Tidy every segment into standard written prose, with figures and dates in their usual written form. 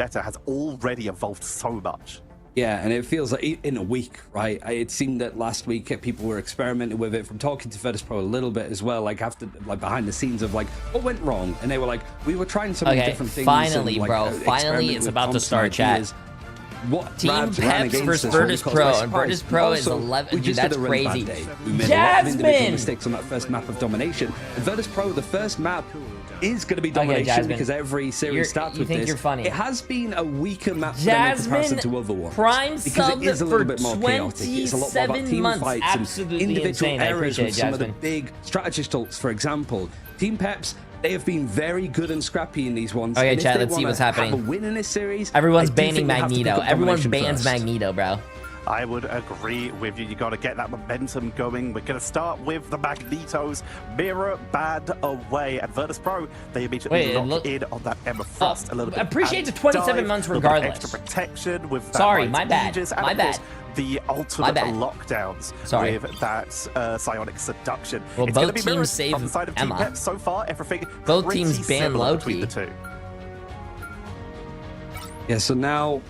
better has already evolved so much. Yeah, and it feels like in a week, right? It seemed that last week people were experimenting with it. From talking to Virtus Pro a little bit as well, like after, like behind the scenes of like what went wrong, and they were like, we were trying some different things. Finally, and, like, bro, finally it's about to start, chat. What Team Peps versus Virtus Pro, and Virtus Pro is 11. Dude, that's crazy. We made a lot of individual mistakes on that first map of domination. And Virtus Pro, the first map is going to be domination because every series starts with this. You're funny. It has been a weaker map than in comparison to other ones. Prime because sub it is a little for bit more chaotic. It's a lot more about team fights absolutely and individual insane. errors with some of the Jasmine. big strategist ults, for example. Team Peps, they have been very good and scrappy in these ones. Okay, chat, let's see what's happening. Have a win in this series, everyone's banning Magneto. Everyone bans Magneto, bro. I would agree with you. You got to get that momentum going. We're going to start with the Magnetos. Mirror band away. And Virtus Pro, they immediately lock in on that Emma Frost a little bit. Appreciate the 27 months regardless. Extra protection with that. Sorry, my bad. My bad. The ultimate lockdowns with that psionic seduction. Well, it's both be teams save from the side of Emma. Team Pep so far. Everything both teams ban Loki. The two. Yeah, so now,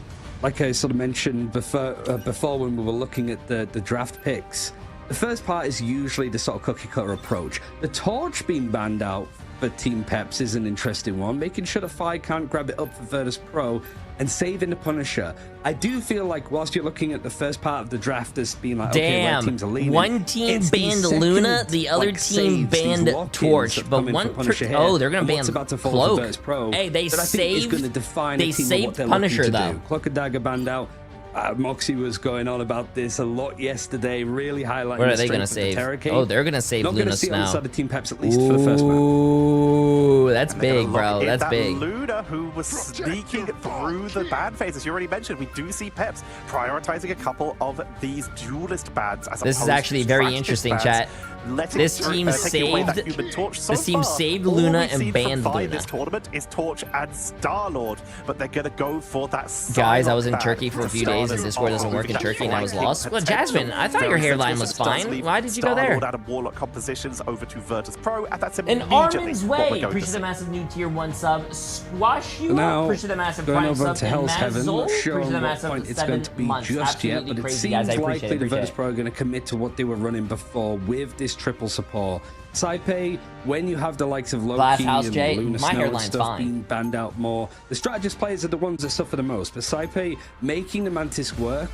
like I sort of mentioned before when we were looking at the draft picks, the first part is usually the sort of cookie cutter approach. The torch being banned out for Team Peps is an interesting one, making sure the Fi can't grab it up for Virtus Pro and saving the Punisher. I do feel like whilst you're looking at the first part of the draft as being like, okay, where teams are leaning, one team banned Luna, the other team banned Torch, but one they're gonna ban Cloak. Pro, hey, they saved Punisher though. Cloak and Dagger banned out. Moxie was going on about this a lot yesterday, really highlighting what are they going to save? Oh, they're going to save Luna see now. On the side of Team Peps at least for the first map. Ooh, that's big, bro. That's big. Luna, who was sneaking through the ban phase, as you already mentioned, we do see Peps prioritizing a couple of these duelist bans. This is actually very interesting, chat. This team saved Luna and banned Luna. This tournament is Torch and Star-Lord, but they're going to go for that. Guys, I was in Turkey for a few days and Discord doesn't work in Turkey and I was lost. Well, Jasmine, I thought your hairline was fine. Why did you go there? Out of Warlock compositions over to Virtus Pro, and that's in Armin's Way. Appreciate the massive new tier 1 sub. Squash you up. Appreciate the massive prime sub. And Mazzle. Appreciate the massive 7 months. Just yet, but it seems likely the Virtus Pro are going to commit to what they were running before with this triple support. Saipei, when you have the likes of Loki and Luna Snow and stuff being banned out more, the strategist players are the ones that suffer the most. But Saipei making the Mantis work,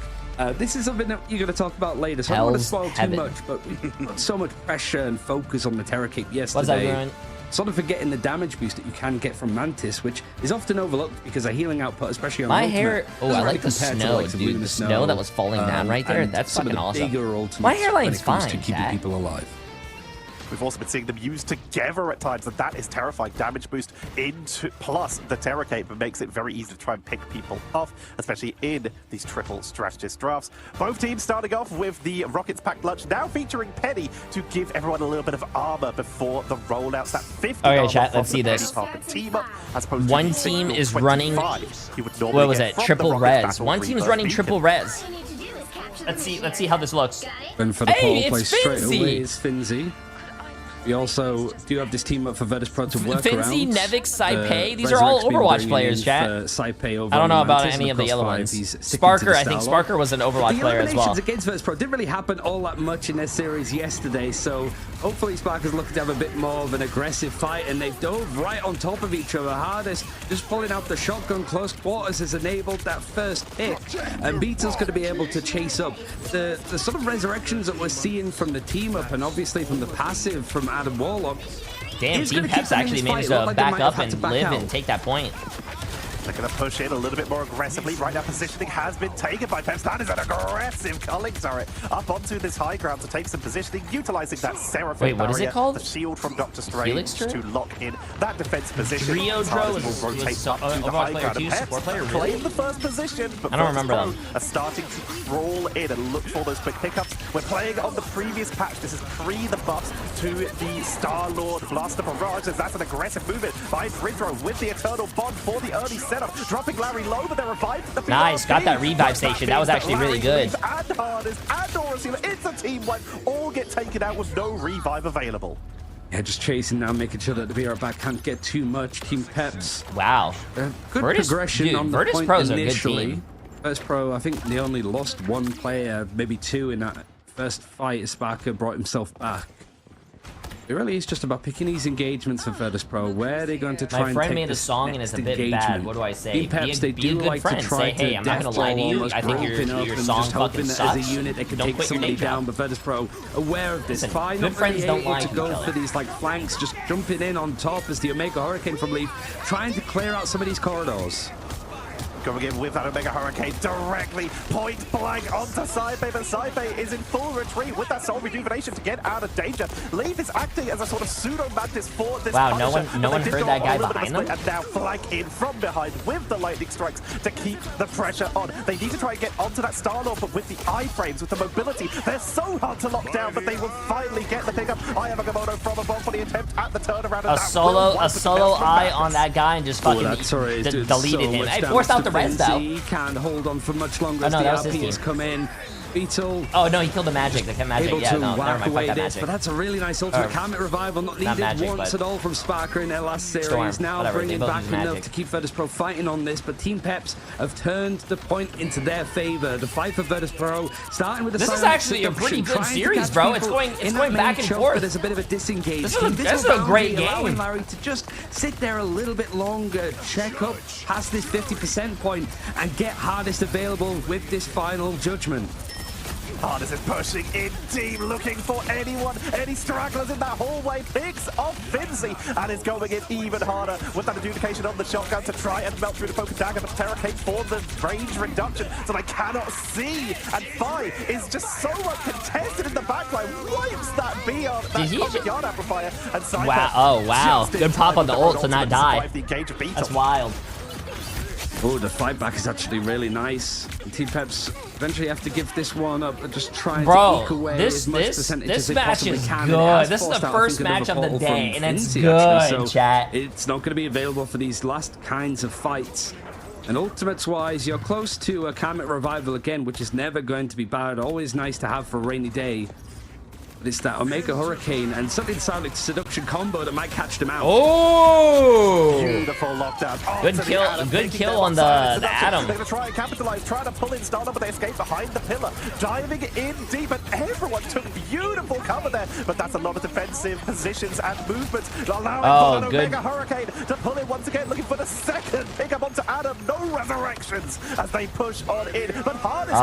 this is something that you're going to talk about later, so I don't want to spoil too much, but we put so much pressure and focus on the Terra Cape yesterday. Sort of forgetting the damage boost that you can get from Mantis, which is often overlooked because of healing output, especially on my hair. Oh, I like the snow, dude. The snow that was falling down right there. That's fucking awesome. My hairline's fine, to keeping people alive. We've also been seeing them used together at times, and that is terrifying. Damage boost into plus the Terra Cape makes it very easy to try and pick people off, especially in these triple strategist drafts. Both teams starting off with the Rockets packed lunch, now featuring Penny to give everyone a little bit of armor before the rollouts. That 50. Okay, chat, let's see this. Team up, as opposed one to team is running. What was it? Triple res. One team is running triple res. Let's see how this looks. And for the pole play straight away is Finzi. We also do have this team up for Virtus Pro to work around. Finzi, Nevix, Saipei, these are all Overwatch players, chat. I don't know about any of the other ones. Sparker, I think Sparker was an Overwatch player as well. The eliminations against Virtus Pro didn't really happen all that much in their series yesterday, so hopefully Sparker's looking to have a bit more of an aggressive fight, and they've dove right on top of each other hardest. Just pulling out the shotgun close quarters has enabled that first hit, and Beetle's going to be able to chase up the sort of resurrections that we're seeing from the team up, and obviously from the passive from Adam Warlock. Damn, Team Peps actually managed to back up and live and take that point. They're going to push in a little bit more aggressively. Right now, positioning has been taken by Peps. That is an aggressive culling turret up onto this high ground to take some positioning, utilizing that Seraphim barrier. Wait, what is it called? The shield from Doctor Strange to lock in that defense position. Triodro will rotate up to the high ground. And Peps claim the first position, but I don't remember them. Are starting to crawl in and look for those quick pickups. We're playing on the previous patch. This is pre the buffs to the Star-Lord Blaster Barrage. That's an aggressive movement by Ridro with the Eternal Bond for the early setup. Dropping Larry low, but they're revived. Nice, got that revive station. That was actually really good. And Hardest and Aura Sealer. It's a team wipe. All get taken out with no revive available. Yeah, just chasing now, making sure that the VR back can't get too much. Team Peps. Wow. Good progression on the point Pro's initially. Virtus Pro, I think they only lost one player, maybe two in that first fight. Sparker brought himself back. It really is just about picking these engagements for Virtus Pro. Where are they going to try and take My friend made a song and it's a bit bad. What do I say? Team Peps, they do like to try to hey, I'm not going to lie to you. I think your song fucking sucks. As a unit, they can take somebody down, but Virtus Pro aware of this. Listen, good friends don't lie to go for these like flanks, just jumping in on top as the Omega Hurricane from Leaf, trying to clear out some of these corridors. Going in with that Omega Hurricane directly point blank onto Saipei, but Saipei is in full retreat with that Soul Rejuvenation to get out of danger. Leaf is acting as a sort of pseudo mantis for this Wow, Punisher, no one heard that guy behind them? And now flank in from behind with the lightning strikes to keep the pressure on. They need to try and get onto that Star-Lord, but with the iframes, with the mobility, they're so hard to lock down, but they will finally get the pickup. I have a Gamodo from above for the attempt at the turnaround. A solo eye on that guy and just fucking deleted him. Hey, forced out the res though. He can't hold on for much longer as the RPs come in. Beetle. Oh no, he killed the magic. The magic. Able yeah, to no, whack never mind. away Fuck that this, magic. but that's a really nice ultimate Comet Revival, not needed magic, once at all from Sparker in their last series. Storm, now whatever, bringing back enough to keep Virtus Pro fighting on this, but Team Peps have turned the point into their favor. The fight for Virtus Pro, starting with the This is actually a pretty good series, bro. It's going back and forth. But there's a bit of a disengage. This is a great game. Allowing Larry to just sit there a little bit longer, check up past this 50% point, and get hardest available with this final judgment. Hardest is pushing in deep, looking for anyone, any stragglers in that hallway, picks off Finzi, and is going in even harder with that adjudication on the shotgun to try and melt through the poker dagger, but Terracate for the range reduction, so they cannot see, and Fi is just so uncontested in the backline, wipes that BR, that Cosmic Yard Amplifier, and Cypher. Wow, oh wow, good pop on the ult to not die. That's wild. Oh, the fight back is actually really nice. And Team Peps eventually have to give this one up and just try and eke away as much percentage as they possibly can. Good. This is the first match of the day, and it's good, chat. It's not going to be available for these last kinds of fights. And ultimates-wise, you're close to a Comet Revival again, which is never going to be bad. Always nice to have for a rainy day. But it's that Omega Hurricane and something sounds like Seduction combo that might catch them out. Oh! Beautiful lockdown. Oh, good kill on the Atom. They're going to try and capitalize, trying to pull in Starler, but they escape behind the pillar. Diving in deep, and everyone took beautiful cover there. But that's a lot of defensive positions and movements, allowing for an Omega Hurricane to pull in once again, looking for the second pick up onto Adam. No resurrections as they push on in. But hardest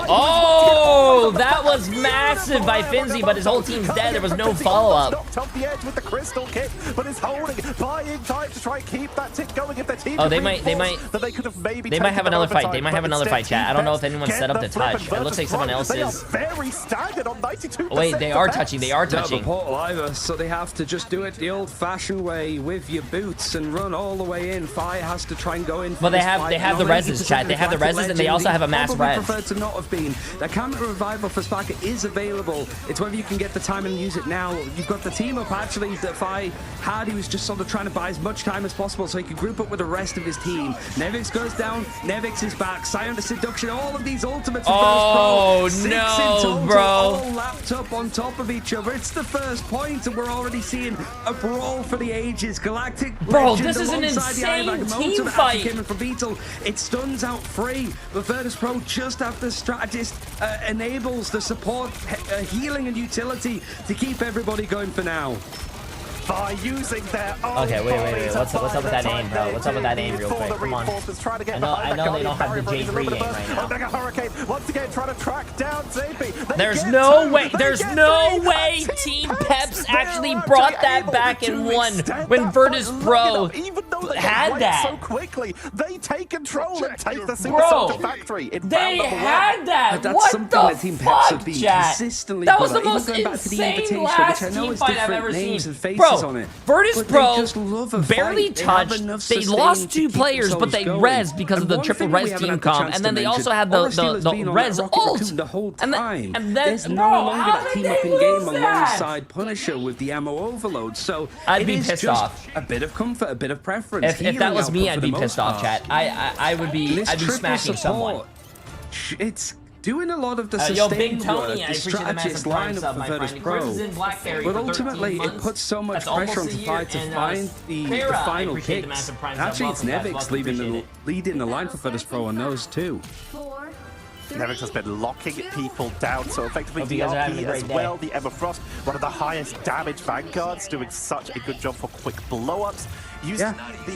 Oh, that was massive by Finzi, but his whole team's dead. There was no follow-up. Knocked off the edge with the crystal kit, but is holding, buying time to try and keep that tick going. If their team they might have another fight. They might have another fight, chat. I don't know if anyone set up the touch. It looks like someone else is. Very standard on 92%. Oh, wait, they are touching. They are touching. Portal either, so they have to just do it the old-fashioned way with your boots and run all the way in. Fire has to try and go in. Well, they have the reses, chat. They have the reses, and they also have a mass res. Prefer to not have been. The Comet Revival for Sparker is available. It's whether you can get the time and use it now. You've got the team up actually that Fi had. He was just sort of trying to buy as much time as possible so he could group up with the rest of his team. Nevix goes down. Nevix is back. Scion to Seduction. All of these ultimates. Oh no, bro! All lapped up on top of each other. It's the first point, and we're already seeing a brawl for the ages. Galactic. Bro, this is an insane team fight. Came in for Beetle. It stuns out free, but Virtus Pro just after strategist enables the support, healing, and utility to keep everybody going for now. By using their own wait. What's up with that aim, bro? What's up with that aim real quick? Come on. I know they don't have the Jay3 aim right now. Omega Hurricane once again trying to track down J3. There's no way Team Peps actually brought that back and won when Virtus Pro had that. So quickly, they take control and take the Super Soldier Factory. They had that. That's what something that Team Peps have been consistently that was the most insane last team fight I've ever seen. Bro, Virtus Pro barely touched. They lost 2 players, but they res because of the triple res team comp, and then they also had the res ult. And then there's no longer that team up in game alongside Punisher with the ammo overload. So I'd be pissed off. A bit of comfort, a bit of preference. If that was me, I'd be pissed off, chat. I'd be smacking someone. It's doing a lot of the sustained work, the strategist lineup for Virtus Pro, but ultimately it puts so much pressure on Fire to find the final kicks. Actually, it's Nevix leading the line for Virtus Pro on those two. Nevix has been locking people down, so effectively DRP as well, the Everfrost, one of the highest damage vanguards, doing such a good job for quick blow-ups.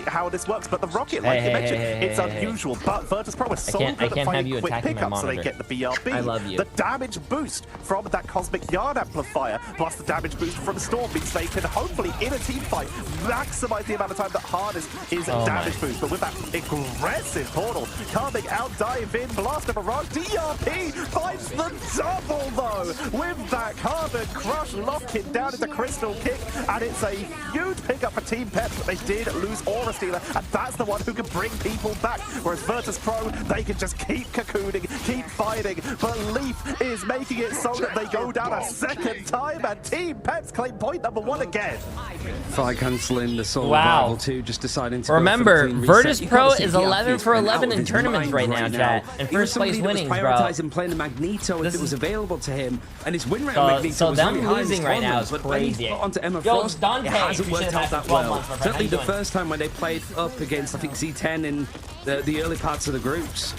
How this works, but the rocket, like you mentioned, it's unusual, but Virtus Pro is so good at finding quick pickups, so they get the BRB. I love you. The damage boost from that Cosmic Yard Amplifier, plus the damage boost from Storm, means they can hopefully, in a team fight, maximize the amount of time that hardest is damage boost. But with that aggressive portal coming out, dive in, Blaster Barrage, DRP finds the double though, with that Carbon Crush locking down into Crystal Kick, and it's a huge pickup for Team Peps, but they did lose Aura Stealer, and that's the one who can bring people back. Whereas Virtus Pro, they can just keep cocooning, keep fighting. But Leaf is making it so that they go down a second time, and Team Peps claim point number 1 again. Fire cancelling the solo rival 2, just deciding to remember, Virtus Pro is 11 for 11 in tournaments right now, chat. And first place winnings, bro. Prioritizing playing the Magneto if it was available to him, and his win rate on Magneto was really high. Losing right now is crazy. Onto Emma Frost, it hasn't worked out that well. Certainly the first time when they played up against, I think, Z10 in the early parts of the groups.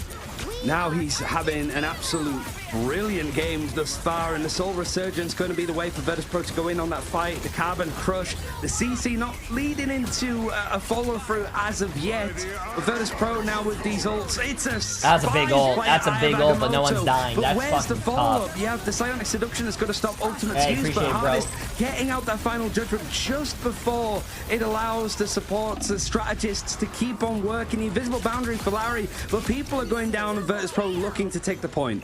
Now he's having an absolute brilliant game thus far, and the Soul Resurgence going to be the way for Virtus Pro to go in on that fight. The Carbon Crush, the CC not leading into a follow-through as of yet. But Virtus Pro now with these ults, it's that's a big ult. That's a big ult, but no one's dying. But that's where's the follow-up? You have the Psionic Seduction that's got to stop Ultimate use, but Hardest getting out that final judgment just before it allows the supports, the strategists to keep on working. The invisible boundary for Larry, but people are going down and Virtus Pro looking to take the point.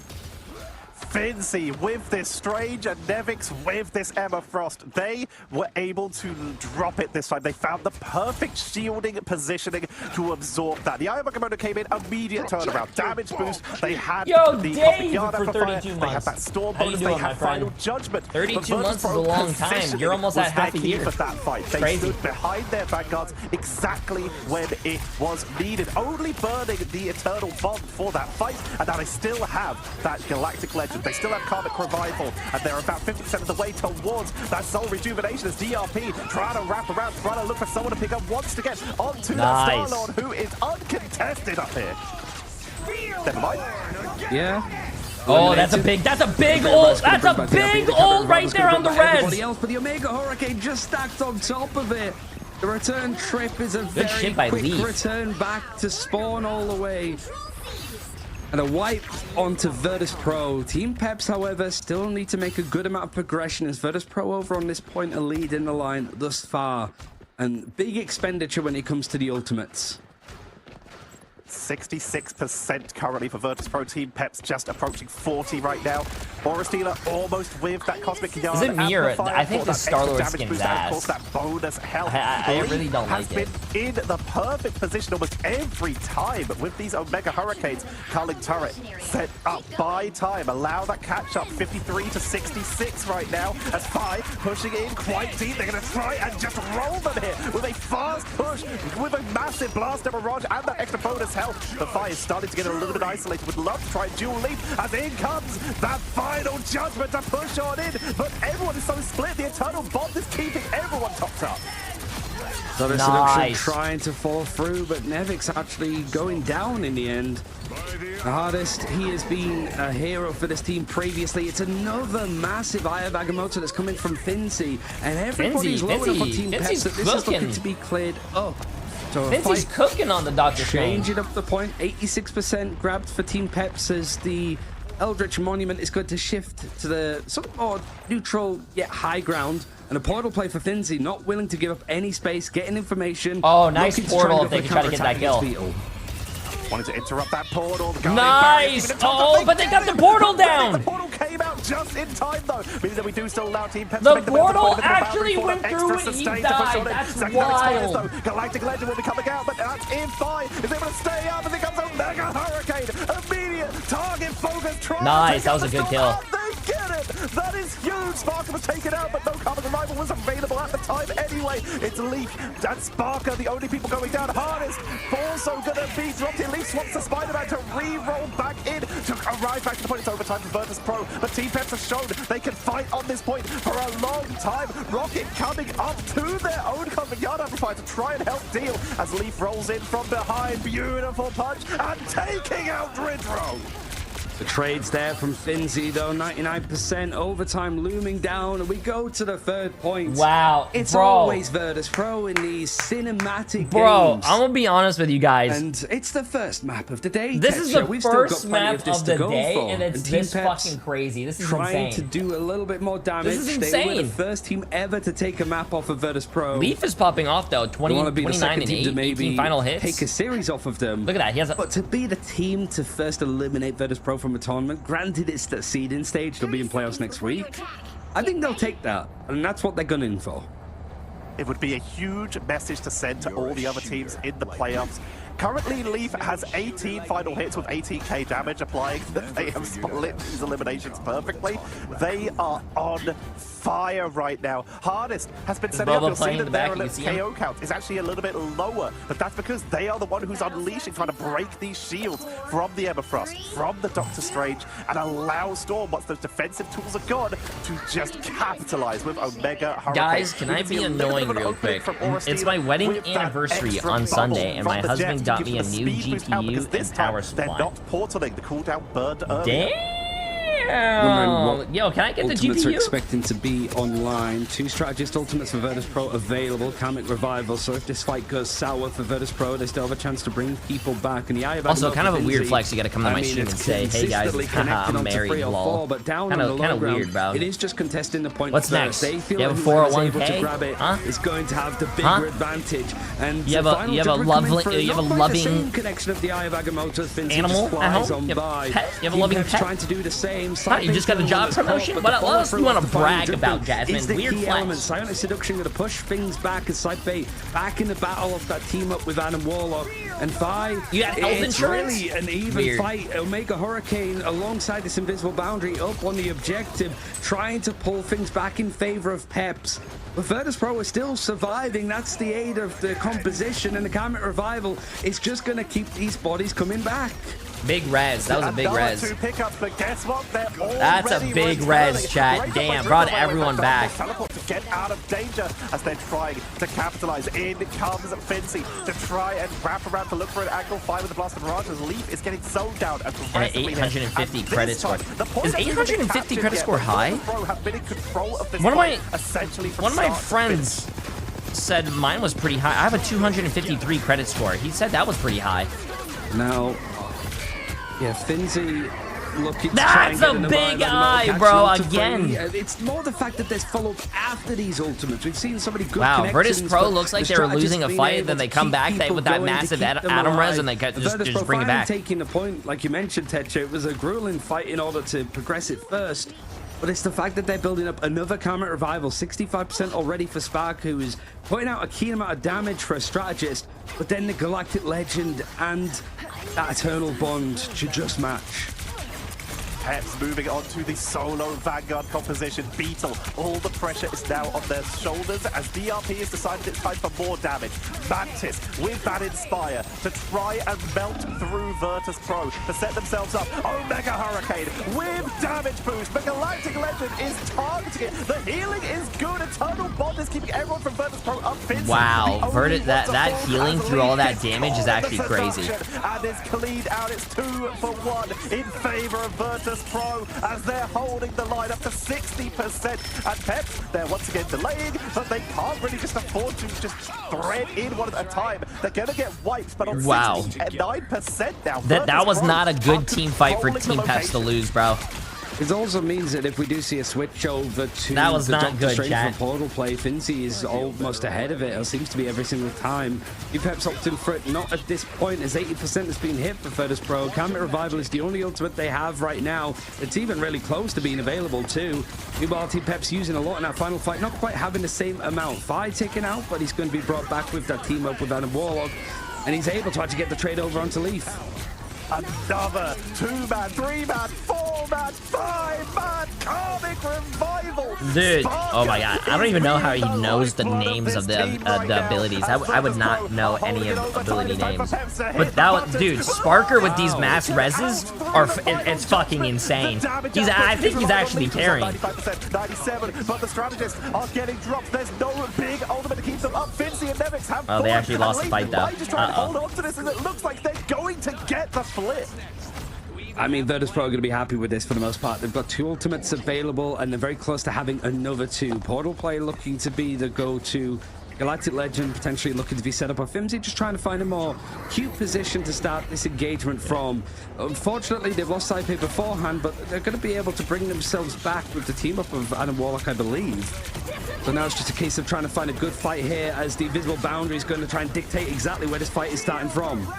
Finzi with this Strange and Nevix with this Emma Frost. They were able to drop it this time. They found the perfect shielding positioning to absorb that. The Iron Kimono came in, immediate turnaround, damage boost. They had the Cosmic Yard Amplifier, they had that Storm bonus, they had Final Judgment. 32 months is a long time. You're almost at half a year. For that fight. They stood behind their vanguards exactly when it was needed, only burning the Eternal Bomb for that fight, and now they still have that Galactic Legend. They still have Karmic Revival, and they're about 50% of the way towards that Soul Rejuvenation as DRP trying to wrap around, trying to look for someone to pick up once to get onto that Star-Lord, who is uncontested up here. Never mind. Yeah. Oh, that's a big ult. That's a big ult right there on the res. Else, but the Omega Hurricane just stacked on top of it. The return trip is a very quick return back to spawn all the way. And a wipe onto Virtus Pro. Team Peps, however, still need to make a good amount of progression as Virtus Pro over on this point a lead in the line thus far. And big expenditure when it comes to the ultimates. 66% currently for Virtus Pro. Team Peps just approaching 40 right now. Aura Stealer almost with that Cosmic Yard. Is it me or I think the Star-Lord skin's ass. Of course, that bonus health. I really don't like it. Has been in the perfect position almost every time with these Omega Hurricanes. Culling Turret set up by time. Allow that catch up. 53 to 66 right now as Fi pushing in quite deep. They're going to try and just roll them here with a fast push with a massive Blaster Barrage and that extra bonus health. The Fi is starting to get a little bit isolated. Would love to try and dual leap as in comes that final judgment to push on in, but everyone is so split. The Eternal Bomb is keeping everyone topped up. So the Seduction trying to fall through, but Nevix actually going down in the end. The Hardest, he has been a hero for this team previously. It's another massive Eye of Agamotto that's coming from Finzi, and everybody's low enough on Team Peps that this is looking to be cleared up. So Finzi's cooking on the Dr. Strange. Changing up the point, 86% grabbed for Team Peps as the Eldritch Monument is going to shift to the sort of more neutral yet high ground. And a portal play for Finzi, not willing to give up any space, getting information. Oh, nice portal if they can try to get that kill. Wanted to interrupt that portal. Nice! Oh, but they got the portal down! The portal came out just in time, though. Meaning that we do still allow Team Peps to make the portal actually went through and he died. That's wild. Galactic Legend will be coming out, but that's in 5. Is able to stay up as it comes Omega Hurricane. Immediate target focus. Nice, that was a good kill. They get it. That is huge. soon. Sparker was taken out, but no Karmic Revival was available at the time anyway. It's Leaf and Sparker, the only people going down. Harness also gonna be dropped in. Leaf wants the Spider-Man to re-roll back in, to arrive back to the point. It's overtime for Virtus Pro, but Team Peps have shown they can fight on this point for a long time. Rocket coming up to their own Cosmic Yard Amplifier to try and help deal as Leaf rolls in from behind. Beautiful punch and taking out Ridro. The trades there from Finzi, though, 99%. Overtime looming down, and we go to the third point. Wow, it's always Virtus Pro in these cinematic games. I'm gonna be honest with you guys. And it's the first map of the day. This is the first map of the day, and it's this fucking crazy. This is trying to do a little bit more damage. This is insane. They were the first team ever to take a map off of Virtus Pro. Leaf is popping off, though. 29 and 18 final hits. Take a series off of them. Look at that. He has but to be the team to first eliminate Virtus Pro from a tournament, granted it's the seeding stage, they'll be in playoffs next week, I think they'll take that, and that's what they're gunning for. It would be a huge message to send to all the other teams in the playoffs. Currently, Leaf has 18 final hits with 18k damage applying. They have split these eliminations perfectly. They are on fire right now. Hardest has been setting up. You'll see that their KO count is actually a little bit lower, but that's because they are the one who's unleashing, trying to break these shields from the Everfrost, from the Doctor Strange, and allow Storm, once those defensive tools are gone, to just capitalize with Omega Hurricane. Guys, can I be annoying real quick? It's my wedding anniversary on Sunday, and my husband got me a new GPU and power supply. They're not portaling. The cooldown burned earlier. Damn! Yo, can I get the GPU? Ultimates are expecting to be online. 2 strategist ultimates for Virtus Pro available. Karmic Revival. So if this fight goes sour for Virtus Pro, they still have a chance to bring people back. And the Eye of also, kind of a weird flex. You got to come to my stream and say, "Hey guys, I'm married." Lol. But down kind of weird, bro. It is just contesting the point. What's next? They feel you have a 401k? Grab it. Huh? It's going to have the bigger advantage. And you have a loving connection of the Eye of Agamotto. Animal at home. You have a loving pet. Trying to do the same. You just got a job promotion? What else do you want to brag about, Jasmine? Weird flex. Psionic Seduction going to push things back as Saipei back in the battle of that team up with Adam Warlock. And Fi, you had health insurance? Really an even fight. Omega Hurricane alongside this invisible boundary up on the objective, trying to pull things back in favor of Peps. But Virtus Pro is still surviving. That's the aid of the composition, and the Karmic Revival is just going to keep these bodies coming back. Big res. That was a big res. Pickups, but guess what? That's a big res, chat. Damn, brought everyone back. Teleport to get out of danger as they're trying to capitalize. In comes Finzi to try and wrap around to look for an angle. 5 with the Blast of Mirage as Leaf is getting so down. And an 850 credit score. Is 850 credit score high? One of my friends said mine was pretty high. I have a 253 credit score. He said that was pretty high. Now, yeah, Finzi looking. That's a big eye, bro. Again, it's more the fact that there's follow-up after these ultimates. We've seen somebody good. Wow, Virtus Pro looks like they were losing a fight, then they come back with that massive Adam res, and they just bring it back. Taking the point, like you mentioned, Techo, it was a grueling fight in order to progress it first. But it's the fact that they're building up another Karmic Revival, 65% already for Spark, who is putting out a keen amount of damage for a strategist, but then the Galactic Legend and that Eternal Bond to just match. Peps moving on to the solo Vanguard composition. Beetle, all the pressure is now on their shoulders as DRP has decided it's time for more damage. Mantis with that Inspire to try and melt through Virtus Pro to set themselves up. Omega Hurricane with damage boost. The Galactic Legend is targeting it. The healing is good. Eternal Bond is keeping everyone from Virtus Pro up. Wow, that healing through all that damage is actually crazy. And it's cleaned out. It's 2 for 1 in favor of Virtus Pro as they're holding the line up to 60%. And Peps, they're once again delaying, but they can't really just afford to just thread in one at a time. They're going to get wiped, but on 69% now. That was not a good team fight for Team Peps to lose, bro. It also means that if we do see a switch over to that was the not Doctor good, chat. For portal play, Finzi is almost ahead of it. It seems to be every single time. Peps opting for it, not at this point, as 80% has been hit for Virtus Pro. Karmic Revival is the only ultimate they have right now. It's even really close to being available too. Meanwhile, Team Peps using a lot in that final fight, not quite having the same amount. Fi taken out, but he's going to be brought back with that team up with Adam Warlock, and he's able to actually get the trade over onto Leaf. Another 2-man, 3-man, 4-man, 5-man Karmic Revival. Dude, oh my god, I don't even know how he knows the names of the abilities. I would not know any of ability names. But that was, dude, Sparker with these mass reses it's fucking insane. I think he's actually carrying. 97, but the strategists are getting dropped. There's no big ultimate to keep them up. Fincy and Nevix have. Oh, they actually lost the fight though. Just trying to hold on to this, and it looks like they're going to get the flip. I mean, Virtus Pro are going to be happy with this for the most part. They've got 2 ultimates available, and they're very close to having another 2. Portal Play looking to be the go-to. Galactic Legend potentially looking to be set up on Fimsy, just trying to find a more cute position to start this engagement from. Unfortunately, they've lost Saipei beforehand, but they're going to be able to bring themselves back with the team up of Adam Warlock, I believe. So now it's just a case of trying to find a good fight here, as the invisible boundary is going to try and dictate exactly where this fight is starting from.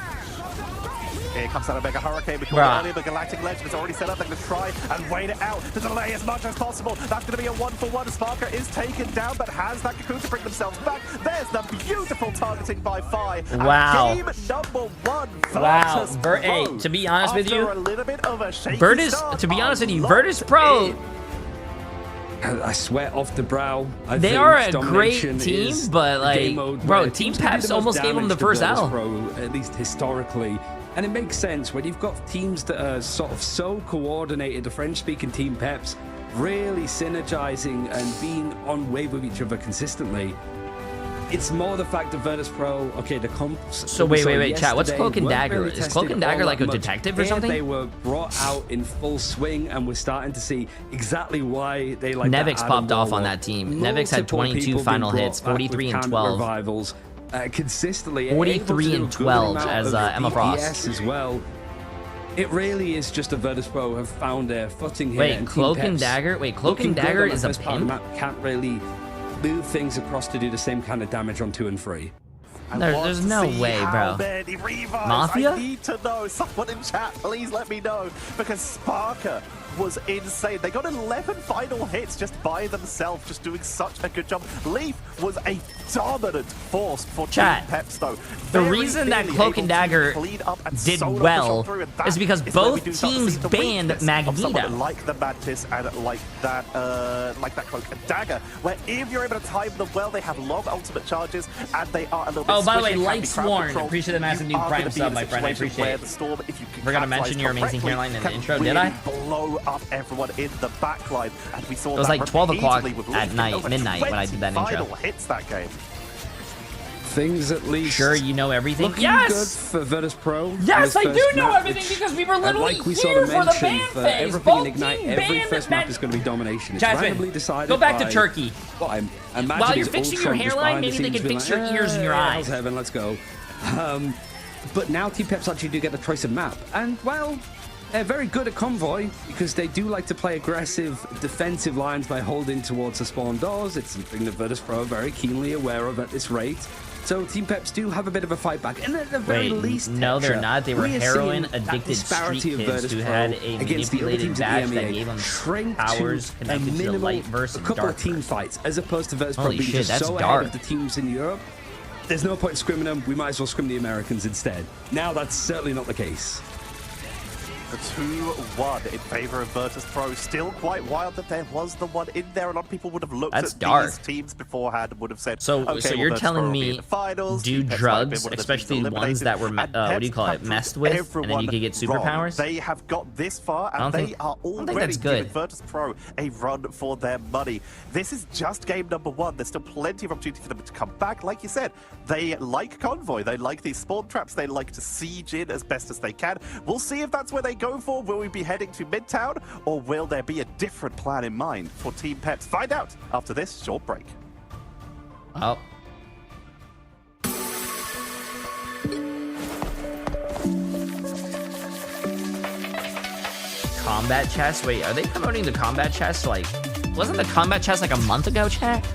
Here comes out a Mega Hurricane. We called it earlier, but Galactic Legend is already set up. They're going to try and wait it out to delay as much as possible. That's going to be a 1-for-1. Sparker is taken down, but has that Cocoon to bring themselves back. There's the beautiful targeting by Phi. Wow. Game number 1. Wow. Hey, to be honest with you, Virtus Pro. I sweat off the brow. They are a great team, but like, bro, Team Peps almost gave them the first L. Pro, at least historically. And it makes sense when you've got teams that are sort of so coordinated, the French-speaking Team Peps really synergizing and being on wave with each other consistently. It's more the fact that Virtus Pro, okay, the comps... So wait, chat, what's Cloak and Dagger? Is Cloak and Dagger like a detective or something? They were brought out in full swing, and we're starting to see exactly why they like Nevix popped off on that team. Nevix had 22 final hits, 43 and 12. Revivals, consistently 43 and 12 as Emma Frost as well. It really is just a Virtus Pro have found their footing here. Wait, Cloak and Dagger? Wait, Cloak and Dagger is a pimp? Can't really move things across to do the same kind of damage on 2 and 3. There's no way, bro. Mafia? I need to know. Someone in chat, please let me know. Because Sparker was insane. They got 11 final hits just by themselves, just doing such a good job. Leaf was a dominant force for chat. Team Peps, though. The reason that Cloak and Dagger did well is because both teams banned Magneto. Like the Mantis and like that Cloak and Dagger, where if you're able to time them well, they have long ultimate charges and they are a little bit. Oh, by the way, like Sworn, appreciate the massive new Prime sub, my friend. I appreciate it. Forgot to mention your amazing hairline in the intro, did I? Blow up everyone in the backline, and we saw it was that like 12 o'clock at night, midnight when I did that intro. Hits that game. Things at least. Sure, you know everything. Yes. Good for Virtus Pro. Yes, I do know everything because we were literally here for the ban phase. Everything in Ignite, every first map is going to be domination. It's randomly decided. Go back to Turkey. Well, while you're fixing your hairline, maybe they can fix your ears and your eyes. Heaven, let's go. But now Team Peps actually do get the choice of map, and well, they're very good at Convoy because they do like to play aggressive defensive lines by holding towards the spawn doors. It's something that Virtus Pro are very keenly aware of at this rate. So Team Peps do have a bit of a fight back, and at the very least, no, they're not. They were heroin-addicted street kids who had a manipulated badge that gave them powers connected to the light versus dark. A couple of team fights, as opposed to Virtus Pro being just so ahead of the teams in Europe. There's no point in scrimming them. We might as well scrim the Americans instead. Now that's certainly not the case. The 2-1 in favor of Virtus Pro. Still quite wild that there was the one in there. A lot of people would have looked at these teams beforehand and would have said, so, okay, so you're telling me do drugs, especially the ones that were, what do you call it, messed with, and then you could get superpowers? They have got this far, and they are already giving Virtus Pro a run for their money. This is just game number 1. There's still plenty of opportunity for them to come back. Like you said, they like Convoy. They like these spawn traps. They like to siege in as best as they can. We'll see if that's where they go for. Will we be heading to Midtown, or will there be a different plan in mind for Team Peps? Find out after this short break. Oh. Combat chest? Wait, are they promoting the combat chest? Like, wasn't the combat chest like a month ago, chat?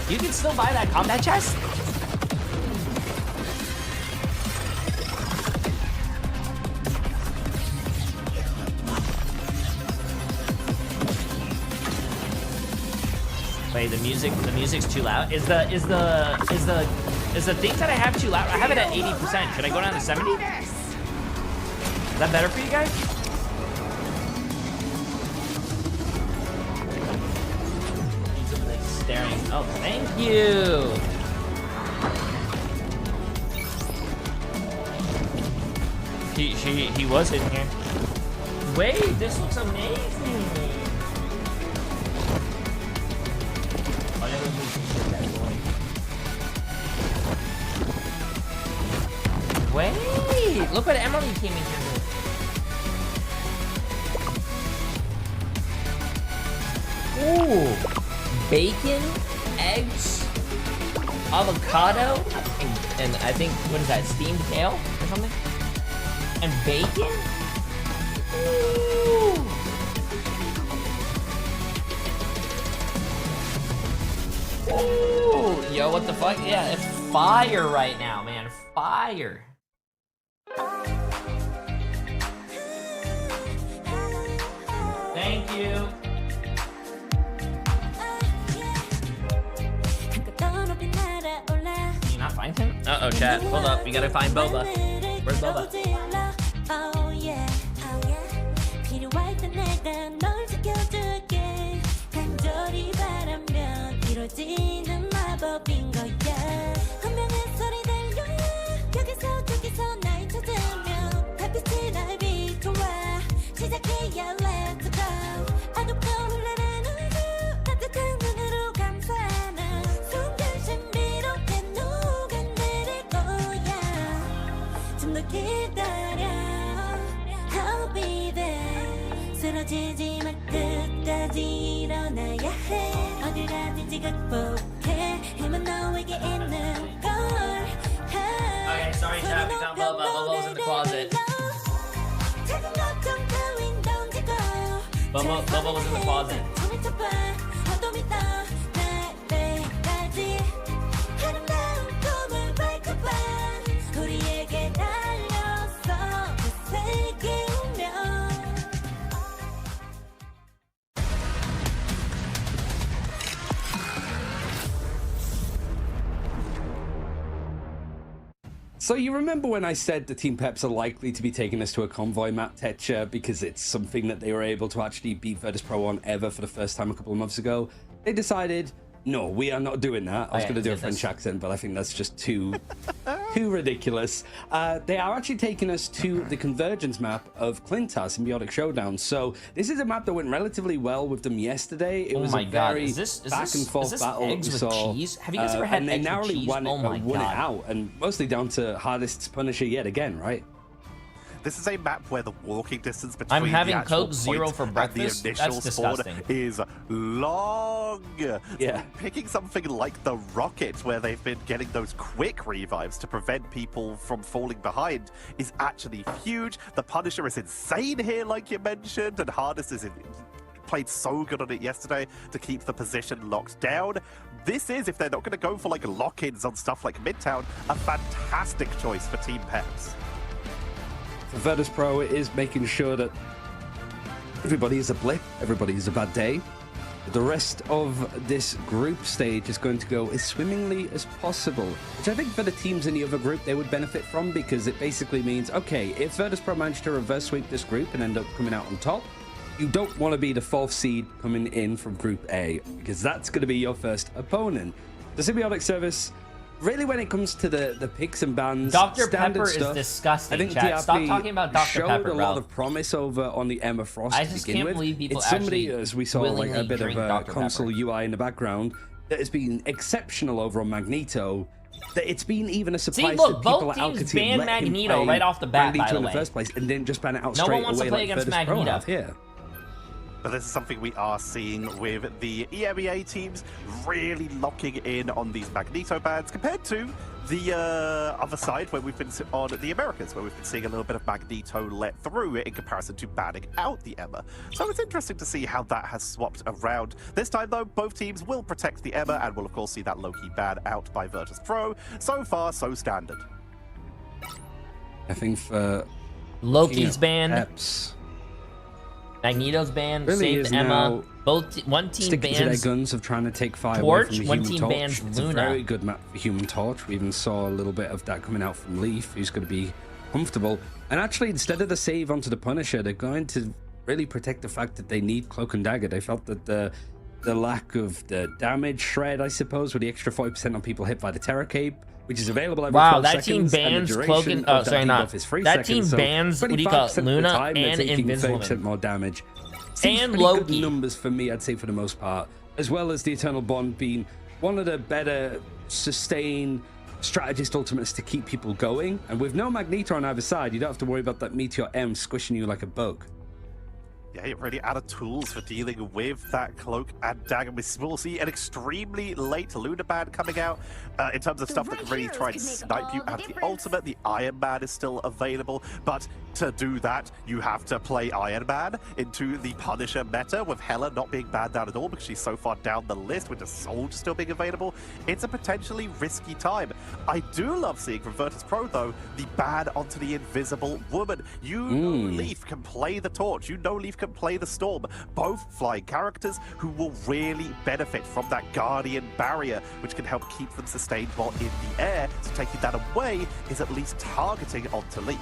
You can still buy that combat chest? Wait, the music's too loud. Is the things that I have too loud? I have it at 80%. Should I go down to 70? Is that better for you guys? He's like staring. Oh, thank you. He was in here. Wait, this looks amazing. Wait, look what Emily came in here with. Ooh, bacon, eggs, avocado, and I think, what is that, steamed kale or something? And bacon? Ooh. Ooh, yo, what the fuck? Yeah, it's fire right now, man. Fire. Thank you. Can you not find him? Uh-oh, chat. Hold up. We gotta find Boba. Where's Boba? Okay, sorry, chat. We found Boba. Boba's in the closet. Boba was in the closet. So you remember when I said the Team Peps are likely to be taking us to a convoy map, Tetcher, because it's something that they were able to actually beat Virtus Pro on ever for the first time a couple of months ago? They decided, no, we are not doing that. I was going to do a French accent, but I think that's just too ridiculous. They are actually taking us to the convergence map of Clintar Symbiotic Showdown. So this is a map that went relatively well with them yesterday. It was a very back and forth battle. Eggs with cheese? Have you guys ever had eggs with cheese? Won it out, and mostly down to hardest Punisher yet again, right? This is a map where the walking distance between I'm having the actual Coke Zero for breakfast. The initial spawn is long. Yeah. Picking something like the Rocket, where they've been getting those quick revives to prevent people from falling behind, is actually huge. The Punisher is insane here, like you mentioned, and Hardest is played so good on it yesterday to keep the position locked down. This is, if they're not going to go for like lock-ins on stuff like Midtown, a fantastic choice for Team Peps. Virtus Pro is making sure that everybody is a blip, everybody is a bad day. The rest of this group stage is going to go as swimmingly as possible, which I think for the teams in the other group they would benefit from, because it basically means, okay, if Virtus Pro managed to reverse sweep this group and end up coming out on top, you don't want to be the 4th seed coming in from Group A, because that's going to be your first opponent. The Symbiotic Service, really, when it comes to the picks and bans, Dr. Pepper is disgusting. I think TRP stop talking about Dr. Pepper, bro. Showed a lot of promise over on the Emma Frost. I just can't believe people it's somebody, as we saw, like a bit of a console UI in the background, that has been exceptional over on Magneto. That it's been even a surprise that people at Alcatel banned Magneto right off the bat, by the way, in the first place, and didn't just ban it out straight away. No one wants to play against Magneto here. But this is something we are seeing with the EMEA teams really locking in on these Magneto bans compared to the other side, where we've been on the Americas, where we've been seeing a little bit of Magneto let through in comparison to banning out the Emma. So it's interesting to see how that has swapped around. This time, though, both teams will protect the Emma, and we'll, of course, see that low-key ban out by Virtus Pro. So far, so standard. I think for Loki's ban. Magneto's banned. Really saved Emma. One team bans to their guns of trying to take fire Torch. Away from One Human team Torch. bans It's Luna. a very good map for Human Torch. We even saw a little bit of that coming out from Leaf, who's going to be comfortable. And actually, instead of the save onto the Punisher, they're going to really protect the fact that they need Cloak and Dagger. They felt that the lack of the damage shred, I suppose, with the extra 40% on people hit by the Terror Cape, which is available every 12 that seconds, team bans Cloak and that team bans what do you call it, Luna and Invisible more damage. And Loki. Good numbers for me, I'd say, for the most part, as well as the Eternal Bond being one of the better sustained strategist ultimates to keep people going. And with no Magneto on either side, you don't have to worry about that Meteor M squishing you like a bug. Yeah, you're really out of tools for dealing with that Cloak and Dagger. We will see an extremely late Luna ban coming out in terms of stuff that can really try and snipe you out of the ultimate. The Iron Man is still available, but to do that, you have to play Iron Man into the Punisher meta, with Hela not being banned down at all because she's so far down the list, with the Soldier still being available. It's a potentially risky time. I do love seeing from Virtus Pro, though, the ban onto the Invisible Woman. You know Leaf can play the Torch. You know Leaf can play the Storm. Both flying characters who will really benefit from that Guardian barrier, which can help keep them sustained while in the air. So taking that away is at least targeting onto Leaf.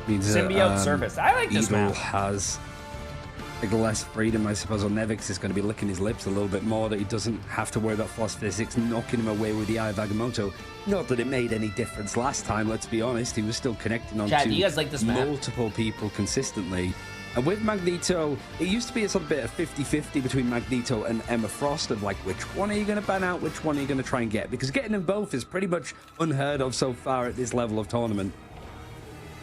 Symbiote surface. I like this map. Has like less freedom, I suppose. Or Nevix is going to be licking his lips a little bit more, that he doesn't have to worry about Force Physics knocking him away with the Eye of Agamotto. Not that it made any difference last time, let's be honest. He was still connecting on do you guys like this map? Multiple people consistently. And with Magneto, it used to be a sort of bit of 50-50 between Magneto and Emma Frost, of like, which one are you going to ban out, which one are you going to try and get? Because getting them both is pretty much unheard of so far at this level of tournament.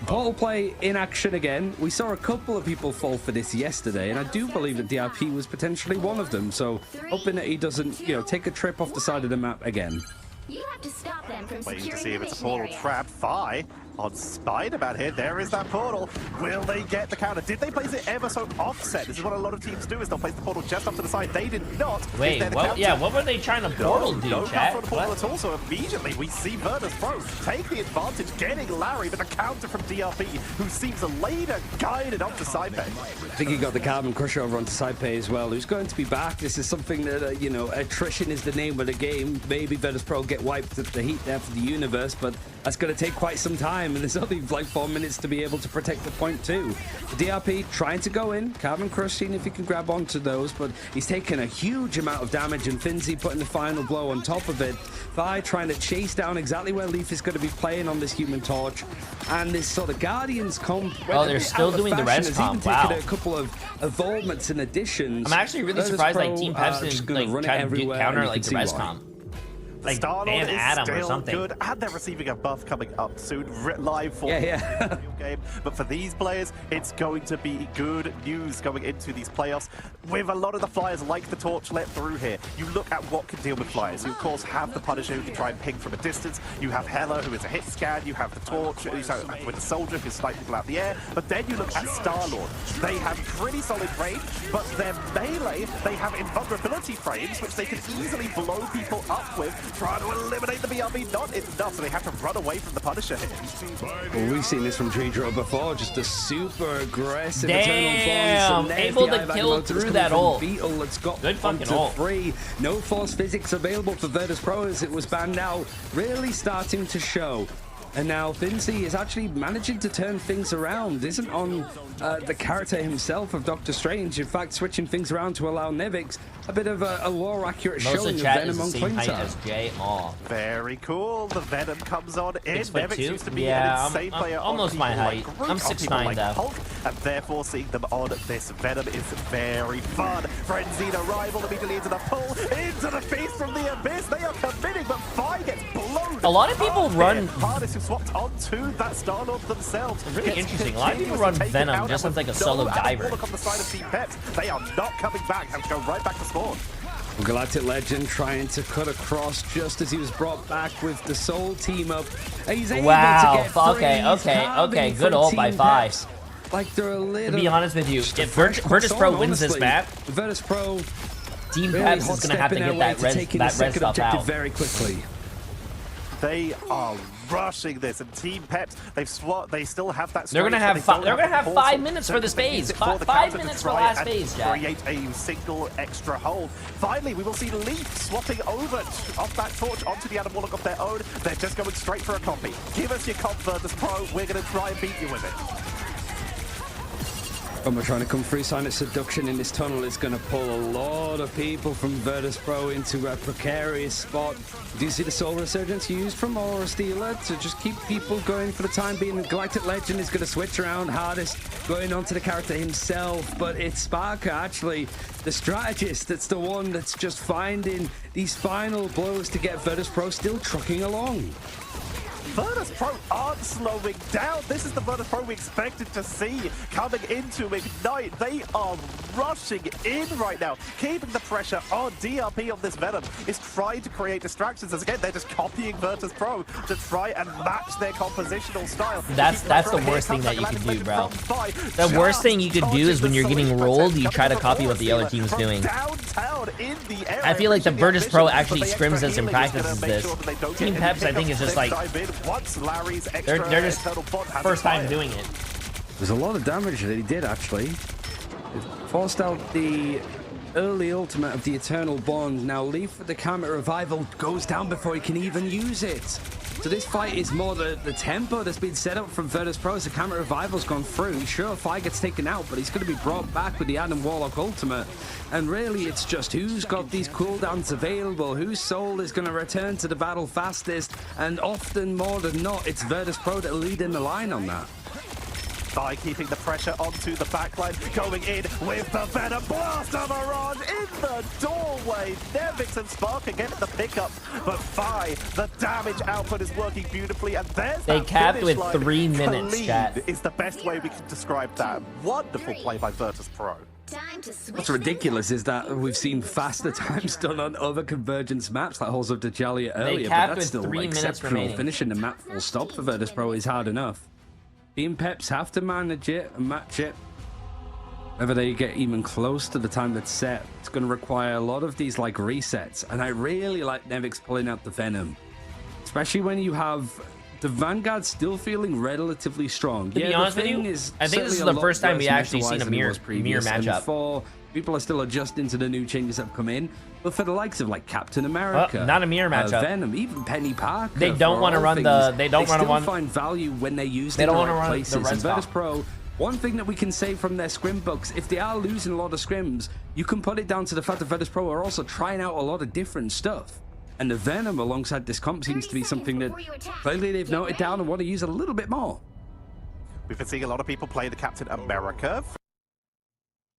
Portal play in action again. We saw a couple of people fall for this yesterday, and I do believe that DRP was potentially one of them. So hoping that he doesn't, take a trip off the side of the map again. You have to stop them from Waiting to securing see if the it's a mission portal area. trap. Fi on Spider-Man here. There is that portal. Will they get the counter? Did they place it ever so offset? This is what a lot of teams do, is they'll place the portal just off to the side. They did not. Wait, what were they trying to portal do, no chat? No portal at all, so immediately we see Virtus Pro take the advantage, getting Larry, but a counter from DRP, who seems later guided onto Saipei. I think he got the Carbon Crusher over onto Saipei as well, who's going to be back. This is something that, attrition is the name of the game. Maybe Virtus Pro get wiped at the heat there for the universe, but that's going to take quite some time, and there's only like 4 minutes to be able to protect the point too. DRP trying to go in, Carbon Crush seeing if he can grab onto those, but he's taken a huge amount of damage, and Finzi putting the final blow on top of it. Vi trying to chase down exactly where Leaf is going to be playing on this Human Torch, and this sort of Guardians comp. Oh, they're still doing the res comp. Wow. Taken a couple of evolvements and additions. I'm actually really surprised like Team Pepsi didn't try to counter like the res comp. Like Star-Lord Adam is or still something. good, and they're receiving a buff coming up soon, live for the game. But for these players, it's going to be good news going into these playoffs. With a lot of the flyers like the Torch let through here, you look at what can deal with flyers. You of course have the Punisher who can try and ping from a distance. You have Hela who is a hit scan. You have the Torch with the Soldier who can snipe people out the air. But then you look at Star-Lord. They have pretty solid range, but their melee, they have invulnerability frames which they can easily blow people up with. Trying to eliminate the BRB, not enough, so they have to run away from the Punisher here. Well, we've seen this from Jay3 before, just a super aggressive Damn, able to kill through that ult. Beetle that's got good fucking ult. 3. No Force Physics available for Virtus Pro as it was banned out, really starting to show. And now Finzi is actually managing to turn things around. Isn't on the character himself of Doctor Strange. In fact, switching things around to allow Nevix a bit of a lore accurate showing of Venom on Quintar. Very cool. The Venom comes on in. Nevix used to be an insane player. Almost my height. Like I'm 6'9" though. Hulk, and therefore seeing them on this Venom is very fun. Frenzied arrival immediately into the pull, into the face from the abyss. They are committing, but Fi gets blown. A lot of people run. Hardest who swapped onto that Star-Lord themselves. Really interesting. A lot of people run Venom just as like a solo diver. On the side of Team Peps. They are not coming back. Have to go right back to spawn. Galactic Legend trying to cut across just as he was brought back with the Soul team up. He's able to get okay. Good ult by Fi. Like they're a little. To be honest with you, if Virtus Pro wins this map, Virtus Pro, Team Peps is going to have to get that res stuff out very quickly. They are rushing this, and Team Peps, they still have that. They're gonna have 5 minutes for this phase. 5 minutes for last phase, Jack. Create a single extra hold. Finally, we will see Leaf swapping over off that torch onto the Adam Warlock of their own. They're just going straight for a copy. Give us your comp, Virtus Pro. We're gonna try and beat you with it. We're trying to come through. Silent Seduction in this tunnel is going to pull a lot of people from Virtus Pro into a precarious spot. Do you see the Soul Resurgence used from Aura Stealer to just keep people going for the time being? The Galactic Legend is going to switch around. Hardest going on to the character himself, but it's Sparker, actually, the strategist, that's the one that's just finding these final blows to get Virtus Pro still trucking along. Virtus Pro aren't slowing down. This is the Virtus Pro we expected to see coming into Ignite. They are rushing in right now, keeping the pressure on. DRP on this Venom is trying to create distractions, as again, they're just copying Virtus Pro to try and match their compositional style. That's the worst thing that you can do, bro. The worst thing you could do is when you're getting rolled, you try to copy what the other team's doing. I feel like the Virtus Pro actually scrims this and practices this. Team Peps, I think, is just like, they're just first time doing it. There's a lot of damage that he did, actually. It forced out the early ultimate of the Eternal Bond. Now Leaf with the Karmic Revival goes down before he can even use it. So this fight is more the tempo that's been set up from Virtus Pro as the Karmic Revival's gone through. Sure, Fire gets taken out, but he's going to be brought back with the Adam Warlock ultimate. And really, it's just who's got these cooldowns available, whose soul is going to return to the battle fastest, and often more than not, it's Virtus Pro that lead in the line on that. By keeping the pressure onto the backline, going in with the Venom Blaster Mirage in the doorway. Nevix and Spark again at the pickup, but Fi, the damage output is working beautifully, and there's they that capped with line. 3 minutes, chat. Is the best way we can describe that. Wonderful play by Virtus Pro. What's ridiculous is that we've seen faster times done on other Convergence maps like Halls of Dajalia earlier, but that's still 3 minutes remaining. Finishing the map full stop for Virtus Pro is hard enough. Team Peps have to manage it and match it. Whether they get even close to the time that's set, it's going to require a lot of these like resets. And I really like Nevix pulling out the Venom, especially when you have the Vanguard still feeling relatively strong. To be honest with you, I think this is the first time we actually seen a mirror matchup. People are still adjusting to the new changes that have come in, but for the likes of like Captain America, not a mirror matchup. Venom, even Penny Parker, they don't want to run the. They don't want to find value when they use they the don't want right to run places. the red And Virtus Pro, one thing that we can say from their scrim books, if they are losing a lot of scrims, you can put it down to the fact that Virtus Pro are also trying out a lot of different stuff. And the Venom alongside this comp seems to be something that clearly they've noted down and want to use a little bit more. We've been seeing a lot of people play the Captain America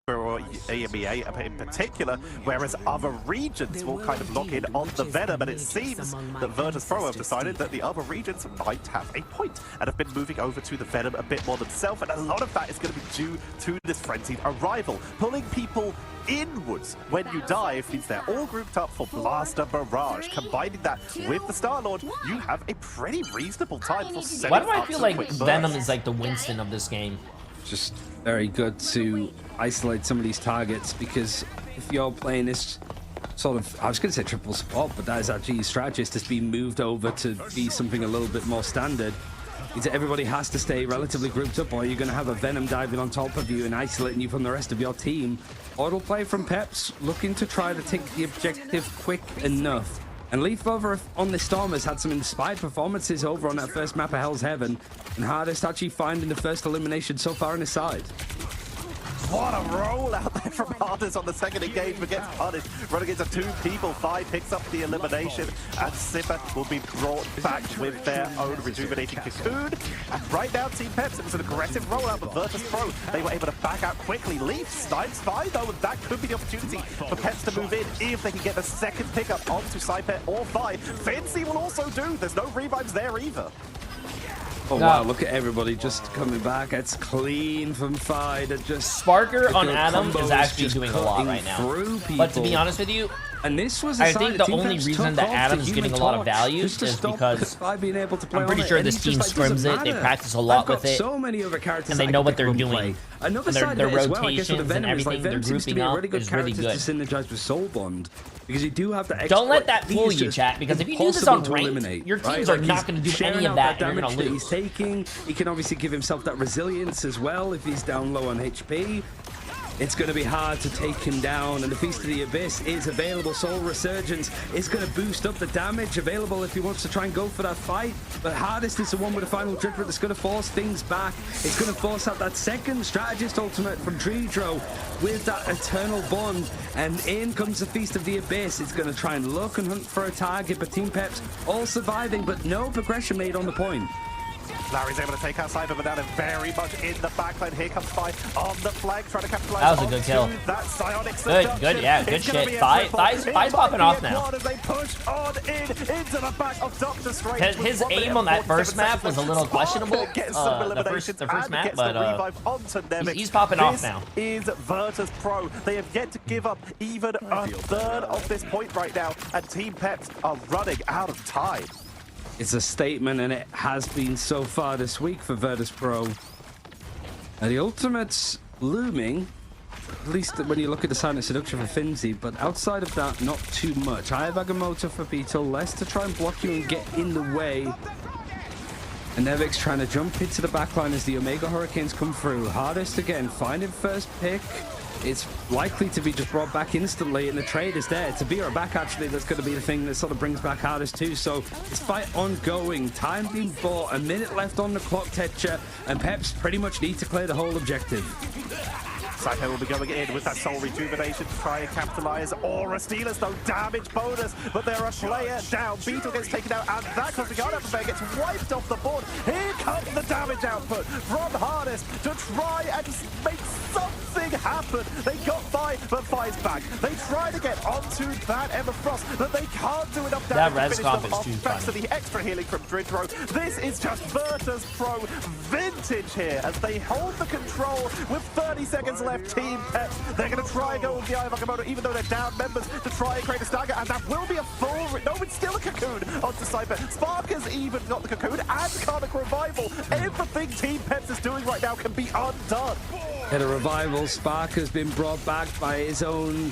or EMEA in particular, whereas other regions will kind of lock in on the Venom, and it seems that Virtus Pro have decided that the other regions might have a point and have been moving over to the Venom a bit more themselves, and a lot of that is going to be due to this frenzied arrival. Pulling people inwards when you dive means they're all grouped up for Blaster Barrage. Combining that with the Star-Lord, you have a pretty reasonable time for setting Why do I up feel some like quick Venom bursts. is like the Winston of this game? Just very good to isolate some of these targets, because if you're playing this sort of, I was going to say triple support, but that is actually strategist has been moved over to be something a little bit more standard. Means that everybody has to stay relatively grouped up, or you're going to have a Venom diving on top of you and isolating you from the rest of your team. Auto play from Peps, looking to try to take the objective quick enough. And Leaf over on the Storm has had some inspired performances over on that first map of Hell's Heaven, and Hardest actually finding the first elimination so far on his side. What a roll out there from Hardest on the second engagement, gets punished, running into 2 people. Fi picks up the elimination, and Sipper will be brought back with their own rejuvenating cocoon. And right now, Team Peps, it was an aggressive rollout, but Virtus Pro, they were able to back out quickly. Leaf snipes Fi, though, and that could be the opportunity for Peps to move in if they can get the second pickup onto Saipet or Fi. Fincy will also do. There's no revives there either. Oh wow, look at everybody just coming back. It's clean from Fi. Just Sparker on Adam is actually doing a lot right now. But to be honest with you, And this was I think the only reason that Adam's getting a lot of value is because being able to play I'm pretty sure this team scrims it. They practice a lot with it. So many other characters and they know what they're doing. And their rotations and everything, they're grouping up is really good. To synergize with Soul Bond, because you do have the. Don't let that fool you, chat. Because if you do this on ranked, your teams are not going to do any of that. You're going to lose. He's taking. He can obviously give himself that resilience as well if he's down low on HP. It's going to be hard to take him down, and the Feast of the Abyss is available. Soul Resurgence is going to boost up the damage available if he wants to try and go for that fight. But hardest is the one with the final judgment that's going to force things back. It's going to force out that second strategist ultimate from Jay3 with that eternal bond, and in comes the Feast of the Abyss. It's going to try and look and hunt for a target, but Team Peps all surviving, but no progression made on the point. Larry's able to take out Cypher, but now they're very much in the backline. Here comes Five on the flank, trying to capitalize. That was a good kill. Good, yeah, good shit. Five's popping off now. They push on into the back of Dr. Strange. His aim on that first map was a little questionable. The first map, but he's popping off now. This is Virtus Pro. They have yet to give up even a third of this point right now, and Team Peps are running out of time. It's a statement, and it has been so far this week for Virtus Pro. And the ultimate's looming, at least when you look at the Silent Seduction for Finzi, but outside of that, not too much. I have Agamotto for Beetle, less to try and block you and get in the way. And Nevic's trying to jump into the backline as the Omega Hurricanes come through. Hardest again, finding first pick. It's likely to be just brought back instantly, and the trade is there. To be or back, actually, that's going to be the thing that sort of brings back Hardest too. So this fight ongoing, time being bought, a minute left on the clock, Tetcher, and Peps pretty much need to clear the whole objective. Psycho will be going in with that Soul Rejuvenation to try and capitalize. Aura Stealers, no damage bonus, but they're a player down. Beetle gets taken out, and that Cosmic Art Amplifier gets wiped off the board. Here comes the damage output from Hardest to try and make something happen. They got Five, but Five's back. They try to get onto that Emma Frost, but they can't do enough damage to finish them off thanks to the extra healing from Jay3. This is just Virtus Pro vintage here as they hold the control with 30 seconds left. Team Peps, they're going to try and go with the Eye of Agamotto, even though they're down members, to try and create a stagger, and that will be a full... No, it's still a cocoon onto Cypher. Sparker's even got the cocoon and Karmic Revival. Everything Team Peps is doing right now can be undone. At a revival, Sparker's been brought back by his own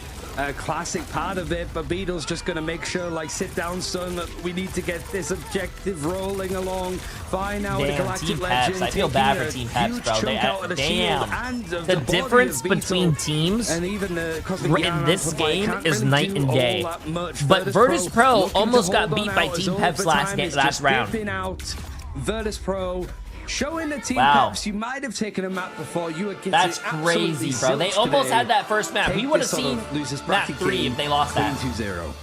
classic part of it, but Beetle's just going to make sure, like, sit down, son, we need to get this objective rolling along. Fine now with the Galactic Legend. I feel bad for Team Peps, bro. The difference between teams and even in this game is night and day. But Virtus Pro almost got beat by Team Peps last round. Virtus Pro showing the Team Peps, you might have taken a map before. You were getting That's crazy, bro. They almost had that first map. We would have seen map 3 if they lost that. 2-0.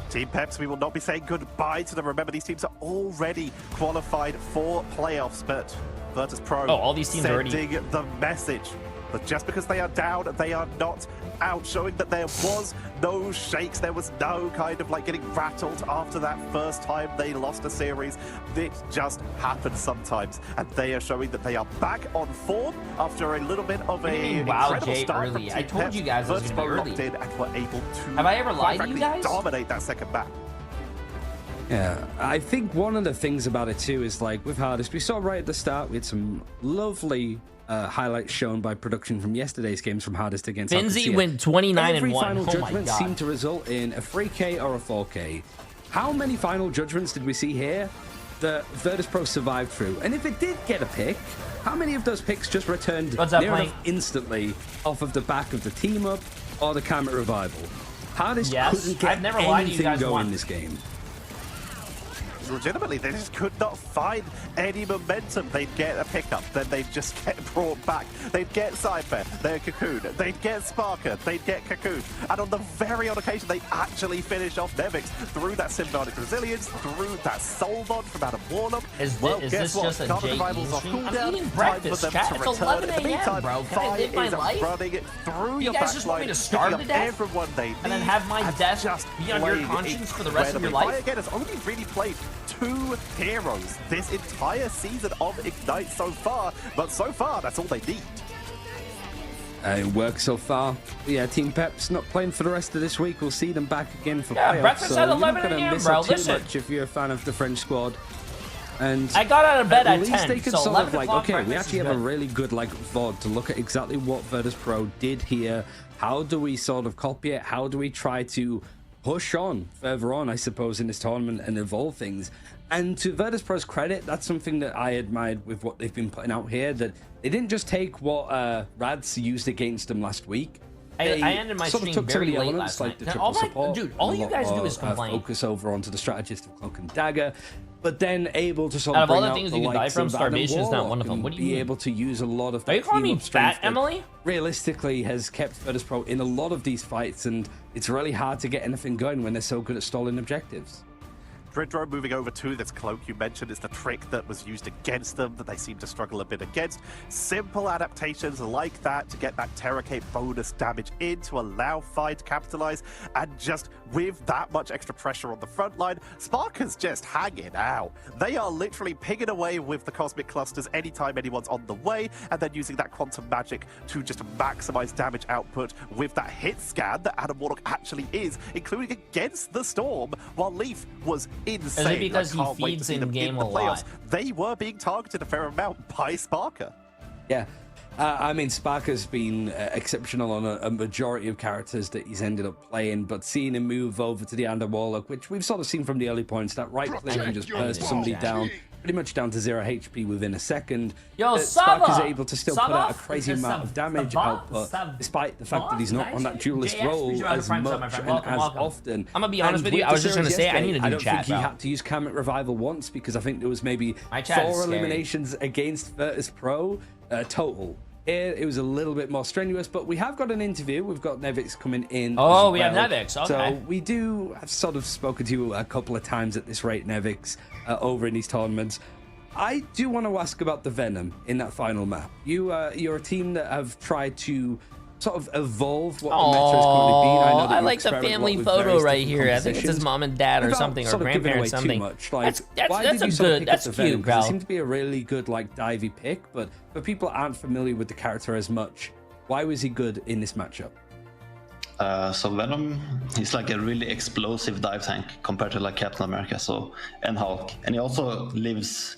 Team Peps, we will not be saying goodbye to them. Remember, these teams are already qualified for playoffs, but Virtus Pro all these teams sending the message that just because they are down, they are not out, showing that there was no shakes, there was no kind of like getting rattled after that first time they lost a series. It just happens sometimes, and they are showing that they are back on form after a little bit of a incredible start from Team I told Peps. you guys it was going to be early. Locked in and were able to, have I ever lied to you guys? Dominate that second map. Yeah, I think one of the things about it too is, like, with Hardest, we saw right at the start, we had some lovely highlights shown by production from yesterday's games from Hardest against Finzi went 29-1. Every final judgment seemed to result in a 3K or a 4K. How many final judgments did we see here that Virtus Pro survived through? And if it did get a pick, how many of those picks just returned near enough instantly off of the back of the team up or the Karmic Revival? Hardest couldn't get anything going in this game. Legitimately, they just could not find any momentum. They'd get a pickup, then they'd just get brought back. They'd get Cypher, their Cocoon. They'd get Sparker, they'd get Cocoon. And on the very odd occasion, they actually finish off Nevix through that Symbiotic Resilience, through that Soul Bond from Adam Warlock. Is this just a Jay stream? I'm eating breakfast, chat. It's 11 a.m., bro. Can I live my life? You guys just want me to starve to death? And then have my death be on your conscience for the rest of your life? Again, has only really played 2 heroes this entire season of Ignite so far, but so far that's all they need. It works so far. Yeah, Team Pep's not playing for the rest of this week. We'll see them back again for playoffs. Breakfast at 11 a.m., bro. Listen. Much if you're a fan of the French squad. And I got out of bed at 10, least they could so sort of like, okay, we actually have good. a really good like VOD to look at exactly what Virtus.pro did here. How do we sort of copy it? How do we try to push on further on, I suppose, in this tournament and evolve things? And to Virtus.pro's credit, that's something that I admired with what they've been putting out here, that they didn't just take what Rads used against them last week. I ended my stream very late last night. Like the triple support, dude, all you guys do is complain. Focus over onto the strategist of Cloak and Dagger, but then able to sort of of all bring the things out you can die from, Adam starvation is not Warlock one of them. What do you be mean? able to use a lot of Are you calling me fat, Emily? Realistically has kept Virtus.pro in a lot of these fights, and it's really hard to get anything going when they're so good at stalling objectives. Dridro moving over to this Cloak you mentioned is the trick that was used against them that they seem to struggle a bit against. Simple adaptations like that to get that Terror Cape bonus damage in to allow Fi to capitalize, and just with that much extra pressure on the front line, Sparker's just hanging out. They are literally pinging away with the Cosmic Clusters anytime anyone's on the way, and then using that Quantum Magic to just maximize damage output with that hit scan that Adam Warlock actually is, including against the Storm, while Leaf was insane. Is it because he feeds in game a lot? They were being targeted a fair amount by Sparker. Yeah. I mean, Sparker's been exceptional on a majority of characters that he's ended up playing, but seeing him move over to the Adam Warlock, which we've sort of seen from the early points, that right click can just burst somebody down, pretty much down to 0 HP within a second. Yo, Sparker's able to still put out a crazy amount of damage output, despite the fact that he's not on that duelist role as much and as often. I'm gonna be honest with you, I was just gonna say, I need to do chat, I don't think he had to use Karmic Revival once, because I think there was maybe 4 eliminations against Virtus.pro total. It was a little bit more strenuous, but we have got an interview. We've got Nevix coming in. Oh, we have Nevix. Okay. So we do have sort of spoken to you a couple of times at this rate, Nevix, over in these tournaments. I do want to ask about the Venom in that final map. You're a team that have tried to sort of evolve what the meta has currently been. I know that I like the family photo right here. I think it's his mom and dad or something, or grandparents something. Like, that's a good, that's cute, bro. It seemed to be a really good like divey pick, but people aren't familiar with the character as much. Why was he good in this matchup? So Venom, he's like a really explosive dive tank compared to like Captain America, and Hulk, and he also lives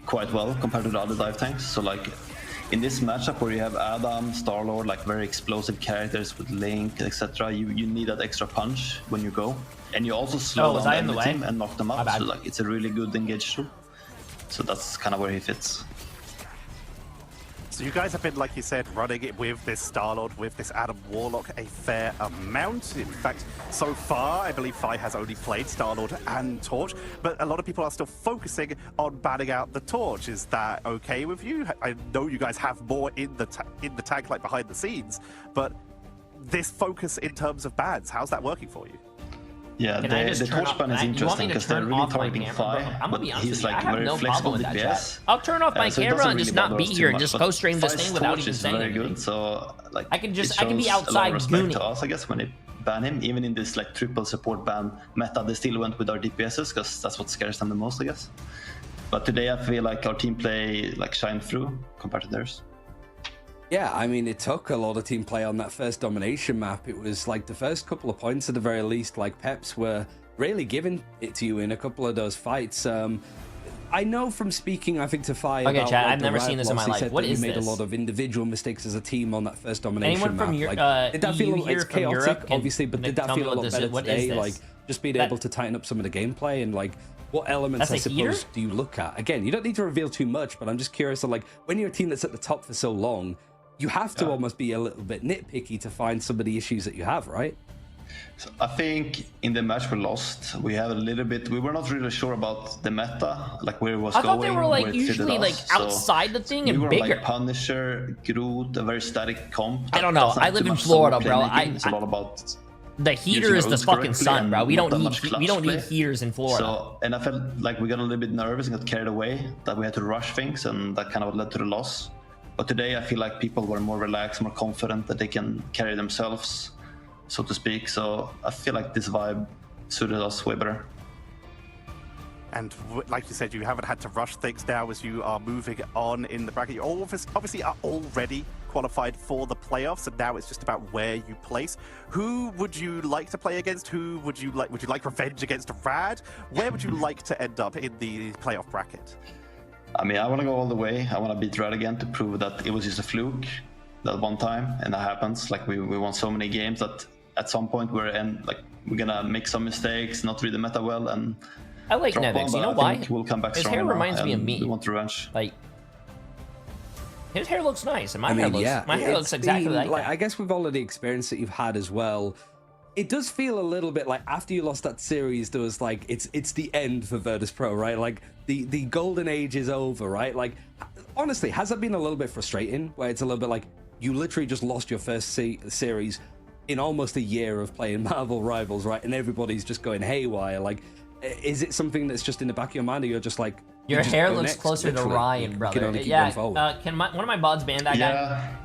quite well compared to the other dive tanks. So like in this matchup where you have Adam, Star-Lord, like very explosive characters with Link, etc., you need that extra punch when you go, and you also slow down the team and knock them out. So like it's a really good engage tool. So that's kind of where he fits. So you guys have been, like you said, running it with this Star-Lord, with this Adam Warlock a fair amount. In fact, so far, I believe Fi has only played Star-Lord and Torch, but a lot of people are still focusing on banning out the Torch. Is that okay with you? I know you guys have more in the tank, like behind the scenes, but this focus in terms of bans, how's that working for you? Yeah, the torch ban is interesting because they're really targeting Fi, but he's like very flexible DPS. I'll turn off my camera and just not be here and just go stream this thing without even saying anything. Very good, so like I can be outside gooning. To us, I guess, when they ban him, even in this like triple support ban meta, they still went with our DPSs because that's what scares them the most, I guess. But today I feel like our team play like shine through compared to theirs. Yeah, I mean, it took a lot of team play on that first domination map. It was like the first couple of points at the very least, like Peps were really giving it to you in a couple of those fights. I know from speaking, I think, to Fi about chat, I've never seen this in my life. What is this? You made a lot of individual mistakes as a team on that first domination Anyone from map. Did that feel like chaotic, Europe, obviously, but did that feel a lot better today? Like, just being able to tighten up some of the gameplay and like, what elements, I suppose, do you look at? Again, you don't need to reveal too much, but I'm just curious, like, when you're a team that's at the top for so long, you have to almost be a little bit nitpicky to find some of the issues that you have, right? So I think in the match we lost, we have a little bit. We were not really sure about the meta, like where it was going. I thought they were like usually like outside the thing and we were bigger. Like Punisher, Groot, a very static comp. I don't know. I live in Florida, bro. It's a lot about the heater is the fucking sun, bro. We don't need heaters in Florida. So, and I felt like we got a little bit nervous and got carried away that we had to rush things, and that kind of led to the loss. But today I feel like people were more relaxed, more confident that they can carry themselves, so to speak. So I feel like this vibe suited us way better. And like you said, you haven't had to rush things now as you are moving on in the bracket. You obviously are already qualified for the playoffs, and now it's just about where you place. Who would you like to play against? Who would you like revenge against Rad? Where would you like to end up in the playoff bracket? I mean, I want to go all the way. I want to beat Rad again to prove that it was just a fluke that one time, and that happens. Like we won so many games that at some point we're gonna make some mistakes, not read the meta well, and I like Nevix. You know why? We'll come back his hair reminds me of me. We want revenge. Like his hair looks nice, and my hair looks exactly like that. I guess with all of the experience that you've had as well, it does feel a little bit like after you lost that series, there was like it's the end for Virtus Pro, right? Like the golden age is over, right? Like honestly, has that been a little bit frustrating? Where it's a little bit like you literally just lost your first series in almost a year of playing Marvel Rivals, right? And everybody's just going haywire. Like, is it something that's just in the back of your mind, or you're just like your hair looks closer to Ryan, brother? Yeah. Can one of my bots ban that guy? Yeah.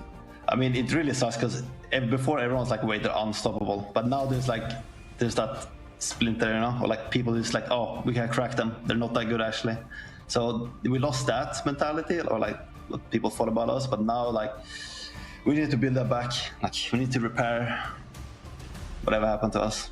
I mean, it really sucks because before everyone's like, wait, they're unstoppable. But now there's that splinter, you know, or like people just like, oh, we can crack them. They're not that good actually. So we lost that mentality, or like what people thought about us. But now like we need to build that back. Like we need to repair whatever happened to us.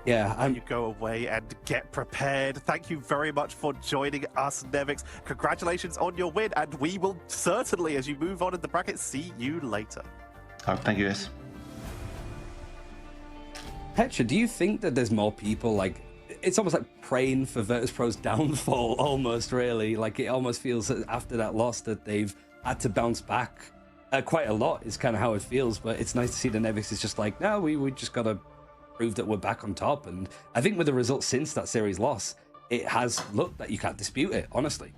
Yeah, you go away and get prepared. Thank you very much for joining us, Nevix. Congratulations on your win, and we will certainly, as you move on in the bracket, see you later. Oh, thank you, guys. Petra, do you think that there's more people like it's almost like praying for Virtus Pro's downfall? Almost, really, like it almost feels that after that loss that they've had to bounce back quite a lot. Is kind of how it feels, but it's nice to see the Nevix is just like, no, we just gotta prove that we're back on top. And I think with the results since that series loss, it has looked that you can't dispute it, honestly.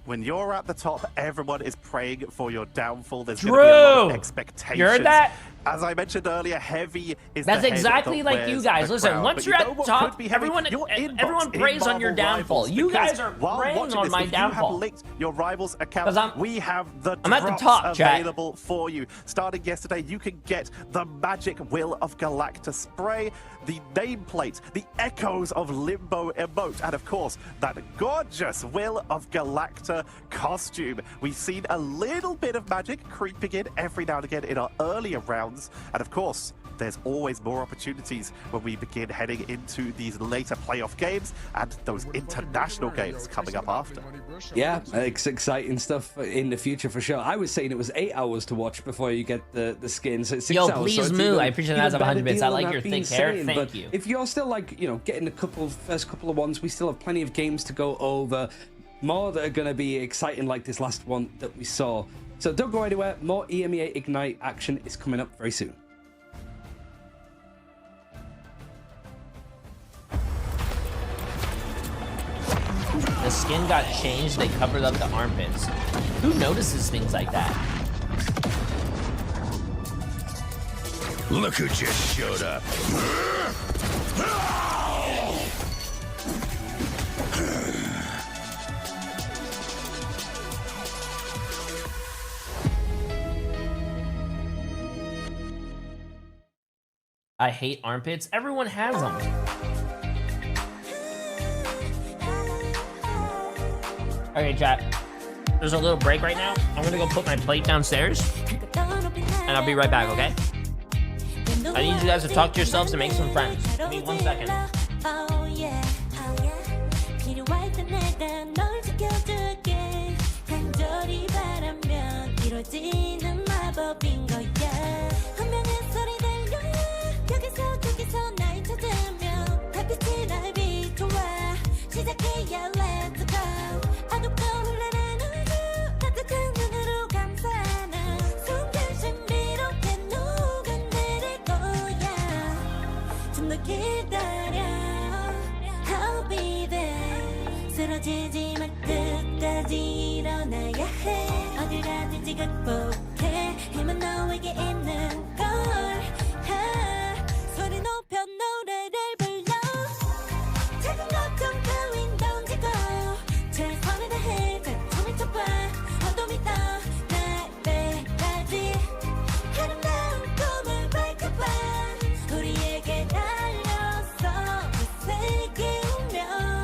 When you're at the top, everyone is praying for your downfall. There's going to be a lot of expectations. You heard that? As I mentioned earlier, heavy is That's the exactly like you guys. Listen, once you're at the top, everyone prays on your downfall. You guys are praying on my downfall. You have linked your Rivals account. We have the I'm at the top, available for you. Starting yesterday, you can get the Magic Will of Galacta spray, the nameplate, the Echoes of Limbo emote, and of course, that gorgeous Will of Galacta costume. We've seen a little bit of magic creeping in every now and again in our earlier rounds. And of course, there's always more opportunities when we begin heading into these later playoff games and those international games coming up after. Yeah, it's exciting stuff in the future for sure. I was saying it was 8 hours to watch before you get the skin, so it's 6 hours. Yo, please move. I appreciate that as 100 bits. I like your thick hair. Thank you. If you're still like, you know, getting the first couple of ones, we still have plenty of games to go over. More that are going to be exciting like this last one that we saw. So don't go anywhere. More EMEA Ignite action is coming up very soon. The skin got changed. They covered up the armpits. Who notices things like that? Look who just showed up. I hate armpits. Everyone has them. Okay, chat. There's a little break right now. I'm gonna go put my plate downstairs, and I'll be right back, okay? I need you guys to talk to yourselves and make some friends. Give me 1 second. 쓰러지지 말 끝까지 일어나야 해 어디라든지 극복해 힘은 너에게 있는 걸 소리 높여 노래를 불러 작은 걱정 따윈 던지고 최선을 다해 작품을 쳐봐 어둠이 떠 날 때까지 아름다운 꿈을 밝혀봐 우리에게 달려서 그 세계면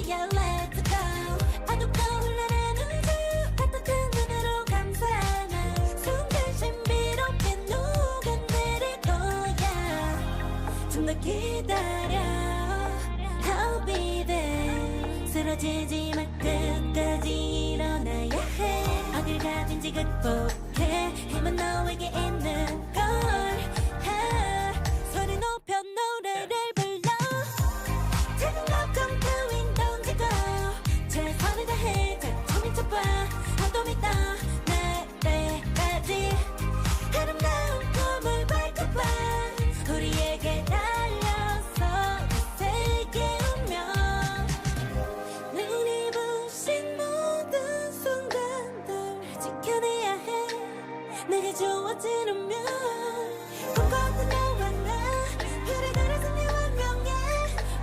Yeah, let's go. 어둡고 흘러내는 우주 따뜻한 눈으로 감싸나 숨길 신비롭게 녹아내릴 거야. 좀 더 기다려. I'll be there. 쓰러지지 마 끝까지 일어나야 해. 어딜 가든지 극복해. 힘은 너에게 있는 걸. 소리 높여 노래를 불러. 작은 걱정 따윈 던지고 최선을 다해 작품이 쳐봐. 어둠이 떠날 때까지 아름다운 꿈을 밟고봐. 우리에게 달려서 그 세계 오면 눈이 부신 모든 순간들 지켜내야 해. 내게 주어지는 면 꿈꿔도 너와 나 우리들의 승리와 명예.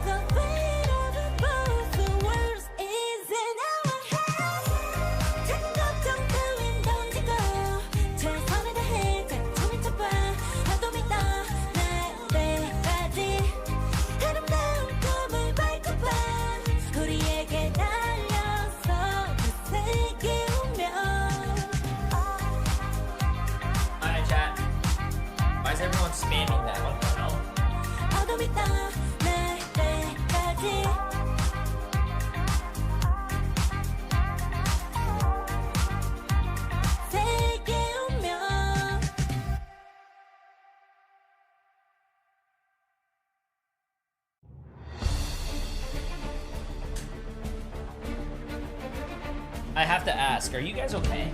The weight of both the worlds is in our hands. 작은 걱정 따윈 던지고 최선을 다해 작품을 쳐봐. 어둠이 떠날 때까지 아름다운 꿈을 밟고봐. 우리에게 달려서 그 세계 오면. Alright, chat. Why is everyone spamming that? What the hell? 어둠이 떠날 때까지 세계 오면. I have to ask, are you guys okay?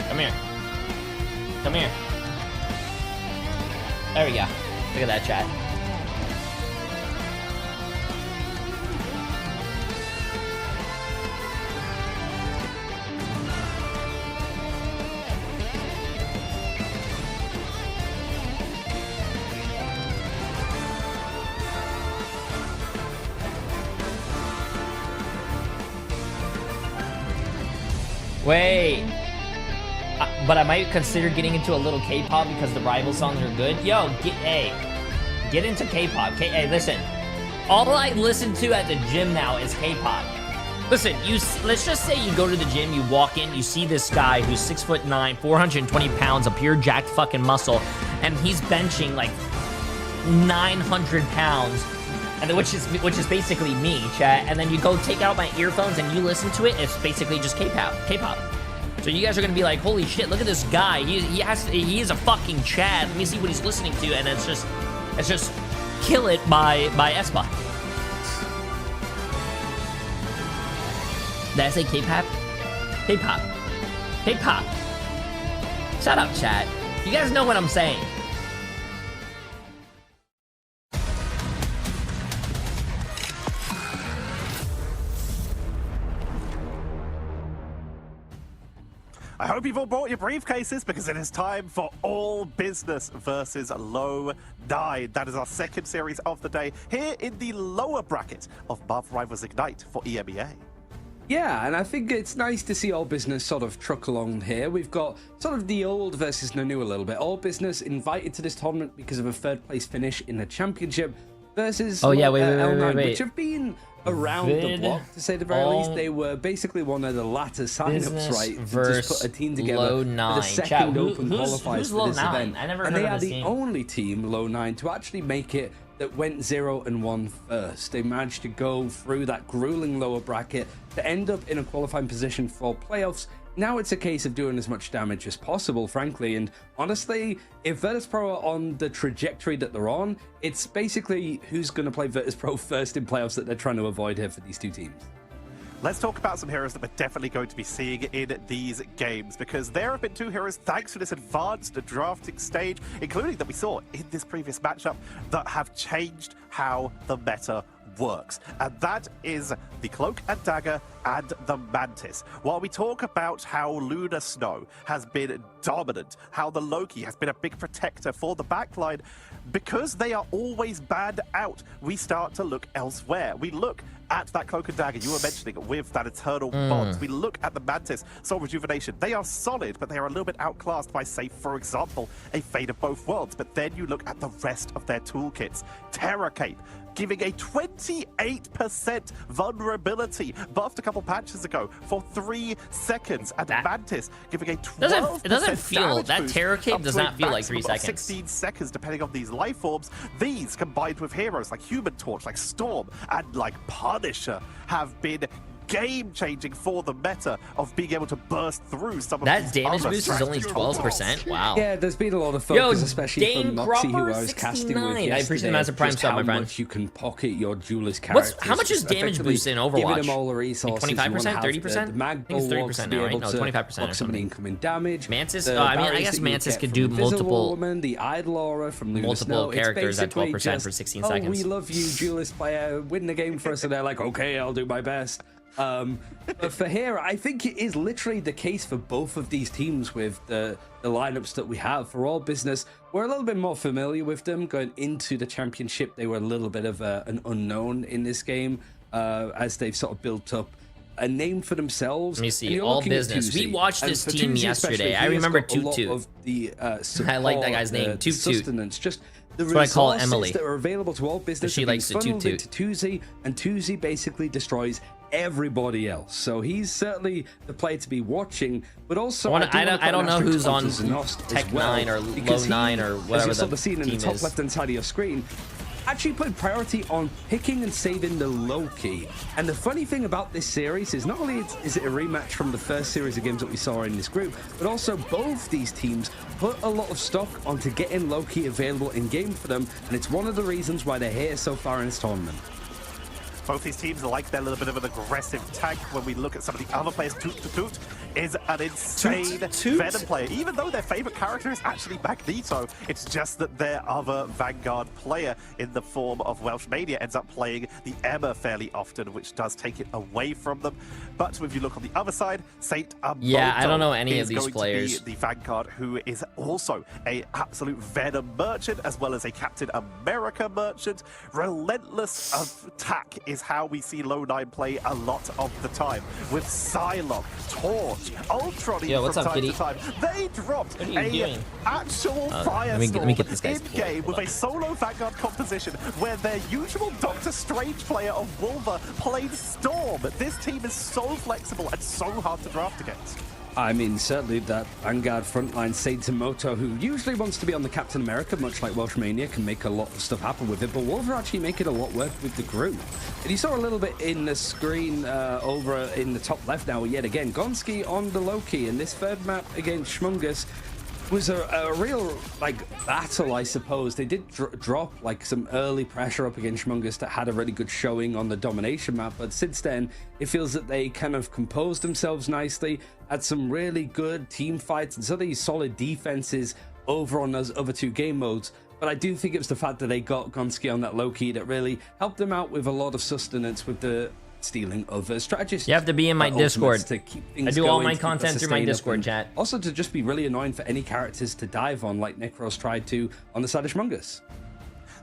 Come here. Come here. There we go. Look at that, chat. Wait. But I might consider getting into a little K-pop because the rival songs are good. Yo, get into K-pop. Hey, listen. All I listen to at the gym now is K-pop. Listen, let's just say you go to the gym, you walk in, you see this guy who's 6'9", 420 pounds, a pure jacked fucking muscle, and he's benching like 900 pounds, and which is basically me, chat. And then you go take out my earphones and you listen to it. It's basically just K-pop. So you guys are gonna be like, holy shit, look at this guy. He is a fucking Chad. Let me see what he's listening to, and it's just Kill It by aespa. Did I say K-pop? K-pop. K-pop. Shut up, chat. You guys know what I'm saying. I hope you've all brought your briefcases because it is time for All Business versus Low 9. That is our second series of the day here in the lower bracket of Marvel Rivals Ignite for EMEA. Yeah, and I think it's nice to see All Business sort of truck along here. We've got sort of the old versus the new a little bit. All Business invited to this tournament because of a third place finish in the championship versus L9, which have been around the block, to say the very least. They were basically one of the latter signups, right? To just put a team together for the second open qualifiers for this event. And they are the only team, Low 9, to actually make it that went 0-1 first. They managed to go through that grueling lower bracket to end up in a qualifying position for playoffs. Now it's a case of doing as much damage as possible, frankly, and honestly, if Virtus.pro are on the trajectory that they're on, it's basically who's going to play Virtus.pro first in playoffs that they're trying to avoid here for these two teams. Let's talk about some heroes that we're definitely going to be seeing in these games, because there have been two heroes, thanks to this advanced drafting stage, including that we saw in this previous matchup, that have changed how the meta works, and that is the Cloak and Dagger and the Mantis. While we talk about how Lunar Snow has been dominant, how the Loki has been a big protector for the backline, because they are always banned out, we start to look elsewhere. We look at that Cloak and Dagger you were mentioning with that Eternal Bond. We look at the Mantis, Soul Rejuvenation. They are solid, but they are a little bit outclassed by, say, for example, a Fate of Both Worlds. But then you look at the rest of their toolkits. Terra Cape, giving a 28% vulnerability, buffed a couple patches ago for 3 seconds. And Mantis giving a 12% it doesn't feel, that Terra Cape does not feel like 3 seconds. 16 seconds, depending on these life forms. These, combined with heroes like Human Torch, like Storm, and like Punisher, have been game-changing for the meta of being able to burst through some of that these damage boost is only 12%. Wow. Yeah, there's been a lot of focus, especially from Moxie, who I was casting with yesterday. I appreciate the massive prime sub, my friend. How much you can pocket your duelist characters. How much is damage boost in Overwatch? Giving them all the resources. Like 25%, 30%? I think it's 30% now, right? No, 25% or something. Incoming damage. Mantis. I mean, I guess Mantis could do multiple. Woman, the Idol Aura from Lunar multiple characters at 12% for 16 seconds. Oh, we love you, duelist player. Win the game for us, and they're like, okay, I'll do my best. But for here, I think it is literally the case for both of these teams with the lineups that we have. For All Business, we're a little bit more familiar with them going into the championship. They were a little bit of an unknown in this game as they've sort of built up a name for themselves. Let me see. All Business. We watched this team yesterday. I remember Toot Toot. I like that guy's name, Toot Toot. Just the That's what I call Emily. That are available to All Business. She likes to Toot Toot. Toozy, and Toozy basically destroys everybody else. So he's certainly the player to be watching. But also, I don't know who's on Tech 9 or Low 9 or whatever the scene in the top left-hand side of your screen. Actually put priority on picking and saving the Loki. And the funny thing about this series is not only is it a rematch from the first series of games that we saw in this group, but also both these teams put a lot of stock onto getting Loki available in game for them, and it's one of the reasons why they're here so far in this tournament. Both these teams like their little bit of an aggressive tank. When we look at some of the other players, Toot Toot is an insane Venom player. Even though their favorite character is actually Magneto, it's just that their other Vanguard player in the form of Welsh Mania ends up playing the Emma fairly often, which does take it away from them. But if you look on the other side, Saint Amoto, yeah, I don't know any of these players. The Vanguard, who is also a absolute Venom merchant, as well as a Captain America merchant. Relentless attack is how we see Low 9 play a lot of the time, with Psylocke, Torch, Ultron from time to time. They dropped an actual Firestorm in-game with a solo Vanguard composition where their usual Doctor Strange player of Wolver played Storm. This team is so flexible and so hard to draft against. I mean, certainly that Vanguard frontline Saint Amoto, who usually wants to be on the Captain America, much like Welsh Mania, can make a lot of stuff happen with it, but Wolver actually making a lot work with the group. And you saw a little bit in the screen over in the top left now, yet again, Gonski on the Loki, and this third map against Schmungus was a real battle, I suppose. They did drop some early pressure up against Schmungus that had a really good showing on the domination map, but since then it feels that they kind of composed themselves nicely, had some really good team fights and some of these solid defenses over on those other two game modes. But I do think it was the fact that they got Gonski on that Loki that really helped them out with a lot of sustenance with the stealing of strategists. You have to be in my Discord. To keep things I do all my content through my Discord chat. Also to just be really annoying for any characters to dive on, like Necros tried to on the side of Schmungus.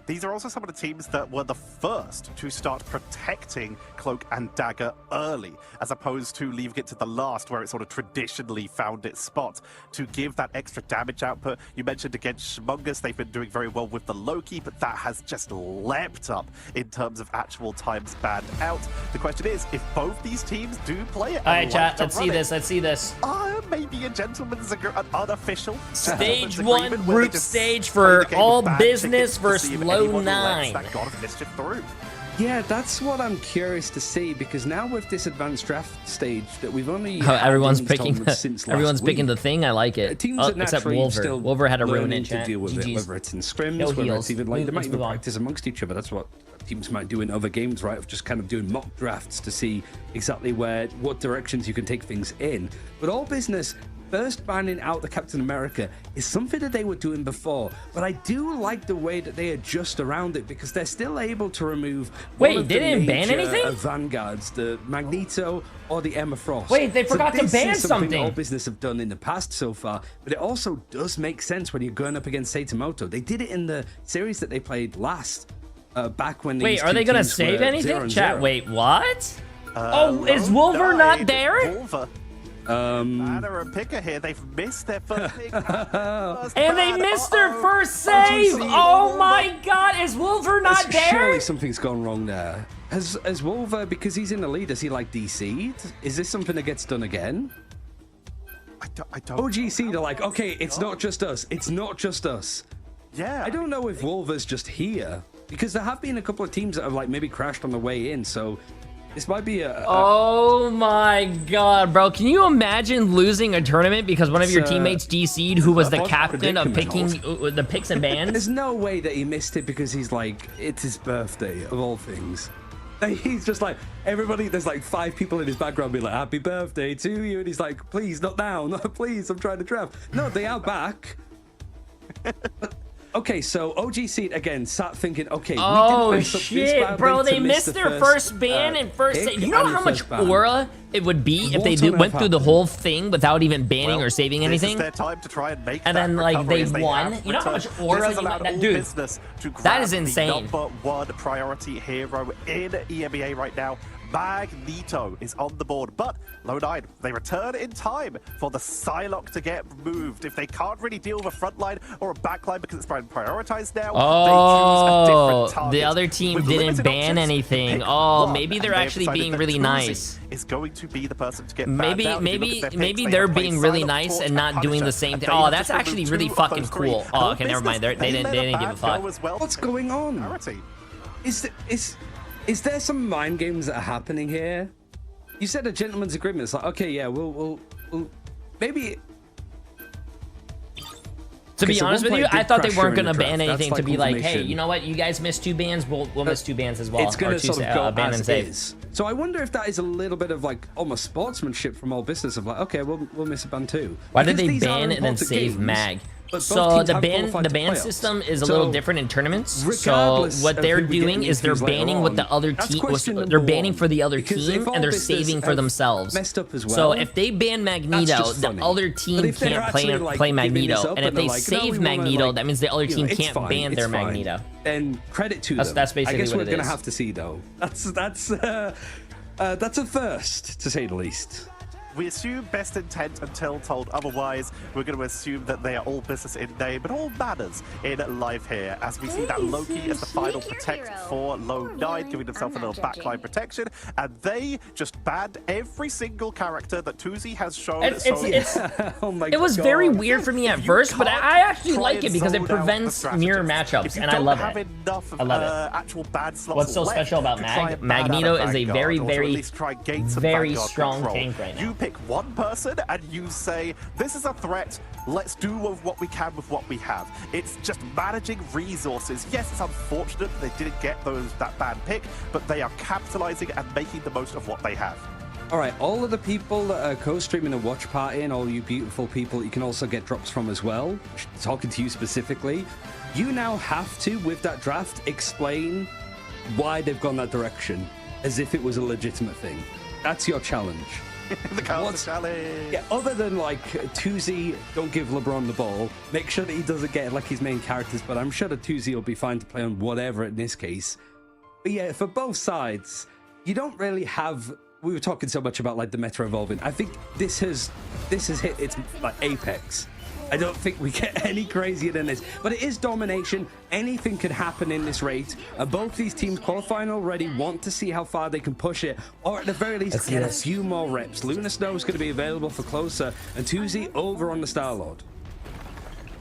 These are also some of the teams that were the first to start protecting Cloak and Dagger early, as opposed to leaving it to the last, where it sort of traditionally found its spot, to give that extra damage output. You mentioned against Schmungus, they've been doing very well with the Loki, but that has just leapt up in terms of actual times banned out. The question is, if both these teams do play it... All right, chat, let's see this, let's see this. Maybe a gentleman's an unofficial Stage 1 group stage for All Business versus Low 9. That God of Mischief through. Yeah, that's what I'm curious to see, because now with this advanced draft stage that we've only everyone's picking the thing. I like it. Except Wolver. Wolver had a ruin in chat. To deal with it, whether it's in scrims, whether it's even they might even practice amongst each other. That's what teams might do in other games, right? Of just kind of doing mock drafts to see exactly what directions you can take things in. But All Business first banning out the Captain America is something that they were doing before, but I do like the way that they adjust around it because they're still able to remove. Wait, they didn't ban anything? Vanguards, the Magneto or the Emma Frost. Wait, they forgot to ban something. All business have done in the past so far, but it also does make sense when you're going up against Satamoto. They did it in the series that they played last, back when. Wait, are they gonna save anything? Chat. Wait, what? Is Wolver not there? Wolver. Banner and Picker here, they've missed their first pick. And they missed their first save! Oh my god, is Wolver not there? Surely something's gone wrong there. Has Wolver, because he's in the lead, has he like DC'd? Is this something that gets done again? I don't. OGC, they're like, okay, it's not just us. It's not just us. Yeah. I don't know if Wolver's just here, because there have been a couple of teams that have like maybe crashed on the way in, so this might be Oh my god, bro. Can you imagine losing a tournament because one of your teammates DC'd who was the captain of picking the picks and bans? There's no way that he missed it because he's like, it's his birthday, of all things. He's just like, everybody, there's like 5 people in his background being like, happy birthday to you. And he's like, please, not now. No, please, I'm trying to draft. No, they are back. Okay, so OGC again sat thinking, okay, oh we didn't mess up shit, this bro, they missed their first ban and first save. You know how much aura it would be if they went through the whole thing without even banning or saving anything? This is their time to try and make and then like they won. You know how much aura you might, dude, that is insane. The #1 priority hero in EMEA right now. Magneto is on the board, but Low9, they return in time for the Psylocke to get moved. If they can't really deal with a front line or a back line because it's prioritized now, they choose a different target. The other team didn't ban anything. Oh, maybe they're actually being really nice. Is going to be the person to get maybe they're being really nice and not doing the same thing. Oh, that's actually really fucking cool. Oh, okay, never mind. They didn't give a fuck. What's going on? Is there some mind games that are happening here? You said a gentleman's agreement. It's like, okay, yeah, we'll maybe. To be honest with you, I thought they weren't gonna ban anything to be like, hey, you know what? You guys missed 2 bans. We'll miss 2 bans as well. It's gonna sort of go ban and save. Is. So I wonder if that is a little bit of like almost sportsmanship from all business of like, okay, we'll miss a ban too. Why did they ban and then save Mag? So the ban system is a little different in tournaments. So what they're doing is they're banning what the other team. They're banning for the other team and they're saving for themselves. Messed up as well. So if they ban Magneto, the other team can't play Magneto, and if they save Magneto, that means the other team can't ban their Magneto. And credit to them. That's basically I guess what we're gonna have to see though. That's a first to say the least. We assume best intent until told otherwise. We're going to assume that they are all business in name, but all manners in life here. As we see that Loki as the final protect for Low9, giving themselves a little backline protection, and they just banned every single character that Tuzi has shown. Oh my God. It was very weird for me at first, but I actually like it because it prevents mirror matchups, and I love it. I love it. Actual bad slots. What's so special about Magneto is a very, very strong tank right now. Pick one person and you say, this is a threat, let's do what we can with what we have. It's just managing resources. Yes, it's unfortunate that they didn't get that bad pick, but they are capitalizing and making the most of what they have. All right, all of the people that are co-streaming a watch party and all you beautiful people you can also get drops from as well, talking to you specifically, you now have to, with that draft, explain why they've gone that direction as if it was a legitimate thing. That's your challenge. The challenge. Yeah, other than like Tuzi, don't give LeBron the ball. Make sure that he doesn't get like his main characters, but I'm sure that Tuzi will be fine to play on whatever in this case. But yeah, for both sides, you don't really have. We were talking so much about like the meta evolving. I think this has hit its like apex. I don't think we get any crazier than this, but it is domination. Anything could happen in this rate. Both these teams qualifying already want to see how far they can push it, or at the very least get a few more reps. Luna Snow is going to be available for closer, and Tuzi over on the Star-Lord.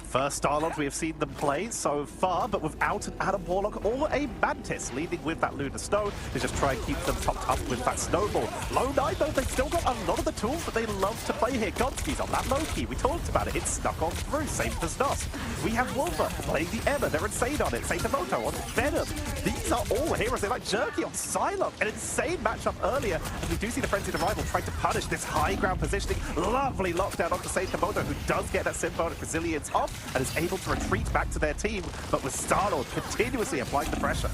First Starlord we have seen them play so far, but without an Adam Warlock or a Mantis, leading with that Lunar Snow to just try and keep them topped up with that Snowball. Low9 though, they've still got a lot of the tools that they love to play here. Gonski's on that Loki, we talked about it, it's snuck on through, same for Nos. We have Wolver playing the Emma, they're insane on it, Satamoto on Venom. These are all heroes, they like Jerky on Psylocke, an insane matchup earlier, and we do see the Frenzied Arrival trying to punish this high ground positioning. Lovely lockdown onto Satamoto, who does get that symbolic resilience off, and is able to retreat back to their team, but with Starlord continuously applying the pressure.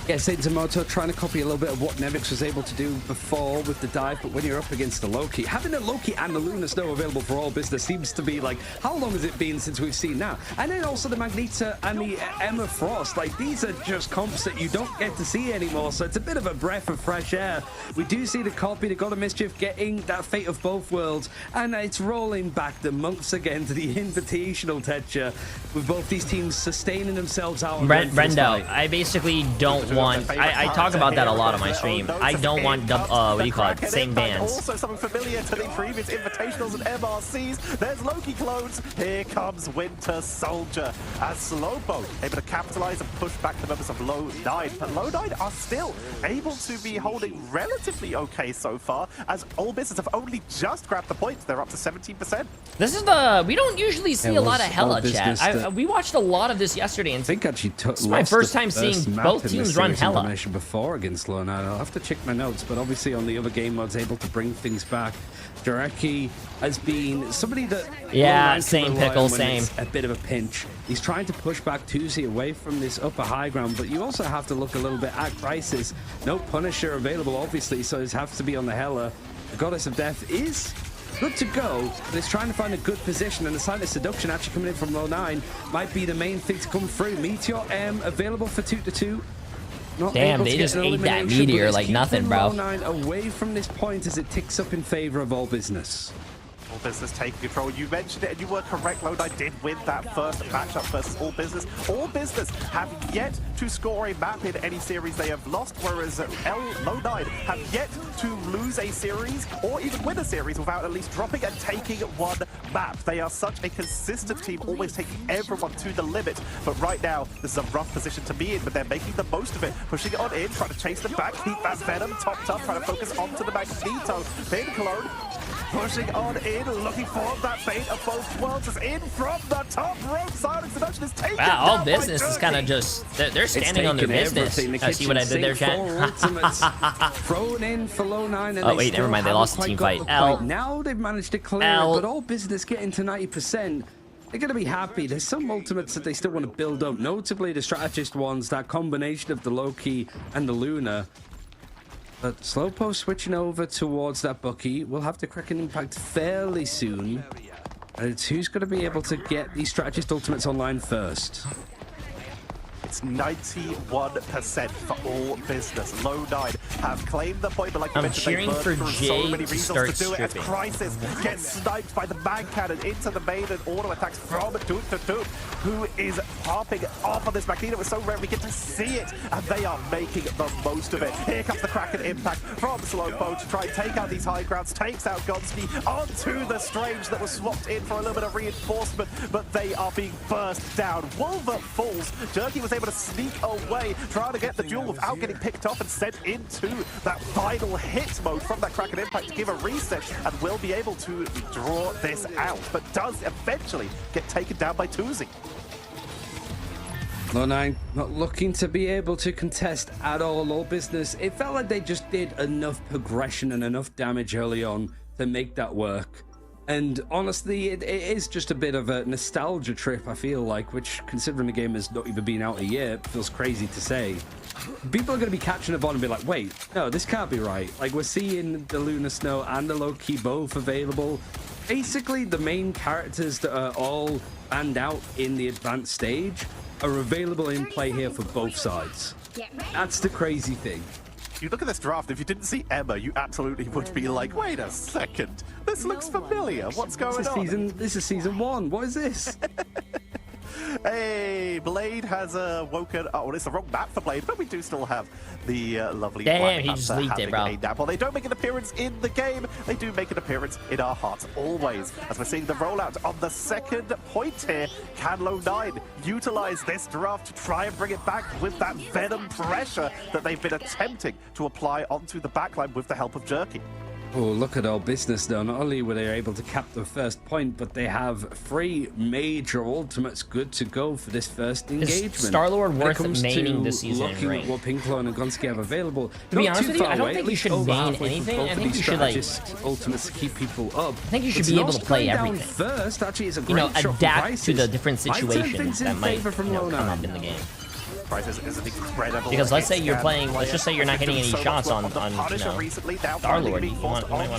Yeah, Satamoto trying to copy a little bit of what Nevix was able to do before with the dive, but when you're up against the Loki, having the Loki and the Lunar Snow available for all business seems to be like, how long has it been since we've seen that? And then also the Magneta and the Emma Frost, like these are just comps that you don't get to see anymore, so it's a bit of a breath of fresh air. We do see the copy, the God of Mischief getting that Fate of Both Worlds, and it's rolling back the months again to the Invitational Tetcher, with both these teams sustaining themselves out. Brendo, I basically don't want, I talk about that a lot on my stream. I don't want what do you call it, same bands. Also something familiar to the previous Invitationals and MRCs. There's Loki clones. Here comes Winter Soldier as Slowpoke able to capitalize and push back the members of Low9. But Low9 are still able to be holding relatively okay so far, as All Business have only just grabbed the point. They're up to 17%. This is we don't usually see a lot of Hella, chat. We watched a lot of this yesterday, and I think actually this is my first time seeing both teams run Hella. Before against Low9. I'll have to check my notes, but obviously on the other game modes able to bring things back. Jareki has been somebody that same pickle, same. A bit of a pinch. He's trying to push back Tuzi away from this upper high ground, but you also have to look a little bit at Crisis. No Punisher available, obviously, so it has to be on the Hella. The Goddess of Death is good to go, but it's trying to find a good position, and the Silent Seduction actually coming in from Low9 might be the main thing to come through. Meteor M available for 2-2. Damn, they just ate that meteor like nothing, bro. Low9 away from this point as it ticks up in favor of All Business. All Business taking control. You mentioned it, and you were correct. Low9 did win that first matchup versus All Business. All Business have yet to score a map in any series they have lost, whereas Low9 have yet to lose a series or even win a series without at least dropping and taking one map. They are such a consistent team, always taking everyone to the limit. But right now, this is a rough position to be in, but they're making the most of it, pushing it on in, trying to chase them back, keep that Venom topped up, trying to focus onto the Magneto. Finn Cologne pushing on in, looking for that Fate of Both Worlds is in from the top rope. Silent Seduction is taken. Wow, All Business is kind of just, they're standing on their business. See what I did there, chat? Thrown in for Low9. Oh, wait, never mind. They lost the team fight. Now they've managed to clear it, but All Business getting to 90%. They're going to be happy. There's some ultimates that they still want to build up, notably the strategist ones, that combination of the Loki and the Luna. But Slowpoke switching over towards that Bucky. We'll have to crack an impact fairly soon. And it's who's going to be able to get these strategist ultimates online first. It's 91% for All Business. Low9 have claimed the point, but like you mentioned, cheering for Jay so many reasons to to do it. As Crisis gets sniped by the man cannon into the main and auto attacks from Doom, who is popping off on this Magneto. It's so rare we get to see it, and they are making the most of it. Here comes the Kraken impact from Slowpoke to try and take out these high grounds, takes out Gonski onto the Strange that was swapped in for a little bit of reinforcement, but they are being burst down. Wolver falls. Jerky was able to sneak away, trying to get the duel without getting picked off and sent into that final hit mode from that Kraken impact to give a reset, and will be able to draw this out, but does eventually get taken down by Tuzi. Low9 not looking to be able to contest at all. All Business, it felt like they just did enough progression and enough damage early on to make that work. And honestly, it is just a bit of a nostalgia trip, I feel like, which, considering the game has not even been out a year, feels crazy to say. People are going to be catching up on and be like, wait, no, this can't be right. Like, we're seeing the Lunar Snow and the Loki both available. Basically, the main characters that are all banned out in the advanced stage are available in play here for both sides. That's the crazy thing. You look at this draft, if you didn't see Emma, you absolutely would be like, wait a second, this looks familiar. What's going on? This is season 1. What is this? Hey, Blade has woken. Oh, well, it's the wrong map for Blade, but we do still have the lovely. Damn, he just leaked it, bro. While they don't make an appearance in the game, they do make an appearance in our hearts always. As we're seeing the rollout on the second point here, can Lo9 utilize this draft to try and bring it back with that venom pressure that they've been attempting to apply onto the backline with the help of Jerky? Oh, look at our business though. Not only were they able to cap the first point, but they have 3 major ultimates good to go for this first engagement. Is Star-Lord worth maining this season? Looking at what Pinklo and Gonski have available. To be honest with you, I don't think you should main anything. I think you should like ultimates to keep people up. I think you should be able to play everything. First, actually, is a great adapt to the different situations that might come up in the game. Is an incredible. Because let's say you're playing, let's just say you're not getting any shots on Star-Lord. You might want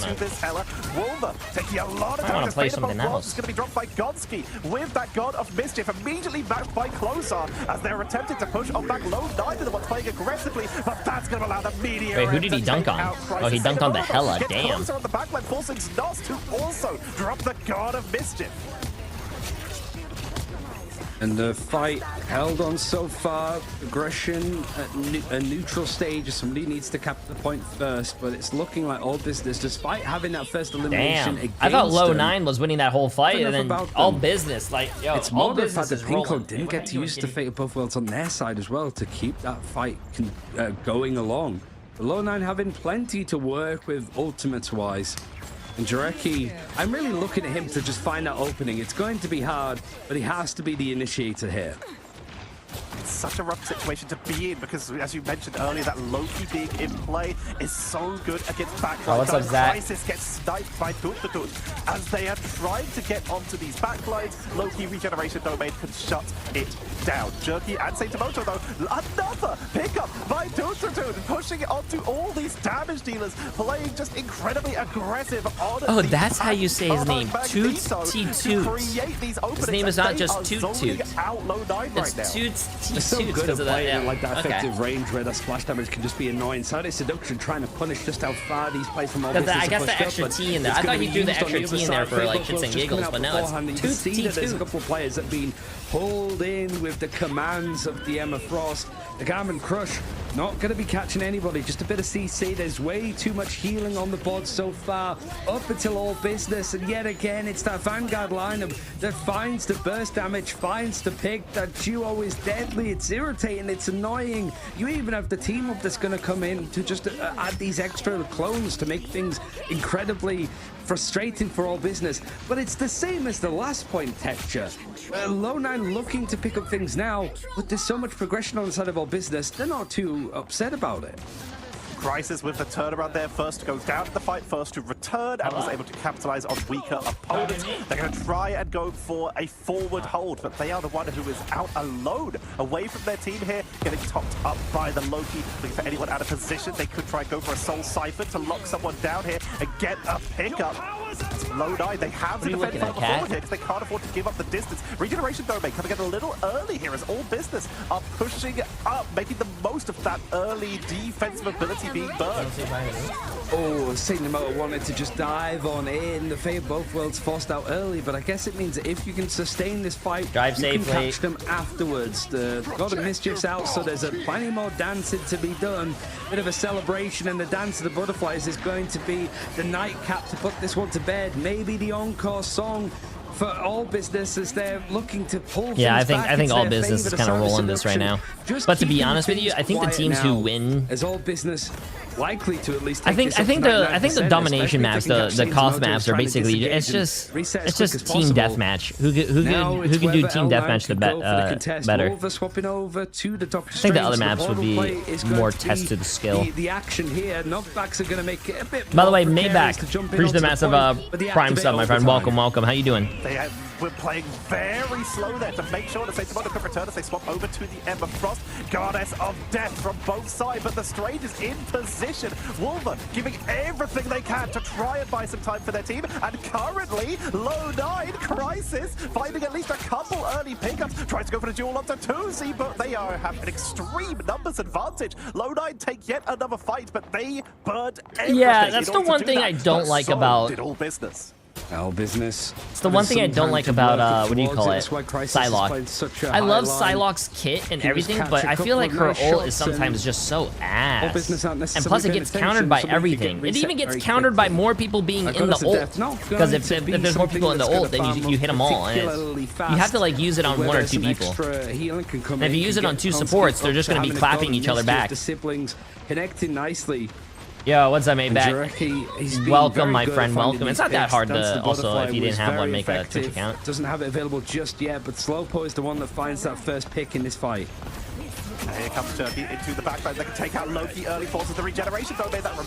to play something else. It's going to be dropped by Gonski with that God of Mischief immediately backed by Closar as they're attempting to push on back Lo9 to the one playing aggressively, but that's going to allow the media. Wait, who did he dunk on? Oh, he dunked on the Hella. Damn. On the backline, forcing Nos to also drop the God of Mischief. And the fight held on so far. Aggression at a neutral stage. Somebody needs to cap the point first, but it's looking like all business, despite having that first elimination. Damn. I thought Lo9 was winning that whole fight, and then all business. Like, yo, it's more the fact that Pinklo didn't get to use the fate of both worlds on their side as well to keep that fight going along. But Lo9 having plenty to work with ultimates-wise. And Jay3, I'm really looking at him to just find that opening. It's going to be hard, but he has to be the initiator here. It's such a rough situation to be in because, as you mentioned earlier, that Loki being in play is so good against backline. Oh, what's up, Zach? Crisis gets sniped by Tututut. As they are trying to get onto these backlines, Loki regeneration domain can shut it down. Jerky and Saitomoto, though, another pickup by Tututut, pushing it onto all these damage dealers, playing just incredibly aggressive on. Oh, that's how you say his name, Toots T-Toots. His name is not just Toot Toot. It's Toots T-Toots. So good at playing like that effective range where the splash damage can just be annoying. Saturday Seduction trying to punish just how far these plays from all this. I guess the extra T in there. I thought he threw the extra T in there for like shits and giggles, but now it's Toots T-Toots. There's a couple of players that have been pulled in with the commands of the Emma Frost. The Garmin Crush not going to be catching anybody. Just a bit of CC. There's way too much healing on the board so far, up until all business. And yet again, it's that Vanguard lineup that finds the burst damage, finds the pick. That duo is deadly. It's irritating. It's annoying. You even have the team up that's going to come in to just add these extra clones to make things incredibly frustrating for all business. But it's the same as the last point texture. Lo9 looking to pick up things now, but there's so much progression on the side of all business, they're not too upset about it. Crisis with the turnaround there, first to go down to the fight, first to return, and was able to capitalize on weaker opponents. They're going to try and go for a forward hold, but they are the one who is out alone, away from their team here, getting topped up by the Loki. Looking for anyone out of position. They could try and go for a Soul Cypher to lock someone down here and get a pickup. Lo9, they have to defend further forward here because they can't afford to give up the distance. Regeneration domain coming in a little early here as all business are pushing up, making the most of that early defensive ability being burned. Oh, Saitomoto wanted to just dive on in. The fate of both worlds forced out early, but I guess it means that if you can sustain this fight, drive you safely, can catch them afterwards. The God of Mischief's out, so there's plenty more dancing to be done. Bit of a celebration, and the Dance of the Butterflies is going to be the nightcap to put this one to bed. Maybe the encore song for all business as they're looking to pull things I think back all business is kind of rolling this right now. But to be honest with you, I think the teams who win as all business likely to at least I think the domination maps, the Koth maps are basically it's just team deathmatch. Who can do team deathmatch the better. Swapping over to the Doctor I think the other maps would be more test to the skill. The action here, knockbacks are going to make it a bit. By the way, Maybach, appreciate the massive Prime sub, my friend. Welcome. How you doing? We're playing very slow there to make sure that Saitomoto can return as they swap over to the Ember Frost, Goddess of Death from both sides, but the Strange is in position. Wolver giving everything they can to try and buy some time for their team, and currently, Lo9, Crisis, finding at least a couple early pickups, tries to go for the duel onto Tuzi, but they have an extreme numbers advantage. Lo9 take yet another fight, but they burned everything. Yeah, that's the one thing I don't like about all business. All business. It's the one thing I don't like about, what do you call it? Psylocke. I love Psylocke's kit and everything, but I feel like her ult is sometimes just so ass. And plus it gets countered by everything. It even gets countered by more people being in the ult. Because if there's more people in the ult, then you hit them all. And you have to like use it on 1 or 2 people. And if you use it on 2 supports, they're just going to be clapping each other back. Connecting nicely. Yo, what's up, Maybach? Welcome, my friend, welcome. It's not that hard to also, if you didn't have one, make a Twitch account. Doesn't have it available just yet, but Slowpo is the one that finds that first pick in this fight. Here comes Jay3 into the background. They can take out Loki early, forces the regeneration. Though that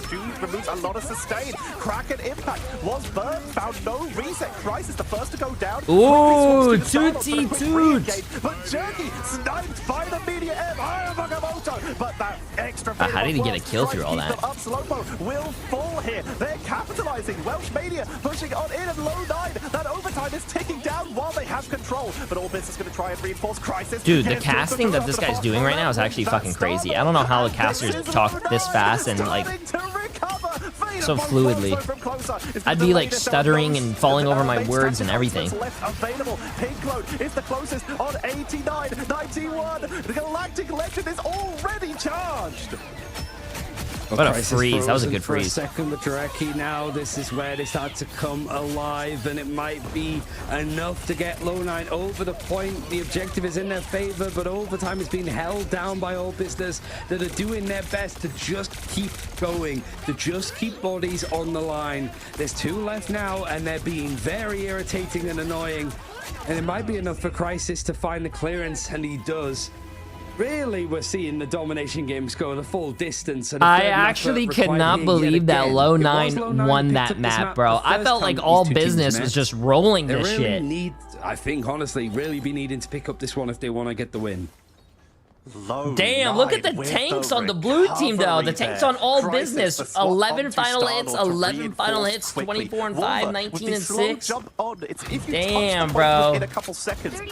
removes a lot of sustain. Kraken impact was burned, found no reset. Crisis the first to go down. Ooh, tootie toot. But Jay3 sniped by the media Magamoto. But that extra. How did he get a kill through all that? Slowpo will fall here. They're capitalizing. Welsh Mania pushing on in at low 9. That overtime is ticking down while they have control. But all this is going to try and reinforce Crisis. Dude, the casting that this guy's doing right now is actually fucking crazy. I don't know how the casters talk this fast and like so fluidly. I'd be like stuttering and falling over my words and everything. Pinkload is the closest on 89, 91. The Galactic Legend is already charged. What a freeze. That was a good freeze. Second with Jay3 now, this is where they start to come alive, and it might be enough to get Low 9 over the point. The objective is in their favor, but overtime is being held down by All Business that are doing their best to just keep going, to just keep bodies on the line. There's 2 left now, and they're being very irritating and annoying, and it might be enough for Crisis to find the clearance, and he does. Really, we're seeing the domination games go the full distance. And I actually could not believe that Low 9 won that map, bro. I felt like All Business was just rolling this shit. I think, honestly, really be needing to pick up this one if they want to get the win. Damn, look at the tanks on the blue team, though. The tanks on All Business. 11 final hits, 11 final hits, 24 and 5, 19 and 6. Damn, bro.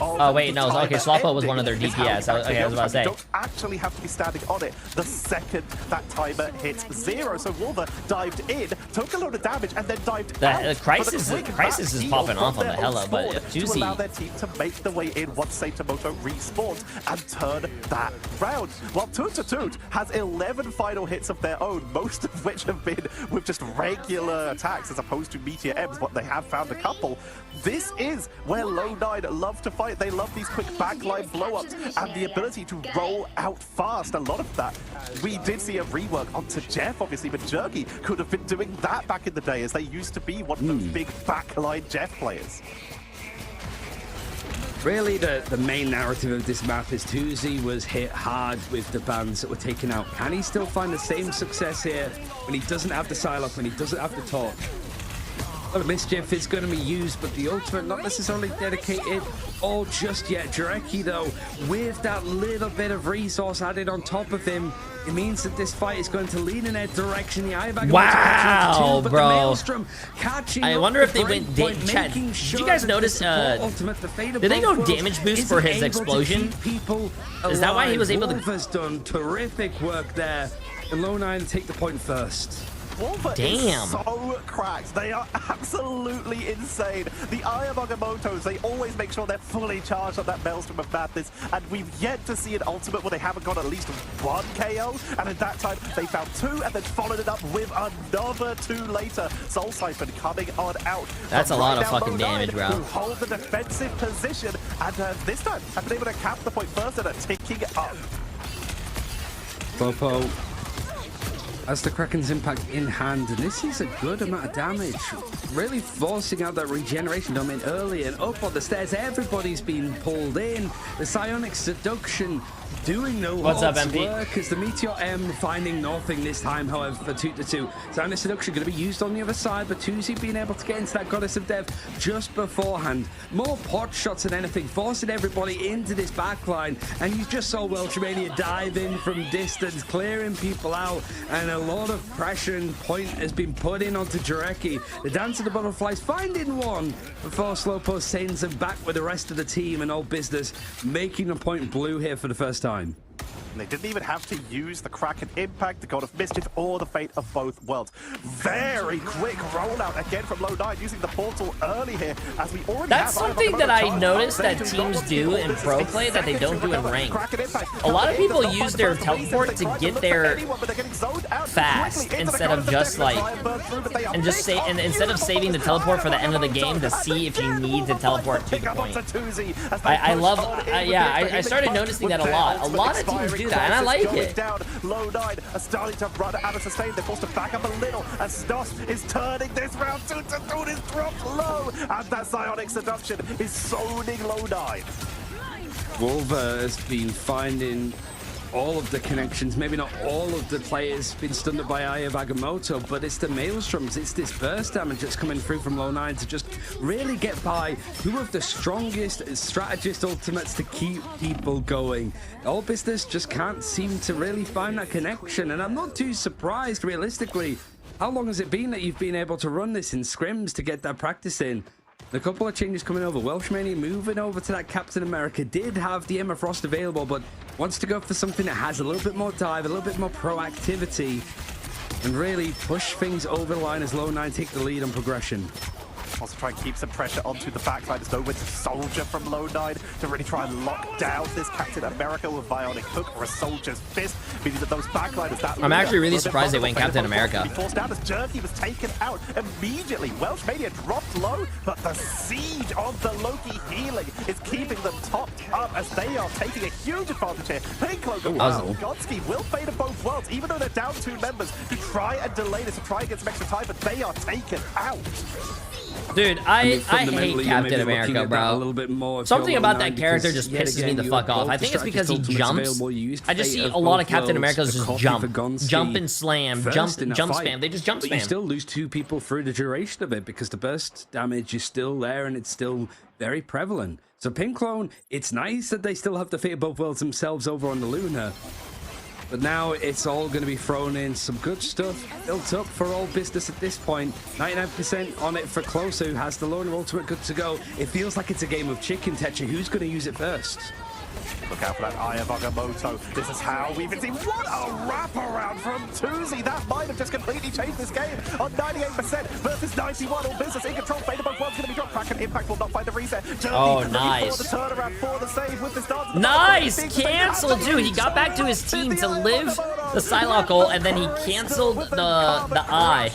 Oh, wait, no. Okay, Slowpo was one of their DPS. Okay, I was about to say. You don't actually have to be standing on it the second that timer hits 0. So Wolver dived in, took a load of damage, and then dived out. The Crisis is popping off on the Hella, but to allow their team to make the way in once Saitomoto respawns and turn that round. While Toot has 11 final hits of their own, most of which have been with just regular attacks as opposed to Meteor M's, but they have found a couple. This is where Low 9 love to fight. They love these quick backline blow-ups and the ability to roll out fast. A lot of that, we did see a rework onto Jeff, obviously, but Jay3 could have been doing that back in the day as they used to be one of those big backline Jeff players. Really, the main narrative of this map is Tuzi was hit hard with the bans that were taken out. Can he still find the same success here when he doesn't have the Psylocke, when he doesn't have the torch? Well, Mischief is going to be used, but the ultimate not necessarily dedicated all just yet. Jay3, though, with that little bit of resource added on top of him, it means that this fight is going to lead in that direction. The wow, bro. I wonder if they went Chad, did you guys notice, did they go damage boost for his explosion? Is that why he was able to... Wolver's done terrific work there, and Low 9 take the point first. Wolver is so cracked. They are absolutely insane. The Magamotos, they always make sure they're fully charged on that Maelstrom of Madness, and we've yet to see an ultimate where they haven't got at least 1 KO, and at that time they found 2 and then followed it up with another 2 later. Soul Siphon coming on out. That's a lot of fucking damage, bro. Who hold the defensive position, and this time have been able to cap the point first and are ticking up. Slowpo has the Kraken's impact in hand, and this is a good amount of damage. Really forcing out that regeneration domain early, and up on the stairs, everybody's been pulled in. The Psionic Seduction doing no work as the Meteor M finding nothing this time, however, for 2-2. Psionic Seduction going to be used on the other side, but Tuzi being able to get into that Goddess of Death just beforehand. More pot shots than anything, forcing everybody into this backline, and you just saw Welshmania dive in from distance, clearing people out, and a lot of pressure and point has been put in onto Jay3. The Dance of the Butterflies finding one before Slowpo sends him back with the rest of the team, and All Business making a point blue here for the first time. And they didn't even have to use the Kraken Impact, the God of Mischief, or the Fate of both worlds. Very quick rollout again from Low9, using the portal early here, as we already That's something that I noticed that teams do in pro play that they don't do in ranked. A lot of people use their teleport to get there fast instead of just like, instead of saving the teleport for the end of the game to see if you need to teleport to the point. I started noticing that a lot. A lot of teams do that, and I like it. Low9 are starting to run out of sustain. They're forced to back up a little as Stos is turning this round 2 to do this drop low, and that Psionic Seduction is zoning Low9. Wolver has been finding all of the connections, maybe not all of the players been stunned by Eye of Agamotto, but it's the Maelstroms, it's this burst damage that's coming through from Low9 to just really get by two of the strongest strategist ultimates to keep people going. All Business just can't seem to really find that connection, and I'm not too surprised realistically. How long has it been that you've been able to run this in scrims to get that practice in? A couple of changes coming over. Welshmania moving over to that Captain America. Did have the Emma Frost available, but wants to go for something that has a little bit more dive, a little bit more proactivity, and really push things over the line as Low9 take the lead on progression. Also try and keep some pressure onto the backside. There's no Winter Soldier from Low9 to really try and lock down this Captain America with Bionic Hook or a Soldier's Fist, meaning that those backliners that I'm actually really surprised they went Captain America. He forced down as Jerky was taken out immediately. Welshmania dropped low, but the siege of the Loki healing is keeping them topped up as they are taking a huge advantage here. Pinklow and Godsky will fade of both worlds, even though they're down 2 members, to try and delay this, to try and get some extra time, but they are taken out. Dude, I hate Captain America, bro. A little bit more something about that character just pisses me the fuck off. I think it's because he jumps. I just see a lot of Captain Americas just jump and slam, jump spam. They just jump spam. But you still lose 2 people through the duration of it because the burst damage is still there and it's still very prevalent. So Pinklow, it's nice that they still have the Fate of both worlds themselves over on the Luna. But now it's all going to be thrown in. Some good stuff built up for All Business at this point. 99% on it for Closer, who has the Loner ultimate good to go. It feels like it's a game of chicken, Tetra. Who's going to use it first? Look out for that Eye of Agamotto. This is how we've been seeing. What a wraparound from Tuzi. That might have just completely changed this game. On 98% versus 91. All Business in control. Fate of both worlds going to be dropped. Kraken Impact will not find the reset. Oh, nice. For the turnaround for the save with this dance. Nice! Cancel, dude. He got back to his team to live the Psylocke ult, and then he canceled the Eye.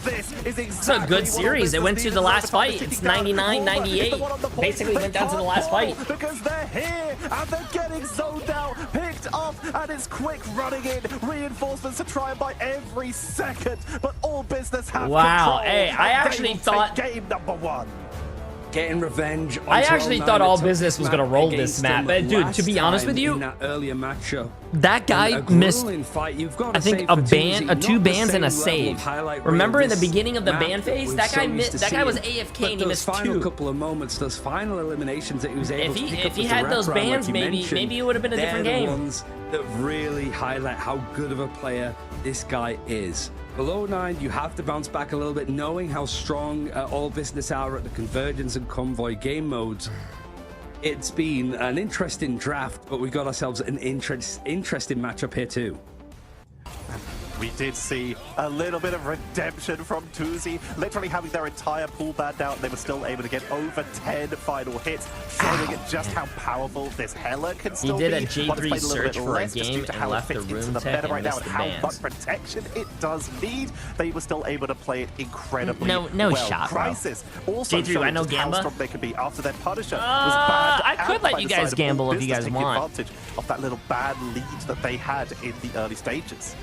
It's a good series. It went to the last fight. It's 99-98. Basically went down to the last fight. Because they're here, and they're getting zoned out, picked off, and it's quick running in. Reinforcements to try and buy every second, but All Business have control. Hey, I actually thought game number 1. Getting revenge. I actually thought All Business was going to roll this map. But dude, to be honest with you, that earlier matchup, that guy missed, I think, a 2 bans and a save. Remember in the beginning of the ban phase, that guy was AFK and he missed 2. Final couple of moments, those final eliminations that he was able to pick up. If he had those bans, maybe it would have been a different game. They're the ones that really highlight how good of a player this guy is. Below 9, you have to bounce back a little bit, knowing how strong All Business are at the Convergence and Convoy game modes. It's been an interesting draft, but we got ourselves an interesting matchup here too. We did see a little bit of redemption from Tuzi, literally having their entire pool banned out, and they were still able to get over 10 final hits, showing just how powerful this Hela can still be. He did a Jay3 search for a game and left the room tech and missed the how much protection it does need. They were still able to play it incredibly no well. Shot, bro. Crisis also Jay3, I know how Gamba. strong they could be after their Punisher was banned. I could let you guys gamble if you guys want. Advantage of that little bad lead that they had in the early stages.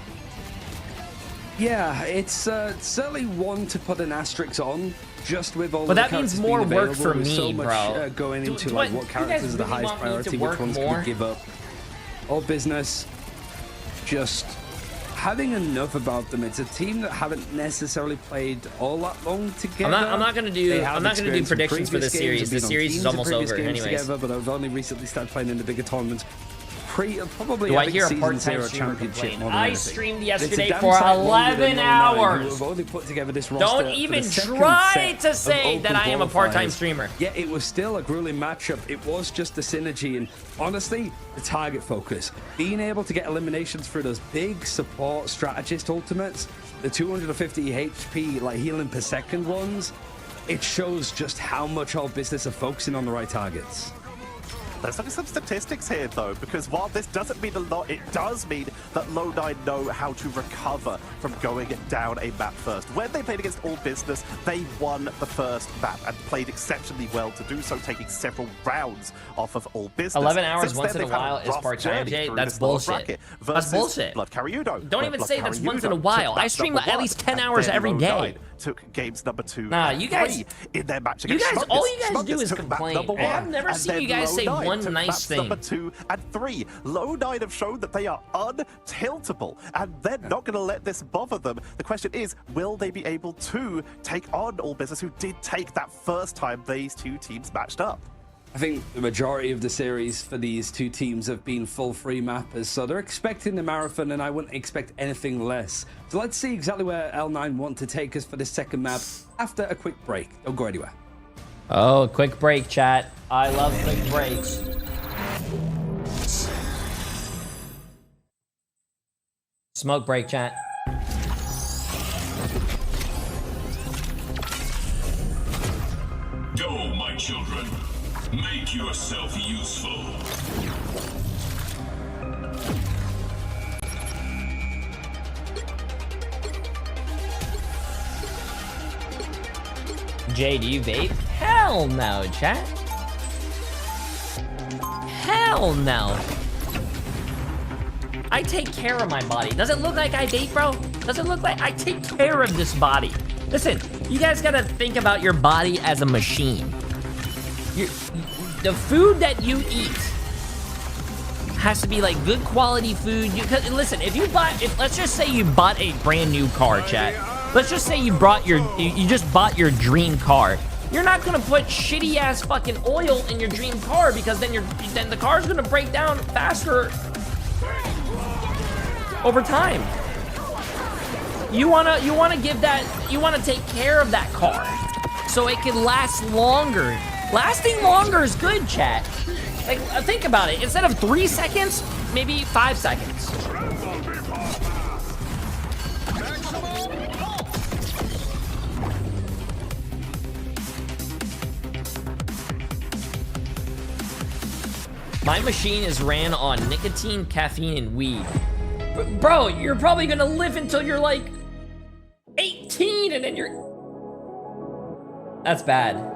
Yeah, it's certainly one to put an asterisk on, just with all. But the that means more work for me, so much, bro. Going into like what characters are the highest priority, which ones can we give up. All Business, just having enough about them. It's a team that haven't necessarily played all that long together. I'm not gonna do predictions for this series. The series is almost over, anyways. Together, but I've only recently started playing in the bigger tournaments. probably do I hear a part-time streamer complain? I streamed yesterday for 11 hours. Who have only put together this roster. Don't even try to say that I am a part-time streamer. Yeah, it was still a grueling matchup. It was just the synergy and honestly, the target focus. Being able to get eliminations through those big support strategist ultimates, the 250 HP like healing per second ones, it shows just how much our business are focusing on the right targets. There's only some statistics here, though, because while this doesn't mean a lot, it does mean that Low9 know how to recover from going down a map first. When they played against All Business, they won the first map and played exceptionally well to do so, taking several rounds off of All Business. 11 hours once in a while is part-time, Jay. That's bullshit. That's bullshit. Blood Cariudo. Don't even say that's once in a while. I stream at least 10 hours every day. Took games number 2 nah, you guys in their match against all you guys do is complain. I've never seen you guys say one nice thing. Number 2 and 3. Low9 have shown that they are untiltable, and they're not going to let this bother them. The question is, will they be able to take on All Business, who did take that first time these two teams matched up? I think the majority of the series for these two teams have been full free mappers, so they're expecting the marathon, and I wouldn't expect anything less. So let's see exactly where L9 want to take us for the second map after a quick break. Don't go anywhere. Oh, quick break, chat. I love quick breaks. Smoke break, chat. Go, my children. Make yourself useful. Jay, do you vape? Hell no, chat. Hell no. I take care of my body. Does it look like I vape, bro? Does it look like I take care of this body? Listen, you guys gotta think about your body as a machine. The food that you eat has to be like good quality food. Listen, let's just say you bought a brand new car, chat. Let's just say you just bought your dream car. You're not gonna put shitty ass fucking oil in your dream car, because then the car's gonna break down faster over time. You wanna take care of that car so it can last longer. Lasting longer is good, chat. Like, think about it. Instead of 3 seconds, maybe 5 seconds. My machine is ran on nicotine, caffeine, and weed. Bro, you're probably gonna live until you're like 18, and then you're... That's bad.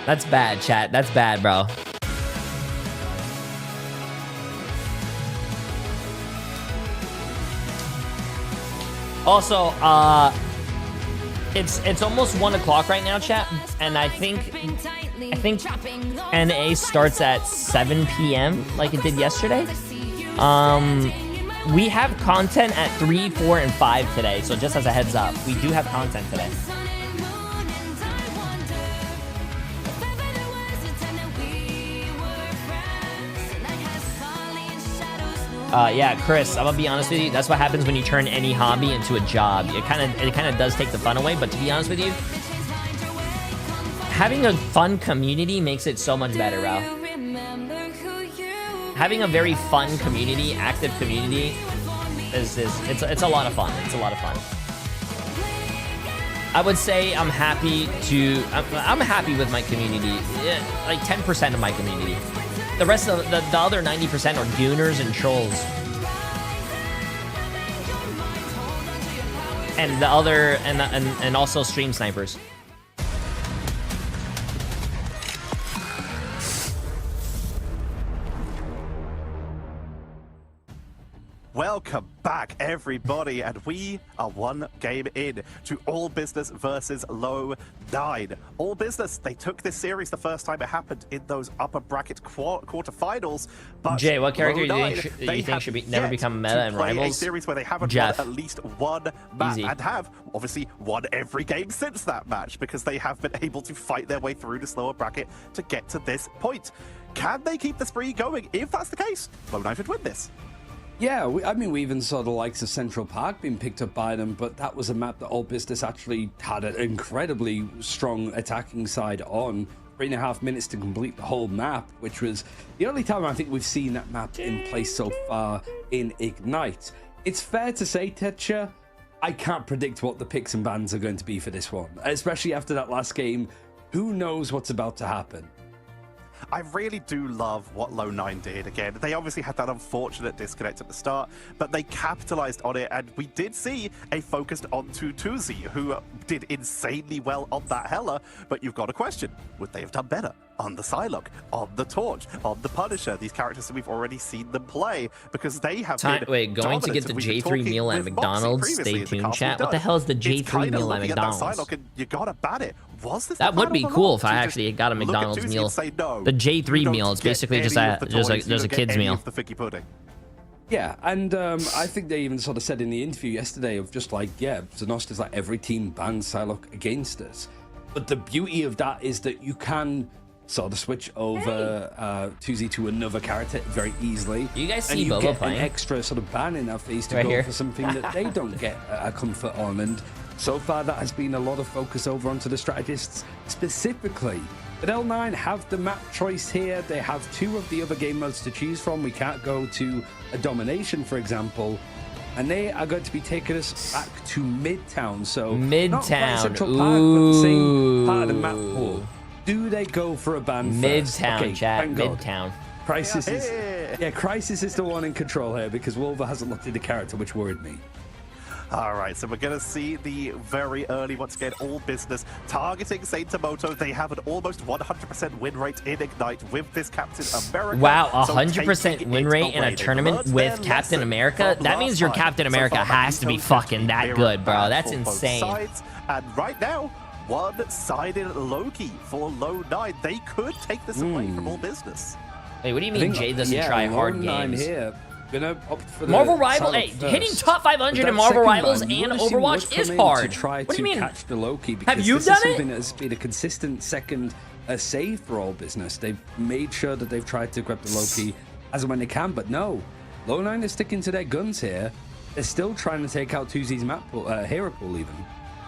That's bad, chat. That's bad, bro. Also, it's almost 1 o'clock right now, chat, and I think NA starts at 7 p.m. like it did yesterday. We have content at 3, 4, and 5 today, so just as a heads up, we do have content today. Yeah, Chris, I'm gonna be honest with you. That's what happens when you turn any hobby into a job. It kind of does take the fun away. But to be honest with you, having a fun community makes it so much better, bro. Having a very fun community, active community, it's a lot of fun. It's a lot of fun. I would say I'm happy with my community. Yeah, like 10% of my community. The rest of the other 90% are gooners and trolls. And the other and also stream snipers. Welcome back, everybody, and we are one game in to All Business versus Low 9. All Business, they took this series the first time it happened in those upper bracket quarterfinals. But Jay, what character do you think should never become meta in Rivals? A series where they haven't Jeff. won at least one match, Easy. and have obviously won every game since that match because they have been able to fight their way through this lower bracket to get to this point. Can they keep the spree going? If that's the case, Low 9 should win this. Yeah, I mean, we even saw the likes of Central Park being picked up by them, but that was a map that All Business actually had an incredibly strong attacking side on. 3.5 minutes to complete the whole map, which was the only time I think we've seen that map in place so far in Ignite. It's fair to say, Tetcher, I can't predict what the picks and bans are going to be for this one, especially after that last game. Who knows what's about to happen? I really do love what Low 9 did. Again, they obviously had that unfortunate disconnect at the start, but they capitalized on it, and we did see a focused onto Tuzi, who did insanely well on that Hela. But you've got a question: would they have done better on the Psylocke, on the Torch, on the Punisher? These characters that we've already seen them play, because they have been going to get the J3 meal at McDonald's. Stay tuned, chat. What the hell is the J3 meal at McDonald's? That you gotta ban it. Was this that would be cool if I actually got a McDonald's meal. The J3 meal is basically just a kid's meal. The figgy pudding. Yeah, and I think they even sort of said in the interview yesterday of just like, yeah, Zanost is like every team bans Psylocke against us. But the beauty of that is that you can sort of switch over Tuzi to another character very easily. You guys see and you Boba get playing? An extra sort of ban in their face to right go here. for something that they don't get a comfort on. And so far, that has been a lot of focus over onto the strategists specifically. But L9 have the map choice here. They have 2 of the other game modes to choose from. We can't go to a domination, for example. And they are going to be taking us back to Midtown. So not quite Central Park, but the same part of the map pool. Do they go for a ban Midtown, first? Okay, chat. Midtown. Crisis is Crisis is the one in control here because Wolver hasn't looked at the character, which worried me. All right, so we're going to see the very early, once again, All Business targeting Saint Tomoto. They have an almost 100% win rate in Ignite with this Captain America. Wow, 100% win rate in a tournament with Captain America? That means your Captain America has to be fucking that good, bro. That's insane. And right now, one-sided Loki for Low 9. They could take this away from All Business. Wait, what do you mean Jay doesn't try hard games? Here. Marvel Rivals, hey, hitting top 500 in Marvel Rivals and Overwatch is hard. What do you mean? Catch the Loki, have you done it? Something that has been a consistent second save for All Business. They've made sure that they've tried to grab the Loki as and when they can, but no. Low 9 is sticking to their guns here. They're still trying to take out Tuzi's map pool, hero pool even.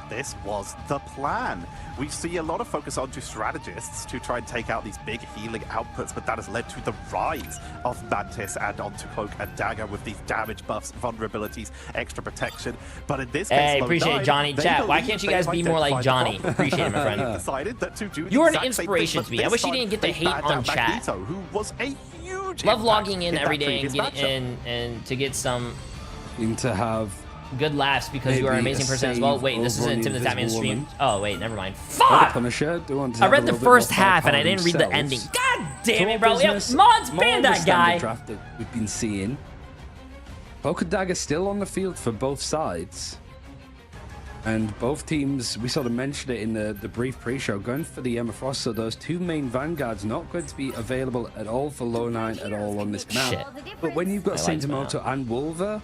This was the plan. We see a lot of focus onto strategists to try and take out these big healing outputs, but that has led to the rise of Mantis and onto Cloak and Dagger with these damage buffs, vulnerabilities, extra protection. But in this case, hey, appreciate it, Johnny. Chat, why can't you guys be more like Johnny? Appreciate it, my friend. Decided that to do You're an inspiration to me. I wish you didn't get the hate on chat. Who was a huge love logging in every day and to get some to have good laughs because you are an amazing person as well. Wait, this isn't Tim the Tatman stream. Oh, wait, never mind. Fuck! I read the first half and I didn't read the ending. God damn it, bro. Mods, ban that guy. Draft that we've been seeing. Cloak and Dagger still on the field for both sides. And both teams, we sort of mentioned it in the brief pre-show, going for the Emma Frost. So those 2 main Vanguards not going to be available at all for Low 9 at all on this map. Shit. But when you've got Saint Tomoto and Wolver,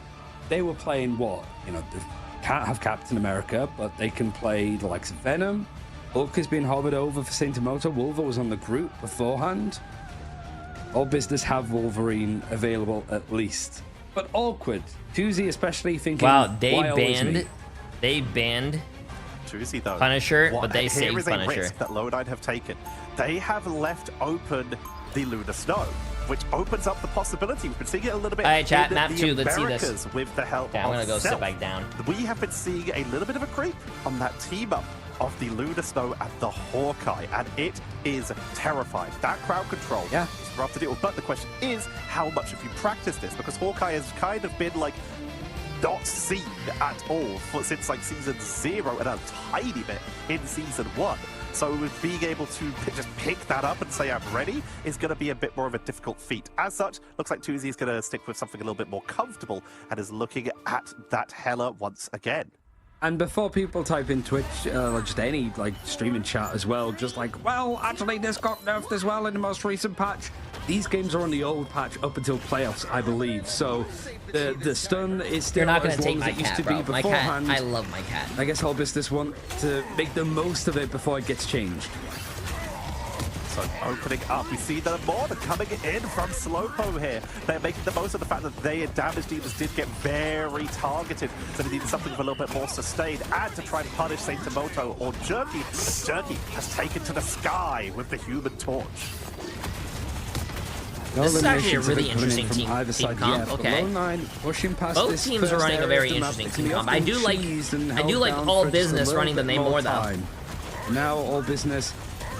they were playing what? You know, they can't have Captain America, but they can play the likes of Venom. Hulk has been hovered over for Saint Tomoto. Wolver was on the group beforehand. All Business have Wolverine available at least. But awkward. Tuzi especially thinking, wow, they banned Tuzi, though. Punisher, but they saved Punisher. Here is a risk that Low 9 have taken. They have left open the Lunar Snow, which opens up the possibility. We've been seeing it a little bit. All right, chat, in map the 2, let's see Americas this. With the help okay, I'm gonna go Self. sit back down. We have been seeing a little bit of a creep on that team up of the Lunar Snow and the Hawkeye, and it is terrifying. That crowd control is rough to deal with, but the question is, how much have you practiced this? Because Hawkeye has kind of been like not seen at all since like season 0 and a tiny bit in season 1. So being able to just pick that up and say I'm ready is going to be a bit more of a difficult feat. As such, looks like Tuzi is going to stick with something a little bit more comfortable and is looking at that Hela once again. And before people type in Twitch, or just any streaming chat as well, just well, actually this got nerfed as well in the most recent patch. These games are on the old patch up until playoffs, I believe. So the stun is still not gonna as long as it used to be beforehand. I love my cat. I guess Whole Business want to make the most of it before it gets changed. So opening up, we see that more than coming in from Slowpo here. They're making the most of the fact that their damage dealers did get very targeted. So they needed something with a little bit more sustained and to try and punish Saint Tomoto or Jerky. Jerky has taken to the sky with the Human Torch. This is actually a really interesting team comp. Okay. Both teams are running a very interesting team comp. I do like All Business running the name more though. Now All Business,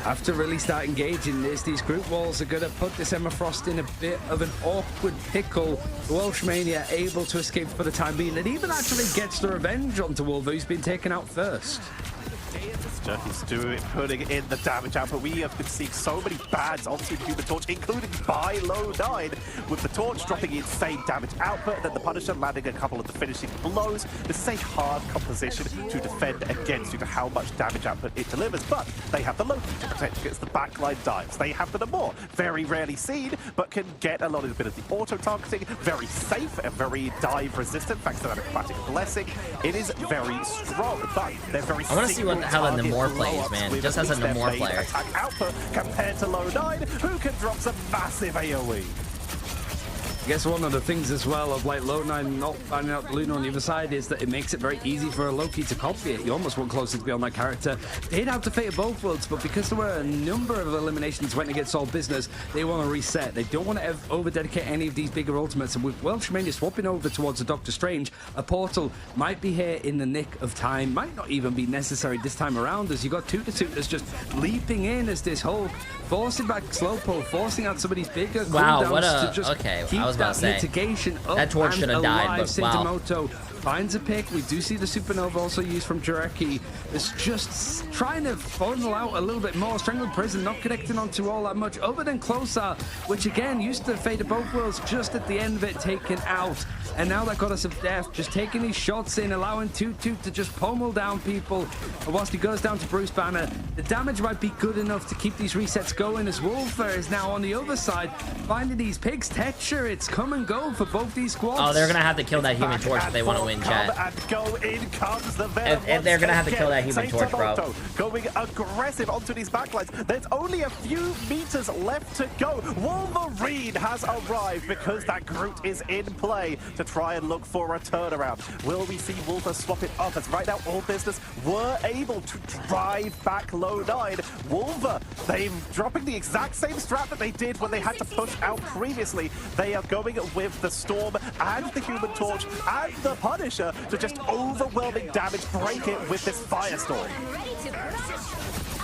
after really start engaging this, these group walls are going to put this Emma Frost in a bit of an awkward pickle. Welshmania able to escape for the time being, and even actually gets the revenge onto Wolver, who's been taken out first. Jerky's putting in the damage out, but we have been seeing so many bads onto the Human Torch, including by Low9, with the Torch dropping insane damage output, and then the Punisher landing a couple of the finishing blows. This is a hard composition to defend against due to how much damage output it delivers, but they have the Loki to protect against the backline dives. They have the Namor, very rarely seen, but can get a lot of bit of the auto-targeting, very safe and very dive-resistant, thanks to that aquatic blessing. It is very strong, but they're very I want to see how the Namor plays, man. Just as a Namor player. Attack output compared to Low9, who can drop some massive AoE. I guess one of the things as well of Low9 not finding out Luna on the other side is that it makes it very easy for a Loki to copy it. You almost want closer to be on that character. They did have to fate of both worlds, but because there were a number of eliminations went against All Business, they want to reset. They don't want to over-dedicate any of these bigger ultimates. And with Welshmania swapping over towards the Doctor Strange, a portal might be here in the nick of time. Might not even be necessary this time around, as you got two that's just leaping in as this Hulk, forcing back Slowpo, forcing out some of these bigger cooldowns to just keep that mitigation up. That torch should have died, but wow. Finds a pick. We do see the Supernova also used from Jarecki. It's just trying to funnel out a little bit more. Strangled Prison not connecting onto all that much other than Closer, which again used to fade of both worlds just at the end of it, taken out. And now that Goddess of Death just taking these shots in, allowing Toot to just pummel down people. And whilst he goes down to Bruce Banner, the damage might be good enough to keep these resets going, as Wolfer is now on the other side finding these pigs. Tetcher, it's come and go for both these squads. Oh, they're gonna have to kill that Human Torch if they want to win, chat. And they're gonna have to kill that Human Torch, bro. Going aggressive onto these backlines. There's only a few meters left to go. Wolverine has arrived because that Groot is in play to try and look for a turnaround. Will we see Wolver swap it up? As right now, All Business were able to drive back Low9. Wolver, they're dropping the exact same strat that they did when they had to push out previously. They are going with the Storm and the Human Torch and the Punisher to just overwhelming damage, break it with this Firestorm.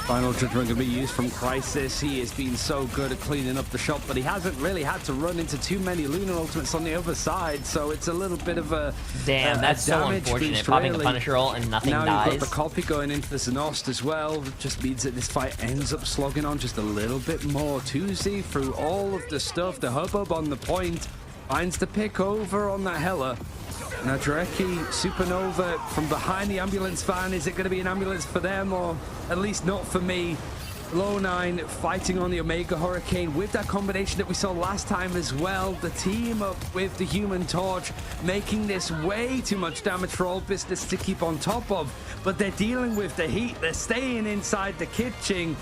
Final judgment going to be used from Crisis. He has been so good at cleaning up the shop, but he hasn't really had to run into too many Lunar Ultimates on the other side, so it's a little bit of a damn, that's so unfortunate. Popping a Punisher ult and nothing dies. Now you've got the copy going into the Zenost as well. It just means that this fight ends up slogging on just a little bit more. Tuzi through all of the stuff, the hubbub on the point, finds the pick over on that Hela. Now Jarecki, Supernova from behind the ambulance van. Is it going to be an ambulance for them, or at least not for me? Low9 fighting on the Omega Hurricane with that combination that we saw last time as well. The team up with the Human Torch, making this way too much damage for All Business to keep on top of. But they're dealing with the heat. They're staying inside the kitchen,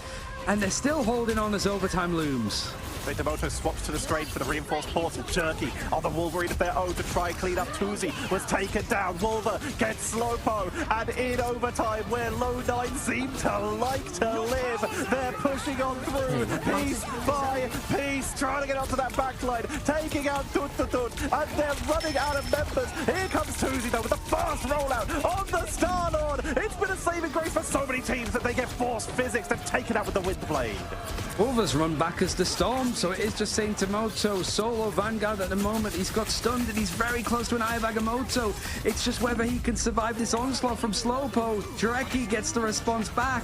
and they're still holding on as overtime looms. Tomoto swaps to the Strange for the reinforced portal. Jerky on the Wolverine of their own to try and clean up. Tuzi was taken down. Wolver gets Slowpo, and in overtime, where Low9 seem to like to live, they're pushing on through, piece by piece, trying to get onto that backline, taking out Tut, and they're running out of members. Here comes Tuzi though with a fast rollout on the Star-Lord. It's been a saving grace for so many teams that they get forced physics. They've taken out with the Windblade. Wolver's run back as the Storm, so it is just Saint Tomoto solo Vanguard at the moment. He's got stunned and he's very close to an Eye of Agamotto. It's just whether he can survive this onslaught from Slowpo. Jarecki gets the response back.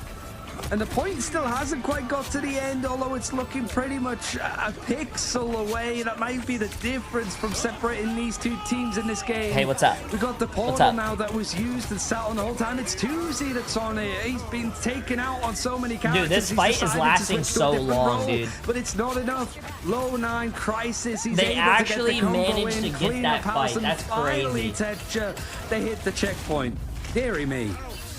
And the point still hasn't quite got to the end, although it's looking pretty much a pixel away. That might be the difference from separating these two teams in this game. Hey, what's up? We got the portal now that was used and sat on the whole time. It's 2Z that's on it. He's been taken out on so many characters. Dude, this fight is lasting so long, dude. But it's not enough. Low 9 Crisis. He's they able actually to get the managed to get that fight. That's crazy. They hit the checkpoint. Deary me.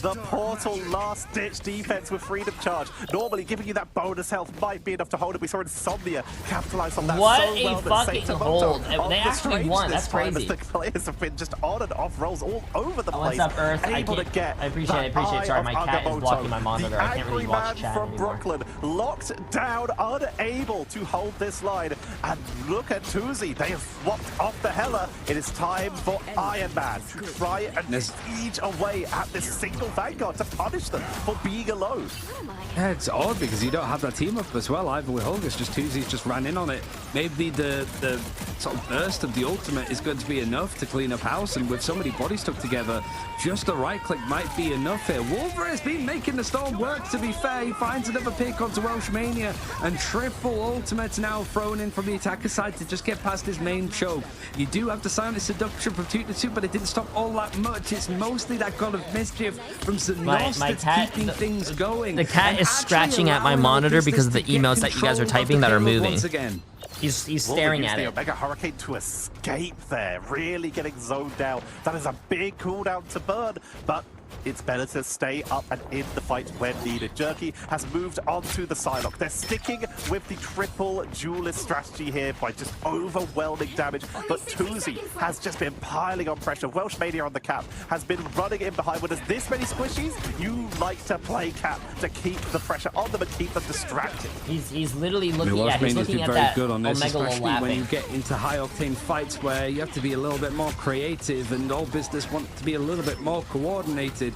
The portal last-ditch defense with freedom charge. Normally, giving you that bonus health might be enough to hold it. We saw Insomnia capitalize on that what so well. What a fucking hold. They actually won. That's crazy. The players have been just on and off rolls all over the place. What's up, Earth? I appreciate it. Sorry, my cat is blocking my monitor. I can't really watch chat from anymore. Brooklyn, locked down, unable to hold this line. And look at 2Z. They have swapped off the Hella. It is time for Iron Man to try and siege away at this single Vanguard to punish them for being alone. Yeah, it's odd because you don't have that team up as well either with Hulgus. Just 2Z's just ran in on it. Maybe the sort of burst of the ultimate is going to be enough to clean up house, and with so many bodies stuck together, just the right click might be enough here. Wolver has been making the storm work, to be fair. He finds another pick onto Welshmania, and triple ultimates now thrown in from the attacker side to just get past his main choke. You do have the silent seduction from 2-2, but it didn't stop all that much. It's mostly that God of Mischief from Zenos that's keeping things going. The cat is scratching at my monitor because of the emails that you guys are typing that are moving. Once again. He's staring at the it. Omega Hurricane to escape there, really getting zoned down. That is a big cooldown to burn, but it's better to stay up and in the fight when needed. Jerky has moved on to the Psylocke. They're sticking with the triple duelist strategy here by just overwhelming damage, but 2Z has just been piling on pressure. Welshmania on the cap has been running in behind. When there's this many squishies, you like to play cap to keep the pressure on them and keep them distracted. He's literally looking at that good on this, Omega especially laughing. when you get into high-octane fights where you have to be a little bit more creative and all business want to be a little bit more coordinated.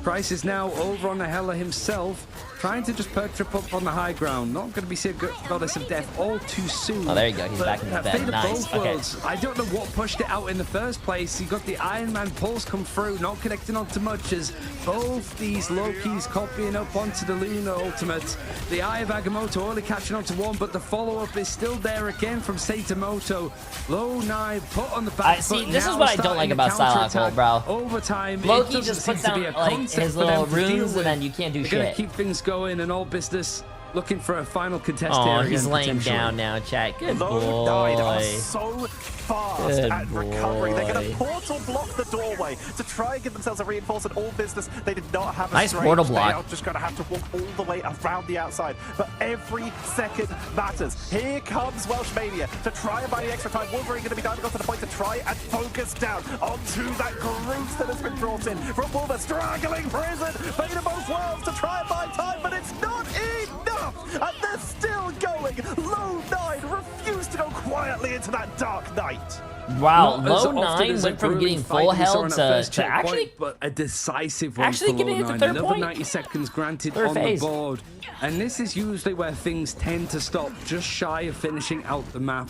Price is now over on the Hella himself, trying to just perch up on the high ground. Not going to be see a Goddess of Death all too soon. Oh, there you go. He's back in the bed. Nice. Okay. I don't know what pushed it out in the first place. You got the Iron Man pulse come through, not connecting onto much as both these Lokis copying up onto the Luna ultimate. The Eye of Agamotto only catching onto one, but the follow-up is still there again from Seitamoto. Low 9 put on the back. See, this is what I don't like about Psylocke, bro. Overtime. Loki just puts down like his little runes, and then you can't do shit. Gonna keep things going and all business. Looking for a final contest here. Oh, he's laying down now, chat. Good boy. Are so fast at recovery. They're going to portal block the doorway to try and give themselves a reinforcement. All business. They did not have a nice straight. portal block. They are just going to have to walk all the way around the outside. But every second matters. Here comes Welshmania to try and buy the extra time. Wolverine going to be diving off to the point to try and focus down onto that Groot that has been brought in from Wolver. Struggling prison. Fate of both worlds to try and buy time, but it's not enough. And they're still going. Low 9 refused to go quietly into that dark night. Wow, Low 9 went from getting full held to actually, but a decisive one actually getting into third Another point. 90 seconds granted Third on phase. the board. And this is usually where things tend to stop, just shy of finishing out the map.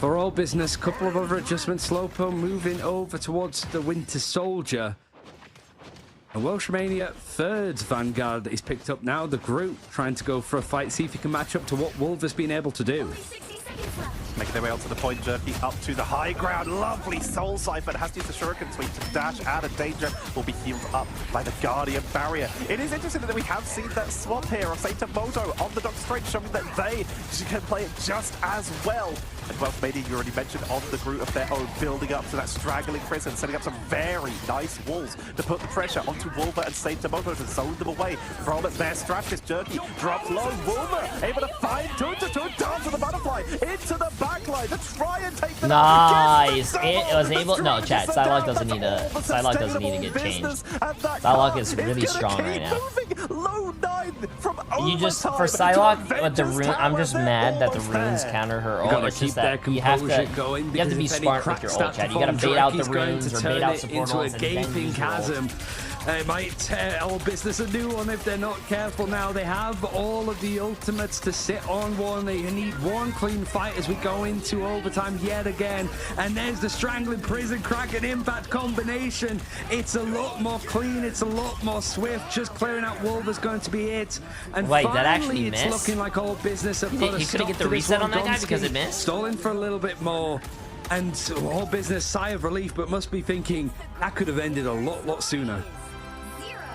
For all business, couple of other adjustments. Slowpo moving over towards the Winter Soldier. And Welshmania, third Vanguard is picked up now. The group trying to go for a fight, see if he can match up to what Wolver's been able to do. Making their way onto the point, Jerky up to the high ground. Lovely Soul Cypher has to use the Shuriken Sweep to dash out of danger. Will be healed up by the Guardian Barrier. It is interesting that we have seen that swap here of Seitamoto on the Dock Straight, showing that they can play it just as well. And Welshmania, you already mentioned, on the Groot of their own, building up to that straggling prison, setting up some very nice walls to put the pressure onto Wolver and Seitamoto to zone them away from their strategist. Jerky drops low. Wolver able to find 2-2, dance with the butterfly into the backline to try and take them out. Nice. It was able. No, chat. Psylocke doesn't need to get changed. Psylocke is really strong right now. You just for Psylocke with the rune. I'm just mad that the runes counter her ult. It's just that you have to be smart with your ult, chat. You gotta bait out the runes or bait out support ults and then use your ult. It might tear All Business a new one if they're not careful now. They have all of the ultimates to sit on one. They need one clean fight as we go into overtime yet again. And there's the Strangling Prison Crack and Impact combination. It's a lot more clean. It's a lot more swift. Just clearing out Wolver is going to be it. And wait, finally, that actually it's missed? looking like All Business have put a He couldn't stop get the to this reset one. on that guy because it missed? Stalling for a little bit more. And All Business, sigh of relief, but must be thinking that could have ended a lot sooner.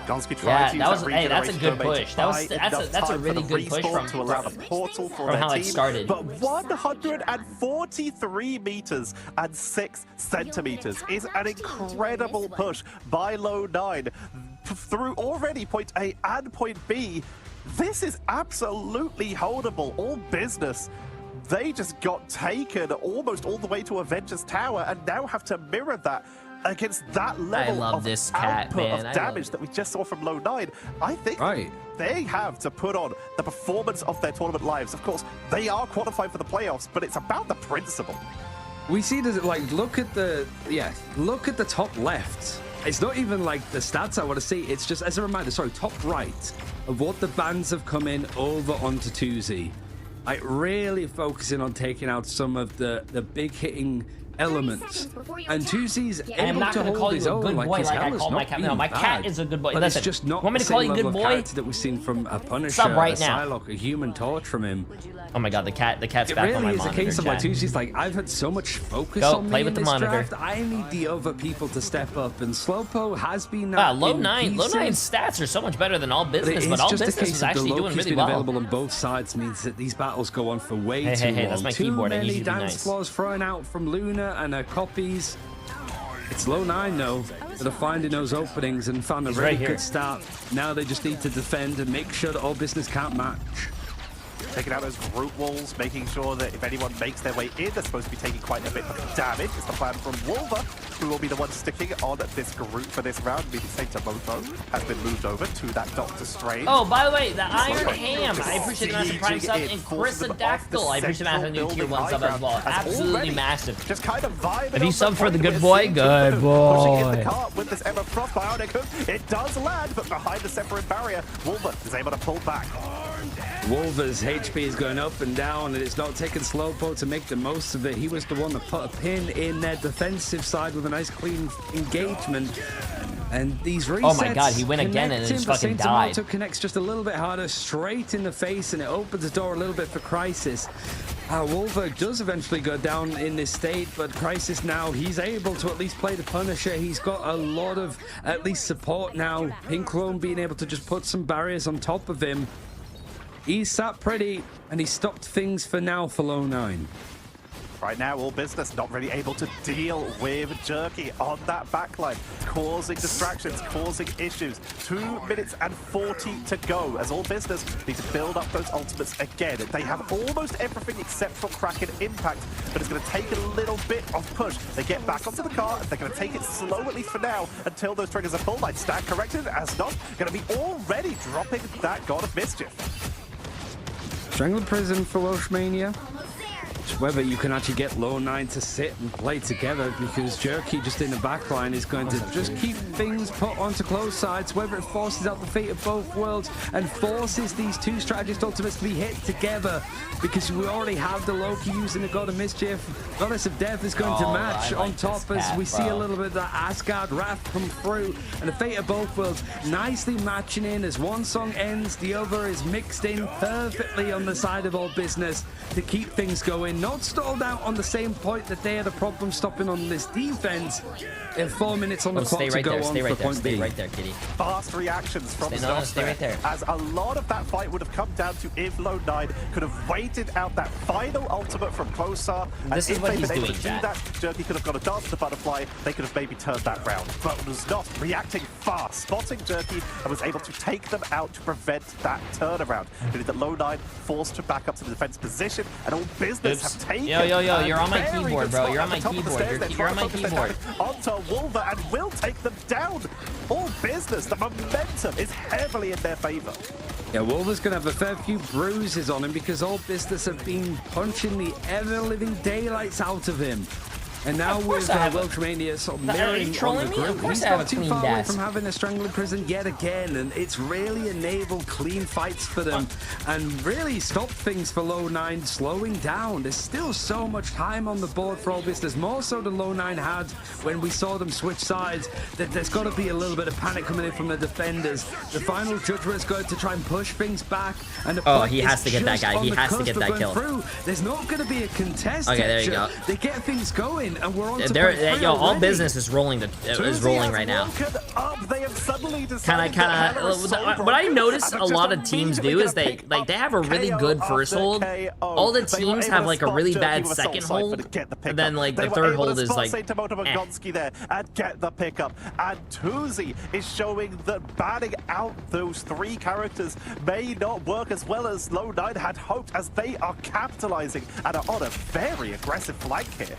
Gonski trying to use that hey, that's a good regeneration push. domain That's a really good push to allow the portal for from their how team. it started. But 143 meters and 6 centimeters is an incredible push by Low9 through already point A and point B. This is absolutely holdable. All Business. They just got taken almost all the way to Avengers Tower and now have to mirror that against that level of output of damage that we just saw from Low9. I think they have to put on the performance of their tournament lives. Of course, they are qualified for the playoffs, but it's about the principle. We see this, like, look at the top left. It's not even like the stats I want to see. It's just as a reminder, top right of what the bans have come in over onto 2Z. Like, really focusing on taking out some of the big hitting elements, and 2Z's able to hold his own. Like, his hell is not being no, my bad, cat is a good boy. but Listen, it's just not want me the to call same you level good of boy? character that we've seen from a Punisher, Stop right a now. Psylocke, a Human Torch from him. Oh my god, the cat's It back on my really is a monitor. case of like 2Z's like, I've had so much focus on play me with in the this monitor. draft. I need the other people to step up, and Slowpo has been Wow, Low9's stats are so much better than All Business, but All Business is actually doing really well. Available on both sides means that these battles go on for way too long. That's my keyboard. I need you to be nice. Floors thrown out from Luna and her copies. It's Low9 though, that are finding those openings and found a really good start. Now they just need to defend and make sure that All Business can't match. Taking out those group walls, making sure that if anyone makes their way in, they're supposed to be taking quite a bit of damage. It's the plan from Wolver, who will be the one sticking on this group for this round. Meaning Saint-Amoto has been moved over to that Doctor Strange. Oh, by the way, the Iron Ham. I appreciate the massive prime sub. And Chrysadactyl, I appreciate the massive new tier 1 sub as well. Absolutely massive. Just kind of vibing. Have you subbed for the good boy? Good boy. Pushing in the cart with this Emma Frost Bionic Hook. It does land, but behind the separate barrier, Wolver is able to pull back. Wolver's HP is going up and down, and it's not taking Slowpo to make the most of it. He was the one that put a pin in their defensive side with a nice clean engagement. And these resets, oh my god, he went again and just fucking died. Saint-Amoto connects just a little bit harder, straight in the face, and it opens the door a little bit for Crisis. Wolver does eventually go down in this state, but Crisis now, he's able to at least play the Punisher. He's got a lot of, at least, support now. Pink Clone being able to just put some barriers on top of him. He's sat pretty, and he stopped things for now for Low9. Right now, All Business not really able to deal with Jerky on that backline, causing distractions, causing issues. 2 minutes and 40 to go as All Business need to build up those ultimates again. They have almost everything except for Kraken Impact, but it's going to take a little bit of push. They get back onto the car, and they're going to take it slow, at least for now, until those triggers are pulled. Like Stack corrected, as not, going to be already dropping that God of Mischief. Strangling Prison for Welshmania. Whether you can actually get Low9 to sit and play together, because Jerky just in the backline is going to just keep things put onto close sides, whether it forces out the fate of both worlds and forces these two strategist ultimates to be hit together, because we already have the Loki using the God of Mischief. Goddess of Death is going to match on top as we see a little bit of that Asgard Wrath come through, and the fate of both worlds nicely matching in as one song ends, the other is mixed in perfectly on the side of All Business to keep things going. Not stalled out on the same point that they had a problem stopping on this defense. In 4 minutes on the clock to go on for point B. Stay right there, kitty. Fast reactions from Stay right there. As a lot of that fight would have come down to if Low9 could have waited out that final ultimate from Closar. This is what he's doing, that, Jerky could have got a dance to the butterfly. They could have maybe turned that round, but was not reacting fast, spotting Jerky, and was able to take them out to prevent that turnaround. Meaning that Low9 forced to back up to the defense position, and All Business have taken. Yo, you're on my keyboard, bro. You're on my keyboard. You're on my keyboard. Onto Wolver and will take them down. All Business, the momentum is heavily in their favor. Yeah, Wolver's going to have a fair few bruises on him because All Business have been punching the ever-living daylights out of him. And now with Weltramania sort of mirroring on the group, he's not too far away from having a Strangling Prison yet again, and it's really enabled clean fights for them and really stopped things for Low 9 slowing down. There's still so much time on the board for All Business, more so than Low 9 had when we saw them switch sides, that there's got to be a little bit of panic coming in from the defenders. The final judgment is going to try and push things back, and the he has to get that guy. He has to get that kill. There's not going to be a contest. Okay, there you go. They get things going, and we're on to All Business is rolling right now. Kind of. What I notice a lot of teams do is they have a really good first hold. All the teams have like a really bad second hold, and then like the third hold is like. There and get the pickup, and Tuzi is showing that banning out those 3 characters may not work as well as Low 9 had hoped, as they are capitalizing and are on a very aggressive flank here.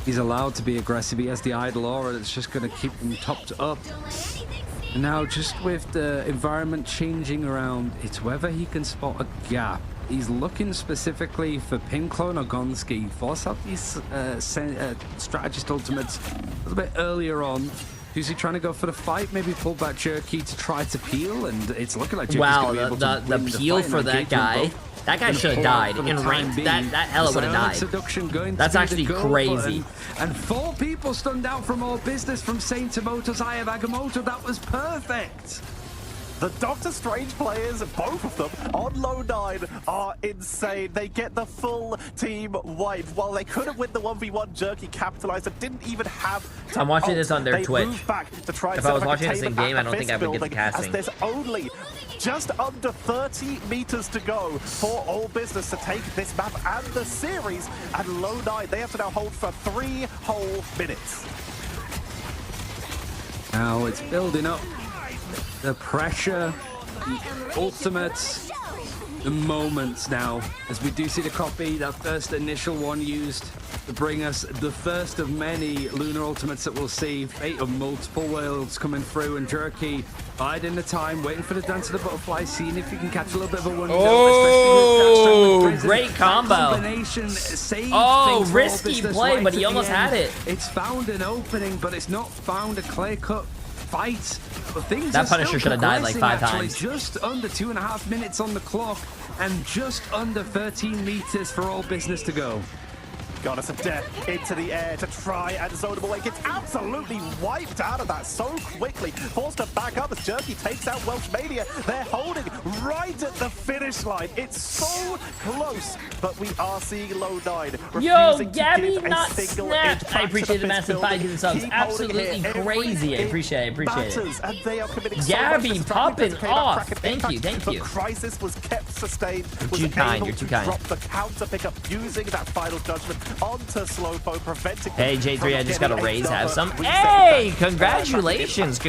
He's allowed to be aggressive. He has the idle aura that's just going to keep them topped up. And now, just with the environment changing around, it's whether he can spot a gap. He's looking specifically for Pinclone or Gonski. Force out these strategist ultimates a little bit earlier on. Who's he trying to go for the fight? Maybe pull back Jerky to try to peel, and it's looking like Jerky's wow, gonna be able to the peel for that guy. That guy should have died in rank. That hella would have died. That's actually crazy. And 4 people stunned out from All Business from Saint Tomoto's Eye of Agamotto. That was perfect. The Doctor Strange players, both of them, on Low 9 are insane. They get the full team wipe. While they couldn't win the 1v1, Jerky capitalized and didn't even have to I'm watching this on their they Twitch. Back to try if I was watching this in game, I don't think I would get the casting. As there's only just under 30 meters to go for All Business to take this map and the series. And Low 9, they have to now hold for 3 whole minutes. Now it's building up. The pressure, the ultimates, the moments now, as we do see the copy, that first initial one used to bring us the first of many lunar ultimates that we'll see. Fate of multiple worlds coming through, and Jerky biding the time, waiting for the dance of the butterfly, seeing if he can catch a little bit of a window. Oh, great combo. Oh, risky play, but he almost had it. It's found an opening, but it's not found a clear-cut fight. But things that Punisher should have died like 5 times. Just under 2.5 minutes on the clock, and just under 13 meters for All Business to go. Goddess of Death into the air to try and zone him away. Gets absolutely wiped out of that so quickly. Forced to back up as Jerky takes out Weltramania. They're holding right at the finish line. It's so close, but we are seeing Low 9 Yo, Gabby not snapped. I appreciate the massive 5 subs. Absolutely crazy. I appreciate it. And they are committing Gabby popping off. Thank you. The crisis was kept sustained. You're too kind. Drop the counter pickup using that final judgment onto Slowpo, preventing. Hey, Jay3, I just got a raise. Have some. Hey, congratulations.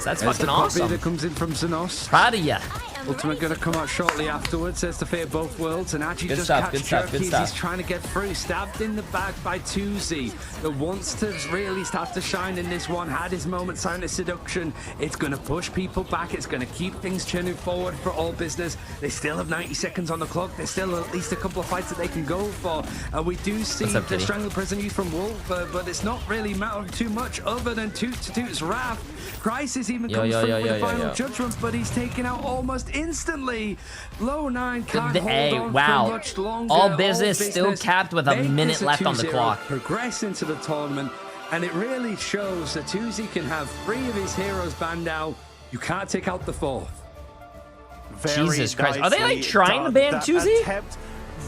That's fucking awesome. That comes in from Xenos. Proud of ya. Ultimate gonna come out shortly afterwards. Says the fate of both worlds, and actually just catch Jerky. He's trying to get through. Stabbed in the back by Tuzi, that wants to really start to shine in this one. Had his moment, Silent Seduction. It's gonna push people back. It's gonna keep things churning forward for All Business. They still have 90 seconds on the clock. There's still at least a couple of fights that they can go for. And we do see the Strangled Prison used from Wolf, but it's not really mattered too much other than Toot's wrath. Crisis even comes through with the final judgment, but he's taken out almost instantly. Low 9 can't hold on for much longer. All Business still capped with a minute left on the clock. Progress into the tournament, and it really shows that Tuzi can have 3 of his heroes banned out. You can't take out the 4th. Jesus Christ. Are they like trying to ban Tuzi?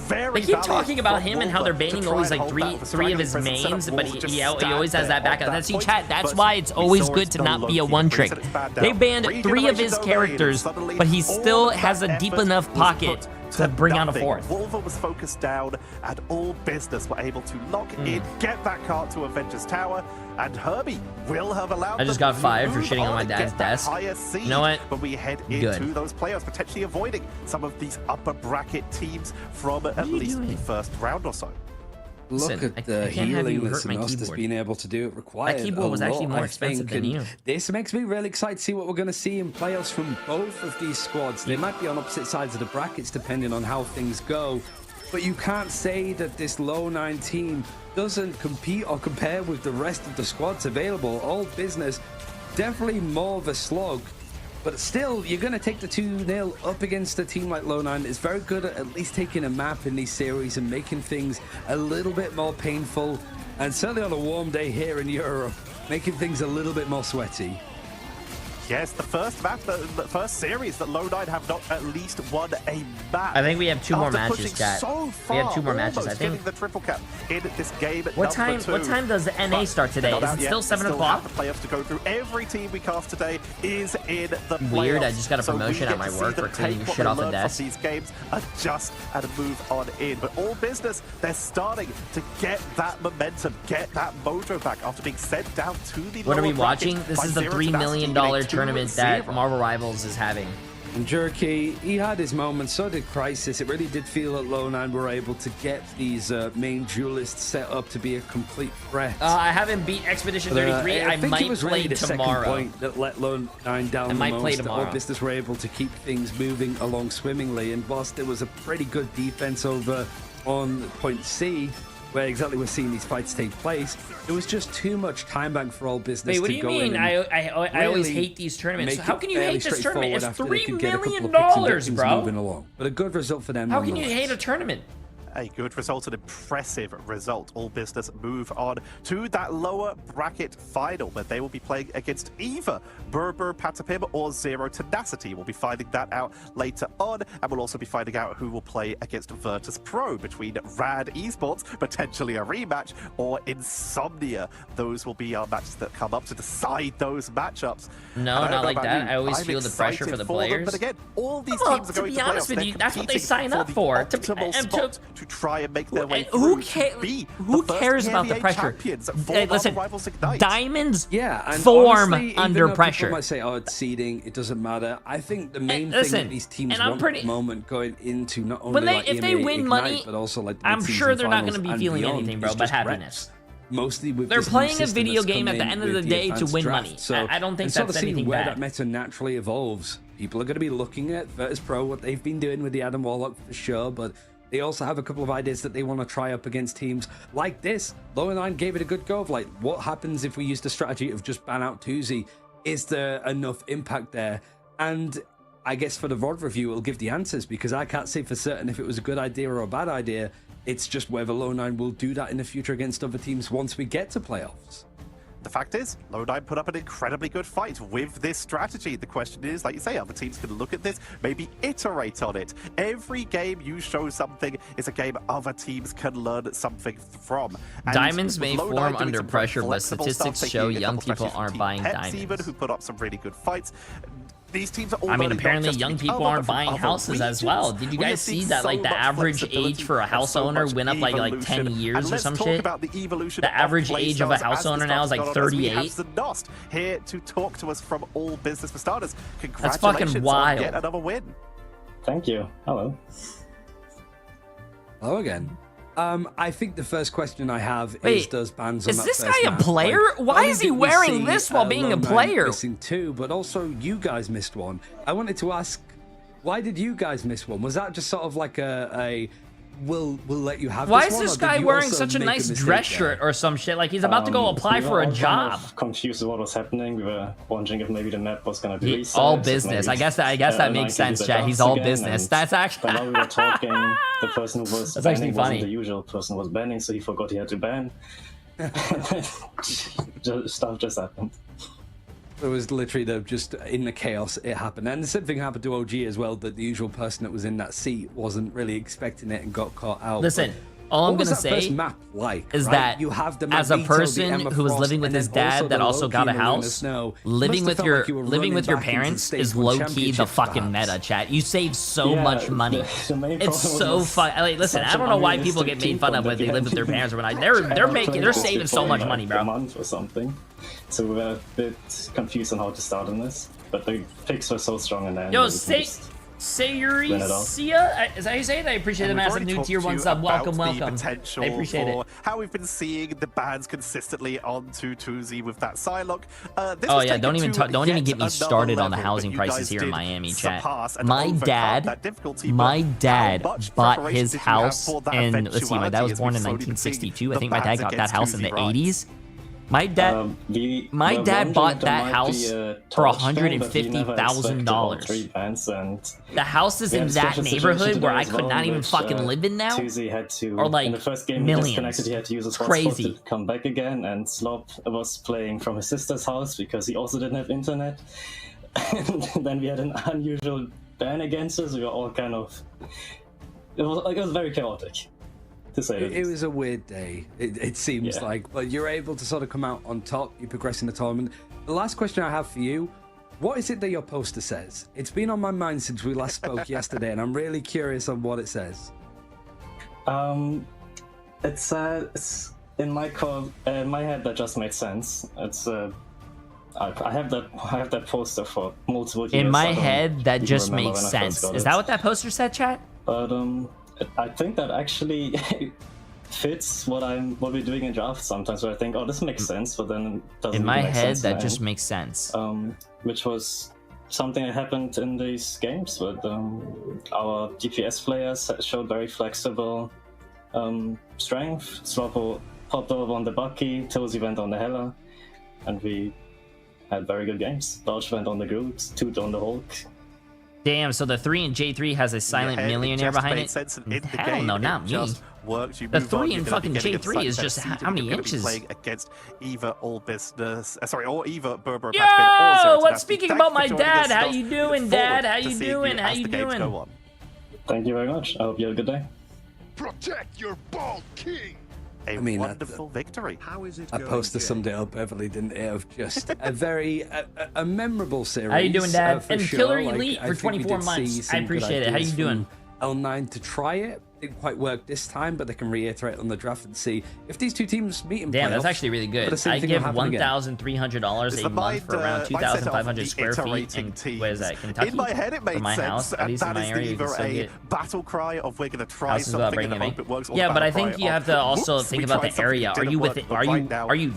They keep talking about him and how they're banning always like three of his mains, but he always has that backup. That's chat. That's why it's always good to not be a one trick. They banned 3 of his characters, but he still has a deep enough pocket to bring out a 4th. Wolver was focused down, and All Business were able to lock in, get that cart to Avengers Tower, and Herbie will have allowed. I just got 5 for shitting on my dad's desk. You know what? But we head into those playoffs, potentially avoiding some of these upper bracket teams from at least the first round or so. Look at the healing that Xenos has been able to do. It required that keyboard was actually more expensive than you. This makes me really excited to see what we're going to see in playoffs from both of these squads. They might be on opposite sides of the brackets depending on how things go. but you can't say that this low 9 team doesn't compete or compare with the rest of the squads available. All Business, definitely more of a slog, but still, you're going to take the 2-0 up against a team like Low 9. It's very good at least taking a map in these series and making things a little bit more painful, and certainly on a warm day here in Europe, making things a little bit more sweaty. Yes, the first map, the first series that Low 9 have not at least won a map. I think we have 2 more matches, chat. So far, we have 2 more matches, I think. Getting the triple cap in this game. What time does NA start today? Is it still 7 o'clock? The playoffs to go through. Every team we cast today is in the playoffs. Weird. I just got a promotion at my work for cleaning shit off a desk. These games adjust and move on in, but All Business, they're starting to get that momentum, get that mojo back after being sent down to the. What are we watching? This is the $3 million tournament that Marvel Rivals is having. And Jerky, he had his moments, so did Crisis. It really did feel that Low 9 were able to get these main duelists set up to be a complete threat. I haven't beat Expedition 33. I think might it was play really the tomorrow. Second point that let Low 9 down the most. Play tomorrow. All Business were able to keep things moving along swimmingly, and whilst there was a pretty good defense over on point C, where exactly we're seeing these fights take place, there was just too much time bank for All Business. Wait, what do you mean? I always hate these tournaments. How can you hate this tournament? It's $3 million, bro. Moving along. But a good result for them. How can you hate a tournament? A good result, an impressive result. All Business move on to that lower bracket final, where they will be playing against either Berber Patapim or Zero Tenacity. We'll be finding that out later on, and we'll also be finding out who will play against Virtus Pro between Rad Esports, potentially a rematch, or Insomnia. Those will be our matches that come up to decide those matchups. No, not like that. I always feel the pressure for the players. But again, all these teams are going to be honest with you, that's what they sign up for. To try and make their way who through. Who cares about the pressure? Hey, listen, Diamonds and form honestly, under pressure. People might say, "Oh, it's seeding; it doesn't matter." I think the main thing that these teams want at the moment going into not only if they win Ignite, money, but also like I'm sure they're not going to be feeling beyond, anything, bro, but happiness. Mostly with they're playing a video game at the end of the day to win money. So I don't think that's anything where bad. That meta naturally evolves. People are going to be looking at Virtus Pro, what they've been doing with the Adam Warlock for sure, but they also have a couple of ideas that they want to try up against teams like this. Low 9 gave it a good go of like, what happens if we use the strategy of just ban out Tuzi? Is there enough impact there? And I guess for the VOD review, it'll give the answers, because I can't say for certain if it was a good idea or a bad idea. It's just whether Low 9 will do that in the future against other teams once we get to playoffs. The fact is, Low 9 put up an incredibly good fight with this strategy. The question is, like you say, other teams can look at this, maybe iterate on it. Every game you show something is a game other teams can learn something from. And diamonds may form under pressure, but statistics show young people aren't buying diamonds. Even who put up some really good fights. These teams are all apparently young people aren't buying houses as well. Did you guys see that, like, the average age for a house owner went up like 10 years or some shit? The average age of a house owner now is like 38. Here to talk to us from All Business for Starters. That's fucking wild. On yet another win. Thank you. Hello. Hello again. I think the first question I have is, does bans on is that this first guy a map, player? Like, why is he wearing this while being a player? Missing 2, but also you guys missed 1. I wanted to ask, why did you guys miss 1? Was that just sort of like a we'll let you have why this is one, this guy wearing such a nice dress shirt or some shit? Like he's about to go apply for a job. Kind of confused with what was happening. We were wondering if maybe the map was gonna be reset. All business. I guess that makes sense, Chad. He's all business. That's actually. But now we were talking. The person who was banning wasn't the usual person who was banning, so he forgot he had to ban. Stuff just happened. It was literally just in the chaos it happened, and the same thing happened to OG as well. That the usual person that was in that seat wasn't really expecting it and got caught out. Listen, all I'm gonna say map is that you have the as a person who was living with his dad that also got a house, living with your parents is low key the fucking meta, chat. You save so much money. It's so fun. Like, listen, I don't know why people get made fun of when they live with their parents or when they're saving so much money, bro. A month or something. So we were a bit confused on how to start on this, but the picks were so strong in there. Yo, Sayurisia, is that how you say it? I appreciate the massive new tier 1 sub. Welcome. I appreciate it. How we've been seeing the bans consistently onto Tuzi with that Psylocke. Oh yeah, don't even get me started on the housing prices here in Miami, chat. My dad bought his house in, let's see, my dad was born in 1962. I think my dad got that house in the 80s. My dad bought that house for $150,000. The house is in that neighborhood where I could not even fucking live in now, or like in the first game, millions. He had to use his Crazy. To come back again, and Slop was playing from his sister's house because he also didn't have internet. And then we had an unusual ban against us. We were all kind of, it was very chaotic. It was a weird day, it seems like, but you're able to sort of come out on top. You progress in the tournament. The last question I have for you, what is it that your poster says? It's been on my mind since we last spoke yesterday, and I'm really curious on what it says. It's in my head that just made sense. It's I have that poster for multiple years. In my head, that just makes sense. Is that what that poster said, chat? But I think that actually fits what we're doing in drafts sometimes, where I think, oh, this makes sense, but then it doesn't. In my head, that just makes sense. Which was something that happened in these games, but our DPS players showed very flexible strength. Sloppo popped over on the Bucky, Tozy went on the Hela, and we had very good games. Dodge went on the Groot, Toot on the Hulk. Damn, so the 3 in J3 has a silent millionaire behind it? Hell no, not me. The 3 in fucking J3 is just how many inches? Playing against either All Business, or either Berber. Yo, what's speaking about my dad? How you doing, Dad? How you doing? How you doing? Thank you very much. I hope you have a good day. Protect your bald king. I mean, wonderful victory. How is it? I posted someday up, Beverly, didn't it? Of just a very a memorable series. How you doing, Dad? And sure. Killer Elite for 24 months. I appreciate it. How you doing? L9 to try it. Didn't quite work this time, but they can reiterate on the draft and see if these two teams meet in playoffs. Damn, that's actually really good. I give $1,300 a month for around 2,500 square feet in, what is that, Kentucky? In my head, it made my sense. house. At least in my area, you can still get battle cry of we're gonna try something and I hope it works. Yeah, but I think you have to also think about the area. Are you with it? Are you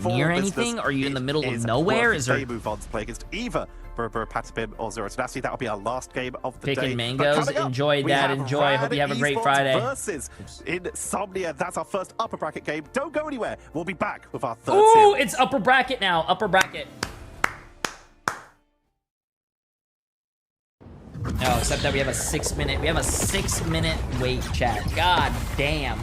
near anything? Are you in the middle of nowhere? Is there move on to play against either Berber, Patapim, or Zero Tenacity? That'll be our last game of the day. Picking mangoes. Enjoy, Dad. Enjoy. Hope you have a great Friday. Versus Insomnia. That's our first upper bracket game. Don't go anywhere. We'll be back with our third Ooh, series. It's upper bracket now. Upper bracket. No, except that we have a 6 minute. We have a 6 minute wait, chat. God damn.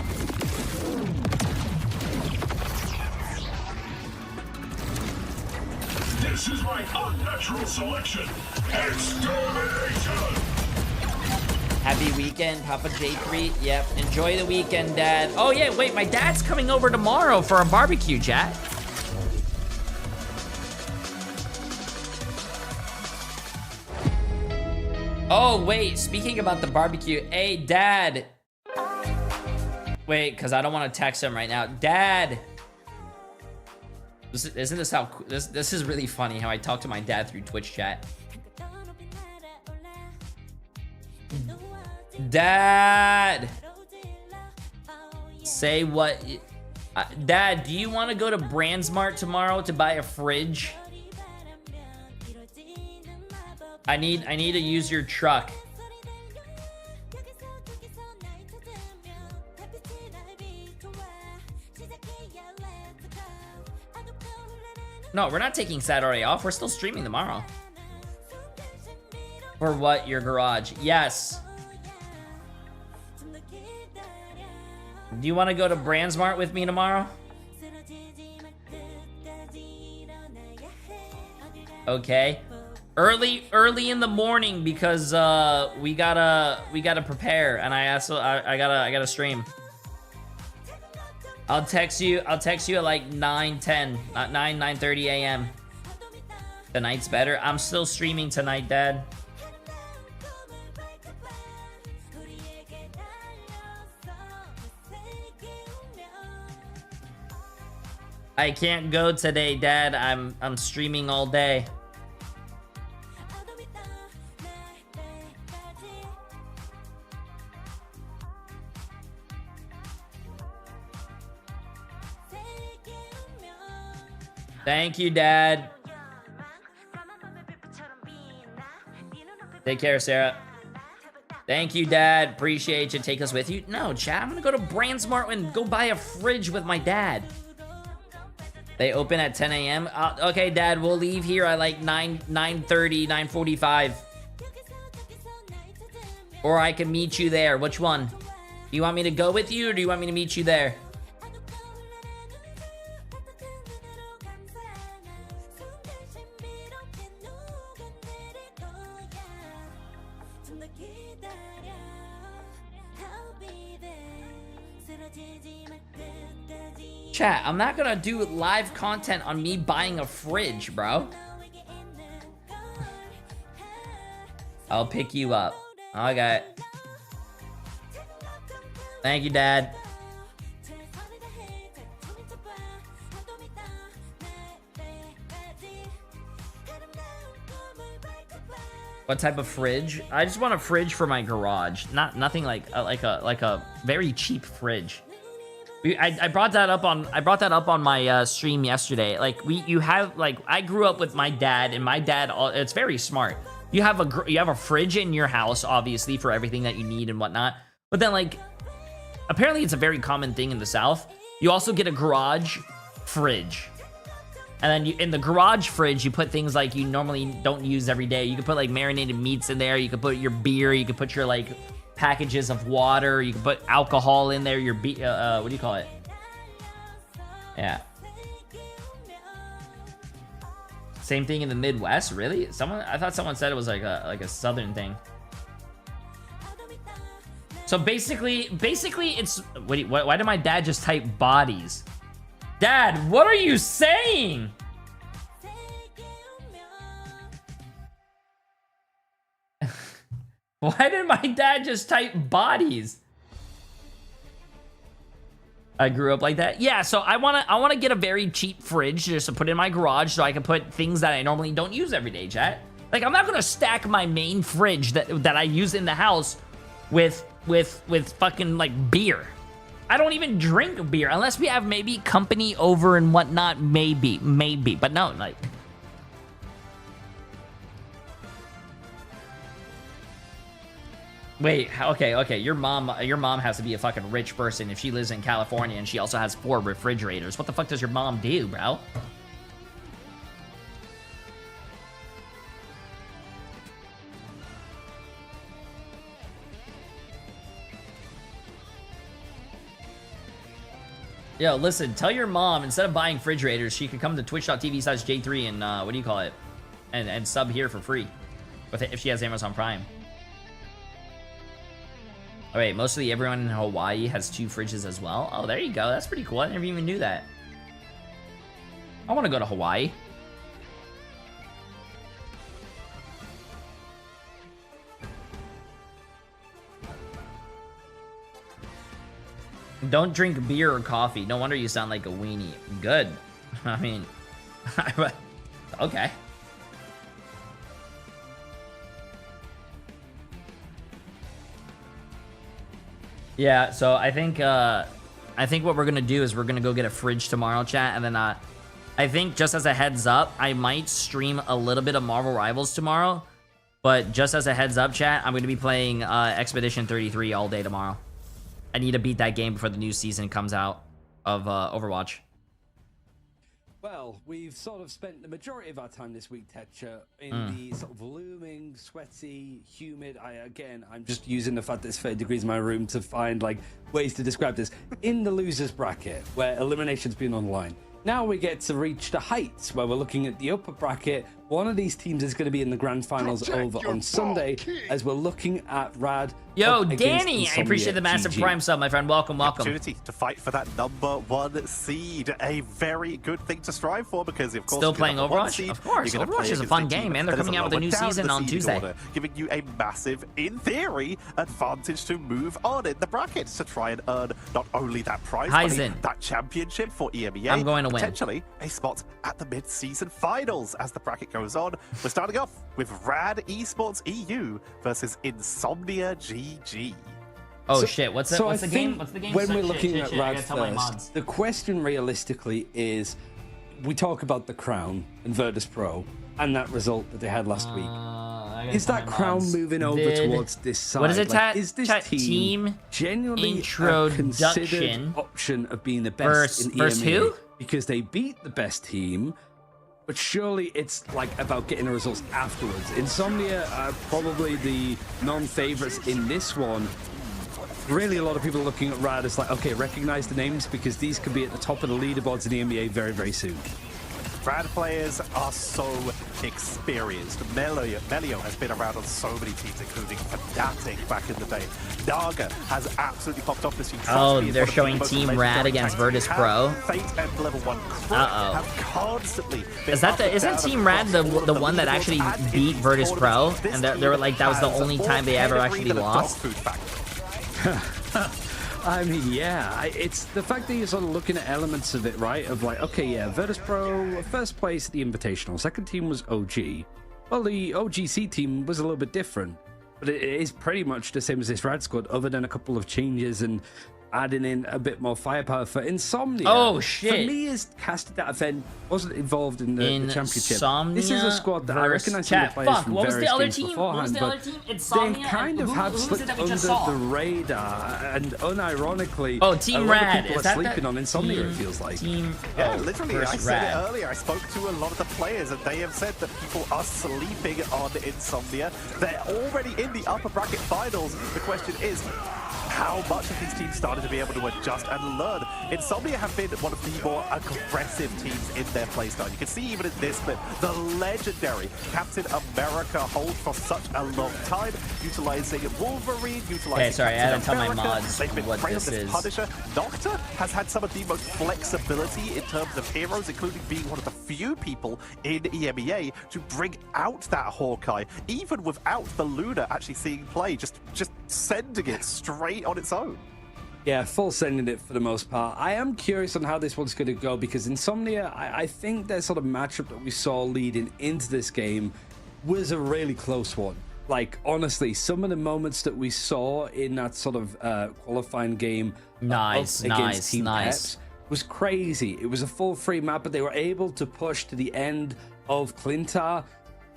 This is my unnatural selection. Extermination. Happy weekend, Papa J3. Yep, enjoy the weekend, Dad. Oh yeah, wait, my dad's coming over tomorrow for a barbecue, chat. Oh wait, speaking about the barbecue, hey Dad. Wait, because I don't want to text him right now. Dad. Isn't this how this is really funny how I talk to my dad through Twitch chat. Dad, say what? Dad, do you want to go to Brandsmart tomorrow to buy a fridge? I need to use your truck. No, we're not taking Saturday off. We're still streaming tomorrow. For what? Your garage? Yes. Do you want to go to Brandsmart with me tomorrow? Okay. Early in the morning because we gotta prepare, and I gotta stream. I'll text you at like 9:10, not 9:30 a.m. Tonight's better. I'm still streaming tonight, Dad. I can't go today, Dad. I'm streaming all day. Thank you, Dad. Take care, Sarah. Thank you, Dad. Appreciate you. Take us with you. No, chat. I'm gonna go to BrandSmart and go buy a fridge with my dad. They open at 10 a.m. Okay, Dad. We'll leave here at like 9:30, 9:45. Or I can meet you there. Which one? Do you want me to go with you, or do you want me to meet you there? Chat, I'm not gonna do live content on me buying a fridge, bro. I'll pick you up. Okay. Thank you, Dad. What type of fridge? I just want a fridge for my garage. Nothing like a very cheap fridge. I brought that up on my stream yesterday. Like I grew up with my dad, and my dad, it's very smart. You have a fridge in your house, obviously, for everything that you need and whatnot. But then, like, apparently it's a very common thing in the South. You also get a garage fridge. And then in the garage fridge, you put things like you normally don't use every day. You can put like marinated meats in there. You can put your beer. You can put your like packages of water. You can put alcohol in there. Your what do you call it? Yeah. Same thing in the Midwest, really? I thought someone said it was like a Southern thing. So basically it's wait, why did my dad just type bodies? Dad, what are you saying? Why did my dad just type bodies? I grew up like that. Yeah, so I wanna get a very cheap fridge just to put in my garage so I can put things that I normally don't use every day, chat. Like, I'm not gonna stack my main fridge that I use in the house with fucking like beer. I don't even drink beer unless we have maybe company over and whatnot. Maybe, but no, like. Wait, okay. Your mom has to be a fucking rich person if she lives in California and she also has 4 refrigerators. What the fuck does your mom do, bro? Yo, listen, tell your mom, instead of buying refrigerators, she could come to twitch.tv/Jay3 and, what do you call it? And sub here for free. If she has Amazon Prime. Oh, wait, mostly everyone in Hawaii has 2 fridges as well? Oh, there you go. That's pretty cool. I never even knew that. I want to go to Hawaii. Don't drink beer or coffee. No wonder you sound like a weenie. Good. I mean, okay. Yeah, so I think what we're gonna do is we're gonna go get a fridge tomorrow, chat, and then I think just as a heads up, I might stream a little bit of Marvel Rivals tomorrow, but just as a heads up, chat, I'm gonna be playing Expedition 33 all day tomorrow. I need to beat that game before the new season comes out of Overwatch. Well, we've sort of spent the majority of our time this week, Tetcher, in the sort of looming, sweaty, humid. I'm just using the fact that it's 30 degrees in my room to find like ways to describe this. In the losers bracket, where elimination's been online. Now we get to reach the heights, where we're looking at the upper bracket. One of these teams is going to be in the grand finals over on Sunday, as we're looking at Rad. Yo, Danny, I appreciate the massive Prime sub, my friend. Welcome. Opportunity to fight for that #1 seed. A very good thing to strive for, because of course, still playing Overwatch. Of course, Overwatch is a fun game, man. They're coming out with a new season on Tuesday, order, giving you a massive, in theory, advantage to move on in the bracket to try and earn not only that prize money, that championship for EMEA. I'm going to win. Potentially a spot at the mid-season finals as the bracket goes on. We're starting off with Rad Esports EU versus Insomnia GG. Oh shit! What's the game? When we're looking at Rad first, the question realistically is, we talk about the Crown and Virtus Pro and that result that they had last week. Is that Crown moving over towards this side? What is it, like, is this team genuinely a considered option of being the best in EMEA? Versus who? Because they beat the best team, but surely it's like about getting the results afterwards. Insomnia are probably the non-favorites in this one. Really, a lot of people are looking at Rad as like, okay, recognize the names because these could be at the top of the leaderboards in EMEA very, very soon. Rad players are so experienced. Melio has been around on so many teams, including Fnatic back in the day. Naga has absolutely popped off this year. Oh, they're showing Team Rad against Virtus Pro. Fate and Level 1 have constantly isn't Team Rad the one that actually beat Virtus Pro? And they were like, that was the only time they ever actually lost? I mean, yeah, it's the fact that you're sort of looking at elements of it, right? Of like, okay, yeah, Virtus Pro, first place at the Invitational. Second team was OG. Well, the OGC team was a little bit different, but it is pretty much the same as this Rad squad, other than a couple of changes and adding in a bit more firepower for Insomnia. Oh, shit. For me, is casted that event wasn't involved in the championship. Insomnia this is a squad that I recognize the players from various games beforehand, but Insomnia, they kind of have slipped under the radar, and unironically, Team a lot Rad. of people are sleeping on Insomnia, it feels like. Literally, I said it earlier. I spoke to a lot of the players, and they have said that people are sleeping on Insomnia. They're already in the upper bracket finals. The question is, how much of these teams started to be able to adjust and learn? Insomnia have been one of the more aggressive teams in their playstyle. You can see even in this clip, the legendary Captain America hold for such a long time, utilizing Wolverine, utilizing I had to tell my America. mods They've been what praised this as is. Punisher. Nocta has had some of the most flexibility in terms of heroes, including being one of the few people in EMEA to bring out that Hawkeye, even without the Luna actually seeing play, just sending it straight on its own. Yeah, full sending it for the most part. I am curious on how this one's going to go because Insomnia, I think their sort of matchup that we saw leading into this game was a really close one. Like, honestly, some of the moments that we saw in that sort of qualifying game against Team Peps was crazy. It was a full free map, but they were able to push to the end of Clintar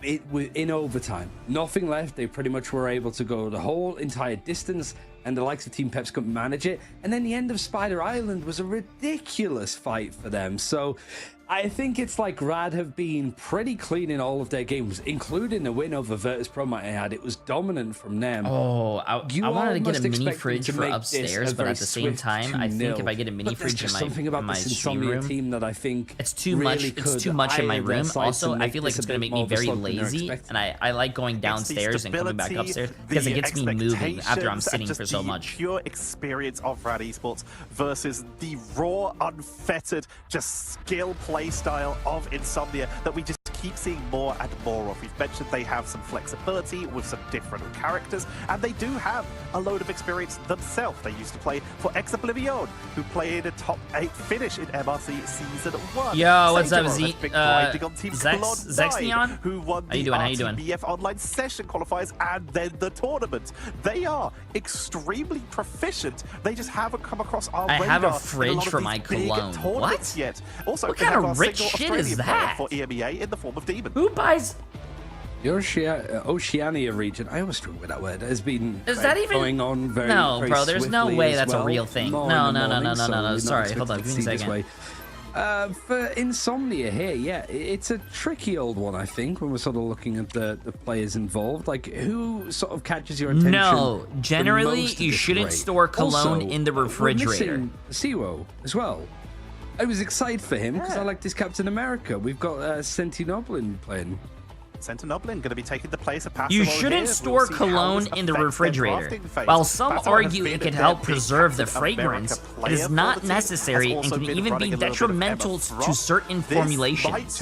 in overtime. Nothing left. They pretty much were able to go the whole entire distance, and the likes of Team Peps couldn't manage it. And then the end of Spider Island was a ridiculous fight for them. So I think it's like Rad have been pretty clean in all of their games, including the win over Virtus Pro, might I add. It was dominant from them. Oh, I wanted to get a mini fridge for upstairs, but at the same time, I think if I get a mini fridge in my stream room, team that I think it's too much. It's too much in my room. Also, I feel like it's going to make me very lazy, and I like going downstairs and coming back upstairs because it gets me moving after I'm sitting for so much. Pure experience of Rad Esports versus the raw, unfettered, just skill play style of Insomnia that we just keep seeing more and more of. We've mentioned they have some flexibility with some different characters, and they do have a load of experience themselves. They used to play for Ex Oblivion, who played a top 8 finish in MRC Season 1. Yo, what's up, Zexion? Who won the RTBF online session qualifiers and then the tournament. They are extremely proficient. They just haven't come across our radar. I have a fridge for my cologne. What? Yet. Also, what kind of rich shit is that? For EMEA in the form of Demon. Who buys? The Oceania region, I always struggle with that word, has been going on very No, bro, there's no way that's a real thing. No. Sorry, hold on, give me a second. For Insomnia here, yeah, it's a tricky old one, I think, when we're sort of looking at the players involved. Like, who sort of catches your attention? No, generally, you shouldn't store cologne in the refrigerator. We're missing Siwo as well. I was excited for him because I liked his Captain America. We've got Sentinoblin playing. Sentinoblin going to be taking the place of Passive. You shouldn't store cologne in the refrigerator. While some argue it can help preserve the fragrance, it is not necessary and can even be detrimental to certain formulations.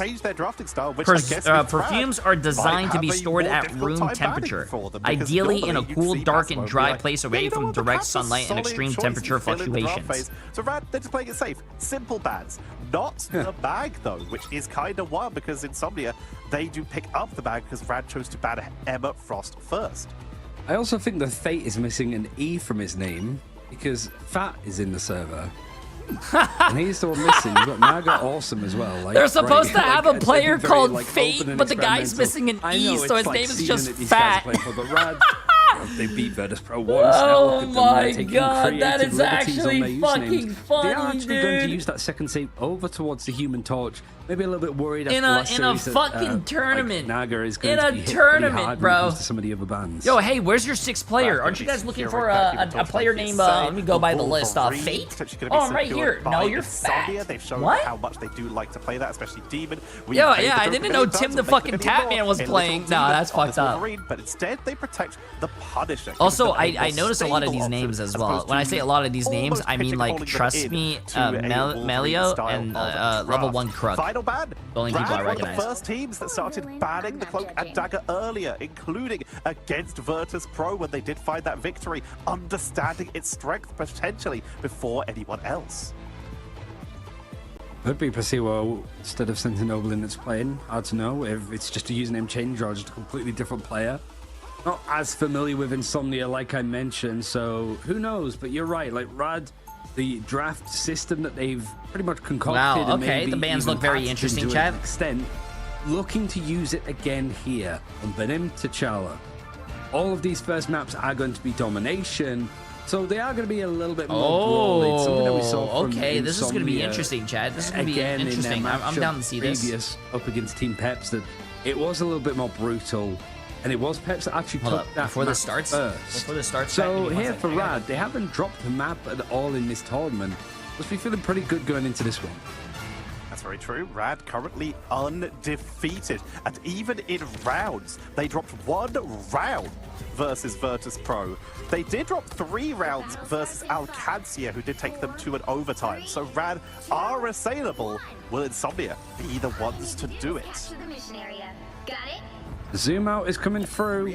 Perfumes are designed to be stored at room temperature, ideally in a cool, dark, and dry place away from direct sunlight and extreme temperature fluctuations. So Rad, they're just playing it safe. Simple bans. Not the bag, though, which is kind of wild because Insomnia, they do pick up the bag because Rad chose to ban Emma Frost first. I also think that Fate is missing an E from his name because Fat is in the server. And he's the one missing. You've got Naga Awesome as well. Like, they're supposed to have a player very, called like, Fate, but the guy's missing an E, so his name is just these Fat. guys are playing for, but Rad, they beat Virtus Pro once. Oh my god, that is actually fucking funny, They are actually going to use that second save over towards the Human Torch. Maybe a little bit worried in a fucking tournament. Like Naga is going in to a be hit tournament, hard bro. When it comes to some of the other bands. Yo, hey, where's your sixth player? Aren't you guys looking for a player named? Let me go by the list. Fate. Oh, I'm right here. No, you're Fat. They've shown what? how much they do like to play that, especially Demon. Yo, yeah, I didn't know Tim the fucking Tatman was playing. No, that's fucked up. But instead, they protect the Punisher. Also, I noticed a lot of these names as well. When I say a lot of these names, I mean like Trust Me, Melio, and Level 1 Crook. Final ban. The only people I recognize. One of the first teams that started banning the Cloak and Dagger earlier, including against Virtus Pro when they did find that victory, understanding its strength potentially before anyone else. Could be Pasiwo instead of Sentinel in its playing. Hard to know if it's just a username change or just a completely different player. Not as familiar with Insomnia like I mentioned, so who knows? But you're right, like Rad, the draft system that they've pretty much concocted. Wow, okay, the bands look very interesting, chat. Extent, looking to use it again here on Benim T'Challa. All of these first maps are going to be domination, so they are going to be a little bit more brawling. Something that we saw from okay, this is going to be interesting, Chad. This is going to be interesting. I'm down to see this. Previous up against Team Peps, that it was a little bit more brutal. And it was Peps that actually took that before map this starts. first. Before this starts. So here for Rad, they haven't dropped the map at all in this tournament. Must be feeling pretty good going into this one. That's very true. Rad currently undefeated, and even in rounds, they dropped 1 round versus Virtus Pro. They did drop 3 rounds versus Alcancia, who did take them to an overtime. So Rad are assailable. Will Insomnia be the ones to do it? Zoom out is coming through.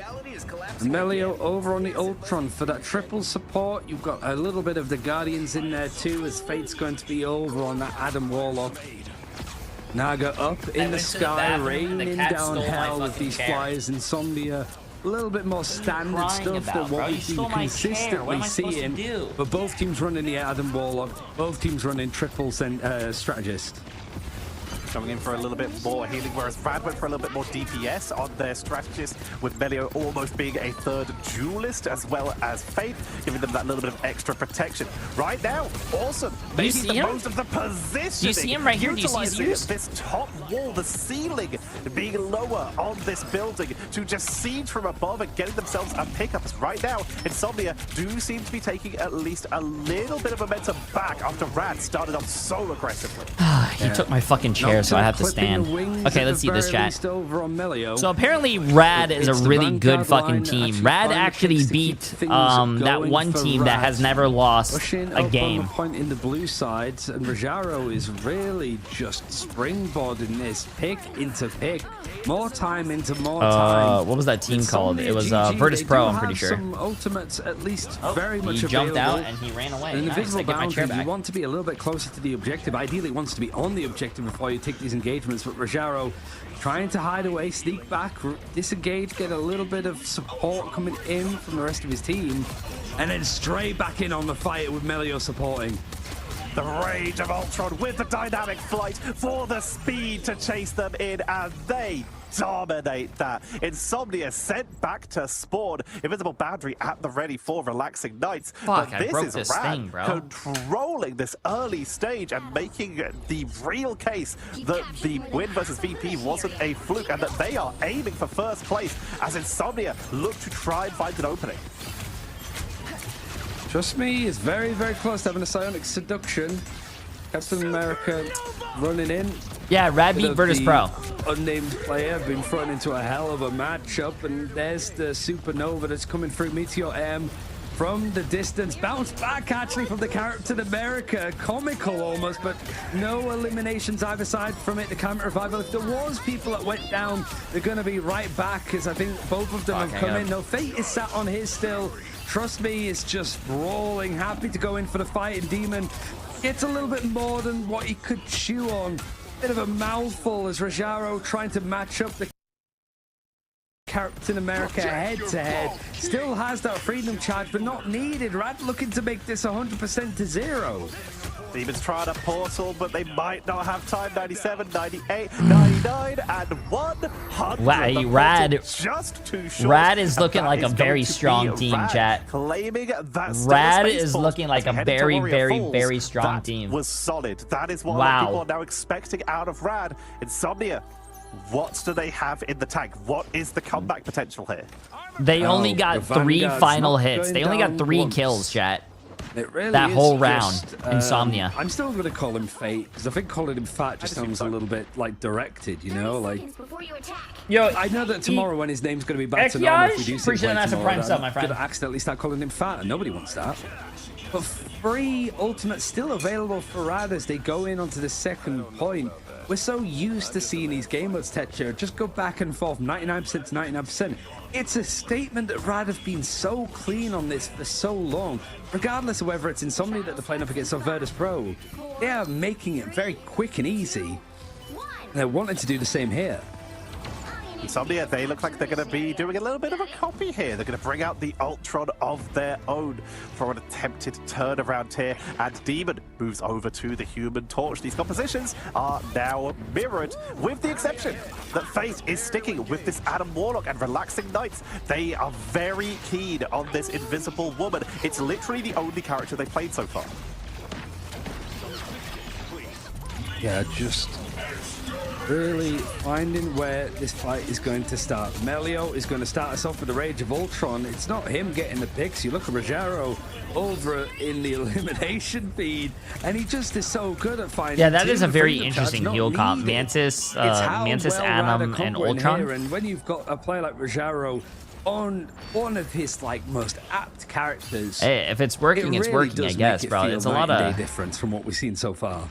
Melio over on the Ultron for that triple support. You've got a little bit of the Guardians in there too, as Fate's going to be over on that Adam Warlock. Naga up in the sky, raining down hell with these flyers. Insomnia, a little bit more standard stuff than what we've been consistently seeing. But both teams running the Adam Warlock, both teams running triples and Strategist. Coming in for a little bit more healing, whereas Rad went for a little bit more DPS on their strategist, with Melio almost being a third duelist as well as Fate, giving them that little bit of extra protection. Right now, Awesome, making the most of the positioning. Do you see him right here? Do you see his this top wall, the ceiling being lower on this building to just siege from above and getting themselves a pickup. Right now, Insomnia do seem to be taking at least a little bit of momentum back after Rad started off so aggressively. He took my fucking chair, so I have to stand. Okay, let's see this, chat. So apparently Rad is a really good fucking team. Rad actually beat that one team that has never lost a game. Point in the blue sides, and Rajaro is really just springboarding this pick into pick. More time into more time. What was that team called? It was Virtus Pro, I'm pretty sure. Some ultimates at least very much he jumped available. Out and he ran away. And nice, I get my chair back. You want to be a little bit closer to the objective. Ideally, it wants to be on the objective before you take these engagements, but Rajaro trying to hide away, sneak back, disengage, get a little bit of support coming in from the rest of his team, and then straight back in on the fight with Melio supporting. The rage of Ultron with the dynamic flight for the speed to chase them in, and they dominate that. Insomnia sent back to spawn. Invisible Boundary at the ready for relaxing nights. Fuck, but this is Rad thing, bro. controlling this early stage and making the real case that the win versus VP wasn't a fluke and that they are aiming for first place as Insomnia look to try and find an opening. Trust me, it's very, very close to having a psionic seduction. Captain America running in. Yeah, Rad beat Virtus Pro. Unnamed player been thrown into a hell of a matchup, and there's the supernova that's coming through. Meteor M from the distance, bounced back actually from the Captain America. Comical almost, but no eliminations either side from it. The Camera Revival, if there was people that went down, they're going to be right back, because I think both of them have come in. No, Fate is sat on his still. Trust me, it's just brawling, happy to go in for the fight, and Demon gets a little bit more than what he could chew on. Bit of a mouthful as Rajaro trying to match up the Captain America head-to-head. Still has that freedom charge, but not needed. Rad looking to make this 100% to 0. Demons trying a portal, but they might not have time. 97, 98, 99, and 100. Wow, Rad. Just too short. Rad is looking like a very strong team, chat. Claiming that Rad is looking like a very, very strong team. Was solid. That is what a lot of people are now expecting out of Rad. Insomnia, what do they have in the tank? What is the comeback potential here? They only got 3 final hits. They only got 3 kills, chat. Really that whole round, Insomnia. I'm still going to call him Fate, because I think calling him Fat just sounds a little bit, like, directed, you know? Like, yo, I know that tomorrow when his name's going to be back to normal, if we do see him play tomorrow, Prime sub, my friend. I'm going to accidentally start calling him Fat, and nobody wants that. But free ultimates still available for Rad as they go in onto the second point. We're so used to seeing these game modes, Tetcher, just go back and forth, 99% to 99%. It's a statement that Rad have been so clean on this for so long, regardless of whether it's Insomnia that they're playing up against or Virtus Pro. They are making it very quick and easy. They're wanting to do the same here. Insomnia, they look like they're going to be doing a little bit of a copy here. They're going to bring out the Ultron of their own for an attempted turnaround here. And Demon moves over to the Human Torch. These compositions are now mirrored, with the exception that Fate is sticking with this Adam Warlock and Relaxing Knights. They are very keen on this Invisible Woman. It's literally the only character they've played so far. Yeah, just really finding where this fight is going to start. Melio is going to start us off with the Rage of Ultron. It's not him getting the picks. You look at Rogero over in the elimination feed, and he just is so good at finding. Yeah, that is a very interesting heal comp. Mantis, Adam, and Ultron. And when you've got a player like Rogero on one of his like most apt characters, hey, if it's working, it's working. I guess, bro. It's a lot of difference from what we've seen so far.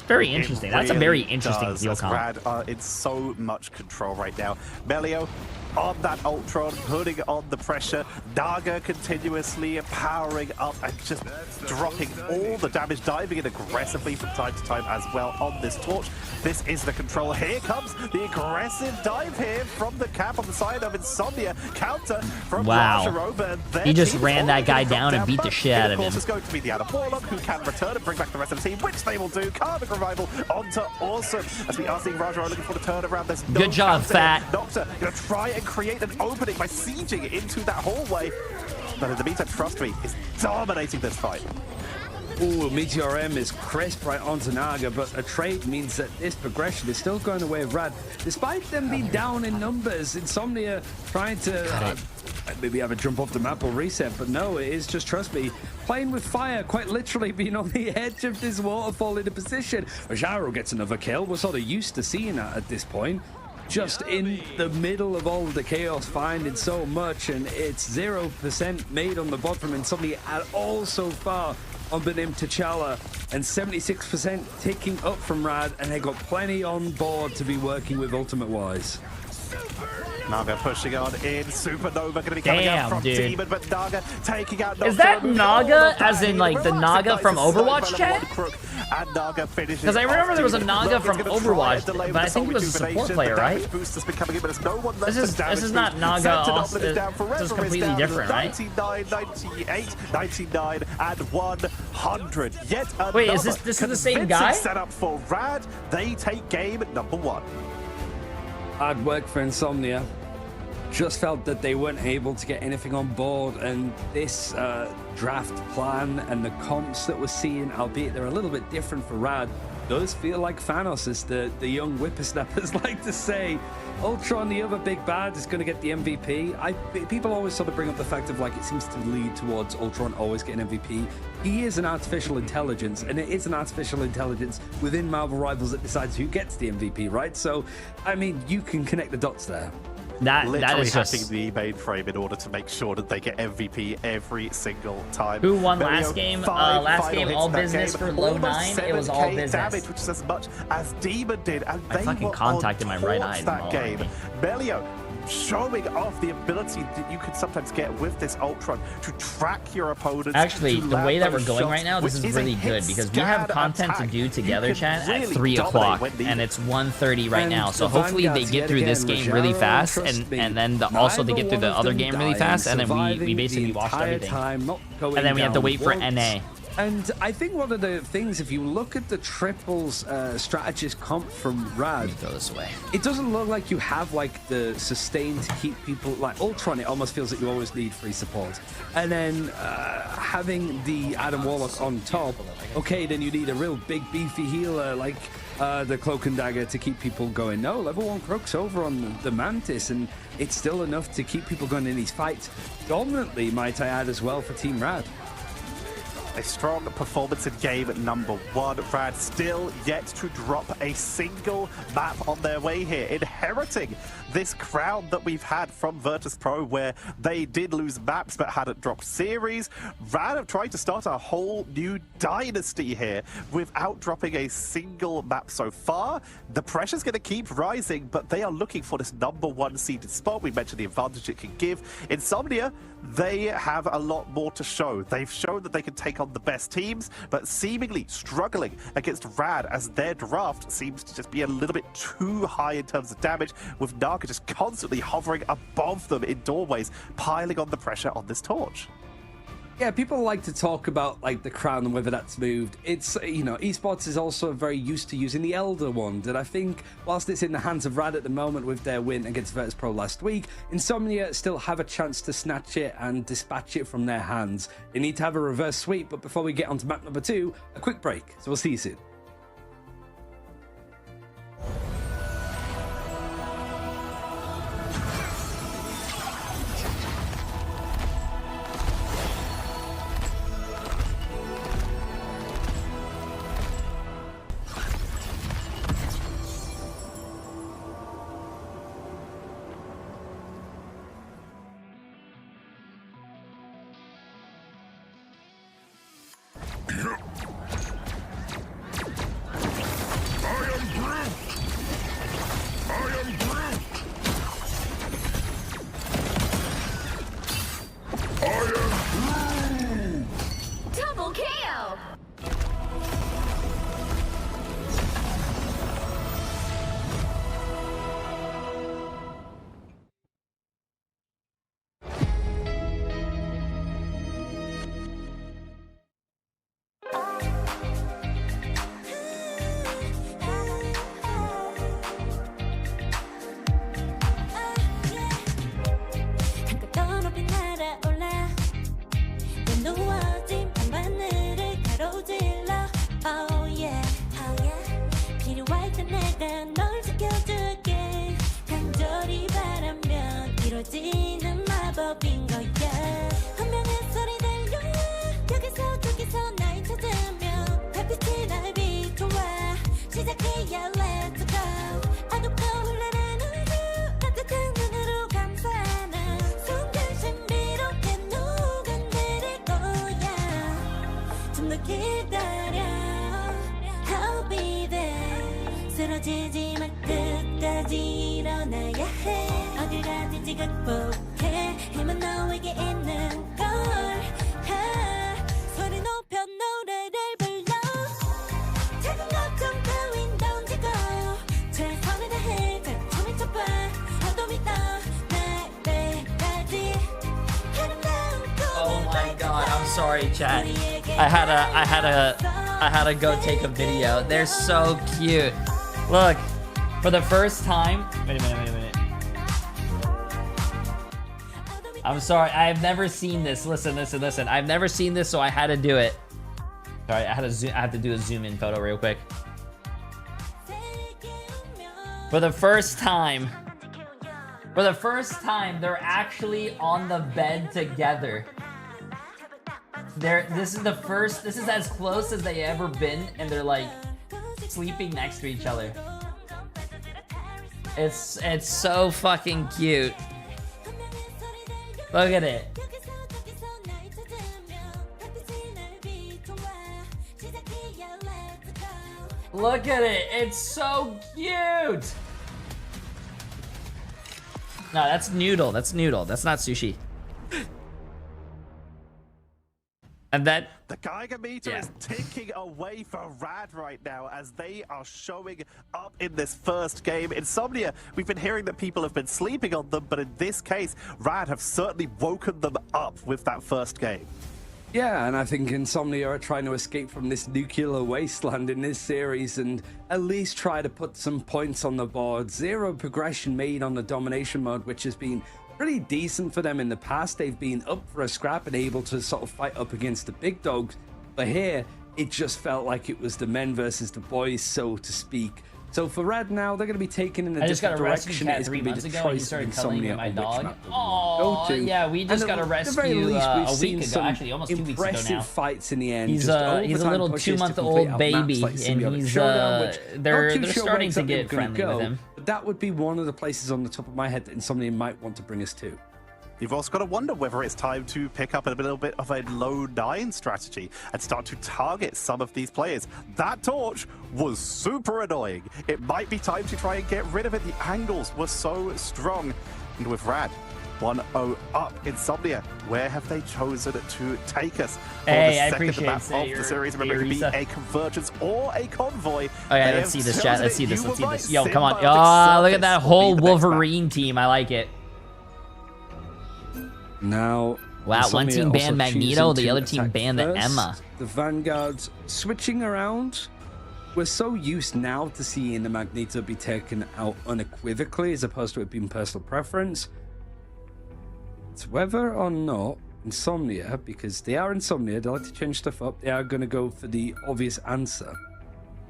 Very interesting. That's a very interesting deal comp. Rad are in so much control right now. Melio on that Ultron, putting on the pressure. Naga continuously powering up and just dropping all the damage, diving in aggressively from time to time as well on this torch. This is the control. Here comes the aggressive dive here from the cap on the side of Insomnia. Counter from wow. He just ran that guy down and beat the shit out of him. It's going to be the Adam Warlock who can return and bring back the rest of the team, which they will do. Karmic Revival onto Awesome. As we are seeing Rajaro looking for the turnaround. There's no good job, Fat. Doctor going to try and create an opening by sieging into that hallway. But in the meantime, Trust Me is dominating this fight. Ooh, Meteor M is crisp right onto Naga, but a trade means that this progression is still going away with Rad. Despite them being down in numbers, Insomnia trying to maybe have a jump off the map or reset, but no, it is just Trust Me playing with fire, quite literally being on the edge of this waterfall in a position. Rajaro gets another kill. We're sort of used to seeing that at this point. Just in the middle of all of the chaos, finding so much, and it's 0% made on the bot from Insomnia at all so far on Benim T'Challa, and 76% ticking up from Rad, and they got plenty on board to be working with ultimate-wise. Naga pushing on in. Supernova going to be coming out from Demon, but Naga taking out. Is that Naga as in like the Naga from Overwatch, chat? And Naga finishes. Because I remember there was a Naga from Overwatch, but I think it was a support player, right? This is not Naga. This is completely different, right? 99, 98, 99, and 100. Yet another. Wait, is this is the same guy? Set up for Rad. They take game number 1. Hard work for Insomnia. Just felt that they weren't able to get anything on board, and this draft plan and the comps that we're seeing, albeit they're a little bit different for Rad, does feel like Thanos, as the young whippersnappers like to say. Ultron, the other big bad, is going to get the MVP. People always sort of bring up the fact of like it seems to lead towards Ultron always getting MVP. He is an artificial intelligence, and it is an artificial intelligence within Marvel Rivals that decides who gets the MVP, right? So, I mean, you can connect the dots there. That is hacking just the mainframe in order to make sure that they get MVP every single time. Who won last game? Last game, all business for low 9. It was all business. Damage, which is as much as Demon did, and I fucking contacted my right eye that game. Melio showing off the ability that you can sometimes get with this Ultron to track your opponents. Actually, the way that we're going right now, this is really good because we have content to do together, chat, at 3 o'clock, and it's 1:30 right now. So hopefully they get through this game really fast, and then also they get through the other game really fast, and then we basically watched everything. And then we have to wait for NA. And I think one of the things, if you look at the triples strategist comp from Rad, go this way. It doesn't look like you have like the sustain to keep people like Ultron. It almost feels like you always need free support. And then having the Adam Warlock on top, okay, then you need a real big beefy healer like the Cloak and Dagger to keep people going. No, level 1 Crux over on the Mantis, and it's still enough to keep people going in these fights. Dominantly, might I add, as well for Team Rad. A strong performance in game number 1. Rad still yet to drop a single map on their way here, inheriting this crown that we've had from Virtus Pro, where they did lose maps but hadn't dropped series. Rad have tried to start a whole new dynasty here without dropping a single map so far. The pressure's going to keep rising, but they are looking for this number 1 seeded spot. We mentioned the advantage it can give. Insomnia, they have a lot more to show. They've shown that they can take on the best teams, but seemingly struggling against Rad as their draft seems to just be a little bit too high in terms of damage, with Naga just constantly hovering above them in doorways, piling on the pressure on this torch. Yeah, people like to talk about like the crown and whether that's moved. It's, you know, esports is also very used to using the Elder Wand, and I think whilst it's in the hands of Rad at the moment with their win against Virtus Pro last week, Insomnia still have a chance to snatch it and dispatch it from their hands. They need to have a reverse sweep, but before we get on to map number 2, a quick break. So we'll see you soon. Double KO! 쓰러지지만 끝까지 일어나야 해 어딜 가든지 극복해 힘은 너에게 있는 걸 소리 높여 노래를 불러 작은 걱정 따윈 던지고 최선을 다해 작품을 쳐봐 어둠이 떠날 때까지 아름다운 Oh my god, I'm sorry chat. I had to go take a video. They're so cute. Look, for the first time. Wait a minute. I'm sorry, I've never seen this. Listen. I've never seen this, so I had to do it. Sorry, I have to do a zoom in photo real quick. For the first time, they're actually on the bed together. This is as close as they ever been, and they're like sleeping next to each other. It's so fucking cute. Look at it. Look at it. It's so cute. No, that's noodle. That's not sushi. And that the Geiger meter is ticking away for Rad right now as they are showing up in this first game. Insomnia, we've been hearing that people have been sleeping on them, but in this case, Rad have certainly woken them up with that first game. Yeah, and I think Insomnia are trying to escape from this nuclear wasteland in this series and at least try to put some points on the board. 0 progression made on the domination mode, which has been pretty decent for them in the past. They've been up for a scrap and able to sort of fight up against the big dogs. But here, it just felt like it was the men versus the boys, so to speak. So for Red now, they're going to be taken in a different direction. It's going to be the choice of Insomnia on which map oh, yeah, we just got a rescue a week ago. Actually, almost 2 weeks ago now. Impressive fights in the end. He's a little 2-month-old baby, and he's they're starting to get friendly with him. But that would be one of the places on the top of my head that Insomnia might want to bring us to. You've also got to wonder whether it's time to pick up a little bit of a low 9 strategy and start to target some of these players. That torch was super annoying. It might be time to try and get rid of it. The angles were so strong. And with Rad 1-0 up, Insomnia, where have they chosen to take us for the second map of the series? Remember, it could be a convergence or a convoy. Oh yeah, let's see this, chat. Let's see this. Yo, come on. Oh, look at that whole Wolverine team. I like it. Now, wow, one team banned Magneto, the other team banned the Emma. The Vanguards switching around. We're so used now to seeing the Magneto be taken out unequivocally as opposed to it being personal preference. It's whether or not Insomnia, because they are Insomnia, they like to change stuff up, they are going to go for the obvious answer.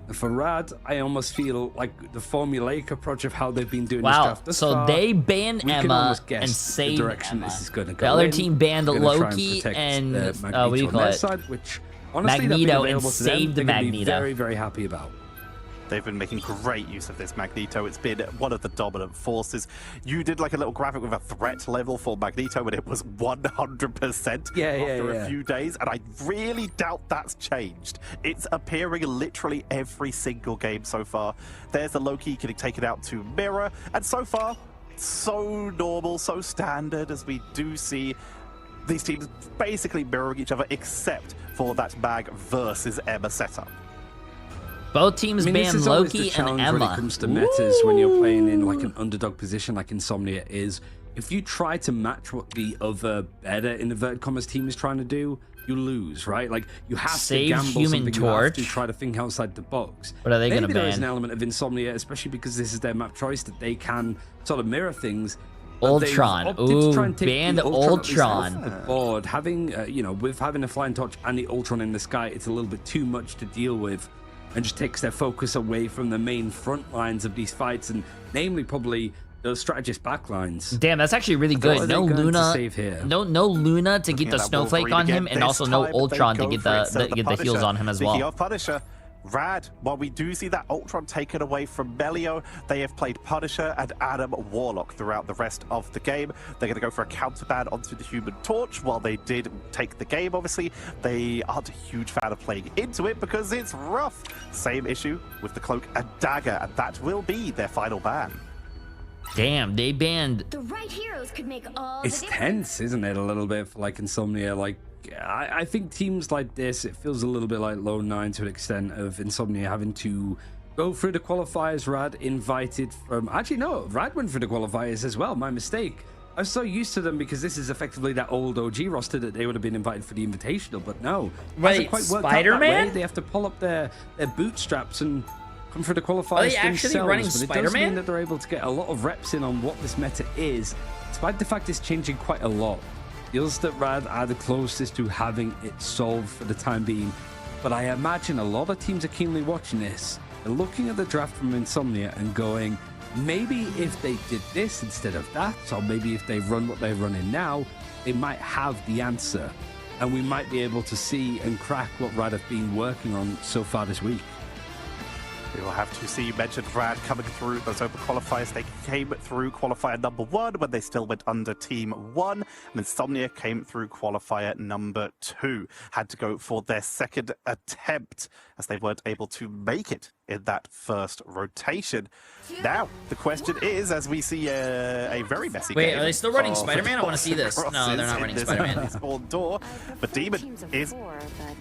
And for Rad, I almost feel like the formulaic approach of how they've been doing this draft thus far, they banned Emma and saved the direction Emma. This is going to go. The other team banned Loki and what do you call it? Side, which honestly, Magneto, and saved Magneto. Very, very happy about. They've been making great use of this Magneto. It's been one of the dominant forces. You did like a little graphic with a threat level for Magneto, and it was 100% after a few days, and I really doubt that's changed. It's appearing literally every single game so far. There's the Loki getting taken out to Mirror, and so far, so normal, so standard, as we do see these teams basically mirroring each other, except for that Mag versus Emma setup. Both teams banned Loki and Emma. When it comes to metas, when you're playing in like an underdog position like Insomnia is, if you try to match what the other better in inverted commas team is trying to do, you lose, right? Like you have to gamble Human something. Torch. You have to try to think outside the box. What are they going to ban? Maybe there is an element of Insomnia, especially because this is their map choice, that they can sort of mirror things. Ultron. Ooh, banned Ultron. The board, having you know, with having a flying torch and the Ultron in the sky, it's a little bit too much to deal with, and just takes their focus away from the main front lines of these fights, and namely probably those strategist backlines. Damn, that's actually really good. No Luna, no Luna to get the snowflake on him, and also no Ultron to get the heals on him as well. Speaking of Punisher, Rad, while we do see that Ultron taken away from Melio, they have played Punisher and Adam Warlock throughout the rest of the game. They're going to go for a counterban onto the Human Torch. While they did take the game, obviously, they aren't a huge fan of playing into it because it's rough. Same issue with the Cloak and Dagger, and that will be their final ban. Damn, they banned... The right heroes could make all It's tense, isn't it, a little bit, for like Insomnia? Like, I think teams like this, it feels a little bit like low 9 to an extent of Insomnia having to go through the qualifiers. Rad invited from... Actually, no, Rad went through the qualifiers as well. My mistake. I was so used to them because this is effectively that old OG roster that they would have been invited for the Invitational, but no. Wait, Spider-Man? They have to pull up their bootstraps and come through the qualifiers Are they actually themselves. running But it Spider-Man? does mean that they're able to get a lot of reps in on what this meta is, despite the fact it's changing quite a lot. Feels that Rad are the closest to having it solved for the time being, but I imagine a lot of teams are keenly watching this. They're looking at the draft from Insomnia and going, maybe if they did this instead of that, or maybe if they run what they're running now, they might have the answer, and we might be able to see and crack what Rad have been working on so far this week. We will have to see. You mentioned Rad coming through those open qualifiers. They came through qualifier number 1 when they still went under team 1. And Insomnia came through qualifier number 2. Had to go for their second attempt as they weren't able to make it in that first rotation. Now, the question is, as we see a very messy Wait, game. Are they still running Spider-Man? I want to see this. No, they're not running Spider-Man. Spawn door, but Demon is,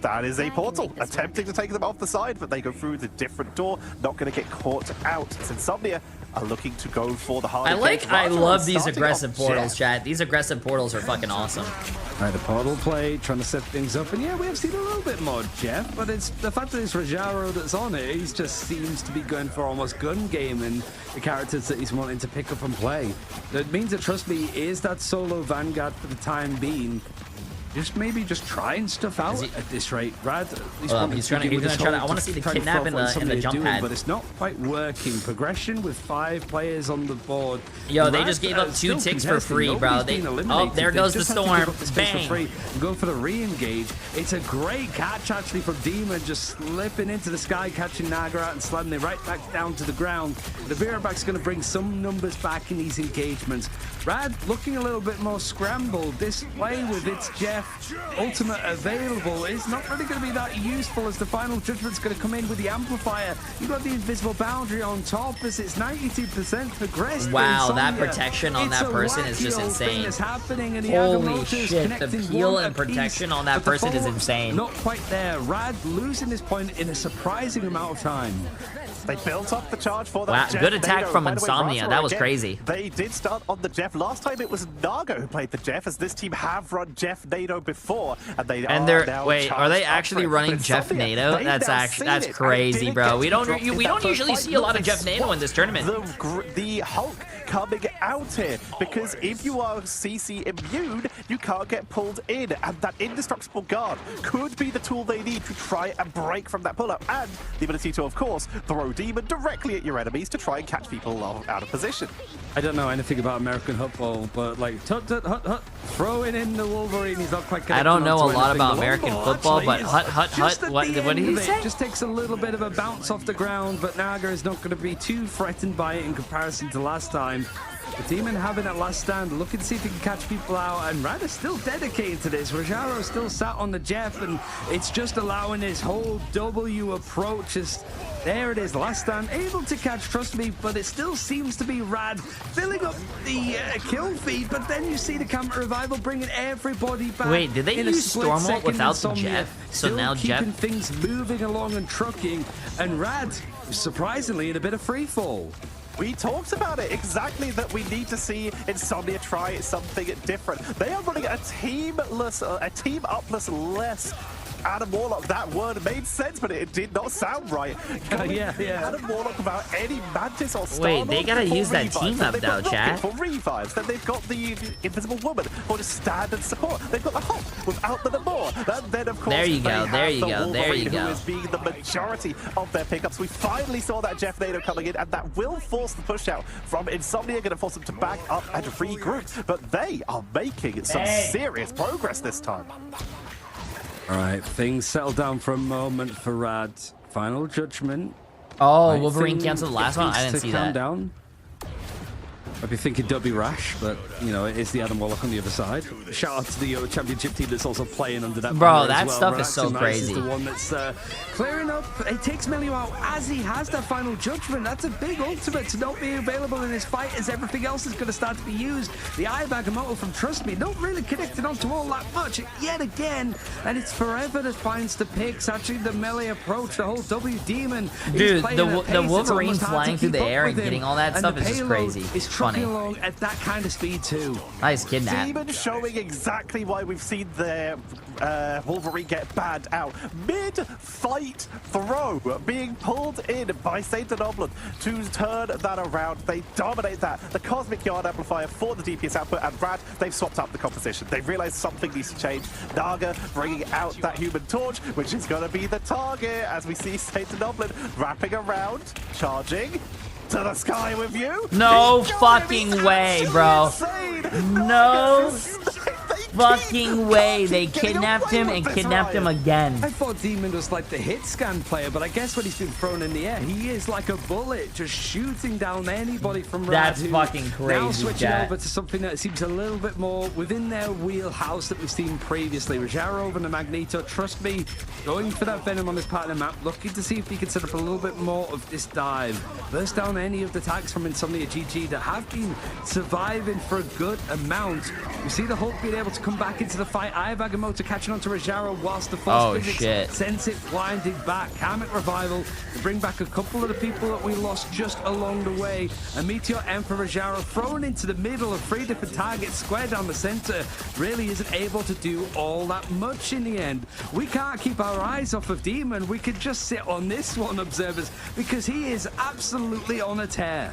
that is a portal, attempting to take them off the side, but they go through the different door, not going to get caught out. It's Insomnia are looking to go for the hard. I love these aggressive portals, chat. These aggressive portals are fucking awesome. All right, the portal play, trying to set things up, and yeah, we have seen a little bit more Jeff, but it's the fact that it's Rajaro that's on it. He just seems to be going for almost gun game and the characters that he's wanting to pick up and play. That means that, trust me, is that solo Vanguard for the time being. Maybe just trying stuff out at this rate. Rad, he's gonna try to. I want to see the kidnap in the jump pad, but it's not quite working. Progression with 5 players on the board. Yo, they just gave up 2 ticks for free, bro. Oh, there goes the storm. Bang. Go for the re-engage. It's a great catch actually from Demon, just slipping into the sky, catching Naga out and slamming it right back down to the ground. The Veerback's going to bring some numbers back in these engagements. Rad looking a little bit more scrambled. This play with its Jeff ultimate available is not really going to be that useful, as the final judgment's going to come in with the amplifier. You've got the invisible boundary on top as it's 92% progressed. Wow, that protection on that person is just insane. Holy shit, the peel and protection on that person is insane. Not quite there. Rad losing this point in a surprising amount of time. They built up the charge for that. Wow, good attack from Insomnia. That was crazy. They did start on the Jeff. Last time it was Naga who played the Jeff, as this team have run Jeff Nado before, and they are now wait, are they actually running Jeff Nado? That's crazy, bro. We don't usually see a lot of Jeff Nado in this tournament. The Hulk coming out here, because if you are CC immune, you can't get pulled in, and that indestructible guard could be the tool they need to try and break from that pull-up, and the ability to, of course, throw Demon directly at your enemies to try and catch people out of position. I don't know anything about American football, but like throwing in the Wolverine, he's not quite. I don't know a lot about American football, but what did he say? Just takes a little bit of a bounce off the ground, but Naga is not going to be too threatened by it in comparison to last time. The Demon having that last stand, looking to see if he can catch people out, and Rad is still dedicated to this. Rajaro still sat on the Jeff, and it's just allowing his whole W approach. There it is, last stand, able to catch, trust me, but it still seems to be Rad filling up the kill feed, but then you see the counter revival bringing everybody back. Wait, did they use Storm Ult without the Jeff? So now Jeff keeping things moving along and trucking, and Rad surprisingly in a bit of free fall. We talked about it exactly, that we need to see Insomnia try something different. They are running a team upless less Adam Warlock. That word made sense, but it did not sound right. Yeah. Adam Warlock without any Mantis or Star. Wait, they gotta use that team up though, chat. For revives, then they've got the Invisible Woman for just standard support. They've got the Hulk without the Namor. And then of course there you go. Who is being the majority of their pickups. We finally saw that Jeff Nado coming in, and that will force the push out from Insomnia, going to force them to back up and regroup. But they are making some serious progress this time. All right, things settle down for a moment for Rad. Final judgment. Oh, Wolverine canceled the last one? I didn't see that. Down. I'd be thinking W Rash, but you know, it is the Adam Warlock on the other side. Shout out to the championship team that's also playing under that. Bro, that stuff is so crazy. Is the one that's clearing up. It takes Melio out as he has that final judgment. That's a big ultimate to not be available in this fight, as everything else is going to start to be used. The eye bag immortal from Trust Me, not really connected onto all that much yet again, and it's forever that finds the picks. Actually, the melee approach, the whole W Demon. Dude, the Wolverine flying through the air and getting all that stuff is just crazy. Funny. Along at that kind of speed too. Nice kidnap. Demon showing exactly why we've seen the Wolverine get banned out. Mid-fight throw, being pulled in by Saint and Oblin to turn that around. They dominate that. The Cosmic Yard Amplifier for the DPS output, and Rad, they've swapped up the composition. They've realized something needs to change. Naga bringing out that Human Torch, which is going to be the target, as we see Saint and Oblin wrapping around, charging to the sky with you. No fucking way, bro. No. fucking way. They kidnapped him and kidnapped him again. I thought Demon was like the hit scan player, but I guess when he's been thrown in the air, he is like a bullet, just shooting down anybody from Rad. That's fucking crazy. Now switching over to something that seems a little bit more within their wheelhouse that we've seen previously. Rajaro over the Magneto, trust me, going for that Venom on this part of the map, looking to see if he can set up a little bit more of this dive. Burst down any of the tags from Insomnia GG that have been surviving for a good amount. We see the Hulk being able to come back into the fight. Agamotto catching onto Rajaro whilst the false physics sends it blinding back. Karmic Revival to bring back a couple of the people that we lost just along the way. A Meteor M for Rajaro thrown into the middle of 3 different targets, square down the center. Really isn't able to do all that much in the end. We can't keep our eyes off of Demon. We could just sit on this one, observers, because he is absolutely on a tear.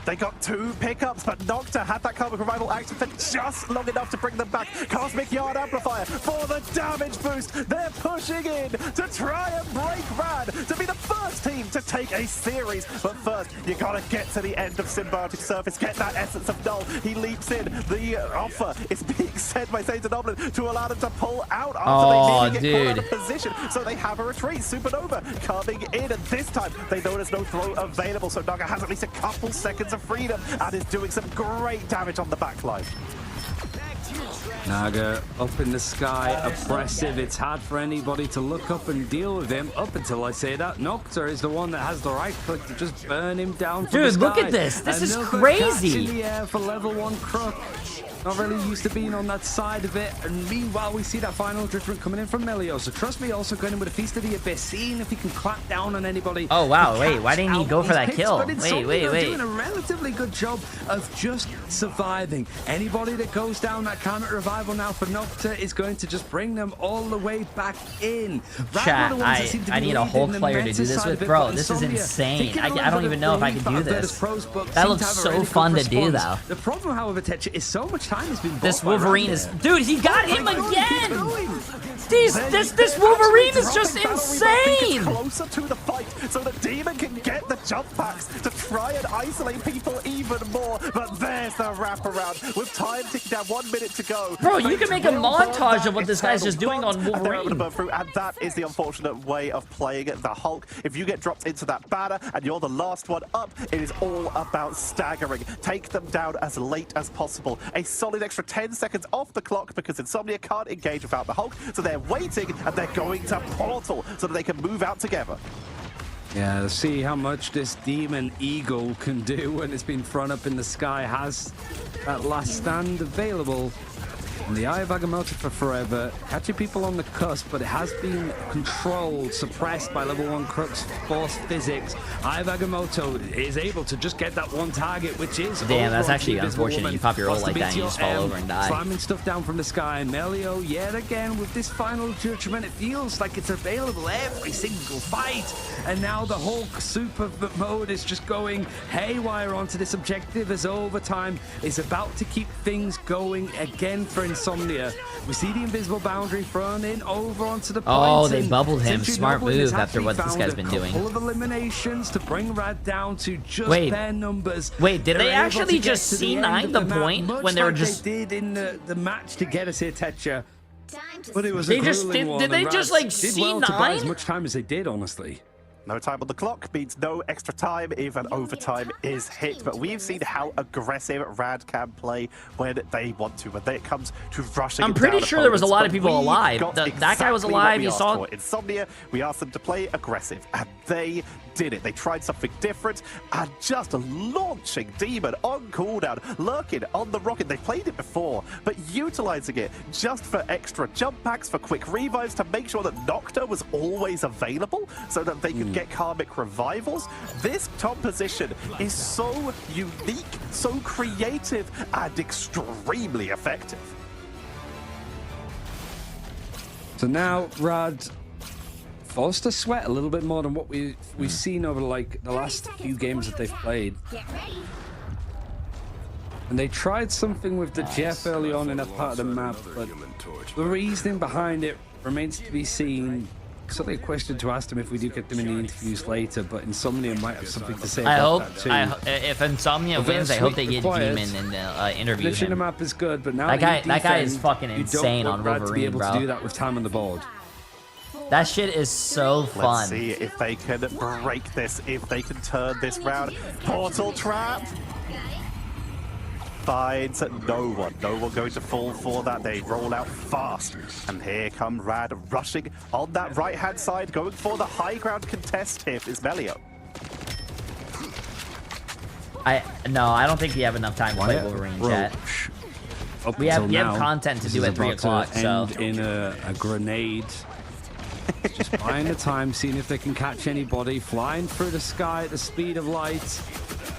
They got 2 pickups, but Nocta had that Karmic Revival active for just long enough to bring them back. Cosmic Yard Amplifier for the damage boost. They're pushing in to try and break Rad to be the first team to take a series. But first, you gotta get to the end of Symbiotic Surface, get that Essence of Null. He leaps in. The offer is being sent by Saint Anomaly to allow them to pull out after they nearly get caught out of position. So they have a retreat. Supernova coming in, and this time they know there's no throw available. So Naga has at least a couple seconds of freedom and is doing some great damage on the backline. Naga up in the sky, oppressive. It's hard for anybody to look up and deal with him up until I say that. Nocta is the one that has the right click to just burn him down from the sky. Dude, look at this. This is crazy. In the air for level 1 Crook. Not really used to being on that side of it. And meanwhile, we see that final judgment coming in from Melio. So trust me, also going in with a Feast of the Abyss, seeing if he can clamp down on anybody. Oh, wow. Wait, why didn't he go for that kill? Wait. Doing a relatively good job of just surviving. Anybody that goes down that Karmic Revival now for Nocta is going to just bring them all the way back in. Chat, I need a whole player to do this with. Bro, this is insane. I don't even know if I can do this. That looks so fun to do, though. The problem, however, Tetra, is so much time has been this Wolverine is... Dude, he got him again! This Wolverine is just insane! Closer to the fight so the Demon can get the jump packs to try and isolate people even more. But there's the wraparound with time ticking down, 1 minute to go. Bro, you can make a montage of what this guy's just doing on Wolverine. And that is the unfortunate way of playing the Hulk. If you get dropped into that banner and you're the last one up, it is all about staggering. Take them down as late as possible. A solid extra 10 seconds off the clock because Insomnia can't engage without the Hulk. So they're waiting and they're going to Portal so that they can move out together. Yeah, see how much this Demon Eagle can do when it's been thrown up in the sky. Has that last stand available. And the Eye of Agamotto for forever, catching people on the cusp, but it has been controlled, suppressed by level 1 Crook's force physics. Eye of Agamotto is able to just get that one target, which is... Damn, that's actually unfortunate. You pop your ult like that and you just fall over and die. Slamming stuff down from the sky. Melio, yet again, with this final judgment, it feels like it's available every single fight. And now the Hulk super mode is just going haywire onto this objective as overtime is about to keep things going again for Insomnia. We see the invisible boundary thrown in over onto the point. Oh, they bubbled him. Smart move after what this guy's been doing. Full of eliminations to bring Rad down to just their numbers. Wait, did they actually just C9 the point when they were just... They did in the match to get us here, Tetra. But it was did they just like C9? As much time as they did, honestly. No time on the clock means no extra time if an overtime is hit. But we've seen how aggressive Rad can play when they want to. When it comes to rushing, I'm pretty sure there was a lot of people alive. That guy was alive. You saw Insomnia. We asked them to play aggressive, and they did it. They tried something different, and just launching Demon on cooldown, lurking on the rocket. They played it before, but utilizing it just for extra jump packs, for quick revives, to make sure that Nocta was always available, so that they could get Karmic Revivals. This top position is so unique, so creative, and extremely effective. So now Rad forced to sweat a little bit more than what we've seen over like the last few games that they've played. And they tried something with the Jeff early on in that part of the map, but the reasoning behind it remains to be seen. certainly a question to ask them if we do get them in the interviews later, but Insomnia might have something to say about that too. If Insomnia wins, I hope they get Demon and interview him. The map is good, but now that guy is fucking insane on Wolverine, to be able bro. to do that with time on the board. That shit is so fun. Let's see if they can break this, if they can turn this round. Portal trap finds no one going to fall for that. They roll out fast, and here come Rad rushing on that right hand side, going for the high ground contest here is Melio. No, I don't think we have enough time to play Wolverine yet. We have content to do at 3 o'clock, so in a grenade. Just buying the time, seeing if they can catch anybody, flying through the sky at the speed of light.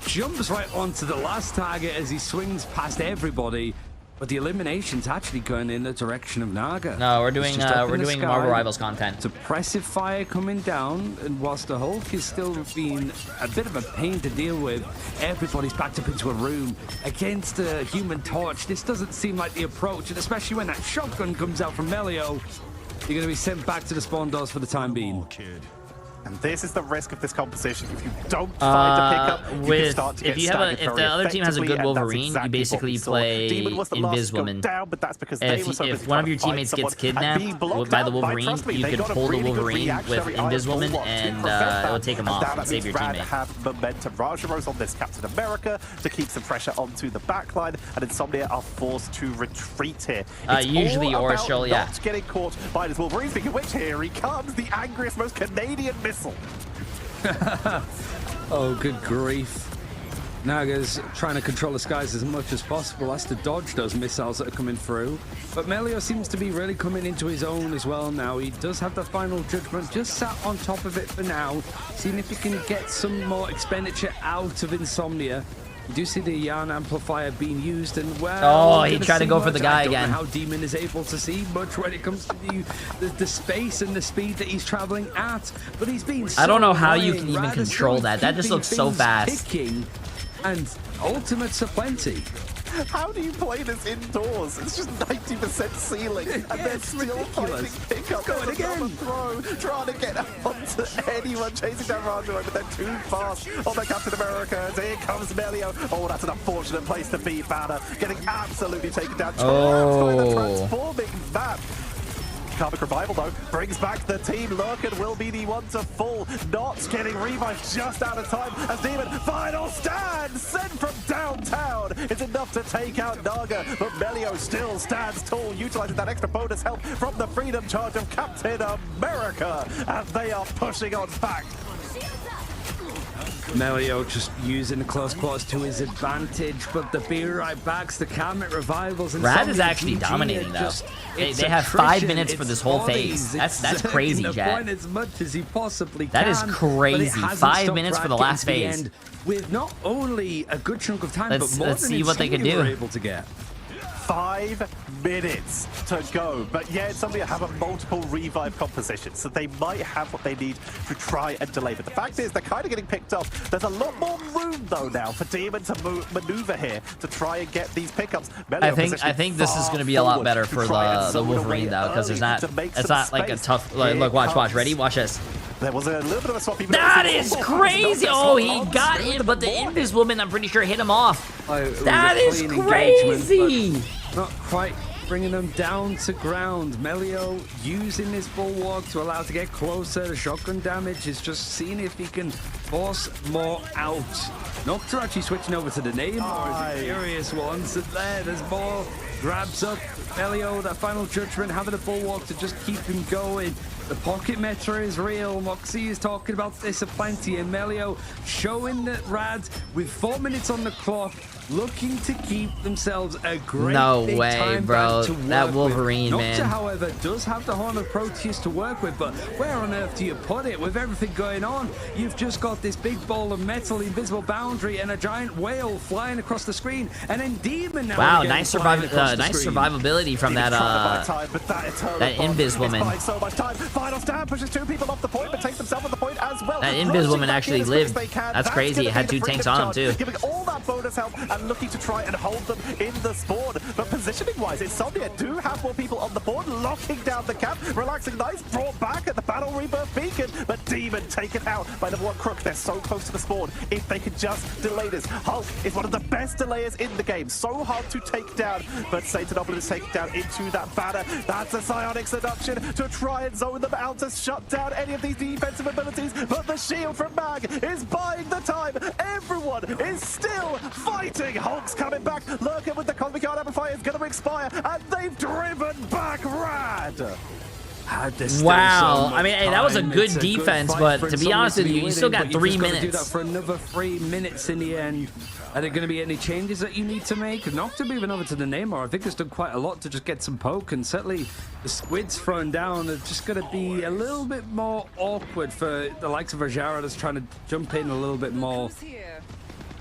Jumps right onto the last target as he swings past everybody, but the elimination's actually going in the direction of Naga. No, we're doing Marvel Rivals content. Suppressive fire coming down, and whilst the Hulk is still being a bit of a pain to deal with, everybody's backed up into a room against a Human Torch. This doesn't seem like the approach, and especially when that shotgun comes out from Melio, you're going to be sent back to the spawn doors for the time being. And this is the risk of this composition. If you don't find a pickup, you can start to get staggered if the other team has a good Wolverine, you basically play Invis Woman. If one of your teammates gets kidnapped by the Wolverine, you could pull the Wolverine with Invis Woman, and it will take him off and save your teammate. Have momentum. Raja Rose on this Captain America to keep some pressure onto the backline, and Insomnia are forced to retreat here. Usually Orchel, yeah. Not getting caught by this Wolverine. Speaking of which, here he comes, the angriest, most Canadian missile. Oh, good grief. Naga's trying to control the skies as much as possible, has to dodge those missiles that are coming through. But Melio seems to be really coming into his own as well now. He does have the final judgment, just sat on top of it for now, seeing if he can get some more expenditure out of Insomnia. You do see the Yarn Amplifier being used, and well, he tried to go for the guy again. How Demon is able to see much when it comes to the space and the speed that he's traveling at, but he's being so I don't know how you annoying. can even control that. That just looks so fast. Picking, and ultimates are plenty. How do you play this indoors? It's just 90% ceiling, and they're still finding pickup. Going again. Throw, trying to get onto anyone, chasing down Raja, but they're too fast on the Captain America. As here comes Melio. Oh, that's an unfortunate place to be. Banner getting absolutely taken down. Transforming that. Karmic Revival, though, brings back the team. Lurkin will be the one to fall. Not getting revived just out of time as Demon final stand sent from downtown. It's enough to take out Naga, but Melio still stands tall, utilizing that extra bonus help from the Freedom Charge of Captain America, and they are pushing on back. Melio just using the close quarters to his advantage, but the be right backs, the Karmic Revivals, and Rad is actually dominating though. They have 5 minutes for this whole phase. That's crazy, Jack. As much as he possibly that is crazy. 5 minutes for the last phase. With not only a good chunk of time, but more let's than see what they can do. Able to get. 5 minutes to go, but yeah, Insomnia have a multiple revive composition, so they might have what they need to try and delay. But the fact is, they're kind of getting picked off. There's a lot more room though now for Demon to maneuver here to try and get these pickups. I think this is going to be a lot better for the Wolverine though, because it's not like a tough. Look, watch, ready, watch this. There was a little bit of a swap. That is crazy! Oh, he got in, but the Invis Woman, I'm pretty sure, hit him off. That is crazy! Not quite bringing them down to ground. Melio using this bulwark to allow to get closer. The shotgun damage is just seeing if he can force more out. Nocta actually switching over to the name, or is it Furious Ones? And there's more. Grabs up Melio, that final judgment, having a bulwark to just keep him going. The pocket meta is real. Moxie is talking about this aplenty, and Melio showing that Rad, with 4 minutes on the clock, looking to keep themselves a great big time back to work that Wolverine, with. man. Nocta, however, does have the Horn of Proteus to work with, but where on earth do you put it? With everything going on, you've just got this big ball of metal, invisible boundary, and a giant whale flying across the screen, and then Demon now. Wow, nice survivability from that Invis Woman. Final stand pushes 2 people off the point, but takes himself off the point as well. That Invis woman actually lived. That's crazy. It had 2 tanks on him too. Giving all that bonus help and looking to try and hold them in the spawn. But positioning-wise, Insomnia do have more people on the board, locking down the cap. Relaxing Nice brought back at the Battle Rebirth beacon, but Demon taken out by number 1 Crook. They're so close to the spawn. If they could just delay this. Hulk is one of the best delayers in the game. So hard to take down, but Satanopoulos is taken down into that banner. That's a Psionic Seduction to try and zone them out to shut down any of these defensive abilities, but the shield from Mag is buying the time. Everyone is still fighting. Hulk's coming back. Lurking with the Cosmic Yard Amplifier is going to expire, and they've driven back Rad. Wow. I mean, hey, that was a good defense, but to be honest with you, you still got 3 minutes. Do that for another 3 minutes in the end. Are there going to be any changes that you need to make? Nocta moving over to the Namor, I think has done quite a lot to just get some poke, and certainly the squids thrown down are just going to be a little bit more awkward for the likes of Rajara that's trying to jump in a little bit more.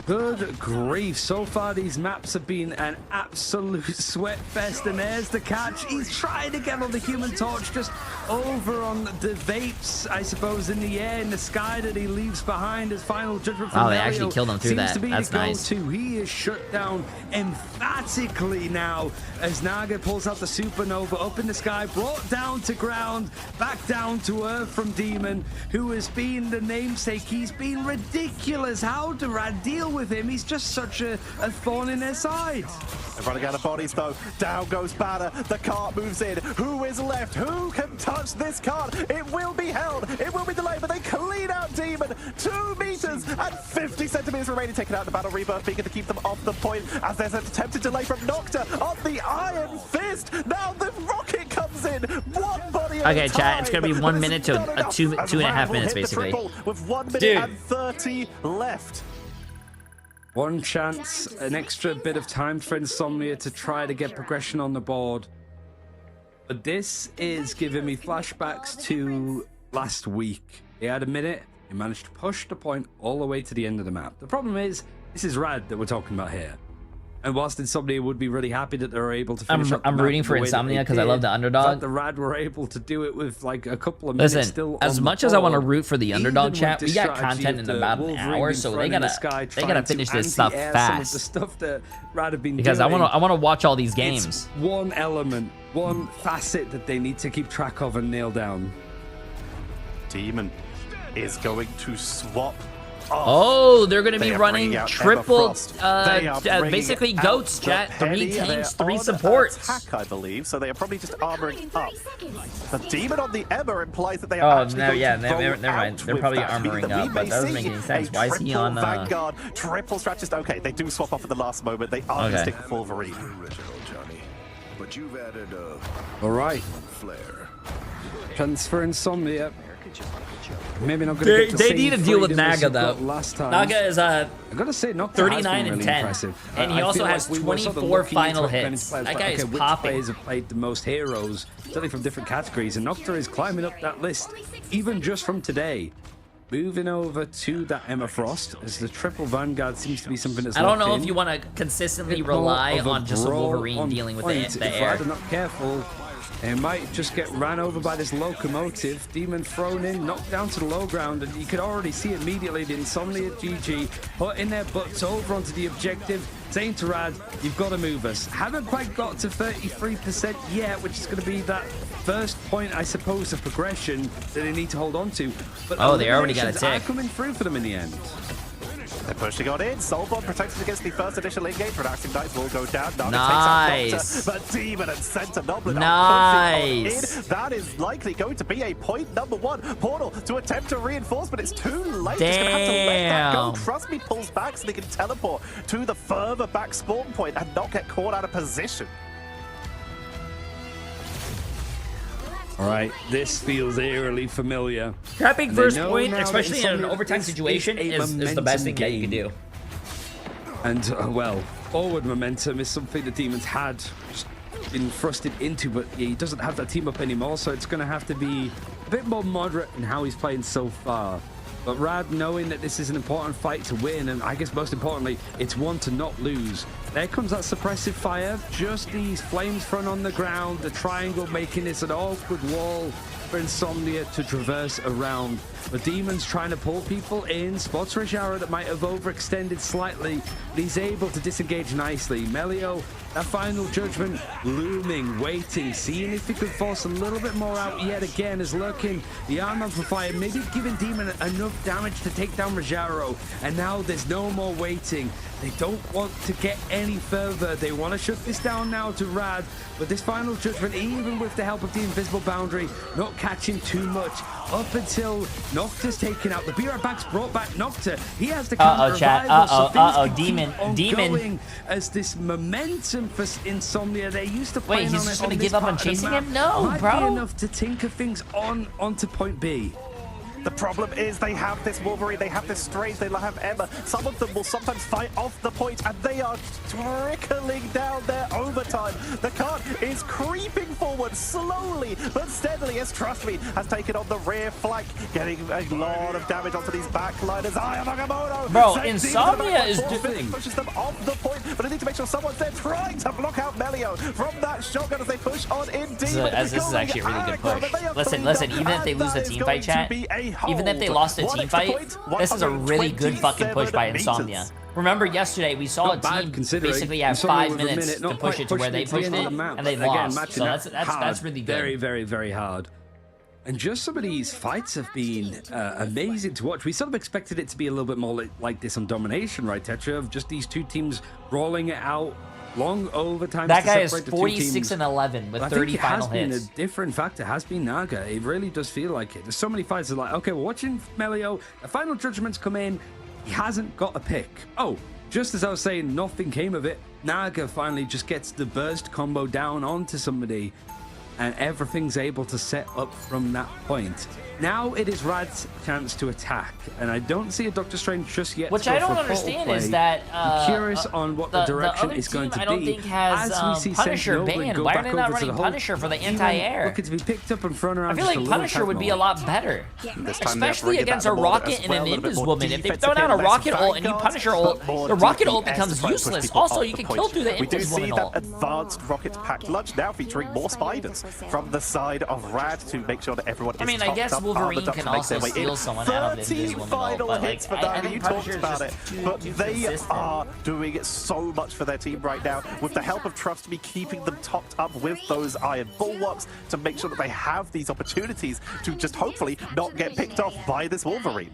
Good grief. So far, these maps have been an absolute sweat fest, and there's the catch. He's trying to get on the Human Torch, just over on the vapes, I suppose, in the air, in the sky that he leaves behind. His final judgment from they actually killed him through that. That's nice. He is shut down emphatically now as Naga pulls out the Supernova up in the sky, brought down to ground, back down to earth from Demon, who has been the namesake. He's been ridiculous. How do Rad deal with him? He's just such a thorn in their side. They're running out of bodies though. Down goes Banner. The cart moves in. Who is left? Who can touch this cart? It will be held. It will be delayed, but they clean out Demon. 2 meters and 50 centimeters remaining, taken out the Battle Rebirth beacon to keep them off the point, as there's an attempted delay from Nocta on the Iron Fist. Now the rocket comes in. 1 body at a time. Chat, it's gonna be 1 minute to 2.5 minutes basically. With 1 minute and 30 left. One chance, an extra bit of time for Insomnia to try to get progression on the board. But this is giving me flashbacks to last week. They had a minute, they managed to push the point all the way to the end of the map. The problem is, this is Rad that we're talking about here. And whilst Insomnia would be really happy that they were able to finish I'm rooting for Insomnia because I love the underdog. The Rad were able to do it with like a couple of minutes still. As much as I want to root for the underdog, chat, we got content in about an hour, so they gotta finish this stuff fast. The stuff that Rad have been because doing, I want to watch all these games. It's one element, one facet that they need to keep track of and nail down. Demon is going to swap. Oh, they're going to be running triple, basically goats, chat. 3 tanks, 3 supports. Attack, I believe, so they are probably just armoring up. The Demon on the Emma implies that they are never mind. They're probably armoring up, but that doesn't make any sense. Why is he on Vanguard, triple strategist. Okay, they do swap off at the last moment. They are going to stick with Wolverine. But you've added all right. Flair. Transfer Insomnia. Maybe not going to they need to deal with Naga though. Last time. Naga is I gotta say, Nocta 39 and really 10, impressive. and he also has 24 final hits. Players, that guy is which popping. Players have played the most heroes, certainly from different categories, and Nocta is climbing up that list, even just from today. Moving over to that Emma Frost, as the triple Vanguard seems to be something that's. I don't know if you want to consistently rely on just a Wolverine dealing with the air. If I'm not careful, it might just get ran over by this locomotive. Demon thrown in, knocked down to the low ground, and you could already see immediately the Insomnia GG putting their butts over onto the objective, saying to Rad, you've got to move us. Haven't quite got to 33% yet, which is going to be that first point, I suppose, of progression that they need to hold on to. But they already got a tick. Coming through for them in the end. They're pushing on in. Soulbond protected against the first initial engage. Relaxing Knights will go down. Nice. But Demon and Sentinel nice. in. That is likely going to be a point number 1. Portal to attempt to reinforce, but it's too late. Damn. Just gonna have to let that go. Trust me, pulls back so they can teleport to the further back spawn point and not get caught out of position. All right, this feels eerily familiar. Trapping first point, especially in an overtime situation, is the best thing that you can do. And, well, forward momentum is something the Demons had just been thrusted into, but he doesn't have that team up anymore, so it's going to have to be a bit more moderate in how he's playing so far. But Rad, knowing that this is an important fight to win, and I guess most importantly, it's one to not lose. There comes that suppressive fire, just these flames thrown on the ground, the triangle making this an awkward wall. for Insomnia to traverse around. But Demon's trying to pull people in. Spots Rajaro that might have overextended slightly, but he's able to disengage nicely. Melio, that final judgment looming, waiting, seeing if he could force a little bit more out yet again as lurking the arm amplifier, maybe giving Demon enough damage to take down Rajaro. And now there's no more waiting. They don't want to get any further. They want to shut this down now to Rad, but this final judgment, even with the help of the invisible boundary, not catching too much up until Nocta's taken out. The B-Right-Back's brought back Nocta. He has the counter revival. Demon. As this momentum for Insomnia, they used to play. Wait, he's just going to give up on chasing him? No, might bro. Be enough to tinker things onto point B. The problem is they have this Wolverine, they have this Strange, they have Emma. Some of them will sometimes fight off the point, and they are trickling down their overtime. The card is creeping forward slowly but steadily as Trust Me has taken on the rear flank, getting a lot of damage onto these backliners. Agamotto, bro, Insomnia is doing. Pushes them off the point, but I need to make sure someone's there trying to block out Melio from that shotgun as they push on in Demon. This is actually a really good push. Listen, even if they lose the team fight, chat, even if they lost a team fight, this is a really good fucking push by Insomnia. Remember yesterday we saw a team basically have 5 minutes to push it to where they pushed it, and they lost. So that's really good. Very, very, very hard. And just some of these fights have been amazing to watch. We sort of expected it to be a little bit more like this on Domination, right, Tetra? Of just these two teams rolling it out. Long overtime. That guy is 46-11 with 30 final hits. A different factor has been Naga. It really does feel like it. There's so many fights that are like, okay, we're watching Melio. The final judgments come in. He hasn't got a pick. Oh, just as I was saying, nothing came of it. Naga finally just gets the burst combo down onto somebody, and everything's able to set up from that point. Now it is Rad's chance to attack, and I don't see a Doctor Strange just yet. Which I don't understand is that I'm curious on what the direction is going to be. I don't think has Punisher banned. Why are they not running Punisher for the anti-air? Looking to be picked up and thrown around. I feel like Punisher would be a lot better, especially against a rocket and an Invis woman. If they've thrown out a rocket ult and you Punisher ult, the rocket ult becomes useless. Also, you can kill through the Invis woman ult. We do see that advanced rocket packed lunge now featuring more spiders from the side of Rad to make sure that everyone is I mean, I guess Wolverine can also steal someone out of the Invis woman ult, but like, I think you talked about it, but they are doing so much for their team right now with the help of Trust Me, keeping them topped up with those iron bulwarks to make sure that they have these opportunities to just hopefully not get picked off by this Wolverine.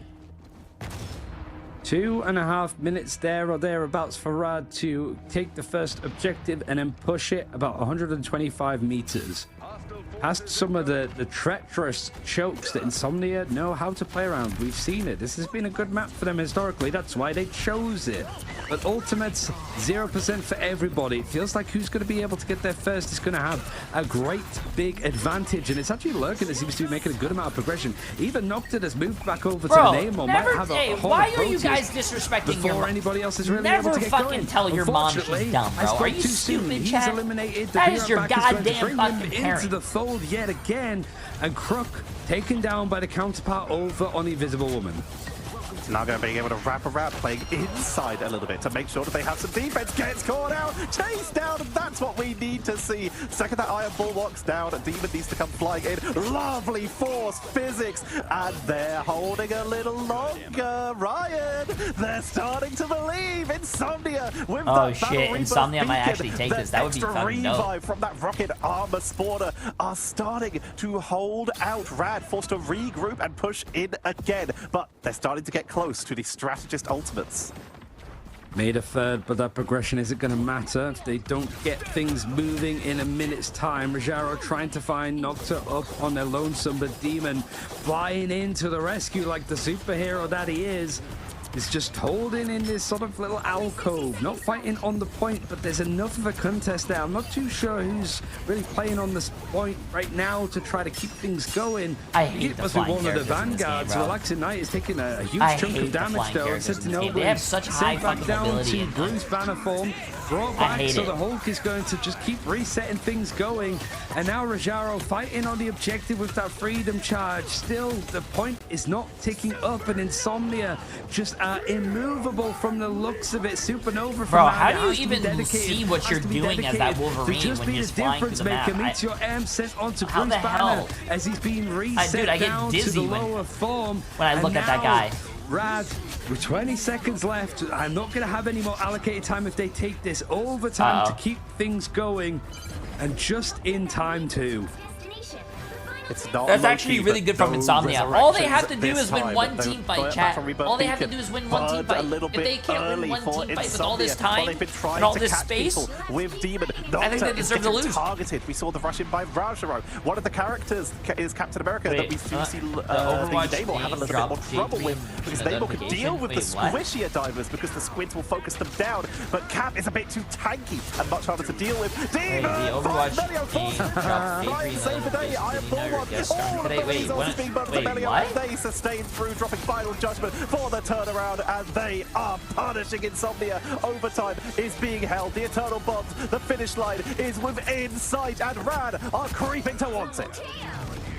2.5 minutes there or thereabouts for Rad to take the first objective and then push it about 125 meters. Past some of the treacherous chokes that Insomnia know how to play around. We've seen it. This has been a good map for them historically. That's why they chose it. But Ultimates, 0% for everybody. It feels like who's going to be able to get there first is going to have a great big advantage. And it's actually Lurkin that seems to be making a good amount of progression. Even Nocta has moved back over to the name or might have a whole why are you guys disrespecting your mom? Anybody else is really able to get fucking tell your mom she's dumb, bro. Are you stupid, He's eliminated. That is your goddamn fucking parent. Into the fold yet again, and Crook taken down by the counterpart over on Invisible Woman. Naga being able to wrap around, playing inside a little bit to make sure that they have some defense. Gets caught out, chased down, and that's what we need to see. Second that iron bulwark's down, Demon needs to come flying in. Lovely force, physics, and they're holding a little longer. Ryan, they're starting to believe. Insomnia with that shit, Insomnia might actually take this. That would be fucking dope. From that rocket armor spawner are starting to hold out. Rad forced to regroup and push in again, but they're starting to get close to the strategist ultimates. Made a third, but that progression isn't going to matter if they don't get things moving in a minute's time. Rajaro trying to find Nocta up on their lonesome, but Demon flying into the rescue like the superhero that he is just holding in this sort of little alcove, not fighting on the point, but there's enough of a contest there. I'm not too sure who's really playing on this point right now to try to keep things going. I hate the flying one of the vanguards. Relaxing Knight is taking a huge chunk of damage though. They have such high fucking mobility. Bruce banner form. Brought back, so the Hulk is going to just keep resetting things going. And now Rajaro fighting on the objective with that freedom charge. Still, the point is not ticking up, and Insomnia just are immovable from the looks of it. Supernova from Bro, how do you even see what you're doing as that Wolverine when you're flying through the map? Meets your M sent onto Bruce Banner as he's being reset down to the lower form. When I look at that guy. Rad, with 20 seconds left, I'm not going to have any more allocated time if they take this overtime to keep things going, and just in time too. It's not That's actually really good from Insomnia. All they have to do is win one team fight, chat. All they have to do is win one team fight. If they can't win one team fight with all this time and all this space, with Demon, I think they deserve to lose. Targeted. We saw the rush in by Rajaro. One of the characters is Captain America that we do see Namor have a little bit more trouble with, because Namor can deal with the squishier divers because the squids will focus them down, but Cap is a bit too tanky and much harder to deal with. Demon! The Overwatch Save the day, I am forward. All of the resources being bumped to Melio, and they sustain through, dropping final judgment for the turnaround, and they are punishing Insomnia. Overtime is being held. The Eternal Bond, the finish line is within sight, and Rad are creeping towards it.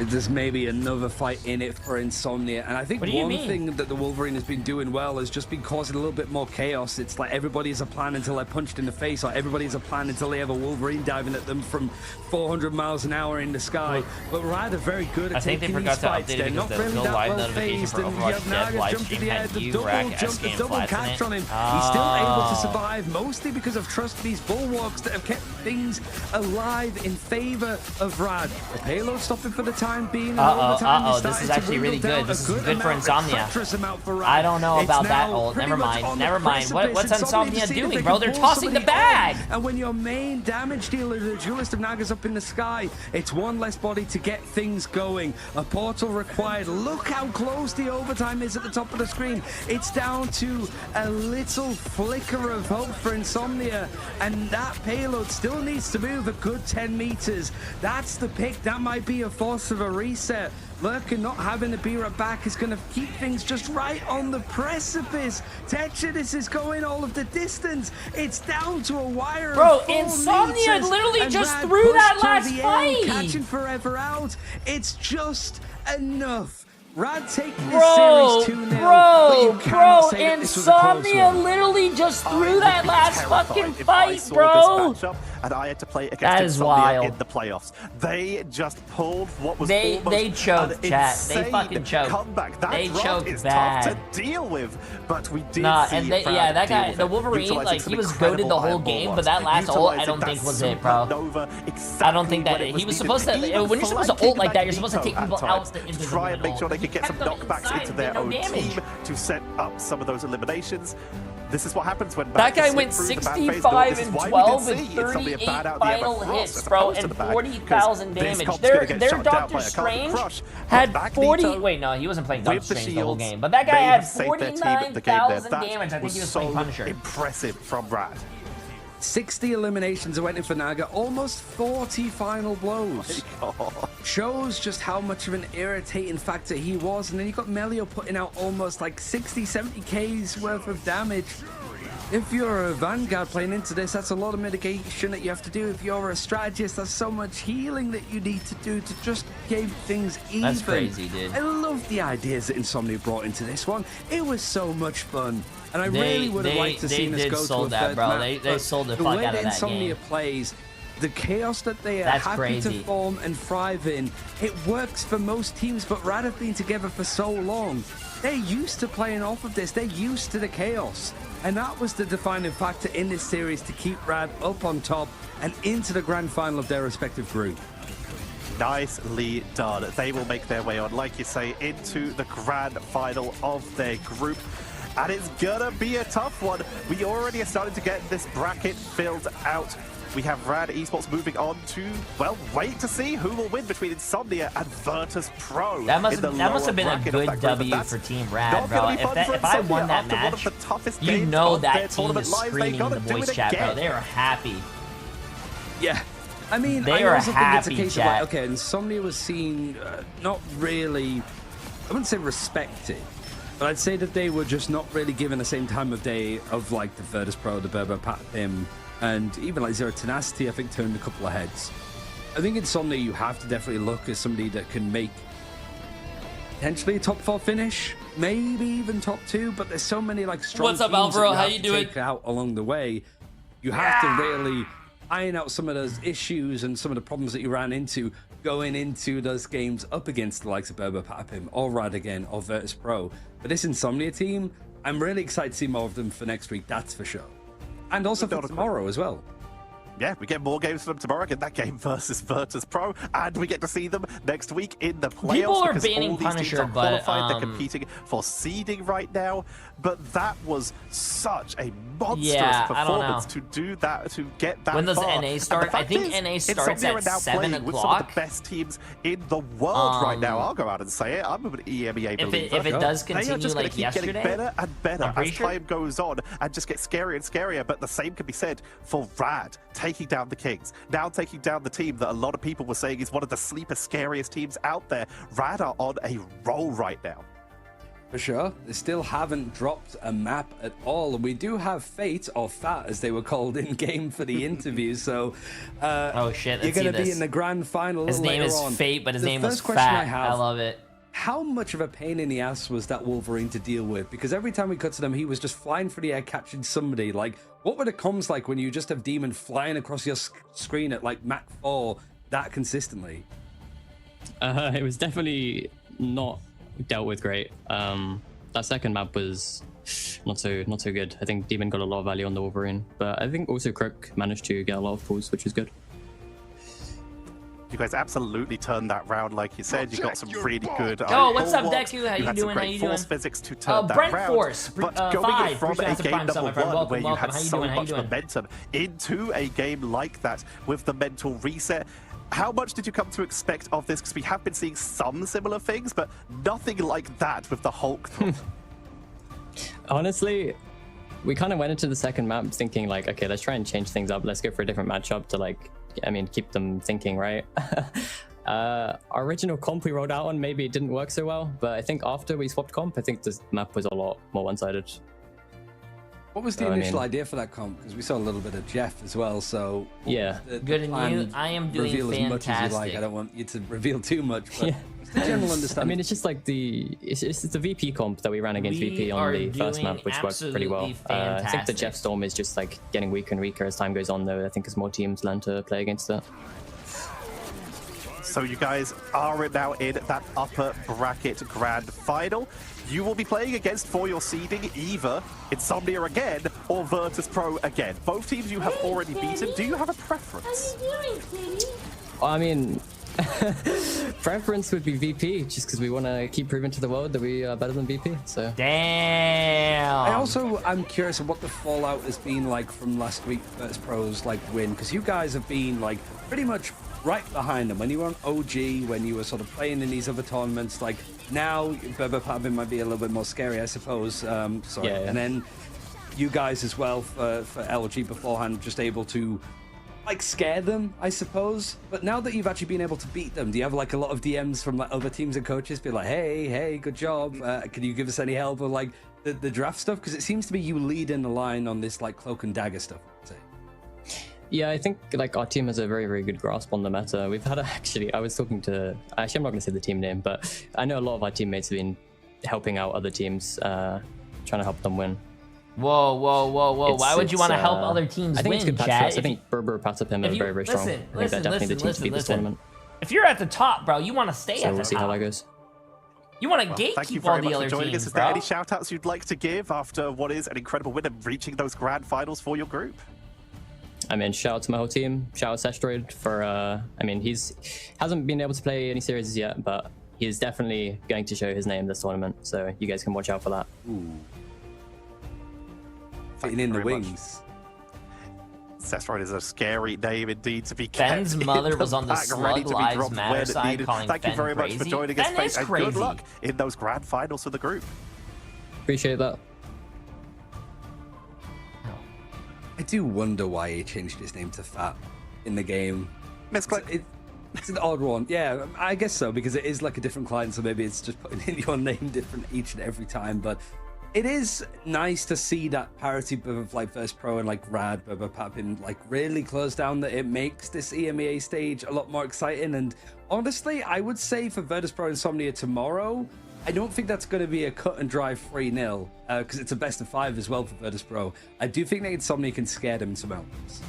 There's maybe another fight in it for Insomnia, and I think one thing that the Wolverine has been doing well has just been causing a little bit more chaos. It's like everybody has a plan until they're punched in the face, or everybody has a plan until they have a Wolverine diving at them from 400 miles an hour in the sky. But rather very good at taking these fights. They're not really that well phased, and you have Naga jump to the air, the double catch on him. He's still able to survive, mostly because of trust these bulwarks that have kept things alive in favor of Rad. The payload stopping for the time being. This is actually really good. This is good for Insomnia. I don't know about that ult. Never mind. What's Insomnia doing, bro? They're tossing the bag. And when your main damage dealer, the Duelist of Naga's up in the sky, it's one less body to get things going. A portal required. Look how close the overtime is at the top of the screen. It's down to a little flicker of hope for Insomnia, and that payload still needs to move a good 10 meters. That's the pick. That might be a force of a reset. Lurkin not having the Bira back is going to keep things just right on the precipice. Tetris is going all of the distance. It's down to a wire. Bro, Insomnia literally just threw that last fight. Catching forever out. It's just enough. Rad take this series 2-0. Bro, Insomnia literally just threw that last fucking fight, bro. And I had to play against Insomnia in the playoffs. They just pulled what was they choked, chat. They fucking choked. Comeback. That they choked is bad. tough to deal with, but we did see that guy, the Wolverine, like he was goated the whole game, but that last ult I don't think was it, bro. I don't think that he was supposed to. When you're supposed to ult like that, you're supposed to take people out into the try and make sure they could get some knockbacks into their own team to set up some of those eliminations. This is what happens when that guy went 65 and 12 with 38 final hits, bro, and 40,000 damage. Their Doctor Strange had 40. Wait, no, he wasn't playing Doctor Strange the whole game, but that guy had 49,000 damage. I think he was playing Punisher. Impressive from Rad. 60 eliminations are waiting for Naga, almost 40 final blows. Shows just how much of an irritating factor he was. And then you got Melio putting out almost like 60, 70 K's worth of damage. If you're a Vanguard playing into this, that's a lot of mitigation that you have to do. If you're a strategist, that's so much healing that you need to do to just keep things even. That's crazy, dude. I love the ideas that Insomnia brought into this one. It was so much fun. And I really would have liked to see us go to a third map. They sold the fuck out of that game. The way that Insomnia plays, the chaos that they are happy to form and thrive in, it works for most teams, but Rad have been together for so long. They're used to playing off of this. They're used to the chaos. And that was the defining factor in this series to keep Rad up on top and into the grand final of their respective group. Nicely done. They will make their way on, like you say, into the grand final of their group. And it's gonna be a tough one. We already are starting to get this bracket filled out. We have Rad Esports moving on to, well, wait to see who will win between Insomnia and Virtus Pro. That must have been a good W for Team Rad, bro. If I won that match, you know that team is screaming in the voice chat, bro. They are happy. Yeah. I mean, they are happy, chat. Okay, Insomnia was seen not really, I wouldn't say respected, but I'd say that they were just not really given the same time of day of like the Virtus Pro, the Berber, Pat Pim, and even like Zero Tenacity, I think, turned a couple of heads. I think Insomnia, you have to definitely look at somebody that can make potentially a top 4 finish, maybe even top 2, but there's so many like strong What's up, teams Alvaro? that How have you to doing? take out along the way. You have to really iron out some of those issues and some of the problems that you ran into going into those games up against the likes of Berber Papim or Rad again or Virtus Pro. But this Insomnia team, I'm really excited to see more of them for next week, that's for sure. And also for tomorrow as well. Yeah, we get more games from them tomorrow. Get that game versus Virtus Pro, and we get to see them next week in the playoffs. People are because banning all these Punisher, teams are but qualified. They're competing for seeding right now. But that was such a monstrous performance to do that, to get that. When does far. NA start? I think NA starts at 7 o'clock. With some of the best teams in the world right now. I'll go out and say it. I'm an EMEA believer. If it does continue they are just like keep yesterday, getting better and better as sure. time goes on, and just get scarier and scarier. But the same can be said for Rad taking down the Kings, now taking down the team that a lot of people were saying is one of the sleeper scariest teams out there. Rad are on a roll right now. For sure. They still haven't dropped a map at all. We do have Fate, or Fat as they were called in game for the interview. So oh shit, you're going to be in the grand final. His name is Fate, but his name was Fat. I love it. How much of a pain in the ass was that Wolverine to deal with? Because every time we cut to them, he was just flying through the air, catching somebody. Like, what were the comms like when you just have Demon flying across your screen at like Mach 4 that consistently? It was definitely not dealt with great. That second map was not so good. I think Demon got a lot of value on the Wolverine, but I think also Crook managed to get a lot of pulls, which was good. You guys absolutely turned that round, like you said. You got some really good. Oh, what's up, Deku? How you doing? How you doing? Force physics to turn that Brent round. Force, but going from a game number one where you had so much momentum into a game like that with the mental reset. How much did you come to expect of this? Because we have been seeing some similar things, but nothing like that with the Hulk. Honestly, we kind of went into the second map thinking like, okay, let's try and change things up. Let's go for a different matchup to like, I mean, keep them thinking, right? Our original comp we rolled out on, maybe it didn't work so well, but I think after we swapped comp, I think this map was a lot more one-sided. What was the initial idea for that comp? Because we saw a little bit of Jeff as well, so... Yeah. Good in you. I am doing reveal fantastic. As much as you like. I don't want you to reveal too much, but yeah. The general understanding. I mean, it's just like it's the VP comp that we ran against VP on the first map, which worked pretty well. I think the Jeff Storm is just like getting weaker and weaker as time goes on, though. I think as more teams learn to play against it. So you guys are now in that upper bracket grand final. You will be playing against, for your seeding, either Insomnia again or Virtus Pro again. Both teams you have already beaten. Do you have a preference? I mean, preference would be VP, just because we want to keep proving to the world that we are better than VP. So damn. I'm curious of what the fallout has been like from last week Virtus Pro's like win, because you guys have been like pretty much right behind them when you were on OG, when you were sort of playing in these other tournaments. Like now, Berber Pavin might be a little bit more scary, I suppose. Sorry. Yeah. And then you guys as well for LG beforehand, just able to like scare them, I suppose. But now that you've actually been able to beat them, do you have like a lot of DMs from like other teams and coaches be like, hey, good job. Can you give us any help with like the draft stuff? Because it seems to be you lead in the line on this like cloak and dagger stuff, I'd say. Yeah, I think like our team has a very, very good grasp on the meta. We've had I was talking to, actually I'm not going to say the team name, but I know a lot of our teammates have been helping out other teams, trying to help them win. Whoa. Why would you want to help other teams win, I think it's good chat? I think Berber, Patapim are very, very strong. I think they're definitely the team to beat this tournament. If you're at the top, bro, you want to stay at the top. So we'll see how that goes. You want to gatekeep all the other teams, Is there any shout-outs you'd like to give after what is an incredible win and reaching those grand finals for your group? I mean, shout out to my whole team. Shout out Sestroid for, I mean, hasn't been able to play any series yet, but he's definitely going to show his name this tournament. So you guys can watch out for that. Ooh. Fitting in the wings. Sestroid is a scary name indeed to be Ben's mother was on the Slug Lives Matter side calling Thank you very much for joining us, Fate, and good luck in those grand finals for the group. Appreciate that. I do wonder why he changed his name to Fat in the game. Misclick. It's an odd one. Yeah, I guess so, because it is like a different client, so maybe it's just putting in your name different each and every time. But it is nice to see that parity of like Virtus Pro and like Rad, Berber Papin like really close down, that it makes this EMEA stage a lot more exciting. And honestly, I would say for Virtus Pro Insomnia tomorrow, I don't think that's going to be a cut and dry 3-0 because it's a best of 5 as well for Virtus.pro. I do think that Insomnia can scare them in some elements.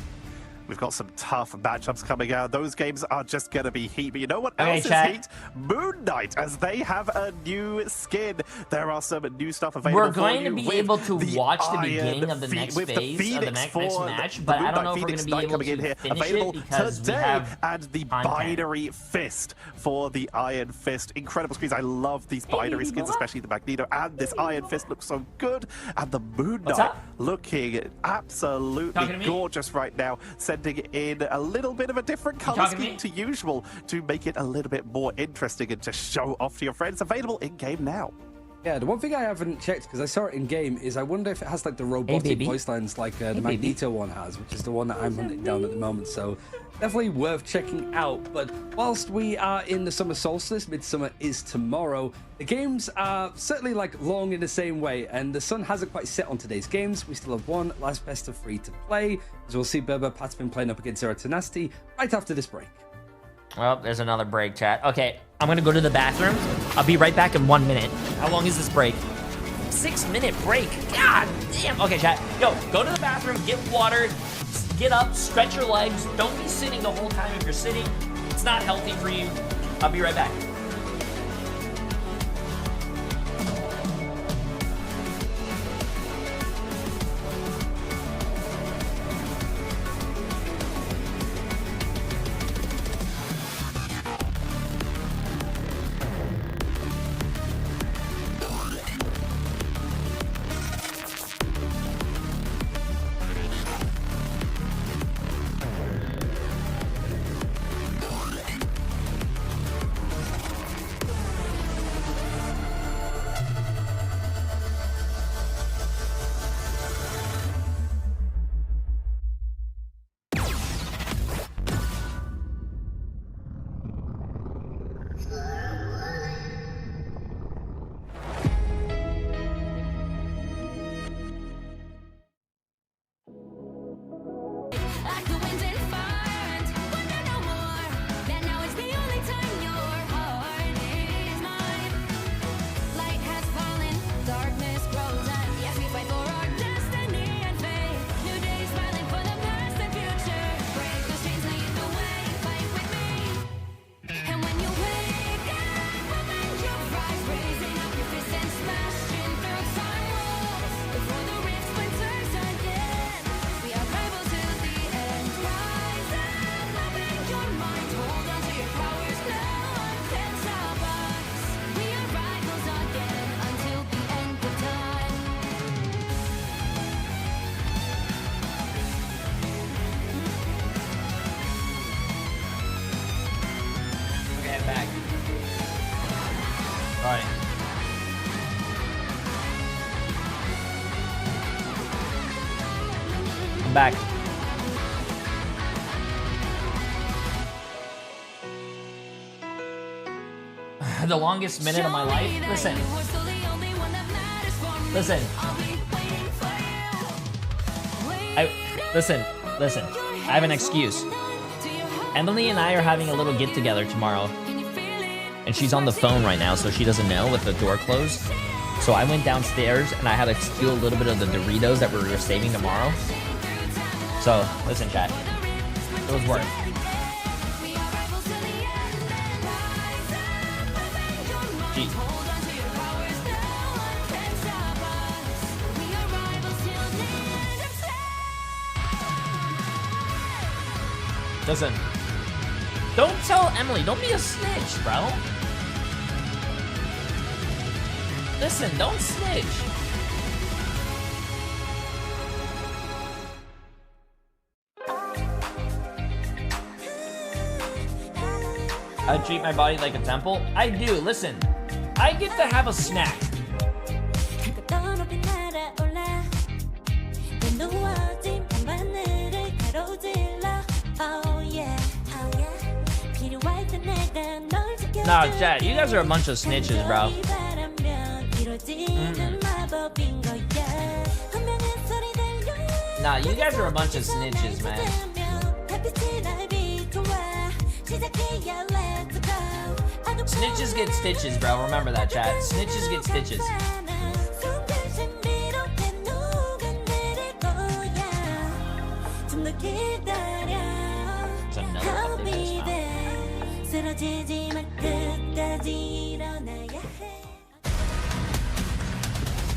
We've got some tough matchups coming out. Those games are just going to be heat. But you know what else is heat? Moon Knight, as they have a new skin. There are some new stuff available. We're going to be able to watch the beginning of the next phase of the next match, but I don't know if we're going to be able to finish it because we have and the binary fist for the Iron Fist. Incredible screens. I love these binary skins, especially the Magneto, and this Iron Fist looks so good. And the Moon Knight looking absolutely gorgeous right now. Sending in a little bit of a different color scheme to usual to make it a little bit more interesting and to show off to your friends. Available in-game now. Yeah, the one thing I haven't checked, because I saw it in-game, is I wonder if it has like the robotic voice lines like the Magneto one has, which is the one that I'm hunting down at the moment. So definitely worth checking out. But whilst we are in the summer solstice, midsummer is tomorrow, the games are certainly like long in the same way, and the sun hasn't quite set on today's games. We still have one last best of 3 to play, as we'll see Berber Pat's been playing up against Zero Tenacity right after this break. Well, there's another break, chat. Okay, I'm gonna go to the bathroom. I'll be right back in 1 minute. How long is this break? 6-minute break. God damn. Okay, chat. Yo, go to the bathroom, get water, get up, stretch your legs. Don't be sitting the whole time if you're sitting. It's not healthy for you. I'll be right back. Back. The longest minute of my life. Listen. Listen. I have an excuse. Emily and I are having a little get together tomorrow. And she's on the phone right now, so she doesn't know with the door closed. So I went downstairs and I had to steal a little bit of the Doritos that we were saving tomorrow. So, listen, chat. It was worth it. Gee. Listen. Don't tell Emily. Don't be a snitch, bro. Listen, don't snitch. I treat my body like a temple. I do. Listen, I get to have a snack. Nah, chat, you guys are a bunch of snitches, bro. Nah, you guys are a bunch of snitches, man. Snitches get stitches, bro. Remember that, chat. Snitches get stitches.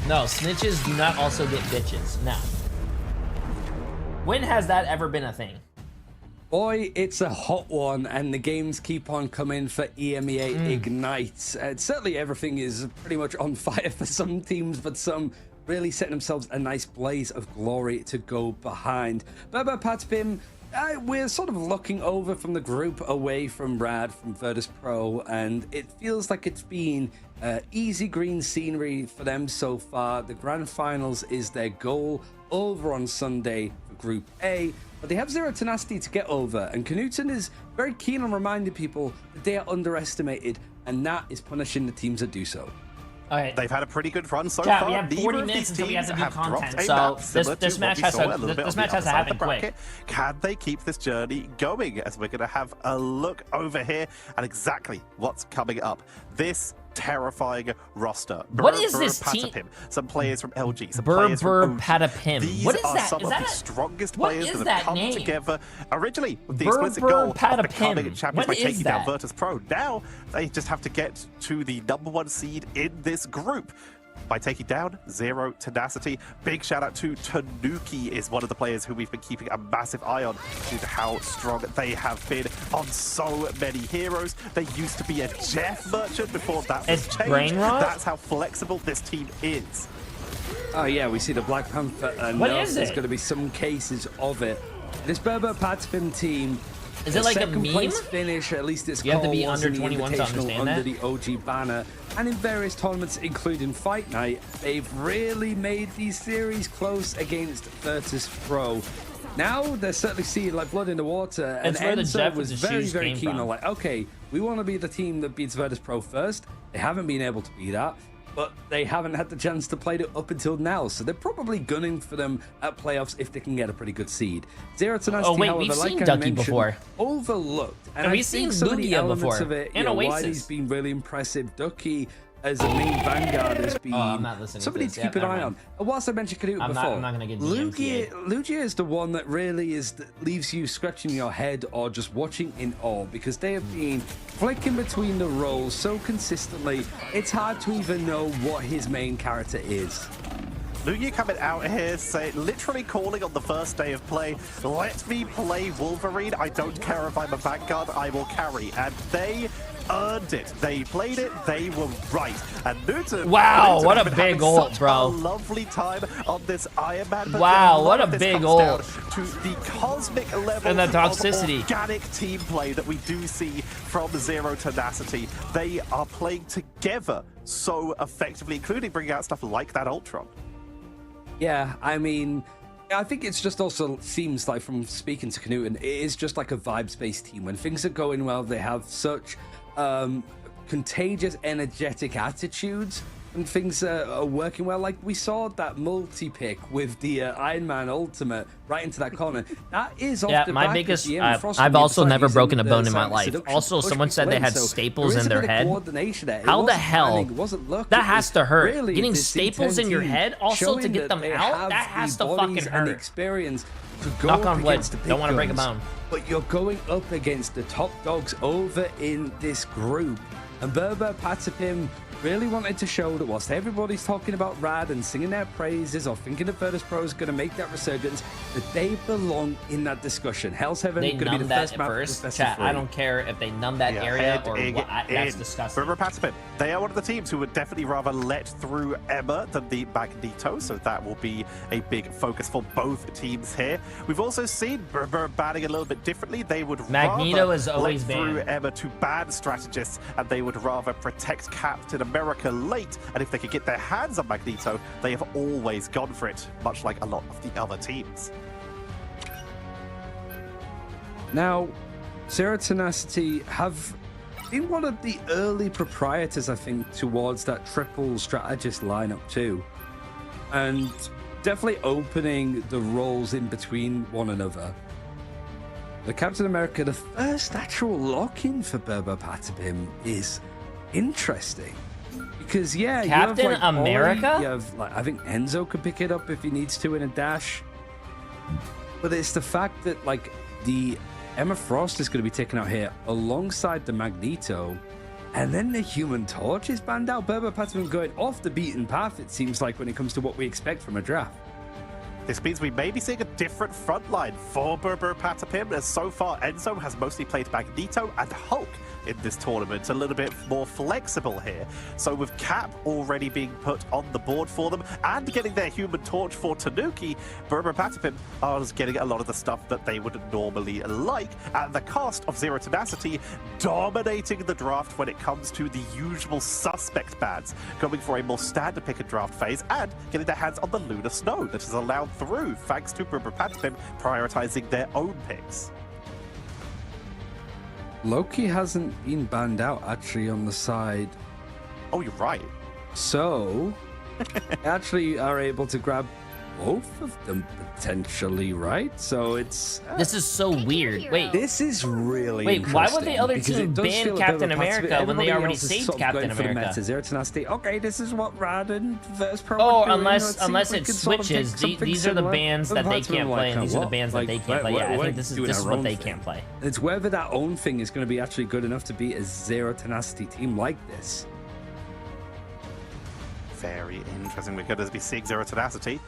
No, snitches do not also get bitches. No. When has that ever been a thing? Boy, it's a hot one, and the games keep on coming for EMEA Ignite. Certainly everything is pretty much on fire for some teams, but some really setting themselves a nice blaze of glory to go behind. Berber Patpim, we're sort of looking over from the group away from Rad, from Virtus Pro, and it feels like it's been easy green scenery for them so far. The grand finals is their goal over on Sunday for Group A, but they have zero tenacity to get over, and Knutson is very keen on reminding people that they are underestimated, and that is punishing the teams that do so. All right. They've had a pretty good run so far. We have 40 minutes until we have to do content, so this match has to happen quick. Can they keep this journey going? As we're going to have a look over here at exactly what's coming up. This terrifying roster. What is this team? Some players from LG, some players from Patapim. These what is are that? some is of that the strongest players that have come name? together originally with the explicit goal of becoming champions by taking down Virtus Pro. Now they just have to get to the #1 seed in this group by taking down Zero Tenacity. Big shout out to Tanuki, is one of the players who we've been keeping a massive eye on due to how strong they have been on so many heroes. They used to be a Jeff merchant before that was changed. Brain rot? That's how flexible this team is. Oh yeah, we see the Black Panther. What is it? There's going to be some cases of it. This Berber Patspin team. Is it like a meme? Place finish, at least it's you have to be under 21 to understand under that? the OG banner, and in various tournaments, including Fight Night, they've really made these series close against Virtus Pro. Now they're certainly seeing like blood in the water, and Enzo was very keen on like, okay, we want to be the team that beats Virtus Pro first. They haven't been able to be that, but they haven't had the chance to play it up until now, so they're probably gunning for them at playoffs if they can get a pretty good seed. Zero Tenacity, however, we've seen like Ducky before. Overlooked, and we've seen Lugia before. Of it, and Oasis. Wiley's been really impressive. Ducky as a main vanguard has been somebody to keep an eye on. And whilst I mentioned Canute before, I'm not gonna get Lugia is the one that really leaves you scratching your head or just watching in awe, because they have been flicking between the roles so consistently, it's hard to even know what his main character is. Lugia coming out here, literally calling on the first day of play, let me play Wolverine. I don't care if I'm a vanguard, I will carry. And they earned it. They played it, they were right. And Newton, what a big ult, bro. A lovely time on this Iron Man. Wow, what a big ult. To the cosmic level and the toxicity. Of organic team play that we do see from Zero Tenacity. They are playing together so effectively, including bringing out stuff like that Ultron. Yeah, I mean, I think it's just also seems like from speaking to Knuten, it is just like a vibes-based team. When things are going well, they have such contagious, energetic attitudes, and things are working well. Like we saw that multi-pick with the Iron Man Ultimate right into that corner. That is off the my back biggest. of I've also never broken a bone in my life. Also, someone said they had staples in their head. How the hell? That has to hurt. Really, getting staples in your head, also to get them out, that has to fucking hurt. Experience to go Knock on wood. Don't want to break a guns, bone. but you're going up against the top dogs over in this group. And Berber Patapim really wanted to show that whilst everybody's talking about Rad and singing their praises or thinking that Virtus Pro is going to make that resurgence, that they belong in that discussion. Hell's Heaven they going to be the first map first. Chat, I don't care if they numb that area or what. That's disgusting. Berber Patapim, they are one of the teams who would definitely rather let through Emma than the Magneto, so that will be a big focus for both teams here. We've also seen Berber batting a little bit differently. They would Magneto is always let through Emma to ban strategists, and they would rather protect Captain America late, and if they could get their hands on Magneto, they have always gone for it, much like a lot of the other teams. Now, Zero Tenacity have been one of the early proprietors, I think, towards that triple strategist lineup too, and definitely opening the roles in between one another. The Captain America, the first actual lock-in for Berber Patapim is interesting. Because, yeah, Captain you have, like, America? Ori, you have, like, I think Enzo could pick it up if he needs to in a dash. But it's the fact that, like, the Emma Frost is going to be taken out here alongside the Magneto. And then the Human Torch is banned out. Berber Patterson going off the beaten path, it seems like, when it comes to what we expect from a draft. This means we may be seeing a different front line for Berber Patapim, as so far Enzo has mostly played Magneto and Hulk in this tournament, a little bit more flexible here. So with Cap already being put on the board for them and getting their Human Torch for Tanuki, Berber Patapim are getting a lot of the stuff that they would normally like at the cost of Zero Tenacity dominating the draft when it comes to the usual suspect bans, going for a more standard pick and draft phase and getting their hands on the Lunar Snow that is allowed through thanks to Berber Patapim prioritizing their own picks. Loki hasn't been banned out actually on the side. Oh, you're right. So, actually are able to grab both of them potentially, right? So it's... This is so weird. Wait. This is really Wait, why would the other team ban Captain America when they already saved Captain America? Zero Tenacity. Okay, this is what Rad and Verse Pro unless it switches. These are the bands that they can't play, and these are the bands that they can't play. Yeah, I think this is what they can't play. It's whether that own thing is going to be actually good enough to beat a Zero Tenacity team like this. Very interesting. We're going to be seeing Zero Tenacity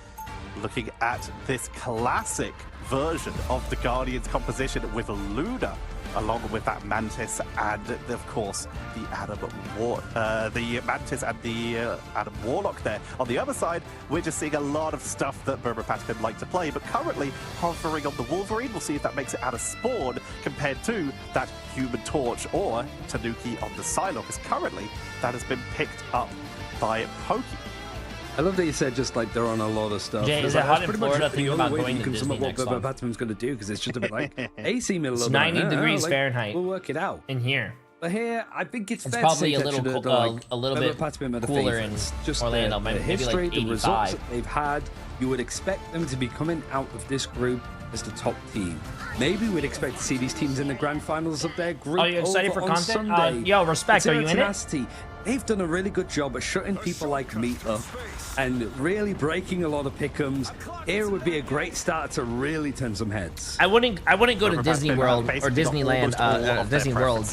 looking at this classic version of the Guardians composition with Luna, along with that Mantis and, of course, the Mantis and the Adam Warlock there. On the other side, we're just seeing a lot of stuff that Berber Patapim like to play, but currently hovering on the Wolverine. We'll see if that makes it out of spawn compared to that Human Torch or Tanuki on the Psylocke, because currently that has been picked up by Pokey. I love that you said just like they're on a lot of stuff. Jay, is it hot in Florida? Think about going to Disney next month. What Patapim's going to do, because it's just a bit like AC me a little bit. 90 degrees Fahrenheit. We'll work it out in here. But here, I think it's fair probably to a little bit cooler in just Orlando. The history, the results that they've had. You would expect them to be coming out of this group as the top team. Maybe we'd expect to see these teams in the grand finals of their group. Are you excited for content? Yo, respect. Are you in it? They've done a really good job at shutting people like me up and really breaking a lot of pick'ems. Here would be a great start to really turn some heads. I wouldn't go to Disney World or Disneyland, Disney World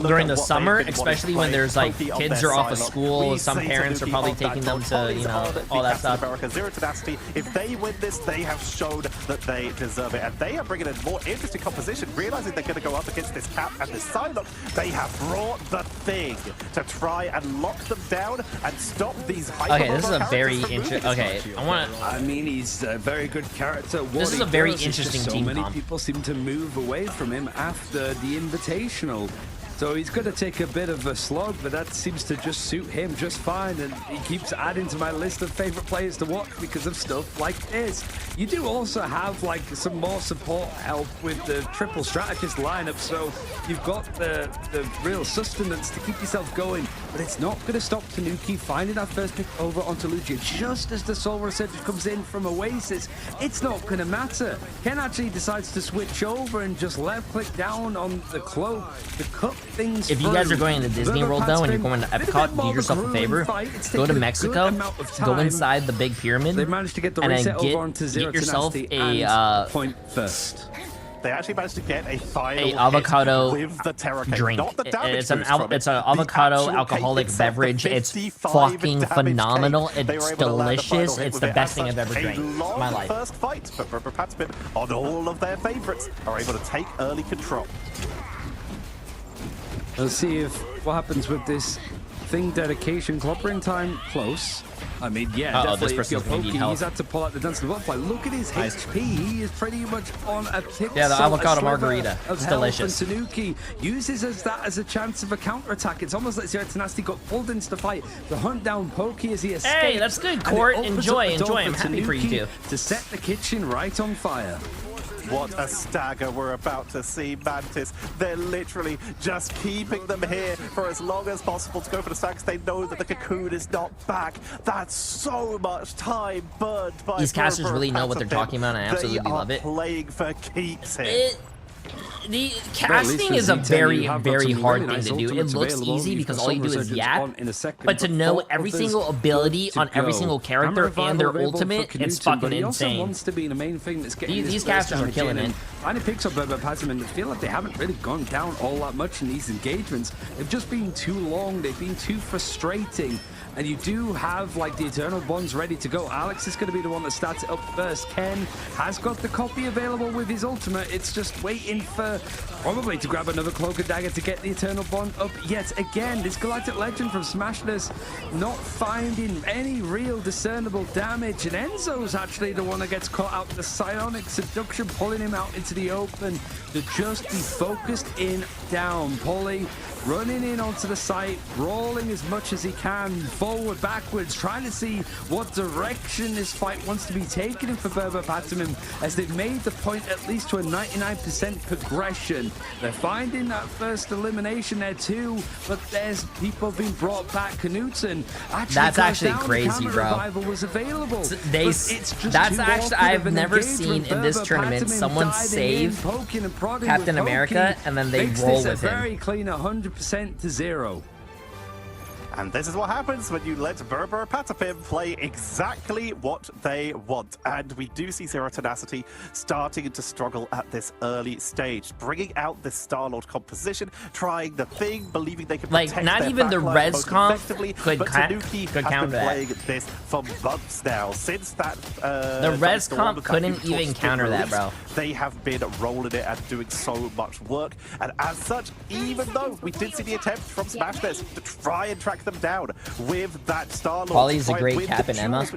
during the summer, especially when there's like kids are off of school. Some parents are probably taking them to, you know, all that stuff. Zero Tenacity, if they win this, they have shown that they deserve it, and they are bringing a more interesting composition, realizing they're going to go up against this Cap and this Psylocke. They have brought the thing to try and lock them down and stop these hyper. Okay, this is a very interesting. Okay, I mean, he's a very good character. This is a very interesting team. So many people seem to move away from him after the Invitational. So he's going to take a bit of a slog, but that seems to just suit him just fine. And he keeps adding to my list of favorite players to watch because of stuff like this. You do also have like some more support help with the triple strategist lineup. So you've got the real sustenance to keep yourself going. But it's not going to stop Tanuki finding that first pick over onto Lugia just as the Soul Resurgence comes in from Oasis. It's not going to matter. Ken actually decides to switch over and just left click down on the cloak to cut things If you guys are going to Disney World though and you're going to Epcot, do yourself a favor, go to Mexico, go inside the big pyramid, they managed to get the and then over onto Zero get yourself a point first. They actually managed to get a final avocado with the drink. Not the It's an avocado alcoholic beverage. It's fucking phenomenal. It's delicious. It's the best thing I've ever drank in my life. First fight, but Berber Patapim on all of their favorites are able to take early control. Let's see what happens with this thing dedication. Clobbering time close. I mean, yeah, definitely if you're Pokey, he's had to pull out the Dance of the Butterfly. Look at his HP. He is pretty much on a tick. Yeah, the avocado margarita. It's delicious. And Tanuki uses that as a chance of a counterattack. It's almost like Zero Tenacity got pulled into the fight to hunt down Pokey as he escapes. Hey, that's good, Court. Enjoy. I'm happy for you too. To set the kitchen right on fire. What a stagger we're about to see, Mantis. They're literally just keeping them here for as long as possible to go for the stacks. They know that the cocoon is not back. That's so much time burned by these casters really know what they're talking about, and I absolutely love it. Playing for keeps here. The casting is a very, very hard thing to do. It looks easy because all you do is yap, but to know every single ability on every single character and their ultimate, it's fucking insane. These casters are killing it. Finally picks up Patsman, and feel like they haven't really gone down all that much in these engagements. They've just been too long. They've been too frustrating. And you do have like the Eternal Bonds ready to go. Alex is going to be the one that starts it up first. Ken has got the copy available with his ultimate. It's just waiting for probably to grab another Cloak and Dagger to get the Eternal Bond up yet again. This Galactic Legend from Smashness not finding any real discernible damage. And Enzo's actually the one that gets caught out. The Psionic Seduction pulling him out into the open to just be focused in down. Polly running in onto the site, brawling as much as he can, forward, backwards, trying to see what direction this fight wants to be taken for Berber Patamim, as they've made the point at least to a 99% progression. They're finding that first elimination there too, but there's people being brought back. Knutson that's actually crazy, bro. Was available, that's actually, I've never seen in this tournament someone save Captain America and then they roll with him. Very clean 100% to 0. And this is what happens when you let Berber Patapim play exactly what they want. And we do see Zero Tenacity starting to struggle at this early stage, bringing out this Star-Lord composition, trying the thing, believing they can protect not their even the res comp could Tanuki has been playing this for months now. Since that the res comp couldn't even counter that, bro. They have been rolling it and doing so much work. And as such, even though we did see the attempt from Smashness to try and track them down with that Star-Lord. Polly's a great cap in Emma.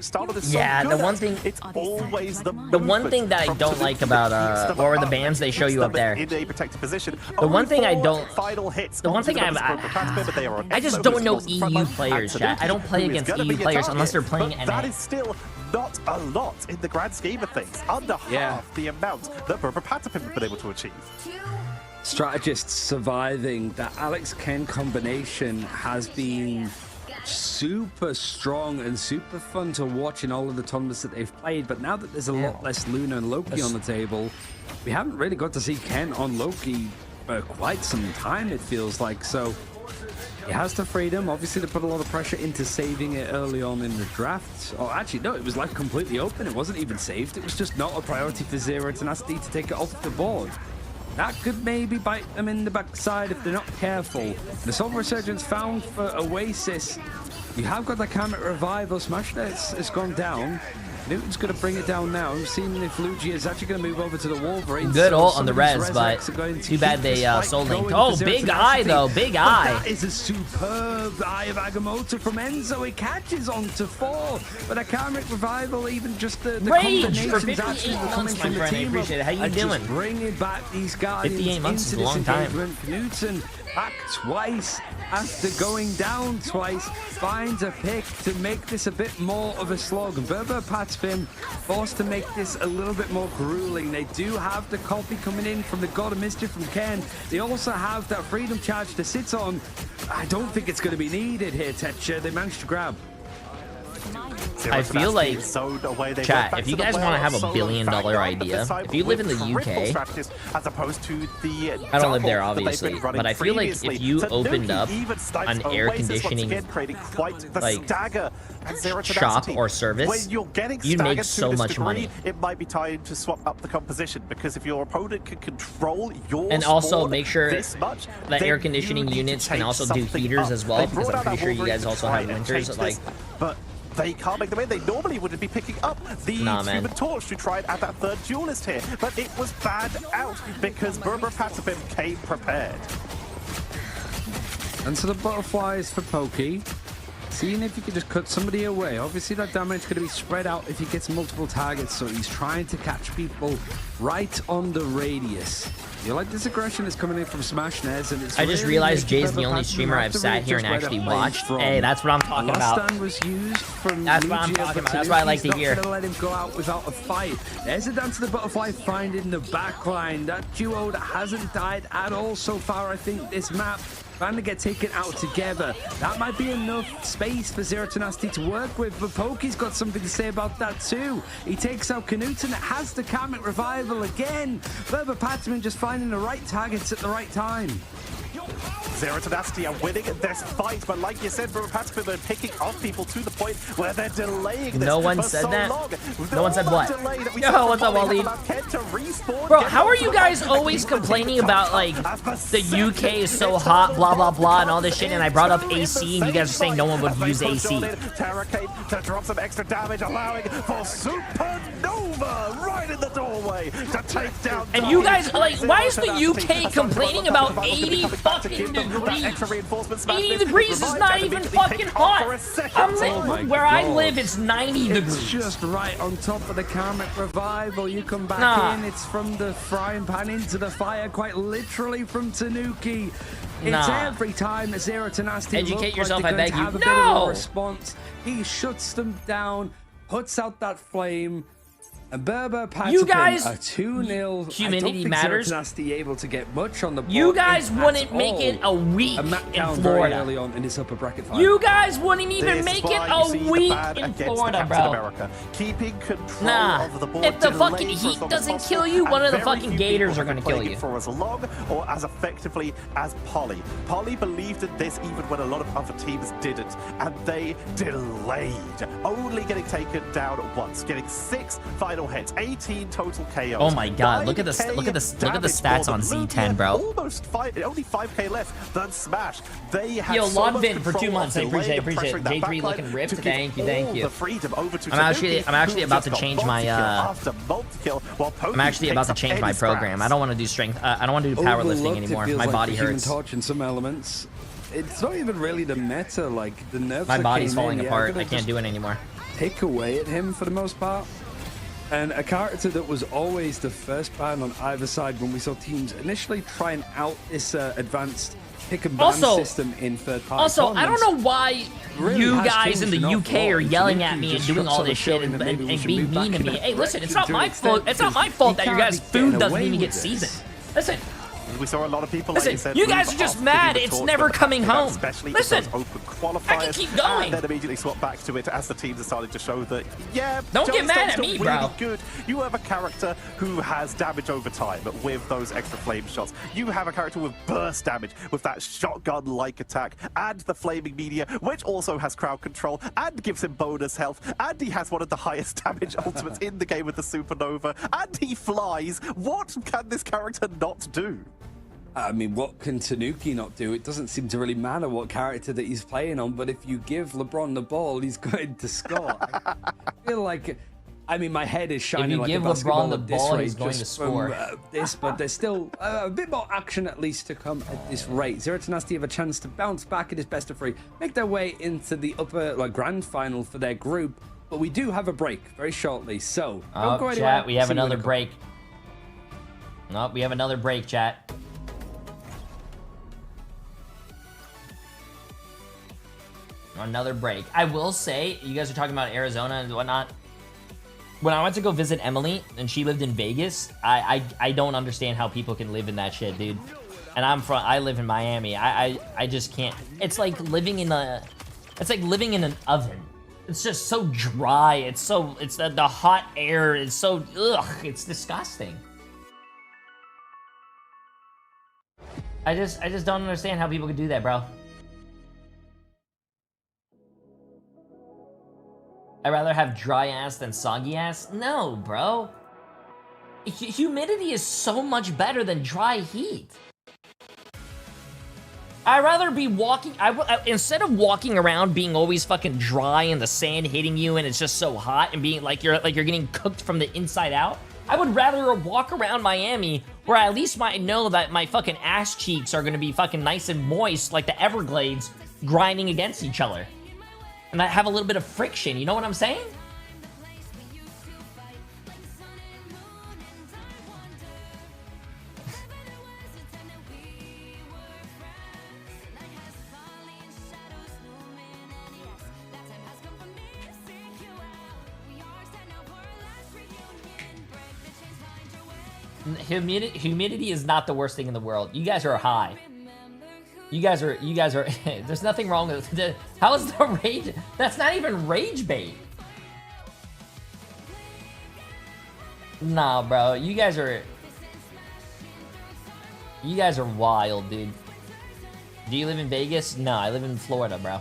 Yeah, the one thing, it's always the one thing that I don't like about what were the bans they show you up there? In a protected position. The one thing I don't, final hits. The one thing I just don't know EU players, chat. I don't play against EU players unless they're playing NA. That is still not a lot in the grand scheme of things. Under half the amount that Berber Patapim have been able to achieve. Strategists surviving. That Alex-Ken combination has been super strong and super fun to watch in all of the tournaments that they've played, but now that there's a lot less Luna and Loki on the table, we haven't really got to see Ken on Loki for quite some time, it feels like. So he has the freedom. Obviously, they put a lot of pressure into saving it early on in the draft. Oh, actually, no, it was like completely open. It wasn't even saved. It was just not a priority for Zero Tenacity to take it off the board. That could maybe bite them in the backside if they're not careful. The Soul Resurgence found for Oasis. You have got the Kamet Revival. Smashness has gone down. Newton's going to bring it down now. Seeing if Luigi is actually going to move over to the Wolverine. Good ult on the res, but too bad they soul linked. Oh, big eye though, big eye. That is a superb Eye of Agamotto from Enzo. It catches on to 4, but a Kamet Revival, even just the Rage for 58 months, my friend. I appreciate it. How you doing? Bringing back these guys 58 months is a long time. Newton back twice after going down twice, finds a pick to make this a bit more of a slog. Berber Patspin forced to make this a little bit more grueling. They do have the copy coming in from the God of Mischief from Ken. They also have that Freedom Charge to sit on. I don't think it's going to be needed here, Tetcher. They managed to grab. I feel like, chat, if you guys want to have a $1 billion idea, if you live in the UK, I don't live there obviously, but I feel like if you opened up an air conditioning like shop or service, you'd make so much money. It might be time to swap up the composition, because if your opponent can control your and also make sure that air conditioning units can also do heaters as well, because I'm pretty sure you guys also have winters. Like, but they can't make them in. They normally wouldn't be picking up the Human Torch to try and add that third duelist here, but it was banned out because Berber Patapim came prepared. And so the butterflies for Pokey. Seeing if he could just cut somebody away. Obviously that damage is going to be spread out if he gets multiple targets, so he's trying to catch people right on the radius. You like this aggression is coming in from Smashness, and it's I just realized Jay's the only streamer I've sat here and actually watched. Hey, that's what I'm talking about. Was used from that's what I'm talking about. That's what I like to hear. Not gonna let him go out without a fight. There's a dance to the butterfly find in the backline. That duo that hasn't died at all so far, I think, this map. Band to get taken out together. That might be enough space for Zero to Nasty to work with, but Pokey's got something to say about that too. He takes out Knut and it has the Karmic Revival again. Berber Patterman just finding the right targets at the right time. Zero to Nasty are winning this fight, but like you said, Berber Patterman, they're picking off people to the point where they're delaying this. No one for said so that. Long. No one said what? Yo, what's up, Wally? Bro, how are you guys always complaining about, like, the UK is so hot, blah, blah, blah, and all this shit, and I brought up AC, and you guys are saying no one would use AC. Terracate to drop some extra damage, allowing for Supernova right in the doorway to take down. And you guys, like, why is the UK complaining about 80 fucking degrees? 80 degrees is not even fucking hot. Where I live, it's 90 degrees. It's just right on top of the Karmic Revival. You come back in, it's from the frying pan into the fire, quite literally from Tanuki. It's every time Zero to Nasty educate yourself, I beg you. Have a bit of a response. He shuts them down, puts out that flame. And Berber Patterman, you guys, a 2-0. humidity matters. Nasty able to get much on the board. You guys wouldn't make it a week in Florida. Early on in his upper bracket final. You guys wouldn't even make it a week in Florida, bro. Keeping control of the board. If the fucking heat doesn't kill you, one of the fucking Gators are gonna kill you. For as long or as effectively as Poly. Poly believed in this even when a lot of other teams didn't, and they delayed, only getting taken down once, getting 6 final hits, 18 total KOs. Oh my god, look at the stats on Z10, bro. Only 5k less than Smash. They have Yo, so Lodvin for 2 months. I appreciate it. J3 looking ripped. Thank you. I'm actually about to change my I'm actually about to change my program. I don't want to do strength. I don't want to do powerlifting anymore. My body hurts. Torch in some elements. It's not even really the meta, like the nerves. My body's falling apart. I can't do it anymore. Take away at him for the most part. And a character that was always the first ban on either side when we saw teams initially trying out this advanced pick and ban system in third-party Also, I don't know why you guys in the UK are yelling at me and doing all this shit and being mean to me. Hey, listen, it's not my fault. It's not my fault that your guys' food doesn't even get seasoned. Listen. We saw a lot of people. Listen, like you said, you guys are just mad. It's never coming home. Especially listen, those open qualifiers. I can keep going. And then immediately swap back to it as the teams decided to show that, yeah, don't get mad at me, really bro. Good. You have a character who has damage over time with those extra flame shots. You have a character with burst damage with that shotgun-like attack and the flaming meteor, which also has crowd control and gives him bonus health. And he has one of the highest damage ultimates in the game with the supernova. And he flies. What can this character not do? I mean, what can Tanuki not do? It doesn't seem to really matter what character that he's playing on, but if you give LeBron the ball, he's going to score. I feel like, I mean, my head is shining like a basketball at this rate. He's going to score. But there's still a bit more action at least to come at this rate. Zero to Nasty have a chance to bounce back at his best of 3, make their way into the upper grand final for their group. But we do have a break very shortly, so don't go anywhere. Chat, we have another break. No, we have another break, chat. Another break. I will say, you guys are talking about Arizona and whatnot. When I went to go visit Emily and she lived in Vegas, I don't understand how people can live in that shit, dude. And I live in Miami. I just can't. It's like living in an oven. It's just so dry. It's the hot air is so ugh. It's disgusting. I just don't understand how people could do that, bro. I'd rather have dry ass than soggy ass? No, bro. Humidity is so much better than dry heat. I'd rather be walking, instead of walking around being always fucking dry and the sand hitting you and it's just so hot and being like you're getting cooked from the inside out, I would rather walk around Miami where I at least might know that my fucking ass cheeks are gonna be fucking nice and moist like the Everglades grinding against each other. And I have a little bit of friction, you know what I'm saying? Humidity is not the worst thing in the world. You guys are high. You guys are, there's nothing wrong with it. How is the rage? That's not even rage bait. Nah, bro. You guys are wild, dude. Do you live in Vegas? No, I live in Florida, bro.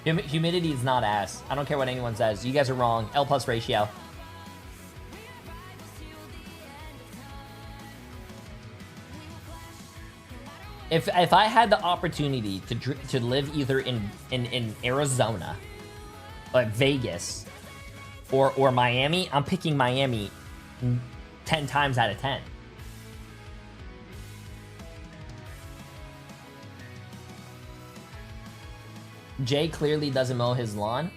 Humidity is not ass. I don't care what anyone says. You guys are wrong. L+ ratio. If I had the opportunity to live either in Arizona, like Vegas, or Miami, I'm picking Miami 10 times out of 10. Jay clearly doesn't mow his lawn.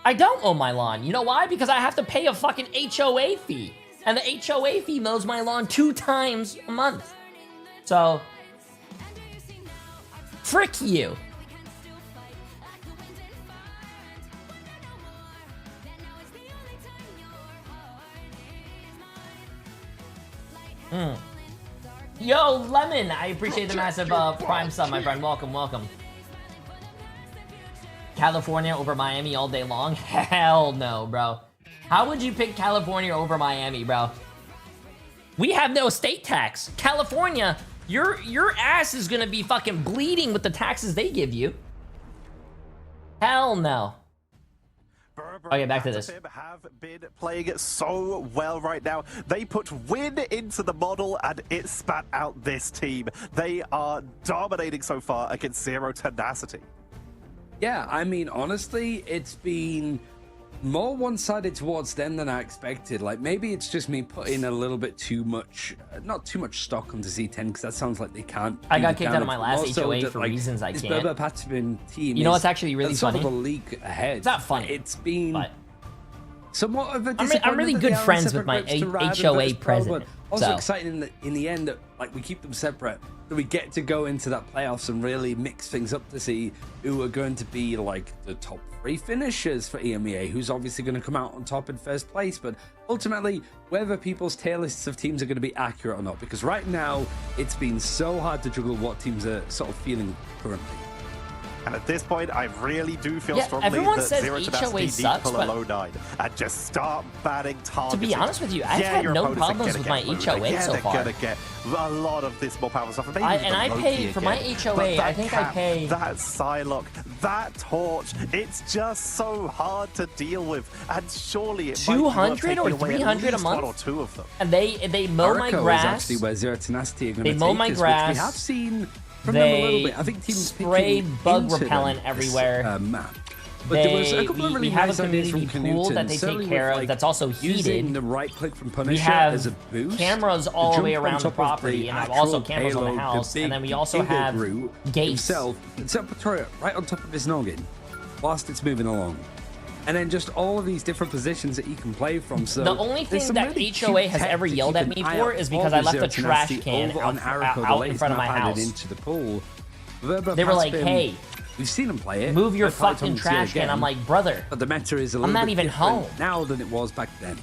I don't mow my lawn. You know why? Because I have to pay a fucking HOA fee. And the HOA fee mows my lawn 2 times a month. So, frick you. Yo, Lemon, I appreciate the massive Prime sub, my friend. Welcome, welcome. California over Miami all day long? Hell no, bro. How would you pick California over Miami, bro? We have no state tax. California, your ass is gonna be fucking bleeding with the taxes they give you. Hell no. Okay, back to this. Have been playing so well right now. They put win into the model and it spat out this team. They are dominating so far against Zero Tenacity. Yeah, I mean, honestly, it's been more one-sided towards them than I expected. Like, maybe it's just me putting a little bit too much, not too much stock onto Z10, because that sounds like they can't. I got kicked out of my last HOA for reasons I can't. This Patterson team, you know what's actually really funny? Sort of a league ahead. It's not funny. It's been but somewhat of a disappointment. I'm really good friends with my HOA president. Also exciting in the end that like we keep them separate, that we get to go into that playoffs and really mix things up to see who are going to be like the top 3 finishers for EMEA, who's obviously going to come out on top in first place, but ultimately whether people's tier lists of teams are going to be accurate or not, because right now it's been so hard to juggle what teams are sort of feeling currently. And at this point, I really do feel strongly that Zero Tenacity need to pull a low 9 and just start batting targeting. To be honest with you, I've had no problems with my HOA so far. They're going to get a lot of this more powerful stuff. And I pay, for my HOA, I think I pay... That Psylocke, that Torch, it's just so hard to deal with. And surely it 200 or 300 a month? 1 or 2 of them. And they mow my grass. Is actually where Zero Tenacity are going to mow my grass. We have seen... They spray bug repellent everywhere. Map. But there was a couple of really we have nice a community pool that they take care of that's also heated. Using the right click from Punisher we have as a boost. Cameras all the way around the property, and also cameras on the house. And then we also have gates. Himself, right on top of his noggin, whilst it's moving along. And then just all of these different positions that you can play from. So the only thing that really HOA has ever yelled at me for is because I left a trash can out in front of my house. Into the pool. They were like, hey, we've seen them play it. Move your fucking trash can. I'm like, brother, but the meta is a little bit different now than it was back then.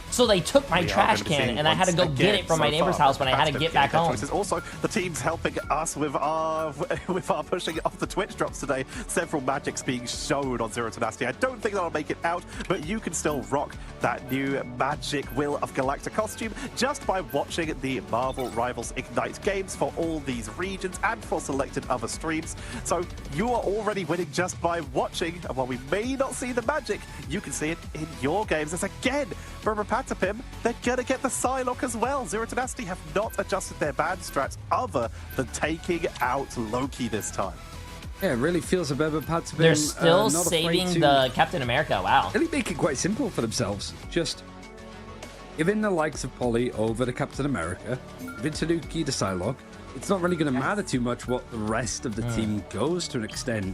So they took my trash can, and I had to go get it from my neighbor's house when I had to get back home. Also, the team's helping us with our pushing off the Twitch drops today. Several magics being shown on Zero Tenacity. I don't think that'll make it out, but you can still rock that new Magic Will of Galacta costume just by watching the Marvel Rivals Ignite games for all these regions and for selected other streams. So you are already winning just by watching, and while we may not see the magic, you can see it in your games. As again, Patapim, they're gonna get the Psylocke as well. Zero Tenacity have not adjusted their ban strats other than taking out Loki this time. Yeah, it really feels a bit of Patapim. They're still saving the Captain America. Wow. Really make it quite simple for themselves. Just giving the likes of Polly over to Captain America, Vintanuki to Psylocke. It's not really going to matter too much what the rest of the team goes to an extent.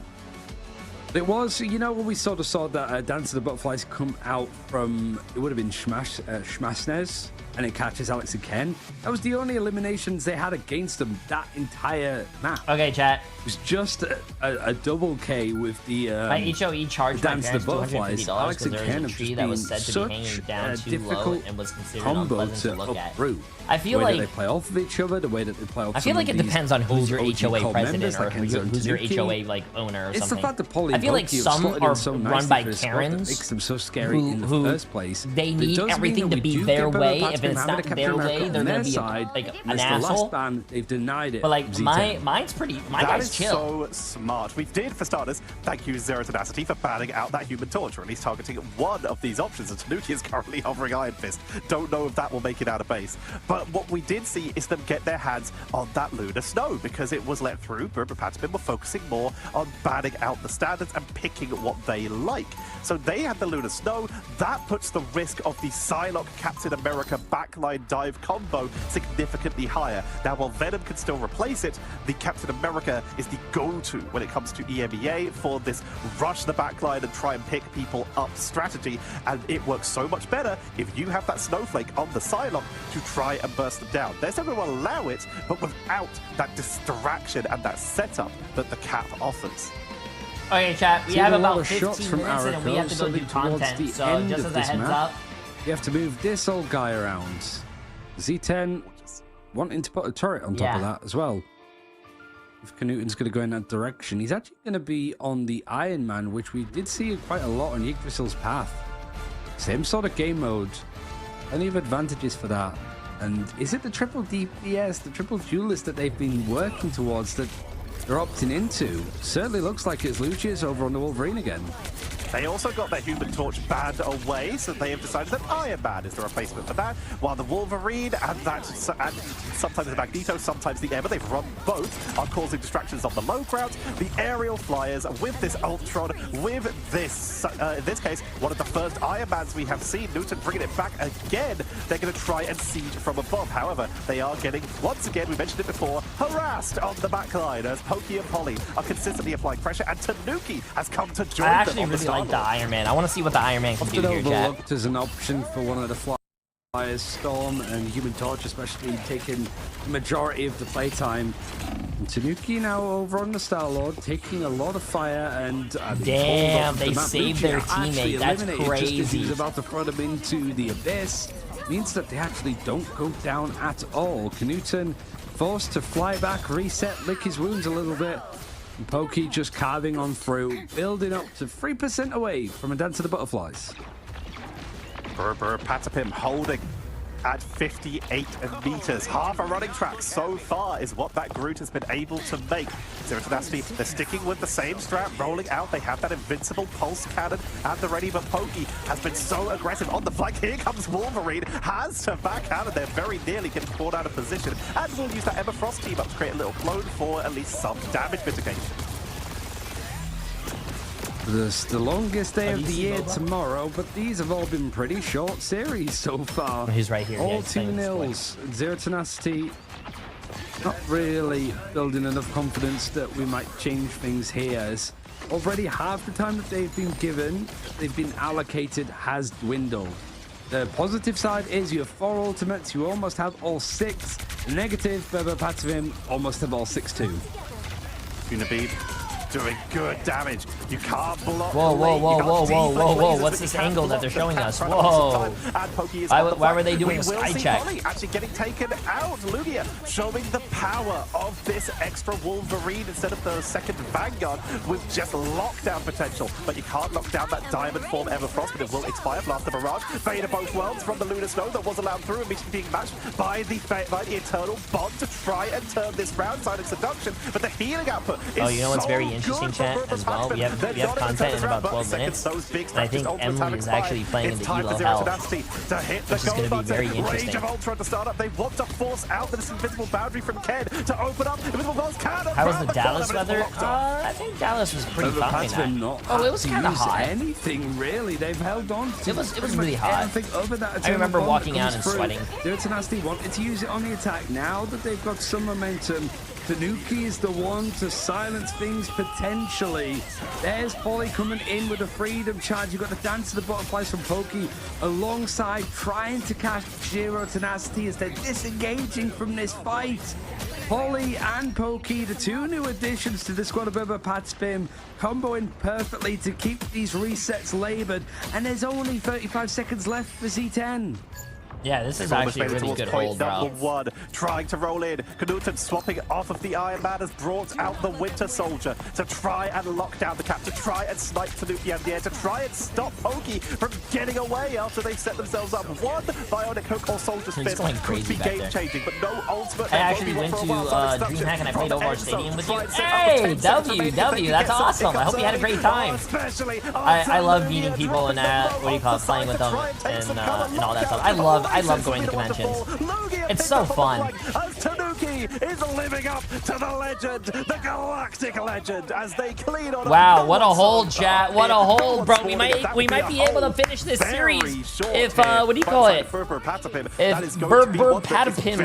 It was, you know, when we sort of saw that Dance of the Butterflies come out from, it would have been Schmasnes, and it catches Alex and Ken. That was the only eliminations they had against them that entire map. Okay, chat. It was just a double K with the my HOE charged my Dance the parents Butterflies. $250 Alex and because there Ken was a have tree just that been was said to be hanging such down a too low difficult and was considered combo unpleasant to look at. uproot. I feel the way like that they play off of each other, the way that they play off. I feel like it depends on who's your HOA president or like who's your HOA like owner or it's something. The fact that Polly I feel like some are run by Karens makes them so scary in the first place. They need everything to be their way. If it's not their way, they're gonna be like an asshole. They've denied it. But like mine's pretty. My guy's chill. So smart. We did, for starters, thank you Zero Tenacity for banning out that Human Torch, or at least targeting one of these options. And Tanuki is currently hovering Iron Fist. Don't know if that will make it out of base. But what we did see is them get their hands on that Lunar Snow because it was let through. Burba Patapim were focusing more on banning out the standards and picking what they like. So they had the Lunar Snow. That puts the risk of the Psylocke Captain America backline dive combo significantly higher. Now, while Venom can still replace it, the Captain America is the go-to when it comes to EMEA for this rush the backline and try and pick people up strategy. And it works so much better if you have that Snowflake on the Psylocke to try and burst them down. They're still going to allow it, but without that distraction and that setup that the Cap offers. Okay, chat, we have about 15 minutes and we have to go do content, so just as a heads up. You have to move this old guy around. Z10 wanting to put a turret on top of that as well. If Canuten's going to go in that direction, he's actually going to be on the Iron Man, which we did see quite a lot on Yggdrasil's path. Same sort of game mode. Plenty of advantages for that. And is it the triple DPS, the triple duelist that they've been working towards that they're opting into? Certainly looks like it's Lucius over on the Wolverine again. They also got their Human Torch banned away, so they have decided that Iron Man is the replacement for that, while the Wolverine and sometimes the Magneto, sometimes the Emma, they've run both, are causing distractions on the low ground. The aerial flyers with this Ultron, with this, in this case, one of the first Iron Mans we have seen, Newton bringing it back again. They're going to try and siege from above. However, they are getting, once again, we mentioned it before, harassed on the backline as Pokey and Polly are consistently applying pressure, and Tanuki has come to join them on the start. Like the Iron Man. I want to see what the Iron Man can do here, chat. Looked as an option for one of the flyers, Storm and Human Torch, especially taking the majority of the playtime. And Tanuki now over on the Star-Lord, taking a lot of fire and damn, they saved their teammate. That's crazy. Just as he was about to throw them into the abyss, means that they actually don't go down at all. Canuten forced to fly back, reset, lick his wounds a little bit. And Pokey just carving on through, building up to 3% away from a Dance of the Butterflies. Burba Patapim holding at 58 meters. Half a running track so far is what that Groot has been able to make. Zero Tenacity, they're sticking with the same strat, rolling out. They have that invincible pulse cannon at the ready, but Pokey has been so aggressive on the flank. Here comes Wolverine, has to back out, and they're very nearly getting caught out of position. And we'll use that Emma Frost team up to create a little clone for at least some damage mitigation. It's the longest day of the year tomorrow, but these have all been pretty short series so far. He's right here. All 2-0s. Zero Tenacity not really building enough confidence that we might change things here, as already half the time that they've been given, they've been allocated, has dwindled. The positive side is you have 4 ultimates, you almost have all 6. The negative, Burba Patapim almost have all 6 too. Unibee doing good damage. You can't block. Whoa, whoa, whoa, whoa, whoa, whoa, whoa. What's this angle that they're showing us? Whoa. Why were they doing a sky check? Actually getting taken out. Lugia showing the power of this extra Wolverine instead of the second Vanguard with just lockdown potential. But you can't lock down that diamond form Everfrost, but it will expire for after Barrage. Fade of both worlds from the Lunar Snow that was allowed through, immediately being matched by the Eternal Bond to try and turn this round side of seduction. But the healing output is you know what's very interesting, chat, as well? We have content in about 12 minutes, and I think Emily is actually playing in the Elo Hell, which is going to be very interesting. They want to force out this invisible boundary from Ken to open up. How was the Dallas weather? I think Dallas was pretty fine. It was kind of hot. Anything really? They've held on to it was really hot. Over that I remember walking out and sweating. Zero Tenacity wanted to use it on the attack. Now that they've got some momentum, Tanuki is the one to silence things potentially. There's Polly coming in with a freedom charge. You've got the dance of the butterflies from Pokey alongside trying to catch Zero Tenacity as they're disengaging from this fight. Polly and Pokey, the two new additions to the squad of Patspim, comboing perfectly to keep these resets labored. And there's only 35 seconds left for Z10. Yeah, this is actually a really good hold, bro. Number one, trying to roll in. Knudsen swapping off of the Iron Man has brought out the Winter Soldier to try and lock down the cap, to try and snipe Tanuki in the air, to try and stop Pokey from getting away after they've set themselves up. One Bionic Hook or Soldier's Fist could be game-changing, but no ultimate. I actually went to DreamHack and I played Overwatch Stadium with you. Hey, W, that's awesome. I hope you had a great time. I love meeting people and what do you call it, playing with them and all that stuff. I love going to conventions. It's so fun. Tanuki is living up to the legend, the galactic legend, as they clean on. Wow, what a hold, chat! What a hold, bro. We might be able to finish this series if what do you call it? If Patapim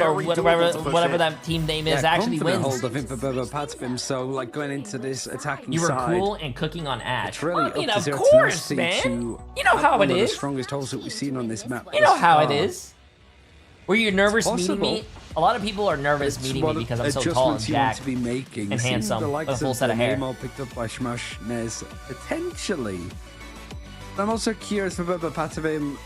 or whatever that team name is actually wins. Hold, I think, for Patapim. So like going into this attacking you were side, cool and cooking on Ash. It's really I mean, of course, man. You know how it is. The strongest holds that we've seen on this map. You know how it is. Were you nervous meeting me? A lot of people are nervous meeting me because I'm so tall and jacked and handsome with a full set of hair. Picked up by Smash Nez, potentially. I'm also curious for Patavim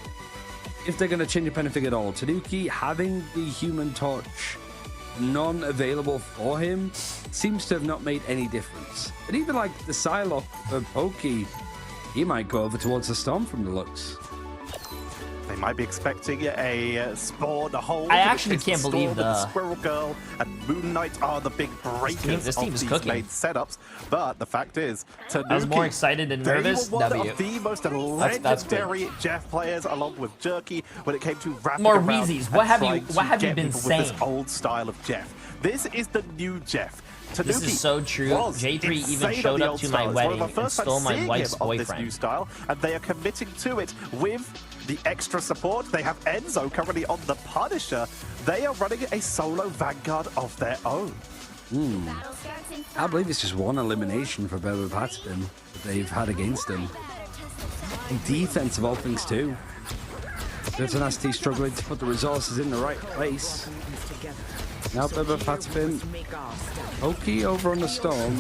if they're going to change up anything at all. Tanuki having the Human Torch non-available for him seems to have not made any difference. And even like the Psylocke of Pokey, he might go over towards the Storm from the looks. They might be expecting a spawn, a hold. I actually can't believe the Squirrel Girl and Moon Knight are the big breakers this team of is these cooking. main setups. But the fact is, Tanuki, I was more excited and nervous. They were one of the most legendary Jeff players, along with Jerky, when it came to wrapping more around Weezies. What have you been saying? With this old style of Jeff. This is the new Jeff. This is so true. J3 even showed up to my wedding and stole my wife's boyfriend. New style, and they are committing to it with the extra support. They have Enzo currently on the Punisher. They are running a solo Vanguard of their own. I believe it's just one elimination for Bebo Patspin that they've had against them. In defense of all things too. Tenacity struggling to put the resources in the right place. Now Bebo Patspin. Pokey over on the Storm.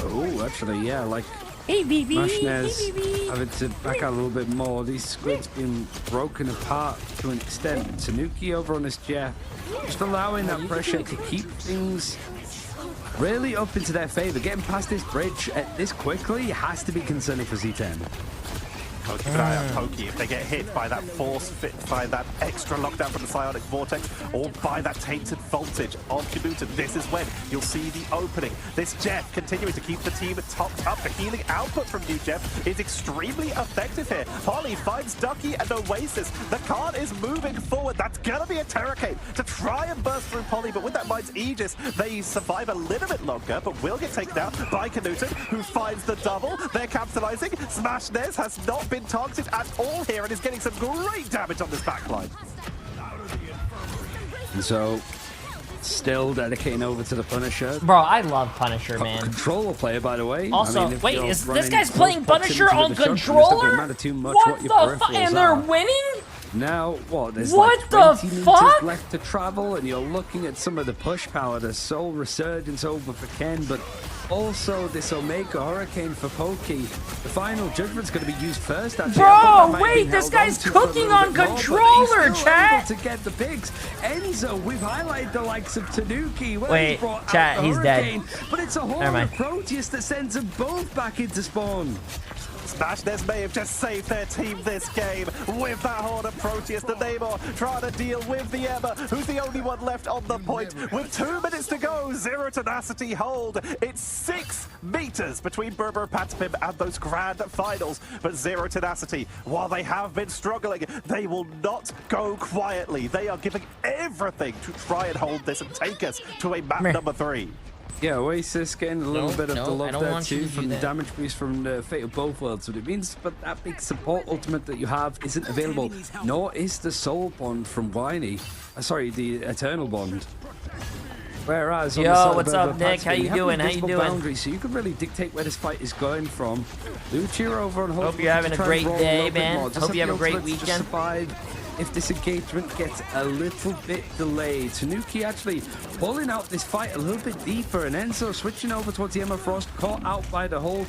Oh, actually, yeah, like Mashnez having to back out a little bit more. These squids being broken apart to an extent. Tanuki over on this Jeff, just allowing that pressure to keep things really up into their favor. Getting past this bridge this quickly has to be concerning for Z10. Keep an eye on Pokey if they get hit by that force fit, by that extra lockdown from the Psionic Vortex, or by that tainted voltage of Knudsen. This is when you'll see the opening. This Jeff continuing to keep the team topped up. The healing output from New Jeff is extremely effective here. Polly finds Ducky and Oasis. The card is moving forward. That's gonna be a Terracate to try and burst through Polly, but with that Mind's Aegis, they survive a little bit longer, but will get taken out by Knudsen, who finds the double. They're capitalizing. Smash Nez has not been targeted at all here and is getting some great damage on this backline. And so, still dedicating over to the Punisher. Bro, I love Punisher, man. Controller player, by the way. Also, I mean, wait, is this guy's playing Punisher on controller? What the fuck? And they're winning? Now, what? There's what like 20 the meters fuck? left to travel, and you're looking at some of the push power, the Soul Resurgence over for Ken, but also this Omega Hurricane for Pokey. The final judgment's going to be used first, actually. Bro, wait, this guy's cooking on controller, chat! To get the picks. Enzo, we've highlighted the likes of Tanuki. Wait, chat, he's dead. But it's a whole Proteus that sends them both back into spawn. Smash Nez may have just saved their team this game with that Horde of Proteus. The Namor trying to deal with the Emma, who's the only one left on the point. With 2 minutes to go, Zero Tenacity hold. It's 6 meters between Berber Patspim and those grand finals. But Zero Tenacity, while they have been struggling, they will not go quietly. They are giving everything to try and hold this and take us to a map number 3. Yeah, Oasis getting a little bit of the love there too from the damage boost from the Fate of Both Worlds. What it means, but that big support ultimate that you have isn't available, nor is the Soul Bond from Whiny. Sorry, the Eternal Bond. Whereas yo, what's up, Nick? How you doing? How you doing? Boundaries, so you can really dictate where this fight is going from. Lucia over on hope you're having a great day, man. Hope you have a great weekend. If this engagement gets a little bit delayed. Tanuki actually pulling out this fight a little bit deeper, and Enzo switching over towards the Emma Frost, caught out by the hold.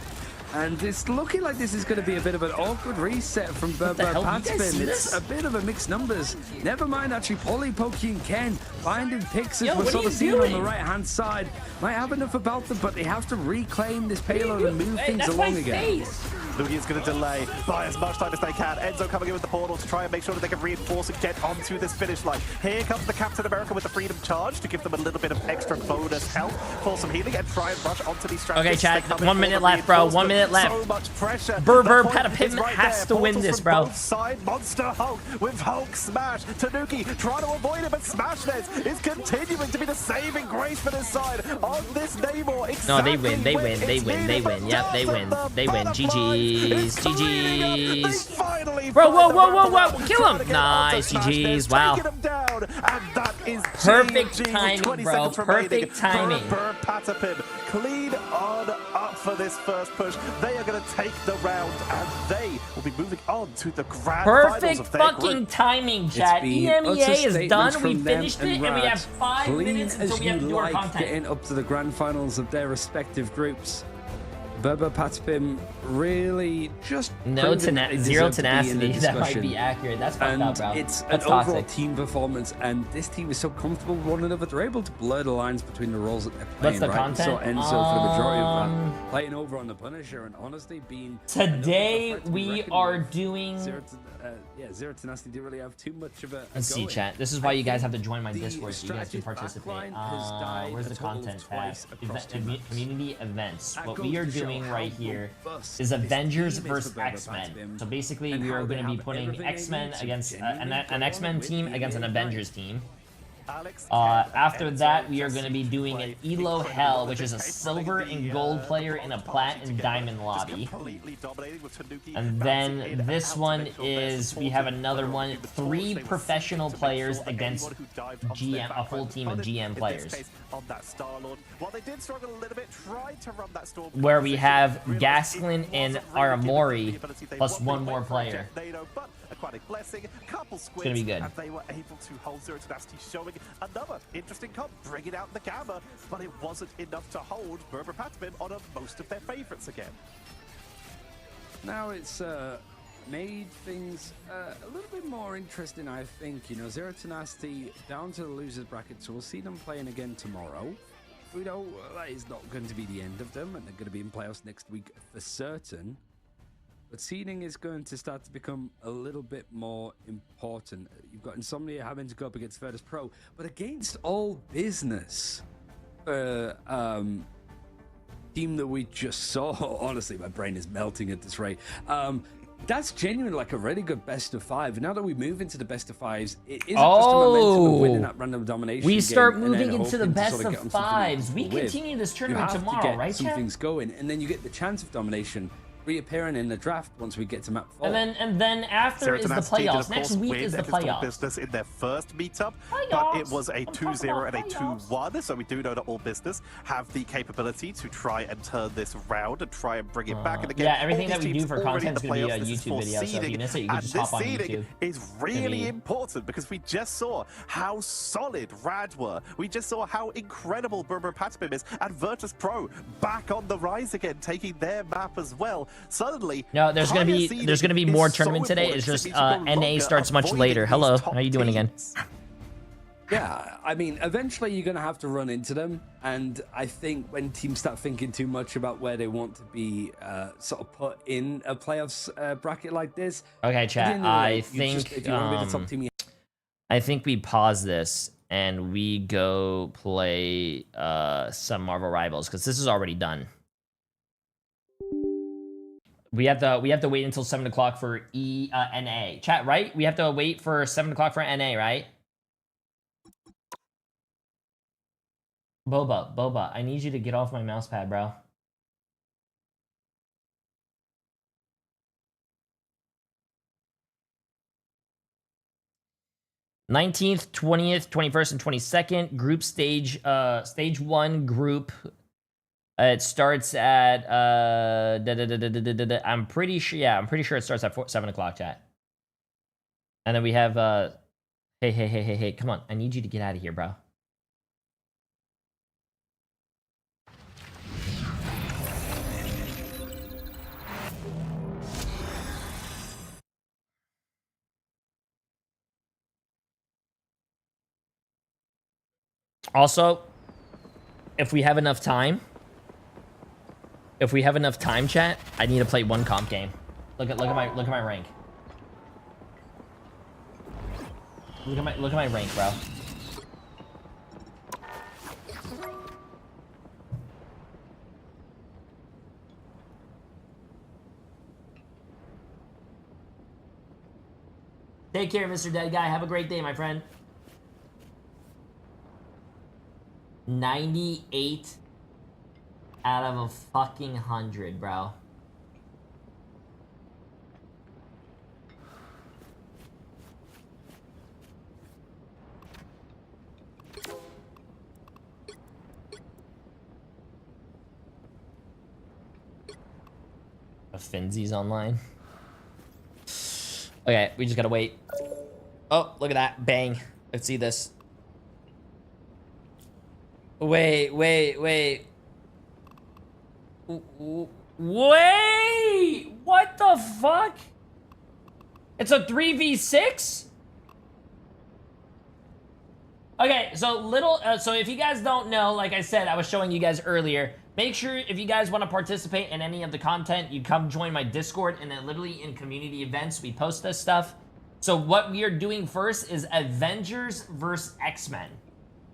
And it's looking like this is going to be a bit of an awkward reset from Patspin. It's a bit of a mixed numbers. Never mind, actually, Polly poking Ken, finding picks as we're sort of seeing on the right-hand side. Might have enough about them, but they have to reclaim this payload and move things along again. Lugia's going to delay, buy as much time as they can. Enzo coming in with the portal to try and make sure that they can reinforce and get onto this finish line. Here comes the Captain America with the Freedom Charge to give them a little bit of extra bonus health for some healing and try and rush onto these strategies. Okay, chat, 1 minute left, bro. 1 minute left. So much pressure. Patapim has to win this, bro. Both side, Monster Hulk with Hulk smash. Tanuki trying to avoid it, but Smashness is continuing to be the saving grace for this side on this Namor. Exactly. No, they win. They win. They win. They win. Yep, they win. They win. GG's. GG's. Bro, whoa. Kill him. Nice. GG's. Wow. Perfect timing, bro. Perfect timing. Patapim clean on up for this first push. They are going to take the round, and they will be moving on to the grand finals of their fucking group. Timing, chat. EMEA is done. We finished it, and we have 5 minutes until we have to do our content. Getting up to the grand finals of their respective groups. Berber Patspin really just zero tenacity. That might be accurate. That's fucked up, bro. It's an overall team performance, and this team is so comfortable with one another. They're able to blur the lines between the roles that they're playing. What's the content? So Enzo for the majority of that, playing over on the Punisher, and honestly, being today we are doing. Zero tenacity didn't really have too much of a. Let's see, chat. This is why you guys have to join my Discord so you guys can participate. Where's the content tab? Community events. What we are doing right here is Avengers versus X-Men. So basically, we are going to be putting X-Men against an X-Men team against an Avengers team. After that, we are going to be doing an Elo Hell, which is a silver and gold player in a plat and diamond lobby. And then this one is, we have another one, 3 professional players against GM, a full team of GM players. Where we have Gasklin and Aramori plus 1 more player. It's gonna be good. They were able to hold Zero Tenacity, showing another interesting comp, bringing out the Gamma, but it wasn't enough to hold Berber Patspin on most of their favorites again. Now it's made things a little bit more interesting, I think. You know, Zero Tenacity down to the losers bracket, so we'll see them playing again tomorrow. We know that is not going to be the end of them, and they're going to be in playoffs next week for certain. But seeding is going to start to become a little bit more important. You've got Insomnia having to go up against Virtus Pro, but against All Business, team that we just saw. Honestly, my brain is melting at this rate. That's genuinely like a really good best of 5. Now that we move into the best of 5s, it isn't just a momentum of winning that random domination. We start moving into the best of 5s. We continue this tournament tomorrow, right, some things going, and then you get the chance of domination reappearing in the draft once we get to map 4. And then after is the playoffs. Next week is the playoffs. Business in their first meetup, but it was a 2-0 and a 2-1, so we do know that All Business have the capability to try and turn this round and try and bring it back. And again, yeah, everything that we do for content is going to be a YouTube video, so if you miss it, you can just hop on YouTube. Is really important because we just saw how solid Rad were. We just saw how incredible Berber Patspin is, and Virtus Pro back on the rise again, taking their map as well. Suddenly, no, there's gonna be more tournament today. It's just NA starts much later. Hello, how are you doing again? Yeah, I mean, eventually you're gonna have to run into them, and I think when teams start thinking too much about where they want to be sort of put in a playoffs bracket like this. Okay, chat. I think we pause this and we go play some Marvel Rivals because this is already done. We have to wait until 7 o'clock for NA. Chat, right? We have to wait for 7 o'clock for NA, right? Boba, I need you to get off my mouse pad, bro. 19th, 20th, 21st, and 22nd. Group stage, stage 1 group. It starts at, I'm pretty sure, yeah, I'm pretty sure it starts at 7 o'clock, chat. And then we have, hey, come on. I need you to get out of here, bro. Also, if we have enough time, chat, I need to play one comp game. Look at my rank. Look at my rank, bro. Take care, Mr. Dead Guy. Have a great day, my friend. 98 out of a fucking 100, bro. Finzi's online. Okay, we just gotta wait. Oh, look at that. Bang. Let's see this. Wait. Wait! What the fuck? It's a 3v6? Okay, so if you guys don't know, like I said, I was showing you guys earlier, make sure if you guys want to participate in any of the content, you come join my Discord, and then literally in community events, we post this stuff. So what we are doing first is Avengers versus X-Men.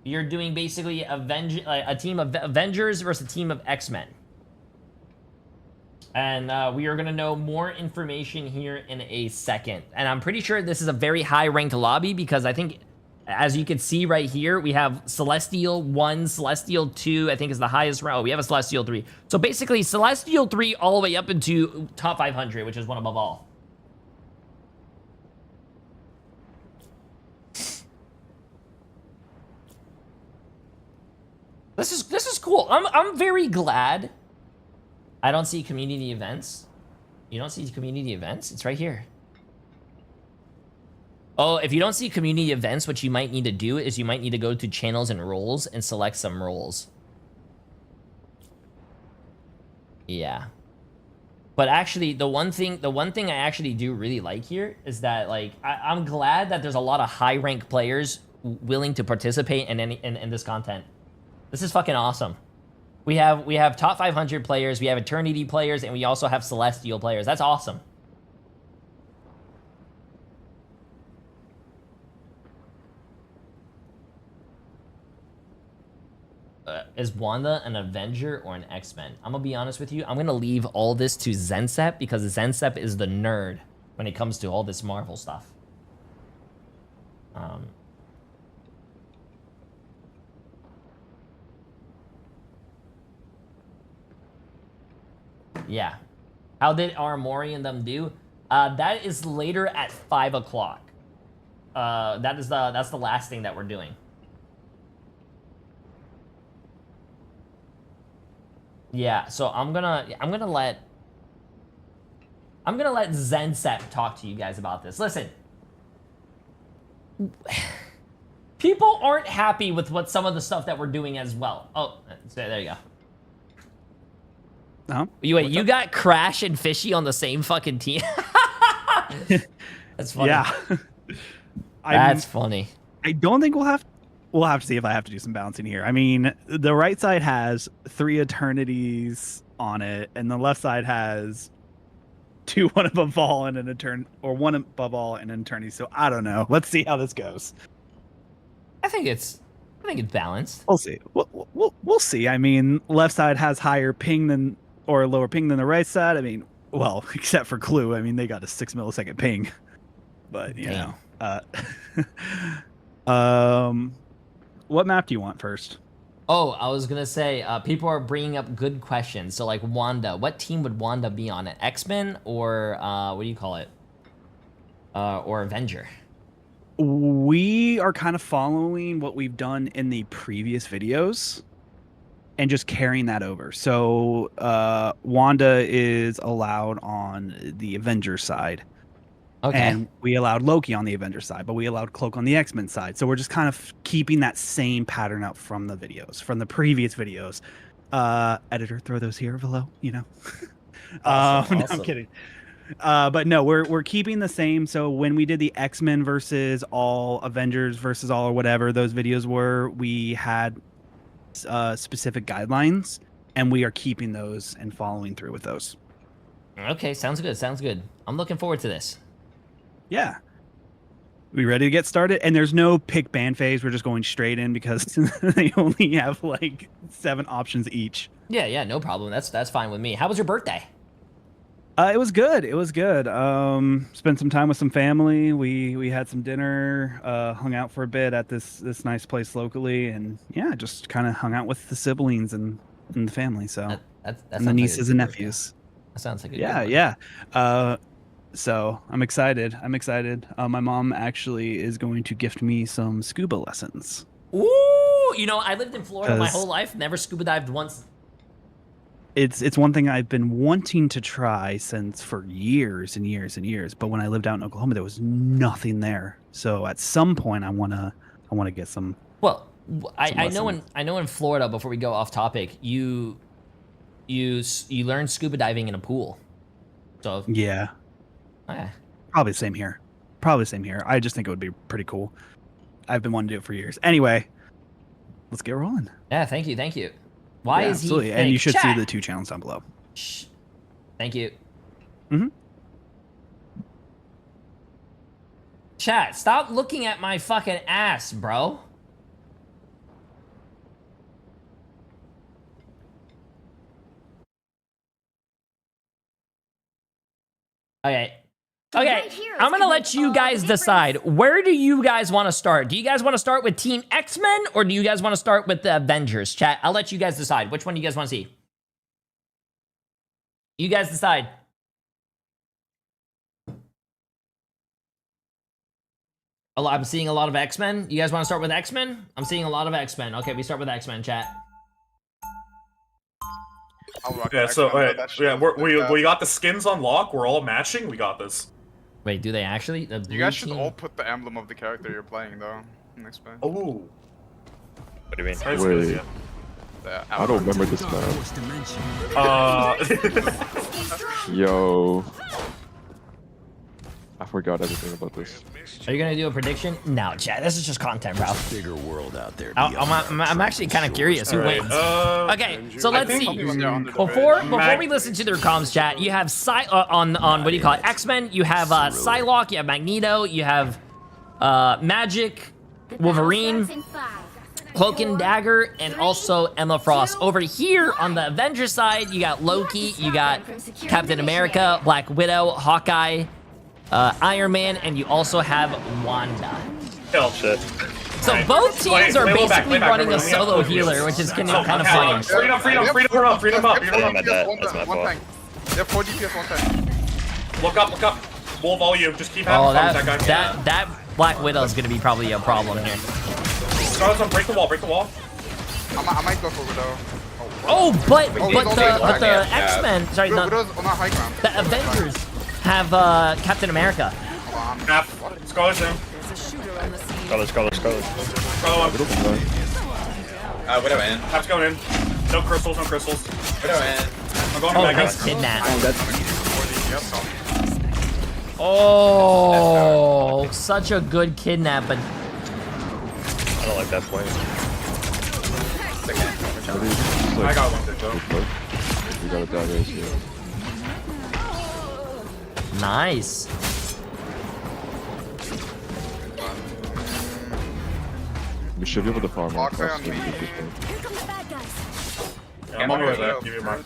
You're doing basically a team of Avengers versus a team of X-Men. And we are going to know more information here in a second. And I'm pretty sure this is a very high-ranked lobby because I think, as you can see right here, we have Celestial 1, Celestial 2, I think is the highest round. Oh, we have a Celestial 3. So basically, Celestial 3 all the way up into top 500, which is one above all. This is cool. I'm very glad I don't see community events. You don't see community events? It's right here. Oh, if you don't see community events, what you might need to do is you might need to go to channels and roles and select some roles. Yeah. But actually, the one thing I actually do really like here is that, like, I'm glad that there's a lot of high rank players willing to participate in this content. This is fucking awesome. We have top 500 players, we have Eternity players, and we also have Celestial players. That's awesome. Is Wanda an Avenger or an X-Men? I'm gonna be honest with you. I'm gonna leave all this to Zensep because Zensep is the nerd when it comes to all this Marvel stuff. Yeah. How did Armori and them do? That is later at 5 o'clock. That's the last thing that we're doing. Yeah, so I'm gonna let Zensep talk to you guys about this. Listen, people aren't happy with what some of the stuff that we're doing as well. Oh, there you go. Wait, you got Crash and Fishy on the same fucking team? That's funny. Yeah. That's funny. I don't think we'll have to see if I have to do some balancing here. I mean, the right side has 3 Eternities on it, and the left side has 2 one above all and one above all and an Eternity. So I don't know. Let's see how this goes. I think it's balanced. We'll see. We'll see. I mean, left side has higher ping than or lower ping than the right side. I mean, well, except for Clue. I mean, they got a 6 millisecond ping. But you know, what map do you want first? Oh, I was gonna say, people are bringing up good questions. So, like Wanda, what team would Wanda be on? An X-Men or what do you call it? Or Avenger? We we are kind of following what we've done in the previous videos and just carrying that over. So Wanda is allowed on the Avengers side. Okay. And we allowed Loki on the Avengers side, but we allowed Cloak on the X-Men side. So we're just kind of keeping that same pattern up from the videos, from the previous videos. Editor, throw those here below, you know. Awesome. No, I'm kidding. But no, we're keeping the same. So when we did the X-Men versus all Avengers versus all or whatever those videos were, we had specific guidelines, and we are keeping those and following through with those. Okay, sounds good. Sounds good. I'm looking forward to this. Yeah. We ready to get started? And there's no pick ban phase. We're just going straight in because they only have like 7 options each. Yeah, no problem. That's fine with me. How was your birthday? It was good. It was good. Spent some time with some family. We had some dinner, hung out for a bit at this nice place locally, and yeah, just kind of hung out with the siblings and the family. So that and the nieces and nephews. That sounds like a yeah. So I'm excited. My mom actually is going to gift me some scuba lessons. Ooh, you know, I lived in Florida my whole life, never scuba dived once. It's one thing I've been wanting to try for years and years and years. But when I lived out in Oklahoma, there was nothing there. So at some point, I wanna get some. Well, I know in Florida. Before we go off topic, you learn scuba diving in a pool. So yeah, probably the same here. I just think it would be pretty cool. I've been wanting to do it for years. Anyway, let's get rolling. Yeah, thank you. Why is he absolutely? Fake? And you should Chat. see the 2 channels down below. Shh. Thank you. Chat, stop looking at my fucking ass, bro. Okay, I'm gonna let you guys decide. Where do you guys want to start? Do you guys want to start with Team X-Men, or do you guys want to start with the Avengers? Chat, I'll let you guys decide. Which one do you guys want to see? You guys decide. I'm seeing a lot of X-Men. You guys want to start with X-Men? I'm seeing a lot of X-Men. Okay, we start with X-Men, chat. Yeah, so we got the skins on lock. We're all matching. We got this. Wait, do they actually? You guys should all put the emblem of the character you're playing, though. Next play. Oh. What do you mean? Wait. I don't remember this map. Yo. I forgot everything about this. Are you gonna do a prediction? No, chat. This is just content, bro. Bigger world out there. I'm actually kind of curious who wins. Okay, so let's see. Before we listen to their comms, chat, you have on what do you call it? X-Men. You have Psylocke. You have Magneto. You have Magic, Wolverine, Cloak and Dagger, and also Emma Frost. Over here on the Avengers side, you got Loki. You got Captain America, Black Widow, Hawkeye, Iron Man, and you also have Wanda. Oh shit. So both teams are basically running a solo healer, which is kind of funny. Freedom up. That's my fault. They have 4 DPS 1 time. Look up. Wolf all you. Just keep having fun with that guy. That Black Widow is gonna be probably a problem here. Scarlet's break the wall. I might go for Widow. But the X-Men, sorry, Widow's on high ground. The Avengers have Captain America. Scarlet's in. Scarlet. Widow in. Cap's going in. No crystals. Widow in. I'm going to Mega. Nice kidnap. Oh, such a good kidnap, but I don't like that point. I got one though. We got a dagger here. nice. We should be able to farm out. I'm on my way there. Give me a mark.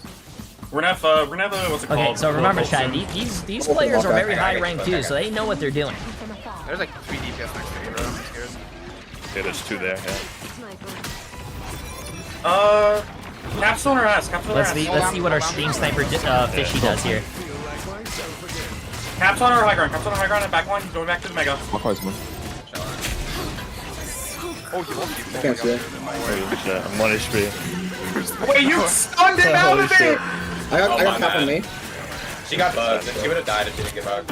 We're gonna have a what's it called? Okay, so remember, Chad, these players are very high ranked too, so they know what they're doing. There's like 3 DPS next to you, bro. I'm scared. Okay, there's 2 there. Capstone or ass? Let's see what our Steam Sniper Fishy does here. Caps on our high ground and back line, going back to the Mega. Oh, he lost you. Can't see it. I'm 1 HP. Wait, you stunned him out of it! I got cap on me. She got buzzed. She would have died if she didn't get bugged.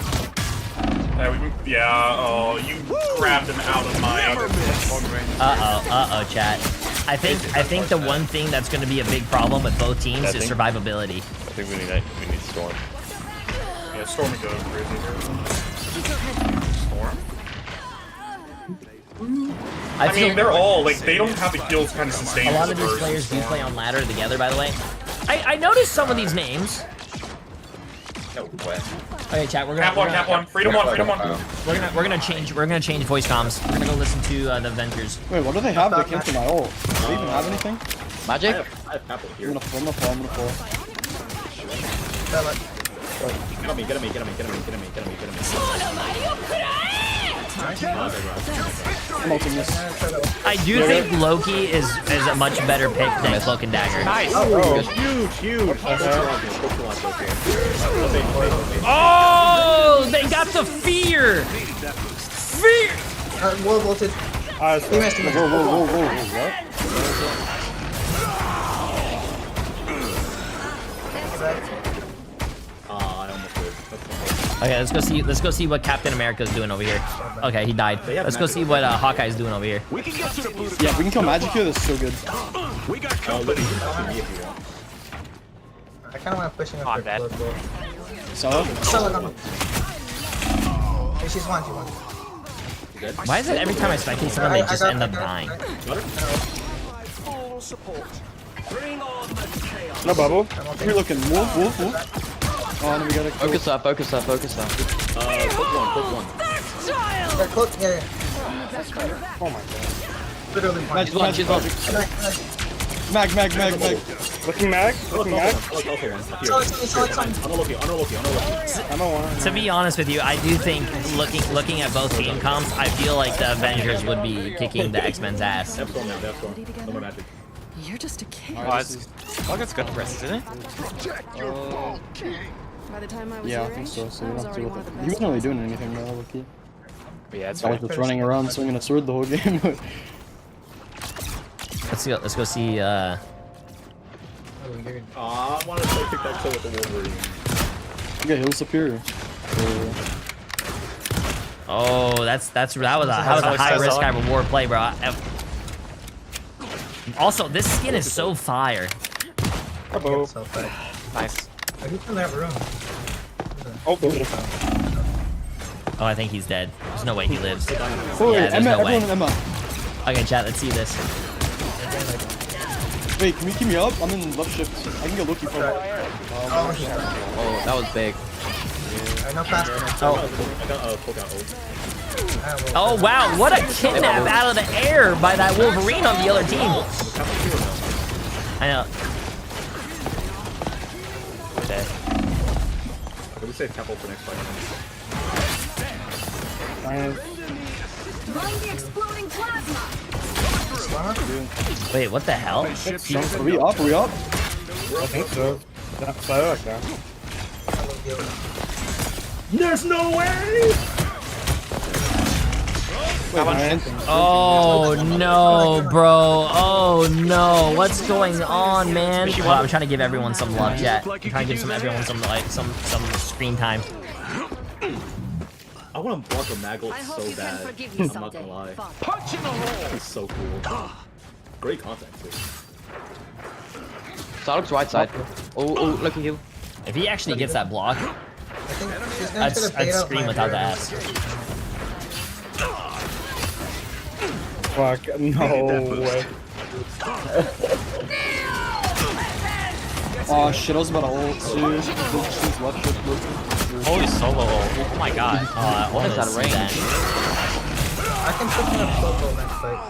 Yeah, oh, you grabbed him out of my... Uh-oh, chat. I think the one thing that's going to be a big problem with both teams is survivability. I think we need Storm. Yeah, Storm would go crazy. Storm? I mean, they're all, like, they don't have the heals kind of sustained. A lot of these players do play on ladder together, by the way. I noticed some of these names. No way. Okay, chat, we're gonna... Cap one. Freedom one. We're gonna change voice comms. We're gonna go listen to the Avengers. Wait, what do they have that came to my ult? Do they even have anything? Magic? I have Apple here. I'm gonna fall. Get on me. I'm ulting this. I do think Loki is a much better pick than Cloak and Dagger. Nice. Huge. Oh, they got the fear. Wall bolted. Whoa. Okay, let's go see what Captain America's doing over here. Okay, he died. Let's go see what Hawkeye's doing over here. Yeah, we can kill Magic here. This is so good. We got company. I kind of want to push him up there. Solo? Hey, she's one. Why is it every time I spectate someone, they just end up dying? No bubble. You're looking. Wolf. Oh, and we gotta focus up. Quick one. Yeah. Oh my god. Literally one. Magic. Mag. Looking mag. To be honest with you, I do think looking at both game comps, I feel like the Avengers would be kicking the X-Men's ass. You're just a kid. That's good for us, isn't it? By the time I was Yeah, I think so. So we don't have to deal with it. He wasn't really doing anything though, Loki. Yeah, it's I was just running around swinging a sword the whole game. Let's go see. I want to pick that kill with the Wolverine. Yeah, he'll superior. Oh, that was a high risk, high reward play, bro. Also, this skin is so fire. Nice. Who's in that room? Oh, I think he's dead. There's no way he lives. Oh, Yeah, there's no way. Emma. Okay, chat, let's see this. Wait, can you keep me up? I'm in left shift. I can get Loki for that. Oh, that was big. Oh wow, what a kidnap out of the air by that Wolverine on the other team. I know. Okay. What do you say, Temple for next fight? Exploding plasma. Wait, what the hell? Are we up? I think so. There's no way! Oh no, bro. Oh no. What's going on, man? Well, I'm trying to give everyone some love, chat. I'm trying to give everyone some screen time. I want to block a Maggle so bad. I'm not gonna lie. It's so cool. Great content too. Starbuck's right side. Oh, look at you. If he actually gets that block, I'd scream without the ass. Fuck, no way. Oh shit, I was about to ult too. Holy solo ult. Oh my god. What is that range? I can put him up solo next fight.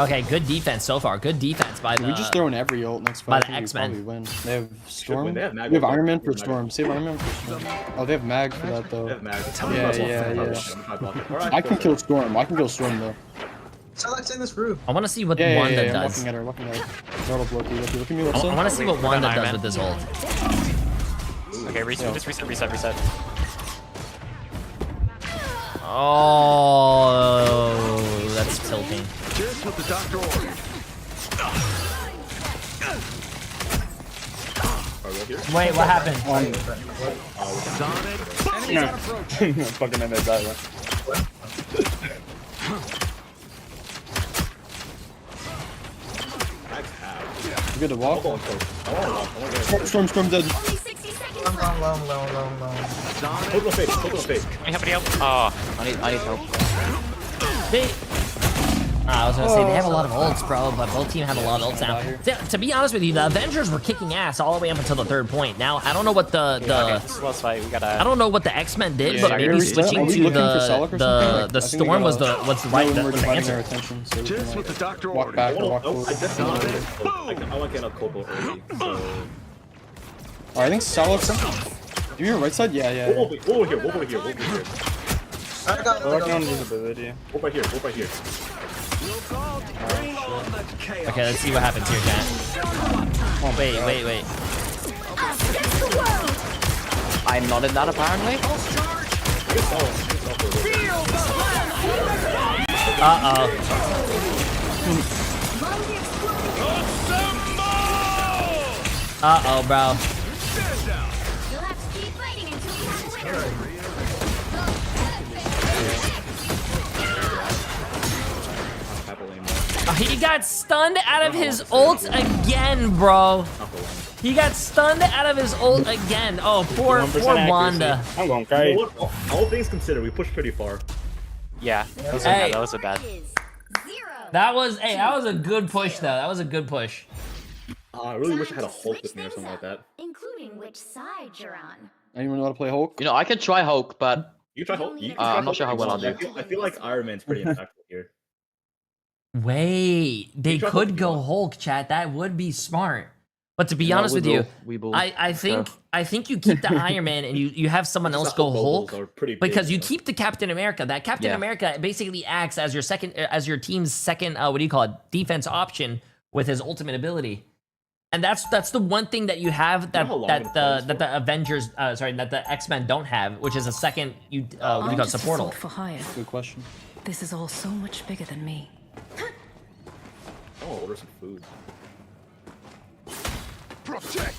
Okay, good defense so far. Good defense by the... We just throw in every ult next fight. By the X-Men. Win. They have Storm. We have Iron Man for Storm. Save Iron Man for Storm. Oh, they have Mag for that though. Yeah. I can kill Storm. Though. So let's in this room. I want to see what Wanda does. I'm looking at her. Start up Loki. Look at me. I want to see what Wanda does with this ult. Okay, just reset. Oh, that's tilting. Just what the doctor ordered. Wait, what happened? Fucking in there, that one. You good to walk? Storm dead. Long. Hold the face. Can anybody help? Oh, I need help. I was gonna say they have a lot of ults, bro, but both teams have a lot of ults now. To be honest with you, the Avengers were kicking ass all the way up until the 3rd point. Now I don't know what I don't know what the X-Men did, but maybe switching to the Storm was the right answer. Just what the doctor Walk back or walk forward. I want to get a Kobo early. I think Salak's. You your right side? Yeah. We'll go here. We're working on visibility. Go right here. Okay, let's see what happens here, chat. Oh, wait. I'm not in that apparently. Uh-oh, bro. He got stunned out of his ult again, bro. He got stunned out of his ult again. Oh, poor Wanda. I'm going crazy. All things considered, we pushed pretty far. Yeah, that was a bad. That was a good push, though. That was a good push. I really wish I had a Hulk with me or something like that. Including which side you're on. Anyone know how to play Hulk? You know, I could try Hulk, but you try Hulk. I'm not sure how well I'll do. I feel like Iron Man's pretty impactful here. Wait, they could go Hulk, chat. That would be smart. But to be honest with you, I think you keep the Iron Man and you have someone else go Hulk because you keep the Captain America. That Captain America basically acts as your team's second defense option with his ultimate ability. And that's the one thing that you have that the Avengers that the X-Men don't have, which is a second supportal. Good question. This is all so much bigger than me. I want to order some food.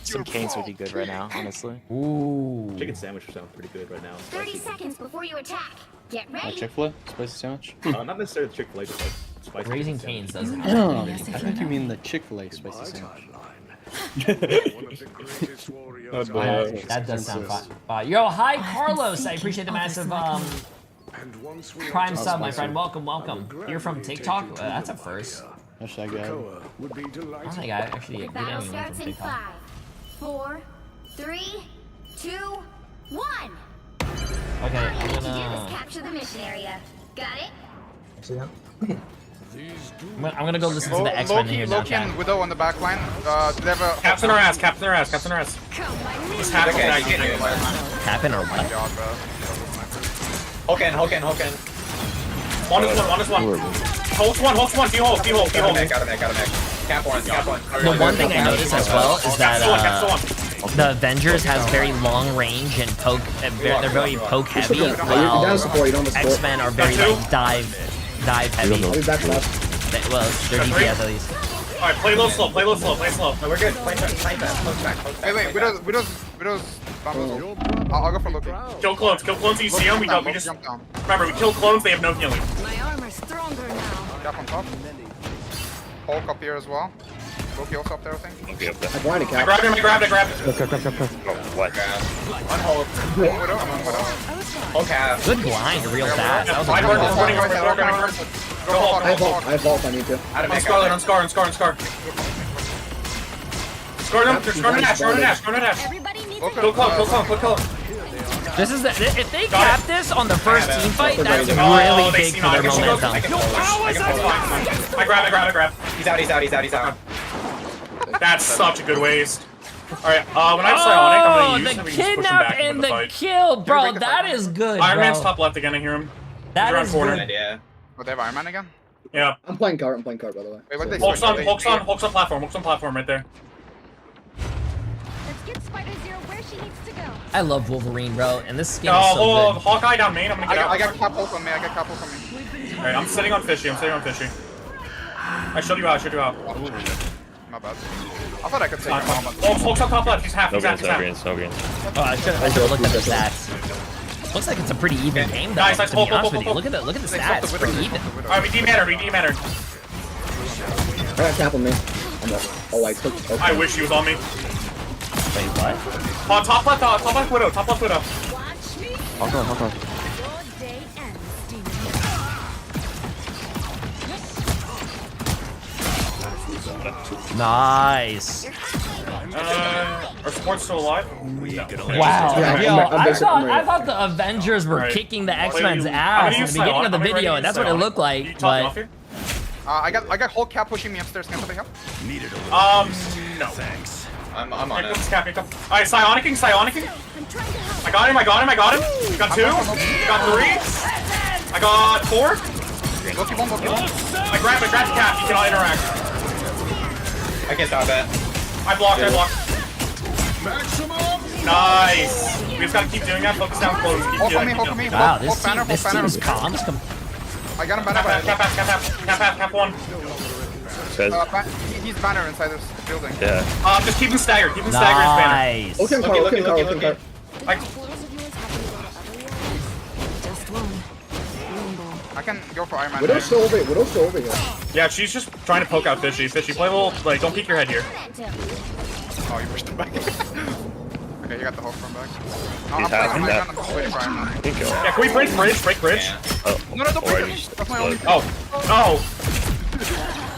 Some canes would be good right now, honestly. Ooh. Chicken sandwich sounds pretty good right now. 30 seconds before you attack. Get ready. Chick-fil-A? Spicy sandwich? Not necessarily the Chick-fil-A, just like spicy. Raising Cane's doesn't. I think you mean the Chick-fil-A spicy sandwich. That does sound fun. Yo, hi Carlos. I appreciate the massive Prime sub, my friend. Welcome. You're from TikTok? That's a first. That's that guy. I don't think I actually The battle starts in 5, 4, 3, 2, 1. Okay, I'm To do this, gonna capture the mission area. Got it? I'm gonna go listen to the X-Men here now, Loki and Widow on the back line. Captain her ass. Just Capping or what? Hulk in. One is one. Hulk's one. View Hulk. Got him. Cap one. The one thing I noticed as well is that the Avengers has very long range and poke. They're very poke heavy, while X-Men are very like dive heavy. I'll be back left. Well, their DPS at least. Alright, play low, slow. No, we're good. Play that. Poke back. Wait, Widow's I'll go for Loki. Kill clones, you see them, we just jump down. Remember, we kill clones, they have no healing. My armor's stronger now. Cap on top. Hulk up here as well. Loki also up there, I think. I'll be up there. I blinded Cap. I grabbed it. Oh, what? One Hulk. Okay. Good blind, real fast. That was a I have vault, I need to. On Scar. Scar an Ash. Kill clone. This is if they cap this on the first team fight, that's really big for their momentum. I grab. He's out. That's such a good waste. Alright, when I psionic, I'm gonna use the kidnap and the kill, bro. That is good, bro. Iron Man's top left again, I hear him. That is good. Oh, they have Iron Man again? Yeah. I'm playing cart, by the way. Wait, what they Hulk's on platform right there. Let's get Spider Zero where she needs to go. I love Wolverine, bro, and this skin is so good. Hawkeye down main, I'm gonna get out. I got Cap Hulk on me, Alright, I'm sitting on Fishy. I showed you out. My bad. I thought I could take him on. Oh, Hulk's on top left. He's half. No greens. Oh, I should have looked at the stats. Looks like it's a pretty even game, though. Nice. To be honest with you. Look at the stats. Pretty even. Alright, we D-mannered. I got cap on me. Oh, I took. Okay. I wish he was on me. Wait, what? Top left Widow. Hold on. Nice. Our support's still alive? Wow. Yeah, I thought the Avengers were kicking the X-Men's ass at the beginning of the video, and that's what it looked like. But I got whole cap pushing me upstairs. Can somebody help? No. Thanks. I'm on it. Alright, Psionicking. I got him. Got 2. Got 3. I got 4. I grabbed the cap. You cannot interact. I can't stop that. I blocked. Nice. We just gotta keep doing that. Focus down close. Hold me. wow, this team's comms. I got him banner. Cap 1. He's banner inside this building. Yeah. Just keep him staggered. Keep him staggered as banner. Okay. I can go for Iron Man. Widow's still over here. Yeah, she's just trying to poke out Fishy. Play a little, like, don't peek your head here. Oh, you pushed him back. Okay, you got the Hulk from back. He's hacking that. Yeah, can we break bridge? Oh. No, don't break bridge. That's my only. Oh.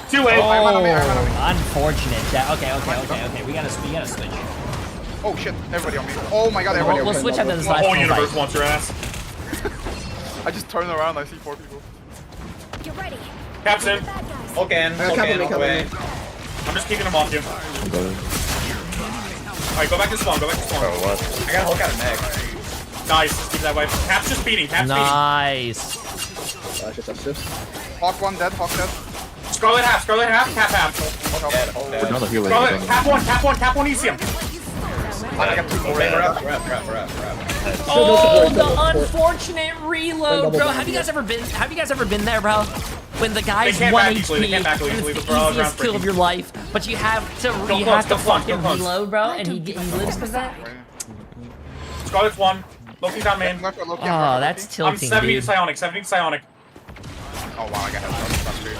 2-way. Unfortunate. Okay. We gotta switch. Oh shit, everybody on me. Oh my god, everybody on me. We'll switch after this The last whole fight. universe wants your ass. I just turn around, I see 4 people. Get ready. Cap's in. Okay. I'm just keeping him off you. Alright, go back to spawn. Oh, what? I got a Hulk out of meg. Nice. Keep that way. Cap's just beating. Nice. Hawk 1 dead, Hawk dead. Scarlet half, Cap half. We're not healing. Scarlet, Cap 1, easy him. I got 2 more. Oh, the unfortunate reload, bro. Have you guys ever been there, bro? When the guy's 1 HP and it's the easiest kill of your life, but you have to fucking reload, bro, and he lives because that? Scarlet's 1. Loki's down main. Oh, that's tilting, I'm 70 dude. Psionic, 70 Psionic. Oh wow, I got hit. That's weird.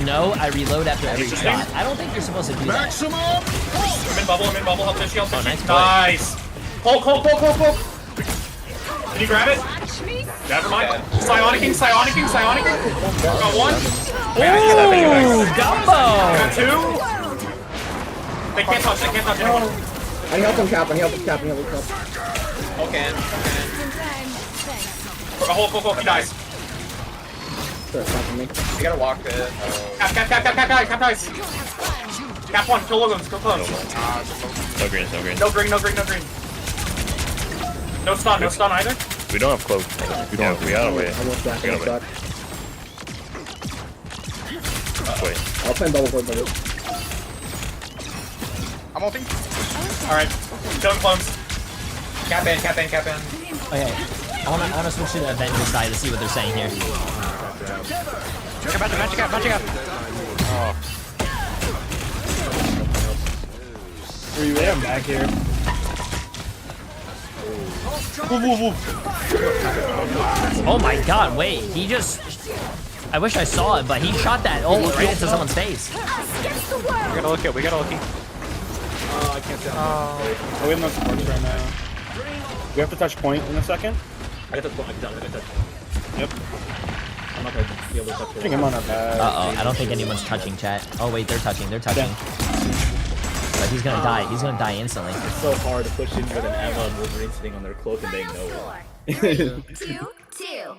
No, I reload after every shot. I don't think you're supposed to do that. I'm in bubble, help Fishy. Oh, nice. Hulk. Can you grab it? Never mind. Psionicking. Got 1. Ooh, Dumbo! Got 2. They can't touch anyone. I help him cap. Okay. Hulk, he dies. You gotta walk it. Cap dies. Cap 1, kill Logan's, kill clones. No greens. No green. No stun either. We don't have cloak. We gotta wait. Wait. I'll play double for double. I'm ulting. Alright. Killing clones. Cap in. Okay. I wanna switch to the Avengers side to see what they're saying here. Magic up. Oh. Where you at? I'm back here. Oh my god, wait. He just... I wish I saw it, but he shot that ult right into someone's face. We gotta look it. I can't tell. Oh, we have no supports right now. We have to touch point in a second. I got the point. Yep. I'm not gonna be able to touch it. I think I'm on our back. Uh-oh, I don't think anyone's touching, chat. Oh wait, they're touching. Yeah. But he's gonna die. He's gonna die instantly. It's so hard to push in with an Emma and Wolverine sitting on their cloak and they know it. 2-2.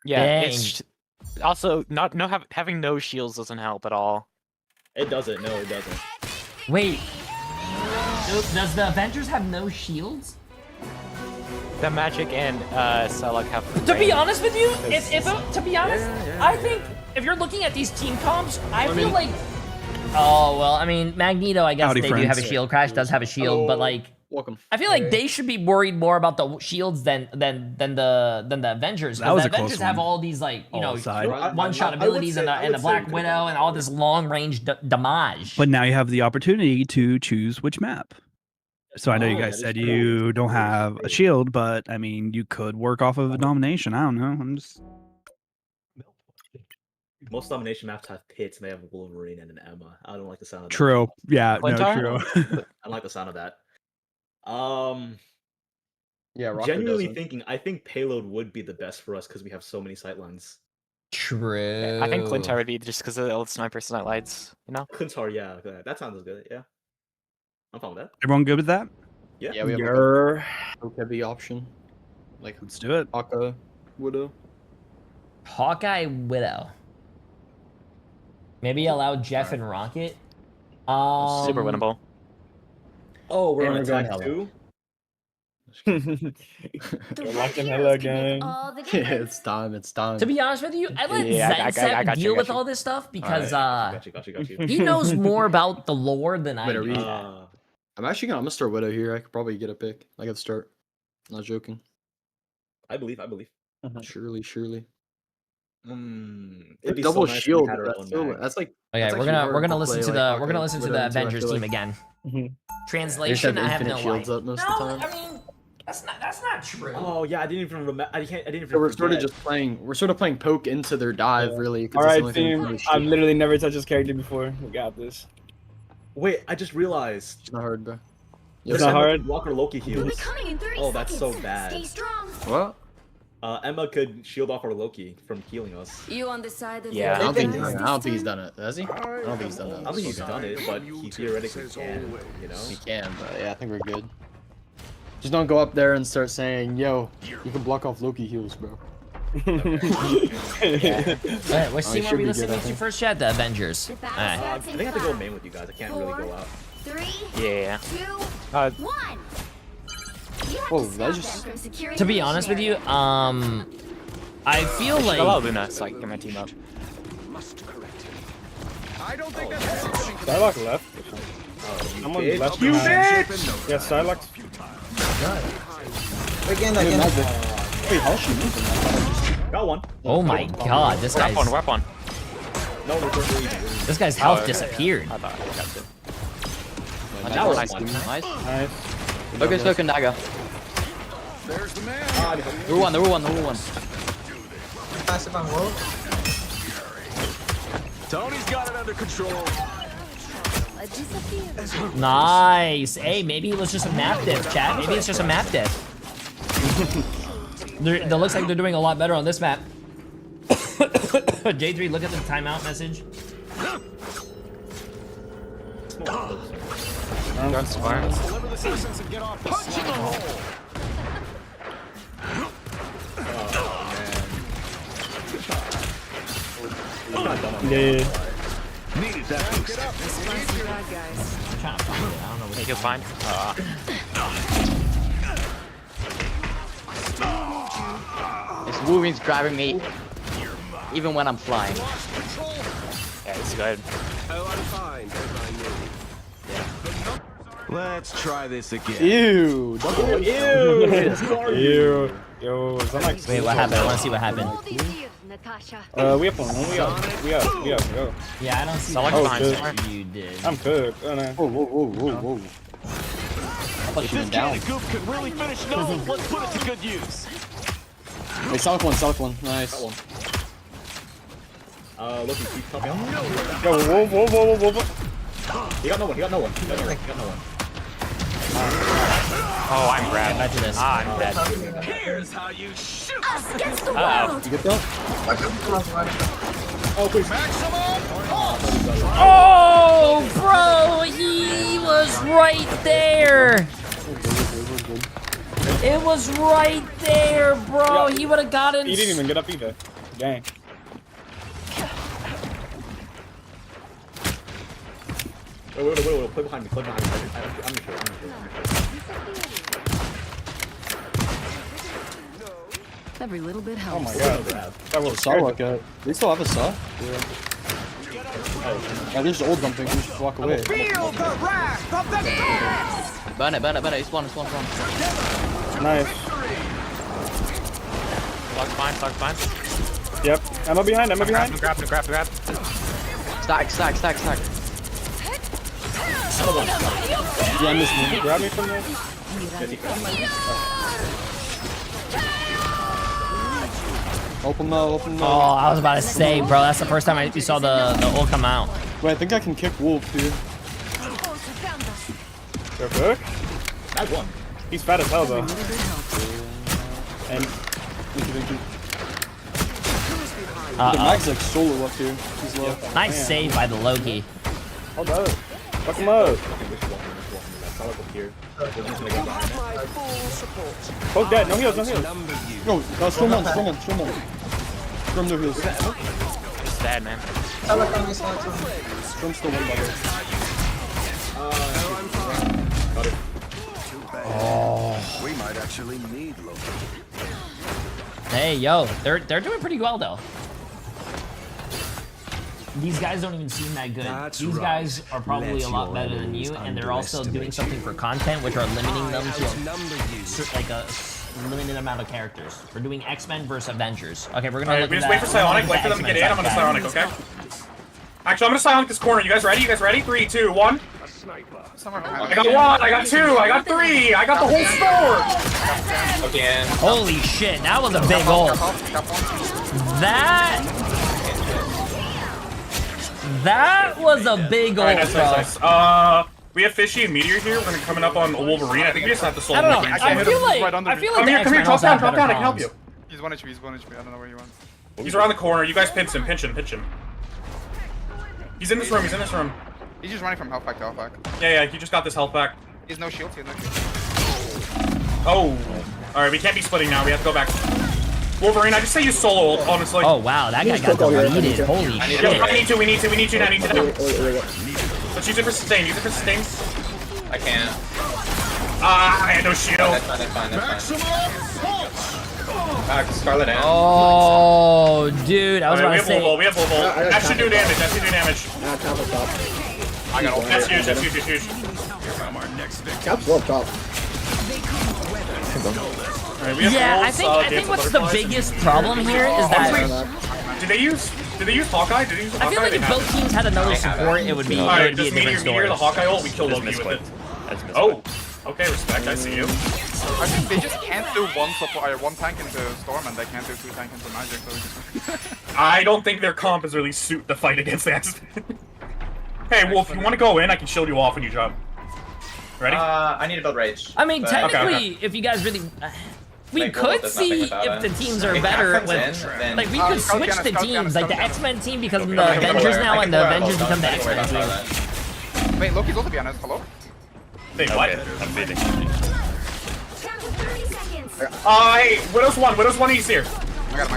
Yeah, Dang. it's also having no shields doesn't help at all. It doesn't. No, it doesn't. Wait. Does the Avengers have no shields? The Magic and Selec have. To be honest with you, I think if you're looking at these team comps, I feel like. Oh well, I mean Magneto. I guess they do have a shield. Crash does have a shield, but like Welcome. I feel like they should be worried more about the shields than the Avengers. That was the a close Avengers have one. all these like Side. one-shot abilities and the Black Widow and all this long-range damage. But now you have the opportunity to choose which map. So I know you guys said you don't have a shield, but I mean, you could work off of a domination. I don't know. I'm just. Most domination maps have pits, and they have Wolverine and an Emma. I don't like the sound of that. True. Yeah. No. True. I don't like the sound of that. Yeah. Rocker Genuinely doesn't. thinking, I think payload would be the best for us because we have so many sightlines. True. I think Clintar would be just because of the old sniper sightlines. You know. Clintar, yeah, that sounds good. Yeah, I'm fine with that. Everyone good with that? Yeah. Yeah, we have a heavy option. Like, let's do it. Hawkeye, Widow. Hawkeye, Widow. Maybe allow Jeff and Rocket. Super winnable. Oh, we're on And attack we're 2. Locked in hella again. Yeah, it's time. It's time. To be honest with you, I let I Zensep got you, deal got with you. all this stuff because Got you. he knows more about the lore than I Better do. read. I'm gonna start Widow here. I could probably get a pick. I gotta start. Not joking. I believe. Surely. It'd be Double so nice if we shield. had our own mag. That's like. Okay, that's we're actually gonna hard to listen play, to the like, we're gonna Hawkeye, listen to Widow, the too, I Avengers feel team like. again. They Translation: just I have have no infinite shields light. up most of the time. I mean, that's not true. Oh yeah, I didn't even remember. I didn't even. So we're sort of forget. just playing. We're sort of playing poke into their dive, really. 'cause All it's the right, only thing team. we can I've shoot. literally never touched this character before. We got this. Wait, I just realized. It's not hard, bro. It's not hard. Walker Loki heals. Coming in 30 Oh, that's so seconds. bad. Stay strong. What? Emma could shield off our Loki from healing us. You on the side that Yeah. I don't think he's done it. Has he? I don't think he's done I that. don't think he's done it, but he theoretically can. You know. He can, but yeah, I think we're good. Just don't go up there and start saying, "Yo, you can block off Loki heals, bro." Alright, let's see where we listen to first chat. The Avengers. Alright. I think I have to go main with you guys. I can't really go out. 3, Yeah. 2, 1. Whoa, that just. To be honest with you, I feel like Allow Luna so I can get my team up. Psylocke left. Someone left. You behind. bitch! Yeah, Psylocke. Again. Wait, how's she moving? Got one. oh my god, this guy's Wrap one. No, this guy's health disappeared. I thought I got it. That was Nice. one. Nice. Focus, Cloak and Dagger. There's the man. Number one. Passive on low. Tony's got it under control. Nice. Hey, maybe it was just a map diff, chat. Maybe it's just a map diff. It looks like they're doing a lot better on this map. J3, look at the timeout message. Don't smart. Deliver the citizens and get off the punch in the hole. Yeah. Needed that boost. I'm trying to find it. I don't know what You'll find. This Wolverine's driving me, even when I'm flying. Yeah, it's good. Let's try this again. Ew. Ew. Yo, is that like? Wait, what happened? I want to see what happened. We have one. We up. Go. Yeah, I don't see Someone's what behind good. you did. I'm cooked. Oh, no. Whoa. If this candy goop could really finish no, let's put it to good use. Hey, Sonic one. Nice. Loki, keep coming up. Yo, whoa. He got no one. Oh, I'm grabbed. Back to this. I'm dead. Here's how you shoot. Us against the Uh-oh. world. You get that? Oh, please. Oh, bro, he was right there. It was right there, bro. He would have gotten. He didn't even get up either. Dang. Wait, play behind me. I'm sure. Every little bit Oh helps. my god. That was Psylocke at. They still have a saw? Yeah. Yeah, there's old dumping. We should walk away. Feel the wrath of the gods. Burn it. It's one. Nice. Clock's fine. Yep. Emma behind. Grab. Stack. Yeah, I missed me. Grab me from there. Open mode. Oh, I was about to say, bro, that's the first time you saw the ult come out. Wait, I think I can kick Wolf too. Go quick. That's one. He's fat as hell though. And Thank you. The Mag's like solo up here. He's low. Nice save by the Loki. Hold up. Fuck him up. Poke dead. No heals. No, Storm on. Storm no heals. It's bad, man. Storm's still one by the Oh. We might actually need Loki. Hey, yo, they're doing pretty well though. These guys don't even seem that good. These guys are probably a lot better than you, and they're also doing something for content, which are limiting them to like a limited amount of characters. We're doing X-Men versus Avengers. Okay, we're gonna. We just wait for Psionic. Wait for them to get in. I'm gonna Psionic. Okay. Actually, I'm gonna Psionic this corner. You guys ready? 3, 2, 1. I got 1. I got 2. I got 3. I got the whole store. Again. Holy shit, that was a big ult. That was a big ult, nice. We have Fishy and Meteor here. We're gonna coming up on Wolverine. I think we just have to solve. I don't know. I feel like come here. Drop down. I can help you. He's 1 HP. I don't know where you went. He's around the corner. You guys pinch him. He's in this room. He's just running from health pack to health pack. Yeah. He just got this health back. He has no shield. Oh. Alright, we can't be splitting now. We have to go back. Wolverine, I just say you solo, honestly. Oh wow, that guy got deleted. Holy shit. We need to now. Let's use it for sustain. I can't. I had no shield. That's fine. Scarlet Ann. Oh, dude, I was about to say. We have full volt. That should do damage. I got ult. That's huge. Cap's low top. Yeah, I think what's the biggest problem here is that. Did they use Hawkeye? I feel like if both teams had another support, it would be a different story. Meteor the Hawkeye ult, we kill Loki with it. Oh, okay, respect. I see you. I think they just can't do one tank into Storm, and they can't do 2 tank into Magic. So I don't think their comp is really suit the fight against that. Hey, Wolf, you want to go in? I can shield you off when you jump. Ready? I need to build Rage. I mean, technically, if you guys really... We could see if the teams are better with... Like, we could switch the teams, like the X-Men team becomes the Avengers now, and the Avengers become the X-Men team. Wait, Loki's also behind us. Hello? Wait, what? I'm feeding. Hey, Widow's one, he's here. I got him.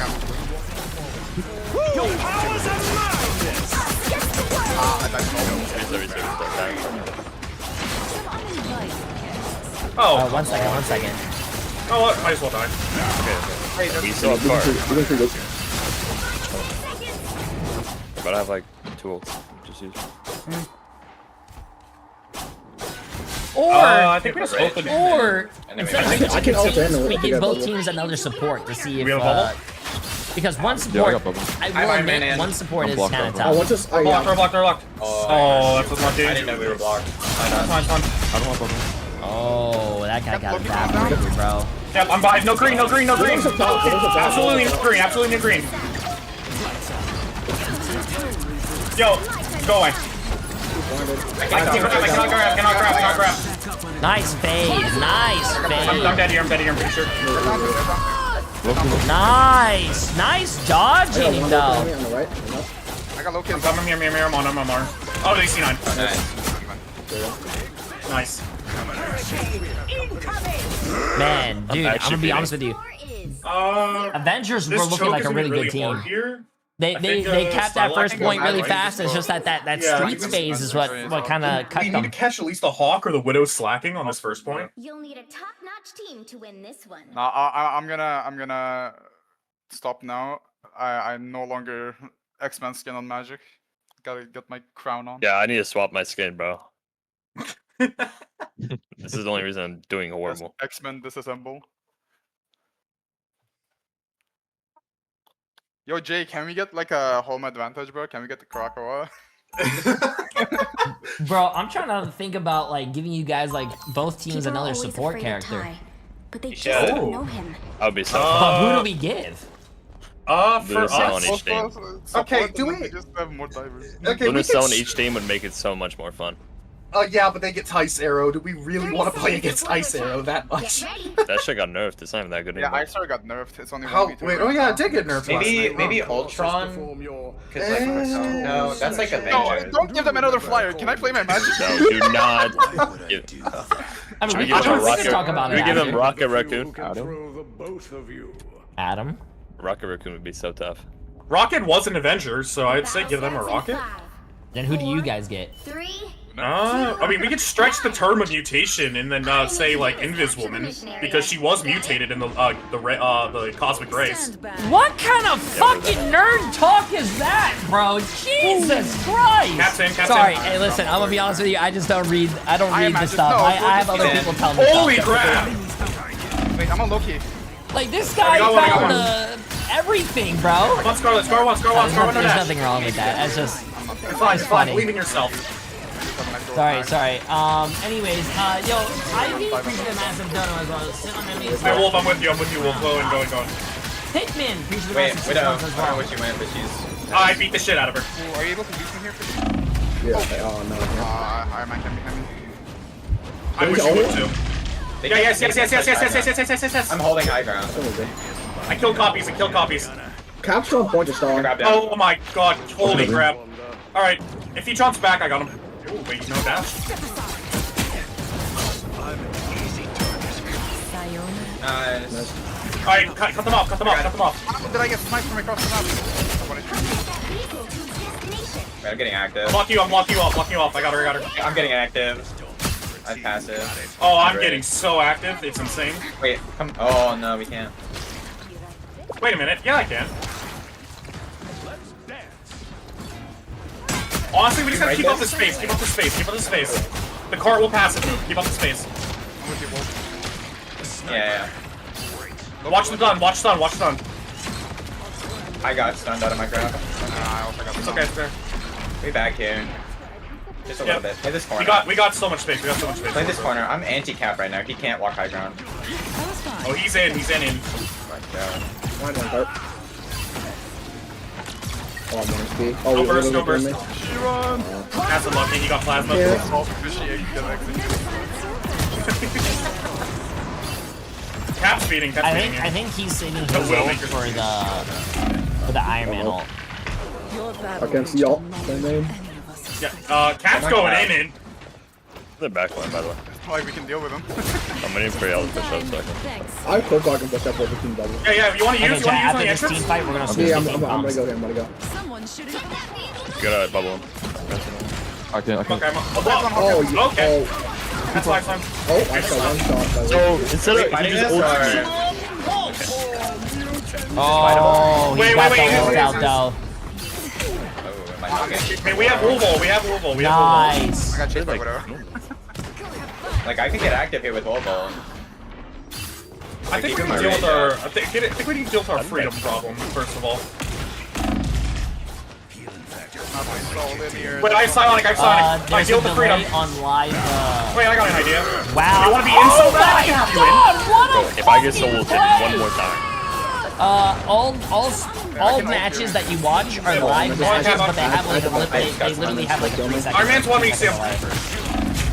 Oh. One second. Oh, what? Might as well die. Okay. He's still up far. But I have like 2 ults. Just use. Or, I think we just open. Or, I can ult in. We give both teams another support to see if. Because one support, I will admit, one support is kind of tough. They're blocked. Oh, that's unlucky. I didn't know we were blocked. Fine. I don't want bubble. Oh, that guy got bad, bro. Yep, I'm behind. No green. Absolutely no green. Yo, go away. I cannot grab. Nice fade. I'm dead here, I'm pretty sure. Nice dodging though. I got Loki. I'm coming here, I'm on. Oh, they C9. Nice. Man, dude, I'm gonna be honest with you. Avengers were looking like a really good team. They capped that first point really fast. It's just that streets phase is what kind of cut them. We need to catch at least the Hawk or the Widow slacking on this first point. You'll need a top-notch team to win this one. I'm gonna stop now. I'm no longer X-Men skin on Magic. Gotta get my crown on. Yeah, I need to swap my skin, bro. This is the only reason I'm doing horrible. X-Men disassemble. Yo, Jay, can we get like a home advantage, bro? Can we get the Krakoa? Bro, I'm trying to think about like giving you guys like both teams another support character. But they just don't know him. I would be so. Who do we give? For us. On each team. Okay, do we just have more divers? Okay, Lunar Cell on each team would make it so much more fun. Yeah, but they get Ice Arrow. Do we really want to play against Ice Arrow that much? That shit got nerfed. It's not even that good anymore. Yeah, Ice Arrow got nerfed. It's only wait, oh yeah, it did get nerfed. Maybe Ultron. Cause like, no, that's like Avengers. No, don't give them another flyer. Can I play my magic? No, do not. I mean, we can talk about it. We give him Rocket Raccoon. Adam? Rocket Raccoon would be so tough. Rocket was an Avenger, so I'd say give them a Rocket. Then who do you guys get? I mean, we could stretch the term of mutation and then say like Inviswoman because she was mutated in the cosmic race. What kind of fucking nerd talk is that, bro? Jesus Christ! Captain. Sorry, hey, listen, I'm gonna be honest with you. I just don't read. I don't read this stuff. I have other people tell me. Holy crap! Wait, I'm on Loki. Like this guy found everything, bro. Come on, Scarlet, score one. There's nothing wrong with that. That's just it's fine. Believe in yourself. Sorry. Anyways, yo, I really appreciate the massive dono as well. Sit on enemies. Hey, Wolf, I'm with you. Wolf. Going. Hitman, appreciate the Wait, massive I don't as know well. what she went, but she's. I beat the shit out of her. Are you able to beat me here? Yeah. Oh no. Iron Man can behind me. I wish you would too. Yes. I'm holding high ground. I killed copies. Cap's on point to star. Oh my god, holy crap. Alright, if he jumps back, I got him. Ooh, wait, no dash. Nice. Alright, cut them off. Did I get sniped from across the map? Wait, I'm getting active. I'm blocking you off. I got her. I'm getting active. I'm passive. Oh, I'm getting so active, it's insane. Wait, come. Oh no, we can't. Wait a minute, yeah, I can. Honestly, we just gotta keep up the space. The cart will pass it. Keep up the space. Yeah. Watch the stun. I got stunned out of my grab. I also got It's okay, it's there. We back here. Just a little bit. Play this corner. We got so much space. Play this corner. I'm anti-cap right now. He can't walk high ground. Oh, he's in. Oh my god. Oh, no burst. That's unlucky. He got plasma. Cap's beating. I think he's saving his ult for the Iron Man ult. I can't see y'all. Same name. Yeah. Cap's going in. The backline, by the way. Like we can deal with him. I'm waiting for y'all to push up so I can. I hope I can push up over team double. Yeah. You want to use after the this entrance? team fight, we're gonna switch. Yeah, I'm gonna go. Someone shooting. Get a bubble. Okay, Okay. Okay. That's life time. Oh, I saw one shot. So instead of he just ulted me. Oh, he got the ult out though. Okay, we have Wolvo. Nice. I got chased by Widow. Like I could get active here with Volvo. I think we need to deal with our. I think we need to deal with our freedom problem first of all. Wait, I have Psionic. I deal with the freedom. On live. Wait, I got an idea. Wow. You want to be in so bad? I can have you in. If I get solo taken one more time. All matches that you watch are live matches, but they have like they literally have like a 3 second. Iron Man's 1 v.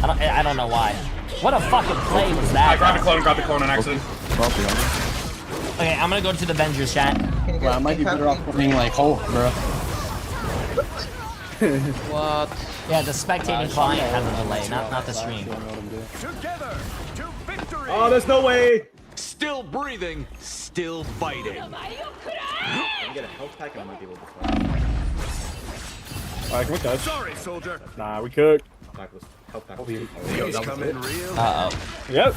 I don't know why. What a fucking play was that? I grabbed the clone on accident. Okay, I'm gonna go to the Avengers chat. Bro, I might be better off playing like Hulk, bro. What? Yeah, the spectating client has a delay, not the stream. Oh, there's no way. Still breathing, still fighting. Can we get a health pack and I might be able to fight. Alright, we could. Sorry, soldier. Nah, we could. Health pack was He's coming real. Yep.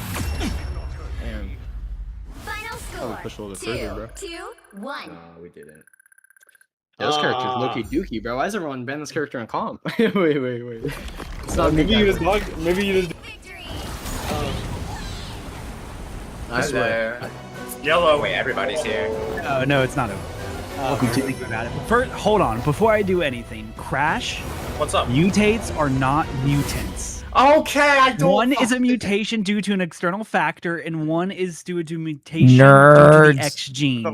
Final score. Push a little bit further, bro. 2-1. Nah, we didn't. Yeah, this character's Loki Dookie, bro. Why is everyone ban this character in comp? wait. Maybe you just dog. Maybe you just. I swear. Yellow. Wait, everybody's here. Oh no, it's not over. Think about it. First, hold on. Before I do anything, Crash. What's up? Mutates are not mutants. Okay, I don't. One is a mutation due to an external factor, and one is due to mutation due Nerds. to the X gene,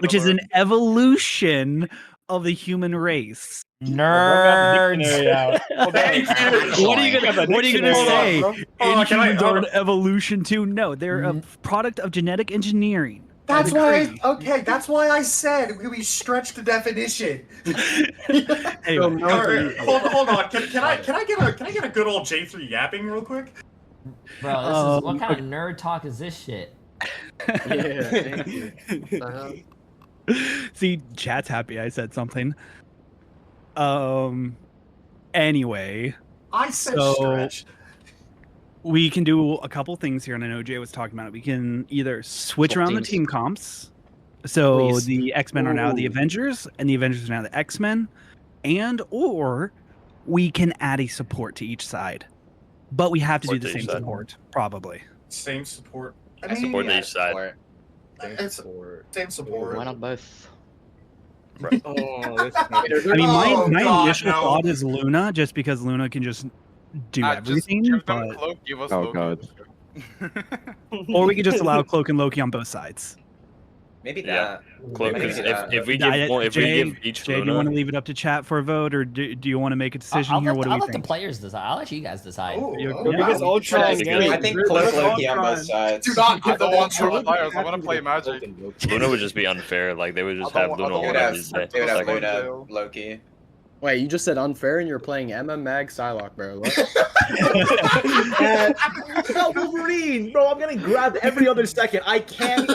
which is an evolution of the human race. Nerds. What are you gonna say? Inhumans are an evolution too? No, they're a product of genetic engineering. That's why. That's why I said we stretched the definition. Anyway, hold on. Can I get a good old Jay3 yapping real quick? Bro, this is what kind of nerd talk is this shit? See, chat's happy I said something. Anyway, I said stretch. We can do a couple things here, and I know Jay was talking about it. We can either switch around the team comps. So the X-Men are now the Avengers, and the Avengers are now the X-Men. Or we can add a support to each side. But we have to do the same support, probably. Same support. I support each side. Same support. Why not both? Right. I mean, my initial thought is Luna, just because Luna can just do everything. But... Oh god. Or we could just allow Cloak and Loki on both sides. Maybe that. Cloak, if we give each Jay, Luna... do you want to leave it up to chat for a vote, or do you want to make a decision here? What do we think? I'll let the players decide. I'll let you guys decide. I think Cloak Loki on both sides. Do not give the one I want to play Magic. Luna would just be unfair. Like they would just have Luna They would have Luna, Loki. Wait, you just said unfair and you're playing Emma, Mag, Psylocke, bro. What? Wolverine, bro, I'm getting grabbed every other second. I can't.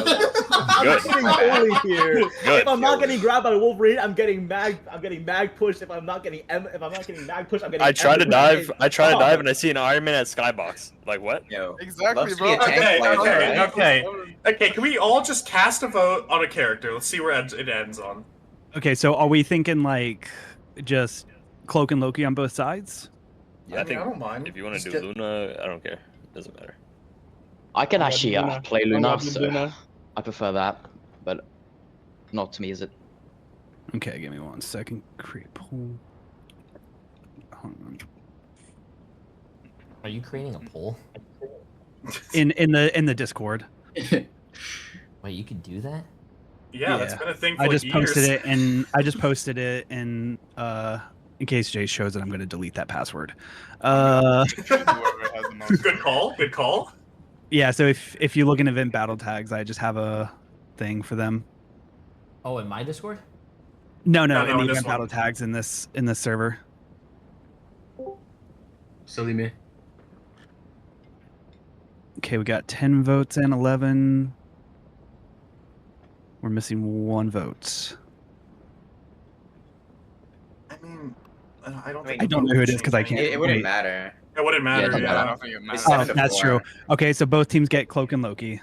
I'm getting bullied here. If I'm not getting grabbed by Wolverine, I'm getting mag pushed. If I'm not getting mag pushed, I'm getting. I try to dive, and I see an Iron Man at Skybox. Like what? Yo, exactly, bro. Okay. Can we all just cast a vote on a character? Let's see where it ends on. Okay, so are we thinking like just Cloak and Loki on both sides? Yeah, I think I don't mind. If you want to do Luna, I don't care. It doesn't matter. I can actually play Luna, so I prefer that, but not to me, is it? Okay, give me 1 second. Create poll. Hold on. Are you creating a poll? In the Discord. Wait, you can do that? Yeah, that's been a thing for I just years. posted it in case Jay shows it, I'm gonna delete that password. Good call. Yeah, so if you look in event battle tags, I just have a thing for them. Oh, in my Discord? No, in the event battle tags in this server. Silly me. Okay, we got 10 votes and 11. We're missing 1 vote. I mean, I don't know who it is because I can't. It wouldn't matter. It wouldn't matter. I don't think it matters. Oh, that's true. Okay, so both teams get Cloak and Loki.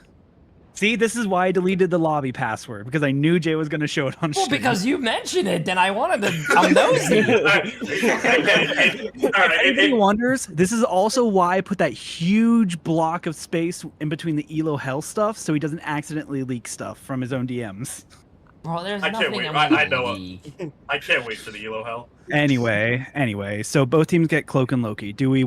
See, this is why I deleted the lobby password, because I knew Jay was going to show it on stream. Well, because you mentioned it, then I wanted to. I'm nosy. If anybody wonders, this is also why I put that huge block of space in between the Elo Hell stuff, so he doesn't accidentally leak stuff from his own DMs. Bro, there's I can't nothing wait. I'm I know it. I can't wait for the Elo Hell. Anyway, so both teams get Cloak and Loki. Do you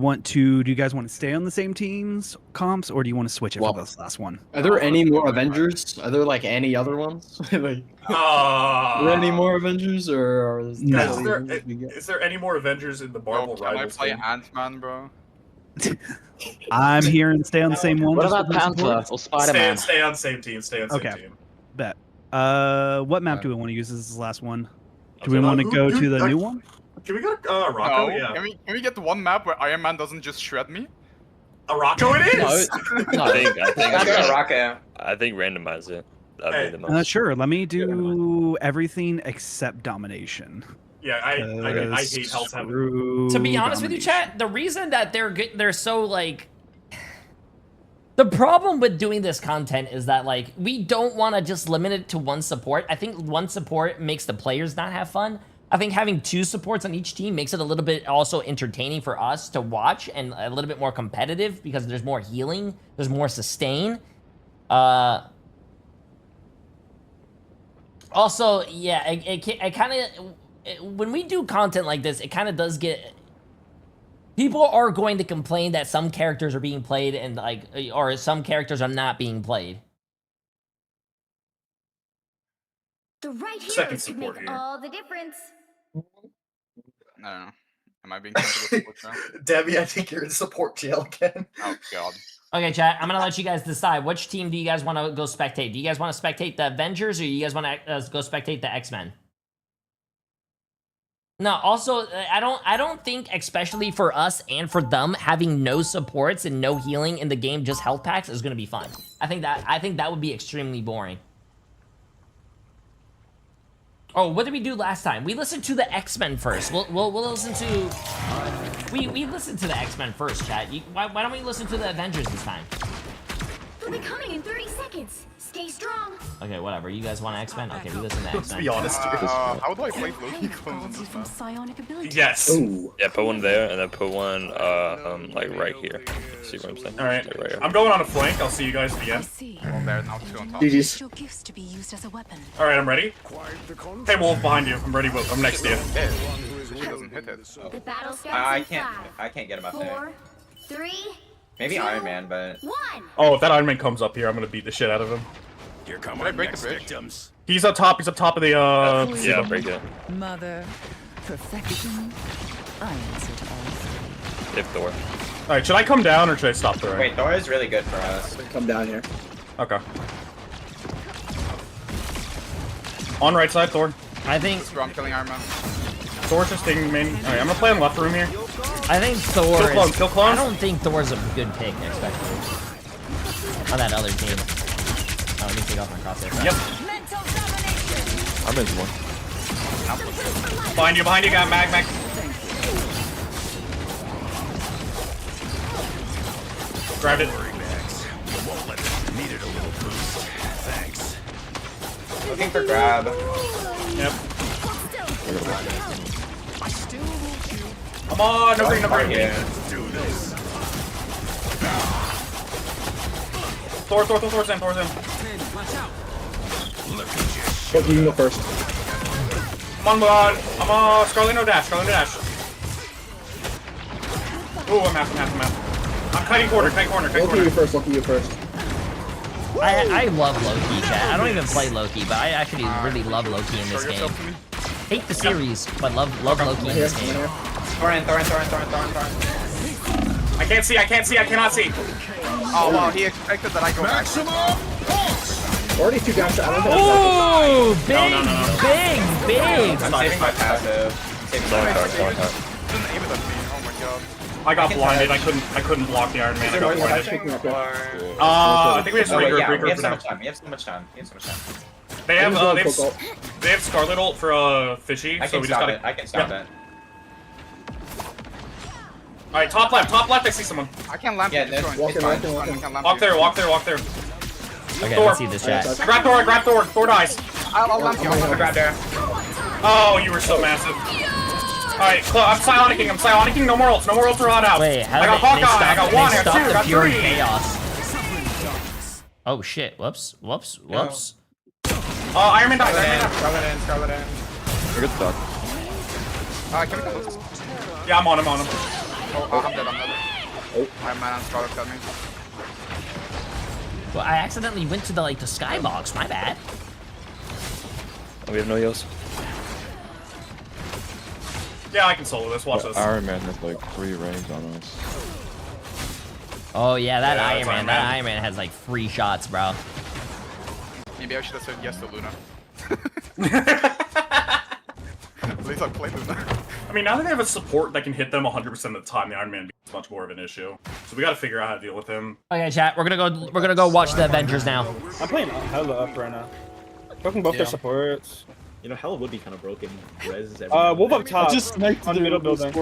guys want to stay on the same teams comps, or do you want to switch it for this last one? Are there any more Avengers? Are there like any other ones? Are there any more Avengers, or is there any more Avengers in the Marvel Rivals? Can I play Ant-Man, bro? I'm here and stay on the same one. What about Panther or Spider-Man? Stay on same team. Stay on same team. Bet. What map do we want to use as this last one? Do we want to go to the new one? Can we go Rocco? No. Yeah. Can we get the one map where Iron Man doesn't just shred me? A Rocco it is! No, I think Rocco. I think randomize it. That'd be the most. Sure, let me do everything except domination. Yeah, I hate Hell's Heaven. To be honest with you, chat, the reason that they're so like... The problem with doing this content is that, like, we don't want to just limit it to one support. I think one support makes the players not have fun. I think having 2 supports on each team makes it a little bit also entertaining for us to watch and a little bit more competitive because there's more healing, there's more sustain. Also, yeah, it kind of, when we do content like this, it kind of does get, people are going to complain that some characters are being played and like, or some characters are not being played. The right hero could make all the difference. I don't know. Am I being considered support trail? Debbie, I think you're in support jail again. Oh god. Okay, chat, I'm gonna let you guys decide. Which team do you guys want to go spectate? Do you guys want to spectate the Avengers or you guys want to go spectate the X-Men? No, also, I don't think, especially for us and for them, having no supports and no healing in the game, just health packs, is gonna be fun. I think that would be extremely boring. Oh, what did we do last time? We listened to the X-Men first. We'll listen to... We listened to the X-Men first, chat. Why don't we listen to the Avengers this time? They'll be coming in 30 seconds. Stay strong. Okay, whatever. You guys want X-Men? Okay, we listen to X-Men. Let's be honest. How do I play Loki clones in this map? Yes. Ooh. Yeah, put one there and then put one like right here. See what I'm saying? All right. Like right here. I'm going on a flank. I'll see you guys at the end. One there, now 2 on top. GG's. All right, I'm ready. Hey, Wolf, behind you. I'm ready. I'm next to you. He doesn't hit it. The battle starts I in can't 5, get him up 4, there. 3, Maybe 2, Iron Man, but 1. Oh, if that Iron Man comes up here, I'm gonna beat the shit out of him. Here come Can I our break next the bridge? victims. He's up top. He's up top of the. Yeah, break it. Mother, perfection. I answer to all. If Thor. All right, should I come down or should I stop the rain? wait, Thor is really good for us. Come down here. Okay. On right side, Thor. I think I'm killing Iron Man. Thor's just taking main. All right, I'm gonna play on left room here. I think Thor Kill clones, is... kill clones. I don't think Thor's a good pick, especially on that other team. Oh, let me take off my crosshair. Yep. I'm in one. Behind you, got mag. Grabbed it. Won't let it. Needed a little boost. Thanks. Looking for grab. Yep. Come on, no green. Yeah. Let's do this. Thor's in. But you can go first. Come on, I'm Scarlet no dash. Ooh, I'm half. I'm cutting corner. Loki, you first. I love Loki, chat. I don't even play Loki, but I actually really love Loki in this game. Hate the series, but love Loki in this game. Thor in. I can't see. I cannot see. Oh wow, he expected that I go back. Already 2 guys. I don't know. Ooh, big. I'm saving my passive. Didn't aim it at me. Oh my god. I got blinded. I couldn't block the Iron Man. I got blinded. I think we have to regroup we have for so now. much time. We have so much time. They have Scarlet ult for Fishy, so we just gotta. I can stop it. All right, top left. I see someone. I can't lamp Yeah, it. walk Walk there. Okay, Thor. let's see this chat. Grab Thor. Thor dies. I'll lamp you. I'll grab there. Oh, you were so massive. Alright, I'm psionicking. No more ults for hot out. Wait, how I got did they Hawkeye. I got 1, I got 2, I got 3. Chaos. Oh shit! Whoops. Iron Man died. Scarlet in. You're good stuff. Can we come? Yeah, I'm on him. Oh, I'm dead. Iron Man and Scarlet got me. Well, I accidentally went to the skybox. My bad. We have no heals. Yeah, I can solo this. Watch this. Iron Man has 3 rings on us. Oh yeah, that Iron Man has 3 shots, bro. Maybe I should have said yes to Luna. At least I played Luna. I mean, now that they have a support that can hit them 100% of the time, the Iron Man is much more of an issue. So we got to figure out how to deal with him. Okay, chat. We're gonna go watch the Avengers now. I'm playing hella up right now. Broken both their supports. You know, hella would be kind of broken. Res is everything. Wolf up top. Just next to the middle building.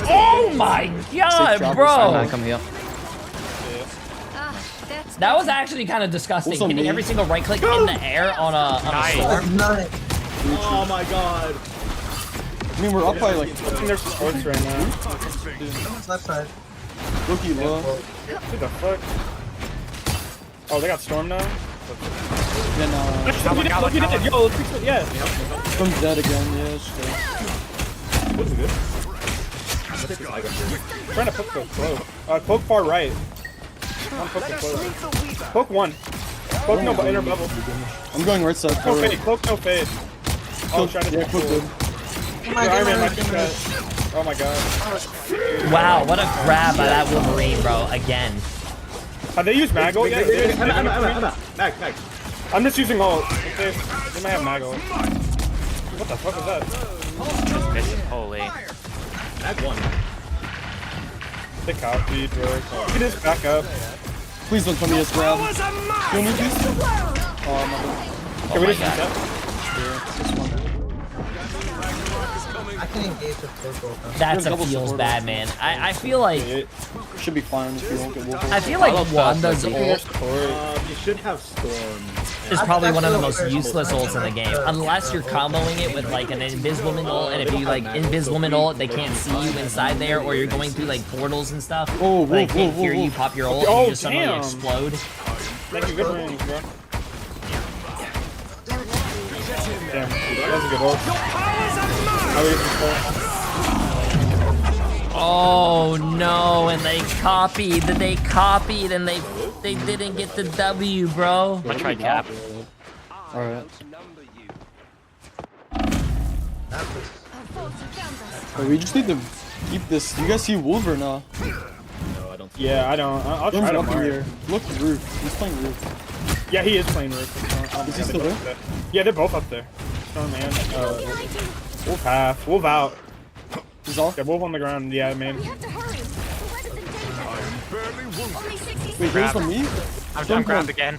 Oh my god, bro! Come here. That was actually kind of disgusting. Hitting every single right click in the air on a storm. Oh my god. I mean, we're up by like. I think there's supports right now. Someone's left side. Rookie low. What the fuck? Oh, they got Storm now? Yeah, no. Look at it. Yo, let's fix it. Yeah. Storm's dead again. Yeah, it's dead. What's good? Trying to poke the cloak. Poke far right. One poke the cloak. Poke one. Poke no inner bubble. I'm going right side. No fade. Poke no fade. Oh, trying to yeah, poke good. Oh my god. Wow, what a grab by that Wolverine, bro. Again. Have they used mag ult yet? Emma. Mag. I'm just using ult. Okay. They might have mag ult. What the fuck is that? Holy. Mag one. They copied, bro. Get his back up. Please don't tell me it's grab. Kill me, please. Oh my god. Can we just use that? I can engage with purple. That's a feels bad, man. I feel like should be fine if you won't get wolf. I feel like Wanda's ult You should have Storm. is probably one of the most useless ults in the game, unless you're comboing it with like an Inviswoman ult, and if you like Inviswoman ult, they can't see you inside there, or you're going through like portals and stuff. Oh, they can't hear you pop your ult, and you just suddenly explode. Thank you, good range, bro. Damn, that was a good ult. Oh no, and they copied, and they didn't get the W, bro. I tried cap. Alright. We just need to keep this. You guys see Wolver now? No, I don't. Yeah, I don't. I'll try to mark. Here. Look, roof. He's playing roof. Yeah, he is playing roof. Is he still there? Yeah, they're both up there. Oh man. Wolf half. Wolf out. He's off? Yeah, Wolf on the ground. Yeah, man. Wait, here's from me? I'm grabbed again.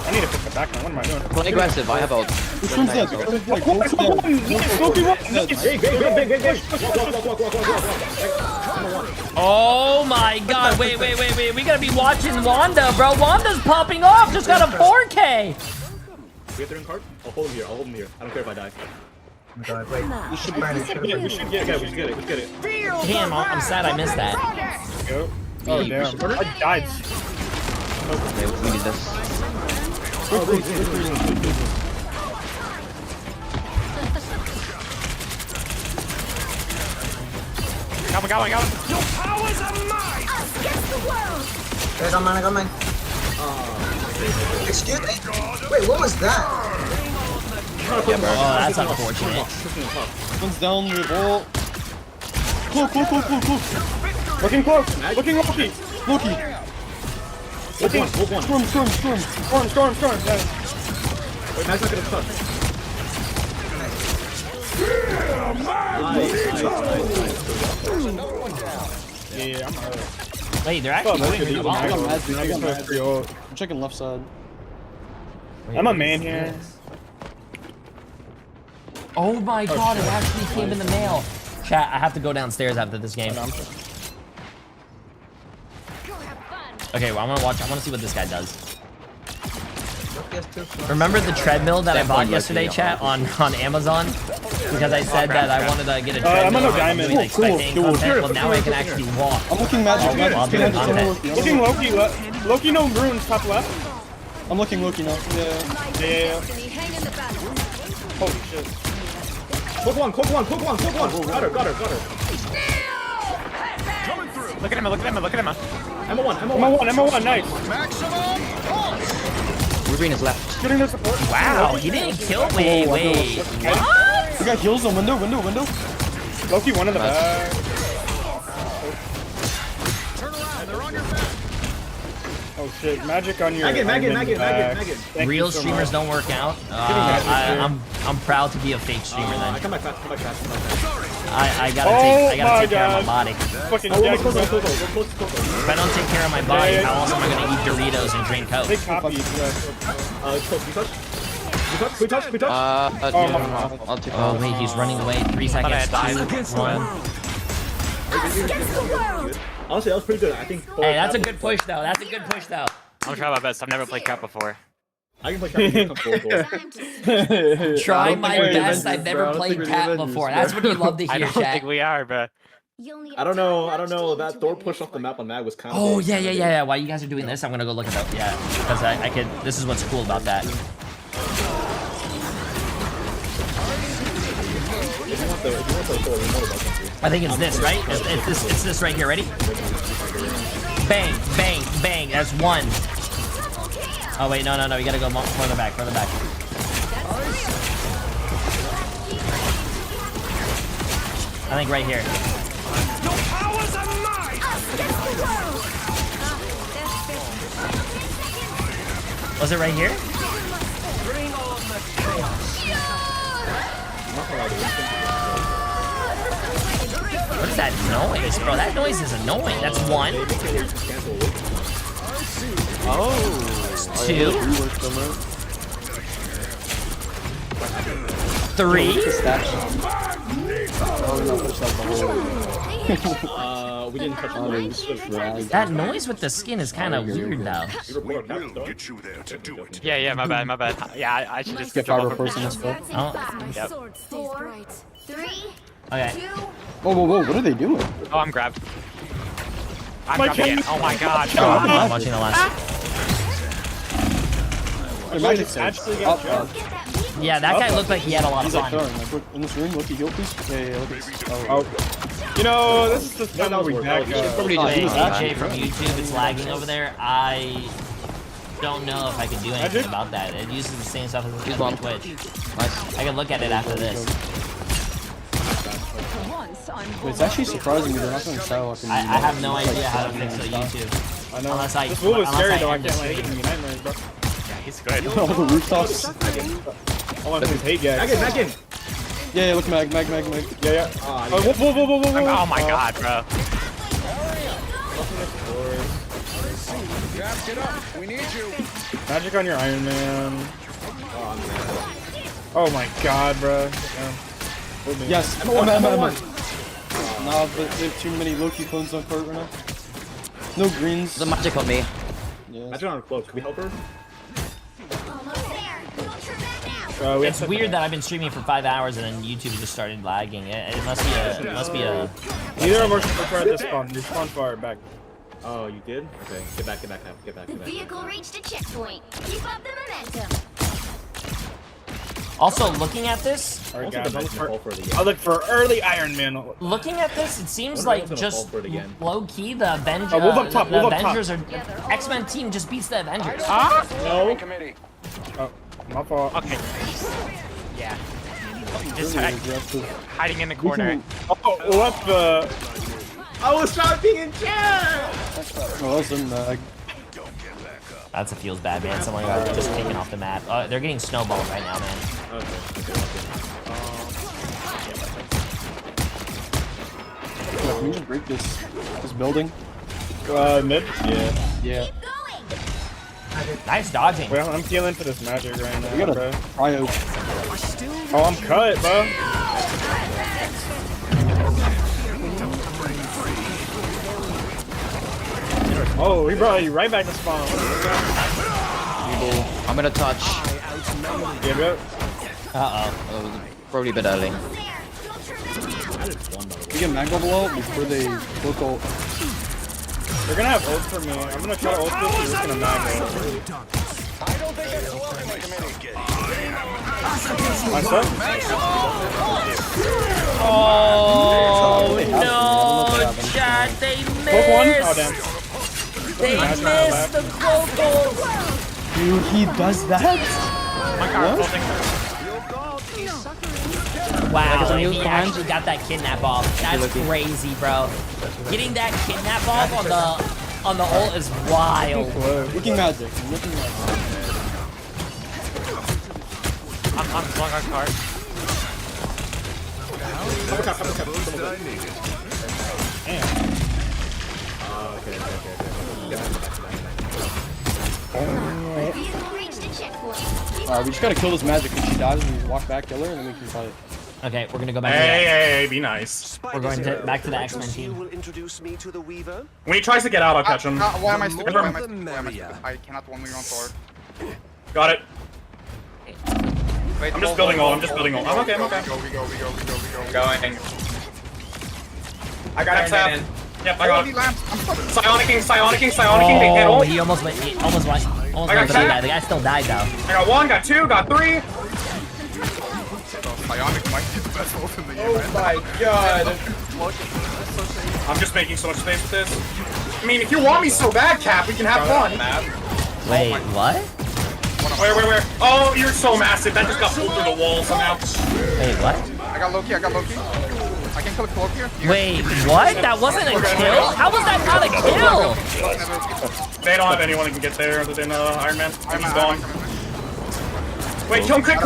I need to pick the back now. What am I doing? Play aggressive. I have ult. Which one's dead? Oh my god, wait. We gotta be watching Wanda, bro. Wanda's popping off. Just got a 4K. We get their card? I'll hold him here. I don't care if I die. Oh my god, wait. We should get it. Damn, I'm sad I missed that. Go. Oh damn. I died. Okay, we need this. Got him. Your powers are mine! Against the world! I got mine. Excuse me? Wait, what was that? Oh, that's unfortunate. One's down with ult. Cloak. Looking close. Looking Loki. Loki. Wolf one. Storm. Yeah. Wait, Mag's not gonna touch. Yeah, I'm hurt. Wait, they're actually moving the ball. I'm checking left side. I'm a man here. Oh my god, it actually came in the mail. Chat, I have to go downstairs after this game. Okay, well, I want to see what this guy does. Remember the treadmill that I bought yesterday, chat, on Amazon? Because I said that I wanted to get a treadmill. I'm on no diamond. Doing, like, spectating content. Well, now I can actually walk. I'm looking magic. Looking Loki. Loki no runes top left. I'm looking Loki now. Yeah. Holy shit. Cook one. Got her. Look at him. Emma one, nice. Wolverine is left. Getting the support. Wow, he didn't kill me. Wait. What? We got heals on window. Loki one in the back. Oh shit, magic on your. Megan. Real streamers don't work out. I'm proud to be a fake streamer then. Come back fast. I gotta take care of my body. Fucking If I don't take care of my body, how else am I gonna eat Doritos and drink Coke? They copied. We touch. I'll take Oh wait, he's running away. 3 seconds. 2, 1. Honestly, that was pretty good. I think. Hey, that's a good push though. I'm gonna try my best. I've never played cap before. I can play Cat. Try my best. I've never played Cat before. That's what you love to hear, I don't chat. think we are, bro. I don't know. That Thor push off the map on Mag was kind of. Oh yeah. While you guys are doing this, I'm gonna go look at that. Yeah, because I could. This is what's cool about that. I think it's this, right? It's this right here. Ready? Bang, bang, bang. That's one. Oh wait, no. You gotta go further back. I think right here. Was it right here? What is that noise, bro? That noise is annoying. That's one. Two. 3. We didn't touch the That noise with the skin is kind of weird though. Yeah, my bad. Yeah, I should just get fiber first in this field. Oh. Yep. 4, 3, Okay. 2. Whoa, what are they doing? Oh, I'm grabbed. I'm grabbed again. Oh my god. I'm watching the last. Yeah, that guy looked like he had a lot of fun. Like, in this room, look at heal, please. Yeah, look at this. Oh. You know, this is the stuff that we back Jay from YouTube, it's lagging over there. I don't know if I can do anything about that. It uses the same stuff as it's on Twitch. Nice. I can look at it after this. It's actually surprising me they're not going to Shylock. I have no idea how to fix the YouTube. I know. Unless I. This move is scary though. I end can't the like stream. nightmares, bro. Yeah, he's good. All the rooftops. All on his hate gas. Back in. Yeah, look, Mag. Yeah. Whoa. Oh my god, bro. Get up. We need you. Magic on your Iron Man. Oh my god, bro. Yes. I'm. Nah, but they have too many Loki clones on court right now. No greens. The magic on me. Yeah. Magic on close. Can we help her? It's weird that I've been streaming for 5 hours and then YouTube just started lagging. It must be a. Neither of us are at this spawn. We spawn far back. Oh, you did? Okay. Get back. The vehicle reached a checkpoint. Keep up the momentum. Also, looking at this, I look for early Iron Man. Looking at this, it seems like just low key the Avengers. Move up top, the Avengers are X-Men team just beats the Avengers. No. Oh, my fault. Okay. Yeah. Just hiding in the corner. Oh, what the? I was shouting in chat. Oh, that's a Mag. That's a feels bad, man. Someone got just taken off the map. They're getting snowballed right now, man. Okay. Can we just break this building? Mid? Yeah. Nice dodging. Well, I'm feeling for this magic right now, We got bro. a cryo. Oh, I'm cut, bro. Oh, he brought you right back to spawn. I'm gonna touch. Give it. Oh, probably a bit early. We get Mag bubble out before they look ult. They're gonna have ult for me. I'm gonna try to ult this. You're just gonna Mag ult. Oh no, chat, they missed. One? Oh damn. They missed the vocals. Dude, he does that? Wow, and he actually got that kidnap off. That's crazy, bro. Getting that kidnap off on the ult is wild. Looking magic. I'm long on card. We just gotta kill this magic. If she dies, we walk back, kill her, and then we can fight. Okay, we're gonna go back. Hey, be nice. We're going back to the X-Men team. When he tries to get out, I'll catch him. Why am I sticking? I cannot 1v1 Thor. Got it. Wait, I'm just building ult. I'm just building ult. I'm okay. I'm okay. We go. Going. I got it. Yep, I got it. Psionicking. They can't Oh, ult. he almost went. Almost went for the guy. The guy still died though. I got 1, got 2, got 3. Psionic might be the best ult in the game. Oh my god. I'm just making so much space with this. I mean, if you want me so bad, Cap, we can have fun. Wait, what? Where? Oh, you're so massive. That just got pulled through the wall somehow. Wait, what? I got Loki. I can kill a cloak here. Wait, what? That wasn't a kill? How was that not a kill? They don't have anyone that can get there other than Iron Man. He's gone. Wait, kill him quick!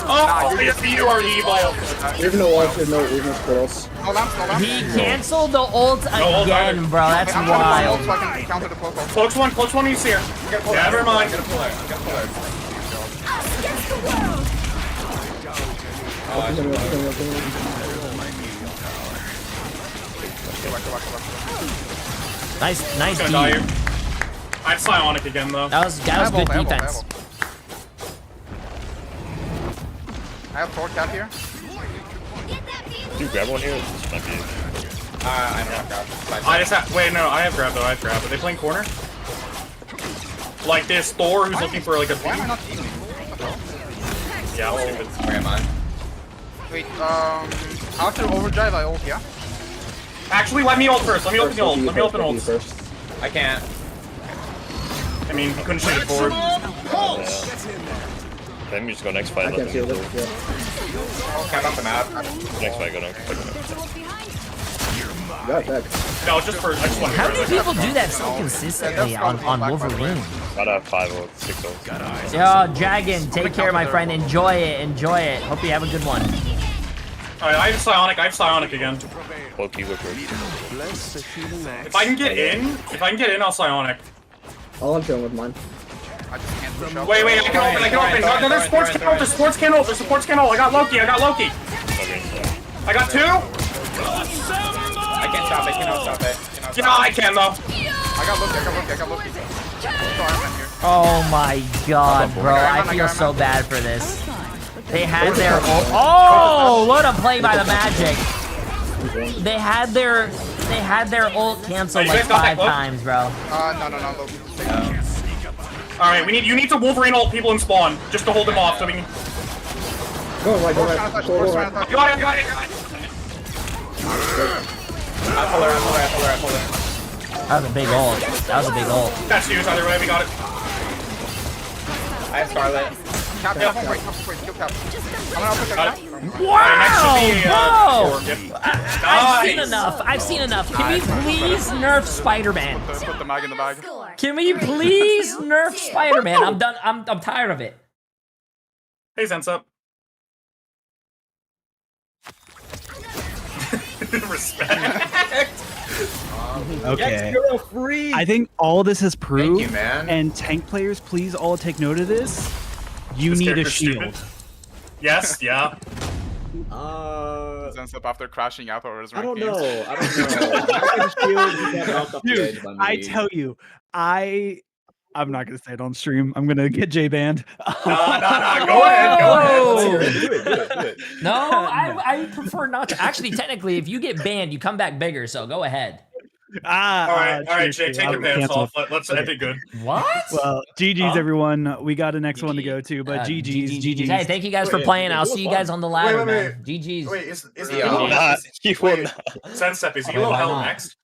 Oh, you are evil. Even no ult, even no spells. He canceled the ult again, bro. That's wild. Cloak's one, you see her. Never mind. Nice D. I have Psionic again though. That was good defense. I have Thor Cap here. Did you grab one here? This might be. I don't have grab. I just have. Wait, no, I have grab though. I have grab. Are they playing corner? Like this Thor who's looking for like a. Why am I not teaming? Yeah, I'll stupid. Where am I? Wait, after overdrive I ult, yeah? Actually, let me ult first. Let me open the ult. Let me open ult. I can't. I mean, he couldn't shoot it forward. Let me just go next fight. I can't see it. Cap off the map. Next fight, go next. Got that. No, just for. I just want to. How do people do that so consistently on Wolverine? Got a 5 ult, 6 ult. Yo, Dragon, take care, my friend. Enjoy it. Hope you have a good one. Alright, I have Psionic again. Loki, look good. If I can get in, I'll Psionic. I'll enter with mine. I just can't push up. Wait, I can open. No, there's sports can't ult. I got Loki. I got 2. I can't stop it. Cannot stop it. Yeah, I can though. I got Loki. Oh my god, bro. I feel so bad for this. They had their ult. Oh, what a play by the Magic. They had their ult canceled like 5 times, bro. No, Loki. Alright, you need to Wolverine ult people in spawn just to hold them off so we can. Go right. Got it. I pull her. That was a big ult. That's used either way, we got it. I have Scarlet. Cap, kill Cap. I'm gonna push Cap. Wow, I've seen enough. Can we please nerf Spider-Man? Put the mag in the bag. Can we please nerf Spider-Man? I'm done. I'm tired of it. Hey, Zensup. Respect. Okay. Yes, free. I think all this has proved, Thank you, man. and tank players, please all take note of this. You need a shield. Yes, yeah. Zensup after crashing out over his I don't games. know. Dude, I tell you, I'm not gonna say it on stream. I'm gonna get J banned. No, go ahead. Do it. No, I prefer not to. Actually, technically, if you get banned, you come back bigger. So go ahead. All right, Jay, take your pants off. Let's end it good. What? Well, GG's everyone. We got a next one to go to, but GG's. Hey, thank you guys for playing. I'll see you guys on the ladder, man. GG's. Wait, is Sensep, is Elo Hell next?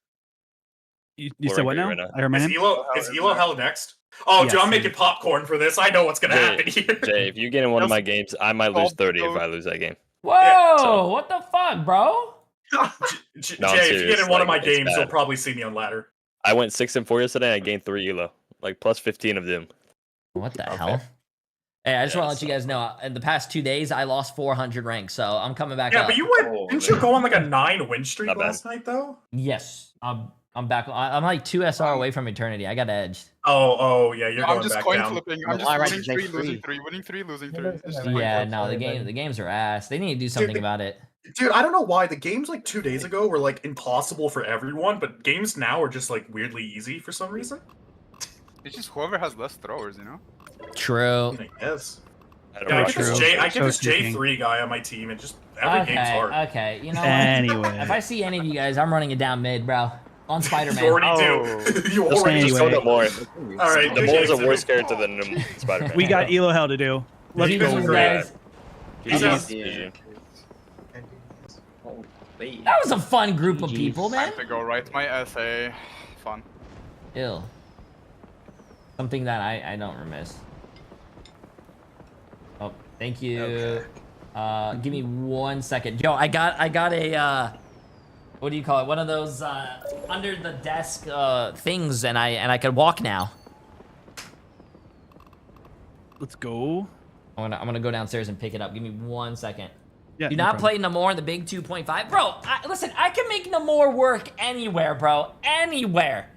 You said what now? I heard my name. Is Elo Hell next? Oh, yes, dude, I'm making popcorn for this. I know what's gonna happen here. Jay, if you get in one of my games, I might lose 30 if I lose that game. Whoa, what the fuck, bro? Jay, if you get in one of my games, you'll probably see me on ladder. I went 6 and 4 yesterday. And I gained 3 elo, like plus 15 of them. What the hell? Hey, I just want to let you guys know. In the past 2 days, I lost 400 ranks, so I'm coming back up. Yeah, but didn't you go on like a 9 win streak last night though? Yes, I'm back. I'm like 2 SR away from eternity. I got edged. Oh yeah, you're going I'm just back coin down. flipping. I'm just winning 3, losing 3, winning 3, losing 3. Yeah, no, the games are ass. They need to do something about it. Dude, I don't know why the games like 2 days ago were like impossible for everyone, but games now are just like weirdly easy for some reason. It's just whoever has less throwers, you know? True. I guess. Yeah, I get this Jay3 guy on my team, and just every game's hard. Okay, you know what? Anyway. If I see any of you guys, I'm running it down mid, bro. On Spider-Man. You already do. You already Anyway. Just go to more. All right. The more's a worse character than Spider-Man. We got Elo Hell to do. Let's go. Guys. GG. That was a fun group of people, man. Time to go write my essay. Fun. Ill. Something that I don't remiss. Oh, thank you. Okay. Give me 1 second. Yo, I got a what do you call it? One of those under the desk things, and I can walk now. Let's go. I'm gonna go downstairs and pick it up. Give me 1 second. Yeah, Do not play Namor in the big 2.5. Bro, listen, I can make Namor work anywhere, bro. Anywhere.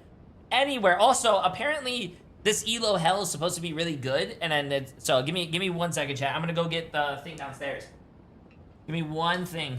Anywhere. Also, apparently, this Elo Hell is supposed to be really good. And then, so give me 1 second, chat. I'm gonna go get the thing downstairs. Give me one thing.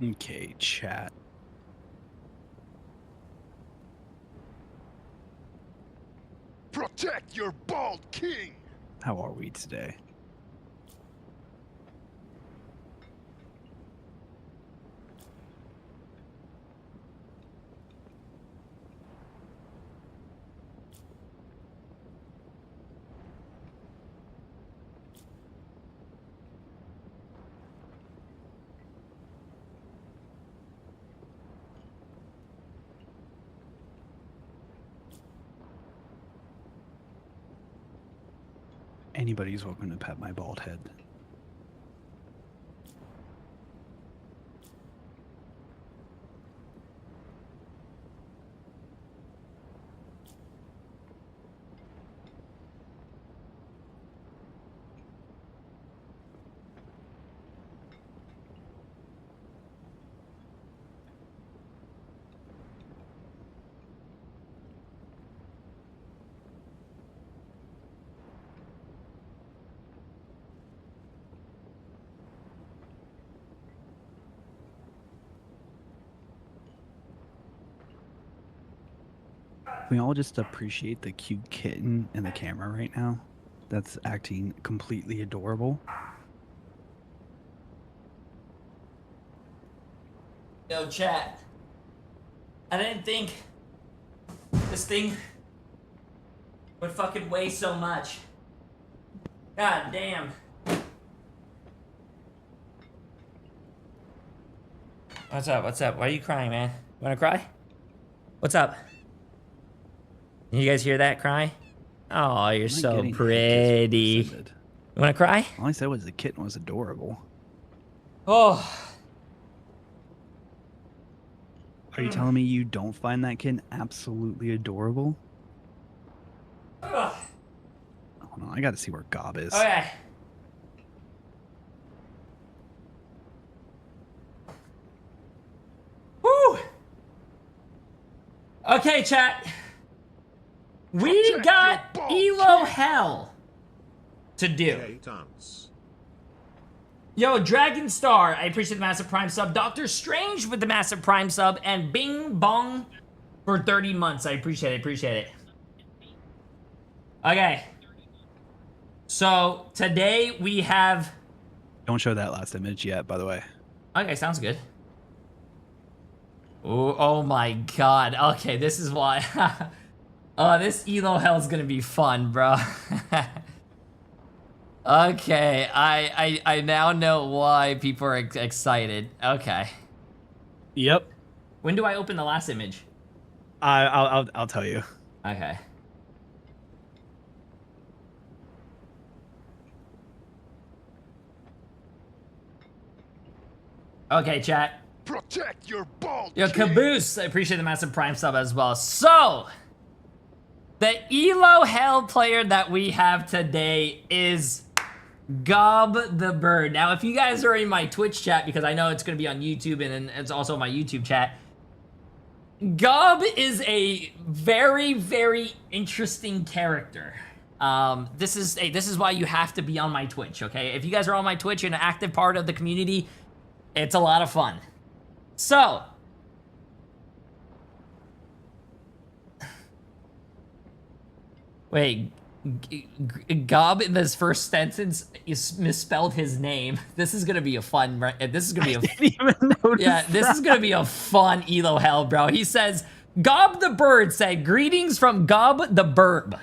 Okay, chat. Protect your bald king. How are we today? Anybody's welcome to pet my bald head. Can we all just appreciate the cute kitten in the camera right now? That's acting completely adorable. Yo, chat. I didn't think this thing would fucking weigh so much. God damn. What's up? What's up? Why are you crying, man? You wanna cry? What's up? You guys hear that cry? Oh, you're so pretty. You wanna cry? All I said was the kitten was adorable. Oh. Are you telling me you don't find that kitten absolutely adorable? Ugh. Hold on, I gotta see where Gob is. Okay. Woo! Okay, chat. We got Elo Hell to do. Yo, Dragon Star, I appreciate the massive Prime sub. Doctor Strange with the massive Prime sub. And Bing Bong for 30 months. I appreciate it, appreciate it. Okay. So, today we have... Don't show that last image yet, by the way. Okay, sounds good. Ooh, oh my god. Okay, this is why... Oh, this Elo Hell is gonna be fun, bro. Okay, I now know why people are excited. Okay. Yep. When do I open the last image? I'll tell you. Okay. Okay, chat. Protect your ball. Yo, Caboose, I appreciate the massive Prime sub as well. So, the Elo Hell player that we have today is Gob the Bird. Now, if you guys are in my Twitch chat, because I know it's going to be on YouTube and it's also my YouTube chat, Gob is a very, very interesting character. This is why you have to be on my Twitch, okay? If you guys are on my Twitch and an active part of the community, it's a lot of fun. So, wait, Gob in this first sentence is misspelled his name. This is gonna be a fun, this is gonna be a, this is gonna be a fun Elo Hell, bro. He says, Gob the Bird said, greetings from Gob the Burb.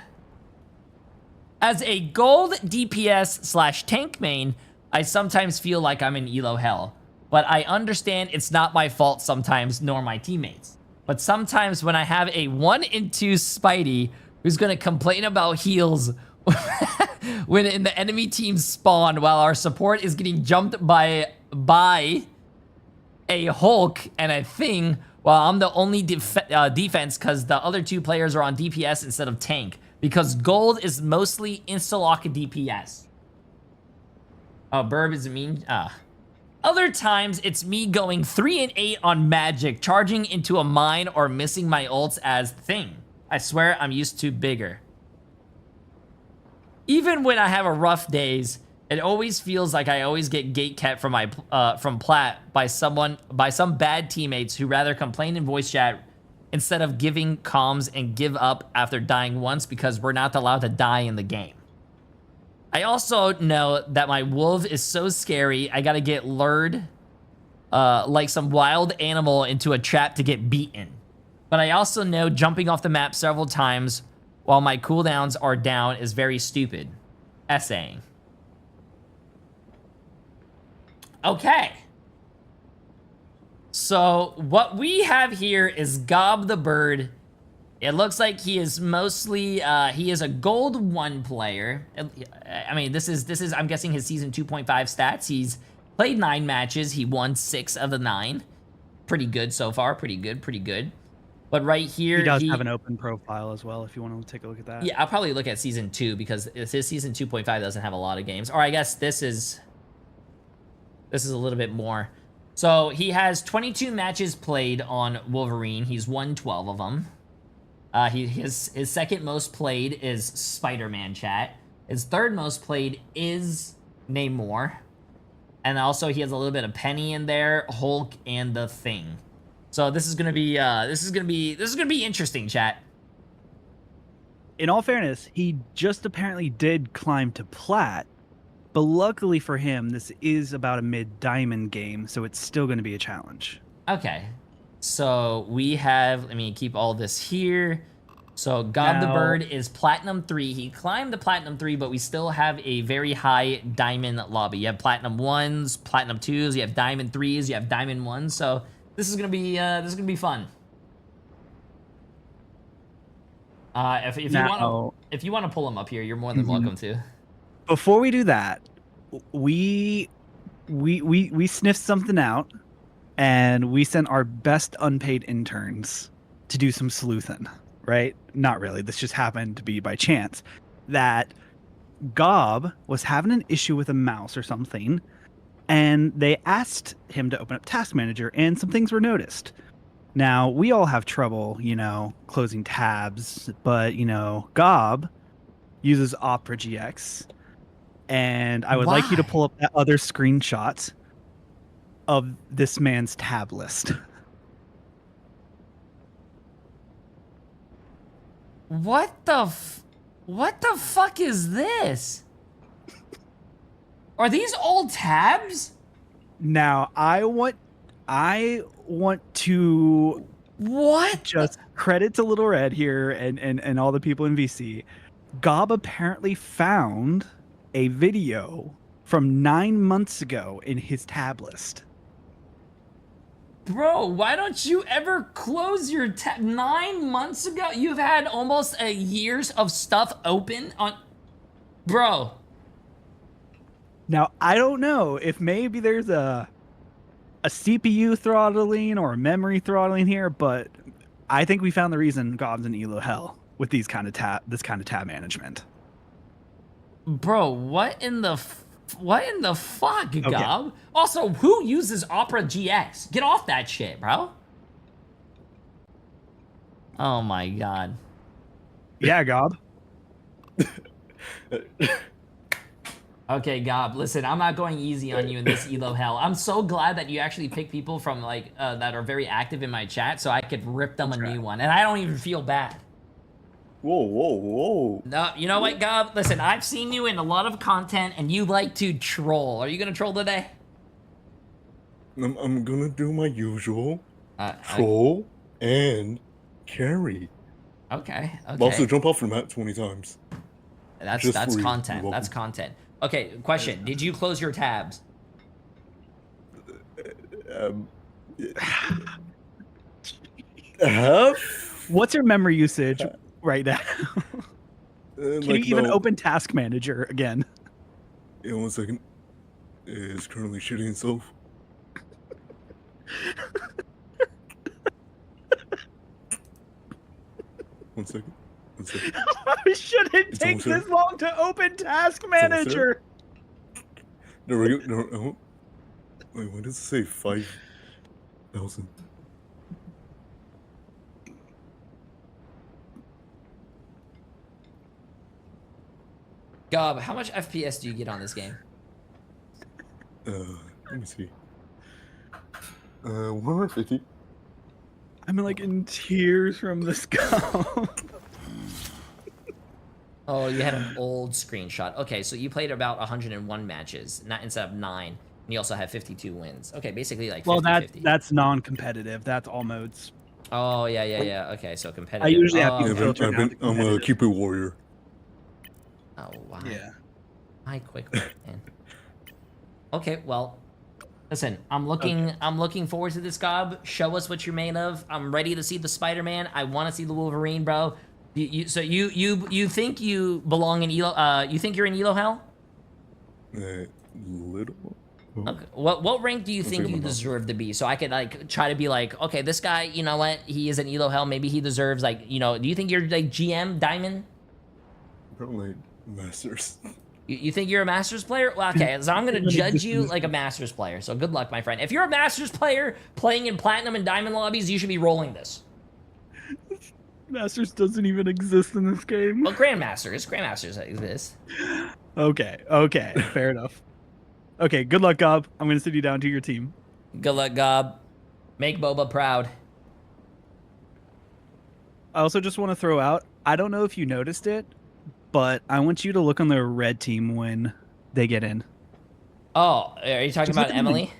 As a gold DPS / tank main, I sometimes feel like I'm in Elo Hell. But I understand it's not my fault sometimes, nor my teammates. But sometimes when I have a 1-2 Spidey who's gonna complain about heals when in the enemy team spawn while our support is getting jumped by a Hulk and a Thing while I'm the only defense because the other 2 players are on DPS instead of tank. Because gold is mostly insta-lock DPS. Oh, Burb is a mean... Other times, it's me going 3 and 8 on magic, charging into a mine, or missing my ults as Thing. I swear I'm used to bigger. Even when I have a rough days, it always feels like I always get gate-kept from my from Plat by some bad teammates who rather complain in voice chat instead of giving comms and give up after dying once because we're not allowed to die in the game. I also know that my wolf is so scary, I gotta get lured like some wild animal into a trap to get beaten. But I also know jumping off the map several times while my cooldowns are down is very stupid. Essaying. Okay. So what we have here is Gob the Bird. It looks like he is mostly, he is a gold 1 player. I mean, this is, I'm guessing his season 2.5 stats. He's played 9 matches. He won 6 of the 9. Pretty good so far. Pretty good. But right here, he does have an open profile as well, if you want to take a look at that. Yeah, I'll probably look at season 2 because his season 2.5 doesn't have a lot of games. Or I guess this is a little bit more. So he has 22 matches played on Wolverine. He's won 12 of them. His second most played is Spider-Man, chat. His third most played is Namor. And also he has a little bit of Penny in there, Hulk, and the Thing. So this is gonna be interesting, chat. In all fairness, he just apparently did climb to Plat, but luckily for him, this is about a mid-diamond game, so it's still gonna be a challenge. Okay. So we have, let me keep all this here. So Gob the Bird is Platinum 3. He climbed the Platinum 3, but we still have a very high Diamond lobby. You have Platinum 1s, Platinum 2s, you have Diamond 3s, you have Diamond 1s. So this is gonna be fun. If you want to pull him up here, you're more than welcome to. Before we do that, we sniffed something out. And we sent our best unpaid interns to do some sleuthing, right? Not really. This just happened to be by chance that Gob was having an issue with a mouse or something, and they asked him to open up Task Manager, and some things were noticed. Now, we all have trouble, closing tabs, but, Gob uses Opera GX, and I would like you to pull up that other screenshot of this man's tab list. What the fuck is this? Are these old tabs? Now, I want to just credit to Little Red here and all the people in VC. Gob apparently found a video from 9 months ago in his tab list. Bro, why don't you ever close your tab? 9 months ago, you've had almost a year's of stuff open on... Bro. Now, I don't know if maybe there's a CPU throttling or a memory throttling here, but I think we found the reason Gob's in Elo hell with this kind of tab management. Bro, what in the fuck, Gob? Also, who uses Opera GX? Get off that shit, bro. Oh my god. Yeah, Gob. Okay, Gob, listen, I'm not going easy on you in this Elo hell. I'm so glad that you actually pick people from, like, that are very active in my chat so I could rip them a new one. And I don't even feel bad. Whoa, whoa, whoa. No, you know what, Gob? Listen, I've seen you in a lot of content, and you like to troll. Are you gonna troll today? I'm gonna do my usual troll and carry. Okay, I'll also jump off the map 20 times. That's content. That's content. Okay, question. Did you close your tabs? What's your memory usage right now? Can you even open Task Manager again? Yeah, 1 second. It's currently shooting itself. One second. Why should it take this long to open Task Manager? No, wait, what does it say? 5,000. Gob, how much FPS do you get on this game? Let me see. 150. I'm like in tears from this go. Oh, you had an old screenshot. Okay, so you played about 101 matches, not instead of 9. And you also have 52 wins. Okay, basically like 50, well, 50. that's non-competitive. That's all modes. Oh, yeah. Okay, so competitive. I usually have I'm a keeper warrior. Oh, wow. Yeah. Hi, quick, man. Okay, well, listen, I'm looking forward to this, Gob. Show us what you're made of. I'm ready to see the Spider-Man. I want to see the Wolverine, bro. So you think you belong in Elo? You think you're in Elo hell? Little. Okay. What rank do you think you deserve to be? So I could like try to be like, okay, this guy, you know what? He is an Elo hell. Maybe he deserves like, you know. Do you think you're like GM Diamond? Probably Masters. You think you're a Masters player? Well, okay, so I'm gonna judge you like a Masters player. So good luck, my friend. If you're a Masters player playing in Platinum and Diamond lobbies, you should be rolling this. Masters doesn't even exist in this game. Well, Grandmasters exist. Okay, fair enough. Okay, good luck, Gob. I'm gonna send you down to your team. Good luck, Gob. Make Boba proud. I also just want to throw out, I don't know if you noticed it, but I want you to look on the red team when they get in. Oh, are you talking about Emily?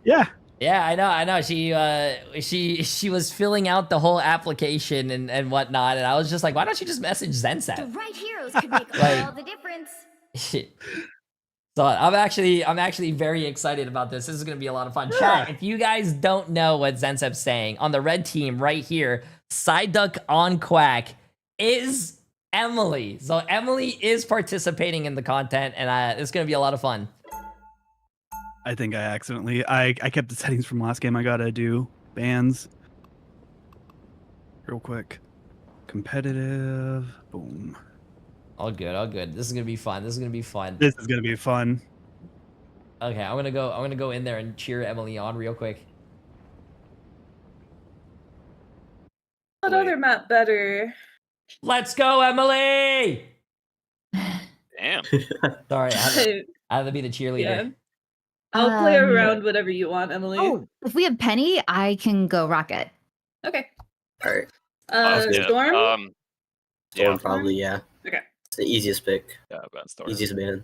Yeah. Yeah, I know. She was filling out the whole application and whatnot, and I was just like, why don't you just message Zensep? The right heroes could make all the difference. So I'm actually very excited about this. This is gonna be a lot of fun. Chat, if you guys don't know what Zensep's saying, on the red team right here, side duck on Quack is Emily. So Emily is participating in the content, and it's gonna be a lot of fun. I think I accidentally I kept the settings from last game. I gotta do bans real quick. Competitive. Boom. All good. This is gonna be fun. This is gonna be fun. Okay, I'm gonna go in there and cheer Emily on real quick. What other map better? Let's go, Emily! Damn. Sorry, I have to be the cheerleader. Yeah. I'll play around whatever you want, Emily. Oh, if we have Penny, I can go Rocket. Okay. Alright. Storm? Storm probably, yeah. Okay. It's the easiest pick. Yeah, ban Storm. Easiest ban.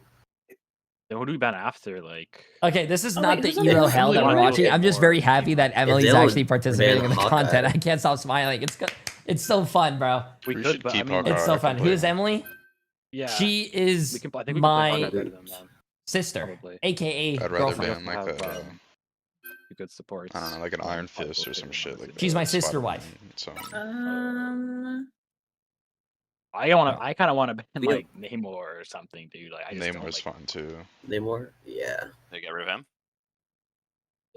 Then what do we ban after? Like. Okay, this is not the Elo hell that we're watching. I'm just very happy that Emily's actually participating in the content. I can't stop smiling. It's so fun, bro. We could keep it's so fun. Who's Emily? Yeah. She is my sister, aka I'd rather girlfriend. ban like good support. I don't know, like an Iron Fist or some shit like that. She's my sister wife. I kind of want to ban like Namor or something, dude. Like Namor's fun too. Namor, yeah. They get rid of him.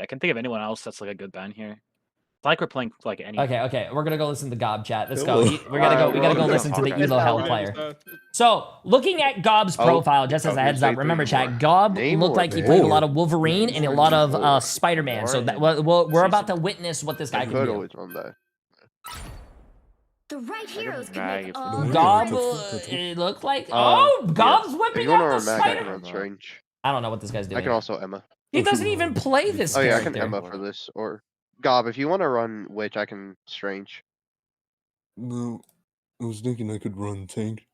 I can think of anyone else that's like a good ban here. It's like we're playing like any. Okay, we're gonna go listen to Gob chat. Let's go. We gotta go listen to the Elo Hell player. So, looking at Gob's profile, just as a heads up, remember chat, Gob looked like he played a lot of Wolverine and a lot of Spider-Man. So that we're about to witness what this guy can do. The right heroes can make all Gob, it looked like. Gob's whipping out the Spider-Man. I don't know what this guy's doing. I can also Emma. He doesn't even play this character. Oh yeah, I can Emma for this. Or Gob, if you want to run Witch, I can Strange. No, I was thinking I could run Tank.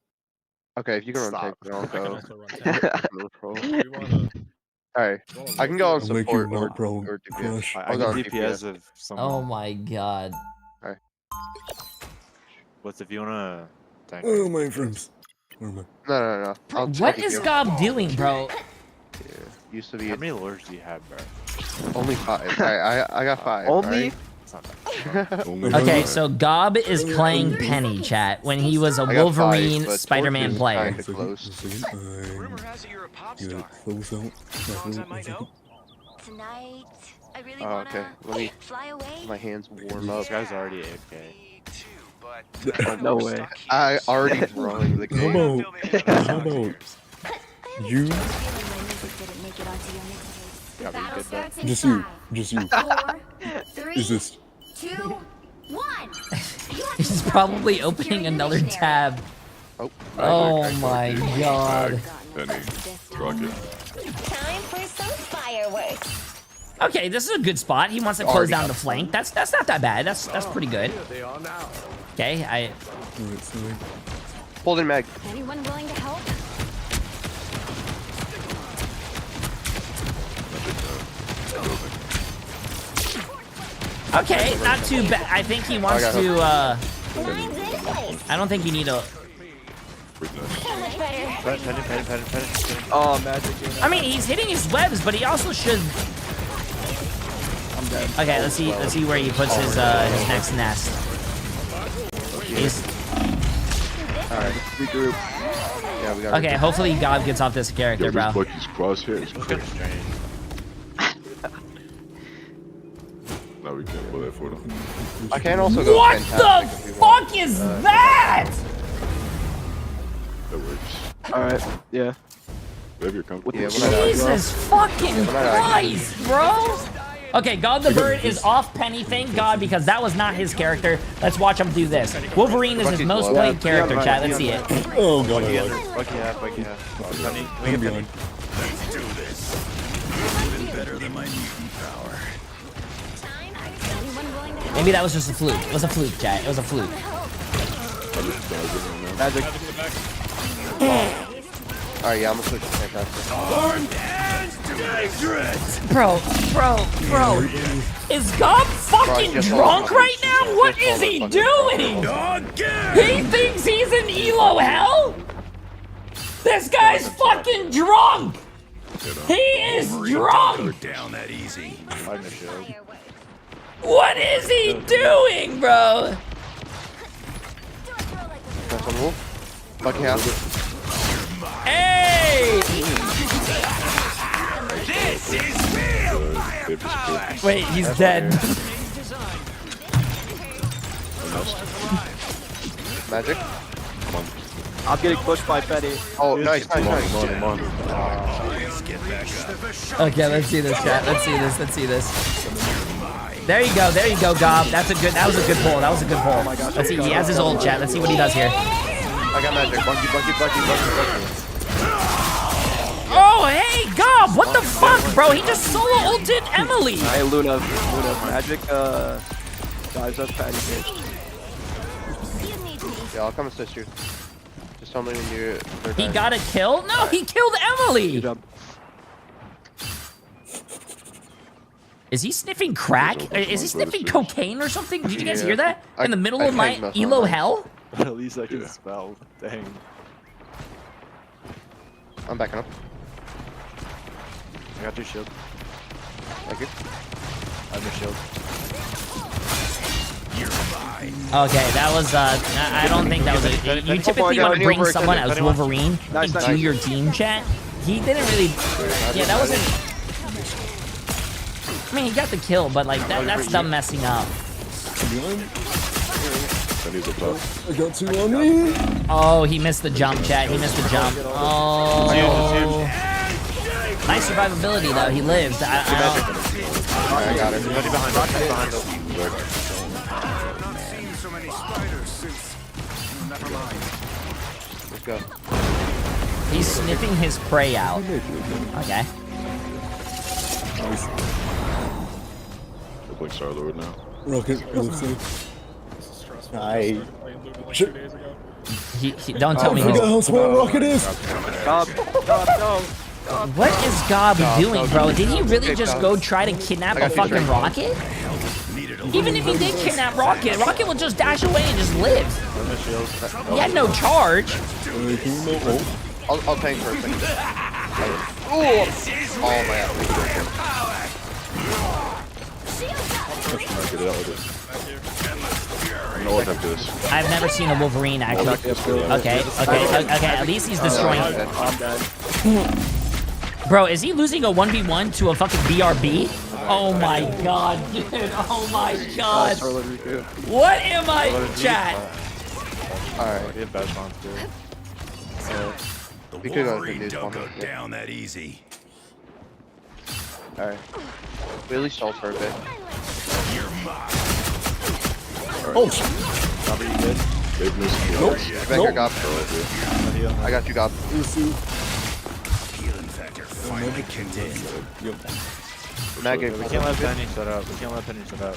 Okay, if you can run Tank, then I'll go. Alright, I can go on support or DPS. I go on DPS if someone... Oh my god. Alright. What's if you wanna tank? Oh, my friends. No. What is Gob doing, bro? Yeah, used to be. How many lures do you have, bro? Only 5. Alright, I got 5. Only? Right? Okay, so Gob is playing Penny, chat, when he was a Wolverine Spider-Man player. Rumor has it you're a pop star. Songs I might know? Tonight, I really Oh, okay. Let me. fly away. My hands warm up. This guy's already AFK. No way. I already drawing the game. How about you? Just you. Is this? 2, 1. He's probably opening another tab. Oh my god. Time for some fireworks. Okay, this is a good spot. He wants to close down the flank. That's not that bad. That's pretty good. Okay, Holding mag. Anyone willing to help? Okay, not too bad. I think he wants to, I don't think you need a... Oh, magic. I mean, he's hitting his webs, but he also should... I'm dead. Okay, let's see where he puts his next nest. Alright, regroup. Yeah, we got. Okay, hopefully Gob gets off this character, bro. No, we can't play that for them. I can also go. What the fuck is that? That works. Alright, yeah. Jesus fucking Christ, bro! Okay, God the Bird is off Penny, thank God, because that was not his character. Let's watch him do this. Wolverine is his most played character, chat. Let's see it. Oh, God. Bucky half. Penny, I'm behind. Let's do this. Even better than my mutant power. Maybe that was just a fluke. It was a fluke, chat. It was a fluke. Magic. Alright, yeah, I'm gonna switch to fantastic. Bro. Is Gob fucking drunk right now? What is he doing? He thinks he's in Elo Hell? This guy's fucking drunk! He is drunk! Down that easy. What is he doing, bro? That's on wolf. Bucky half. Hey! This is real firepower. Wait, he's dead. Magic. I'm getting pushed by Penny. Oh, nice. Let's Okay, let's see this, chat. Let's see this. There you go, Gob. That was a good pull. Let's see, he has his ult, chat. Let's see what he does here. I got magic. Bucky. Oh, hey, Gob, what the fuck, bro? He just solo ulted Emily. Hey, Luna, magic, dives up Patty. Yeah, I'll come assist you. Just tell me when you're... He got a kill? No, he killed Emily. Good job. Is he sniffing crack? Is he sniffing cocaine or something? Did you guys hear that? In the middle of my Elo Hell? At least I can spell. Dang. I'm backing up. I got your shield. Thank you. Okay, that was, I don't think that was a... You typically want to bring someone as Wolverine into your team chat. He didn't really... Yeah, that wasn't... I mean, he got the kill, but, like, that's dumb messing up. I got two on me. Oh, he missed the jump, chat. He missed the jump. Oh. Nice survivability, though. He lived. I got it. Let's go. He's sniffing his prey out. Okay. Look like Star-Lord now. Rocket, He don't tell me. I forgot how small Rocket is. What is Gob doing, bro? Did he really just go try to kidnap a fucking Rocket? Even if he did kidnap Rocket, Rocket will just dash away and just live. He had no charge. I'll tank for a second. Oh man. I've never seen a Wolverine actually. Okay. At least he's destroying. Bro, is he losing a 1v1 to a fucking BRB? Oh my god, dude. Oh my god. What am I, chat? Alright. The Wolverine don't go down that easy. Alright. We at least stalled for a bit. You're mine. Oh shit. Are you good? Nope. Got I got you, Gob. Healing factor finally kicked in. Mag, we can't let Penny set up. We can't let Penny set up.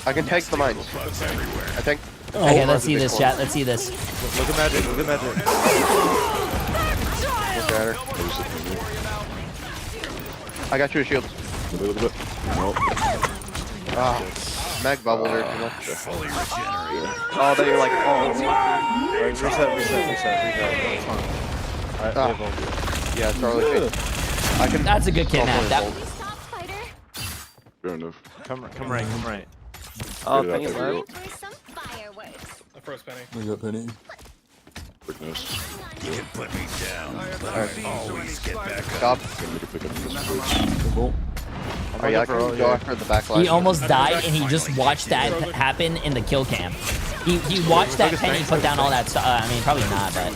I can take the mines. I think. Okay, let's see this, chat. Let's see this. Look at Magic. Look at Magic. Look at her. I got you a shield. Ah, Mag bubbled her too much. Oh, that you're like, oh. Reset. Yeah, Charlie. I can. That's a good kidnap. Fair enough. Come right. Oh, Penny left. I froze Penny. I got Penny. Quickness. You can put me down, but I always get back Stop. up. Oh yeah, I can go after the backline. He almost died, and he just watched that happen in the kill cam. He watched that Penny put down all that stuff. I mean, probably not, but.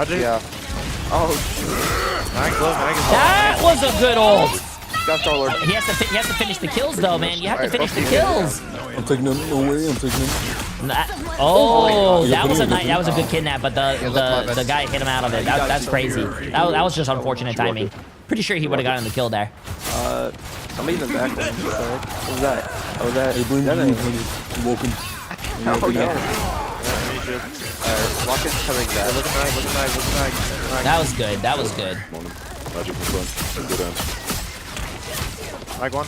Yeah. Oh, that was a good ult. He has to finish the kills, though, man. You have to finish the kills. I'm taking him away. I'm taking him. Oh, that was a good kidnap, but the guy hit him out of it. That's crazy. That was just unfortunate timing. Pretty sure he would have gotten the kill there. Somebody's in the back. What was that? Hey, bring me. Welcome. Rocket's coming back. That was good. That was good. Magic in front. Good end. Mag one.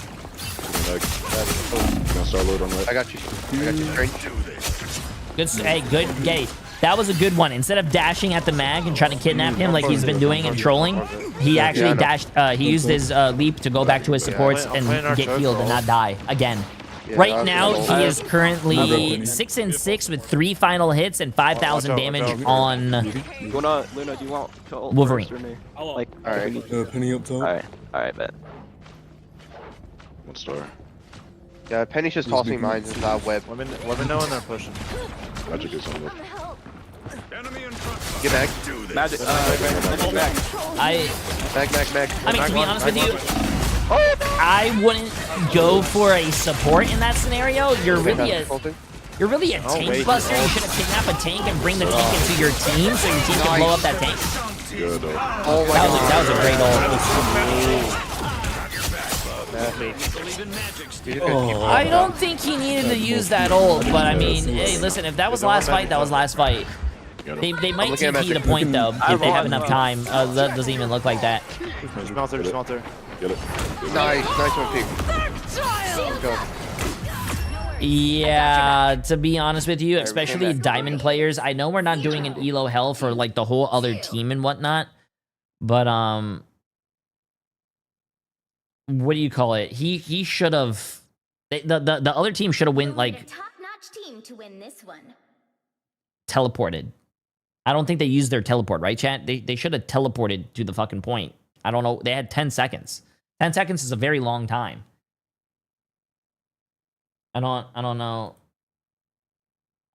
Star-Lord on right. I got you. Strange. Good. Hey, good. Hey, that was a good one. Instead of dashing at the mag and trying to kidnap him like he's been doing and trolling, he actually dashed. He used his leap to go back to his supports and get healed and not die again. Right now, he is currently 6-6 with 3 final hits and 5,000 damage on Luna, do you want Wolverine. Like, alright. Penny up top. Alright, bet. 1 star. Yeah, Penny's just tossing mines into that web. Let me know when they're pushing. Magic is on the. Get back. Magic. Mag. I mean, to be honest with you, I wouldn't go for a support in that scenario. You're really a tank buster. You should have kidnapped a tank and bring the tank into your team so your team can blow up that tank. Good. That was a great ult. I don't think he needed to use that ult, but I mean, hey, listen, if that was last fight, that was last fight. They might TP the point though if they have enough time. That doesn't even look like that. Smelter. Get it. Nice one, Pete. Let's go. Yeah, to be honest with you, especially diamond players, I know we're not doing an elo hell for like the whole other team and whatnot, but what do you call it? He should have. The other team should have win like top-notch team to win this one. teleported. I don't think they used their teleport, right, chat? They should have teleported to the fucking point. I don't know. They had 10 seconds. 10 seconds is a very long time. I don't know.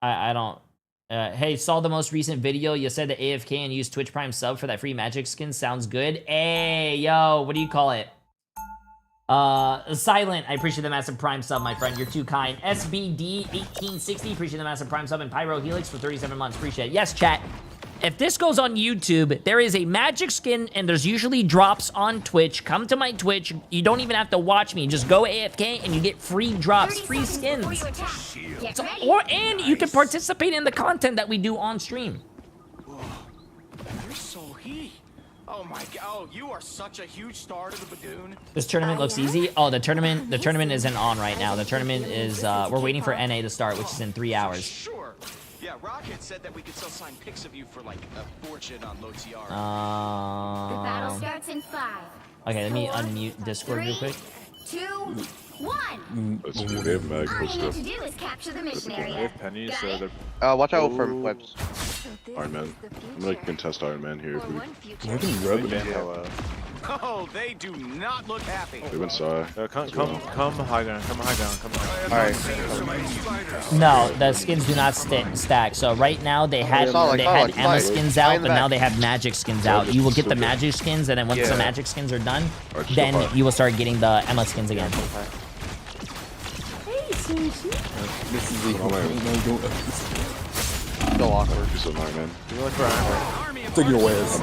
I don't. Hey, saw the most recent video. You said the AFK and use Twitch Prime sub for that free magic skin. Sounds good. Hey, yo, what do you call it? Silent, I appreciate the massive Prime sub, my friend. You're too kind. SBD1860, appreciate the massive Prime sub. And Pyro Helix for 37 months. Appreciate it. Yes, chat. If this goes on YouTube, there is a magic skin, and there's usually drops on Twitch. Come to my Twitch. You don't even have to watch me. Just go AFK, and you get free drops, free skins. So, and you can participate in the content that we do on stream. You're so heat. Oh my god! Oh, you are such a huge star to the Badoon. This tournament looks easy. Oh, the tournament isn't on right now. The tournament is we're waiting for NA to start, which is in 3 hours. Sure. Yeah, Rocket said that we could still sign pics of you for like a fortune on Low TR. The battle starts in 5. Okay, let me unmute Discord real quick. 2, 1. Let's do they have mag All push you need stuff. to do is capture the mission They area. have pennies, so they're... Watch out for webs. Iron Man. I'm gonna contest Iron Man here. If we... I can grab it. Oh, they do not look happy. They went side. Come high ground, come high ground, come high ground. Alright. No, the skins do not stack. So right now they had Emma skins out, but now they have magic skins out. You will get the magic skins, and then once the magic skins are done, then you will start getting the Emma skins again. This is Still awkward. Just an Iron Man. You look for Iron Man. Take your ways.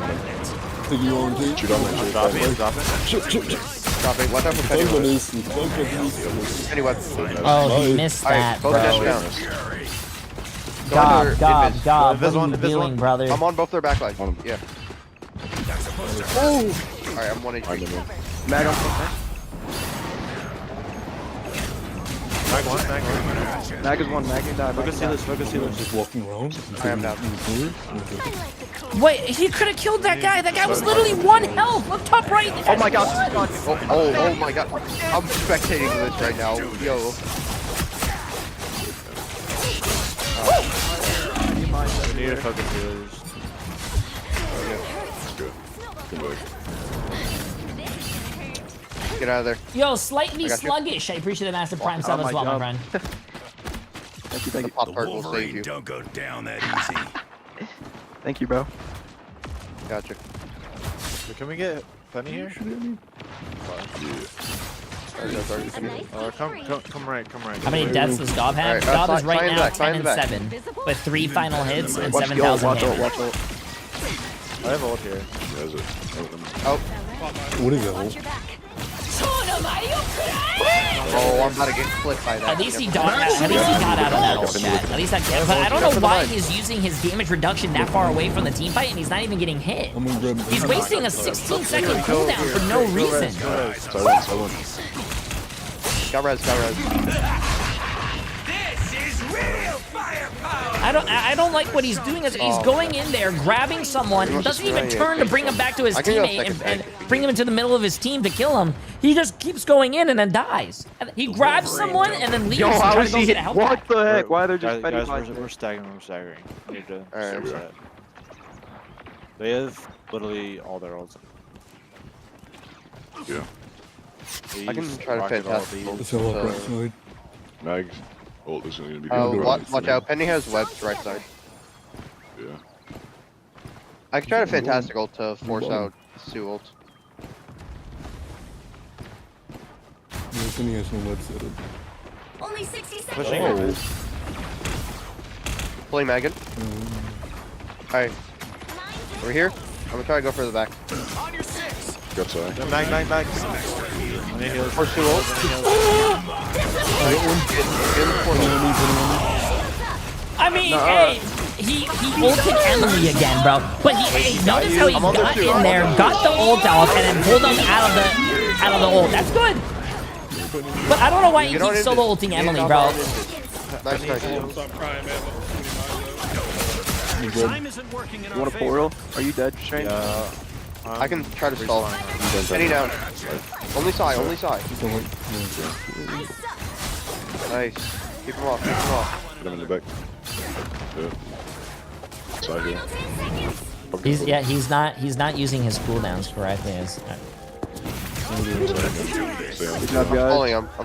Take your own team. Shoot on that. Drop it, drop it. Drop it. Watch out for Pennywood. Pennywood. Oh, he missed that, bro. God, what are you doing, brother? I'm on both their back lines. Yeah. Oh! Alright, I'm 1 HP. Mag on. Mag one, mag one. Mag is one, mag can die. Focus healers, focus healers. Just walking around. I am down. Wait, he could have killed that guy. That guy was literally 1 health. Look top right. Oh my god. Oh my god. I'm spectating this right now. Yo. We need to focus healers. Good work. Get out of there. Yo, slightly sluggish. I appreciate the massive Prime sub as well, my friend. Thank you. The Wolverine don't go down that easy. Thank you, bro. Gotcha. Can we get Penny here? Come right. How many deaths does Gob have? Gob is right now 10 and 7, with 3 final hits and 7,000 damage. Watch ult. I have ult here. Oh. What is that? Oh, I'm about to get flipped by that. At least he got out of that ult, chat. At least that killed. But I don't know why he's using his damage reduction that far away from the team fight, and he's not even getting hit. He's wasting a 16-second cooldown for no reason. Got res. I don't like what he's doing. He's going in there, grabbing someone, and doesn't even turn to bring him back to his teammate and bring him into the middle of his team to kill him. He just keeps going in and then dies. He grabs someone and then leaves. What the heck? Why are they just guys, we're staggering. We need to reset. They have literally all their ults. Yeah. I can try to fantastic. Mag. Ult is going to be watch out. Penny has webs right side. Yeah. I can try to fantastic ult to force out Sue ult. Penny has no webs set up. Only 60 seconds. Pulling Megan. Alright. We're here. I'm gonna try to go for the back. On your 6. Good side. Mag. Force Sue ult. I mean, hey, he ulted Emily again, bro. But notice how he got in there, got the ult off, and then pulled him out of the ult. That's good. But I don't know why he keeps solo ulting Emily, bro. You want a portal? Are you dead, Strange? I can try to stall. Penny down. Only side, only side. Nice. Keep him off, keep him off. Put him in the back. Yeah. Side here. He's not using his cooldowns correctly. I'm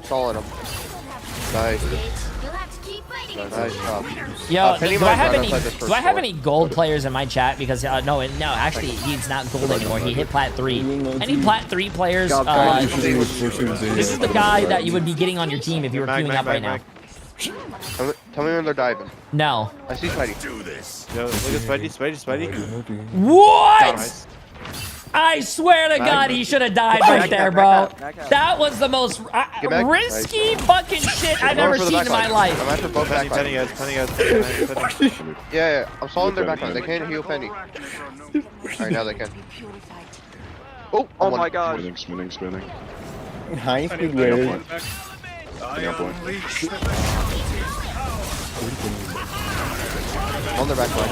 stalling him. Nice. Nice job. Yo, do I have any gold players in my chat? Because no, actually he's not gold anymore. He hit plat 3. Any plat 3 players? This is the guy that you would be getting on your team if you were queuing up right now. Tell me when they're diving. No. I see Spidey. Yo, look at Spidey. What? I swear to God, he should have died right there, bro. That was the most risky fucking shit I've ever seen in my life. I'm after both Penny guys. Yeah, I'm stalling their backline. They can't heal Penny. Alright, now they can. Oh my God. Spinning. Nice, big Point. On their backline.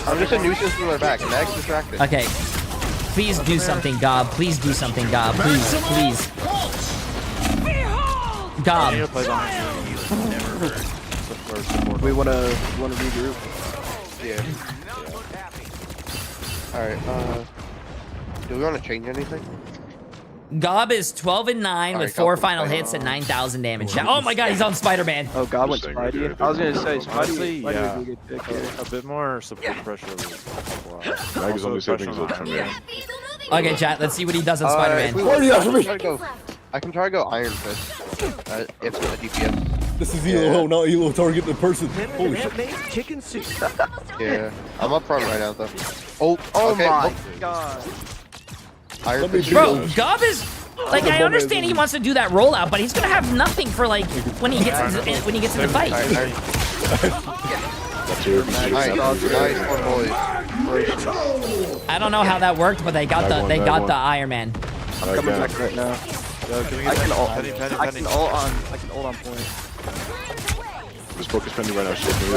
I'm just a nuisance to their back. Mag's distracted. Okay. Please do something, Gob. Please do something, Gob. Please. Gob. We wanna regroup. Yeah. Alright, do we want to change anything? Gob is 12-9 with 4 final hits and 9,000 damage. Oh my God, he's on Spider-Man. Oh, God went Spidey. I was gonna say Spidey. Yeah. A bit more support pressure. Mag is only saving his from here. Okay, chat, let's see what he does on Spider-Man. I can try to go Iron Fist. It's with the DPS. This is Elo, not Elo target the person. Holy shit. Chicken soup. Yeah, I'm up front right now though. Oh okay. My God. Iron Fist. Bro, Gob is like, I understand he wants to do that rollout, but he's gonna have nothing for like when he gets in the fight. Nice one, boys. I don't know how that worked, but they got the Iron Man. I'm coming back right now. I can ult on point. Just focus Penny right now.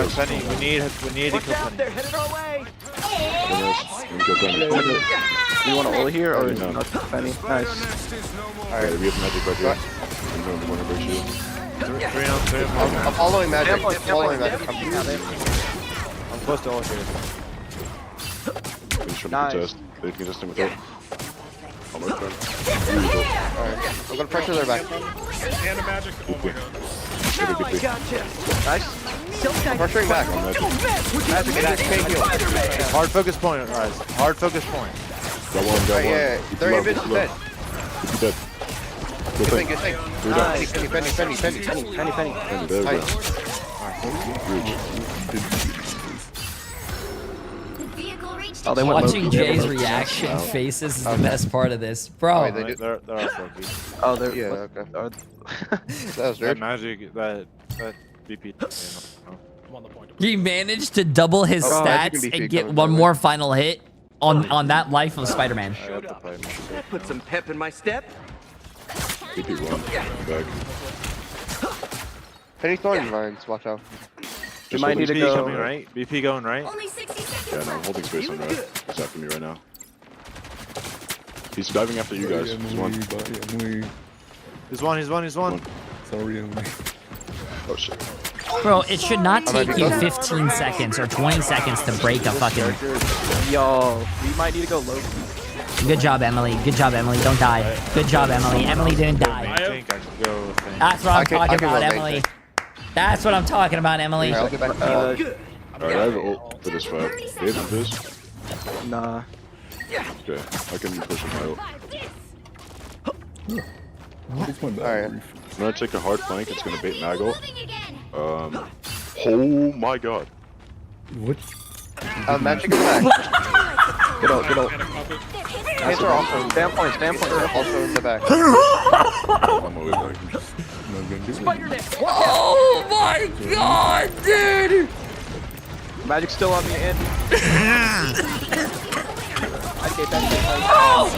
Penny, we need to kill Penny. They're headed our way. Do you want to ult here or no? Penny. Nice. Alright, we have magic right here. I'm following magic. I'm close to ult here. He's trying to contest. They can contest him with ult. Alright, I'm gonna pressure their back. And a magic. Oh my God. Nice. I'm pressuring back. Hard focus point, guys. Hard focus point. Got one. Yeah, they're invincible. Dead. He's dead. Good thing. Penny. There we go. Oh, they went Watching Loki. Jay's reaction faces is the best part of this, bro. They're off Loki. Oh, they're okay. That was that magic, that BP. He managed to double his stats and get one more final hit on that life of Spider-Man. That put some pep in my step. BP one. Back. Penny throwing vines. Watch out. You might need to go. Coming right. BP going right. Yeah, no, I'm holding space on that. He's after me right now. He's diving after you guys. He's one. He's one. Sorry, Emily. Oh shit. Bro, it should not take you 15 seconds or 20 seconds to break a fucking... Yo, we might need to go low. Good job, Emily. Good job, Emily. Don't die. Good job, Emily. Emily didn't die. I think I can go. That's what I'm talking about, Emily. That's what I'm talking about, Emily. I'll get back to Alright, I have an ult for this fight. Do you have this? Nah. Okay, I can push him out. Alright. I'm gonna take a hard flank. It's gonna bait Mag ult. Oh my God. What? Magic in the back. Good ult. Hits are also. Spam points are also in the back. Oh my God, dude! Magic's still on me, Andy. Oh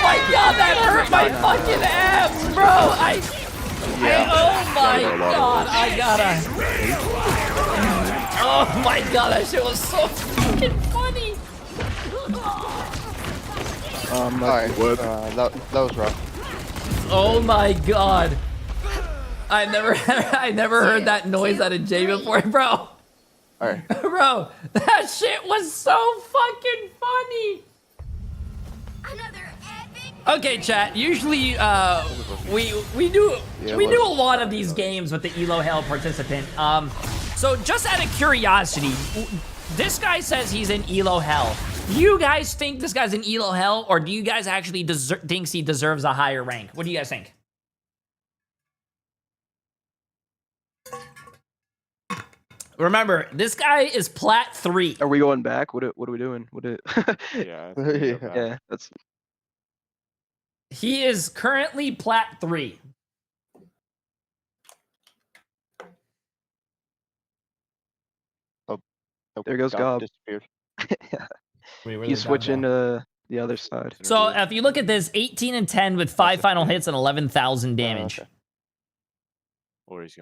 my God, that hurt my fucking abs, bro! Oh my God, I gotta... Oh my god, that shit was so fucking funny. That was rough. Oh my god. I never heard that noise out of Jay before, bro. Alright. Bro, that shit was so fucking funny. Okay, chat. Usually, we do a lot of these games with the Elo Hell participant. So just out of curiosity, this guy says he's in Elo Hell. Do you guys think this guy's in Elo Hell, or do you guys actually thinks he deserves a higher rank? What do you guys think? Remember, this guy is Plat 3. Are we going back? What are we doing? Yeah. Yeah. That's. He is currently Plat 3. There goes Gob. Disappeared. He's switching to the other side. So if you look at this, 18 and 10 with 5 final hits and 11,000 damage. Okay. Or he's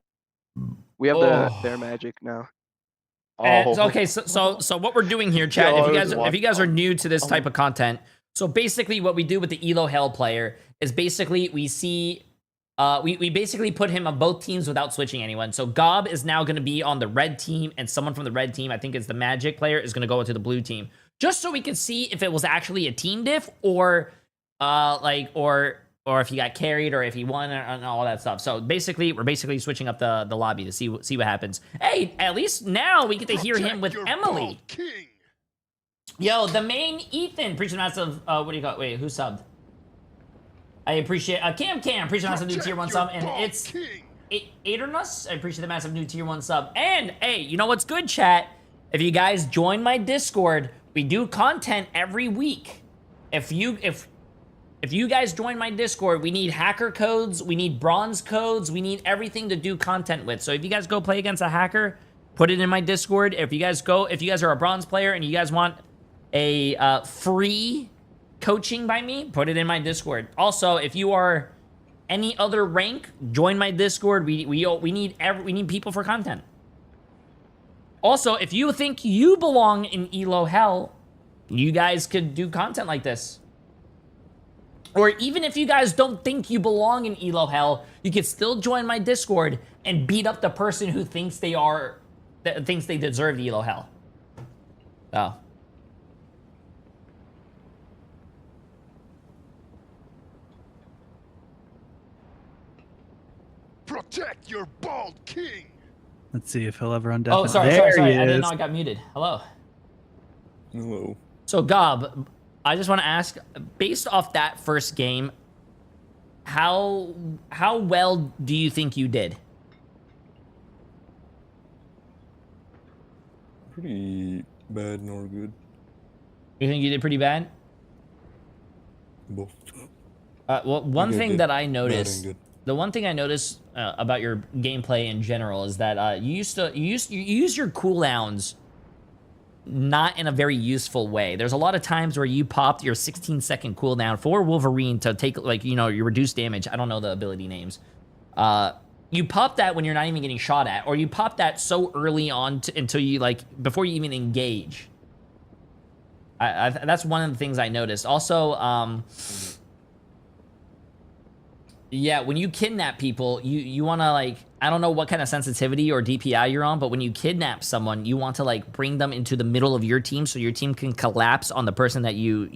We have their magic now. Okay, so what we're doing here, chat, if you guys are new to this type of content, so basically what we do with the Elo Hell player is basically we see we basically put him on both teams without switching anyone. So Gob is now going to be on the red team, and someone from the red team, I think it's the magic player, is going to go into the blue team, just so we can see if it was actually a team diff or or if he got carried or if he won and all that stuff. So basically, we're basically switching up the lobby to see what happens. Hey, at least now we get to hear him with Emily. Yo, the main Ethan, appreciate the massive, what do you got? Wait, who subbed? I appreciate, Cam, appreciate the massive new tier 1 sub, and it's Aeternus, I appreciate the massive new tier 1 sub. And, hey, you know what's good, chat? If you guys join my Discord, we do content every week. If you guys join my Discord, we need hacker codes, we need bronze codes, we need everything to do content with. So if you guys go play against a hacker, put it in my Discord. If you guys are a bronze player and you guys want a free coaching by me, put it in my Discord. Also, if you are any other rank, join my Discord. We need people for content. Also, if you think you belong in Elo Hell, you guys could do content like this. Or even if you guys don't think you belong in Elo Hell, you can still join my Discord and beat up the person who thinks they deserve the Elo Hell. Oh. Protect your bald king. Let's see if he'll ever undeafen. Oh, sorry. I didn't know I got muted. Hello. Hello. So, Gob, I just want to ask, based off that first game, how well do you think you did? Pretty bad nor good. You think you did pretty bad? Both. Well, one thing that I noticed, the one thing I noticed about your gameplay in general is that you use your cooldowns not in a very useful way. There's a lot of times where you popped your 16-second cooldown for Wolverine to take, like, you know, your reduced damage. I don't know the ability names. You pop that when you're not even getting shot at, or you pop that so early on until you, like, before you even engage. That's one of the things I noticed. Also, yeah, when you kidnap people, you want to, like, I don't know what kind of sensitivity or DPI you're on, but when you kidnap someone, you want to, like, bring them into the middle of your team so your team can collapse on the person that you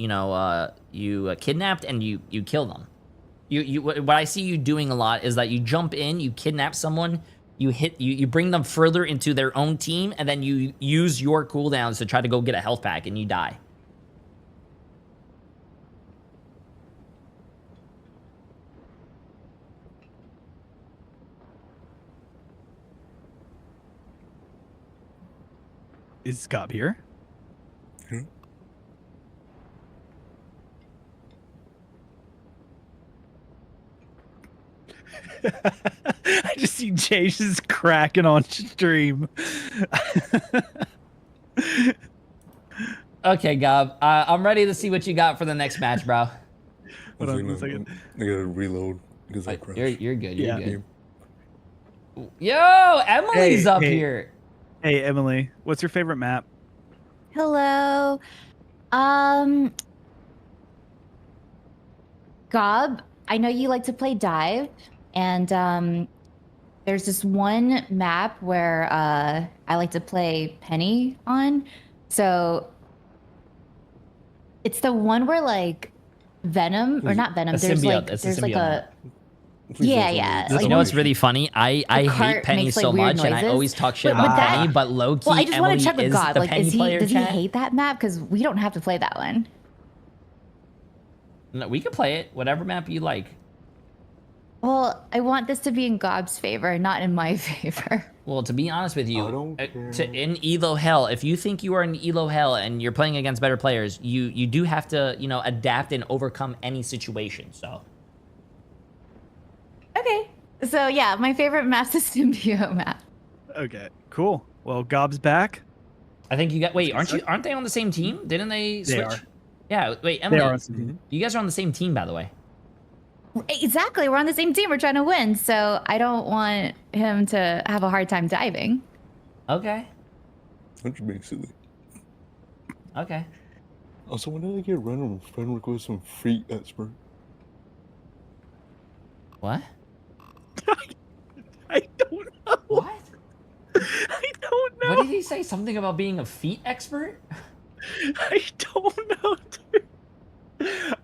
kidnapped, and you kill them. What I see you doing a lot is that you jump in, you kidnap someone, you bring them further into their own team, and then you use your cooldowns to try to go get a health pack, and you die. Is Scott here? I just see Jay just cracking on stream. Okay, Gob. I'm ready to see what you got for the next match, bro. Hold on a second. I gotta reload because I crashed. You're good. You're good. Yo, Emily's up here. Hey, Emily, what's your favorite map? Hello. Gob, I know you like to play dive, and there's this one map where I like to play Penny on. So it's the one where like Venom or not Venom. There's like a yeah. Like, you know what's really funny? I hate Penny so much, and I always talk shit about Penny. But low key, well, I just want to check with God. Like, does he hate that map? Because we don't have to play that one. No, we can play it. Whatever map you like. Well, I want this to be in Gob's favor, not in my favor. Well, to be honest with you, in Elo Hell, if you think you are in Elo Hell and you're playing against better players, you do have to, you know, adapt and overcome any situation. So. Okay. So yeah, my favorite map's the Symbiote map. Okay, cool. Well, Gob's back. I think you got. Wait, aren't they on the same team? Didn't they switch? They are. Yeah. Wait, Emily. They are on the same team. You guys are on the same team, by the way. Exactly, we're on the same team. We're trying to win, so I don't want him to have a hard time diving. Okay. That's being silly. Okay. Also, when did I get random friend request from Freak Expert? What? I don't know. What? I don't know. What did he say? Something about being a feet expert? I don't know, dude.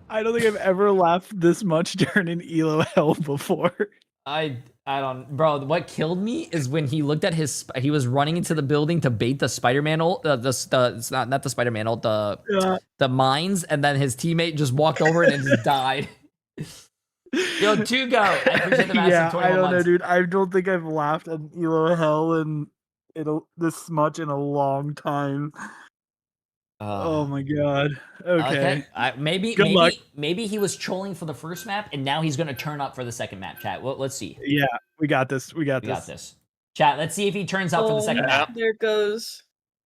I don't think I've ever laughed this much during an Elo Hell before. I don't, bro. What killed me is when he looked at he was running into the building to bait the Spider-Man ult, it's not the Spider-Man ult, the mines, and then his teammate just walked over and just died. Yo, Tugo, I appreciate the massive 21 I don't know, months. dude. I don't think I've laughed at Elo Hell in this much in a long time. Oh my god. Okay. Maybe he was trolling for the first map, and now he's gonna turn up for the second map. Chat. Well, let's see. Yeah, we got this. We got this. Chat. Let's see if he turns up for the second map. There goes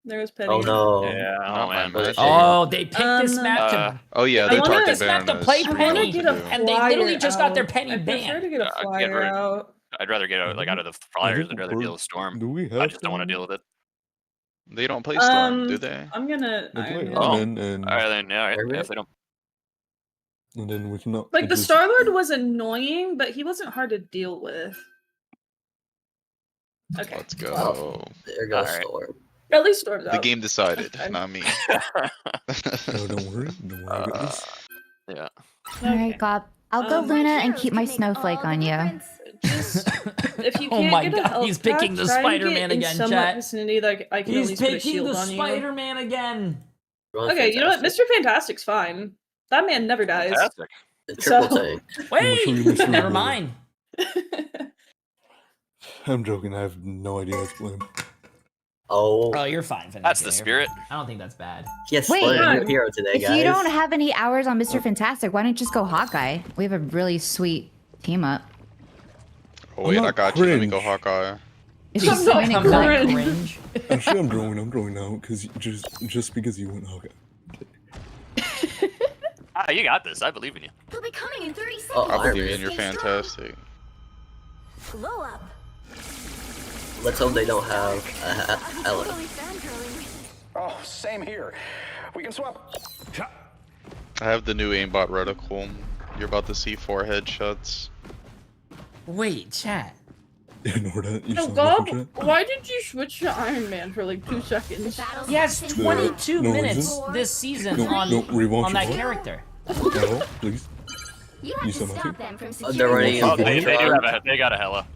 Penny. Oh no. Yeah. Oh man. Oh, they picked this map to. Oh yeah, They they're picked talking this map to play Penny, and they literally just got their Penny I prefer to banned. get a flyer out. I'd rather get out of the flyers. I'd rather deal with Storm. I just don't want to deal with it. They don't play Storm, do they? I'm gonna. And Alright then, yeah, if they don't. And then we cannot. Like the Star-Lord was annoying, but he wasn't hard to deal with. Okay. Let's go. Oh, there goes Storm. At least Storm's out. The game decided, not me. No, don't worry. Don't worry about this. Yeah. All right, Gob. I'll go Luna and keep my snowflake on you. Just if you can't Oh my get a god, health he's picking pack, the try and Spider-Man get in again, somewhat chat. vicinity, like I can at He's least put a picking shield the on you. Spider-Man again. Okay, you know what? Mr. Fantastic's fine. That man never dies. Fantastic. Triple tank. Wait, never mind. I'm joking. I have no idea what's blame. Oh, you're fine. That's the spirit. I don't think that's bad. Yes, Wait, new hero today, if guys. you don't have any hours on Mr. Fantastic, why don't you just go Hawkeye? We have a really sweet team up. Oh wait, I got you. Let me go Hawkeye. She's so cringe. Actually, I'm drawing out because just because you went Hawkeye. You got this. I believe in you. He'll be coming in 30 seconds. Oh, I believe in you're fantastic. Blow up. Let's hope they don't have Ellen. Oh, same here. We can swap. I have the new aimbot reticle. You're about to see 4 headshots. Wait, chat. No, Gob, why did you switch to Iron Man for like 2 seconds? He has 22 minutes this season on that character. No, please. You have to stop them from securing. They're running Oh, they got a hella.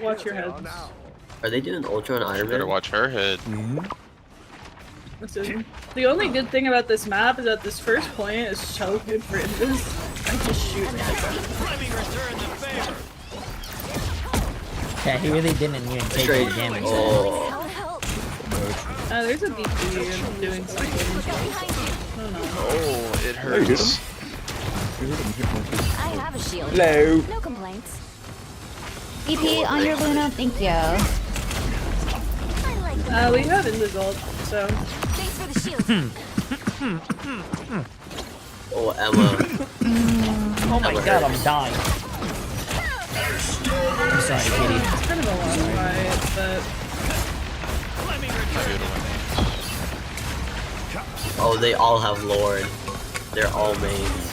Watch your head. Are they doing Ultra on Iron Man? Better watch her head. Listen, the only good thing about this map is that this first point is so good for invis. I just shoot Yeah, he really didn't even take any damage. There's a DP doing something. Oh, it hurts. I have a shield. Hello. No complaints. EP on your Luna, thank you. We have invis ult, so. Thanks for the shield. Oh, Emma. Oh my god, I'm dying. I'm sorry, Katie. It's kind of a long fight, but... Oh, they all have Lord. They're all mains.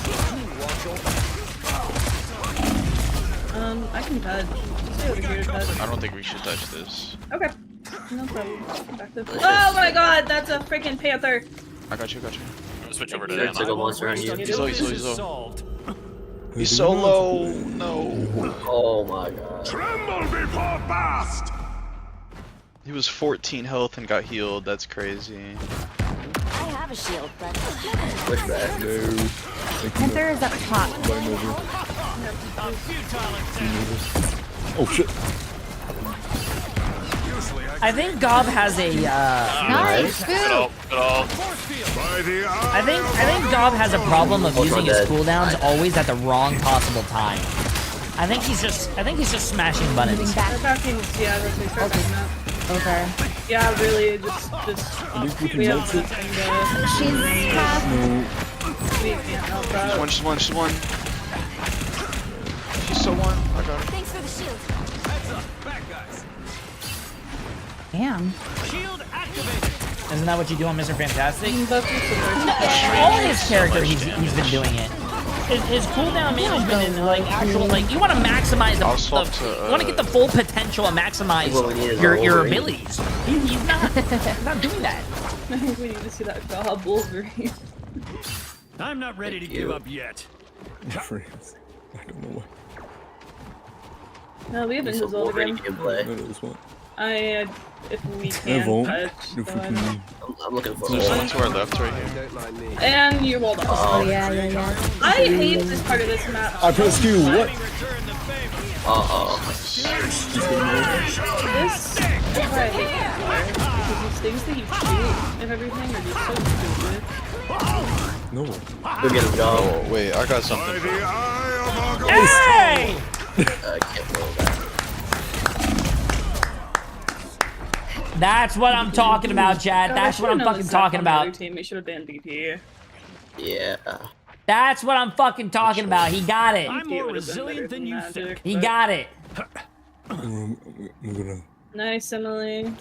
I can touch. Stay over here, touch. I don't think we should touch this. Okay. No problem. Back to... Oh my god, that's a freaking panther! I got you. I'm gonna switch over to There's them. a monster on you. He's low. He's so low. No. Oh my god. Tremble before blast! He was 14 health and got healed. That's crazy. I have a shield, but... Push back. Panther is up top. Oh shit. I think Gob has a Nice. I think Gob has a problem of using his cooldowns always at the wrong possible time. I think he's just smashing buttons. We're talking, yeah, that's what we start talking about. Over. Yeah, really, just we don't want to She's half. we can't help that. She's one. She's so one. I got her. Thanks for the shield. Damn. Isn't that what you do on Mr. Fantastic? No, all his characters, he's been doing it. His cooldown management is like actual, like you want to maximize you want to get the full potential and maximize your abilities. He's not doing that. I think we need to see that Gob Wolverine. I'm not ready to give up yet. My friends. I don't know why. No, we haven't used all again. If we can touch. I'm looking for There's one to our left right here. And you rolled off. Oh yeah. I hate this part of this map. I pressed Q, what? This is why I hate this part. Because these things that you shoot and everything are just so stupid. No. Go get him, go. Oh, wait, I got something. Hey! I can't roll that. That's what I'm talking about, Chad. That's what I'm fucking talking about. Team. We should have banned DP. Yeah. That's what I'm fucking talking about. He got it. I'm more resilient than you think. He got it. Nice, Emily.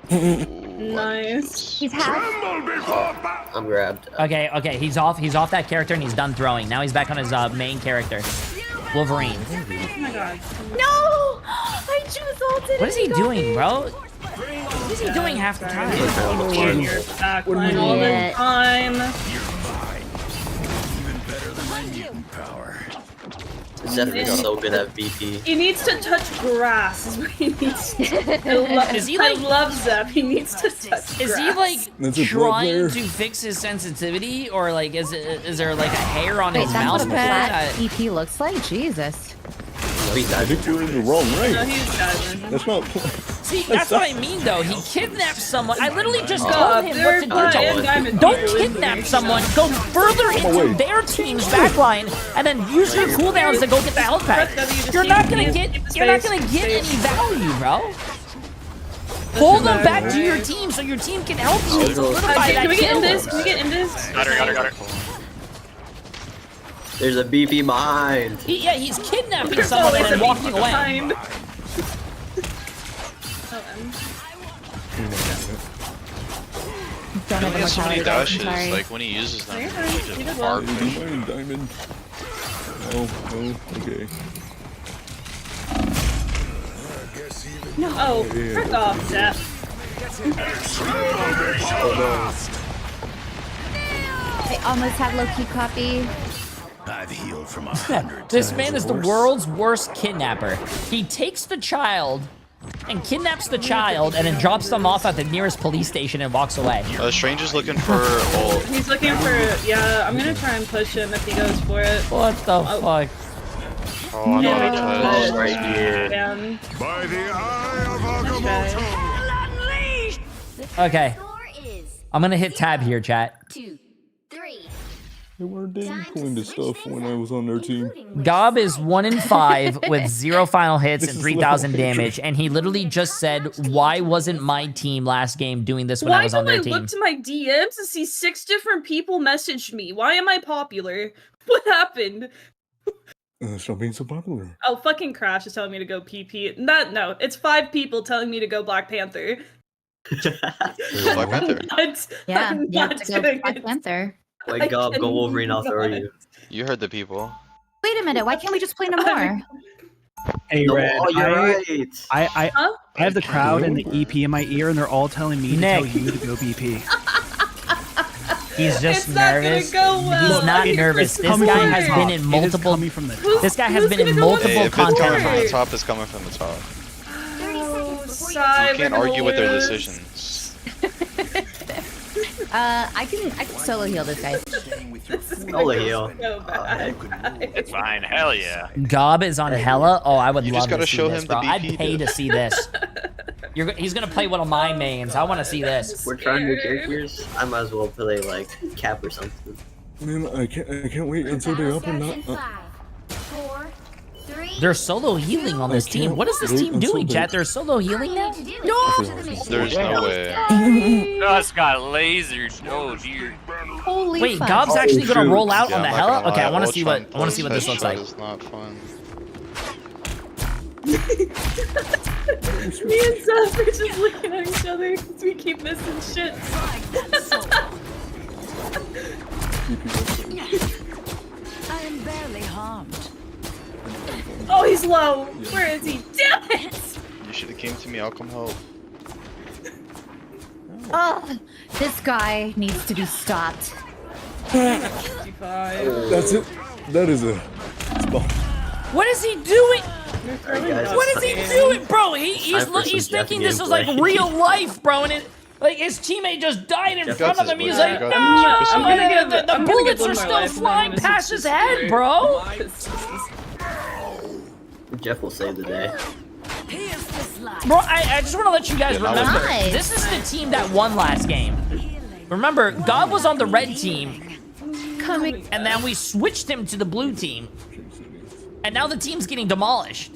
Nice. He's half. I'm grabbed. Okay. He's off that character and he's done throwing. Now he's back on his main character, Wolverine. Oh my god. No! I just ulted. What is he doing, bro? What is he doing half the time? You're backline all the time. Zephyr is so good at VP. He needs to touch grass. Is what he needs to. I love Zep. He needs to touch grass. Is he like trying to fix his sensitivity, or like is there like a hair on his mouse? Wait, that's what a flat EP looks like. Jesus. I think you're in the wrong range. No, he's diving. That's not. See, that's what I mean, though. He kidnapped someone. I literally just told him what to do. Don't kidnap someone. Go further into their team's backline, and then use your cooldowns to go get the health pack. You're not gonna get any value, bro. Pull them back to your team so your team can help you solidify that Can we get in kill. this? Can we get in this? Got her. There's a BP behind. Yeah, he's kidnapping someone and then walking away. He has so many dashes, like when he uses them, he just bark. Diamond. Oh, okay. No. Oh, frick off, Zep. I almost had low-key copy. I've healed from 100 This man is the world's worst kidnapper. He takes the child and kidnaps the child and then drops them off at the nearest police station and walks away. Stranger's looking for ult. He's looking for, yeah, I'm gonna try and push him if he goes for it. What the fuck? Oh, I know Oh, right here. Down. By the eye of Okay. I'm gonna hit tab here, chat. 2, 3. They weren't doing this stuff when I was on their team. Gob is 1 in 5 with 0 final hits and 3,000 damage, and he literally just said, "Why wasn't my team last game doing this when I was on their team?" Why do I look to my DMs and see 6 different people message me? Why am I popular? What happened? Stop being so popular. Oh, fucking Crash is telling me to go PP. No, it's 5 people telling me to go Black Panther. Black Panther. Yeah, I'm you have not to go doing Black it. Panther. Wake up, go Wolverine, I'll throw you. You heard the people. Wait a minute, why can't we just play no more? Hey, No, Red, oh, you're right. I have the crowd and the EP in my ear, and they're all telling me to tell you to go BP. He's just It's not gonna nervous. go well. He's not It's nervous. This coming guy from the has top. been in It is multiple. coming from the top. This guy has Who's been in gonna go multiple Hey, if it's coming from the content. top, it's coming from the top. Oh, You Sai, can't we're gonna argue with their lose. decisions. I can solo heal this guy. This is Solo gonna heal. go so bad. It's fine. Hell yeah. Gob is on Hella. Oh, I would You love just gotta to see show this, him the bro. I'd BP pay to diff. see this. He's gonna play one of my mains. I want to see this. We're trying new characters. I might as well play like Cap or something. Man, I can't wait until they up and not. 5, 4, 3. They're solo healing on this team. What is this team doing, chat? They're solo healing now? There's no way. Just got lasered. Oh dear. Holy Wait, fuck. Gob's actually gonna shoot. roll out Yeah, on the I'm not Hella? gonna Okay, I lie, want to see what Ultron this looks like. It's not fun. Me and Seth are just looking at each other because we keep missing shit. I am barely harmed. Oh, he's low. Where is he? Damn it! You should have came to me. I'll come help. Oh, this guy needs to be stopped. 55. That's it. That is a spot. What is he doing? guys, What is he doing, bro? He's Time for some he's thinking Jeff this is like gameplay. real life, bro, and like his teammate just died in Jeff front got of him. this, He's bro. like, You no, got this. I'm gonna give the I'm gonna bullets give are one more still life, and flying then past it's his head, just bro. Jeff will save the day. Bro, I just want to let you guys Yeah, remember, nice. this is the team that won last game. Remember, God was on the red team, and then we switched him to the blue team. And now the team's getting demolished.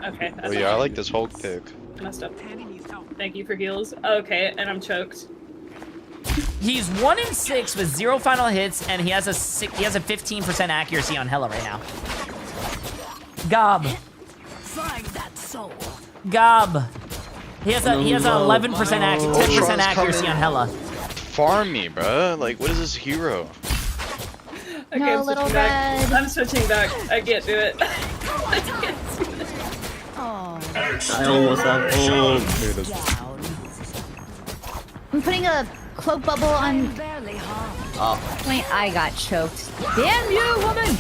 Okay, Oh that's yeah, I like this Hulk pick. messed up. Thank you for heals. Okay, and I'm choked. He's 1-6 with 0 final hits, and he has a 15% accuracy on Hella right now. Gob. Find that soul. Gob. He has an 10% accuracy on Hella. Farm me, bro. Like, what is this hero? Okay, No, I'm little switching back. red. I'm switching back. I can't do it. I can't do it. Oh. I almost have I'm putting a cloak bubble on. Barely harmed. Oh, Wait, I got choked. Damn you, woman!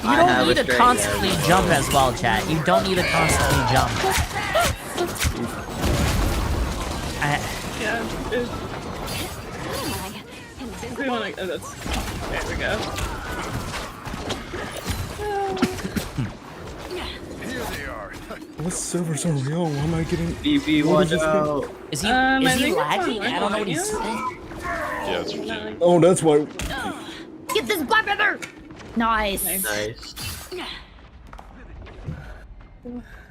You I don't have need a to straight constantly arrow. jump as well, chat. You don't need to constantly jump. Yeah. We want to. Oh, that's. There we go. What servers are real? Why am I getting? BB, What watch is this out. Is he I is he think it's lagging? on I don't know what he's right saying. Yeah, it's legit. Oh, that's why. Get this Black Panther! Nice. Nice.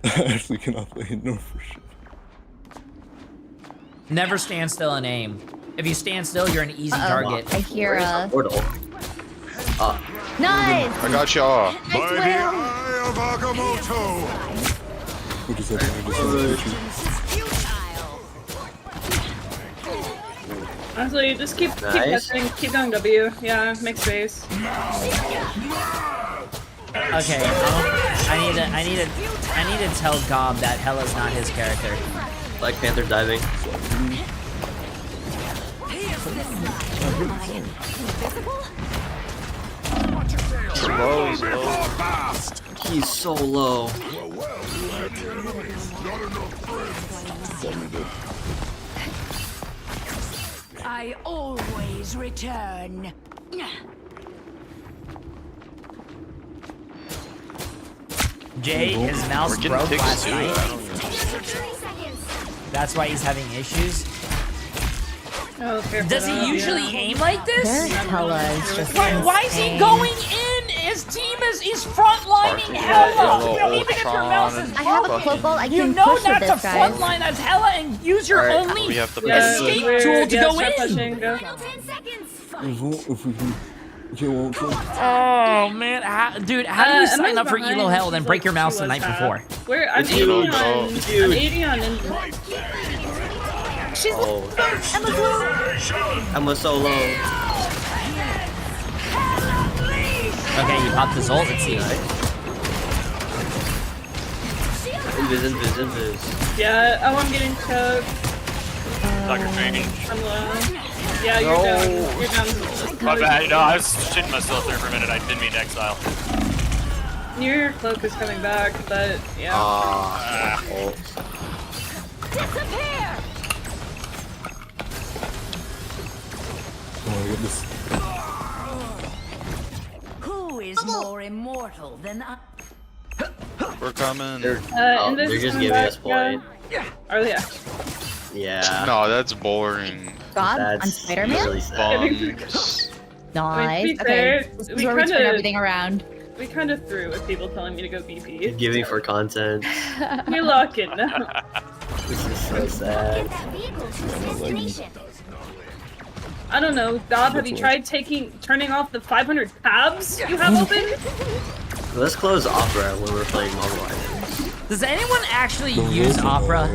I actually cannot play it. No, for sure. Never stand still and aim. If you stand still, you're an easy target. I hear a. Portal. Nice! I got y'all. Nice whale! What is that? Honestly, just keep Nice. pressing, keep going W. Yeah, make space. Okay, I need to tell Gob that Hella's not his character. Black Panther diving. Slow, slow. He's so low. I always return. Jay, his mouse We're getting broke ticks last too. night. I don't even... That's why he's having issues. Oh, careful Does though, he usually yeah. aim like this? Their Hella is just. Why is he insane. going in? His team is frontlining Hella. You know, even if your mouse is I have a broken, cloak ball. I you can know push with not to this, guys. frontline as Hella and use your Alright, only we have to Yeah, escape we're- tool to yeah, go start in. pushing, go. If we can You won't. Oh man, dude, how do you sign up for Elo Hell and then break your mouse the night before? Where I'm 80 on. I'm 80 on Ninja. She's Emma's so low. Okay, you popped his ult, it seems. Invis. Yeah, oh, I'm getting choked. Dr. Strange. I'm low. Yeah, you're down. You're down. My bad. No, I was shitting myself there for a minute. I didn't mean to exile. Your cloak is coming back, but yeah. Disappear! Oh, I got this. Who is more immortal than I? We're coming. They're just giving us point. Are they? Yeah. No, that's boring. God, on That's Spider-Man? really sad. Bums. Nice. To be fair, This is we where we turn kinda- everything around. We kind of threw with people telling me to go BP. Giving for content. You're locking now. This is so sad. I don't know, Dob, have you tried turning off the 500 tabs you have open? Let's close Opera when we're playing mobile items. Does anyone actually use Opera?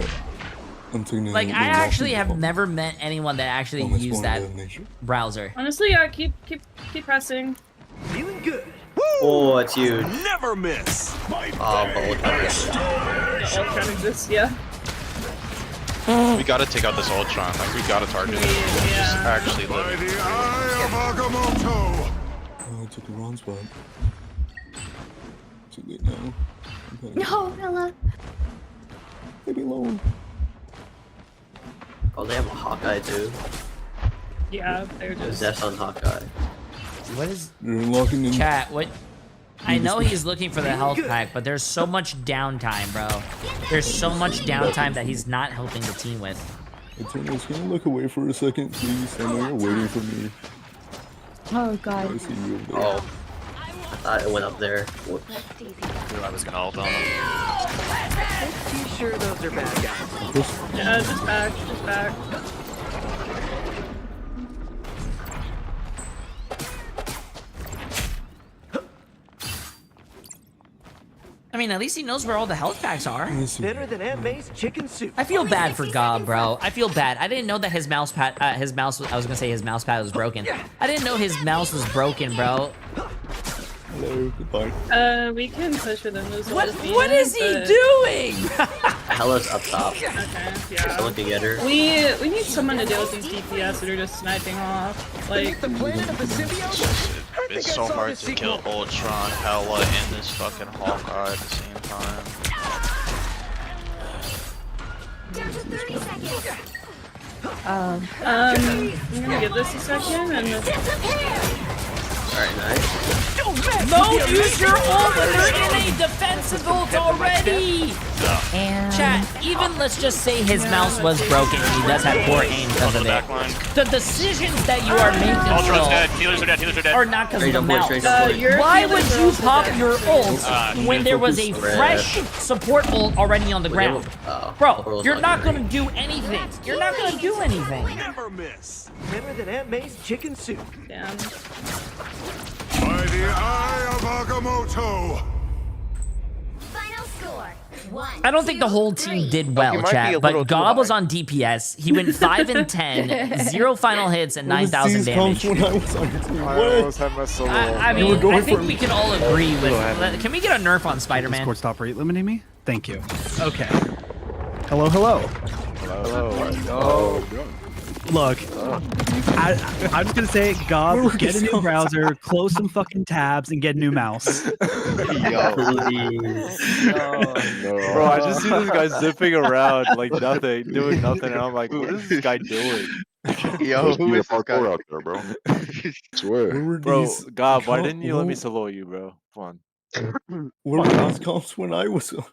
Like, I actually have never met anyone that actually used that browser. Honestly, yeah, keep pressing. Feeling good. Oh, it's huge. Never miss. Oh, but look at this. The Ultron exists, yeah. We gotta take out this Ultron. Like, we gotta target it. Just actually live. Oh, I took the wrong spot. Too late now. No, Bella. Leave me alone. Oh, they have a Hawkeye too. Yeah, they're just... Death's on Hawkeye. What is... You're locking in. Chat, what... I know he's looking for the health pack, but there's so much downtime, bro. There's so much downtime that he's not helping the team with. Eternals, can you look away for a second, please? I know you're waiting for me. Oh, God. I see you over there. Oh. I thought it went up there. Whoops. I knew I was gonna ult on him. Pretty sure those are bad guys. Yeah, just back. I mean, at least he knows where all the health packs are. Better than Aunt May's chicken soup. I feel bad for Gob, bro. I feel bad. I didn't know that his mouse pad, I was gonna say his mouse pad was broken. I didn't know his mouse was broken, bro. Hello, goodbye. We can push with him as well. What is he doing? Hella's up top. Okay, yeah. Someone can get her. We need someone to deal with these DPS that are just sniping off. Like, It's so hard to kill Ultron, Hella, and this fucking Hawkeye at the same time. I'm gonna give this a second and Alright, nice. No, use your ult when they're in a defensive ult already! And Chat, even let's just say his mouse was broken and he does have poor aim because of it. The decisions that you are making Ultron's dead. Healers are dead. are not because of the mouse. Why would you pop your ult when there was a fresh support ult already on the ground? Bro, you're not gonna do anything. You're not gonna do anything. Never miss. Better than Aunt May's chicken soup. damn. By the eye of Agamotto. Final score. 1. I don't think the whole team did well, chat, but Gob was on DPS. He went 5 and 10, 0 final hits, and 9,000 damage. When I was on your team. I almost had my solo. I mean, I think we can all agree with... Can we get a nerf on Spider-Man? Discord, stop rate limiting me. Thank you. Okay. Hello, hello. Oh, Look, I'm just gonna say, Gob, get a new browser, close some fucking tabs, and get a new mouse. Bro, I just see this guy zipping around like nothing, doing nothing, and I'm like, what is this guy doing? Yo, who is parkour out there, bro? I swear. Bro, God, why didn't you let me solo you, bro? Come on. Where were those comps when I was? What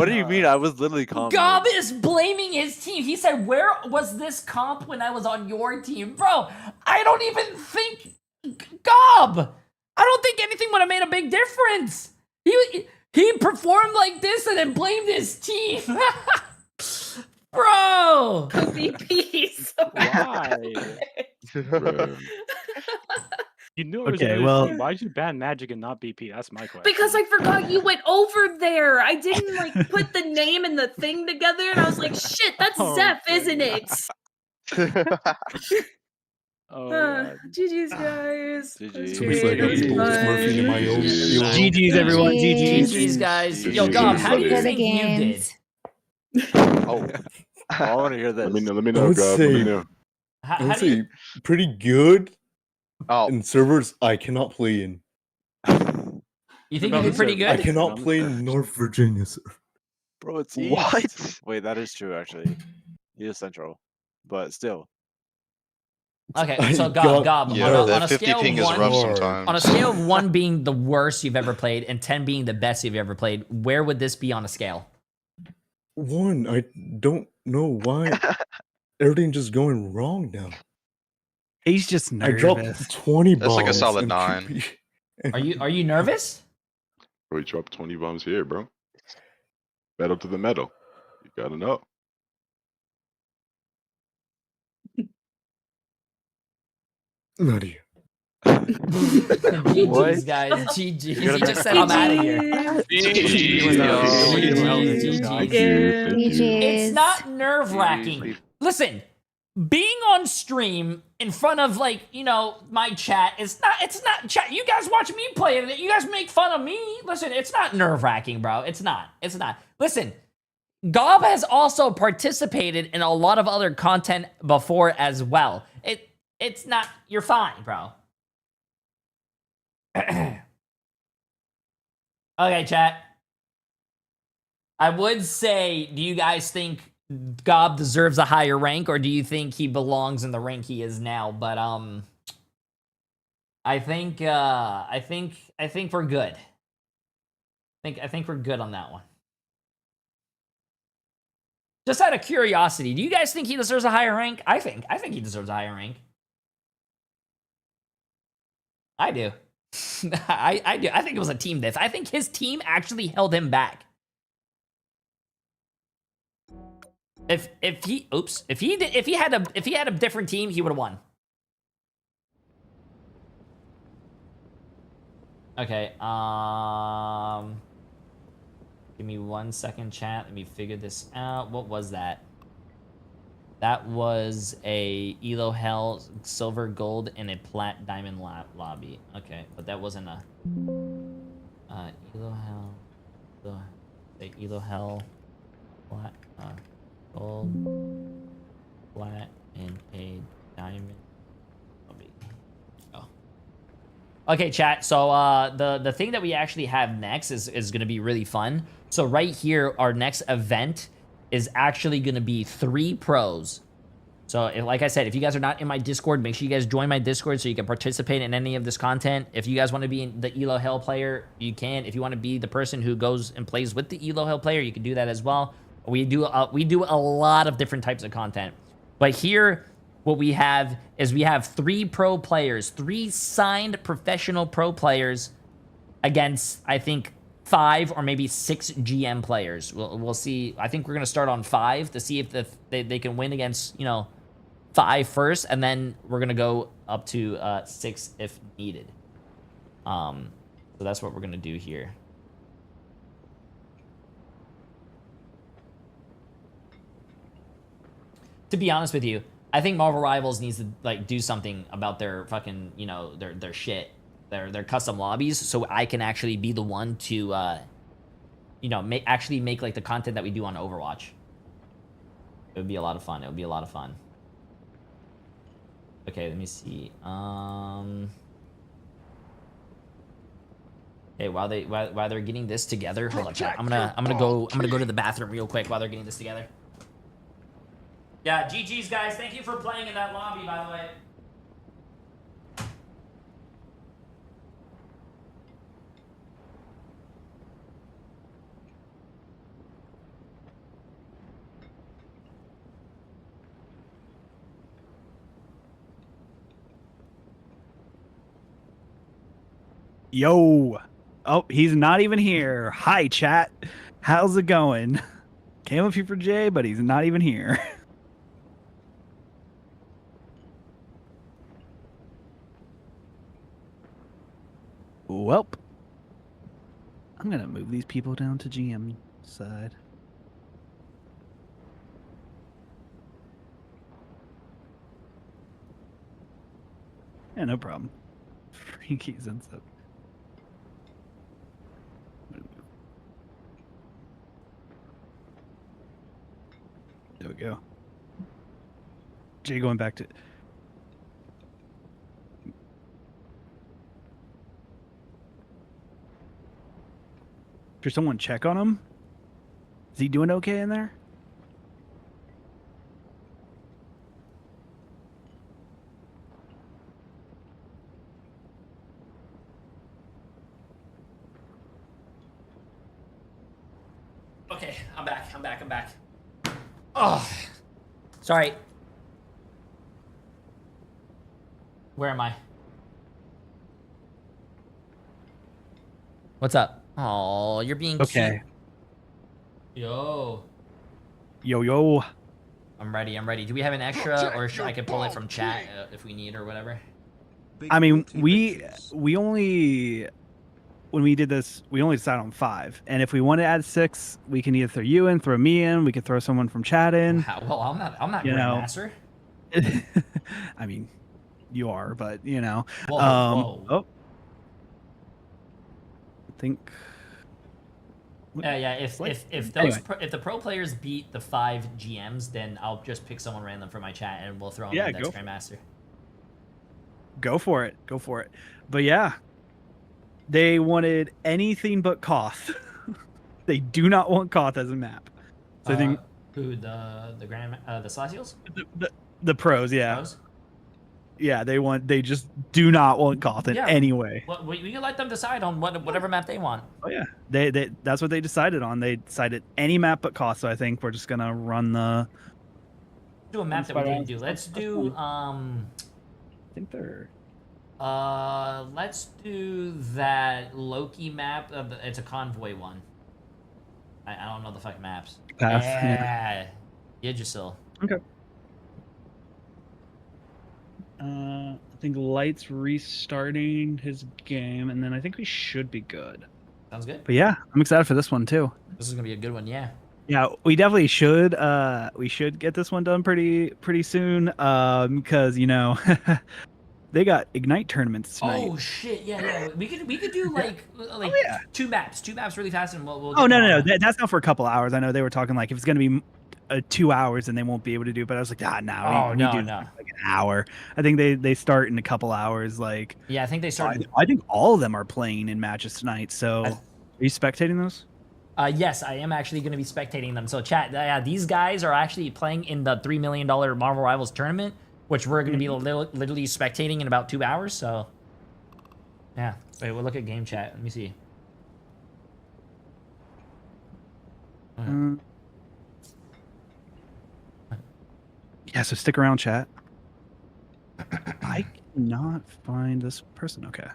do you mean? I was literally calm. Gob is blaming his team. He said, where was this comp when I was on your team? Bro, I don't even think... Gob! I don't think anything would have made a big difference. He performed like this and then blamed his team. Bro! VPs. Why? You knew it was Okay, another well- team. Why'd you ban Magic and not BP? That's my question. Because I forgot you went over there. I didn't like put the name and the thing together, and I was like, "Shit, that's Zeph, isn't it?" GG's guys. GG's everyone. GG's guys. Yo, Gob, how do you think you did? Oh, I want to hear this. Let me I know, would God. Let me say, know. I would say pretty good. Oh. In servers I cannot play in. You think you did pretty good? I cannot play in North Virginia, sir. Bro, it's What? East. Wait, that is true actually. He is central, but still. Okay, so Gob, Yeah, on that a 50 scale ping of is one, rough sometimes. on a scale of 1 being the worst you've ever played and 10 being the best you've ever played, where would this be on a scale? 1, I don't know why everything just going wrong now. He's just nervous. I dropped 20 bombs. That's like a solid and 9. Are you nervous? Bro, you dropped 20 bombs here, bro. Metal to the metal. You gotta know. Not you. GG's, guys. GG's. He just said I'm out of here. It's not nerve-wracking. Listen, being on stream in front of, like, you know, my chat, it's not chat. You guys watch me play it. You guys make fun of me. Listen, it's not nerve-wracking, bro. It's not. Listen, Gob has also participated in a lot of other content before as well. It's not, you're fine, bro. Okay, chat. I would say, do you guys think Gob deserves a higher rank, or do you think he belongs in the rank he is now? But I think we're good. I think we're good on that one. Just out of curiosity, do you guys think he deserves a higher rank? I think he deserves a higher rank. I do. I do. I think it was a team diff. I think his team actually held him back. If he had a different team, he would have won. Okay. Give me 1 second, chat. Let me figure this out. What was that? That was a Elo Hell silver gold and a plat diamond lobby. Okay, but that wasn't a Elo Hell. The Elo Hell plat gold plat and a diamond lobby. Oh. Okay, chat. So the thing that we actually have next is gonna be really fun. So right here, our next event is actually going to be 3 pros. So like I said, if you guys are not in my Discord, make sure you guys join my Discord so you can participate in any of this content. If you guys want to be the Elo Hell player, you can. If you want to be the person who goes and plays with the Elo Hell player, you can do that as well. We do a lot of different types of content. But here, what we have is we have 3 pro players, 3 signed professional pro players against, I think, 5 or maybe 6 GM players. We'll see. I think we're going to start on 5 to see if they can win against, you know, 5 first, and then we're going to go up to 6 if needed. So that's what we're going to do here. To be honest with you, I think Marvel Rivals needs to, like, do something about their fucking, you know, their shit. Their custom lobbies, so I can actually be the one to, you know, actually make like the content that we do on Overwatch. It would be a lot of fun. It would be a lot of fun. Okay, let me see. Okay, while they're getting this together, hold on, chat. I'm gonna go to the bathroom real quick while they're getting this together. Yeah, GG's guys. Thank you for playing in that lobby, by the way. Yo. Oh, he's not even here. Hi, chat. How's it going? Came up here for Jay, but he's not even here. Welp. I'm gonna move these people down to GM side. Yeah, no problem. Frankie's and stuff. There we go. Jay going back to... Should someone check on him? Is he doing okay in there? Okay, I'm back. Oh, sorry. Where am I? What's up? Oh, you're being okay. Cute. Yo. Yo. I'm ready. Do we have an extra, or should I can pull it from chat if we need or whatever? I mean, we only... When we did this, we only decided on 5. And if we want to add 6, we can either throw you in, throw me in, we can throw someone from chat in. Well, I'm not Grandmaster. I mean, you are, but you know. Whoa. Oh. I think. Yeah. If the pro players beat the 5 GMs, then I'll just pick someone random from my chat and we'll throw in the next Grandmaster. Go for it. But yeah. They wanted anything but Koth. They do not want Koth as a map. So I think who the Socials? The pros, yeah. Pros? Yeah, they just do not want Koth in any way. Well, we can let them decide on whatever map they want. Oh yeah, they that's what they decided on. They decided any map but Koth. So I think we're just gonna run the. Do a map that we didn't do. Let's do I think they're. Let's do that Loki map. It's a convoy one. I don't know the fucking maps. Pass. Yeah. Yggdrasil. Okay. I think Light's restarting his game, and then I think we should be good. Sounds good. But yeah, I'm excited for this one too. This is gonna be a good one, yeah. Yeah, we definitely should. We should get this one done pretty soon. Because you know. They got Ignite tournaments tonight. Oh shit! Yeah. We could do like 2 maps really fast, and we'll oh no. That's not for a couple hours. I know they were talking like if it's gonna be 2 hours, then they won't be able to do. But I was like, no. We do like an hour. I think they start in a couple hours. Like yeah, I think they start. I think all of them are playing in matches tonight. So are you spectating those? Yes, I am actually going to be spectating them. So chat, these guys are actually playing in the $3 million Marvel Rivals tournament, which we're going to be literally spectating in about 2 hours. So, yeah. Wait, we'll look at game chat. Let me see. Yeah, so stick around, chat. I cannot find this person. Okay.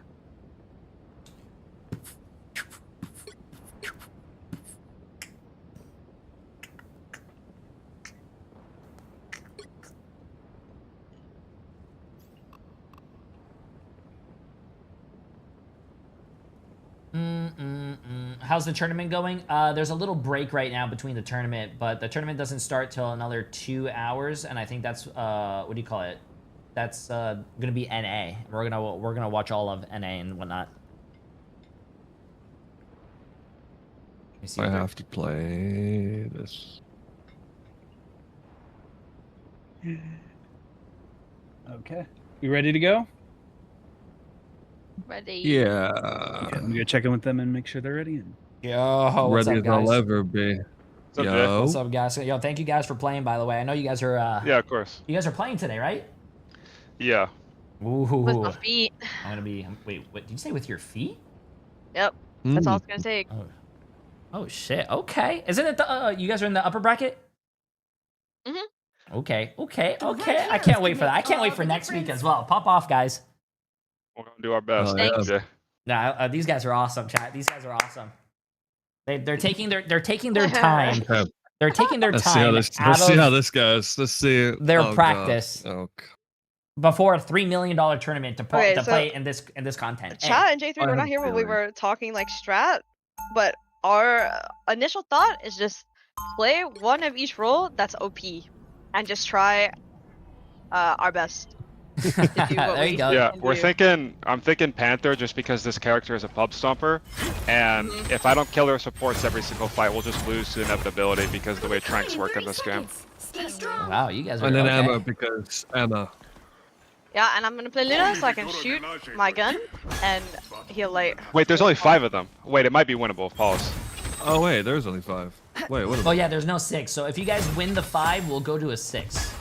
How's the tournament going? There's a little break right now between the tournament, but the tournament doesn't start till another 2 hours, and I think that's what do you call it? That's gonna be NA. We're gonna watch all of NA and whatnot. I have to play this. Okay, you ready to go? Ready. Yeah. I'm gonna check in with them and make sure they're ready. Yo, what's ready up, guys? as I'll ever be. Yo. What's up, guys? Yo, thank you guys for playing. By the way, I know you guys are. Yeah, of course. You guys are playing today, right? Yeah. Ooh. With my feet. I'm gonna be. Wait, what did you say? With your feet? Yep. That's all it's gonna take. Oh shit. Okay. Isn't it the? You guys are in the upper bracket. Okay. I can't wait for that. I can't wait for next week as well. Pop off, guys. We're gonna do our best. Yeah. Nah, these guys are awesome, chat. These guys are awesome. They're taking their time. They're taking their time. Let's see how this goes. Let's see their practice. God. Oh. before a $3 million tournament to play in this content. Chat and Jay3 were not here when we were talking like strat, but our initial thought is just play one of each role that's OP and just try our best. There you go. Yeah, I'm thinking Panther just because this character is a pub stomper, and if I don't kill their supports every single fight, we'll just lose to inevitability because of the way tranks work in this game. Wow, you guys are And then okay. Emma because Emma. Yeah, and I'm gonna play Luna so I can shoot my gun and heal late. Wait, there's only 5 of them. Wait, it might be winnable. Pause. Oh wait, there's only 5. Wait, what? Oh yeah, there's no 6. So if you guys win the 5, we'll go to a 6.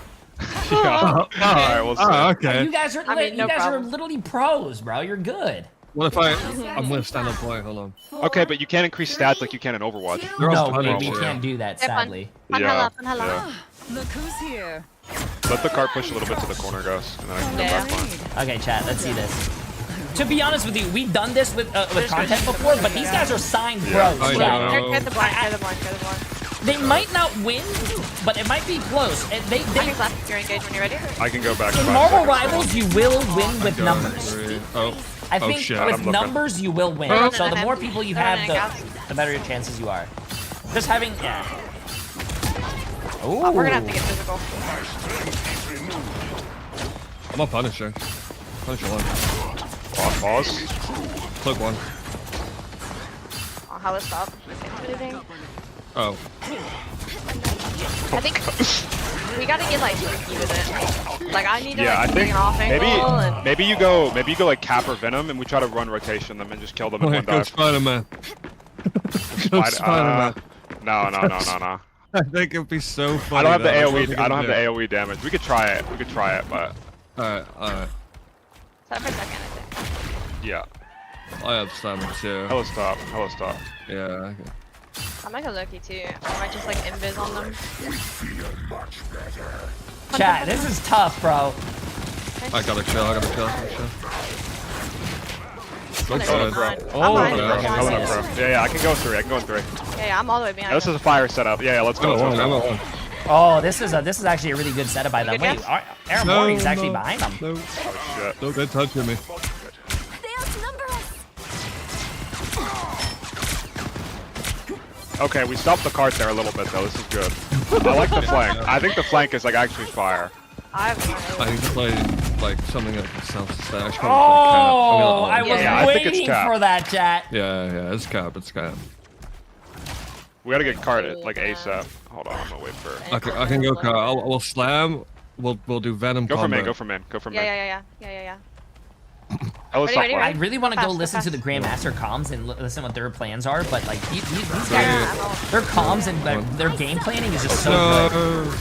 Yeah. Alright, we'll see. Okay. You guys are are literally pros, bro. You're good. What if I'm gonna stand up play? Hold on. Okay, but you can't increase stats like you can in Overwatch. No, we can't do that, sadly. Yeah. Look who's here. Let the cart push a little bit to the corner, guys, and then I can go back line. Okay, chat, let's see this. To be honest with you, we've done this with content before, but these guys are signed pros. Get the blind. They might not win, but it might be close. I can clap your engage when you're ready. I can go back. In Marvel Rivals, you will win with numbers. I think shit, with numbers, you will win. So the more people you have, the better your chances you are. Just having, yeah. Oh, we're gonna have to get physical. I'm a Punisher. Punisher 1. Pause. Click 1. Oh, how to stop? Anything? Oh. I think we gotta get like freaky with it. Like I need to Yeah, like I think an off angle and... maybe you go like Cap or Venom, and we try to run rotation them and just kill them in one Go dive. Spider-Man. Go Spider-Man. No. I think it'd be so funny. I don't have the AoE. I don't have the AoE damage. We could try it. But. Alright. Stop for a second, I think. Yeah. I have stamina too. Hello stop. Yeah. Okay. I might go Loki too. I might just like invis on them. Chat, this is tough, bro. I gotta chill. Go ahead. Yeah, I can go 3. Yeah, I'm all the way behind. Yeah, this is a fire setup. Yeah, let's go. Oh, this is actually a really good setup by them. Wait, Aaron Morgan's actually behind them. No. Oh shit. Don't get touching me. Okay, we stopped the cart there a little bit though. This is good. I like the flank. I think the flank is like actually fire. I need to play like something like self-stash. Oh, I was waiting for that, chat. Yeah, it's cap. We gotta get carted like ASAP. Hold on, I'm gonna wait for. I can go cart. We'll slam. We'll do Venom. Go for main. Yeah. I really want to go listen to the Grandmaster comms and listen what their plans are, but like these guys, their comms and their game planning is just so good.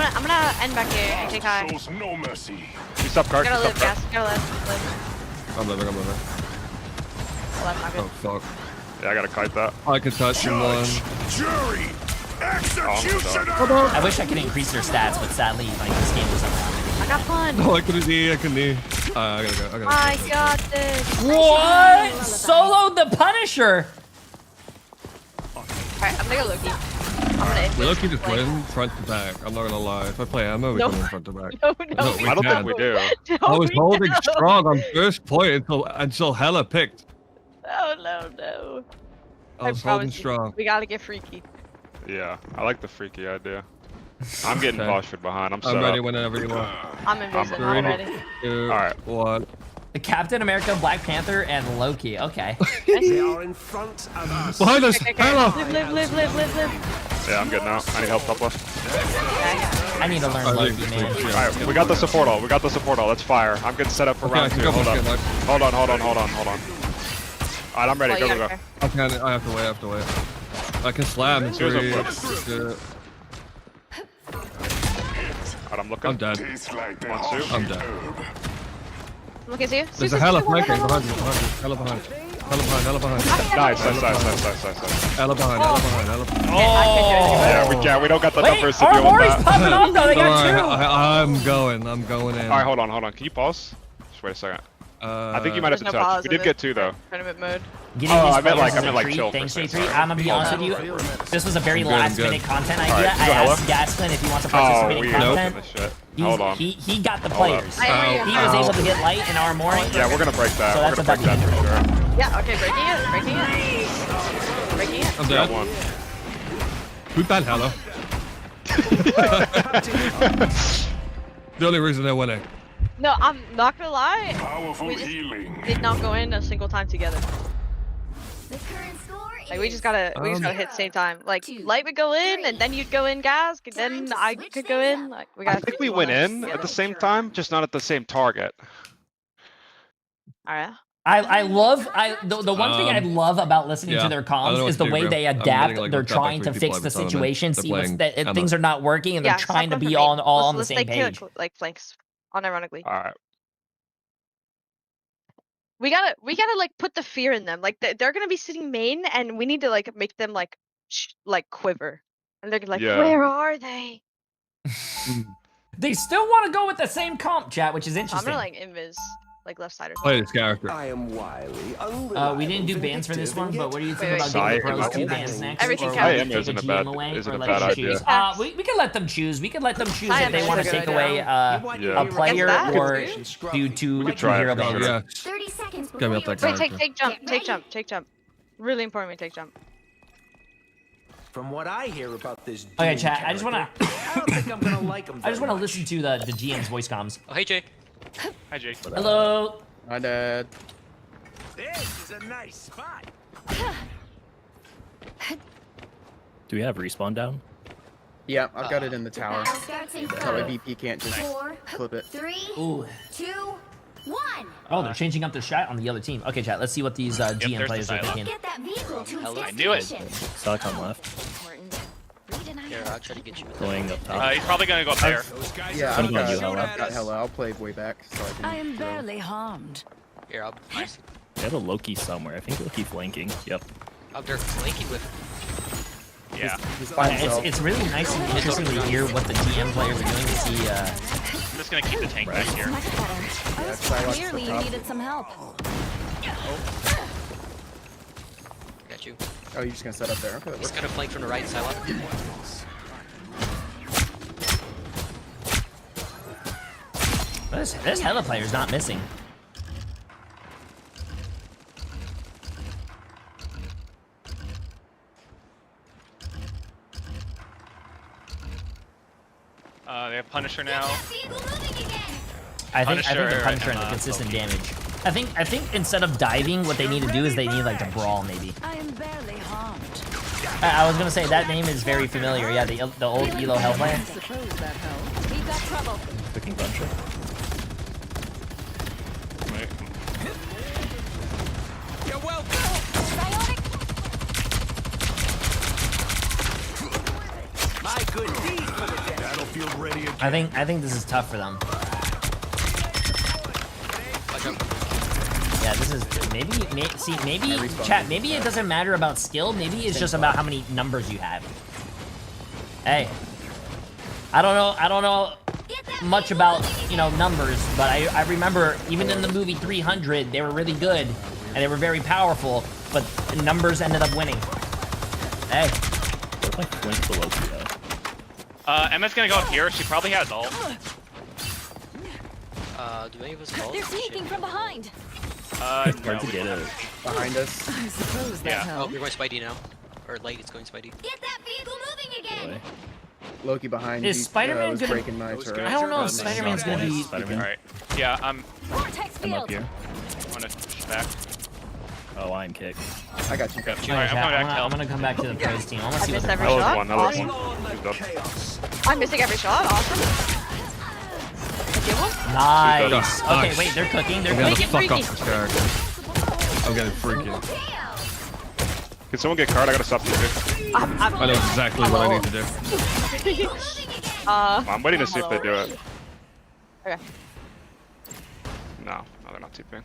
I'm gonna end back here and take high. No mercy. You stop cart. Gotta live, gas. Gotta live. I'm living. Well, that's not good. Oh fuck. Yeah, I gotta kite that. I can touch him one. Jury. I wish I could increase their stats, but sadly, like this game doesn't allow me. I got fun. Oh, I can knee. I gotta go. I got this. What? Solo the Punisher. Alright, I'm gonna go Loki. We're lucky to win front to back. I'm not gonna lie. If I play ammo, we can win front to back. No, I don't think we do. I was holding strong on first point until Hella picked. No. I was holding strong. We gotta get freaky. Yeah, I like the freaky idea. I'm getting postured behind. I'm ready whenever you want. I'm invisible. I'm ready. 2, Alright. 1. The Captain America, Black Panther, and Loki. Okay. They are in front of us. Behind us! Hella! Live. Yeah, I'm good now. I need help top left. I need to learn Loki, man. Alright, we got the support all. Let's fire. I'm getting set up for round 2. Hold on. Alright, I'm ready. Go. I have to wait. I can slam in 3. Alright, I'm looking. I'm dead. 1, 2. I'm dead. Look at you. There's a Hella flanking behind you. Hella behind. Nice. Hella behind. Oh! Yeah, we don't got the numbers to our deal with Mori's that. popping off though. They got 2. I'm going in. Alright, hold on. Can you pause? Just wait a second. I think you might have to There's no touch. pause We in did this get 2 though. Tournament mode. Getting Oh, these I meant players like is a treat. chill. Thanks, for a Jay3. second. I'm gonna be honest with you. This was a very I'm good, last I'm minute good. content Alright, idea. you I go hello? asked Gaskin if he wants to Oh, participate in weird. content. This shit. He's- Hold on. He got the Hold up. players. He was able to get light and armor. Yeah, we're gonna break that. So We're that's gonna break that for sure. Yeah, okay, breaking it, breaking it. Breaking it. I'm Got dead. one. Who banned Hello? The only reason they're winning. No, I'm not gonna lie. We just did not go in a single time together. Like we just gotta hit at the same time. Like Light would go in, and then you'd go in, Gas, and then I could go in. Like we I gotta. think we went in at the same time, just not at the same target. Alright. I love the one thing I love about listening yeah. to their I don't know comms what is to the do, way bro. they I'm adapt. getting, like, They're hooked up by trying to 3 fix people the at a time, and situation, they're see what's playing that if Emma. things are not working, and Yeah, they're trying to stop be them all from on the let's same stay page. like flanks, unironically. Alright. We gotta like put the fear in them. Like they're gonna be sitting main, and we need to like make them like quiver, and they're like, Yeah. where are they? They still want to go with the same comp, chat, which is I'm interesting. gonna like invis like left side or something. Play this character. I am wily. We didn't do bans for this one, but what do you think about Wait. giving the pros 2 Side. bans next? Everything Or counts. we Isn't take a GM bad- away, isn't or a let bad them idea. choose? We can let them choose. We can let them choose I if they am want to a good take away idea. a player that? or do two try it. hero Oh, bans. yeah. 30 seconds Get me up that Wait, character. take jump. Really important, we take jump. From what I hear about this. Okay, Doom chat. I just wanna. I don't think I'm gonna like him. I just want to listen to the GM's voice comms. Oh, hey, Jay. Hi, Jay. Hello. My dad. This is a nice spot. Do we have respawn down? Yeah, I've got it in the tower. starts in That's how my 5, VP can't just 4, clip it. 3, Ooh. 2, 1. Oh, they're changing up the strat on the other team. Okay, chat. Let's see what these GM there's players the are silo. thinking. Get that vehicle to its I knew it. destination. Silicon left. Here, I'll try to get you. Going up top. He's probably gonna go up there. Yeah, I'm I've going got, you, Hello. I've got Hello. I'll play way back so I can. I am throw. barely harmed. Here, I'll. They have a Loki somewhere. I think Loki flanking. Yep. Up there flanking with. Yeah. He's by himself. It's really nice and interesting to hear what the GM players are doing to see. I'm just gonna keep the tank back here. Much better. I was Psylocke's clearly the top. needed some help. Got you. Oh, you're just gonna set up there. Okay, that He's works. gonna flank from the right side. This hella players not missing. They have Punisher now. I think the Punisher Punisher and the and, consistent damage. I think instead of diving, what they need to do is they need like to brawl maybe. I am barely harmed. I was gonna say that name is very familiar. Yeah, the old Elo Hellfire. Suppose that helps. We've got trouble. Cooking Punisher. You're welcome. My good deed for the day. Battlefield ready again. I think this is tough for them. Yeah, this is maybe chat. Maybe it doesn't matter about skill. Maybe it's just about how many numbers you have. Hey, I don't know much about numbers, but I remember even in the movie 300, they were really good and they were very powerful, but numbers ended up winning. Hey, Looks like flank the Loki though. Emma's gonna go up here. She probably has ult. Do any of us call? They're sneaking from behind. It's hard to get it. Behind us. I suppose that Oh, helps. you're going Spidey now. Or Light, it's going Spidey. Get that vehicle moving again. Loki behind. Is he, Spider-Man was gonna- breaking my turret. I don't know if Spider-Man's gonna be. Spider-Man. All right. Yeah, I'm Vortex up field. here. I'm gonna push back. Oh, I'm kicked. I got you. All Alright, right, I'm chat, coming back to I'm help. gonna come back to the pros team. I wanna see what missed the every pros shot. are. That was one. He's done. I'm missing every shot. Awesome. Get one. Nice. Nice. Okay, wait, they're cooking. They're I'm gonna cooking. fuck off this character. I'm getting freaking. Can someone get card? I got a substitute. I know exactly what I need to do. I'm waiting to see if they do it. Okay. No, they're not TPing.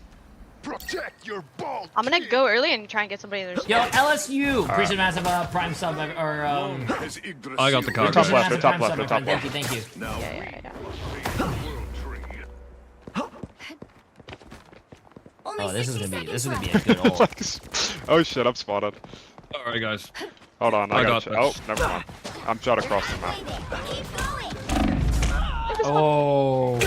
Protect your ball. I'm gonna go early and try and get somebody in their Yo, LSU. Appreciate massive prime sub or I got the card. Top left, massive top prime left, sub, my top friend. left. Thank you. Yeah. Oh, this is gonna be a good ult. Oh shit, I'm spotted. Alright, guys. Hold on, I got you. this. Oh, never mind. I'm shot across the map. Oh.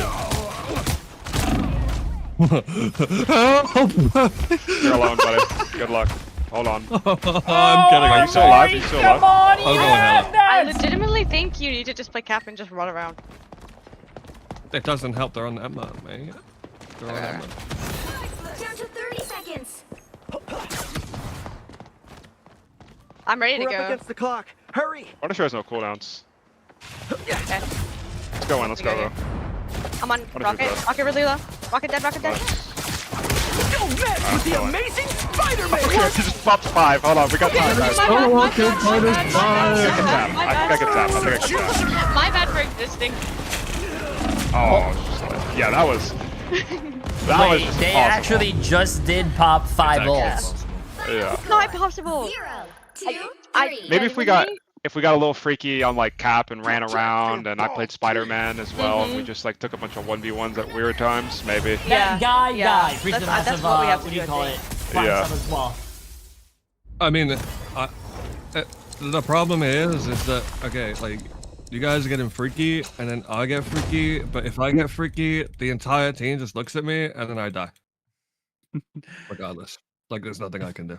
You're alone, buddy. Good luck. Hold on. I'm kidding. Are you still alive? You still alive? I'll go ahead. I legitimately think you need to just play cap and just run around. It doesn't help. They're on that map, mate. They're on that map. Down to 30 seconds. I'm ready to We're go. up against the clock. Hurry. Punisher has no cooldowns. Okay. Let's go in, let's go, bro. I'm on Punisher's rocket. dead. Rocket really low. Rocket dead. Rocket dead. Don't mess with the amazing Spider-Man. Okay, he just popped 5. Hold on, we got time, guys. My I think I can tap. My bad for existing. Oh, yeah, that was. That was Wait, just they awesome. actually just did pop 5 ults. Yeah. Not possible. 0, 2, 3. Maybe if we got a little freaky on like cap and ran around, and I played Spider-Man as well, and we just like took a bunch of 1v1s at weird times, maybe. That guy. Freaking That's what we have to do. what do you call it? Yeah. As well. I mean, the problem is that, okay, like, you guys are getting freaky, and then I get freaky, but if I get freaky, the entire team just looks at me, and then I die. Regardless. Like, there's nothing I can do.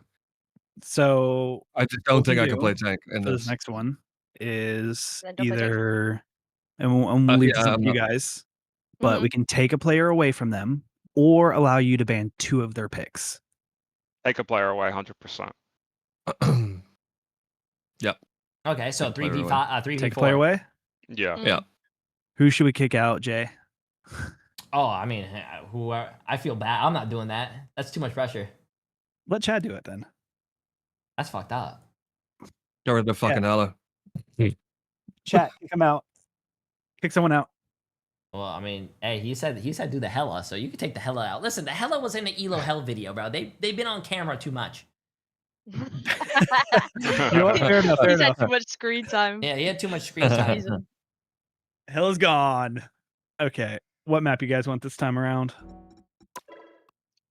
So I just don't think I can play tank in this this. next one is Then don't play tank. either, and we'll leave this up to you guys, but we can take a player away from them or allow you to ban 2 of their picks. Take a player away, 100%. Yep. Okay, so Take a player 3v5, 3v4. Take a player away. Yeah. Yeah. Who should we kick out, Jay? Oh, I mean, I feel bad. I'm not doing that. That's too much pressure. Let Chad do it then. That's fucked up. Get rid of the fucking Ella. Chat, kick him out. Kick someone out. Well, I mean, hey, he said do the Hella, so you could take the Hella out. Listen, the Hella was in the Elo Hell video, bro. They've been on camera too much. You know what? Fair enough. Fair He's had enough. too much screen time. Yeah, he had too much screen time. Hell is gone. Okay, what map you guys want this time around?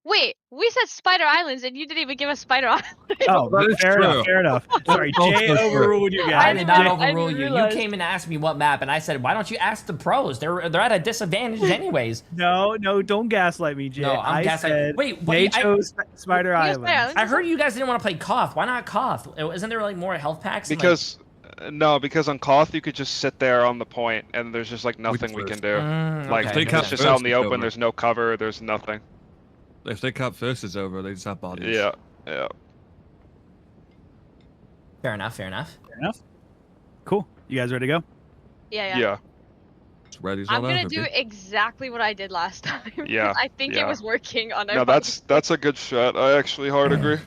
Wait, we said Spider Islands and you didn't even give us Spider Islands. Oh, that is fair true. enough. Fair enough. Sorry, Jay overruled you I guys. did not Jay- overrule didn't you. You realize. came and asked me what map, and I said, why don't you ask the pros? They're at a disadvantage anyways. No, don't gaslight me, Jay. No, I'm gaslighting. said Wait, they chose Spider Island. I heard you guys didn't want to play Koth. Why not Koth? Isn't there like more health packs? and, like- Because no, because on Koth you could just sit there on the point, and there's just like nothing we can do. Like okay. it's just out in the open. There's no cover. There's nothing. If they cap first is over, they just have bodies. Yeah. Yeah. Fair enough. Fair enough. Fair enough. Cool. You guys ready to go? Yeah. Yeah. It's ready. I'm gonna do exactly what I did last time. Yeah, I think it yeah. was working on No, that's a good shot. I actually hard agree.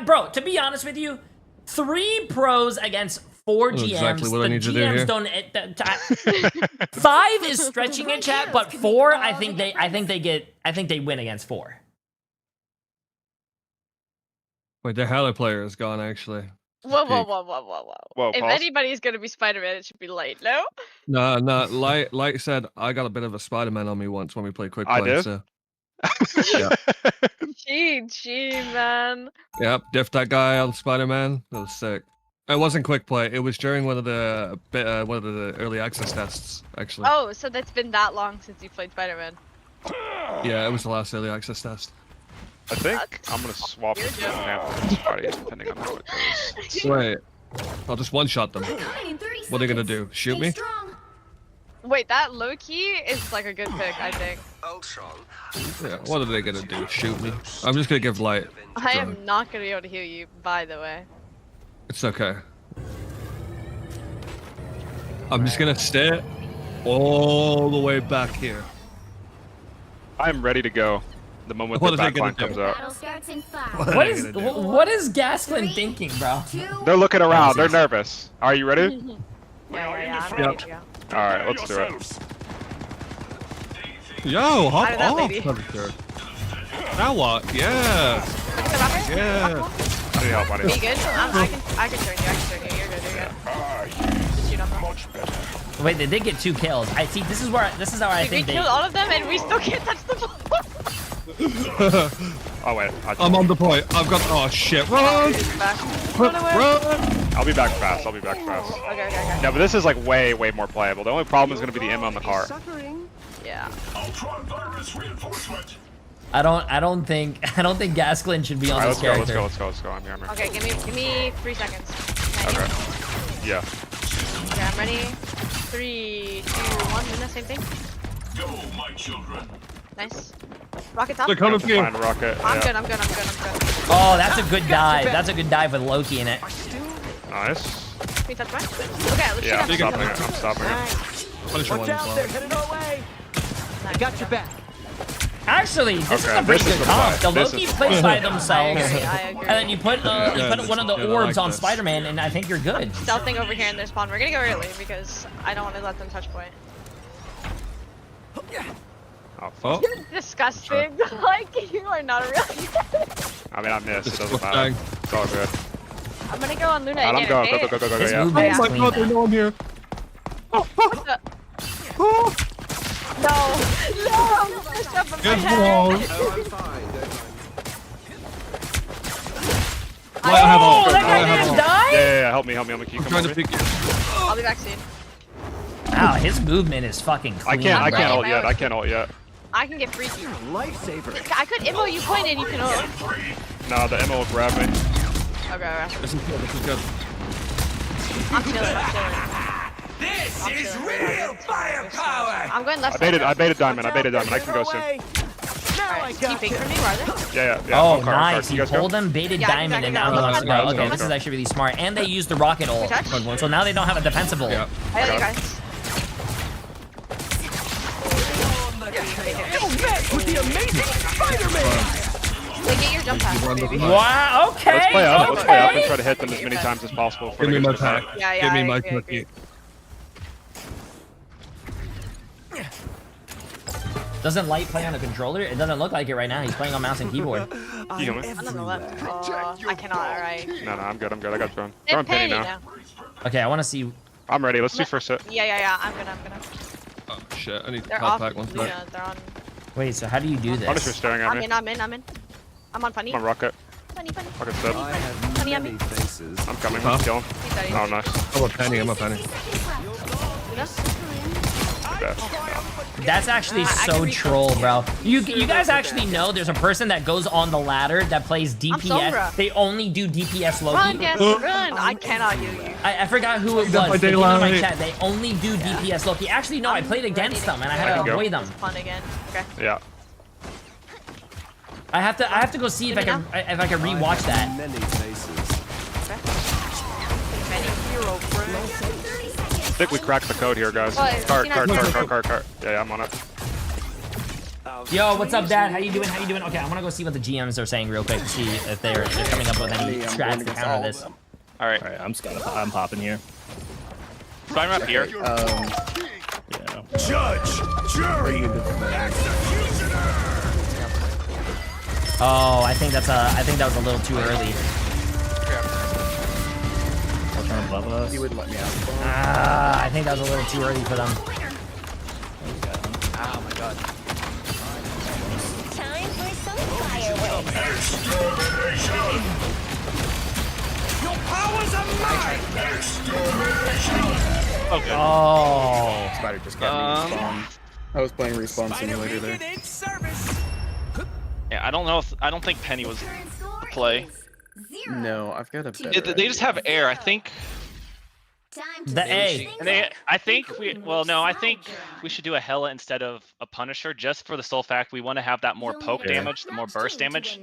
Bro, to be honest with you, 3 pros against 4 GMs. Exactly what I the need to do GMs here. don't. 5 is stretching it, chat, but 4, I think they win against 4. Wait, the Hella player is gone actually. Whoa. Whoa, If pause. anybody's gonna be Spider-Man, it should be Light, no? No, Light said I got a bit of a Spider-Man on me once when we played quick play. I did? So. Gee, man. Yep, diff that guy on Spider-Man. That was sick. It wasn't quick play. It was during one of the early access tests, actually. Oh, so that's been that long since you played Spider-Man. Yeah, it was the last early access test. I think I'm gonna swap it to Panther and Spidey, depending on how it goes. Wait, I'll just one-shot them. What are they gonna do? Shoot me? Wait, that low-key is like a good pick, I think. Yeah, what are they gonna do? Shoot me? I'm just gonna give Light. I am not gonna be able to heal you, by the way. It's okay. I'm just gonna stay all the way back here. I'm ready to go. The moment What the are they gonna backline comes do? out. What is Gasland thinking, bro? They're looking around. They're nervous. Are you ready? Yeah, I'm ready to go. All right, let's do it. Yo, hop Out of that off. lady. Now what? Yeah. Yeah. I need help, buddy. Are you good? I can turn you. You're good. Just shoot on them. Wait, they did get 2 kills. I see. This is how I We think they. killed all of them and we still can't touch the ball. Oh wait, I'm on the point. I've got. Oh shit! Run! Run away. Run! I'll be back fast. I'll be back fast. Okay. Yeah, but this is like way more playable. The only problem is gonna be the ammo on the car. Yeah. I don't think Gasklin should be on this character. Let's go. I'm here. Okay, give me 3 seconds. Okay. Yeah. Okay, I'm ready. 3, 2, 1. Isn't that same thing? Go, my children. Nice. Rocket top. They're coming for you. Find rocket. I'm Yeah. good. Oh, that's a good dive. That's a good dive with Loki in it. Nice. Can you touch mine? Okay, let's Yeah, I'm shoot stopping it. I'm stopping it. Watch out, they're headed our way. I got your back. Actually, this is Okay, a pretty this is good the comp. The play. This Loki is the plays play. by themselves, I agree. and then you put one of the Yeah, I orbs like on this. Spider-Man, and I think you're good. Stealthing over here in their spawn. We're gonna go early because I don't want to let them touch point. Oh, fuck. You're disgusting. Like, you are not a real. I mean, I missed. It doesn't It's matter. It's all good. I'm gonna go on Luna Alright, again. I'm going. Okay? Go. His Yeah. movement's Oh my clean, god, they though. know I'm here. What the? No! Push up on my Good head. ball. Oh, I have all. that I guy have didn't all. die? Yeah. Help me. Can you I'm come trying to over me? pick you. I'll be back soon. Wow, his movement is fucking clean. I can't bro. ult yet. I can get freaky. Lifesaver. I could immo you point and you can ult. No, the ammo will grab me. Okay. This is good. I'm chilling. This is real firepower. I'm going left I baited diamond. I can go soon. Alright, keep ping from me, where are they? Yeah. Oh, Car. nice. You He guys go? pulled them, baited Yeah, diamond, and exactly. now let's go. Let's Okay, go. this is actually really smart. And they used the rocket ult. touch? So now they don't have a defensible. Yeah. I got you guys. With the amazing Spider-Man. Wait, get your jump pass, baby. Wow, okay. Let's play up. Let's play up and okay. try to hit them as many times as possible before Give they me get my to the pack. back. Yeah, Give me I my agree. cookie. Doesn't Light play on a controller? It doesn't look like it right now. He's playing on mouse and keyboard. You hear me? I'm on the left. I cannot, alright. No, I'm good. I got drone. They're Drone penny penny now. Okay, I want to see. I'm ready. Let's do first hit. Yeah. I'm gonna. Oh shit, I need to They're pop off back one sec. Luna. They're on. Wait, so how do you do Punisher's this? staring at I'm me. in. I'm on funny. I'm on rocket. Funny. Rocket step. Funny on me. I'm coming. Huh? Kill him. He's dead. Oh, nice. I'm a penny. Luna? Bad. That's actually I so can read troll, bro. You guys actually know there's a person that goes on the ladder that plays Sombra. DPS. They only do DPS Loki. Run, yes, run. I cannot heal you. I forgot who it Got my was. They came in my daylight. chat. They only do DPS Loki. Actually, no, I played against them and I had to go. avoid them. Fun again. Okay. Yeah. I have to go see if I can rewatch that. Many faces. Many hero friends. I think we cracked the code here, guys. What? Cart. Cart. Yeah, I'm on it. Yo, what's up, Dad? How you doing? Okay, I'm gonna go see what the GMs are saying real quick to see if they're coming up with any strats to counter this. All right, I'm popping here. Spider-Man up here. Yeah. Judge, jury, Oh, I think that was a little too early. Above us. He wouldn't let me out. I think that was a little too early for them. Oh my god. Time for some fireworks. Your powers are mine. Okay. Oh. Spider just got me respawn. I was playing Respawn Simulator there. Yeah, I don't think Penny was the play. No, I've got a better They just have air. I think. The A. I think we should do a Hela instead of a Punisher, just for the sole fact we want to have that more poke damage, the more burst damage.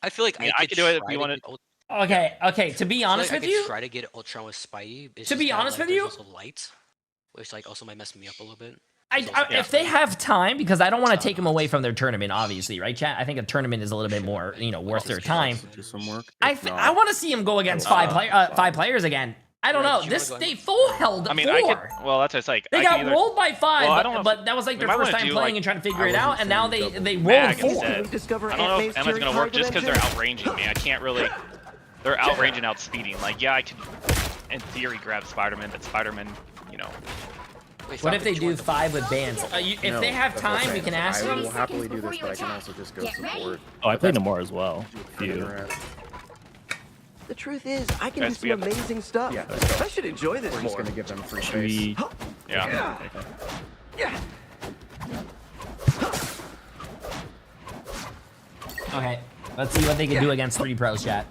I feel like I could do it if you want to. Okay. To be honest with you, try to get Ultron with Spidey. To be honest with you, also light, which also might mess me up a little bit. if they have time, because I don't want to take them away from their tournament, obviously, right, chat? I think a tournament is a little bit more, worth their time. Do some work. I want to see them go against five players again. I don't know. They full held 4. Well, that's what it's like. They got rolled by 5, but that was like their first time playing and trying to figure it out, and now they rolled 4. I don't know if Emma's gonna work just because they're outranging me. I can't really. They're outranging, outspeeding. Like, yeah, I could, in theory, grab Spider-Man, but Spider-Man, What if they do 5 with bands? If they have time, we can ask I them. will happily do this, but I can also just go support. Oh, I played Namor as well. The truth is, I can do some amazing stuff. Yeah, I should enjoy this We're more. just gonna give them free space. Yeah. Okay, let's see what they can do against 3 pros, chat.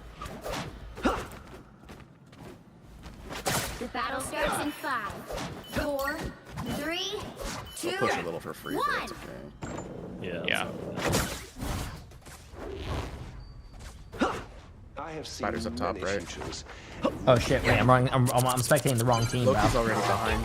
The battle starts in 5, 4, 3, 2, I'll push a little for free, but that's okay. Yeah. I have seen Spiders up top, right? Oh shit! Wait, I'm wrong. I'm spectating the wrong team, bro. Loki's already behind.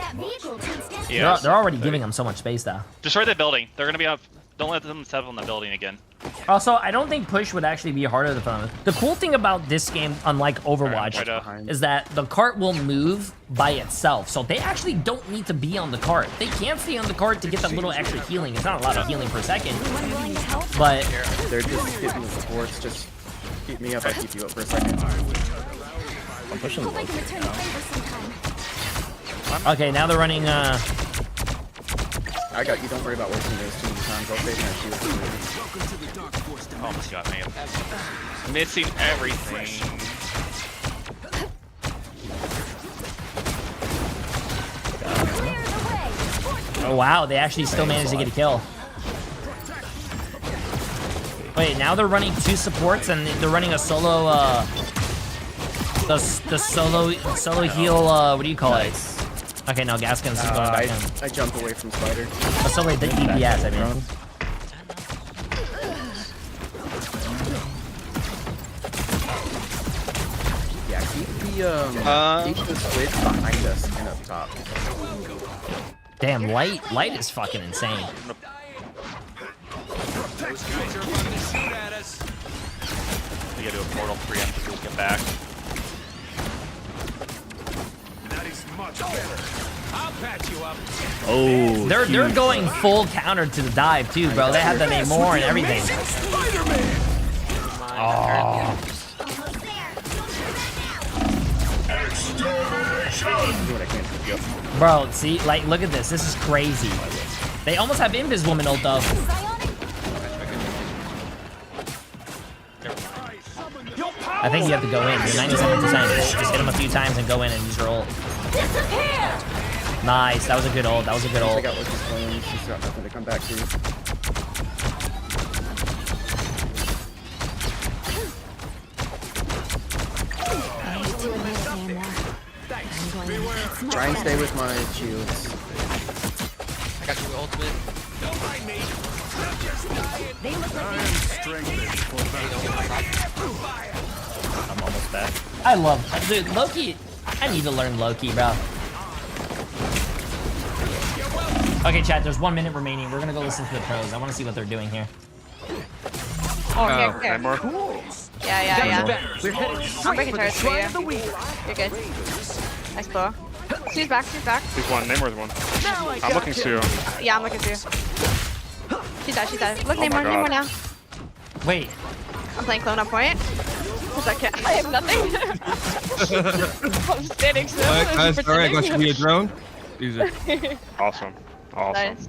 Yeah. They're already giving them so much space, though. Destroy the building. They're gonna be up. Don't let them settle in the building again. Also, I don't think push would actually be harder to find. The cool thing about this game, unlike Overwatch, is that the cart will move by itself. So they actually don't need to be on the cart. They can stay on the cart to get that little extra healing. It's not a lot of healing per second, but they're just getting the supports. Just keep me up. I keep you up for a second. I'm pushing low. Okay, now they're running. I got you. Don't worry about wasting those too many times. I'll save my shield. Oh my god, man. Missing everything. Oh wow, they actually still managed to get a kill. Wait, now they're running 2 supports and they're running a solo. The solo heal. What do you call it? Okay, no, Gaskin's going back in. I jumped away from Spider. Oh, so wait, the DPS, I mean. Yeah, keep the switch behind us and up top. Damn, light is fucking insane. Those guys are about to shoot at us. We gotta do a portal preempt to get back. That is much better. I'll patch you up. Oh, they're going full counter to the dive too, bro. They have the Namor and everything. Oh. Bro, see, like, look at this. This is crazy. They almost have Invis Woman ult though. I think you have to go in. You're 97%. Just hit him a few times and go in and use your ult. Nice. That was a good ult. That was a good ult. I got Loki's phones. She's got nothing to come back to. Try and stay with my shields. I got your ultimate. Don't mind me. I'm almost back. I love, dude, Loki. I need to learn Loki, bro. Okay, chat, there's 1 minute remaining. We're gonna go listen to the pros. I want to see what they're doing here. Oh, here. Cool. Yeah. We're headed I'm breaking turrets for of the you. week. You're good. Nice blow. She's back. He's one. Namor's one. Now I I'm got looking you. Sue. Yeah, I'm looking too. She's dead. Look, Oh my Namor God. now. Wait. I'm playing clone up point. Cause I can't. I have nothing. I'm standing still. Alright, guys, alright, got you be a drone. Easy. Awesome. Nice.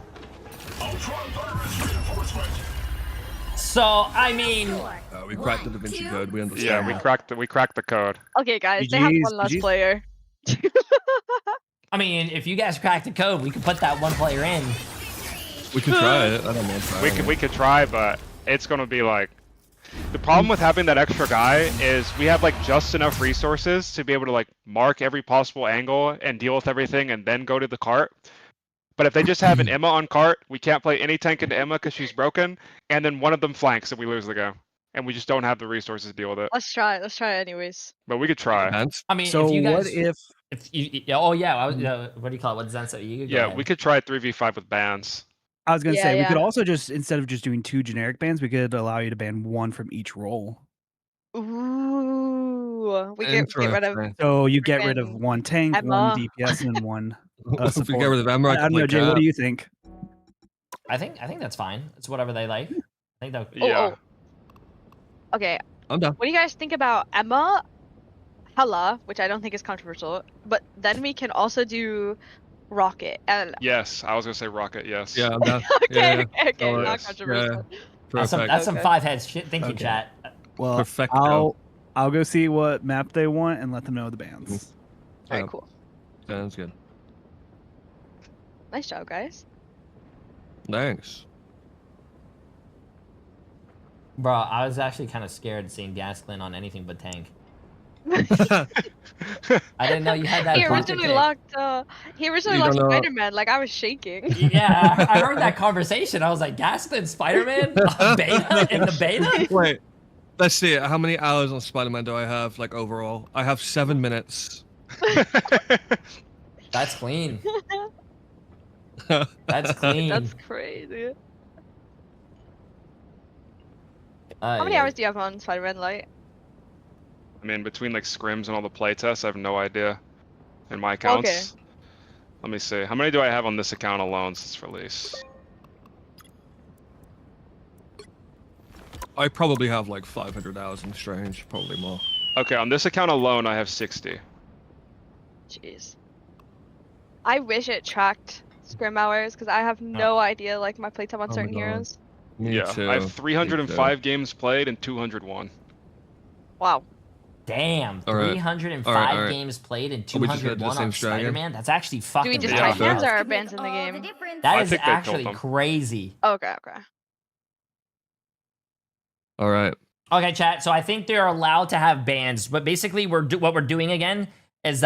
So, I mean, We cracked the Da Vinci Code. We understand. Yeah, we cracked the code. Okay, guys, they have one less player. I mean, if you guys crack the code, we could put that one player in. We could try it. I don't know. We could try, but it's gonna be like the problem with having that extra guy is we have like just enough resources to be able to like mark every possible angle and deal with everything and then go to the cart. But if they just have an Emma on cart, we can't play any tank into Emma because she's broken, and then one of them flanks and we lose the go. And we just don't have the resources to deal with it. Let's try anyways. But we could try. I mean, so if you guys, what if you, oh yeah, I was, what do you call it? What Zenso? You could go Yeah, ahead. we could try 3v5 with bans. I was gonna Yeah, say we yeah. could also just, instead of just doing 2 generic bans, we could allow you to ban 1 from each role. Ooh, we get rid of. So you get rid of Freaking 1 tank, Emma. 1 DPS, and 1 If we support. get rid of Emma, I I can don't know, play Jay. What Cap. do you think? I think that's fine. It's whatever they like. I think that. Yeah. Okay, I'm done. what do you guys think about Emma, Hela, which I don't think is controversial, but then we can also do Rocket. And Yes, I was gonna say Rocket. Yes. Yeah, I'm down. okay, yeah, okay, All right. not controversial. That's some five heads shit thinking, chat. Well, Perfecto. I'll go see what map they want and let them know the bans. All right, cool. Sounds good. Nice job, guys. Thanks. Bro, I was actually kind of scared seeing Gasklin on anything but tank. I didn't know you had that. He originally locked Spider-Man. Like I was shaking. Yeah, I heard that conversation. I was like, Gasklin, Spider-Man, beta in the beta. Wait, let's see. How many hours on Spider-Man do I have? Like overall, I have 7 minutes. That's clean. That's clean. That's crazy. How many hours do you have on Spider-Man Lite? I mean, between like scrims and all the playtests, I have no idea. In my accounts. Okay. Let me see. How many do I have on this account alone since release? I probably have like 500 hours in Strange, probably more. Okay, on this account alone, I have 60. Jeez. I wish it tracked scrim hours because I have no idea like my playtime on certain heroes. Me too. I have 305 games played and 201. Wow. Damn, All right. 305 All right. games played and Are we just gonna do 201 the same on strat again? Spider-Man. That's actually fucking. Do we just Yeah. try bans or are bans in the game? That I is think they killed actually them. crazy. Okay, okay. All right. Okay, chat. So I think they're allowed to have bans, but basically what we're doing again is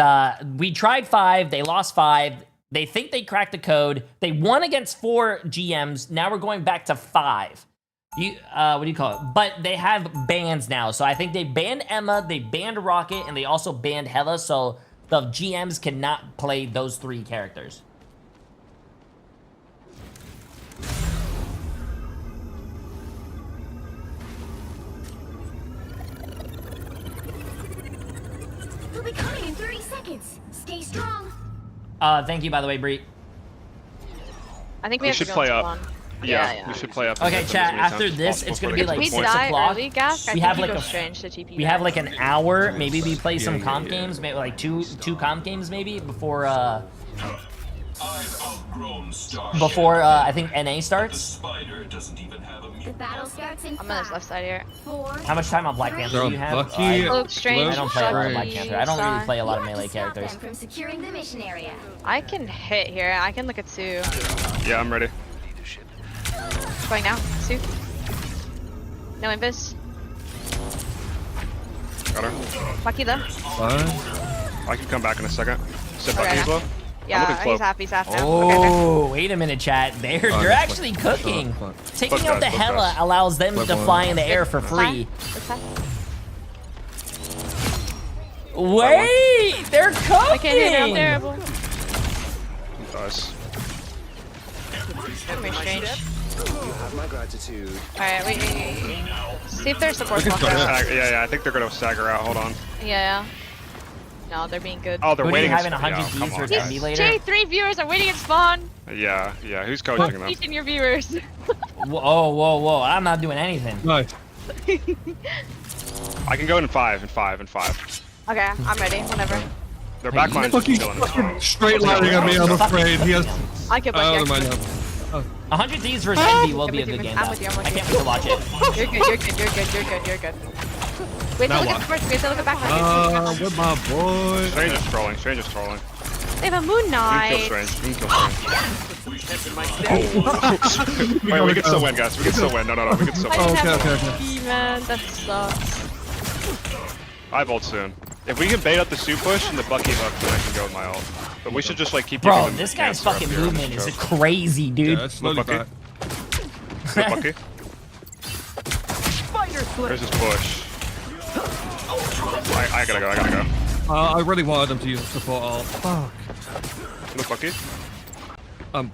we tried 5, they lost 5. They think they cracked the code. They won against 4 GMs. Now we're going back to 5. What do you call it? But they have bans now. So I think they banned Emma, they banned Rocket, and they also banned Hela. So the GMs cannot play those 3 characters. He'll be coming in 30 seconds. Stay strong. Thank you, by the way, Bree. I think We we have should to go play into up. one. Yeah, we should play up. Okay, as chat. many times After as this, possible it's gonna before be they like get to We 6 points. die o'clock. early, Gas. I We think have you like go a strange to TP. We have like an hour. Maybe we play some yeah, comp yeah. games, maybe like two comp games, maybe before I think NA starts. The battle starts in I'm on this left side here. 4. How much time on Black Panther do you have? Bucky, Cloak, Strange, I don't play a lot of Black Bucky, Panther. I don't really play a lot of You have melee to stop characters. them from securing the mission area. I can hit here. I can look at Sue. Yeah, I'm ready. Going now. Sue. No invis. Got her. Bucky though. I can come back in a second. Sit Okay. Bucky's low. Yeah, he's half now. Okay, okay. Oh, wait a minute, chat. They're actually cooking. Taking out the Hela allows them to fly in the air for free. Wait, they're I can't do it. I'm cooking. terrible. Nice. Very strange. You have my gratitude. Alright, wait. See if their support We can walks start out. Yeah, I think they're gonna stagger out. Hold on. Yeah. No, they're being good. Oh, they're Who do you waiting. have in yeah, 100 come Ds on, versus guys. emulator? Jay3 viewers are waiting at spawn. Yeah. Who's coaching them? Teaching your viewers. Whoa. I'm not doing anything. Nice. I can go in 5 and 5. Okay, I'm ready. Whenever. Their backline's just Fucking killing us. straight lining at me, I'm afraid. He has. I can I Bucky. don't mind now. 100 Ds versus Envy will be a I'm with good you, game. I'm though. with you, I'm with I you. can't wait to watch it. You're good. Wait, Now look what? at first. Wait, look at back. With my boy. Strange is trolling. They have a Moon You can Knight. kill Strange. Wait, we can still win, guys. We can still win. No, we can still I win. didn't have okay. TP, man. That sucks. I have ult soon. If we can bait up the Sue push and the Bucky hook, then I can go with my ult. But we should just like keep Bro, giving them this guy's cancer up fucking here on movement this is choke. crazy, Yeah, dude. it's slowly Bucky. back. Good Bucky. There's his push. I gotta go. I really wanted them to use support ult. Fuck. Look, Bucky. I'm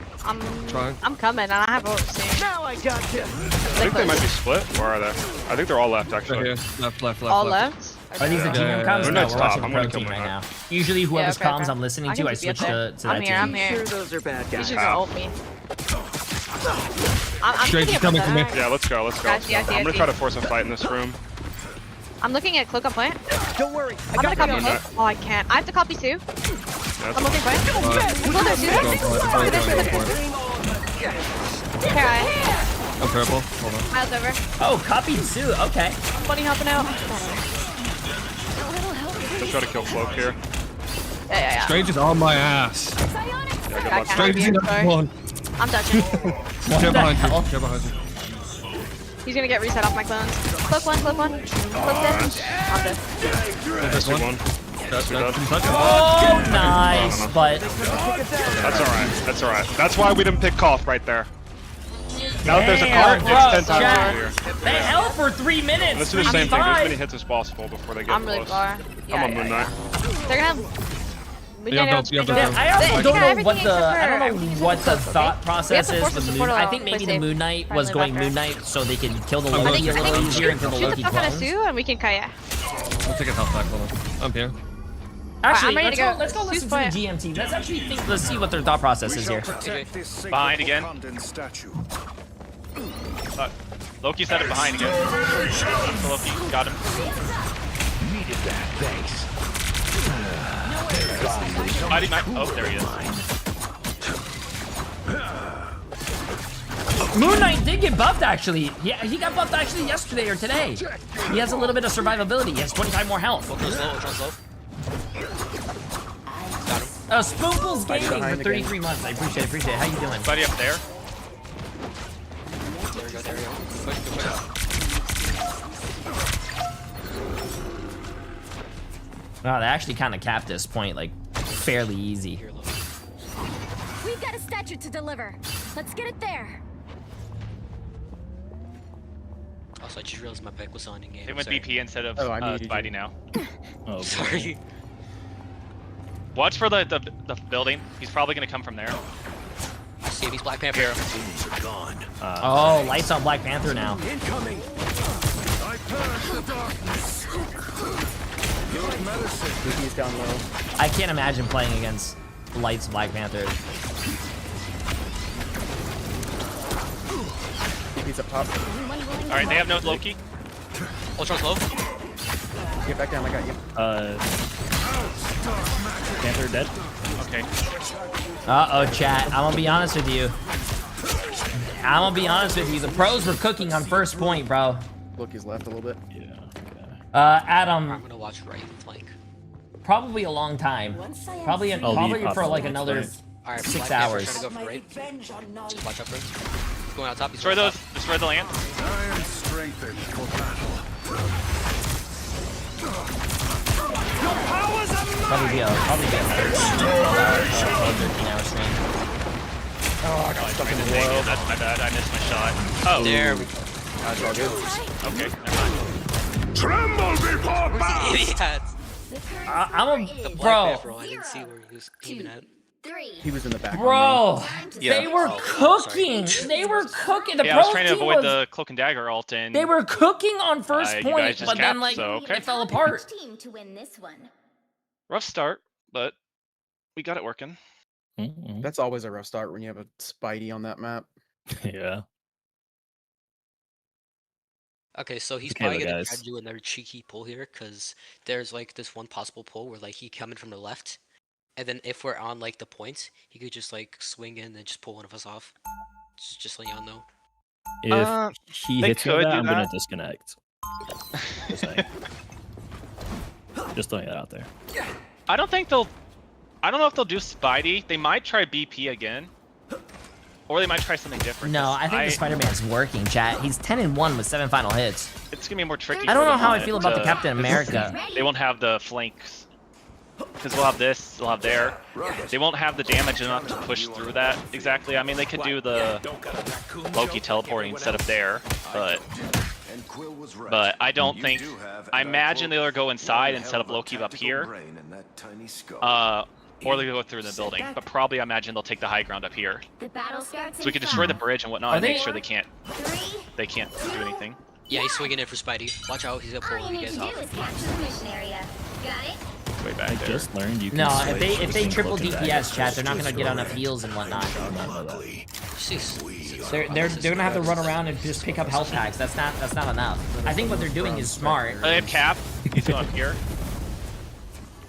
trying. I'm coming, and I have ult soon. Now I got you. I think they might be split. Where are they? I think they're all left, Right actually. here. Left. All left? Are these the team Yeah, comms? yeah. No, Moonlight's we're top. watching I'm pro gonna kill team right now. Moonlight. Usually whoever's okay, comms okay. I'm listening I to, can I just be up switch there. to I'm that here, team. I'm here. Sure, those are bad You guys. should go ult me. I'm Strange is up coming with for me. that. Yeah, let's go. I see. I'm gonna try to force a fight in this room. I'm looking at cloak on plant. Don't worry. I'm gonna copy Moon cloak. Oh, I can't. I have to copy too. I'm looking for it. Hold on, Here I. I'm purple. Hold on. Miles over. Oh, copied too. Okay. Bunny hopping out. Still try to kill Cloak here. Yeah. Strange is on my ass. I Strange is sorry. on. I'm touching. Jab behind you. Jab behind you. He's gonna get reset off my clones. Clip one. Clip dead. I'm dead. That's one. Oh, nice, but That's alright. That's why we didn't pick Koth right there. Now if there's a cart, it's 10 times easier. They held for 3 minutes. Let's do the same thing. Do as many hits as possible before they get I'm really far. I'm on Moon Knight. They're gonna have. I also don't know what the thought process is with Moon. I think maybe the Moon Knight was going Moon Knight so they can kill the Loki a little easier and kill the Loki clones. And we can Kaya. I'll take a health back. Hold on. I'm here. Actually, I'm ready to go. let's go listen to the GMT. Let's actually let's see what their thought process is here. Behind again. Loki set it behind again. So Loki got him. Needed that, thanks. Oh, there he is. Moon Knight did get buffed actually. Yeah, he got buffed actually yesterday or today. He has a little bit of survivability. He has 25 more health. Spoonful's gaming for 33 months. I appreciate it. How you doing? Buddy up there. There we go. Push. Wow, they actually kind of capped this point like fairly easy. We've got a statue to deliver. Let's get it there. Also, I just realized my back was on in game. They went BP instead of Spidey now. Oh, sorry. Watch for the building. He's probably gonna come from there. I see these Black Panther. Oh, lights on Black Panther now. Incoming. I purge the darkness. He's down low. I can't imagine playing against lights Black Panther. He's a pop. Alright, they have no Loki. Ultron's low. Get back down, I got you. Panther dead. Okay. Uh-oh, chat. I'm gonna be honest with you. The pros were cooking on first point, bro. Loki's left a little bit. Yeah. Okay. Adam. I'm gonna watch right flank. Probably a long time. Probably for like another 6 hours. Trying to go for right. Just watch up right. Going out top. Destroy those. Destroy the land. I am strengthened for battle. Probably be a 13-hour stream. Oh, I got stuck in the wall. That's my bad. I missed my shot. Oh. There we go. That's all good. Okay, never mind. Tremble before battle! I'm a bro. I didn't see where he was aiming at. He was in the back. Bro, they were cooking. They were cooking. The I was trying to avoid the cloak and dagger ult, and they were cooking on first point, but then capped, it fell apart. To win this one. Rough start, but we got it working. That's always a rough start when you have a Spidey on that map. Yeah. Okay, so he's probably gonna try to do another cheeky pull here, because there's like this one possible pull where like he coming from the left, and then if we're on like the points, he could just like swing in and just pull one of us off. Just let y'all know. If he hits me with that, I'm gonna disconnect. Just saying. Just throwing it out there. I don't know if they'll do Spidey. They might try BP again. Or they might try something different. No, I think the Spider-Man's working, chat. He's 10-1 with 7 final hits. It's gonna be more tricky. I don't know how I feel about the Captain America. They won't have the flanks. Because they'll have this, they'll have there. They won't have the damage enough to push through that exactly. I mean, they could do the Loki teleporting instead of there, but I don't think. I imagine they'll go inside and set up Loki up here. Or they go through the building, but probably I imagine they'll take the high ground up here. So we can destroy the bridge and whatnot and make sure they can't do anything. Yeah, he's swinging in for Spidey. Watch out, he's gonna pull you guys off. Way back I there. just learned you can No, switch if they between triple cloak and DPS, dagger. chat, they're not gonna get enough heals and whatnot. Jeez. They're gonna have to run around and just pick up health packs. That's not enough. I think what they're doing is smart. They have Cap. He's going up here.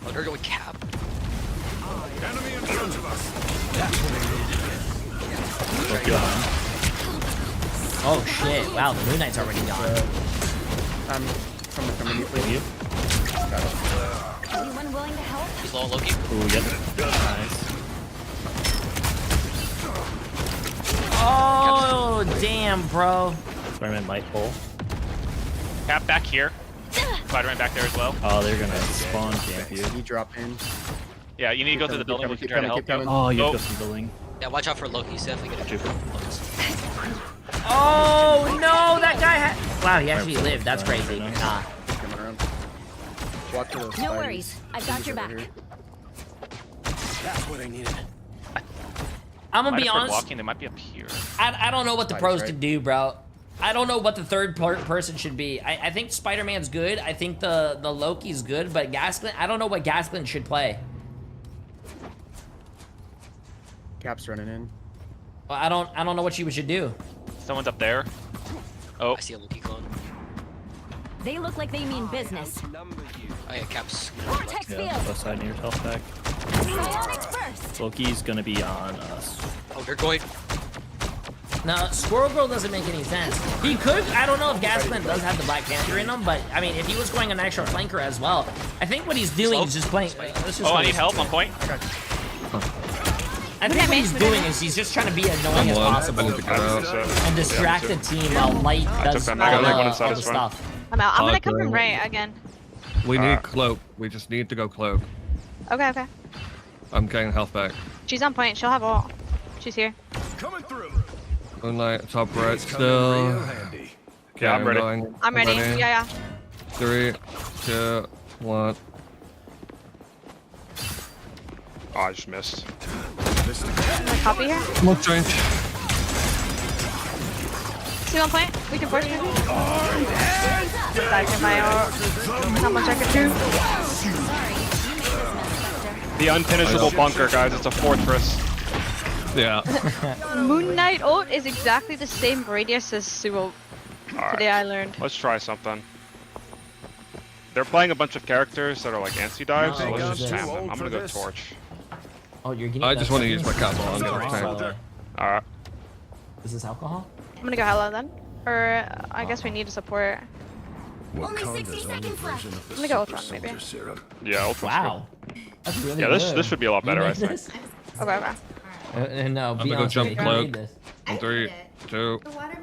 Oh, they're going Cap. Enemy in front of us. Oh shit! Wow, the Moon Knight's already gone. From you, please. Anyone willing to help? He's low on Loki. Ooh, yep. Nice. Oh damn, bro. Spider-Man might pull. Cap back here. Spider-Man back there as well. Oh, they're gonna spawn camp you. You drop in. Yeah, you need to go through the building. We can try to help you. Oh, you go through the building. Yeah, watch out for Loki. He's definitely gonna shoot. Oh no, that guy had. Wow, he actually lived. That's crazy. Nah. Watch for those No spiders. worries. I've got your back. That's what I needed. I'm gonna be Minus for honest. blocking, they might be up here. I don't know what the pros can do, bro. I don't know what the third person should be. I think Spider-Man's good. I think the Loki's good, but Gaskin, I don't know what Gaskin should play. Cap's running in. Well, I don't know what you should do. Someone's up there. Oh. I see a Loki clone. They look like they mean business. Oh yeah, Caps. Vortex Yeah, field. left side near health back. Psionic first. Loki's gonna be on us. Oh, they're going. No, Squirrel Girl doesn't make any sense. He could, I don't know if Gaskin does have the Black Panther in him, but I mean, if he was going an extra flanker as well, I think what he's doing is just playing. I need help on point. I think what he's doing is he's just trying to be as annoying as possible and distract the team while Light does all the stuff. I'm out. I'm gonna come from right again. We need cloak. We just need to go cloak. Okay, okay. I'm getting health back. She's on point. She'll have ult. She's here. Coming through. Moonlight, top right still. Okay, Yeah, I'm ready. I'm ready. Yeah, yeah. 3, 2, 1. Oh, I just missed. I'm gonna copy here. Look change. See on point? We can force it. Back in my ult. How much I can do? The unfinishable bunker, guys. It's a fortress. Yeah. Moon Knight ult is exactly the same radius as Suo. Today I learned. Let's try something. They're playing a bunch of characters that are like anti-dives, so let's just spam them. I'm gonna go torch. Oh, you're getting. I just want to use my cap on. Alright. Is this alcohol? I'm gonna go hello then. Or I guess we need to support. Only 60 seconds left. I'm gonna go Ultron maybe. Yeah, Ultron's Wow. That's really good. Yeah, this should be a lot You better, I made think. this? Okay, okay. No, I'm be gonna go honest, jump you cloak. made this. In 3, 2,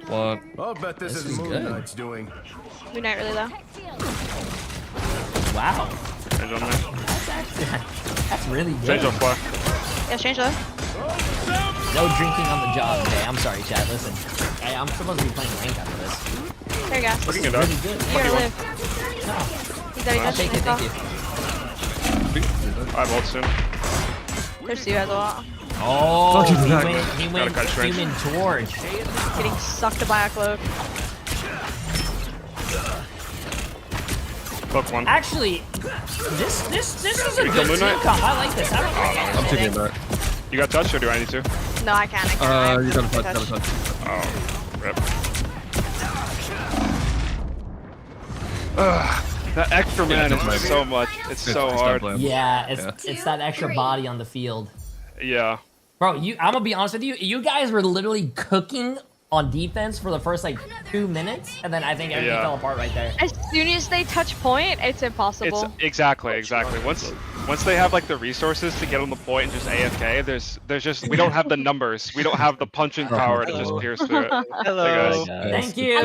1. I'll bet this is Moon good. Knight's doing. Moon Knight really low. Wow. Change on me. That's really good. Change on fly. Yeah, change low. No drinking on the job. Okay, I'm sorry, chat. Listen, I'm supposed to be playing rank after this. There you go. Looking at Really that. good. Here, live. He's already I'll touched take it. Thank you. I have ult soon. There's Sue as well. Oh, he Gotta went cut straight. human torch. Getting sucked by a cloak. Fuck one. Actually, this is a Should we good kill Moon team Knight? comp. I like this. I like this. I'm taking that. You got touch or do I need to? No, I can't. I can't. You gotta touch. Oh, rip. That extra man is so much. It's so hard. Yeah, it's that extra body on the field. Yeah. Bro, I'm gonna be honest with you. You guys were literally cooking on defense for the first like 2 minutes, and then I think everything fell apart right there. As soon as they touch point, it's impossible. It's exactly. Once they have like the resources to get on the point and just AFK, there's just we don't have the numbers. We don't have the punching power to just pierce through it. Hello. Hey, guys. Thank you.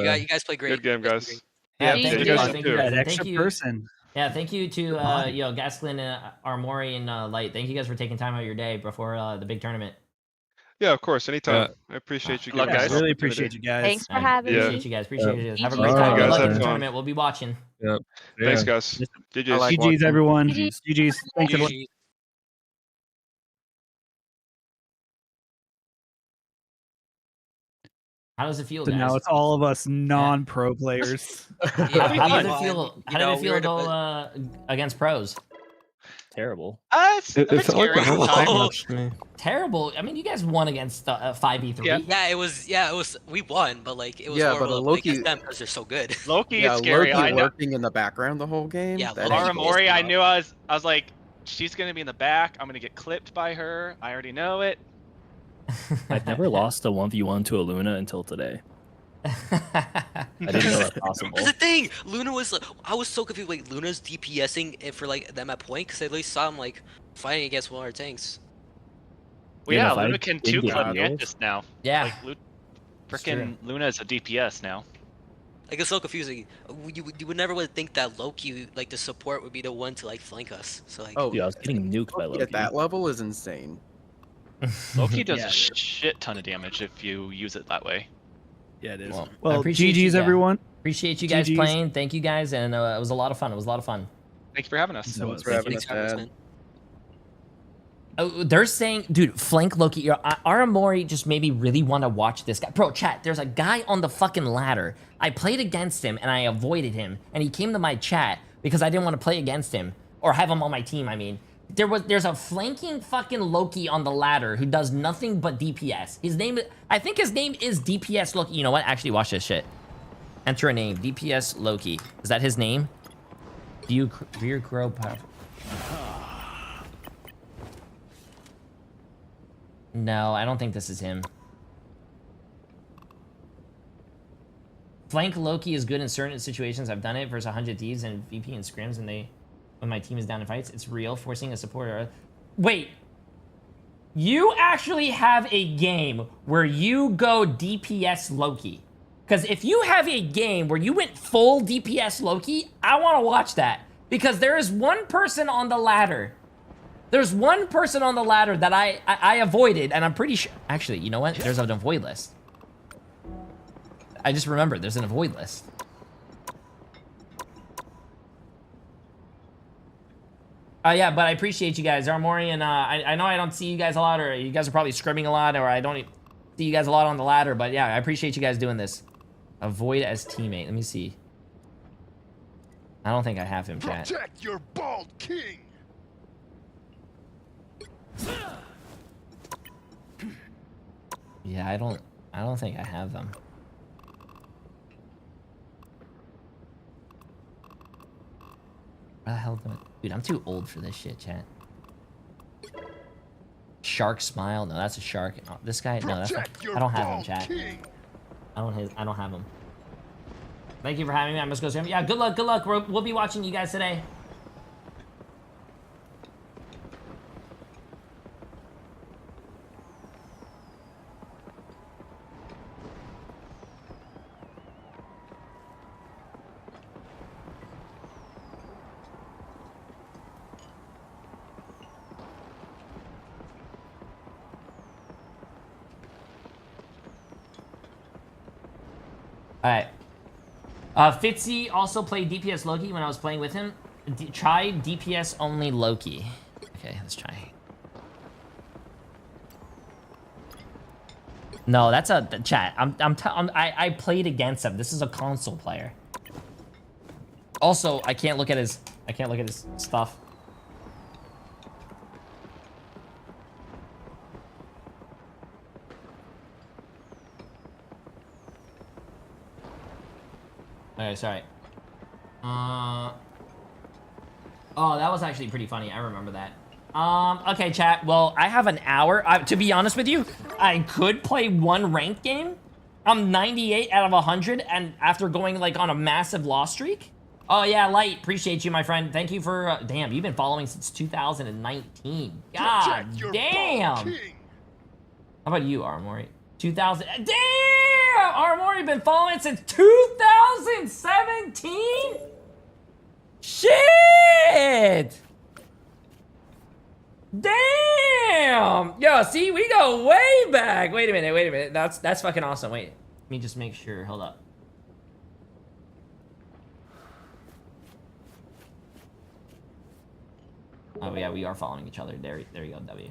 You guys play great. Good game, guys. Yeah, Yeah, thank you you. guys Thank too. you. That Thank extra you. person. Yeah, thank you to Gasklin, Armory, and Light. Thank you guys for taking time out of your day before the big tournament. Yeah, of course, anytime. I appreciate you Love guys. Really appreciate you guys. Thanks for having me. Appreciate you guys. Appreciate you guys. Have a Yeah. great time. Guys, Good luck have in the fun. tournament. We'll be watching. Yep. Thanks, guys. GG's. GG's, everyone. GG's. Thanks, everyone. How does it feel, So guys? now it's all of us non-pro players. How did it feel? How did it feel though against pros? Terrible. It felt like a hell of a match to me. Terrible. I mean, you guys won against 5v3. Yeah, it was. We won, but like it was Yeah, more but of Loki- against them because they're so good. Loki Yeah, is scary. Loki I know. working in the background the whole game. Yeah, that Loki ain't Aramori, I knew I was like She's gonna be in the back. I'm gonna get clipped by her. I already know it. I've never lost a 1v1 to a Luna until today. I didn't know that's possible. That's the thing. Luna was like, I was so confused. Like Luna's DPSing for like them at point because I at least saw him like fighting against one of our tanks. Well, yeah, Luna can 2-clip Mantis now. Yeah. Like, frickin' Luna is a DPS now. Like it's so confusing. You would never would think that Loki, like the support, would be the one to like flank us. So like, yeah, I was getting nuked by Loki. At that level is insane. Loki does a shit ton of damage if you use it that way. Yeah, it is. Well, I appreciate GG's everyone. Appreciate you guys GG's. playing. Thank you guys, and it was a lot of fun. It was a lot of fun. Thank you for having us. Thanks for having us, man. Oh, they're saying, dude, flank Loki. Aramori just made me really want to watch this guy. Bro, chat, there's a guy on the fucking ladder. I played against him, and I avoided him. And he came to my chat because I didn't want to play against him. Or have him on my team, I mean. There's a flanking fucking Loki on the ladder who does nothing but DPS. His name, I think his name is DPS Loki. You know what? Actually, watch this shit. Enter a name, DPS Loki. Is that his name? Rear grow powerful. No, I don't think this is him. Flank Loki is good in certain situations. I've done it versus 100 Thieves and VP and scrims, and when my team is down in fights, it's real. Forcing a supporter. Wait, you actually have a game where you go DPS Loki? Because if you have a game where you went full DPS Loki, I want to watch that. Because there is one person on the ladder. There's one person on the ladder that I avoided, and I'm pretty sure... Actually, you know what? There's an avoid list. I just remembered, there's an avoid list. Yeah, but I appreciate you guys. Armori and I know I don't see you guys a lot, or you guys are probably scrimming a lot, or I don't see you guys a lot on the ladder, but yeah, I appreciate you guys doing this. Avoid as teammate. Let me see. I don't think I have him, chat. Protect your bald king. Yeah, I don't think I have them. Where the hell am I? Dude, I'm too old for this shit, chat. Shark smile? No, that's a shark. Oh, this guy? No, that's not, I don't have him, chat. I don't have him. Thank you for having me. I must go stream. Yeah, good luck, good luck. We'll be watching you guys today. Alright. Fitzy also played DPS Loki when I was playing with him. Try DPS only Loki. Okay, let's try. No, that's a chat. I played against him. This is a console player. Also, I can't look at his stuff. Okay, sorry. Oh, that was actually pretty funny. I remember that. Okay, chat. Well, I have an hour. To be honest with you, I could play one ranked game. I'm 98 out of 100, and after going like on a massive loss streak. Oh yeah, Light. Appreciate you, my friend. Thank you for. Damn, you've been following since 2019. God damn. How about you, Armory? 2000. Damn! Armory been following since 2017? Shit! Damn! Yo, see, we go way back. Wait a minute. That's fucking awesome. Wait, let me just make sure. Hold up. Oh yeah, we are following each other. There you go, W.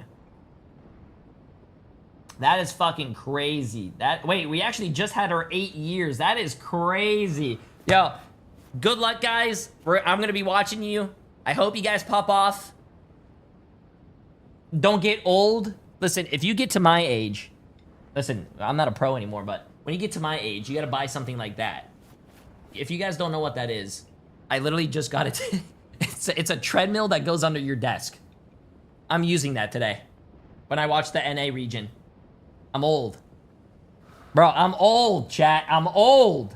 That is fucking crazy. Wait, we actually just had our 8 years. That is crazy. Yo, good luck, guys. I'm gonna be watching you. I hope you guys pop off. Don't get old. Listen, if you get to my age, listen, I'm not a pro anymore, but when you get to my age, you gotta buy something like that. If you guys don't know what that is, I literally just got it. It's a treadmill that goes under your desk. I'm using that today. When I watch the NA region. I'm old. Bro, I'm old, chat. I'm old.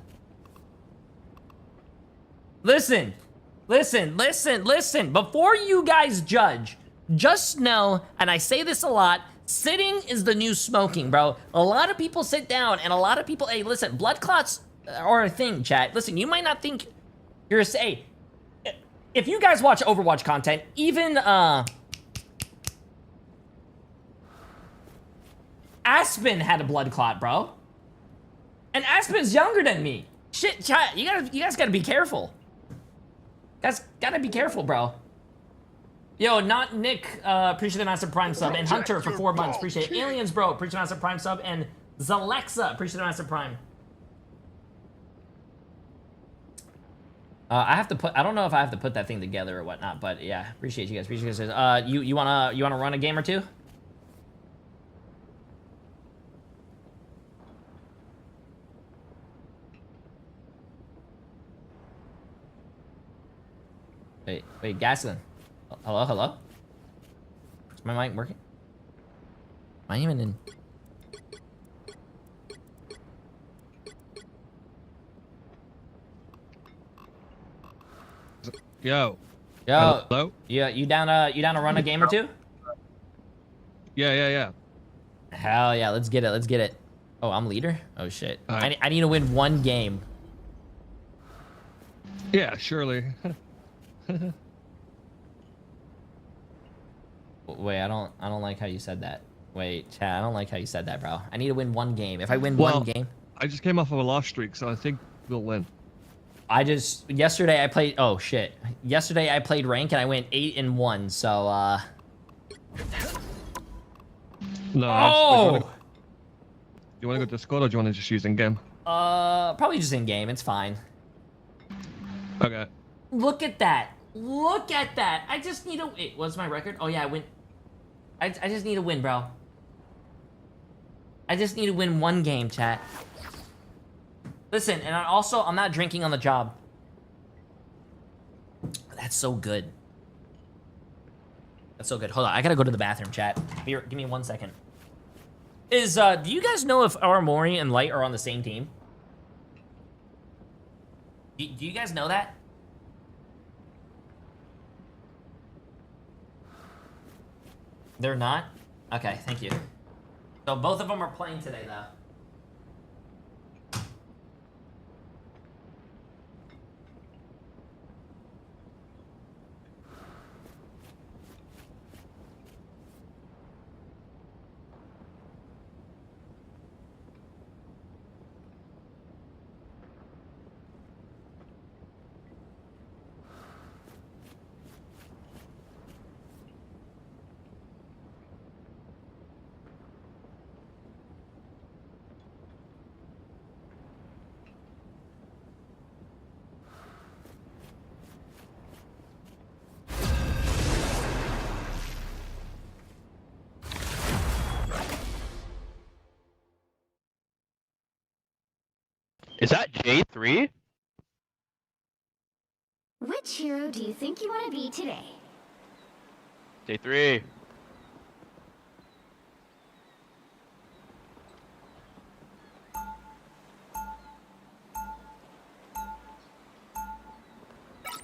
Listen. Listen. Before you guys judge, just know, and I say this a lot, sitting is the new smoking, bro. A lot of people sit down, and a lot of people, hey, listen, blood clots are a thing, chat. Listen, you might not think you're, hey, if you guys watch Overwatch content, even, Aspen had a blood clot, bro. And Aspen's younger than me. Shit, chat, you guys gotta be careful. Guys, gotta be careful, bro. Yo, not Nick, appreciate the massive prime sub. And Hunter for 4 months, appreciate it. Aliens, bro, appreciate the massive prime sub. And Zalexa, appreciate the massive prime. I have to put, I don't know if I have to put that thing together or whatnot, but yeah, appreciate you guys, you wanna run a game or two? Wait, Gaslin. Hello? Is my mic working? Am I even in? Yo. Hello? Yeah, you down to run a game or two? Yeah. Hell yeah, let's get it. Oh, I'm leader? Oh shit. Right. I need to win one game. Yeah, surely. Wait, I don't like how you said that. Wait, chat, I don't like how you said that, bro. I need to win one game. If I win one game... I just came off of a loss streak, so I think we'll win. Yesterday I played... Oh, shit. Yesterday I played rank and I went 8-1, so, No. Oh! You want to go Discord or do you want to just use in-game? Probably just in-game. It's fine. Okay. Look at that. I just need to... Wait, what's my record? Oh, yeah, I win... I just need to win, bro. I just need to win one game, chat. Listen, and I'm not drinking on the job. That's so good. Hold on, I gotta go to the bathroom, chat. Here, give me 1 second. Do you guys know if Aramori and Light are on the same team? Do you guys know that? They're not? Okay, thank you. So both of them are playing today, though. Is that Jay3? Which hero do you think you want to be today? Jay3.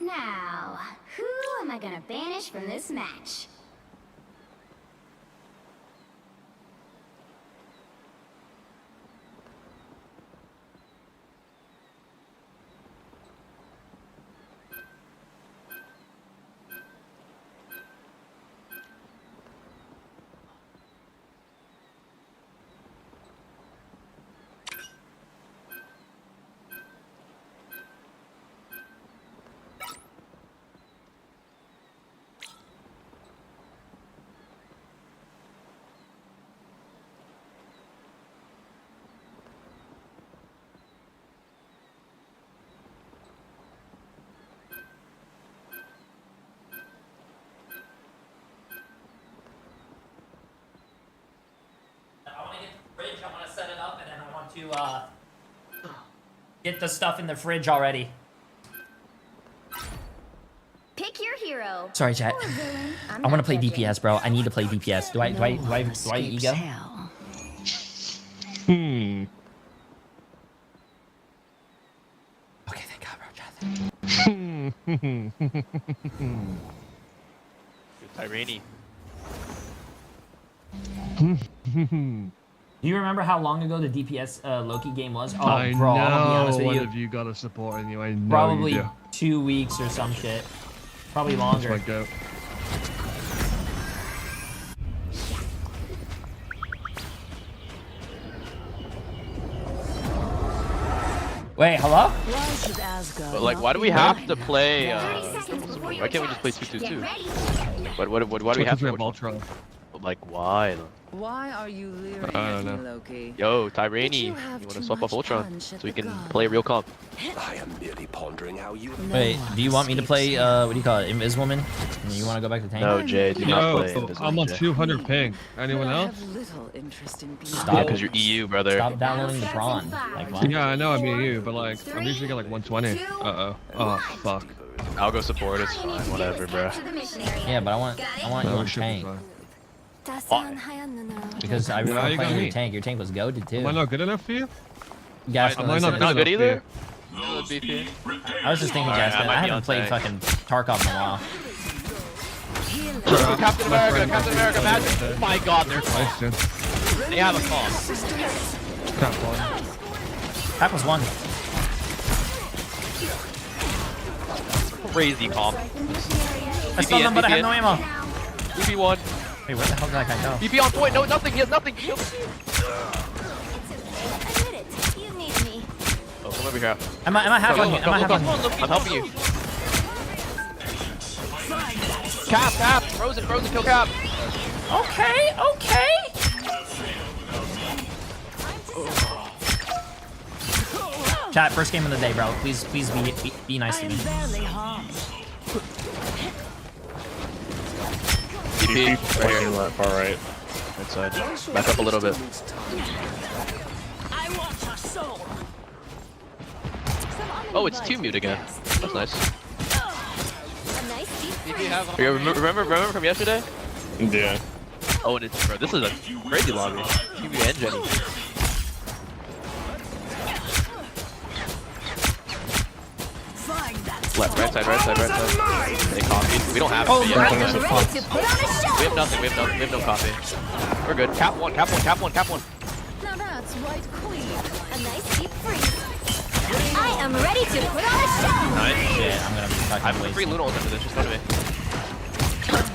Now, who am I gonna banish from this match? I want to set it up, and then I want to get the stuff in the fridge already. Pick your hero. Sorry, chat. I want to play DPS, bro. I need to play DPS. Do I ego? Okay, thank God, bro. Tyrani. Do you remember how long ago the DPS Loki game was? Oh, I bro, know I'll be honest with one you. of you got a support in you. I know Probably you do. 2 weeks or some shit. Probably longer. That's my goat. Wait, hello? But like, why do we have to play? Why can't we just play 2-2-2? Why do we have to? Ultron. Like, why? Why are you leering I at don't me, know. Loki? Yo, Tyrani, you want to swap off Ultron so we can play real comp? I am merely pondering how you. Wait, do you want me to play, what do you call it, Invis Woman? You want to go back to tank? No, Jay, do not play. Yo, I'm on 200 ping. Anyone else? Stop. Because you're EU, brother. Stop downloading the prawn. Like, what? Yeah, I know I'm EU, but like, I'm usually get like 120. Uh-oh. Oh, fuck. I'll go support, it's fine, whatever, bro. Yeah, but I want you No, on should be tank. fine. Because I Yeah, remember you got playing me. your tank. Your tank was goated too. Am I not good enough for you? Gaston, Am I not Not good enough either? for you? I was just thinking, Alright, Gaston. I might I be haven't on played tank. fucking Tarkov in a while. Captain America, Magic! Oh my god, they're Nice, dude. They have a call. Crap one. That was one. Crazy comp. I stunned him, but I had no ammo. BP1. Wait, where the hell did that guy go? BP on point, no, nothing, he has nothing. Admit it. You need me. Oh, come over here. Am I half on you? Am I half on you? I'm helping you. Cap, frozen, kill Cap. Okay. Chat, first game of the day, bro. Please be nice to me. TP, right here. Far right. Right side. Back up a little bit. Oh, it's 2 mute again. That's nice. You remember from yesterday? Yeah. Oh, and it's, bro, this is a crazy lobby. TV and Jenny. Left, right side. They copied. We don't have it. Oh, Yet. right. We Ready to put on a show. have nothing. We have no copy. We're good. Cap one. Now that's right, queen. A nice deep freeze. I am ready to put on a show. Nice. Shit, I'm gonna be fucking I have wasted. free Luna ult after this. Just go to me.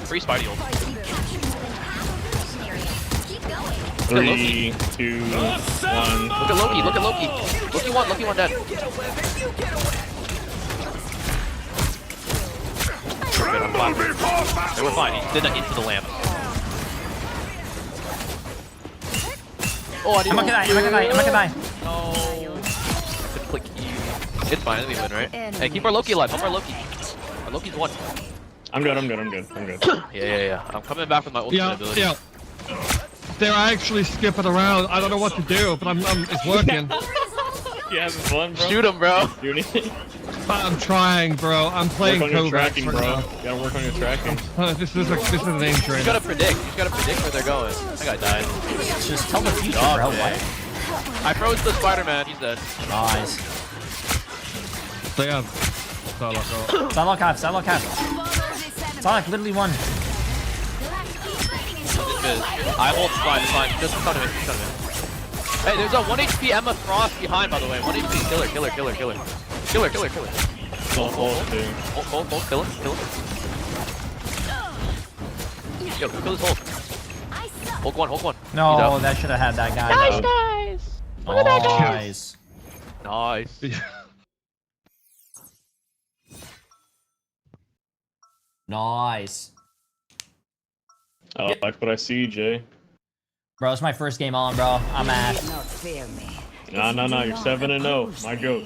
Free Spidey ult. 3, 2, 1. Look at Loki. Loki one dead. We're good. I'm fine. They were fine. He did that into the lamp. Oh, I I'm gonna die. No. Click E. It's fine. We win, right? Hey, keep our Loki alive. Help our Loki. Our Loki's one. I'm good. Yeah. I'm coming back with my ultimate ability. Yeah. They're actually skipping around. I don't know what to do, but it's working. You having fun, bro? Shoot him, bro. Do anything? I'm trying, bro. I'm playing Work on your Kovacs tracking, right bro. now. You gotta work on your tracking. This is an aim train. You gotta predict where they're going. That guy died. Just tell the future, Dog, bro. man. What? I froze the Spider-Man. He's dead. Nice. They have Psylocke half. Psylocke literally won. I hold Spine. Fine. Just come to me. Hey, there's a 1 HP Emma Frost behind, by the way. 1 HP killer. Hold, dude. Hold, kill him. Yo, kill this Hulk. Hulk one. No, that should have had that guy. Nice, though. guys. Look at that guy. Nice. Nice. I like what I see, Jay. Bro, it's my first game on, bro. I'm ass. No, you're 7-0. My goat.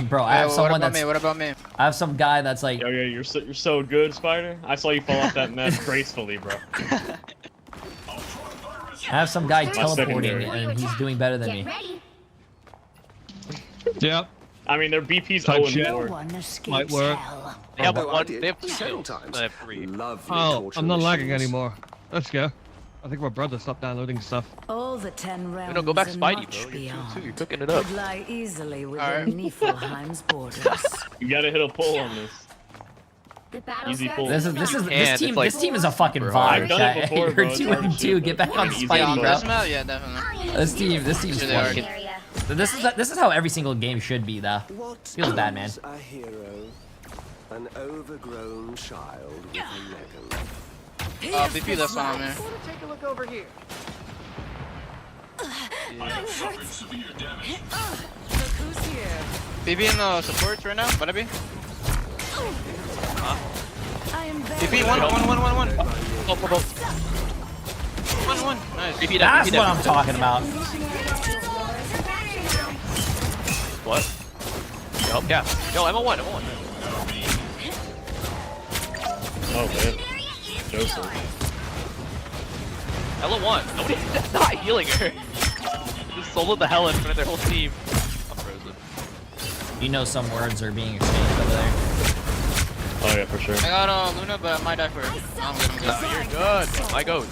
Bro, I have someone that's. What about me? I have some guy that's like. Yo, you're so good, Spider. I saw you fall off that map gracefully, bro. I have some guy My teleporting secondary. and he's doing better than me. Yep. I mean, their BP's Type 0 shit. and 4. Might work. They have one. They have 2 kills. I have 3. Oh, I'm not lagging anymore. Let's go. I think my brother stopped downloading stuff. All the 10 realms No, go back and Spidey, much bro. You're beyond 2-2. You're cooking it up. would lie easily within Niflheim's borders. You gotta hit a pull on this. Easy pull. This team is a fucking I've vibe. done it Chat. before, You're bro. It's 2 hard and as 2. shit, Get but back on it's easy Spidey, pull. bro. Yeah, definitely. This team's funny. This is how every single game should be, though. Feels bad, man. A hero, an overgrown child with a Lego. BP this one on there. Take a look over here. Who's here? BP in the supports right now. Better be. I am BP 1. Nice. BP That's what I'm talking about. What? Yo, yeah. Yo, M1. Oh, man. Joseph. Ella1. Nobody's not healing her. Just soloed the hell in front of their whole team. I'm frozen. You know some words are being exchanged over there. Oh, yeah, for sure. I got Luna, but I might die for her. I'm good. No, you're good. My goat.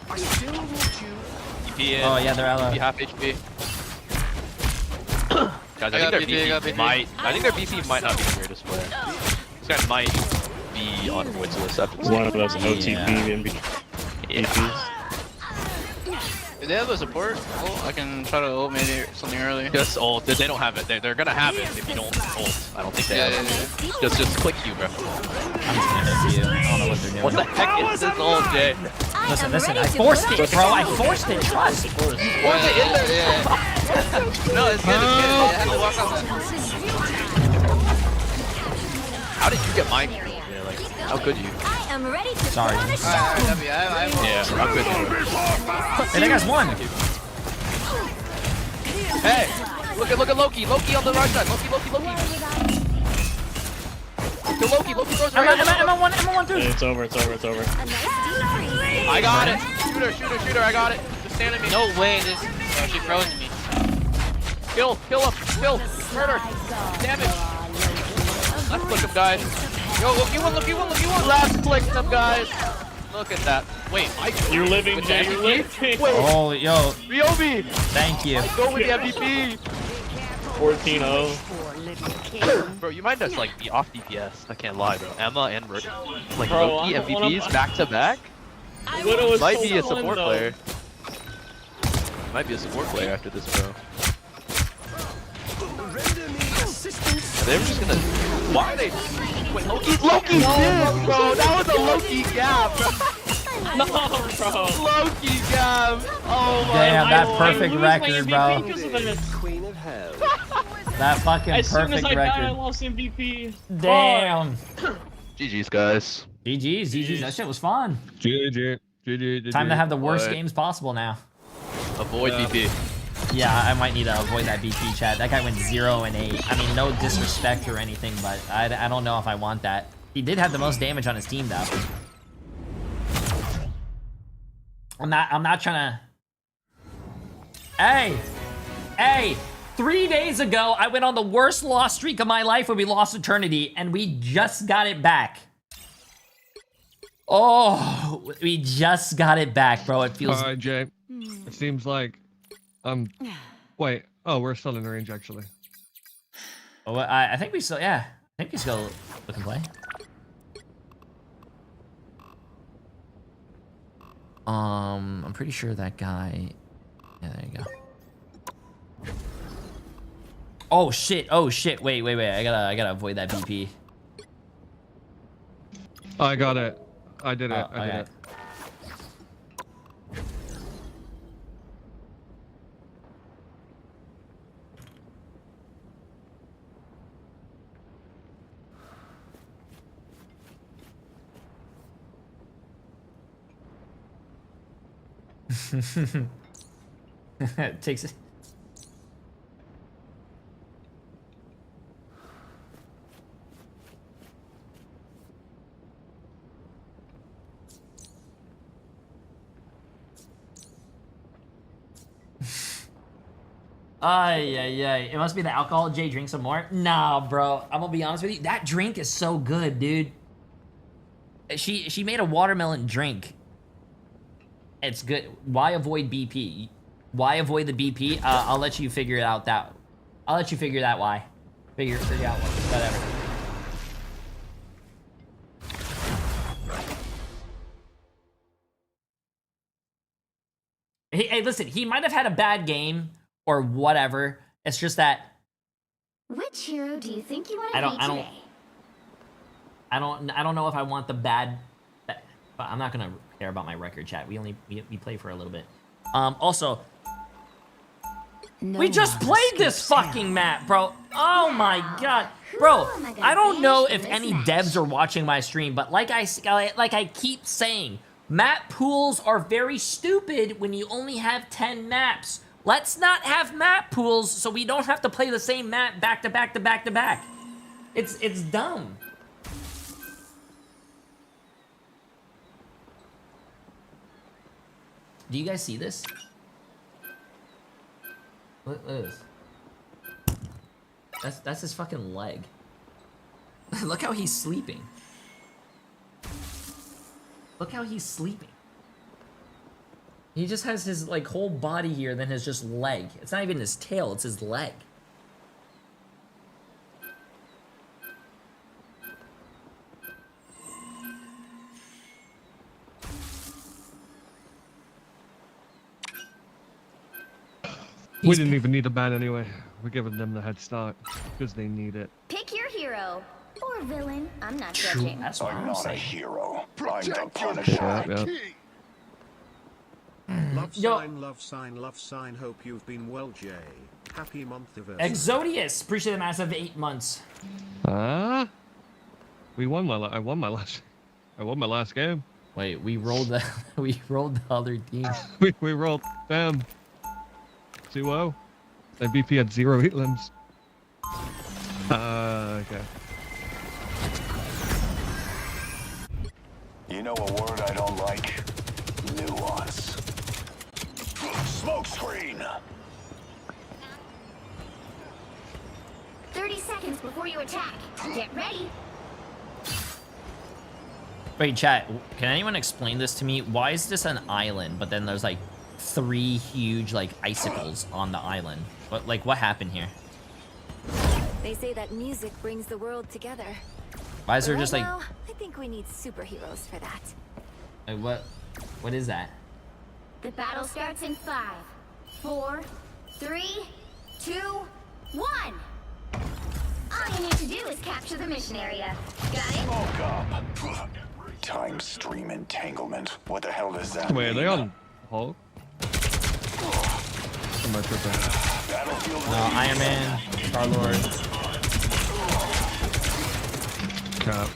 I still want you. BP in. Oh, yeah, they're Ella. BP half HP. Guys, I think their BP might not be the greatest player. This guy might be on Void's list after this. One of those OTP Yeah. Do they have a support? Oh, I can try to ult maybe something early. Just ult. They don't have it. They're gonna have it if you don't ult. I don't think they have it. Just click you, bro. I'm just gonna hit you. I don't know what they're doing. What the heck is this ult, Jay? Listen. I forced it, bro. I forced it. Trust. Force it in there. Yeah. No, it's good. I had to walk on that. How did you get mine? Yeah, like, how could you? I am ready to Sorry. put on a show. Yeah, how could you? Hey, that guy's won. Hey, look at Loki. Loki on the right side. Loki. To Loki throws right. I'm on through. It's over. I got it. Shooter. I got it. Just stand at me. No way. She froze me. Kill him. Murder. Damage. Left click him, guys. Yo, look you one. Left click them, guys. Look at that. Wait, You're living, Jay. You're living. Wait. Oh, yo. Ryobi. Thank you. Go with the MVP. 14-0. Bro, you might just like be off DPS. I can't lie, bro. Emma and like Bro, Loki MVPs back to back. Might be a support player. Might be a support player after this, bro. They were just gonna. Why are they? Wait, Loki's dead, bro. That was a Loki gap, bro. No, bro. Loki gap. Oh my. Damn, that perfect record, bro. Queen of Hell. That fucking As soon perfect as I died, I record. lost MVP. Damn. GG's, guys. GG's. That shit was fun. GG. Time to have the worst Boy. games possible now. Avoid BP. Yeah, I might need to avoid that BP chat. That guy went 0 and 8. I mean, no disrespect or anything, but I don't know if I want that. He did have the most damage on his team, though. I'm not trying to. Hey! 3 days ago, I went on the worst loss streak of my life when we lost Eternity, and we just got it back. Oh, we just got it back, bro. It feels. Alright, Jay. It seems like wait. Oh, we're still in the range actually. Oh, I think we still. Yeah, I think we still look and play. I'm pretty sure that guy. Yeah, there you go. Oh shit! Wait! I gotta avoid that BP. I got it. I did it. I did it. It takes it. Ay, ay, ay. It must be the alcohol. Jay, drink some more. Nah, bro. I'm gonna be honest with you. That drink is so good, dude. She made a watermelon drink. It's good. Why avoid BP? Why avoid the BP? I'll let you figure it out. I'll let you figure that why. Figure out whatever. Hey, listen. He might have had a bad game or whatever. It's just that. Which hero do you think you want to be today? I don't know if I want the bad, but I'm not gonna care about my record, chat. We play for a little bit. Also, we just played this fucking map, bro. Oh my god, bro. I don't know if any devs are watching my stream, but like I keep saying, map pools are very stupid when you only have 10 maps. Let's not have map pools so we don't have to play the same map back to back to back to back. It's dumb. Do you guys see this? What is this? That's his fucking leg. Look how he's sleeping. Look how he's sleeping. He just has his like whole body here, then his just leg. It's not even his tail, it's his leg. We didn't even need a ban anyway. We're giving them the head start because they need it. Pick your hero or villain. I'm not judging. That's what I'm saying. hero. I'm the Punisher. Love sign. Hope you've been well, Jay. Happy month of Exodius, appreciate the massive 8 months. We won I won my last game. Wait, we rolled the the other team. we rolled them. 2-0. Their BP had 0 hit limbs. Okay. You know a word I don't like? Nuance. Smoke screen. 30 seconds before you attack. Get ready. Wait, chat, can anyone explain this to me? Why is this an island, but then there's like 3 huge like icicles on the island? What happened here? They say that music brings the world together. Why is there just like now, I think we need superheroes for that. Like what is that? The battle starts in 5, 4, 3, 2, 1. All you need to do is capture the mission area. Got it? Smoke up. Time stream entanglement. What the hell does that Wait, mean? are they on Hulk? Am I tripping? Iron Man, Star-Lord. Cap.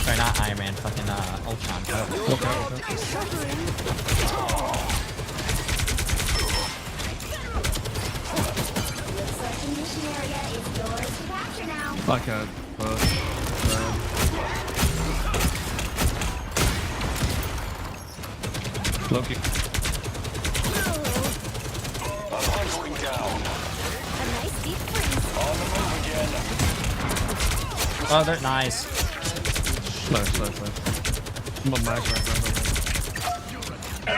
Sorry, not Iron Man, fucking Ultron. Looks like the mission area is yours to capture now. I can't. Loki. I'm hunkering down. A nice deep freeze. On the move again. Oh, they're nice. Nice. I'm on back right.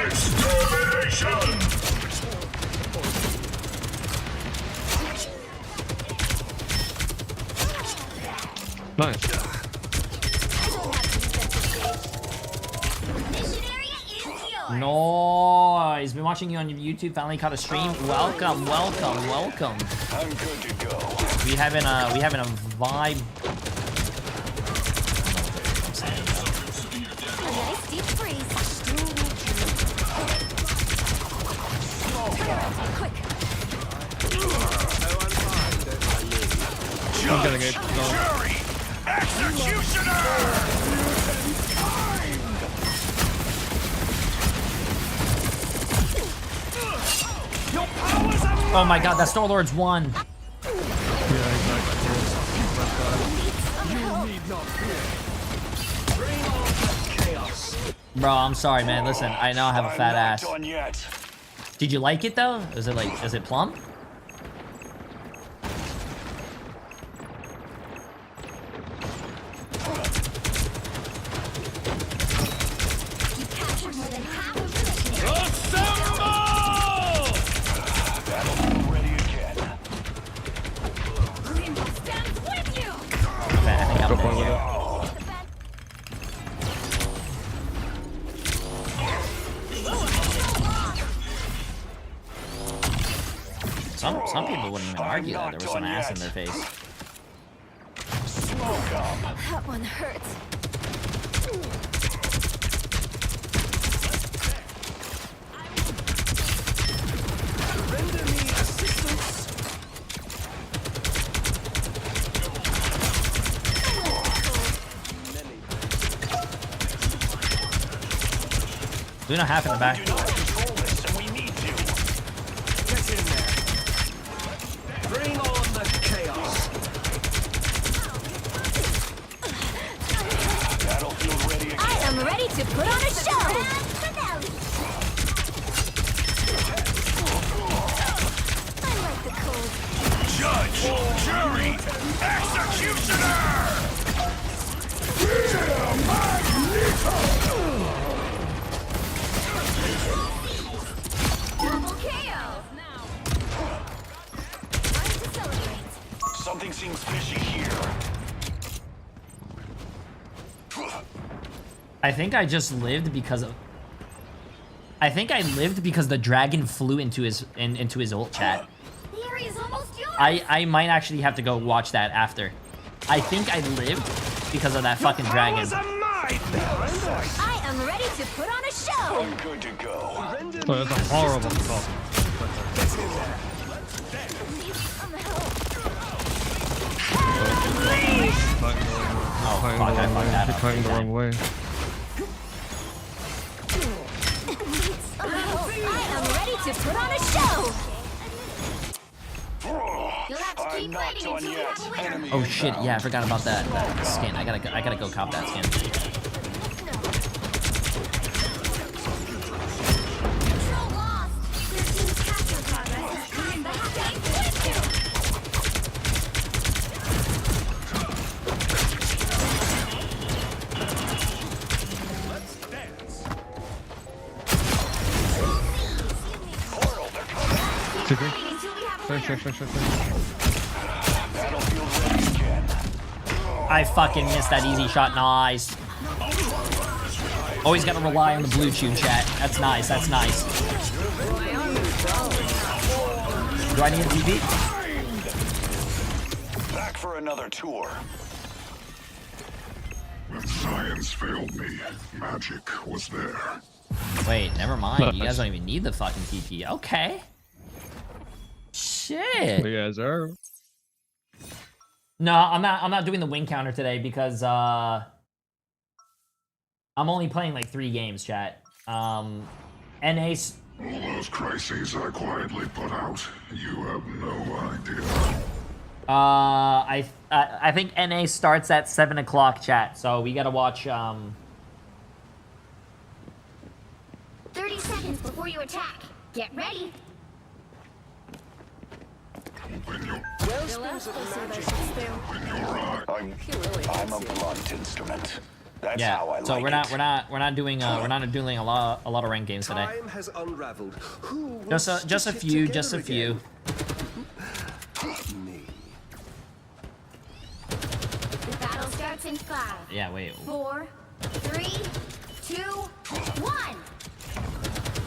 Extermination! Nice. No, he's been watching you on YouTube. Finally caught a stream. Welcome. I'm good to go. We having a vibe. A nice deep freeze. Quick. I'm getting it. Jury! Executioner! Oh my god, that Star-Lord's won. Yeah, exactly. Bro, I'm sorry, man. Listen, I know I have a fat ass. Did you like it though? Is it plump? Some people wouldn't even argue that there was some ass in their face. That one hurts. Render me assistance. Luna half in the back. Bring on the chaos. Battlefield ready again. I am ready to put on a show. I like the cold. Judge, jury, executioner. Double KO. Something seems fishy here. I think I just lived because of. I think I lived because the dragon flew into his ult chat. The area is almost yours. I might actually have to go watch that after. I think I lived because of that fucking dragon. I am ready to put on a show. I'm good to go. Oh, that's a horrible call. Oh, fuck, I fucked that up. Cutting the wrong way. I am ready to put on a show. You'll have to keep fighting until you have a winner. Oh shit, yeah, I forgot about that skin. I gotta go cop that skin. Control lost. Your team's capture progress is coming back. I fucking missed that easy shot. Nice. Always gotta rely on the blue chew chat. That's nice. That's nice. Do I need a TP? Back for another tour. When science failed me, magic was there. Wait, never mind. You guys don't even need the fucking TP. Okay. Shit. You guys are. No, I'm not doing the win counter today because I'm only playing like 3 games, chat. NA. All those crises I quietly put out, you have no idea. I think NA starts at 7 o'clock, chat. So we gotta watch 30 seconds before you attack. Get ready. I'm a blunt instrument. That's yeah. how I So like we're not doing a lot of ranked games today. Time has unraveled. Who Just a few. Just a few. Me. The battle starts in 5. Yeah. Wait. 4, 3, 2, 1.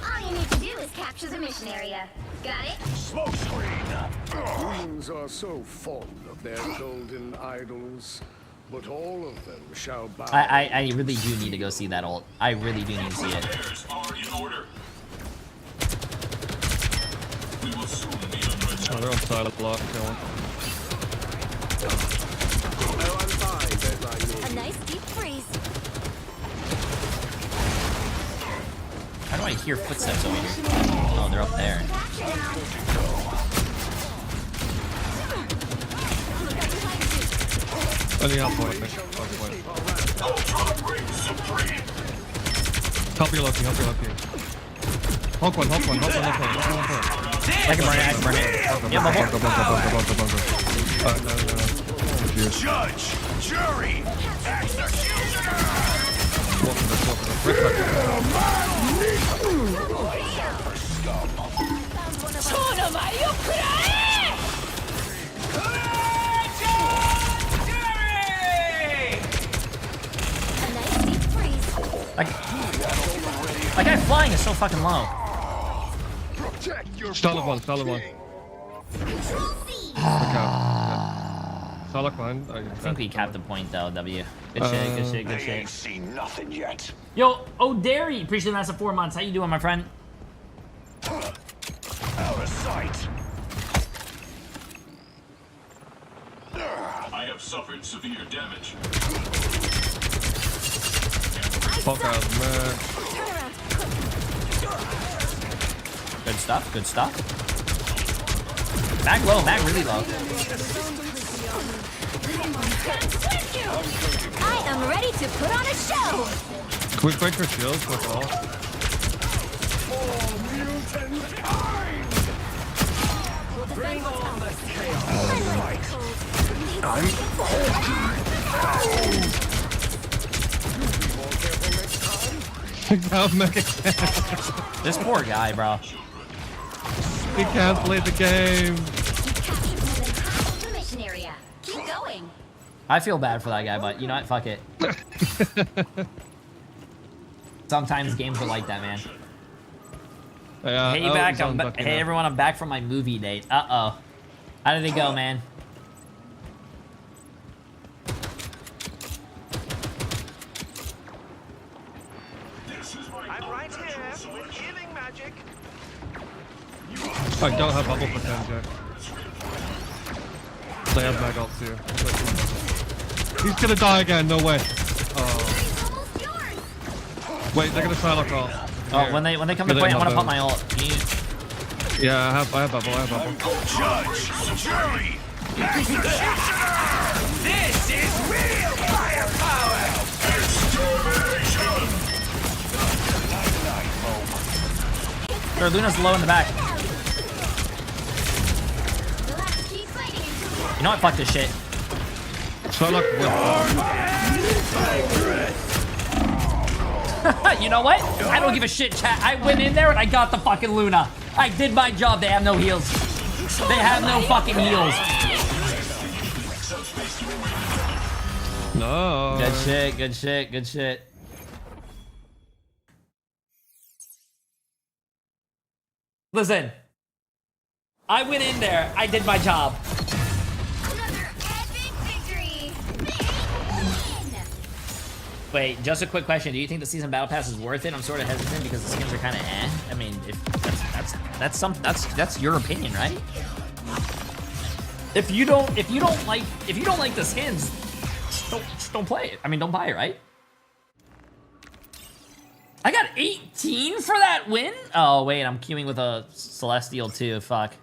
All you need to do is capture the mission area. Got it? Smoke screen. Humans are so fond of their golden idols, but all of them shall bow. I really do need to go see that ult. I really do need to see it. Oh, they're on silent block. A nice deep freeze. How do I hear footsteps over here? Oh, they're up there. Help your lucky. Hulk one. I can burn it. Yeah, bubble. No. Judge, jury, executioner. That guy flying is so fucking low. Solid one. Solid one. I think we capped the point though, W. Good shit. Ain't seen nothing yet. Yo, O'Derry, appreciate the massive 4 months. How you doing, my friend? Out of sight. I have suffered severe damage. Fuck out, man. Good stuff. Mag low, mag really low. I am ready to put on a show. Quick break for shields, quick all. Bring on the chaos. This poor guy, bro. He can't play the game. Keep going. I feel bad for that guy, but you know what? Fuck it. Sometimes games are like that, man. Hey everyone, I'm back from my movie date. Uh-oh. How did it go, man? I'm right here with healing magic. I don't have bubble for 10, Jack. They have mag ult too. He's gonna die again, no way. Oh. Wait, they're gonna silent call. Oh, when they come to play, I want to pop my ult. Yeah, I have bubble. Judge, jury, executioner. This is real firepower. Sure, Luna's low in the back. You know what? Fuck this shit. You know what? I don't give a shit, chat. I went in there and I got the fucking Luna. I did my job. They have no heals. They have no fucking heals. No. Good shit. Listen. I went in there. I did my job. Wait, just a quick question. Do you think the season battle pass is worth it? I'm sort of hesitant because the skins are kind of eh. I mean, if that's your opinion, right? If you don't like the skins, don't play it. I mean, don't buy it, right? I got 18 for that win? Oh wait, I'm queuing with a Celestial too. Fuck.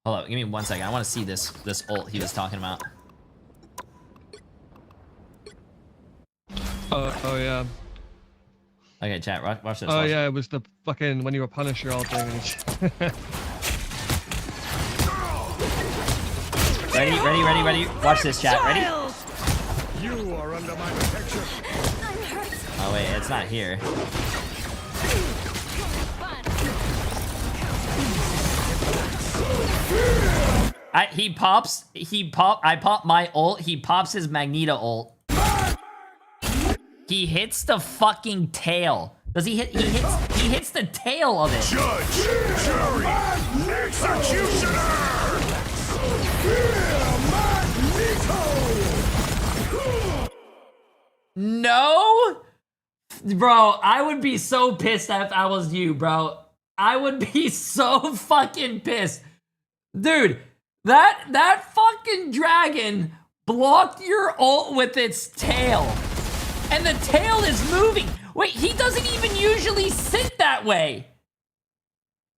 Hold up, give me 1 second. I want to see this ult he was talking about. Oh yeah. Okay, chat, watch this. Oh yeah, it was the fucking when you were Punisher all thing. Ready. Watch this, chat. Ready? You are under my protection. Oh wait, it's not here. I pop my ult, he pops his Magneto ult. He hits the fucking tail. Does he hit? He hits the tail of it. Judge, jury, executioner. No, bro, I would be so pissed if I was you, bro. I would be so fucking pissed, dude. That fucking dragon blocked your ult with its tail. And the tail is moving. Wait, he doesn't even usually sit that way.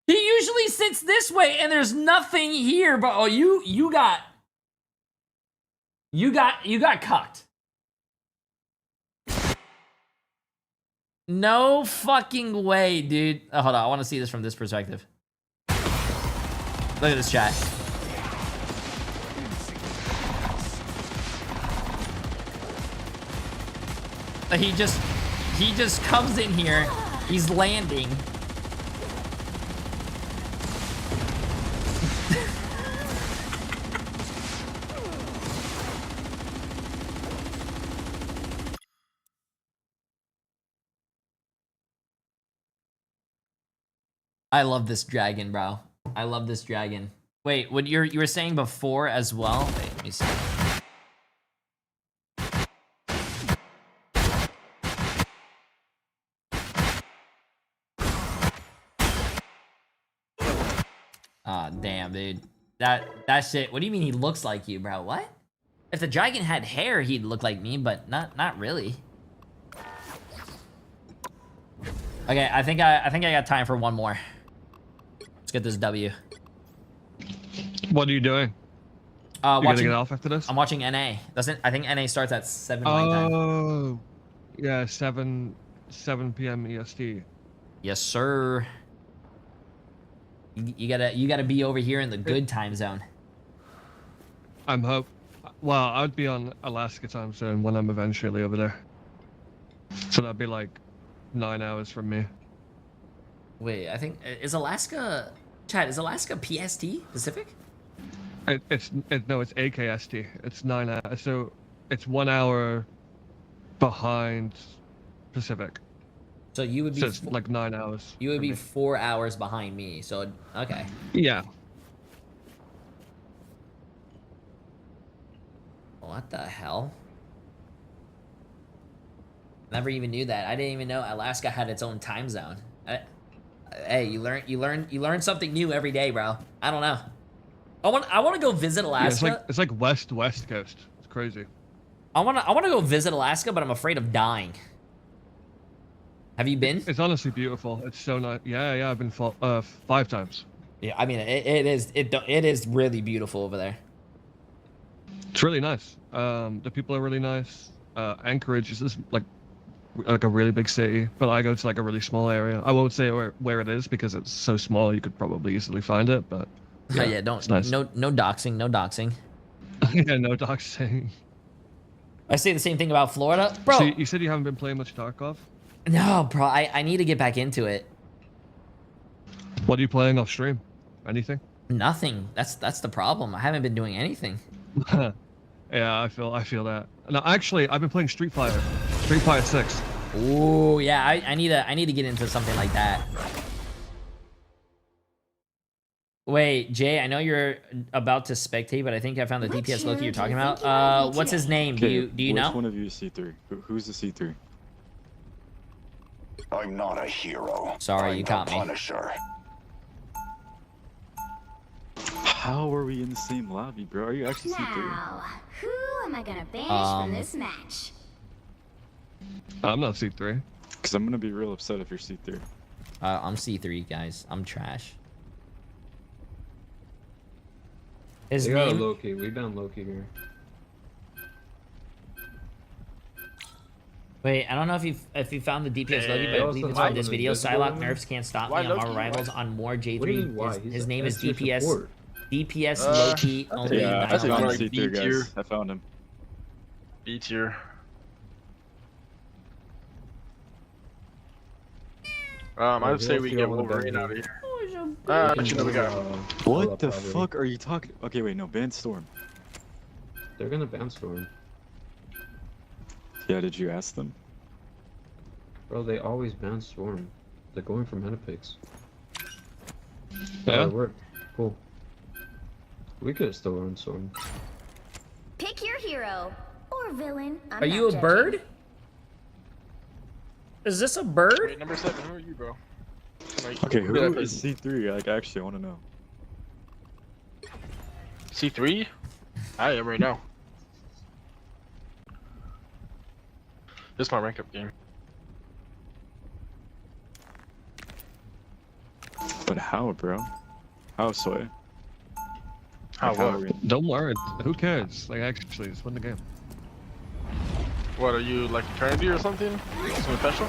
He usually sits this way and there's nothing here, but oh, you got cucked. No fucking way, dude. Oh, hold on, I want to see this from this perspective. Look at this chat. He just comes in here. He's landing. I love this dragon, bro. I love this dragon. Wait, what you were saying before as well? Wait, let me see. Ah, damn, dude. That shit. What do you mean he looks like you, bro? What? If the dragon had hair, he'd look like me, but not really. Okay, I think I got time for one more. Let's get this W. What are you doing? You gonna get off after this? I'm watching NA. I think NA starts at 7 my time. Oh, yeah, 7 p.m. EST. Yes, sir. You gotta be over here in the good time zone. Well, I would be on Alaska time zone when I'm eventually over there. So that'd be like 9 hours from me. Wait, I think is Alaska. Chad, is Alaska PST Pacific? No, it's AKST. It's 9 hours. So it's 1 hour behind Pacific. So you would be it's like 9 hours. You would be 4 hours behind me. So okay. Yeah. What the hell? Never even knew that. I didn't even know Alaska had its own time zone. Hey, you learn something new every day, bro. I don't know. I want to go visit Alaska. Yeah, it's like west coast. It's crazy. I want to go visit Alaska, but I'm afraid of dying. Have you been? It's honestly beautiful. It's so nice. Yeah, I've been 5 times. Yeah, I mean it is really beautiful over there. It's really nice. The people are really nice. Anchorage is just like a really big city, but I go to like a really small area. I won't say where it is because it's so small you could probably easily find it, but yeah, don't nice. no doxing, no doxing. Yeah, no doxing. I say the same thing about Florida, bro. So you said you haven't been playing much Tarkov? No, bro. I need to get back into it. What are you playing off stream? Anything? Nothing. That's the problem. I haven't been doing anything. Yeah, I feel that. No, actually, I've been playing Street Fighter 6. Ooh, yeah. I need to get into something like that. Wait, Jay, I know you're about to spectate, but I think I found the DPS Loki you're talking about. What's his name? Okay, Do you know? Which one of you is C3? Who's the C3? I'm not a hero. Sorry, you caught me. Punisher. How are we in the same lobby, bro? Are you actually C3? Now, who am I gonna banish from this match? I'm not C3. Because I'm gonna be real upset if you're C3. I'm C3, guys. I'm trash. His name. Loki. We down Loki here. Wait, I don't know if you found the DPS Loki, but I believe it's from this video. Psylocke nerfs can't stop me on Marvel Rivals on more J3. His name is DPS. DPS Loki only. Yeah, I found C3, guys. I found him. B tier. I'd say we get Wolverine out of here. What the fuck are you talking? Okay, wait, no, ban Storm. They're gonna ban Storm. Yeah, did you ask them? Bro, they always ban Storm. They're going for meta picks. Yeah. Cool. We could still run Storm. Pick your hero or villain. Are you a bird? Is this a bird? Wait, number 7, who are you, bro? Okay, who is C3? Like, actually, I want to know. C3? I am right now. This is my rank up game. But how, bro? How, Soy? How what? Don't worry. Who cares? Like, actually, just win the game. What, are you like Eternity or something? Something special?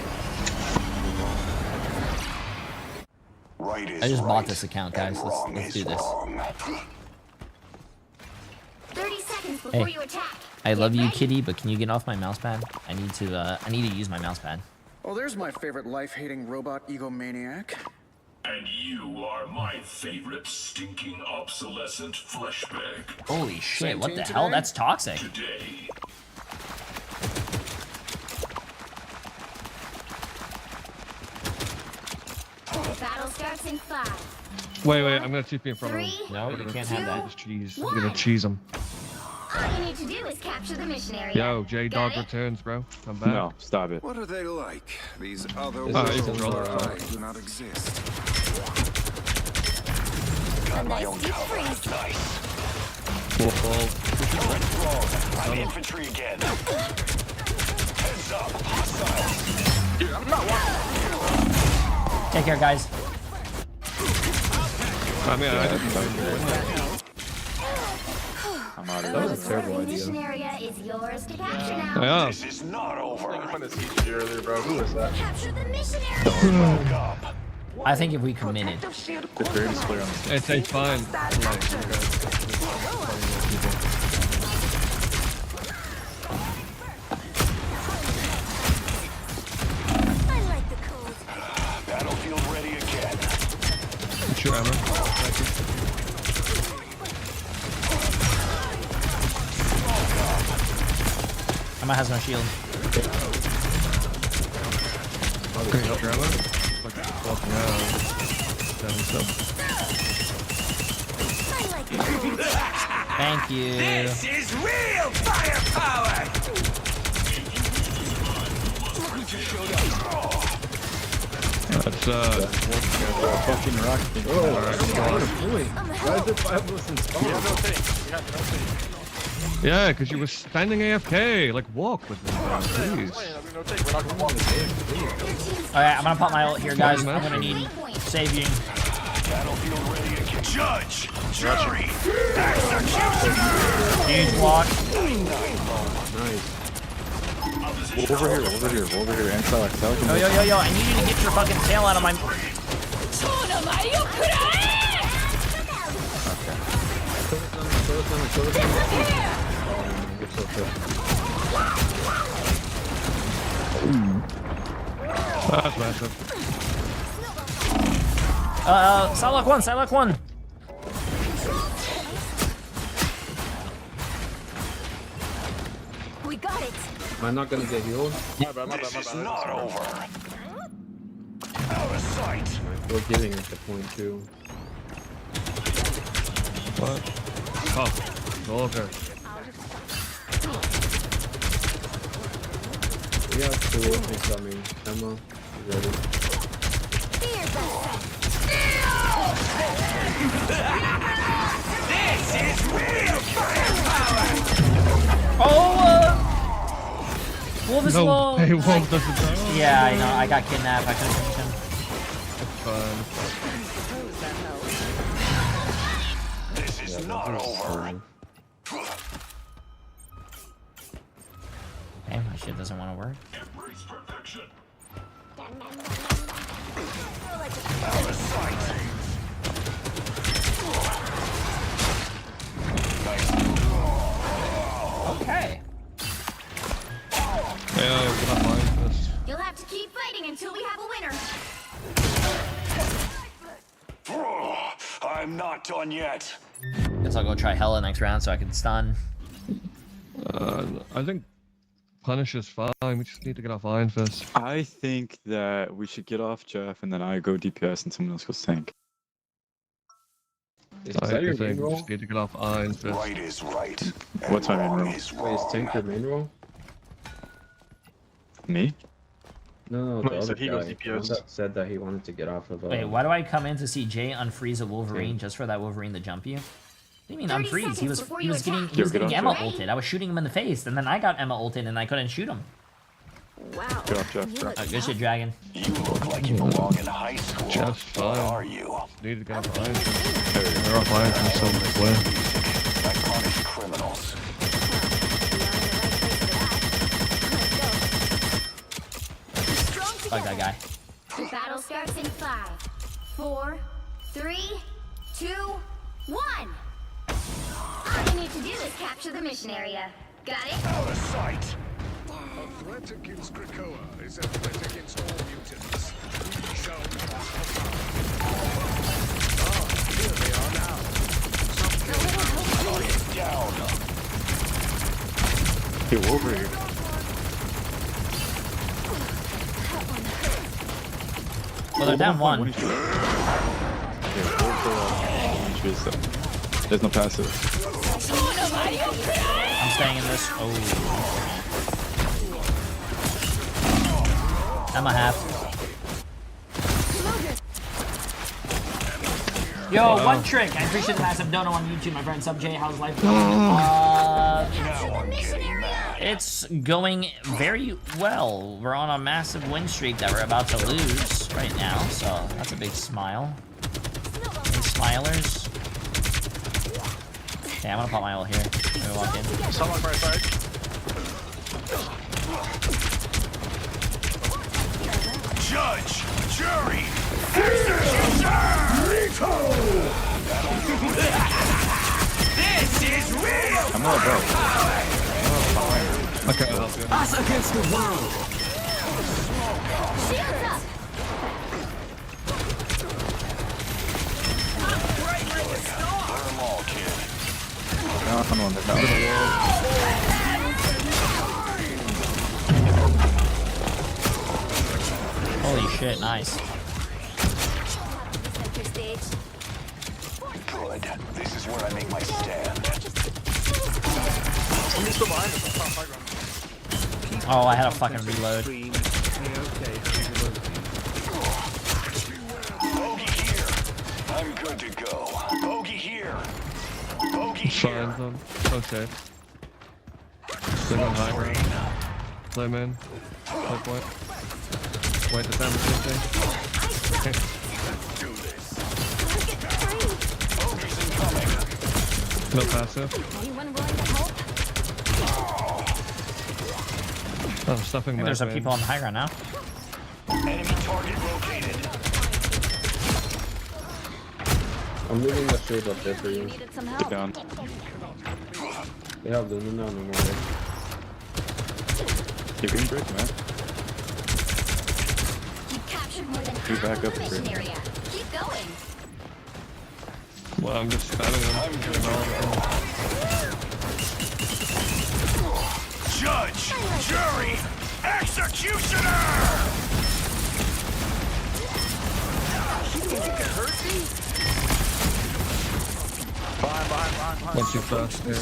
I just bought this account, guys. Let's do this. 30 seconds before Hey, you attack. I love you, kitty, but can you get off my mouse pad? I need to use my mouse pad. Oh, there's my favorite life-hating robot egomaniac. And you are my favorite stinking obsolescent fleshbag. Holy shit, what the hell? That's toxic. Today. The battle starts in 5. Wait, I'm gonna TP in front of him. No, you can't have that. Just cheese. You're gonna cheese him. All you need to do is capture the mission area. Yo, J Got Dog it? returns, bro. I'm back. No, stop it. What are they like? These other you worlds can roll where it. I do not exist. A nice deep freeze. I'm infantry again. Heads up, hostile. Dude, I'm not watching. Take care, guys. I mean, I didn't I'm out of That this. was a terrible idea. The mission area is yours to capture now. Yeah. This is not over. I'm gonna see you earlier, bro. Who is that? Capture the mission area. I think if we committed. The third is clear on the It takes fine. I like the cold. Battlefield ready again. What's your ammo? Emma has no shield. Can you help your ammo? Like, walking out. Thank you. This is real firepower. That's fucking rock. Why is it 5 listen yeah, because you were standing AFK. Like, walk with me, bro, please. Alright, I'm gonna pop my ult here, guys. I'm gonna need saving. Battlefield ready again. Judge, jury, execution. Huge block. Nice. Over here. And Alex. Yo, I need you to get your fucking tail out of my... That's massive. Psylocke 1, Psylocke 1. We got it. Am I not gonna get healed? This is not over. Out of sight. We're getting at the point too. What? Oh, go over. We have 2 incoming. Emma, you ready? This is real firepower. Wolf is No, low. hey, Wolf doesn't die. Yeah, I know. I got kidnapped. I couldn't finish him. This is not over. Damn, my shit doesn't want to work. Embrace perfection. Out of sight. Okay. Yeah, we're not fine for this. You'll have to keep fighting until we have a winner. I'm not done yet. Guess I'll go try Hella next round so I can stun. I think Punish is fine. We just need to get off Iron Fist. I think that we should get off Jeff and then I go DPS and someone else goes tank. Is that your main We role? just need to get off Iron Fist. Right is right. What's my main role? Wait, is tank your main role? Me? No, No, the he other said he goes guy. DPS. The one that said that he wanted to get off of. Wait, why do I come in to see Jay unfreeze a Wolverine just for that Wolverine to jump you? What do you mean 30 unfreeze? He was seconds he was before you getting attack. Emma ulted. I was shooting him in the face, and then I got Emma ulted, and I couldn't shoot him. Wow. Get off Jeff. Good shit, Dragon. You look like you belong in high school. Jeff's What fine. are you? Need to get off Iron Fist. They're off Iron Fist, so this way. I punish criminals. Fuck that guy. The battle starts in 5, 4, 3, 2, 1. All you need to do is capture the mission area. Got it? Out of sight! A threat against Krakoa is a threat against all mutants. We shall not here they are now. Target down. Get over here. Well, they're down one. There's no passive. I'm staying in this. Oh. I'm a half. Yo, one trick. I appreciate the massive dono on YouTube, my friend Sub J. How's life going? It's going very well. We're on a massive win streak that we're about to lose right now, so that's a big smile. Any smilers? Okay, I'm gonna pop my ult here. Let me walk in. Someone right side. Judge, jury, executioner! This is real! I'm not about. Okay, that's good. Us against the world! Shields up! Burn them all, kid. No, come on, they're Holy shit, nice. Good. This is where I make my stand. Oh, I had a fucking reload. Bogey here. I'm good to go. Bogey here. Bogey here. Okay. Still on high ground. Play man. Play point. Wait, the time is 50. Okay. Do this. Bogey's incoming. No passive. Anyone willing to help? Oh, stuffing There's some people on the high ground now. Enemy target located. I'm leaving the shield up there for you. Needed some Get help. down. They have them now, no more. Right? Keep getting brick, man. You've captured more than Be half back of up the for mission it. area. Keep going. Well, I'm just spamming them. I'm good to go. Judge, jury, executioner! Behind. Once you fast, yeah.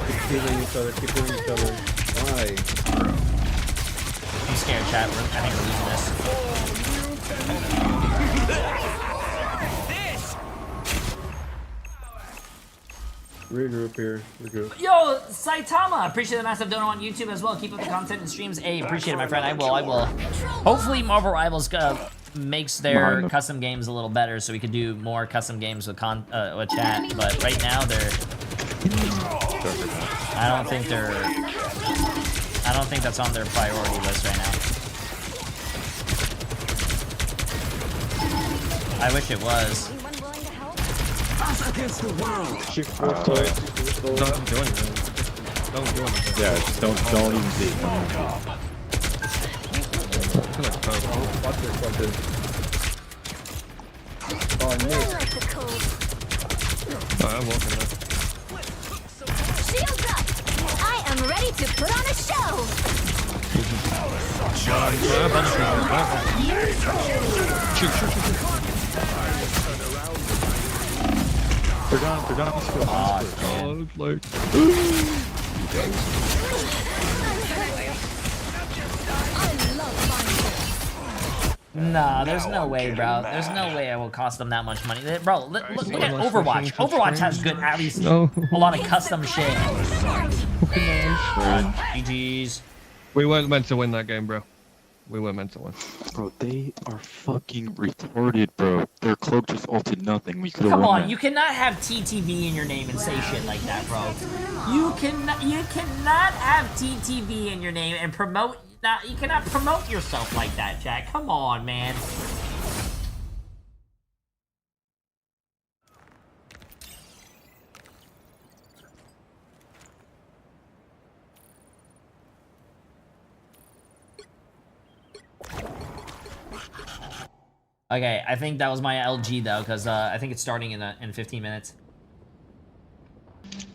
Keep healing each other, keep healing each other. Why? I'm scared, chat. I think we're losing this. Regroup here, regroup. Yo, Saitama! Appreciate the massive dono on YouTube as well. Keep up the content and streams. Hey, appreciate it, my friend. I will. Hopefully, Marvel Rivals makes their custom games a little better, so we could do more custom games with chat. But right now, I don't think that's on their priority list right now. I wish it was. Us against the world. Don't do anything. Don't do anything. Yeah, just don't even see it. I feel like purple. Watch this. Oh, I missed. Alright, I'm walking there. Shields up! I am ready to put on a show! They're gone. Oh, like... Nah, there's no way, bro. There's no way I will cost them that much money. Bro, look at Overwatch. Overwatch has good, at least a lot of custom shit. GG's. We weren't meant to win that game, bro. We were meant to win. Bro, they are fucking retarded, bro. Their cloak just ulted nothing. We could have won. Come on, that. you cannot have TTV in your name and say shit like that, bro. You cannot have TTV in your name and promote. You cannot promote yourself like that, Jack. Come on, man. Okay, I think that was my LG though, because I think it's starting in 15 minutes.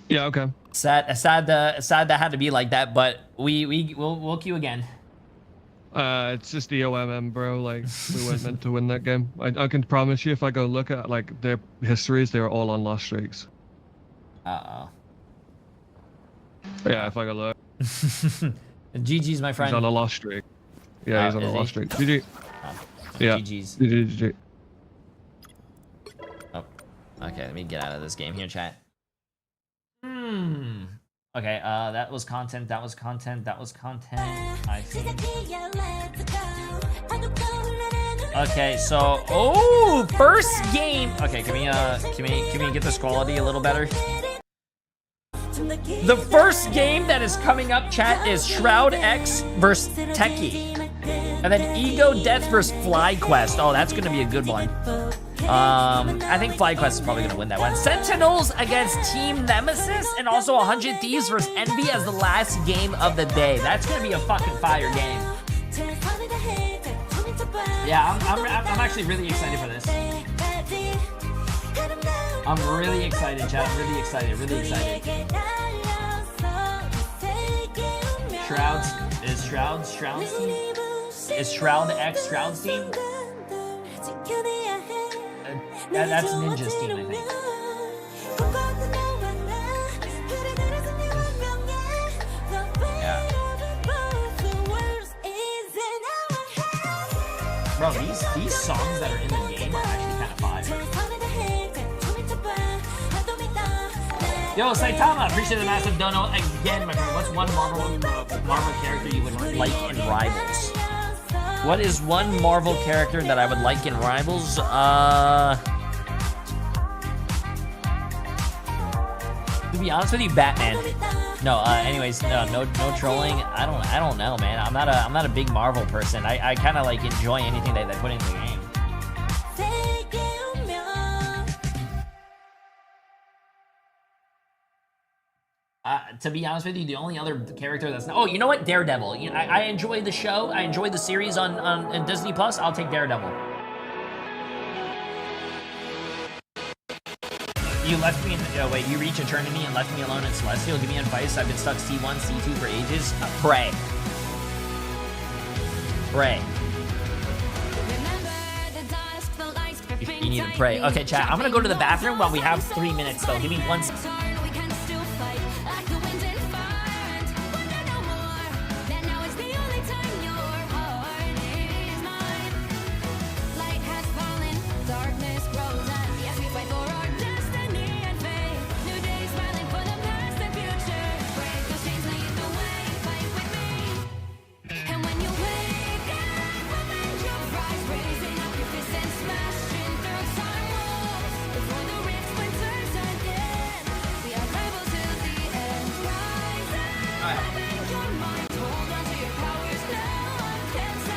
Yeah, okay. Sad that had to be like that, but we'll queue again. It's just the OMM, bro. Like, we weren't meant to win that game. I can promise you, if I go look at like their histories, they were all on lost streaks. Uh-oh. Yeah, if I go look. GG's, my friend. He's on a lost streak. Yeah, he's on a lost streak. GG. Yeah. GG's. GG. Oh. Okay, let me get out of this game here, chat. Okay, that was content, that was content, that was content. I think. Okay, so first game. Okay, can we get this quality a little better? The first game that is coming up, chat, is Shroud X versus Techie. And then Ego Death versus FlyQuest. Oh, that's gonna be a good one. I think FlyQuest is probably gonna win that one. Sentinels against Team Nemesis, and also 100 Thieves versus Envy as the last game of the day. That's gonna be a fucking fire game. Yeah, I'm actually really excited for this. I'm really excited, chat. I'm really excited. Really excited. Shroud's team? Is Shroud X Shroud's team? That's Ninja's team, I think. Yeah. Bro, these songs that are in the game are actually kind of fire. Yo, Saitama, appreciate the massive dono again, my friend. What's one Marvel character you would like in Rivals? What is one Marvel character that I would like in Rivals? To be honest with you, Batman. No, anyways, no trolling. I don't know, man. I'm not a big Marvel person. I kind of like enjoy anything that they put in the game. To be honest with you, the only other character that's not... Oh, you know what? Daredevil. You know, I enjoy the show. I enjoy the series on Disney Plus. I'll take Daredevil. You left me in... Oh, wait, you reach Eternity and left me alone in Celestial. Give me advice. I've been stuck C1, C2 for ages. Pray. Pray. You need to pray. Okay, chat. I'm gonna go to the bathroom while we have 3 minutes, though. Give me 1 second.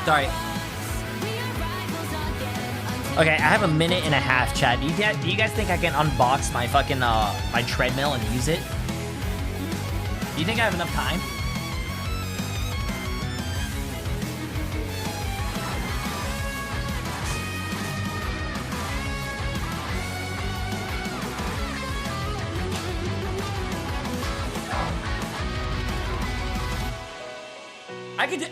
Sorry. Okay, I have a minute and a half, chat. Do you guys think I can unbox my fucking my treadmill and use it? Do you think I have enough time?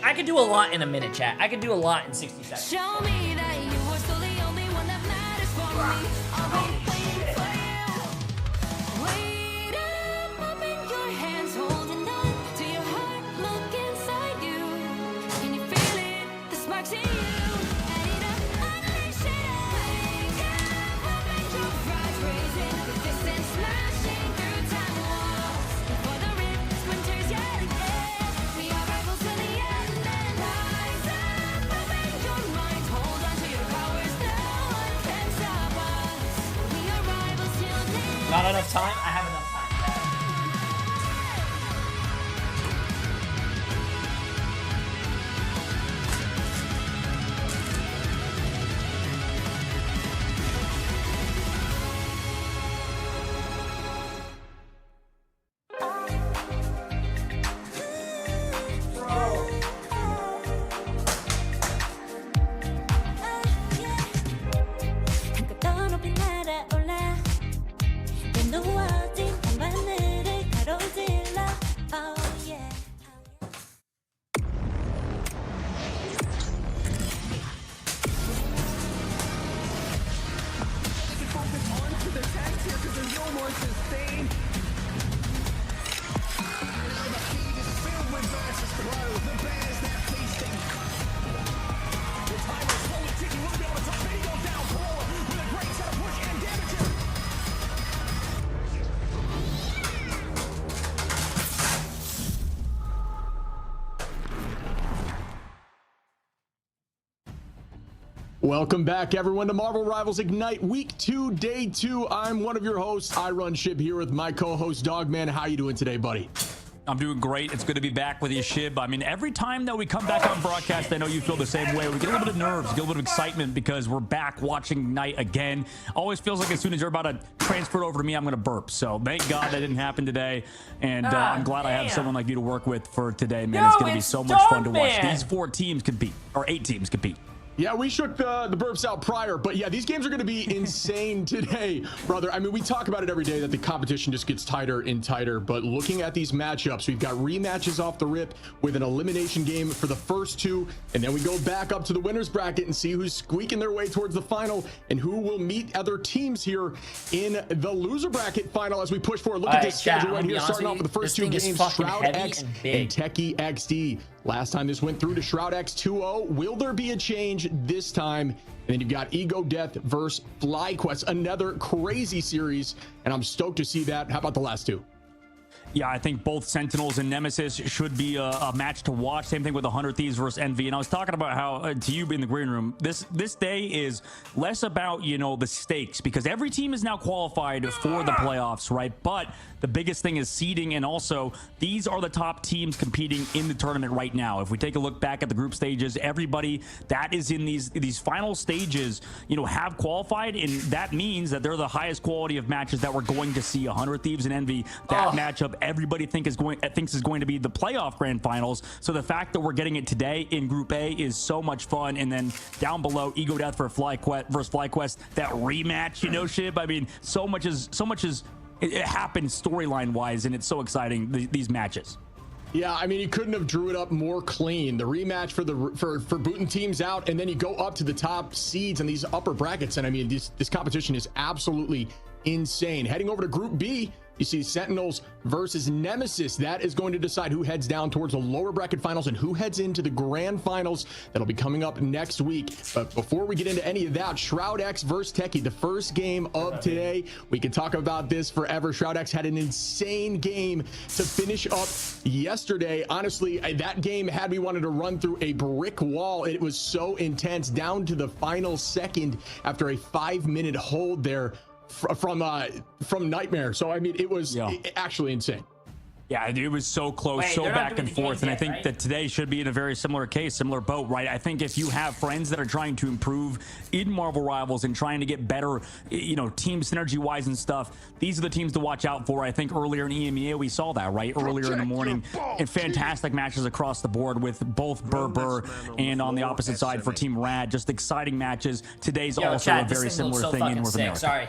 I could do a lot in a minute, chat. I could do a lot in 60 seconds. Show me that you are still the only one that matters for me. I'll be waiting for you. Wait up, open your hands, holding on to your heart. Look inside you. Can you feel it? The sparks in you. Ready to unleash it. Wake up, open your eyes, raising resistance, smashing through time walls. Before the rift splinters yet again. We are rivals to the end and rise up. Not enough time? I have enough time. Welcome back, everyone, to Marvel Rivals Ignite Week 2, Day 2. I'm one of your hosts. I run Shib here with my co-host Dogman. How you doing today, buddy? I'm doing great. It's good to be back with you, Shib. I mean, every time that we come back on broadcast, I know you feel the same way. We get a little bit of nerves, get a little bit of excitement because we're back watching Ignite again. Always feels like as soon as you're about to transfer it over to me, I'm going to burp. So thank God that didn't happen today. And I'm glad I have someone like you to work with for today, man. It's going to be so much fun to watch these 4 teams compete, or 8 teams compete. Yeah, we shook the burps out prior, but yeah, these games are going to be insane today, brother. I mean, we talk about it every day that the competition just gets tighter and tighter, but looking at these matchups, we've got rematches off the rip with an elimination game for the first 2, and then we go back up to the winner's bracket and see who's squeaking their way towards the final and who will meet other teams here in the loser bracket final as we push forward. Look at this schedule right here, starting off with the first 2 games, Shroud X and Techie XD. Last time this went through to Shroud X 2-0. Will there be a change this time? And then you've got Ego Death versus FlyQuest, another crazy series, and I'm stoked to see that. How about the last 2? Yeah, I think both Sentinels and Nemesis should be a match to watch. Same thing with 100 Thieves versus Envy. And I was talking about how, to you in the green room, this day is less about, you know, the stakes, because every team is now qualified for the playoffs, right? But the biggest thing is seeding, and also these are the top teams competing in the tournament right now. If we take a look back at the group stages, everybody that is in these final stages, you know, have qualified, and that means that they're the highest quality of matches that we're going to see. 100 Thieves and Envy, that matchup everybody thinks is going to be the playoff grand finals. So the fact that we're getting it today in Group A is so much fun. And then down below, Ego Death versus FlyQuest, that rematch, you know, Shib. I mean, so much is it happens storyline wise, and it's so exciting, these matches. Yeah, I mean, you couldn't have drew it up more clean. The rematch for booting teams out, and then you go up to the top seeds in these upper brackets, and I mean, this competition is absolutely insane. Heading over to Group B, you see Sentinels versus Nemesis. That is going to decide who heads down towards the lower bracket finals and who heads into the grand finals. That'll be coming up next week. But before we get into any of that, Shroud X versus Techie, the first game of today. We can talk about this forever. Shroud X had an insane game to finish up yesterday. Honestly, that game had me wanting to run through a brick wall. It was so intense, down to the final second after a 5-minute hold there from Nightmare. So I mean, it was actually insane. Yeah, it was so close, so back and forth, and I think that today should be in a very similar case, similar boat, right? I think if you have friends that are trying to improve in Marvel Rivals and trying to get better, you know, team synergy-wise and stuff, these are the teams to watch out for. I think earlier in EMEA, we saw that, right? Earlier in the morning, and fantastic matches across the board with both Burr and on the opposite side for Team Rad. Just exciting matches. Today's also a very similar thing in North America. Sorry.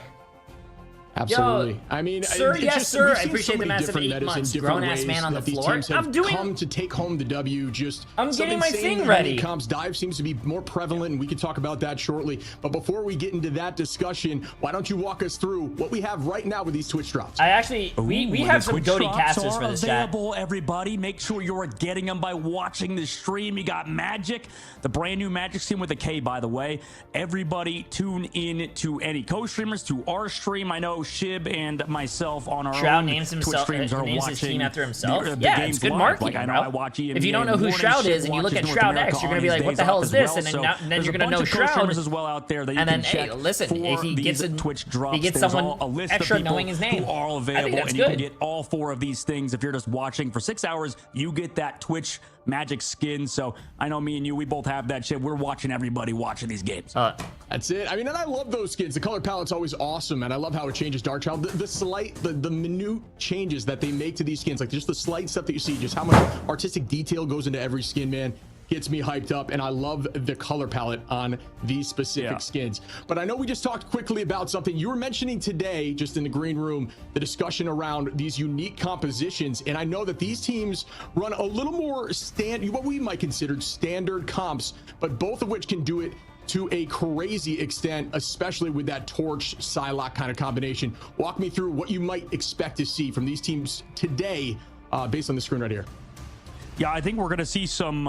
Absolutely. Yo, I mean, sir, it's yes, just, sir. we've I seen appreciate so the many massive different 8 metas months. and different Grown-ass ways man on that the these floor. teams have come to take home the W. Just I'm getting my insane thing ready. Comps dive seems to be more prevalent, and we can talk about that shortly. But before we get into that discussion, why don't you walk us through what we have right now with these Twitch drops? I actually, we have some goatee casters for this chat. Available, everybody. Make sure you're getting them by watching the stream. You got Magic, the brand new Magic stream with a K, by the way. Everybody tune in to any co-streamers, to our stream. I know Shib and myself on our Shroud own names himself. Twitch streams are Names watching his team after himself. the Yeah, games it's good live. marketing, Like, I know bro. I watch EMEA If you don't know who Morning Shroud Shib is and you look watches at North Shroud America X, you're on gonna be these like, what days the hell off is as this? well. And then, So then there's you're a gonna bunch know of co-streamers Shroud. as well out there that you And can then, hey, check listen, for if he these gets Twitch drops. he gets There's someone a list extra of people knowing his name. who are all I think available, that's and you can good. get all 4 of these things. If you're just watching for 6 hours, you get that Twitch magic skin. So I know me and you, we both have that shit. We're watching everybody watching these games. That's it. I mean, and I love those skins. The color palette's always awesome, and I love how it changes Darkchild. The minute changes that they make to these skins, like just the slight stuff that you see, just how much artistic detail goes into every skin, man, gets me hyped up. And I love the color palette on these specific skins. But I know we just talked quickly about something you were mentioning today, just in the green room, the discussion around these unique compositions. And I know that these teams run a little more what we might consider standard comps, but both of which can do it to a crazy extent, especially with that Torch Psylocke kind of combination. Walk me through what you might expect to see from these teams today, based on the screen right here. Yeah, I think we're going to see some,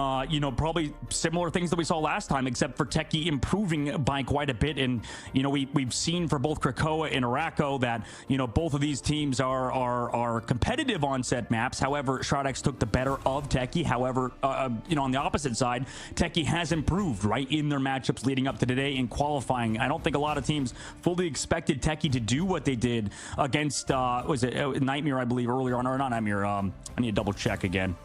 probably similar things that we saw last time, except for Techie improving by quite a bit. And, we've seen for both Krakoa and Araco that, both of these teams are competitive on set maps. However, ShroudX took the better of Techie. However, on the opposite side, Techie has improved, right, in their matchups leading up to today in qualifying. I don't think a lot of teams fully expected Techie to do what they did against, Nightmare, I believe, earlier on, or not Nightmare. I need to double check again.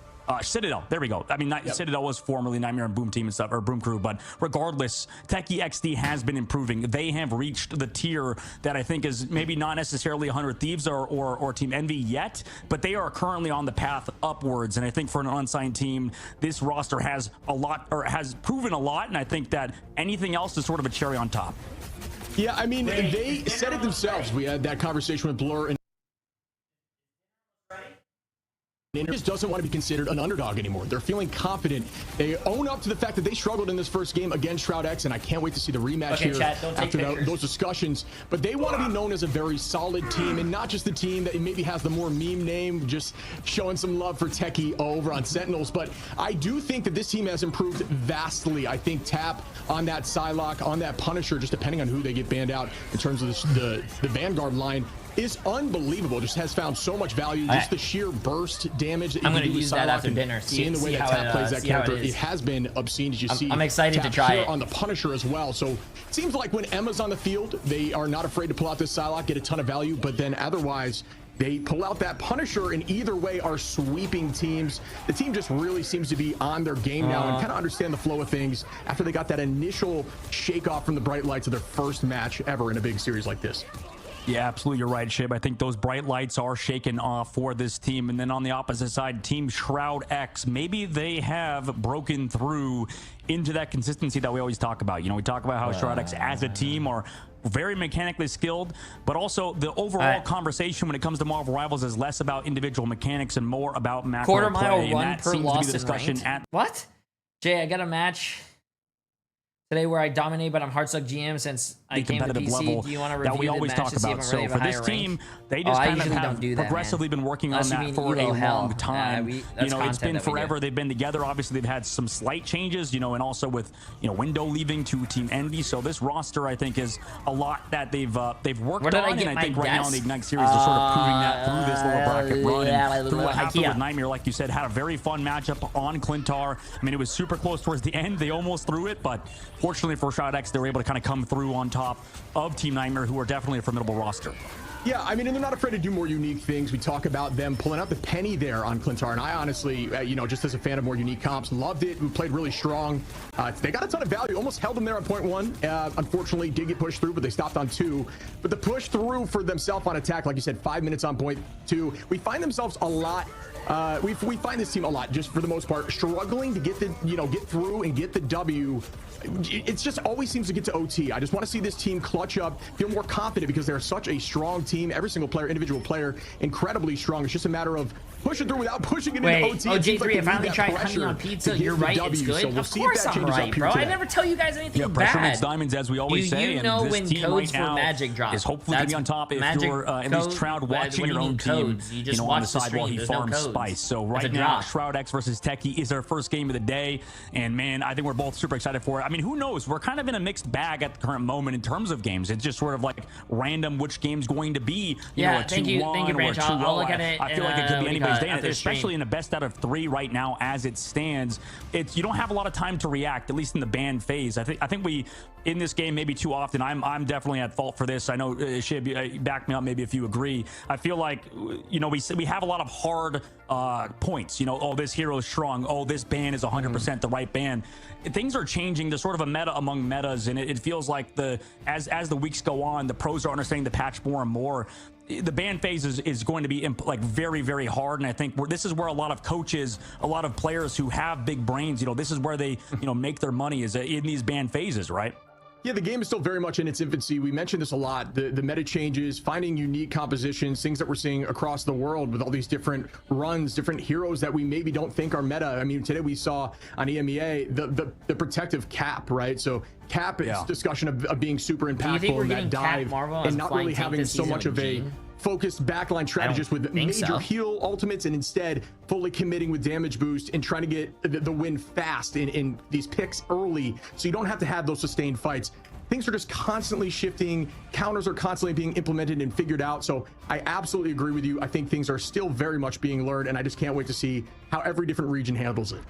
Citadel, there we go. I mean, Citadel was formerly Nightmare and Boom Team and stuff, or Boom Crew, but regardless, Techie XD has been improving. They have reached the tier that I think is maybe not necessarily 100 Thieves or Team Envy yet, but they are currently on the path upwards. And I think for an unsigned team, this roster has a lot, or has proven a lot, and I think that anything else is sort of a cherry on top. Yeah, I mean, they said it themselves. We had that conversation with Blur and just doesn't want to be considered an underdog anymore. They're feeling confident. They own up to the fact that they struggled in this first game against Shroud X, and I can't wait to see the rematch here after those discussions. But they want to be known as a very solid team, and not just the team that maybe has the more meme name, just showing some love for Techie over on Sentinels. But I do think that this team has improved vastly. I think Tap on that Psylocke, on that Punisher, just depending on who they get banned out in terms of the Vanguard line, is unbelievable. Just has found so much value. Just the sheer burst damage that you can do with Psylocke, after dinner. Seeing the way that Tap plays that character, it has been obscene. As you see, I'm excited to try it on the Punisher as well. So it seems like when Emma's on the field, they are not afraid to pull out this Psylocke, get a ton of value. But then otherwise, they pull out that Punisher, and either way are sweeping teams. The team just really seems to be on their game now and kind of understand the flow of things after they got that initial shake off from the Bright Lights of their first match ever in a big series like this. Yeah, absolutely. You're right, Shib. I think those bright lights are shaken off for this team. And then on the opposite side, Team Shroud X, maybe they have broken through into that consistency that we always talk about. We talk about how Shroud X as a team are very mechanically skilled, but also the overall conversation when it comes to Marvel Rivals is less about individual mechanics and more about macro Quarter mile play. run And that per seems to be loss the discussion in at what? Jay, I got a match today where I dominate, but I'm hardstuck GM since I came to PC. Level Do you want to that review we the always match talk to see if about. I'm So really for this team, they just kind of have progressively been working on that for a long time. It's been forever. They've been together. Obviously, they've had some slight changes, and also with Window leaving to Team Envy. So this roster, I think, is a lot that they've worked on, and I think right now in the Ignite series, they're sort of proving that through this little bracket run. And through what happened with Nightmare, like you said, had a very fun matchup on Clintar. I mean, it was super close towards the end. They almost threw it, but fortunately for Shroud X, they were able to kind of come through on top of Team Nightmare, who are definitely a formidable roster. Yeah, I mean, and they're not afraid to do more unique things. We talk about them pulling out the penny there on Clintar, and I honestly, just as a fan of more unique comps, loved it. We played really strong. They got a ton of value, almost held them there on point 1. Unfortunately, did get pushed through, but they stopped on 2. But the push through for themselves on attack, like you said, 5 minutes on point 2. We find themselves a lot. We find this team a lot, just for the most part, struggling to get the, get through and get the W. It just always seems to get to OT. I just want to see this team clutch up, feel more confident, because they're such a strong team. Every single player, individual player, incredibly strong. It's just a matter of pushing through without pushing it into OT. Jay3, I finally tried honey on pizza. You're right, it's good. So we'll of course I'm right, bro. I never tell you guys anything bad. Pressure makes diamonds, as we always say. You know and this when team codes right for Magic drop is hopefully going to be on top if you're at least Shroud watching your own team, on the side while he farms Spice. So right now, Shroud X versus Techie is our first game of the day. And man, I think we're both super excited for it. I mean, who knows? We're kind of in a mixed bag at the current moment in terms of games. It's just sort of like random which game's going to be, you know, a 2-1 or a 2-0. I'll look at it. I feel like it could be anybody's day, after especially stream. in a best out of 3 right now as it stands. You don't have a lot of time to react, at least in the ban phase. I think we in this game maybe too often. I'm definitely at fault for this. I know Shib, back me up maybe if you agree. I feel like, you know, we have a lot of hard points. You know, oh, this hero is strong. Oh, this ban is 100% the right ban. Things are changing. There's sort of a meta among metas, and it feels like as the weeks go on, the pros are understanding the patch more and more. The ban phase is going to be like very, very hard, and I think this is where a lot of coaches, a lot of players who have big brains, you know, this is where they, you know, make their money is in these ban phases, right? Yeah, the game is still very much in its infancy. We mentioned this a lot. The meta changes, finding unique compositions, things that we're seeing across the world with all these different runs, different heroes that we maybe don't think are meta. I mean, today we saw on EMEA the protective cap, right? So cap is discussion of being super impactful in that dive and not really having so much of a focused backline strategist with major heal ultimates, and instead fully committing with damage boost and trying to get the win fast in these picks early, so you don't have to have those sustained fights. Things are just constantly shifting. Counters are constantly being implemented and figured out. So I absolutely agree with you. I think things are still very much being learned, and I just can't wait to see how every different region handles it.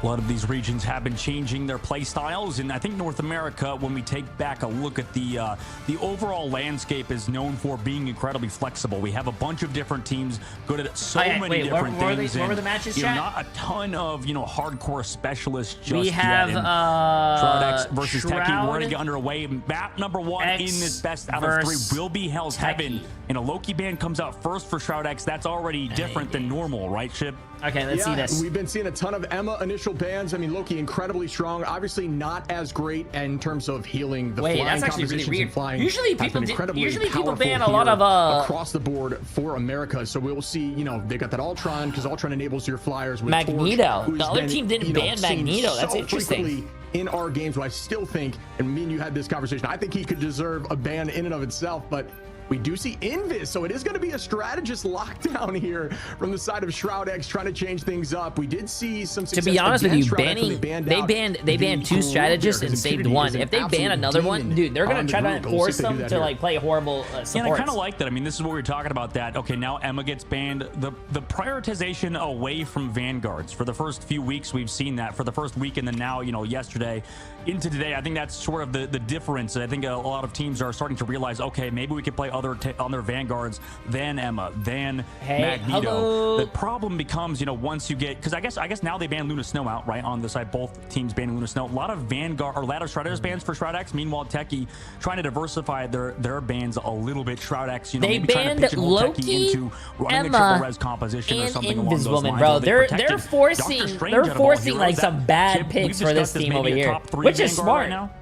A lot of these regions have been changing their play styles, and I think North America, when we take back a look at the overall landscape, is known for being incredibly flexible. We have a bunch of different teams good at so many different things. What were the matches, chat? Not a ton of, you know, hardcore specialists just we have yet. Shroud versus Techie. We're going to get underway. Map number 1 in this best out of 3 will be Hell's Heaven, and a Loki ban comes out first for Shroud X. That's already different than normal, right, Shib? Okay, let's see this. We've been seeing a ton of Emma initial bans. I mean, Loki incredibly strong. Obviously not as great in terms of healing the flying that's actually really weird. Flying usually people ban a lot of across the board for America. So we'll see, you know, they got that Ultron, because Ultron enables your flyers with Magneto. Torch, the other team didn't ban Magneto. That's so interesting. In our games, but I still think, and me and you had this conversation, I think he could deserve a ban in and of itself, but we do see Invis, so it is going to be a strategist lockdown here from the side of Shroud X, trying to change things up. We did see some success. To be honest with you, they banned 2 strategists and saved 1. If they ban another one, dude, they're going to try to force them to like play horrible supports. Yeah, and I kind of like that. I mean, this is what we were talking about, that, okay, now Emma gets banned. The prioritization away from Vanguards. For the first few weeks, we've seen that. For the first week, and then now, you know, yesterday into today, I think that's sort of the difference. I think a lot of teams are starting to realize, okay, maybe we could play other Vanguards than Emma, than Magneto. Hello. The problem becomes, you know, once you get, because I guess now they ban Luna Snow out, right, on the side, both teams banning Luna Snow. A lot of Vanguard or ladder Strategist bans for Shroud X. Meanwhile, Techie trying to diversify their bans a little bit. Shroud X, you know, they maybe trying to pigeonhole Loki, Techie into running Emma, a triple res composition or something along those lines. Bro, they're forcing like some bad picks for this team over here, which is smart. Right now.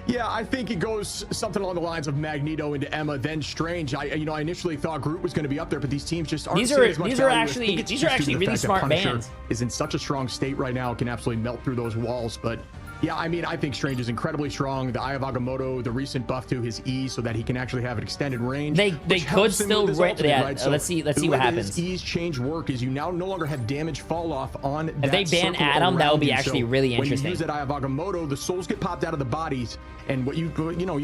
Yeah, I think it goes something along the lines of Magneto into Emma, then Strange. I initially thought Groot was going to be up there, but these teams just aren't. These are actually really smart bans. Is in such a strong state right now, can absolutely melt through those walls. But yeah, I mean, I think Strange is incredibly strong. The Eye of Agamotto, the recent buff to his E, so that he can actually have an extended range. They could still right? So let's see what happens. E's change work is you now no longer have damage fall off on. If they ban Adam, that would be actually really interesting. When you use that Eye of Agamotto, the souls get popped out of the bodies, and what you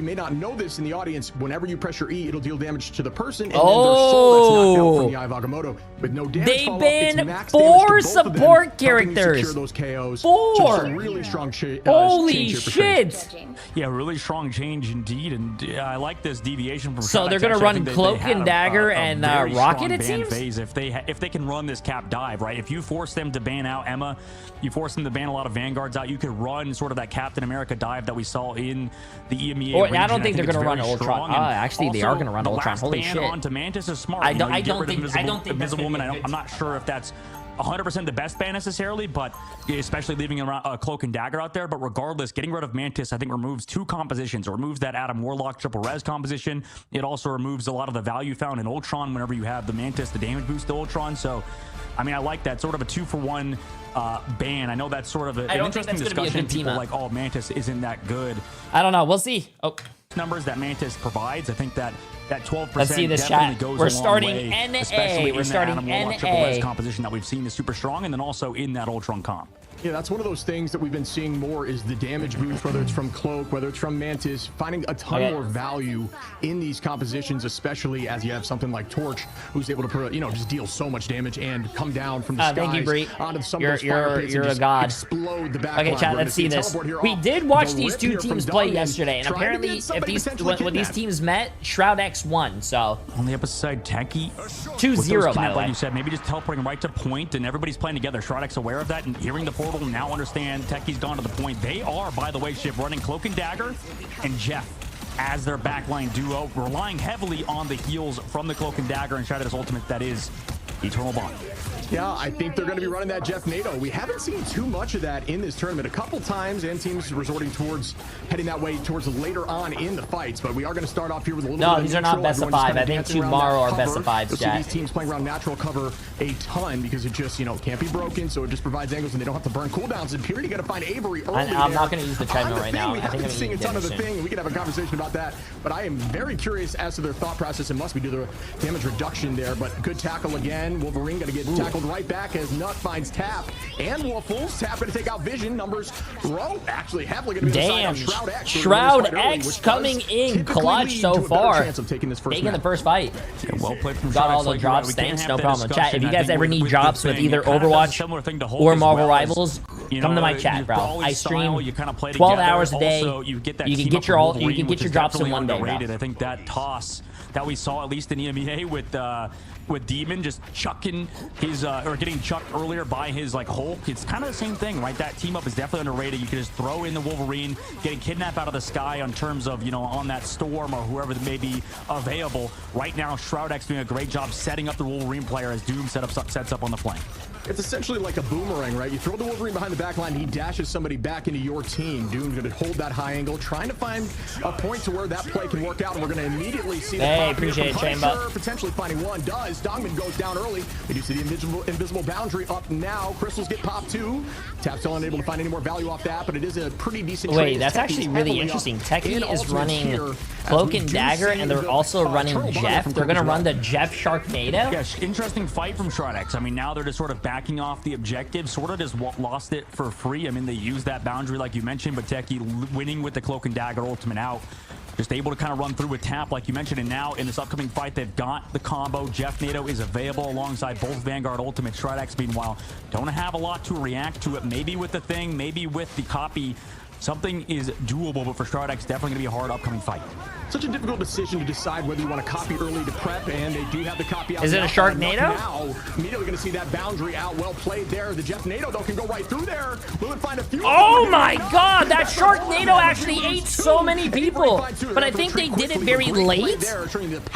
may not know this in the audience. Whenever you press your E, it'll deal damage to the person, and then their soul that's knocked out from the Eye of Agamotto with no damage. They banned 4 support characters. Secure those KOs. 4. So a really strong Holy shit! Yeah, really strong change indeed, and I like this deviation from. So they're gonna run Cloak and Dagger and Rocket, it seems. Phase if they can run this cap dive, right? If you force them to ban out Emma, you force them to ban a lot of Vanguards out, you could run sort of that Captain America dive that we saw in the EMEA region. I don't think they're gonna run Ultron. Actually, they are gonna run Ultron. Holy shit! Onto Mantis is smart. I don't think Invisible Woman. I'm not sure if that's 100% the best ban necessarily, but especially leaving a Cloak and Dagger out there. But regardless, getting rid of Mantis, I think, removes 2 compositions. It removes that Adam Warlock triple res composition. It also removes a lot of the value found in Ultron whenever you have the Mantis, the damage boost to Ultron. So, I mean, I like that sort of a 2-for-1 ban. I know that's sort of an interesting discussion. People like, oh, Mantis isn't that good. I don't know. We'll see. Oh. numbers that Mantis provides. I think that 12% Let's see this definitely chat. goes We're a long starting way, NA. especially We're in starting that Adam Warlock triple NA. S composition that we've seen is super strong, and then also in that Ultron comp. Yeah, that's one of those things that we've been seeing more is the damage boost, whether it's from Cloak, whether it's from Mantis, finding a ton more value in these compositions, especially as you have something like Torch, who's able to, just deal so much damage and come down from the skies thank you, Bree. onto some of those fire pits You're and a just god. explode the back Okay, line. chat, We're let's gonna see this. teleport here We off. did watch The these rip two here from teams play Dogman, yesterday, and trying to apparently, get somebody potentially when these kidnapped. teams met, Shroud X won. So on the opposite side, Techie 2-0, by the way. Like you said, maybe just teleporting right to point, and everybody's playing together. Shroudx aware of that and hearing the portal, now understand Techie's gone to the point. They are, by the way, Shiv, running Cloak and Dagger and Jeff as their backline duo, relying heavily on the heals from the Cloak and Dagger and Shroud's ultimate, that is Eternal Bond. Yeah, I think they're going to be running that Jeff NATO. We haven't seen too much of that in this tournament. A couple times, and teams resorting towards heading that way towards later on in the fights. But we are going to start off here with a little bit of these are not best of 5. I think tomorrow are best of 5s, so Jack. these teams playing around natural cover a ton because it just, can't be broken. So it just provides angles and they don't have to burn cooldowns. And Purity got to find Avery early. I'm not going to use the treadmill right now. We I think haven't I'm seen going a to ton of the damage thing. We can have a conversation about that. But I am very curious as to their thought process. It must be due to the damage reduction there. But good tackle again. Wolverine going to get tackled right back as Nut finds Tap and Waffles. Tap going to take out Vision. Numbers row actually heavily going to be Damn, on Shroud X. Shroud X coming in clutch so far. Taking the first fight. Yeah, well played from Got all the drops. Thanks, no problem. Chat, if you guys ever need drops with either Overwatch or Marvel Rivals, come to my chat, bro. I stream 12 hours a day. You can get your drops in one day, bro. I think that toss that we saw at least in EMEA with Demon just chucking his or getting chucked earlier by his Hulk. It's kind of the same thing, right? That team up is definitely underrated. You can just throw in the Wolverine, getting kidnapped out of the sky in terms of on that Storm or whoever that may be available. Right now, Shroud X doing a great job setting up the Wolverine player as Doom sets up on the flank. It's essentially like a boomerang, right? You throw the Wolverine behind the back line, he dashes somebody back into your team. Doom's going to hold that high angle, trying to find a point to where that play can work out, and we're going to immediately see the appreciate it, Chamber. Potentially finding one. Does. Dogman goes down early. We do see the invisible boundary up now. Crystals get popped too. Tap still unable to find any more value off that, but it is a pretty decent trade. Wait, that's actually really interesting. Techie is running Cloak and Dagger, and they're also running Jeff. They're going to run the Jeff Sharknado. Yes, interesting fight from Shroud X. I mean, now they're just sort of backing off the objective, sort of just lost it for free. I mean, they used that boundary like you mentioned, but Techie winning with the Cloak and Dagger ultimate out. Just able to kind of run through with Tap like you mentioned, and now in this upcoming fight they've got the combo. Jeff NATO is available alongside both Vanguard ultimate. Shroud X meanwhile don't have a lot to react to it. Maybe with the thing, maybe with the copy. Something is doable, but for Shroud X, definitely going to be a hard upcoming fight. Such a difficult decision to decide whether you want to copy early to prep, and they do have the copy out. Is it a Sharknado? Now, immediately going to see that boundary out. Well played there. The Jeff NATO, though, can go right through there. Will it find a few? Oh my god, that Sharknado actually ate so many people. But I think they did it very late.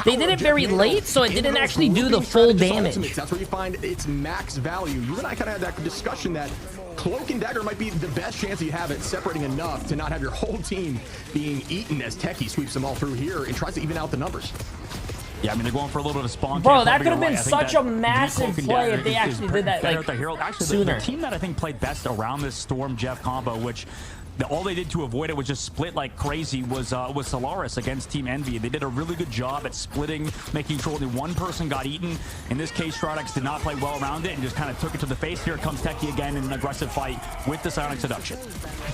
They did it very late, so it didn't actually do the full damage. That's where you find its max value. You and I kind of had that discussion that Cloak and Dagger might be the best chance you have at separating enough to not have your whole team being eaten as Techie sweeps them all through here and tries to even out the numbers. Yeah, I mean, they're going for a little bit of spawn. Bro, that could have been such a massive play if they actually did that sooner. The team that I think played best around this Storm Jeff combo, which all they did to avoid it was just split like crazy, was Solaris against Team Envy. They did a really good job at splitting, making sure only one person got eaten. In this case, Shroud X did not play well around it and just kind of took it to the face. Here comes Techie again in an aggressive fight with the Psionic Seduction.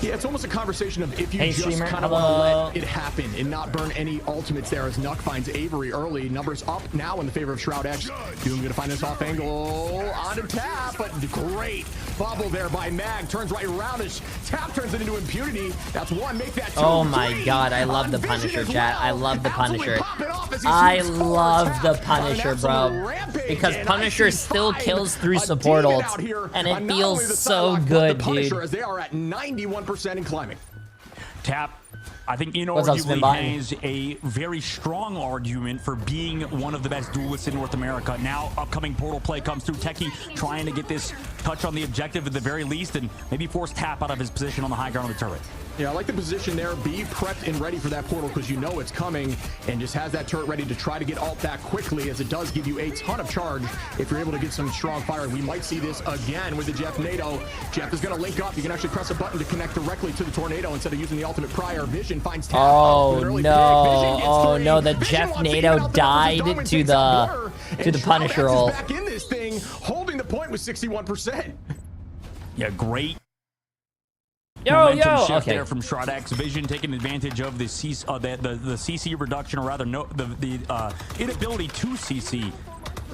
Yeah, it's almost a conversation of if you just kind of want to let it happen and not burn any ultimates there as Nuck finds Avery early. Numbers up now in the favor of Shroud X. Doom going to find this off angle onto Tap, but great bubble there by Mag. Turns right around as Tap turns it into impunity. That's one. Make that two. Oh my god, I love the Punisher, chat. I love the Punisher. I love the Punisher, bro. Because Punisher still kills through support ults, and it feels so good, dude. As they are at 91% and climbing. Tap, I think inarguably has a very strong argument for being one of the best duelists in North America. Now, upcoming portal play comes through. Techie trying to get this touch on the objective at the very least, and maybe force Tap out of his position on the high ground of the turret. Yeah, I like the position there. Be prepped and ready for that portal because you know it's coming, and just has that turret ready to try to get ult back quickly, as it does give you a ton of charge if you're able to get some strong fire. We might see this again with the Jeff Nado. Jeff is going to link up. You can actually press a button to connect directly to the tornado instead of using the ultimate prior. Vision finds tap. Oh no! Oh no! The Jeff Nado died to the Punisher ult. Back in this thing, holding the point with 61%. Yeah, great. Yo, Shift okay. there from Shroud-X. Vision taking advantage of the CC reduction, or rather, the inability to CC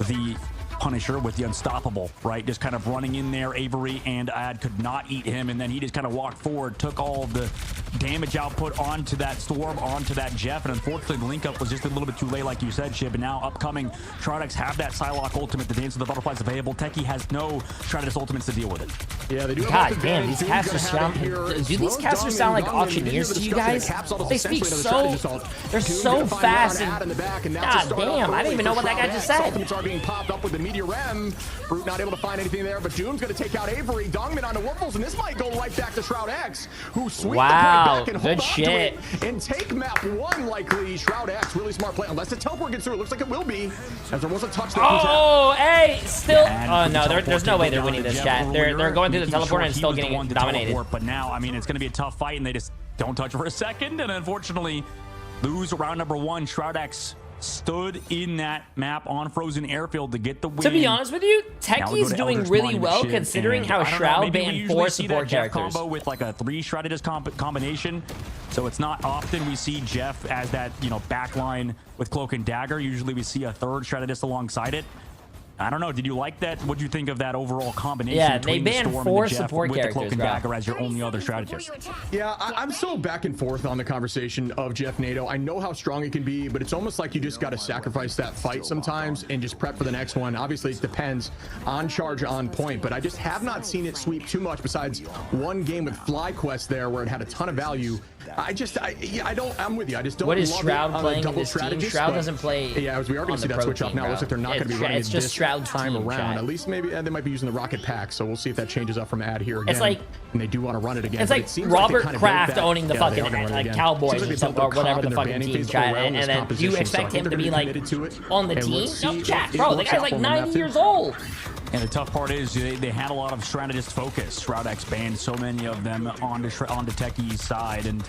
the Punisher with the Unstoppable, right? Just kind of running in there. Avery and Ad could not eat him, and then he just kind of walked forward, took all of the damage output onto that Storm, onto that Jeff, and unfortunately the link up was just a little bit too late, like you said, Shib. And now upcoming, Shroud-X have that Psylocke ultimate. The Dance of the Butterflies available. Techie has no Shroud-X ultimates to deal with it. Yeah, they do. God damn, these casters sound. Do these casters sound like auctioneers to you guys? They speak so. They're so fast. And, God damn, I didn't even know what that guy just said. Ultimates are being popped up with the Meteor M. Brute not able to find anything there, but Doom's going to take out Avery. Dongman onto Wuffles, and this might go right back to Shroud-X, who sweep the point back and hold on to it and take map 1 likely. Shroud-X, really smart play, unless the teleport gets through. It looks like it will be, as there was a touch there. Oh, hey, still. Oh no, there's no way they're winning this, chat. They're going through the teleport and still getting dominated. But now, I mean, it's going to be a tough fight, and they just don't touch for a second, and unfortunately lose round number 1. Shroud-X stood in that map on Frozen Airfield to get the win. To be honest with you, Techie's doing really well considering how Shroud banned 4 support characters. Combo with like a 3 Shrouded combination, so it's not often we see Jeff as that, you know, backline with Cloak and Dagger. Usually we see a 3rd Shrouded alongside it. I don't know. Did you like that? What do you think of that overall combination? Yeah, they between banned the Storm 4 and the Jeff support with characters, the Cloak and bro. Dagger as your only other strategist? Yeah, I'm so back and forth on the conversation of Jeff Nado. I know how strong it can be, but it's almost like you just got to sacrifice that fight sometimes and just prep for the next one. Obviously, it depends on charge, on point, but I just have not seen it sweep too much besides one game with FlyQuest there where it had a ton of value. I'm with you. I just don't. What is love Shroud it on playing a double in this team? strategist, Shroud but- doesn't play. Yeah, as we are going to see that switch up now. It looks like they're not going to be running it's just this Shroud's time team, around. chat. At least maybe they might be using the rocket pack. So we'll see if that changes up from Ad here again. It's like, and they do want to run it again. it's but like it seems Robert they kind of Kraft built that- owning the yeah, they fucking are gonna run it like again. Cowboys Seems like or they something, built or their whatever comp the and their fucking banning team, phase chat. around And this then composition, you so I expect think him to they're be gonna like committed to it. on the And team? let's No, see chat, if bro. it The works guy's out like for them 90 after. years old. And the tough part is they had a lot of strategist focus. Shroud-X banned so many of them onto Techie's side. And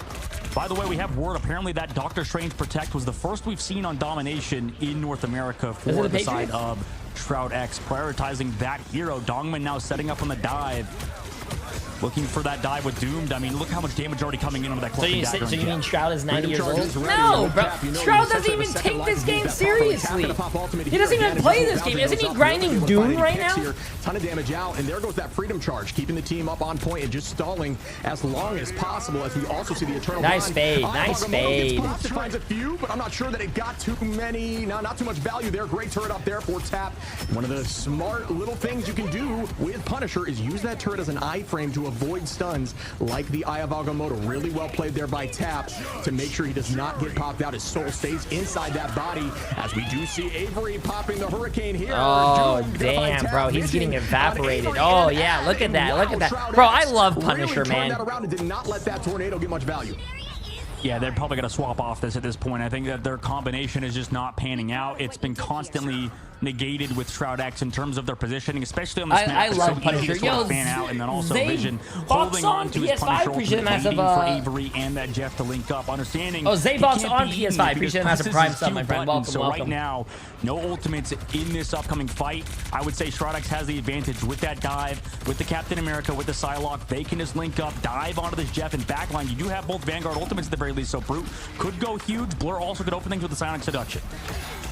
by the way, we have word. Apparently that Doctor Strange Protect was the first we've seen on Domination in North America for the side of Shroud-X, prioritizing that hero. Dongman now setting up on the dive. Looking for that dive with Doomed. I mean, look how much damage already coming in on that Cloak and Dagger. So you mean Shroud is 90 years old? ready. No, bro. You know, Shroud he's doesn't such a even second take life this lead game that properly. seriously. Half pop ultimate He here doesn't even again. play Just this game. goes Isn't he up, grinding able to Doom find right kicks now? here. Ton of damage out, and there goes that freedom charge, keeping the team up on point and just stalling as long as possible. As we also see the Eternal Nice Bond. fade, nice Agamotto fade. gets popped, it finds a few, but I'm not sure that it got too many. No, not too much value there. Great turret up there for Tap. One of the smart little things you can do with Punisher is use that turret as an iframe to avoid stuns like the Eye of Agamotto. Really well played there by Tap to make sure he does not get popped out. His soul stays inside that body, as we do see Avery popping the Hurricane here. Oh, Doom damn, Tap bro. He's getting missing evaporated. on Avery Oh, and yeah. Look at that. wow, Look at that. Shroud Bro, I X love really Punisher, turned man. that around and did not let that tornado get much value. Yeah, they're probably going to swap off this at this point. I think that their combination is just not panning out. It's been constantly negated with Shroud-X in terms of their positioning, especially on this map. I It's love so easy Punisher. to sort of Yo, fan out, and then also Zay Vision Bots holding on on to his PS5. Punisher Appreciate the ultimate, massive, waiting for Avery and that Jeff to link up, understanding. Oh, Zay he Bots can't on be eaten PS5. if he Appreciate just the massive presses Prime his sub, Q my friend. button. Welcome, So welcome. right now, no ultimates in this upcoming fight. I would say Shroud-X has the advantage with that dive, with the Captain America, with the Psylocke. They can just link up, dive onto this Jeff and backline. You do have both Vanguard ultimates at the very least, so Brute could go huge. Blur also could open things with the Sonic Seduction.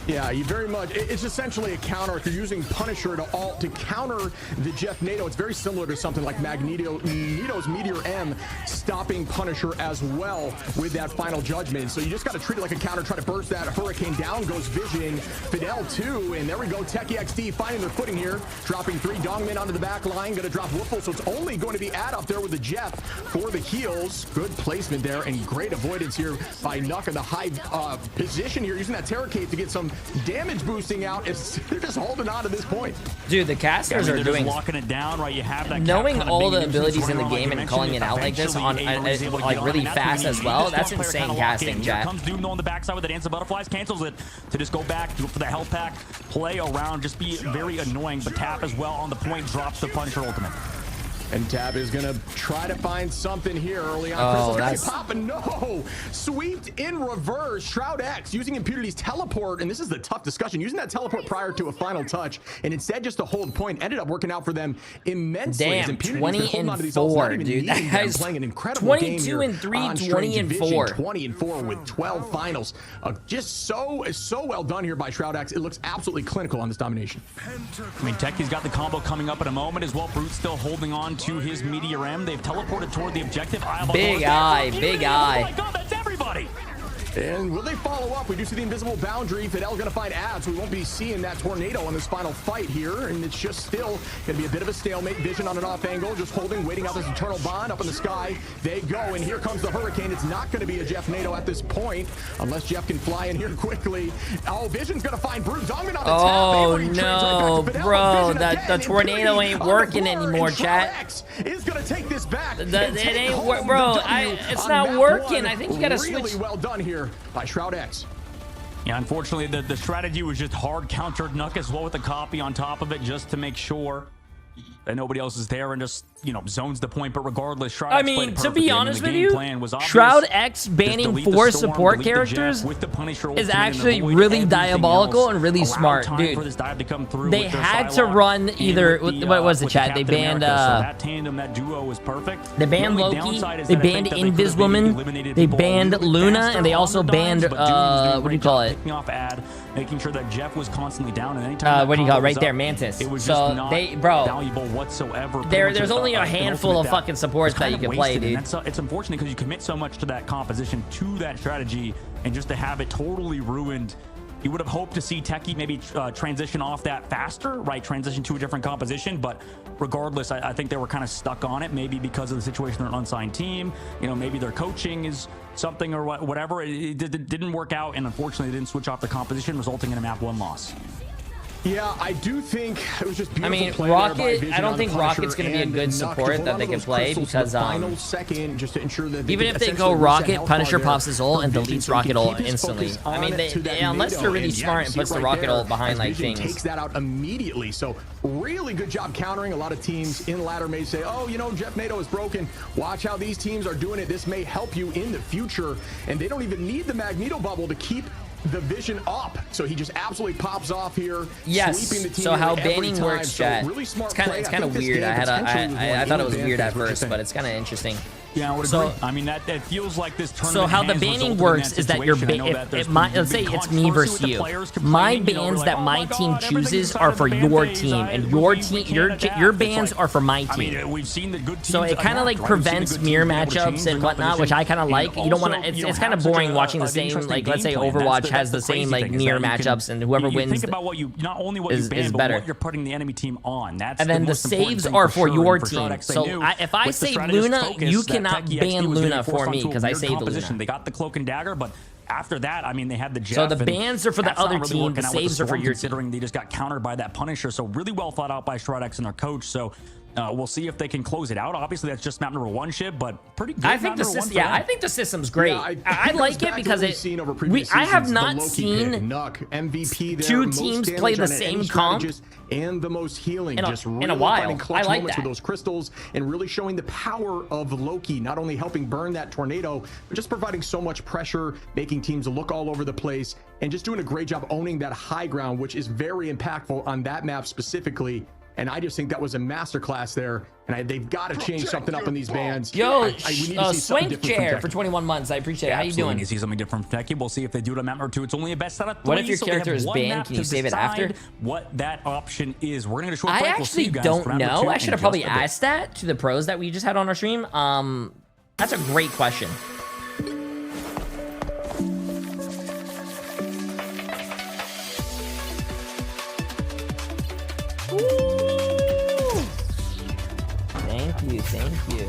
Yeah, you very much. It's essentially a counter. If you're using Punisher to counter the Jeff Nado, it's very similar to something like Magneto's Meteor M stopping Punisher as well with that final judgment. So you just got to treat it like a counter, try to burst that Hurricane down, goes Vision, Fidel too, and there we go. Techie XD finding their footing here, dropping 3 Dongmen onto the back line, going to drop Wuffle, so it's only going to be Ad up there with the Jeff for the heals. Good placement there and great avoidance here by Nuck in the high position here, using that Terror Cave to get some damage boosting out. They're just holding on to this point. Dude, the casters are doing locking it down, right? You have that knowing all the abilities in the game and calling it out like this on like really fast as well. That's insane casting, Here Jack. comes Doom on the backside with the Dance of Butterflies, cancels it to just go back for the health pack, play around, just be very annoying. But Tap as well on the point, drops the Punisher ultimate. And Tab is gonna try to find something here early on. Oh, Crystal's popping. No, sweeped in reverse. Shroud X using Impunity's teleport, and this is the tough discussion. Using that teleport prior to a final touch, and instead just to hold point ended up working out for them immensely. Damn, 20 and 4, dude. That guy's playing an incredible 22 and 3, 20 and 4. 20 and 4 with 12 finals. Just so well done here by Shroud X. It looks absolutely clinical on this domination. I mean, Techie's got the combo coming up in a moment as well. Brute's still holding on to his Meteor M. They've teleported toward the objective. Big eye, big eye. Oh my god, that's everybody. And will they follow up? We do see the invisible boundary. Fidel's going to find ads, so we won't be seeing that tornado on this final fight here. And it's just still going to be a bit of a stalemate. Vision on an off angle, just holding, waiting out this eternal bond up in the sky. They go, and here comes the Hurricane. It's not going to be a Jeff NATO at this point, unless Jeff can fly in here quickly. Oh, Vision's going to find Brute. Dongman on the oh no, bro, the tornado ain't working anymore, chat. Is going to take this back. It ain't bro. It's not working. I think you got to switch. Really well done here by Shroud X. Yeah, unfortunately, the strategy was just hard countered Nuck as well with the copy on top of it just to make sure that nobody else is there and just, you know, zones the point. But regardless, Shroud X played to be honest with you, was Shroud X banning 4 support characters is actually really diabolical and really smart, dude. They had to run either, what was the chat? They banned, that tandem, that duo was perfect. They banned Loki, they banned Inviswoman, they banned Luna, and they also banned, what do you call it? Making sure that Jeff was constantly down, and anytime what do you call it? Right there, Mantis. It was so just not valuable whatsoever. There's only a handful of fucking supports that you can play, dude. It's unfortunate because you commit so much to that composition, to that strategy, and just to have it totally ruined. You would have hoped to see Techie maybe transition off that faster, right? Transition to a different composition, but regardless, I think they were kind of stuck on it, maybe because of the situation. They're an unsigned team. You know, maybe their coaching is something or whatever. It didn't work out, and unfortunately, they didn't switch off the composition, resulting in a map 1 loss. Yeah, I do think it was just beautiful. I mean, Rocket, I don't think Rocket's going to be a good support that they can play because second, just to ensure that even if they go Rocket, Punisher pops his ult and deletes Rocket ult instantly. I mean, unless they're really smart and puts the Rocket ult behind like things. Takes that out immediately. So really good job countering. A lot of teams in ladder may say, oh, you know, Jeff NATO is broken. Watch how these teams are doing it. This may help you in the future. And they don't even need the Magneto bubble to keep the vision up, so he just absolutely pops off here. Yes. The team so how banning works, chat? So really smart it's kind of weird. I thought it was weird at first, but it's kind of interesting. Yeah, I would agree. I mean, that feels like this tournament. So how the banning works is that you're let's say it's me versus you. My bans that my team chooses are for your team, and your bans are for my team. I mean, we've seen the good teams. So it kind of like prevents mirror matchups and whatnot, which I kind of like. You don't want to. It's kind of boring watching the same. Like let's say Overwatch has the same like mirror matchups, and whoever wins think about what you not only what you ban, but what you're putting the enemy team on. That's and then the saves are for your team. So if I save Luna, you cannot ban Luna for me because I saved Luna. They got the cloak and dagger, but after that, I mean, they had the Jeff. So the bans are for the other team, the saves are for your team. Considering they just got countered by that Punisher, so really well thought out by Shroud X and their coach. So we'll see if they can close it out. Obviously, that's just map number 1 ship, but pretty good. I think the system, I think the system's great. Yeah, I like it because I have not seen MVP 2 teams play the same comp and the most healing in a while. I like that. With those crystals and really showing the power of Loki, not only helping burn that tornado, but just providing so much pressure, making teams look all over the place, and just doing a great job owning that high ground, which is very impactful on that map specifically. And I just think that was a masterclass there. And they've got to change something up in these bands. Yo, Swank Chair for 21 months. I appreciate it. How you doing? We need to see something different from Techie. We'll see if they do it on map number 2. It's only a best out of 3. What if your character is banned? Can you save it after? What that option is. We're going to short I break. actually don't know. I should have probably asked that to the pros that we just had on our stream. That's a great question. Thank you.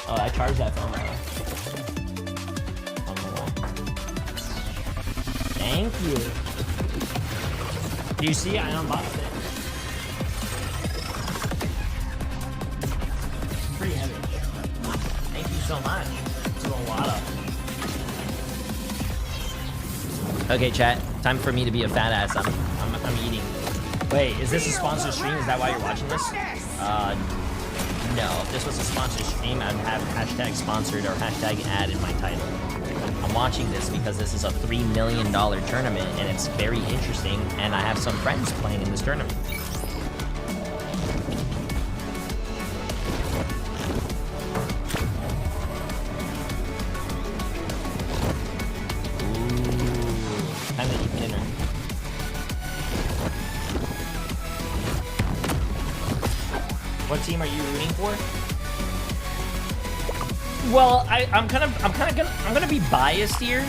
Oh, I charged that phone on the wall. Thank you. Do you see? I unboxed it. It's pretty heavy. Thank you so much. It's a lot of. Okay, chat. Time for me to be a fat ass. I'm eating. Wait, is this a sponsored stream? Is that why you're watching this? No. If this was a sponsored stream, I'd have hashtag sponsored or hashtag ad in my title. I'm watching this because this is a $3 million tournament and it's very interesting, and I have some friends playing in this tournament. Ooh, time to eat dinner. What team are you rooting for? Well, I'm gonna be biased here,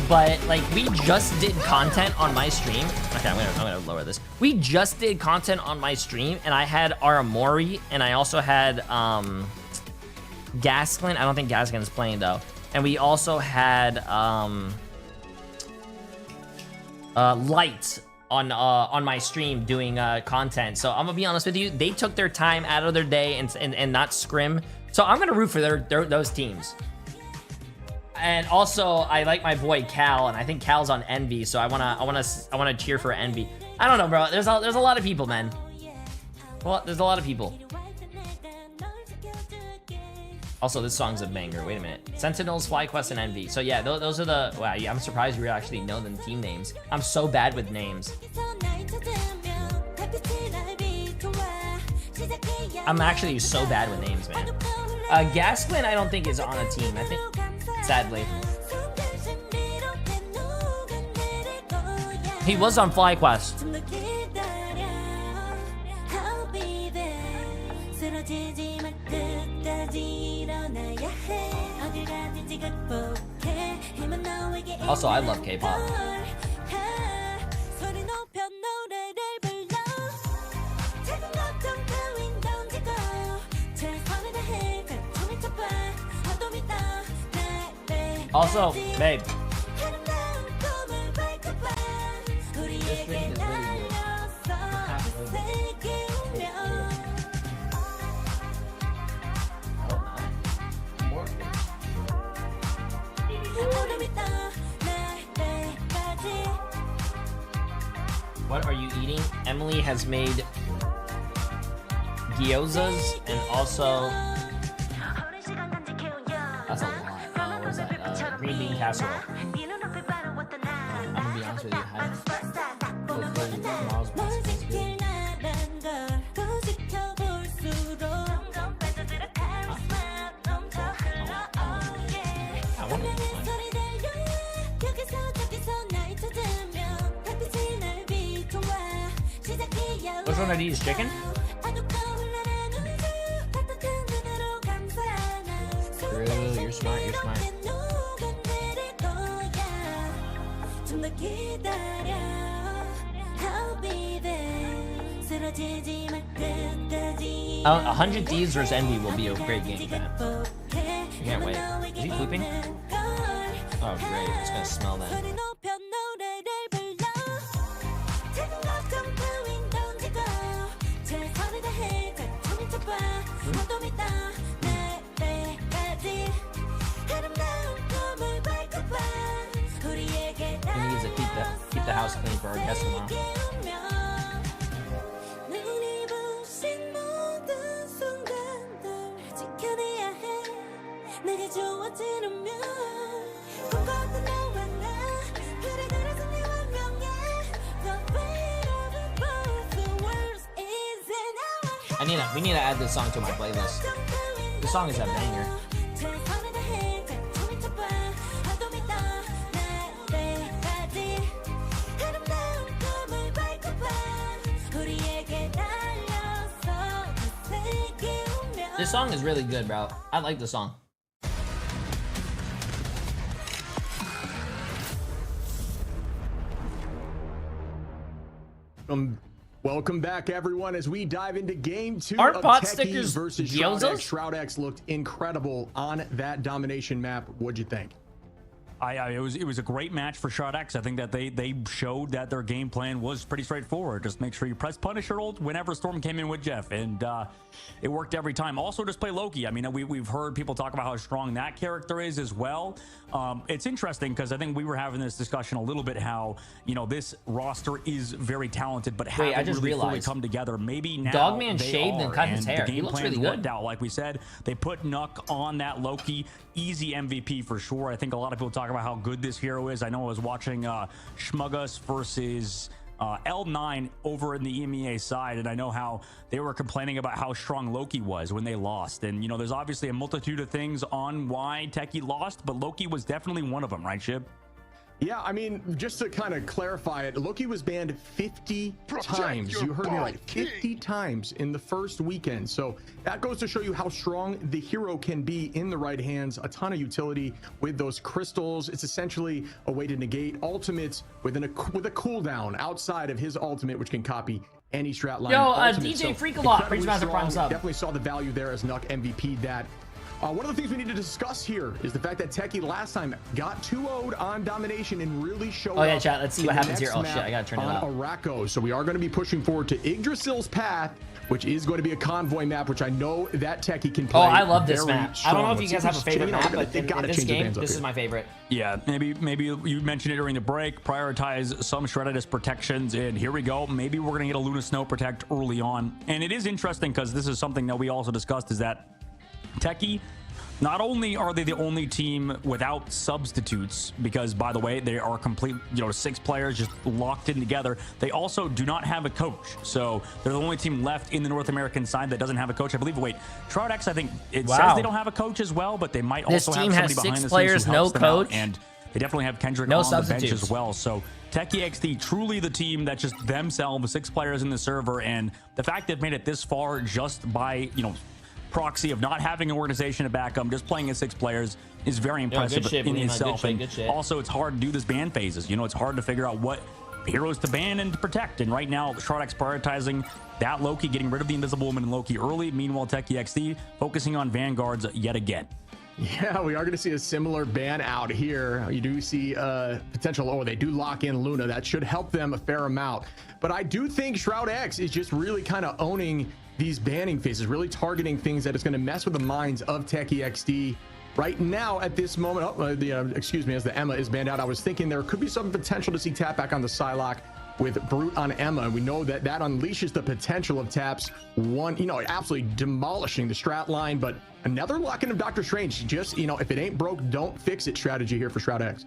but like we just did content on my stream. Okay, I'm gonna lower this. We just did content on my stream, and I had Aramori, and I also had Gasklin. I don't think Gasklin is playing though, and we also had Light on my stream doing content. So I'm gonna be honest with you, they took their time out of their day and not scrim. So I'm gonna root for those teams. And also I like my boy Cal, and I think Cal's on Envy, so I wanna cheer for Envy. I don't know, bro. There's a lot of people, man. Well, there's a lot of people. Also, this song's a banger. Wait a minute. Sentinels, FlyQuest, and Envy. So yeah, those are the... Wow, I'm surprised you actually know the team names. I'm so bad with names. I'm actually so bad with names, man. Gasklin, I don't think is on a team. I think, sadly. He was on FlyQuest. Also, I love K-pop. Also, babe. This drink is really good. What are you eating? Emily has made gyozas and also that's a lot. What is that? Green bean casserole. I'm gonna be honest with you, hopefully tomorrow's breakfast is good. Which one are these? Chicken? True, you're smart, you're smart. Oh, 100 Thieves vs Envy will be a great game, man. I can't wait. Is he pooping? Oh, great. It's gonna smell that. We need to keep the house clean for our guests tomorrow. We need to add this song to my playlist. This song is a banger. This song is really good, bro. I like the song. Welcome back, everyone, as we dive into game 2 Art of pot Techie stickers versus gyozas? Shroud X. Shroud X looked incredible on that domination map. What'd you think? It was a great match for Shroud X. I think that they showed that their game plan was pretty straightforward. Just make sure you press Punisher ult whenever Storm came in with Jeff, and it worked every time. Also, just play Loki. I mean, we've heard people talk about how strong that character is as well. It's interesting because I think we were having this discussion a little bit how, you know, this roster is very talented, but haven't really fully come together. Maybe now Dogman they shaved and cut his and hair. The He game looks plan really worked good. out. Like we said, they put Nuck on that Loki. Easy MVP for sure. I think a lot of people talk about how good this hero is. I know I was watching Schmuggus versus L9 over in the EMEA side, and I know how they were complaining about how strong Loki was when they lost. And, you know, there's obviously a multitude of things on why Techie lost, but Loki was definitely one of them, right, Shib? Yeah, I mean, just to kind of clarify it, Loki was banned 50 times. You heard me right, 50 times in the first weekend. So that goes to show you how strong the hero can be in the right hands. A ton of utility with those crystals. It's essentially a way to negate ultimates with a cooldown outside of his ultimate, which can copy any strat line. Yo, ultimate. DJ Freakalot, incredibly Master Prime strong. sub. Definitely saw the value there as Nuck MVP'd that. One of the things we need to discuss here is the fact that Techie last time got 2-0'd on domination and really showed Oh yeah, up chat. Let's see in what the happens here. next Oh shit, map I gotta turn it on up. Araco. So we are going to be pushing forward to Yggdrasil's path, which is going to be a convoy map, which I know that Techie can play. Oh, I love this very map. I strong. don't know if you Let's guys see have a who's favorite changing. map, but They in gotta this change their game, bands up this here. is my favorite. Yeah, maybe you mentioned it during the break. Prioritize some Shredditus protections, and here we go. Maybe we're gonna get a Luna Snow Protect early on, and it is interesting because this is something that we also discussed, is that Techie, not only are they the only team without substitutes, because by the way, they are complete, you know, 6 players just locked in together. They also do not have a coach. So they're the only team left in the North American side that doesn't have a coach. I believe, wait, Shroud X, I think it says they don't have a coach as well, but they might This also team have has somebody 6 behind the players, scenes who no helps them out, coach. and they definitely have Kendrick No on the bench substitutes. as well. So Techie XD, truly the team that's just themselves, 6 players in the server, and the fact they've made it this far just by, you know, proxy of not having an organization to back them, just playing as 6 players is very impressive shit, in Lima, itself. good And shit. also, it's hard to do this ban phases. You know, it's hard to figure out what heroes to ban and to protect. And right now, Shroud X prioritizing that Loki, getting rid of the Invisible Woman and Loki early. Meanwhile, Techie XD focusing on Vanguards yet again. Yeah, we are going to see a similar ban out here. You do see potential, oh, they do lock in Luna. That should help them a fair amount. But I do think Shroud X is just really kind of owning these banning phases, really targeting things that is going to mess with the minds of Techie XD. Right now, at this moment, excuse me, as the Emma is banned out, I was thinking there could be some potential to see tap back on the Psylocke with Brute on Emma. And we know that that unleashes the potential of taps, one, you know, absolutely demolishing the strat line. But another lock-in of Doctor Strange, just, you know, if it ain't broke, don't fix it strategy here for Shroud X.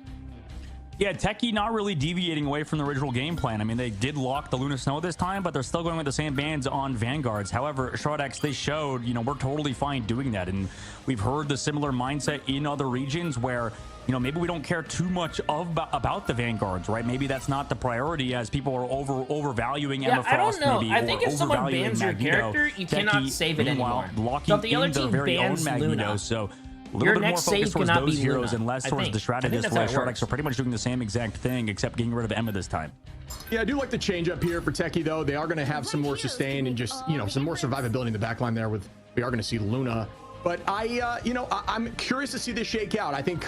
Yeah, Techie not really deviating away from the original game plan. I mean, they did lock the Luna Snow this time, but they're still going with the same bans on Vanguards. However, Shroud X, they showed, you know, we're totally fine doing that. And we've heard the similar mindset in other regions where, you know, maybe we don't care too much about the Vanguards, right? Maybe that's not the priority, as people are overvaluing Emma Frost. I don't know. Maybe, I think if someone overvaluing bans your Magneto. character, you cannot save it Meanwhile, anymore. locking So if the other in their team very own bans Magneto, Luna, so a your little bit more next focus save towards cannot those be heroes Luna, and less I towards think. the I think strategists, that's where how it Shroud works. X are pretty much doing the same exact thing, except getting rid of Emma this time. Yeah, I do like the change up here for Techie, though. They are going to have some more sustain and just, you know, some more survivability in the backline there. With we are going to see Luna. But I'm curious to see this shake out. I think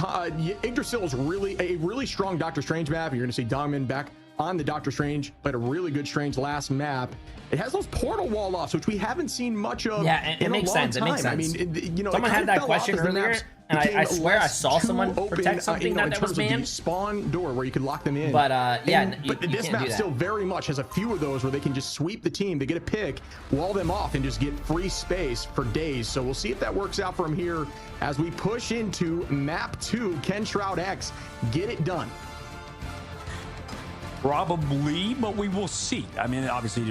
Yggdrasil is really a really strong Doctor Strange map. You're going to see Dongman back on the Doctor Strange, played a really good Strange last map. It has those portal wall offs, which we haven't seen much of. Yeah, it in makes a long sense. time. It makes sense. I mean, you know, someone it had kinda that fell question off as the earlier, maps and I became swear I less saw too someone open, protect something in that terms was of the banned. spawn door where you could lock them in. But yeah, but you this can't map do that. still very much has a few of those where they can just sweep the team. They get a pick, wall them off, and just get free space for days. So we'll see if that works out from here as we push into map 2. Can Shroud X get it done? Probably, but we will see. I mean, obviously,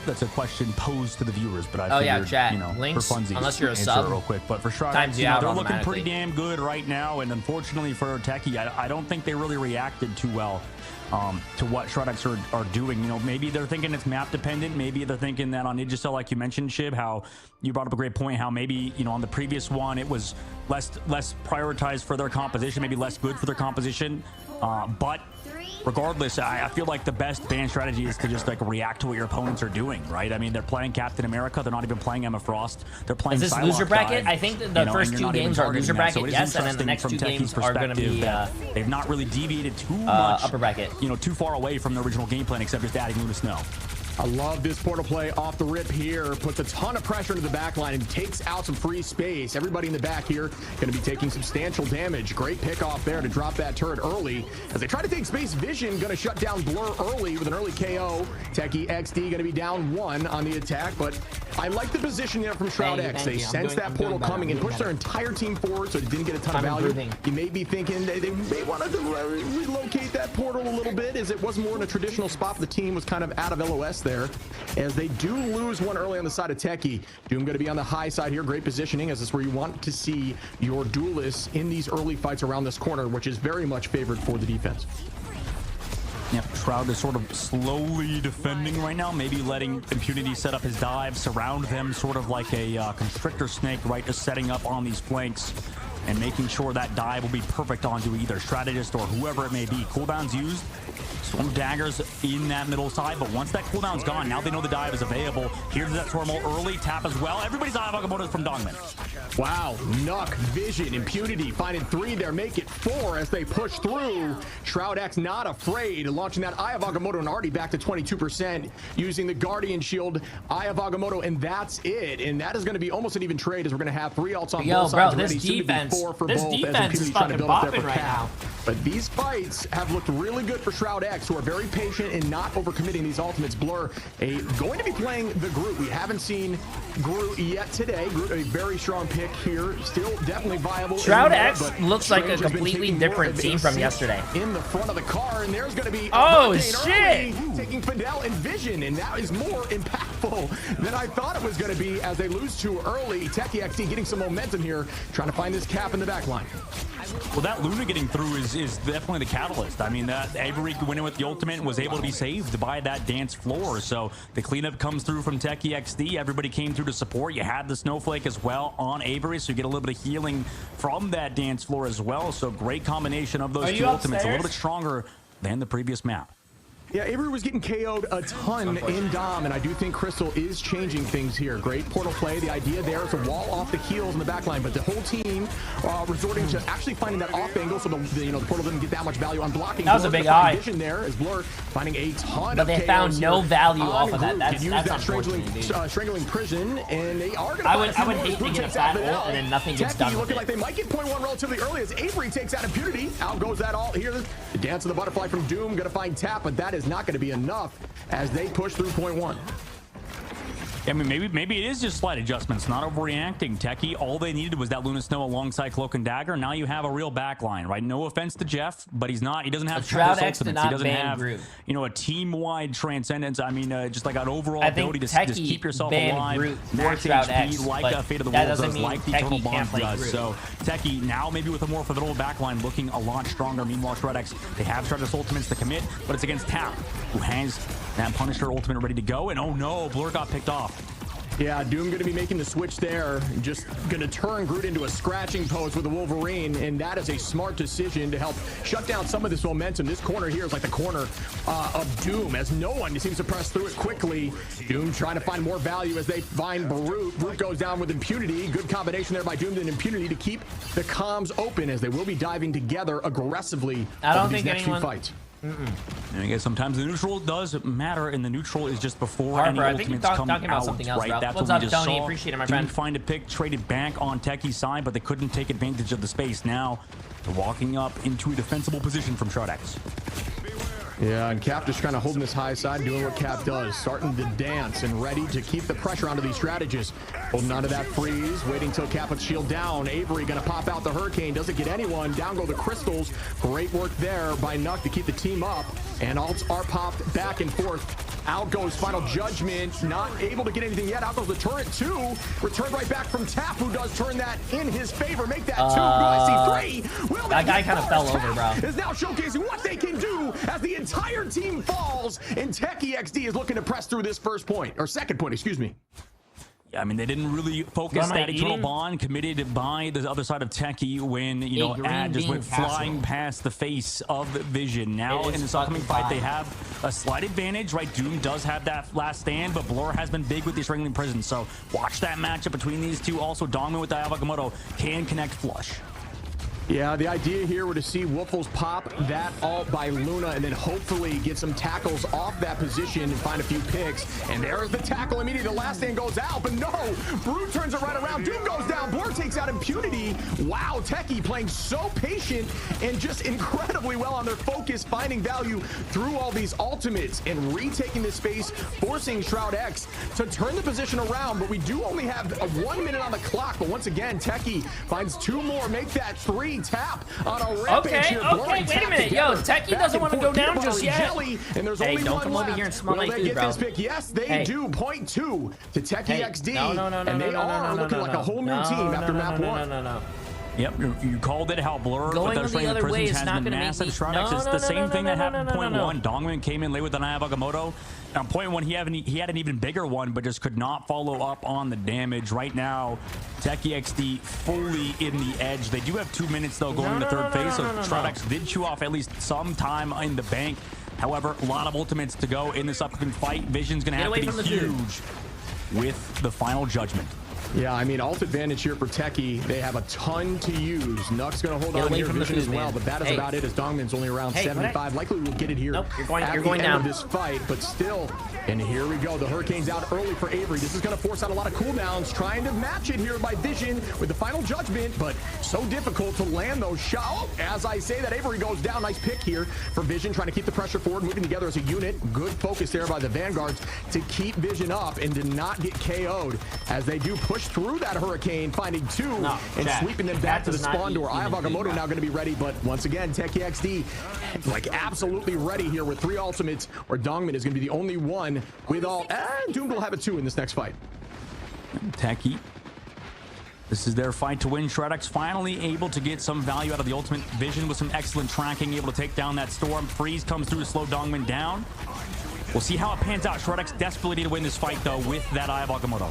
that's a question posed to the viewers, but I figured, chat. you know, Links, for funsies, unless you're a answer sub, it real quick. But for Shroud, times you know, out they're looking automatically. pretty damn good right now, and unfortunately for Techie, I don't think they really reacted too well to what Shroud X are doing. You know, maybe they're thinking it's map dependent. Maybe they're thinking that on Yggdrasil, like you mentioned, Shib, how you brought up a great point, how maybe, you know, on the previous one it was less prioritized for their composition, maybe less good for their composition. But regardless, I feel like the best ban strategy is to just like react to what your opponents are doing, right? I mean, they're playing Captain America. They're not even playing Emma Frost. They're playing. Is this Psylocke loser bracket? dive, I think that the first two games are loser bracket, yes, and then the next two games are going to be. They've not really deviated too much, upper bracket. Too far away from the original game plan, except just adding Luna Snow. I love this portal play off the rip here. Puts a ton of pressure into the back line and takes out some free space. Everybody in the back here going to be taking substantial damage. Great pick off there to drop that turret early. As they try to take space, Vision going to shut down Blur early with an early KO. Techie XD going to be down 1 on the attack, but I like the position there from Shroud X. They sense that portal coming and push their entire team forward, so they didn't get a ton of value. You may be thinking they may want to relocate that portal a little bit, as it was more in a traditional spot. The team was kind of out of LOS there, as they do lose one early on the side of Techie. Doom going to be on the high side here. Great positioning, as it's where you want to see your duelists in these early fights around this corner, which is very much favored for the defense. Yep, Shroud is sort of slowly defending right now, maybe letting Impunity set up his dive, surround them sort of like a constrictor snake, right, just setting up on these flanks and making sure that dive will be perfect onto either strategist or whoever it may be. Cooldowns used. Storm daggers in that middle side, but once that cooldown's gone, now they know the dive is available. Here's that Tormal early tap as well. Everybody's Eye of Agamotto from Dogman. Wow, Nuck, Vision, Impunity finding 3 there, make it 4 as they push through. Shroud X not afraid, launching that Eye of Agamotto and already back to 22%, using the Guardian Shield, Eye of Agamotto, and that's it. And that is going to be almost an even trade, as we're going to have 3 ults on both sides bro, ready. this defense, 4 for this both, defense is fucking bopping right now. But these fights have looked really good for Shroud X, who are very patient and not overcommitting these ultimates. Blur going to be playing the Groot. We haven't seen Groot yet today. Groot, a very strong pick here. Still definitely viable. Shroud X looks like a completely different team from yesterday. In the front of the car, and there's going to be shit! Taking Fidel and Vision, and that is more impactful than I thought it was going to be, as they lose too early. Techie XD getting some momentum here, trying to find this cap in the back line. Well, that Luna getting through is definitely the catalyst. I mean, that Avery winning with the ultimate was able to be saved by that dance floor. So the cleanup comes through from Techie XD. Everybody came through to support. You had the Snowflake as well on Avery, so you get a little bit of healing from that dance floor as well. So great combination of those two ultimates. A little bit stronger than the previous map. Yeah, Avery was getting KO'd a ton in Dom, and I do think Crystal is changing things here. Great portal play. The idea there is to wall off the heals in the back line, but the whole team resorting to actually finding that off angle, so the portal didn't get that much value on blocking. That was a big eye. Vision there as Blur finding a ton but of they KOs found no value off of that. That's unfortunate. Strangling prison, and they are going to. I would hate to get a fat ult and then nothing gets done. Looking like they might get 0.1 relatively early as Avery takes out Impunity. Out goes that ult here. The dance of the butterfly from Doom going to find Tap, but that is not going to be enough as they push through 0.1. I mean, maybe it is just slight adjustments, not overreacting. Techie, all they needed was that Luna Snow alongside Cloak and Dagger. Now you have a real backline, right? No offense to Jeff, but he doesn't have Shroud X did not he doesn't have Groot. A team-wide transcendence. I mean, just like an overall ability to just keep yourself alive. Max HP, like Fate of the World does, like the Eternal Bond does. Groot. So Techie now maybe with a more formidable backline, looking a lot stronger. Meanwhile, Shroud X, they have Stratus ultimates to commit, but it's against Tap, who has that Punisher ultimate ready to go. And oh no, Blur got picked off. Yeah, Doom going to be making the switch there. Just going to turn Groot into a scratching pose with the Wolverine, and that is a smart decision to help shut down some of this momentum. This corner here is like the corner of Doom, as no one seems to press through it quickly. Doom trying to find more value as they find Brute. Brute goes down with Impunity. Good combination there by Doom and Impunity to keep the comms open, as they will be diving together aggressively over these next few fights. And I guess sometimes the neutral does matter, and the neutral is just before Harper, any ultimates come talking about out, something else, right? bro. That's What's what we up, just Tony? saw. Appreciate it, my Didn't friend. find a pick, traded back on Techie's side, but they couldn't take advantage of the space. Now they're walking up into a defensible position from Shroud X. Yeah, and Cap just kind of holding this high side, doing what Cap does, starting to dance and ready to keep the pressure onto these strategists. Holding onto that freeze, waiting till Cap puts shield down. Avery gonna pop out the Hurricane, doesn't get anyone. Down go the Crystals. Great work there by Nuck to keep the team up. And ults are popped back and forth. Out goes Final Judgment, not able to get anything yet. Out goes the turret too. Return right back from Tap, who does turn that in his favor. Make that 2. I see 3. Will that guy kind of fell over, bro. Is now showcasing what they can do as the entire team falls, and Techie XD is looking to press through this first point, or second point, excuse me. I mean, they didn't really focus that eternal bond committed by the other side of Techie when, you know, Ad just went flying past the face of Vision. Now, in this upcoming fight, they have a slight advantage, right? Doom does have that last stand, but Blur has been big with the Strangling Prison. So watch that matchup between these two. Also, Dongman with the Avagamoto can connect flush. Yeah, the idea here were to see Woofles pop that ult by Luna and then hopefully get some tackles off that position and find a few picks. And there's the tackle immediately. The last stand goes out, but no! Brute turns it right around. Doom goes down. Blur takes out Impunity. Wow, Techie playing so patient and just incredibly well on their focus, finding value through all these ultimates and retaking the space, forcing Shroud X to turn the position around. But we do only have 1 minute on the clock. But once again, Techie finds 2 more, make that 3. Tap on a rampage here. Okay, wait a minute. Yo, Techie doesn't want to go down just yet. And there's hey, don't come over here and smell like food, bro. Yes, they do. Point 2 to Techie XD. And they are looking like a whole new team after map 1. No. Yep, you called it how Blur, going but the other way is not going to massive. It's the same thing that happened point 1. Dongman came in late with an Avagamoto. On point 1, he had an even bigger one, but just could not follow up on the damage. Right now, Techie XD fully in the edge. They do have 2 minutes, though, going to third phase, so Shroud did chew off at least some time in the bank. However, a lot of ultimates to go in this upcoming fight. Vision's going to have to be huge with the final judgment. Yeah, I mean, ult advantage here for Techie. They have a ton to use. Nuck's going to hold on here, Vision as well, but that is about it as Dongman's only around 75. Likely we'll get it here at the end of this fight, but still. And here we go. The Hurricane's out early for Avery. This is going to force out a lot of cooldowns, trying to match it here by Vision with the final judgment, but so difficult to land those shots. Oh, as I say that, Avery goes down. Nice pick here for Vision, trying to keep the pressure forward, moving together as a unit. Good focus there by the Vanguards to keep Vision up and to not get KO'd as they do push through that Hurricane, finding 2 and sweeping them back to the spawn door. Avagamoto now going to be ready, but once again, Techie XD like absolutely ready here with 3 ultimates, where Dongman is going to be the only one with all. And Doom will have it 2 in this next fight. Techie. This is their fight to win. Shredx finally able to get some value out of the ultimate. Vision with some excellent tracking, able to take down that storm. Freeze comes through to slow Dongman down. We'll see how it pans out. Shredx desperately need to win this fight, though, with that Eye of Avagamoto.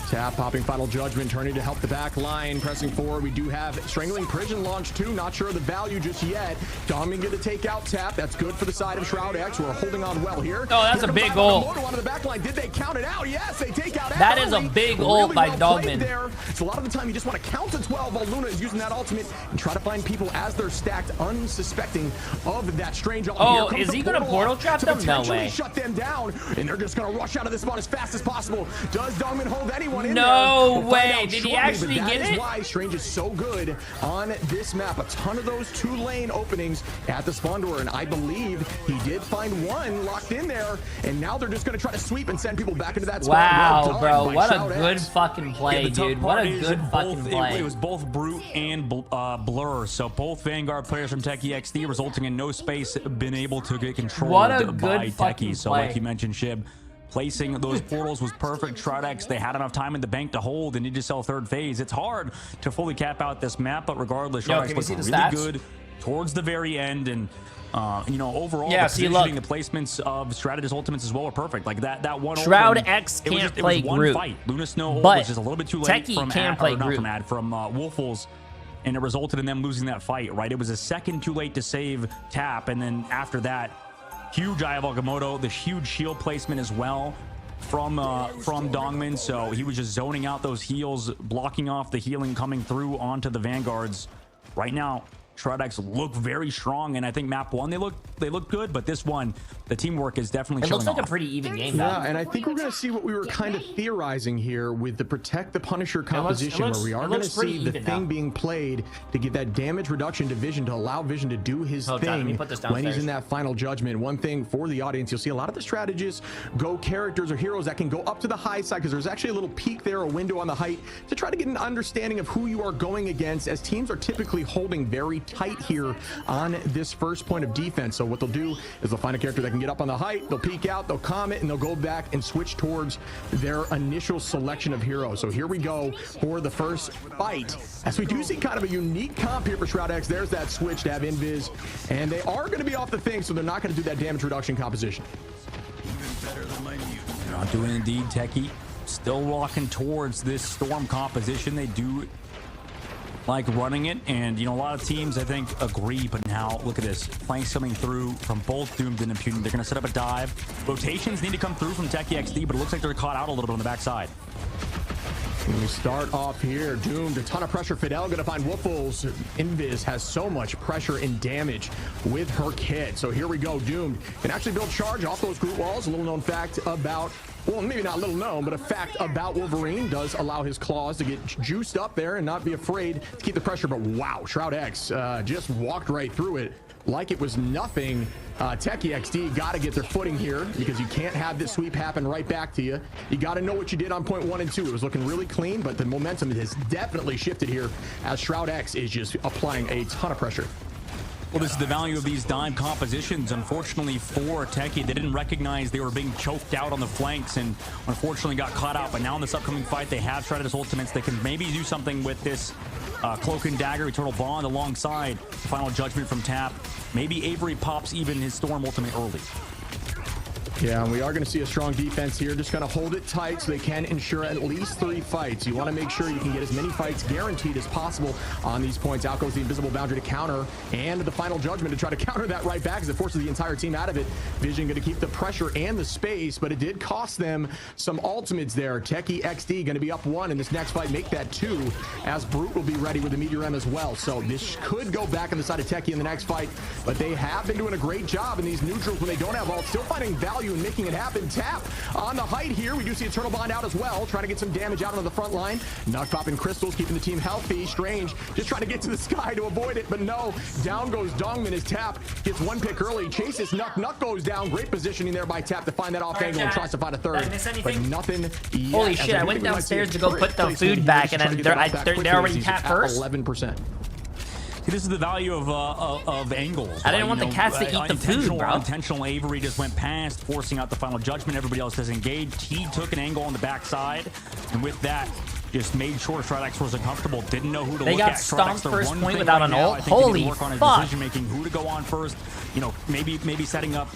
Tap, popping final judgment, turning to help the back line, pressing forward. We do have Strangling Prison launch 2. Not sure of the value just yet. Dongman going to take out Tap. That's good for the side of Shroud X. We're holding on well here. Oh, that's a big ult. Onto the back line. Did they count it out? Yes, they take out. That is a big ult by Dongman. So a lot of the time you just want to count to 12 while Luna is using that ultimate and try to find people as they're stacked, unsuspecting of that strange ult. Oh, is he going to portal trap them? No way. Shut them down, and they're just going to rush out of this spot as fast as possible. Does Dongman hold anyone in there? No way. Did he actually get it? That is why Strange is so good on this map. A ton of those 2-lane openings at the spawn door, and I believe he did find one locked in there, and now they're just going to try to sweep and send people back into that spot. Wow, bro. What a good fucking play, dude. What a good fucking play. It was both Brute and Blur, so both Vanguard players from Techie XD, resulting in no space been able to get controlled by Techie. So like you mentioned, Shib, placing those portals was perfect. Shroud, they had enough time in the bank to hold and need to sell third phase. It's hard to fully cap out this map, but regardless, Shroud looks really good towards the very end. And you know, overall, the positioning, the placements of Strategist ultimates as well are perfect. Like that one. Shroud X can't play Groot. Fight. Luna Snow was just a little bit too late from Woofles, and it resulted in them losing that fight. Right, it was a second too late to save Tap, and then after that, huge Eye of Avagamoto, the huge shield placement as well from Dongman. So he was just zoning out those heals, blocking off the healing coming through onto the Vanguards. Right now, Shroud look very strong, and I think map 1 they look good, but this one, the teamwork is definitely showing off. It looks like a pretty even game, though. Yeah, and I think we're going to see what we were kind of theorizing here with the Protect the Punisher composition, where we are going to see the thing being played to get that damage reduction to Vision, to allow Vision to do his thing when he's in that final judgment. One thing for the audience, you'll see a lot of the strategists go characters or heroes that can go up to the high side, because there's actually a little peak there, a window on the height, to try to get an understanding of who you are going against, as teams are typically holding very tight here on this first point of defense. So what they'll do is they'll find a character that can get up on the height, they'll peek out, they'll comment, and they'll go back and switch towards their initial selection of heroes. So here we go for the first fight, as we do see kind of a unique comp here for Shroud X. There's that switch to have Invis, and they are going to be off the thing, so they're not going to do that damage reduction composition. They're not doing indeed. Techie still walking towards this Storm composition. They do like running it, and a lot of teams I think agree. But now look at this, flanks coming through from both Doomed and Impudent. They're going to set up a dive. Rotations need to come through from Techie XD, but it looks like they're caught out a little bit on the backside. We start off here. Doomed, a ton of pressure. Fidel gonna find Woofles. Invis has so much pressure and damage with her kit. So here we go. Doomed can actually build charge off those group walls. A little known fact about, well, maybe not little known, but a fact about Wolverine does allow his claws to get juiced up there and not be afraid to keep the pressure. But wow, Shroud X just walked right through it like it was nothing. Techie XD got to get their footing here, because you can't have this sweep happen right back to you. You got to know what you did on point 1 and 2. It was looking really clean, but the momentum has definitely shifted here as Shroud X is just applying a ton of pressure. Well, this is the value of these dive compositions. Unfortunately for Techie, they didn't recognize they were being choked out on the flanks and unfortunately got caught out. But now in this upcoming fight, they have Shroud's ultimates. They can maybe do something with this Cloak and Dagger, Eternal Bond alongside Final Judgment from Tap. Maybe Avery pops even his Storm ultimate early. Yeah, and we are going to see a strong defense here. Just going to hold it tight so they can ensure at least 3 fights. You want to make sure you can get as many fights guaranteed as possible on these points. Out goes the invisible boundary to counter, and the Final Judgment to try to counter that right back as it forces the entire team out of it. Vision going to keep the pressure and the space, but it did cost them some ultimates there. Techie XD going to be up 1 in this next fight, make that 2, as Brute will be ready with the Meteor M as well. So this could go back on the side of Techie in the next fight, but they have been doing a great job in these neutrals when they don't have ult, still finding value and making it happen. Tap on the height here. We do see Eternal Bond out as well, trying to get some damage out on the front line. Nut popping crystals, keeping the team healthy. Strange just trying to get to the sky to avoid it, but no. Down goes Dongman as Tap gets 1 pick early. Chases Nut. Nut goes down. Great positioning there by Tap to find that off angle and tries to find a third, but nothing yet. Holy shit, I went downstairs to go put the food back, and then they're already tapped first. 11%. This is the value of angles. I didn't want the cats to eat the food, bro. Intentional Avery just went past, forcing out the Final Judgment. Everybody else has engaged. He took an angle on the backside, and with that, just made sure Shroud X was uncomfortable. Didn't know who to look at. They got stomped first point without an ult. Holy fuck! Decision making, who to go on first. Maybe setting up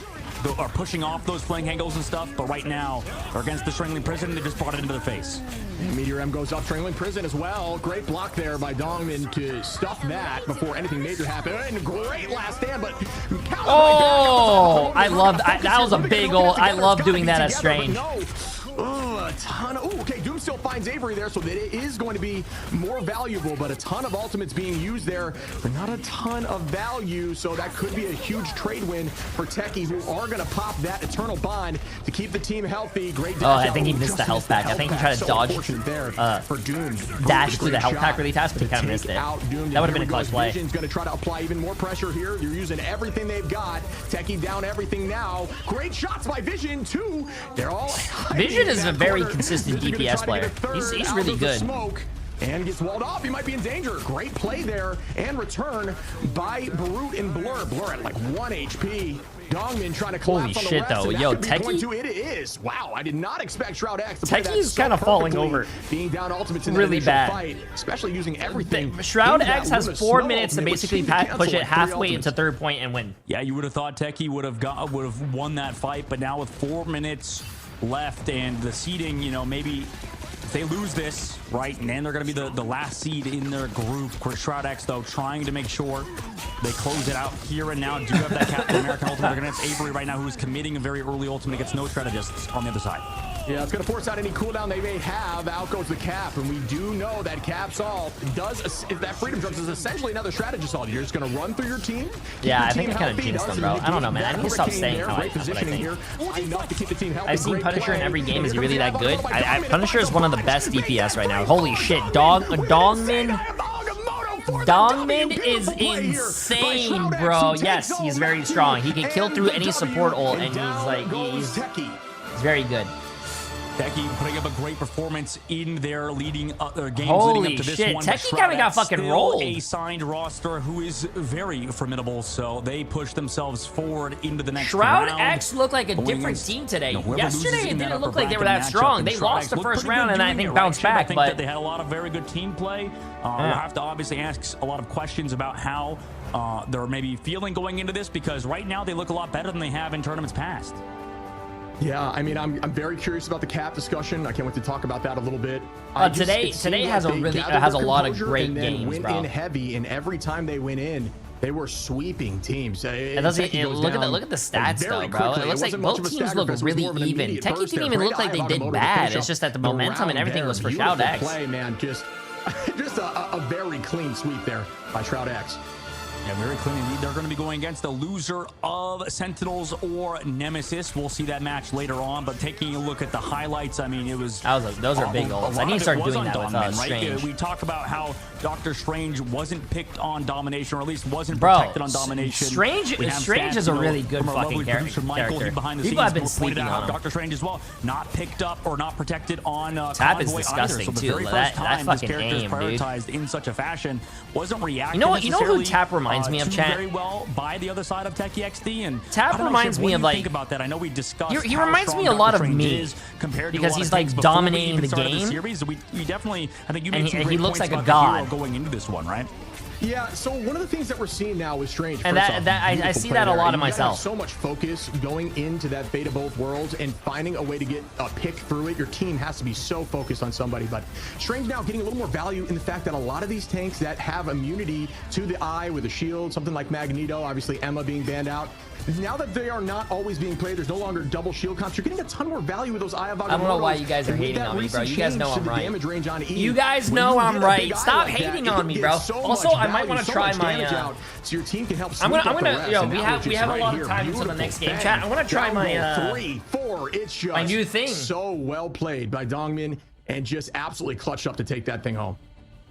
or pushing off those flank angles and stuff. But right now, they're against the Strangling Prison. They just brought it into the face. And Meteor M goes up Strangling Prison as well. Great block there by Dongman to stuff that before anything major happened. And great last stand, but oh, I loved that was a big ult. I love doing that as Strange. A ton of, okay, Doom still finds Avery there, so that it is going to be more valuable, but a ton of ultimates being used there, but not a ton of value, so that could be a huge trade win for Techie, who are going to pop that Eternal Bond to keep the team healthy. Great dash. I think he missed the health pack. I think he tried to dodge there for Doom. Dash through the health pack really fast, but he kind of missed it. That would have been a clutch play. Vision's going to try to apply even more pressure here. You're using everything they've got. Techie down everything now. Great shots by Vision, too. They're all... Vision is a very consistent DPS player. He's really good. And gets walled off. He might be in danger. Great play there and return by Brute and Blur. Blur at like 1 HP. Dongman trying to collapse on the rest. Holy shit, though. Yo, Techie. It is. Wow, I did not expect Shroud X to play that Techie's kind of falling over. Being down ultimates in really bad. Fight, espally using everything. Shroud X has 4 minutes to basically push it halfway into 3rd point and win. Yeah, you would have thought Techie would have won that fight, but now with 4 minutes left and the seeding, maybe if they lose this, right, and then they're going to be the last seed in their group. Shroud X, though, trying to make sure they close it out here and now. Do have that Captain American ultimate against Avery right now, who's committing a very early ultimate against no strategists on the other side. Yeah, it's going to force out any cooldown they may have. Out goes the Cap, and we do know that Cap's ult that Freedom Drums is essentially another strategist ult. You're just going to run through your team. Yeah, I think I kind of jinxed them, bro. I don't know, man. I need to stop saying how I think. I've seen Punisher in every game. Is he really that good? Punisher is one of the best DPS right now. Holy shit, Dongman is insane, bro. Yes, he's very strong. He can kill through any support ult, and he's very good. Techie putting up a great performance in their leading games Holy leading up to this shit, one. Techie kind of got fucking rolled. A signed roster who is very formidable, so they push themselves forward into the next Shroud round. X looked like a different team today. Yesterday, it didn't look like they were that strong. They lost the first round and I think bounced back, I think that they had a lot of very good team play. We'll have to obviously ask a lot of questions about how they're maybe feeling going into this, because right now they look a lot better than they have in tournaments past. Yeah, I mean, I'm very curious about the cap discussion. I can't wait to talk about that a little bit. Today has a lot of great games, went bro. in heavy, and every time they went in, they were sweeping teams. Look at the stats though, bro. It looks like both teams look really even. Techie didn't even look like they did bad. It's just that the momentum and everything was for Shroud X. Play, man, just a very clean sweep there by Shroud X. Yeah, very clean indeed. They're going to be going against the loser of Sentinels or Nemesis. We'll see that match later on, but taking a look at the highlights, I mean, it was... Those are big goals. I need to start doing that with Strange. We talk about how Dr. Strange wasn't picked on domination, or at least wasn't protected on domination. Strange is a really good fucking character. People have been sleeping on him. Dr. Strange as well, not picked up or not protected on Tap is disgusting so too. That fucking aim, prioritized dude. In such a fashion, wasn't reacting. You know who Tap reminds me of, chat? Very well by the other side of Techie XD, and Tap reminds me of, like, think about that. I know we discussed. He reminds me a lot of me compared because he's like dominating the game. Series. We definitely, I think you and made some he great looks points like a about the hero god going into this one, right? Yeah, so one of the things that we're seeing now with Strange, and I see that a lot in myself. So much focus going into that beta both worlds and finding a way to get a pick through it. Your team has to be so focused on somebody, but Strange now getting a little more value in the fact that a lot of these tanks that have immunity to the eye with a shield, something like Magneto, obviously Emma being banned out. Now that they are not always being played, there's no longer double shield comps. You're getting a ton more value with those Eye of Agamotto. I don't know why you guys are hating on me, bro. You guys know I'm right. Range on E, you guys know I'm right. Stop hating on me, bro. Also, I might want to try my. So your team can help. I'm gonna. Yo, we have a lot of time until the next game, chat. I want to try my. 3, 4. It's just my new thing. So well played by Dongmin, and just absolutely clutched up to take that thing home.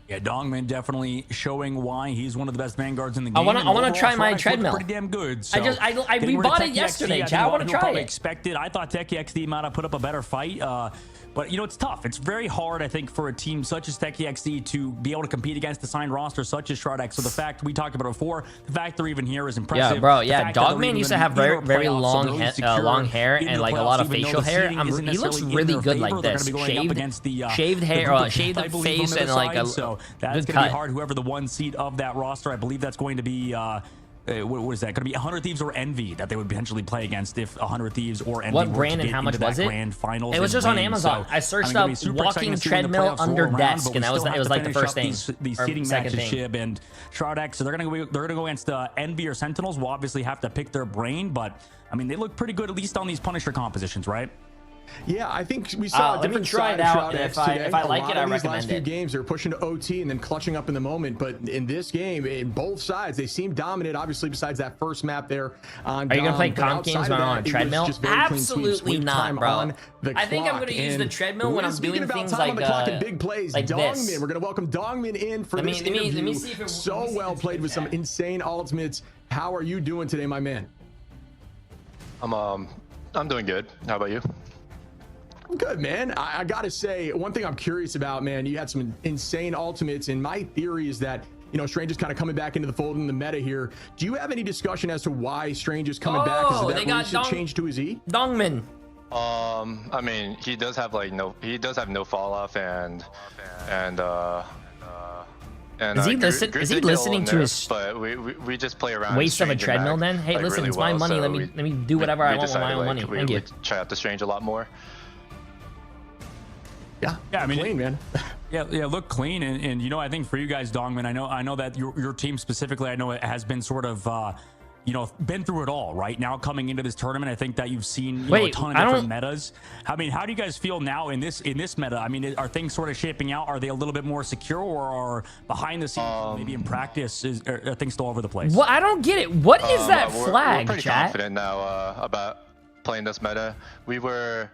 Yeah, Dongmin definitely showing why he's one of the best vanguards in the game. I wanna try my treadmill. Pretty damn good. So we bought it yesterday, chat. I want to try it. Expected. I thought Techie XD might have put up a better fight. But, you know, it's tough. It's very hard, I think, for a team such as Techie XD to be able to compete against a signed roster such as Shroud X. So the fact we talked about it before, the fact they're even here is impressive. Yeah, bro. Yeah, Dogman used to have very long hair and like a lot of facial hair. He looks really good like this. Shaved hair, shaved face, and like a that's good going to be cut. hard. Whoever the one seed of that roster, I believe that's going to be. What is that? Going to be 100 Thieves or Envy that they would potentially play against if 100 Thieves or Envy. What brand and how much was it? Grand finals it was just on Amazon. I searched up walking treadmill under desk, and it was like the first thing. The seeding matches, Shib and Shroud X. So they're going to go against Envy or Sentinels. We'll obviously have to pick their brain, but I mean they look pretty good at least on these Punisher compositions, right? Yeah, I think we saw a different side of Shroud X today. If I like it, I recommend it. These last few games, they're pushing to OT and then clutching up in the moment. But in this game, in both sides, they seem dominant. Obviously, besides that first map there on. Are you gonna play comp games when I'm on a treadmill? Absolutely not, bro. I think I'm gonna use the treadmill when I'm doing things like big plays. Like this. We're gonna welcome Dongmin in for this interview. Let me see if so well played with some insane ultimates. How are you doing today, my man? I'm doing good. How about you? Good, man. I gotta say, one thing I'm curious about, man, you had some insane ultimates, and my theory is that, you know, Strange is kind of coming back into the fold in the meta here. Do you have any discussion as to why Strange is coming back? Is that recent change to his E? Dongmin. I mean, he does have no fall off and is he listening to his? But we just play around. Waste of a treadmill, then. Hey, like, listen, really it's my money. So let me do whatever I want with my own money. Thank you. We try out the Strange a lot more. Yeah, I mean, clean, man. Yeah, look clean, and you know, I think for you guys, Dongman, I know that your team specifically, I know it has been sort of, you know, been through it all, right? Now coming into this tournament, I think that you've seen know, a ton of different metas. I mean, how do you guys feel now in this meta? I mean, are things sort of shaping out? Are they a little bit more secure, or are behind the scenes, maybe in practice, are things still over the place? Well, I don't get it. What is that flag, we're pretty chat? confident now about playing this meta. We were,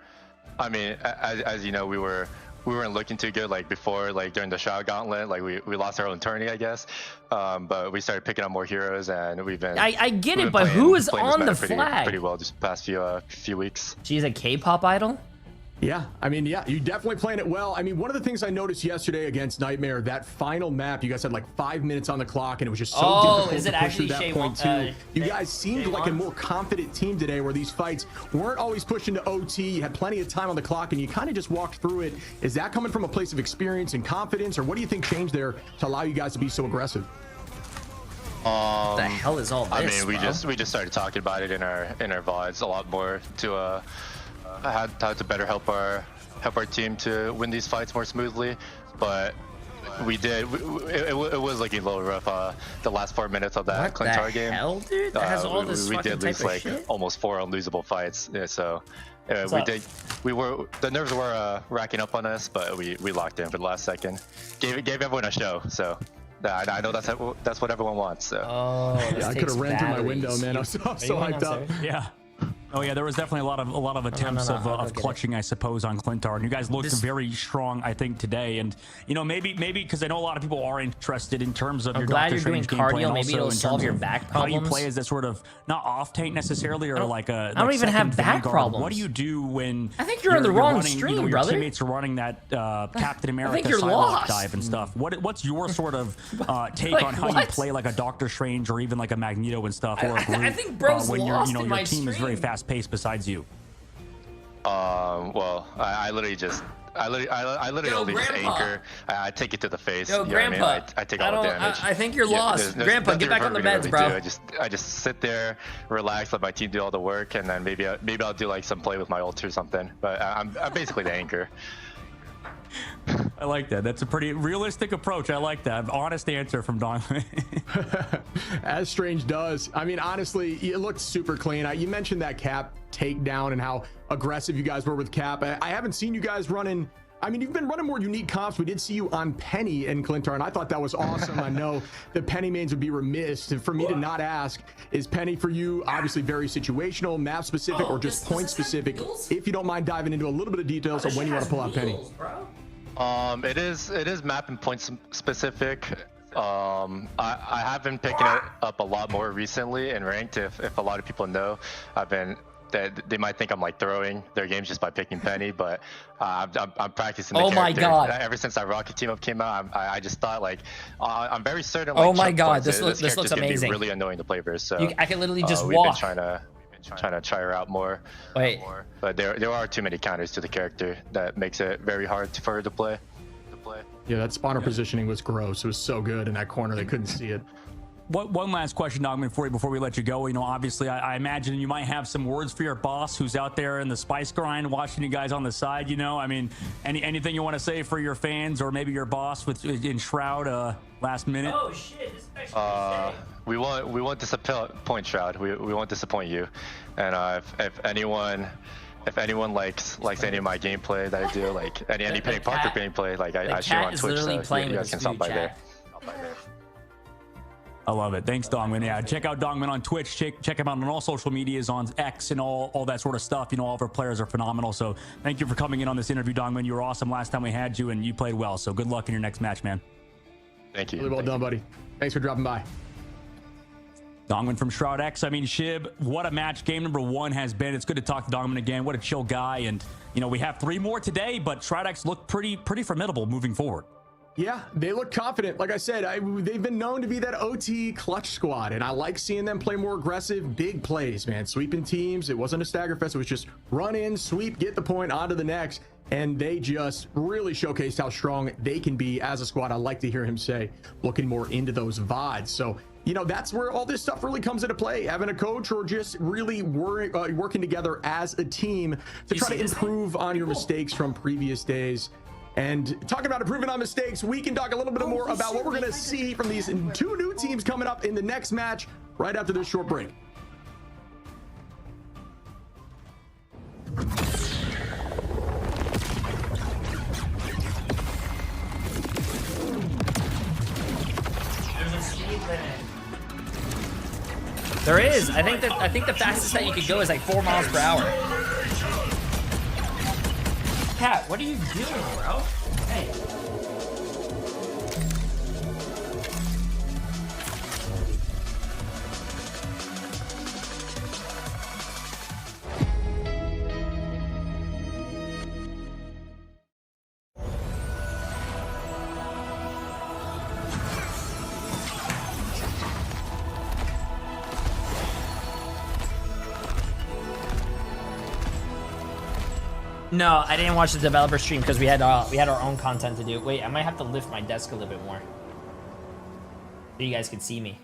I mean, as you know, we weren't looking too good like before, like during the Shroud Gauntlet, like we lost our own tourney, I guess. But we started picking up more heroes, and we've been. I get it, but who is on the flag? Pretty well just past few weeks. She's a K-pop idol. Yeah, I mean, yeah, you definitely playing it well. I mean, one of the things I noticed yesterday against Nightmare, that final map, you guys had like 5 minutes on the clock, and it was just so difficult to push through that point too. You guys seemed like a more confident team today, where these fights weren't always pushing to OT. You had plenty of time on the clock, and you kind of just walked through it. Is that coming from a place of experience and confidence, or what do you think changed there to allow you guys to be so aggressive? What the hell is all this? I mean, we just started talking about it in our VODs a lot more to how to better help our team to win these fights more smoothly, but we did. It was looking a little rough. The last 4 minutes of that Clintar game. Hell, dude? That has all this we fucking did lose type of like shit? almost 4 unlosable fights. Yeah, so What's we up? did. The nerves were racking up on us, but we locked in for the last second. Gave everyone a show. So I know that's what everyone wants. So. Oh, yeah, I could have ran through my window, man. I'm so hyped up. Yeah. Oh yeah, there was definitely a lot of attempts of clutching, I suppose, on Clintar, and you guys looked very strong, I think, today. And you know, maybe because I know a lot of people are interested in terms of I'm your glad Doctor you're doing Strange gameplay, cardio. and Maybe also it'll in solve terms your of back how you problems. play as that sort of not off tank necessarily, or like a. I don't even have second back vanguard. problems. What do you do when I think you're on the wrong running, stream, you know, your brother. teammates are running that Captain America you're Psylocke lost. dive and stuff? What's your sort of take Like, on how you what? play like a Doctor Strange or even like a Magneto and stuff, or a I Groot, think bro's when lost your in my team is very stream. fast paced besides you? Well, I literally just. I literally Yo, only just Grandpa. anchor. I take it to the face. Yo, you know what I mean? Grandpa. I take all the damage. I think you're lost. Grandpa, nothing get back on the for me to meds, bro. do. I just sit there, relax, let my team do all the work, and then maybe I'll do like some play with my ult or something. But I'm basically the anchor. I like that. That's a pretty realistic approach. I like that. Honest answer from Don. As Strange does. I mean, honestly, it looked super clean. You mentioned that Cap takedown and how aggressive you guys were with Cap. I haven't seen you guys running. I mean, you've been running more unique comps. We did see you on Penny and Clintar, and I thought that was awesome. I know the Penny mains would be remiss for me to not ask, is Penny for you obviously very situational, map specific, or just point specific? If you don't mind diving into a little bit of details of when you want to pull out Penny. It is map and point specific. I have been picking it up a lot more recently in ranked. If a lot of people know, they might think I'm like throwing their games just by picking Penny, but I'm practicing the Oh my character. God. Ever since that Rocket team up came out, I just thought like I'm very certain. Oh Like, my choke God, points, this looks character's gonna amazing. Be really annoying to play versus. So I can literally just we've walk. been trying to try her out more. Wait. But there are too many counters to the character that makes it very hard for her to play. Yeah, that spawner positioning was gross. It was so good in that corner, they couldn't see it. One last question, Dogman, for you before we let you go. You know, obviously, I imagine you might have some words for your boss who's out there in the spice grind, watching you guys on the side. You know, I mean, anything you want to say for your fans or maybe your boss in Shroud last minute? Oh shit! This is actually We won't disappoint Shroud. We won't disappoint you. And if anyone likes any of my gameplay that I do, like any Penny Parker gameplay, like I share on Twitch, so you guys can stop by there. I love it. Thanks, Dongman. Yeah, check out Dongman on Twitch. Check him out on all social medias, on X and all that sort of stuff. You know, all of our players are phenomenal. So thank you for coming in on this interview, Dongman. You were awesome last time we had you, and you played well. So good luck in your next match, man. Thank you. Really well done, buddy. Thanks for dropping by. Dongman from Shroud X. I mean, Shib, what a match game number 1 has been. It's good to talk to Dongman again. What a chill guy. And, you know, we have 3 more today, but Shroud X looked pretty formidable moving forward. Yeah, they look confident. Like I said, they've been known to be that OT clutch squad, and I like seeing them play more aggressive, big plays, man. Sweeping teams. It wasn't a stagger fest. It was just run in, sweep, get the point, on to the next. And they just really showcased how strong they can be as a squad. I like to hear him say, looking more into those VODs. So, you know, that's where all this stuff really comes into play. Having a coach or just really working together as a team to try to improve on your mistakes from previous days. And talking about improving on mistakes, we can talk a little bit more about what we're going to see from these 2 new teams coming up in the next match right after this short break. There is. I think the fastest that you could go is like 4 miles per hour. Pat, what are you doing, bro? Hey. No, I didn't watch the developer stream because we had our own content to do. Wait, I might have to lift my desk a little bit more so you guys can see me.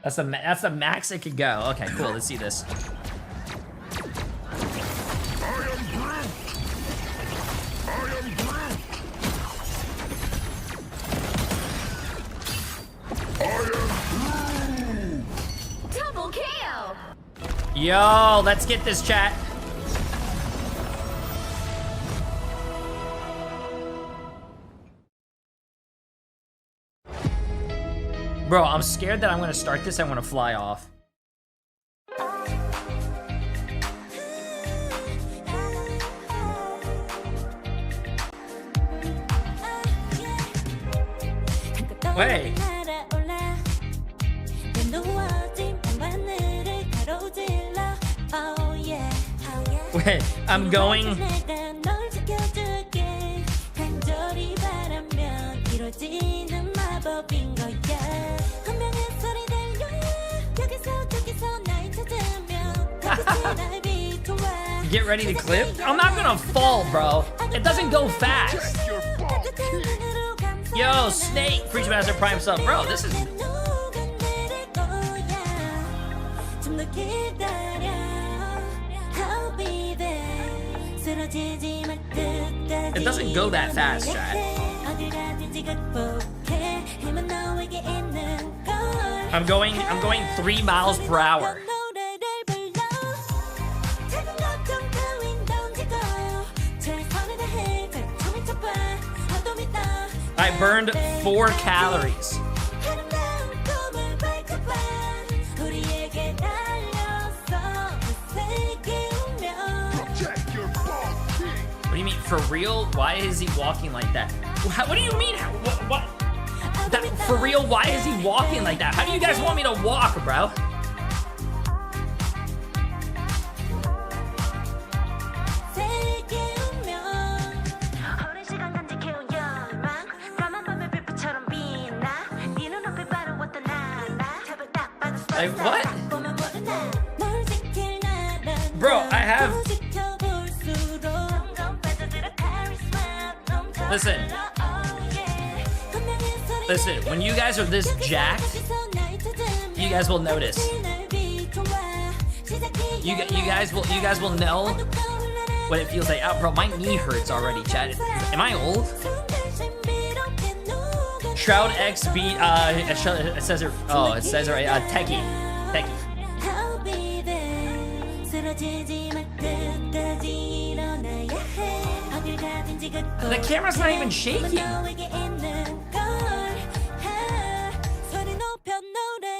That's the max it could go. Okay, cool. Let's see this. Yo, let's get this, chat. Bro, I'm scared that I'm gonna start this and I'm gonna fly off. Wait. Wait, I'm going. Get ready to clip? I'm not gonna fall, bro. It doesn't go fast. Yo, Snake, Preacher Master Prime sub. Bro, this is... It doesn't go that fast, chat. I'm going 3 miles per hour. I burned 4 calories. What do you mean, for real? Why is he walking like that? What do you mean? What? That, for real, why is he walking like that? How do you guys want me to walk, bro? Like, what? Bro, I have... Listen, when you guys are this jacked, you guys will notice. You guys will know what it feels like. Oh, bro, my knee hurts already, chat. Am I old? Shroud X beat, it says it, oh, it says it right, Techie. The camera's not even shaking.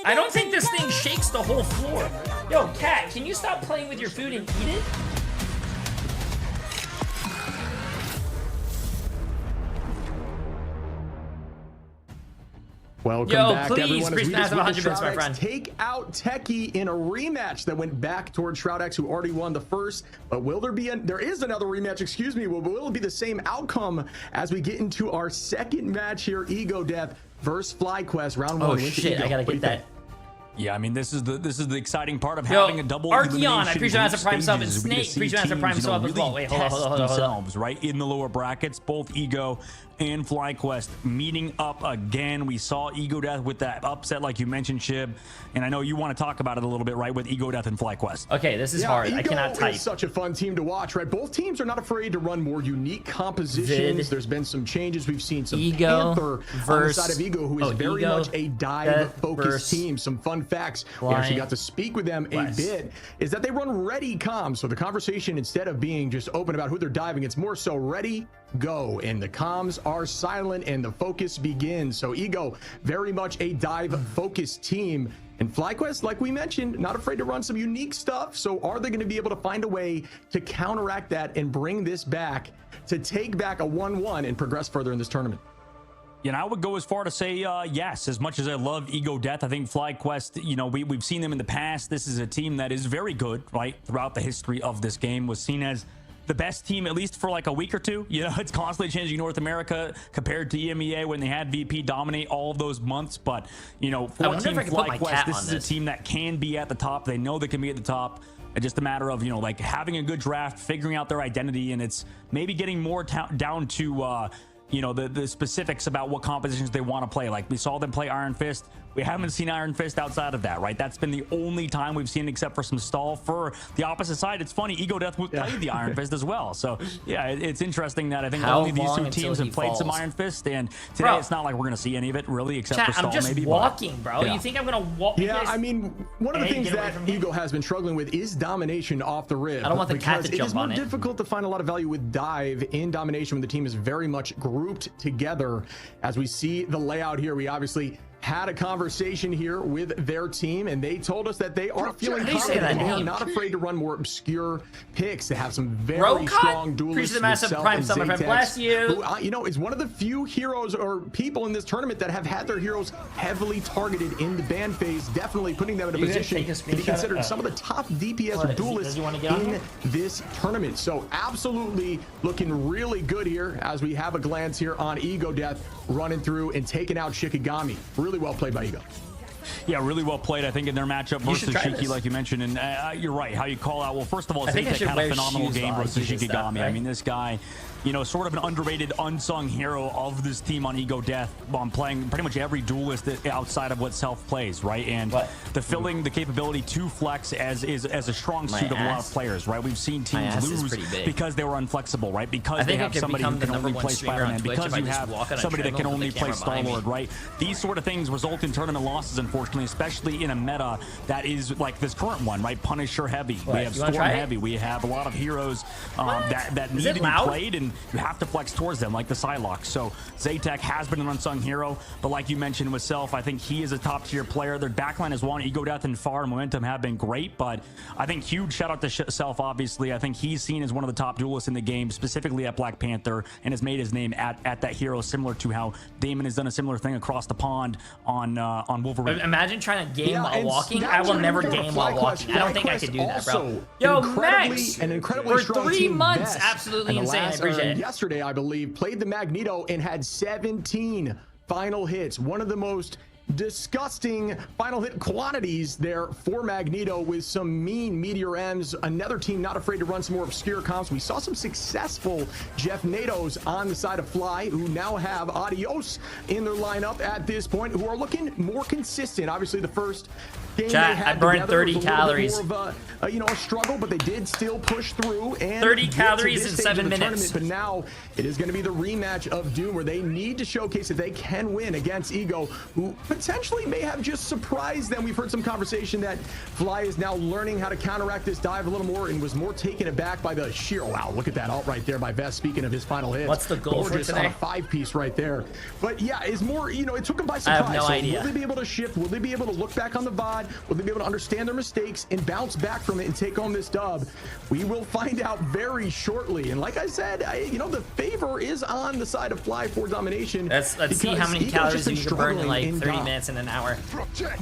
I don't think this thing shakes the whole floor. Yo, Cat, can you stop playing with your food and eat it? Welcome back, everyone. As we just witnessed Shroud X take out Techie in a rematch that went back towards Shroud X, who already won the first. But will there be there is another rematch, excuse me. Will it be the same outcome as we get into our second match here? Ego Death versus FlyQuest, round 1. Oh shit, I gotta get that. Yeah, I mean, this is the exciting part of having a double Archeon, I appreciate that's a prime sub, and Snake, appreciate that's a prime sub as well. Wait, hold on. Themselves, right, in the lower brackets, both Ego and FlyQuest meeting up again. We saw Ego Death with that upset, like you mentioned, Shib, and I know you want to talk about it a little bit, right, with Ego Death and FlyQuest. Okay, this is hard. I cannot type. Is such a fun team to watch, right? Both teams are not afraid to run more unique compositions. There's been some changes. We've seen some Panther on the side of Ego, who is very much a dive-focused team. Some fun facts. We actually got to speak with them a bit. Is that they run ready comms. So the conversation, instead of being just open about who they're diving, it's more so ready, go, and the comms are silent and the focus begins. So Ego, very much a dive focused team, and FlyQuest, like we mentioned, not afraid to run some unique stuff. So are they going to be able to find a way to counteract that and bring this back to take back a 1-1 and progress further in this tournament? You know, I would go as far to say yes. As much as I love Ego Death, I think FlyQuest, you know, we've seen them in the past. This is a team that is very good, right? Throughout the history of this game, was seen as the best team, at least for like a week or two. You know, it's constantly changing North America compared to EMEA when they had VP dominate all of those months. But, you know, for Team FlyQuest, this is a team that can be at the top. They know they can be at the top. It's just a matter of, you know, like having a good draft, figuring out their identity, and it's maybe getting more down to, you know, the specifics about what compositions they want to play. Like we saw them play Iron Fist We haven't seen Iron Fist outside of that, right? That's been the only time we've seen, except for some stall. For the opposite side, it's funny, Ego Death played the Iron Fist as well. So yeah, it's interesting that I think only these two teams have played some Iron Fist, and today it's not like we're going to see any of it really, except for stall. I'm just maybe walking, bro. You think I'm going to walk? Yeah, I mean, one of the things that Ego has been struggling with is domination off the rip. I don't want the cat to jump on it. It is more difficult to find a lot of value with dive in domination when the team is very much grouped together. As we see the layout here, we obviously had a conversation here with their team, and they told us that they are feeling confident and they are not afraid to run more obscure picks. They have some very strong duelists. The massive prime summer friend, bless you. Who, you know, is one of the few heroes or people in this tournament that have had their heroes heavily targeted in the ban phase, definitely putting them in a position to be considered some of the top DPS duelists in this tournament. So absolutely looking really good here as we have a glance here on Ego Death running through and taking out Shikigami. Really well played by Ego. Yeah, really well played, I think, in their matchup versus Shiki, like you mentioned. And you're right, how you call out. Well, first of all, Zaytek had a phenomenal game versus Shikigami. I mean, this guy, you know, sort of an underrated, unsung hero of this team on Ego Death, playing pretty much every duelist outside of what Self plays, right? And the capability to flex as a strong suit of a lot of players, right? We've seen teams lose because they were unflexible, right? Because they have somebody who can only play Spider-Man, because you have somebody that can only play Star-Lord, right? These sort of things result in tournament losses, unfortunately, especially in a meta that is like this current one, right? Punisher heavy, we have Storm heavy, we have a lot of heroes that need to be played, and you have to flex towards them, like the Psylocke. So Zaytek has been an unsung hero, but like you mentioned with Self, I think he is a top tier player. Their backline is one. Ego Death and Far and Momentum have been great, but I think huge shout out to Self, obviously. I think he's seen as one of the top duelists in the game, specifically at Black Panther, and has made his name at that hero, similar to how Damon has done a similar thing across the pond on Wolverine. Imagine trying to game while walking. I will never game while walking. I don't think I could do that, bro. Yo, Max, for 3 months, absolutely insane. I appreciate it. Yesterday, I believe, played the Magneto and had 17 final hits. One of the most disgusting final hit quantities there for Magneto, with some mean Meteor M's. Another team not afraid to run some more obscure comps. We saw some successful Jeff Natos on the side of Fly, who now have Adios in their lineup at this point, who are looking more consistent. Obviously, the first game they had, I burned 30 calories. More of a struggle, but they did still push through and 30 calories in 7 minutes. But now it is going to be the rematch of Doom, where they need to showcase that they can win against Ego, who potentially may have just surprised them. We've heard some conversation that Fly is now learning how to counteract this dive a little more, and was more taken aback by the sheer, wow, look at that ult right there by Vest, speaking of his final hits. What's the goal for today? On a 5-piece right there. But yeah, it's more, you know, it took him by surprise. I have no idea. Will they be able to shift? Will they be able to look back on the VOD? Will they be able to understand their mistakes and bounce back from it and take home this dub? We will find out very shortly. And like I said, you know, the favor is on the side of Fly for domination. Let's see how many calories you can burn in like 30 minutes in an hour.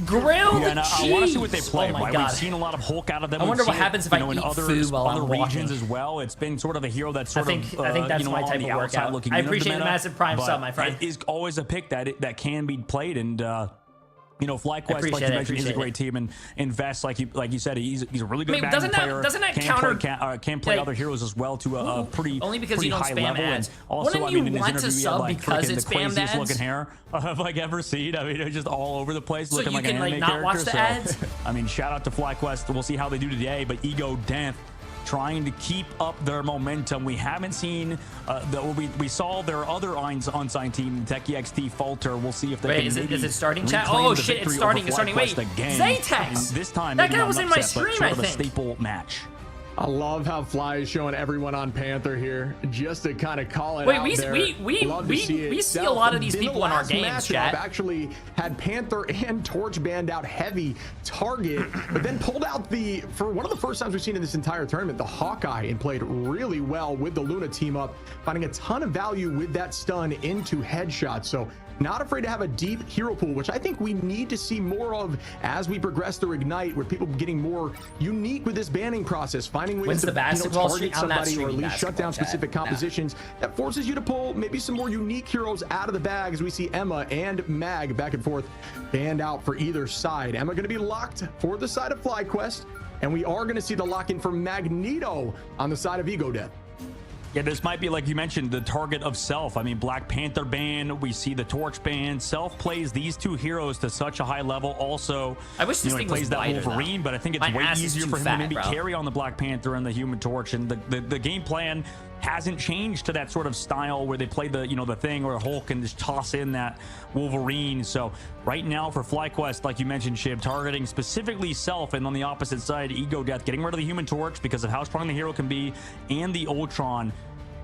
Grilled cheese! I want to see what they play. Oh my right? God. We've seen a lot of Hulk out of them. I wonder what happens if I eat food while I'm walking. Regions as well. It's been sort of a hero that's sort I think that's my type of workout. I appreciate the massive prime sub, my friend. It is always a pick that can be played, and you know, FlyQuest, like you mentioned, is a great team, and Invest, like you said, he's a really good doesn't player. That can play other heroes as well to a pretty only because pretty you don't high spam level. ads. And also, Wouldn't I mean, you in his want to interview, sub like, because the it's spammed craziest ads? looking hair I've like ever seen. I mean, it was just all over the place, So looking you like can an anime like not character. watch the ads? I mean, shout out to FlyQuest. We'll see how they do today, but Ego Death trying to keep up their momentum. We haven't seen we saw their other unsigned team, Techie XT, falter. We'll see if they can. Is it starting, chat? Oh shit, it's starting. Wait, Zaytex! This time, that guy was in my stream, I think. A staple match. I love how Fly is showing everyone on Panther here, just to kind of call it out there. We see a lot of these people in our games, chat. I've actually had Panther and Torch banned out heavy target, but then pulled out for one of the first times we've seen in this entire tournament, the Hawkeye, and played really well with the Luna team up, finding a ton of value with that stun into headshots. So not afraid to have a deep hero pool, which I think we need to see more of as we progress through Ignite, where people are getting more unique with this banning process, finding ways to target somebody or at least shut down specific compositions that forces you to pull maybe some more unique heroes out of the bag, as we see Emma and Mag back and forth banned out for either side. Emma going to be locked for the side of FlyQuest, and we are going to see the lock-in for Magneto on the side of Ego Death. Yeah, this might be, like you mentioned, the target of Self. I mean, Black Panther ban, we see the Torch ban. Self plays these two heroes to such a high level. Also, I wish this he thing plays was that wider, Wolverine, though. but I think it's My way ass is easier too for him fat, to maybe bro. carry on the Black Panther and the Human Torch. And the game plan hasn't changed to that sort of style where they play the, you know, the Thing or Hulk and just toss in that Wolverine. So right now for FlyQuest, like you mentioned, Shib, targeting specifically Self, and on the opposite side, Ego Death, getting rid of the Human Torch because of how strong the hero can be, and the Ultron.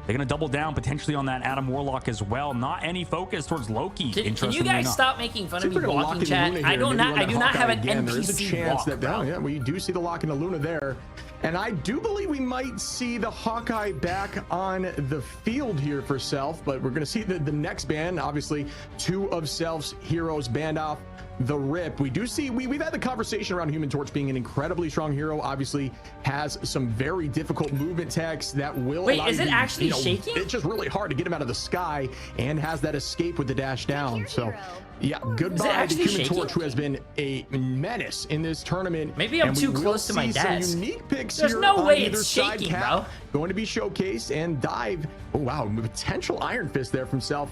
They're going to double down potentially on that Adam Warlock as well. Not any focus towards Loki. Can you guys stop making fun of me walking, chat? I do not have an NPC There is a chance walk, bro. yeah, we do see the lock into Luna there. And I do believe we might see the Hawkeye back on the field here for Self, but we're going to see the next ban. Obviously, 2 of Self's heroes banned off the rip. We do see, we've had the conversation around Human Torch being an incredibly strong hero. Obviously has some very difficult movement techs that will Wait, allow is you it to, actually you know, shaking? It's just really hard to get him out of the sky, and has that escape with the dash down. So yeah, goodbye to Human Torch, who has been a menace in this tournament. Maybe I'm And we too will close to my see some desk. unique picks There's here no on way either it's side. shaking, Cap bro. going to be showcased, and Dive, oh wow, potential Iron Fist there from Self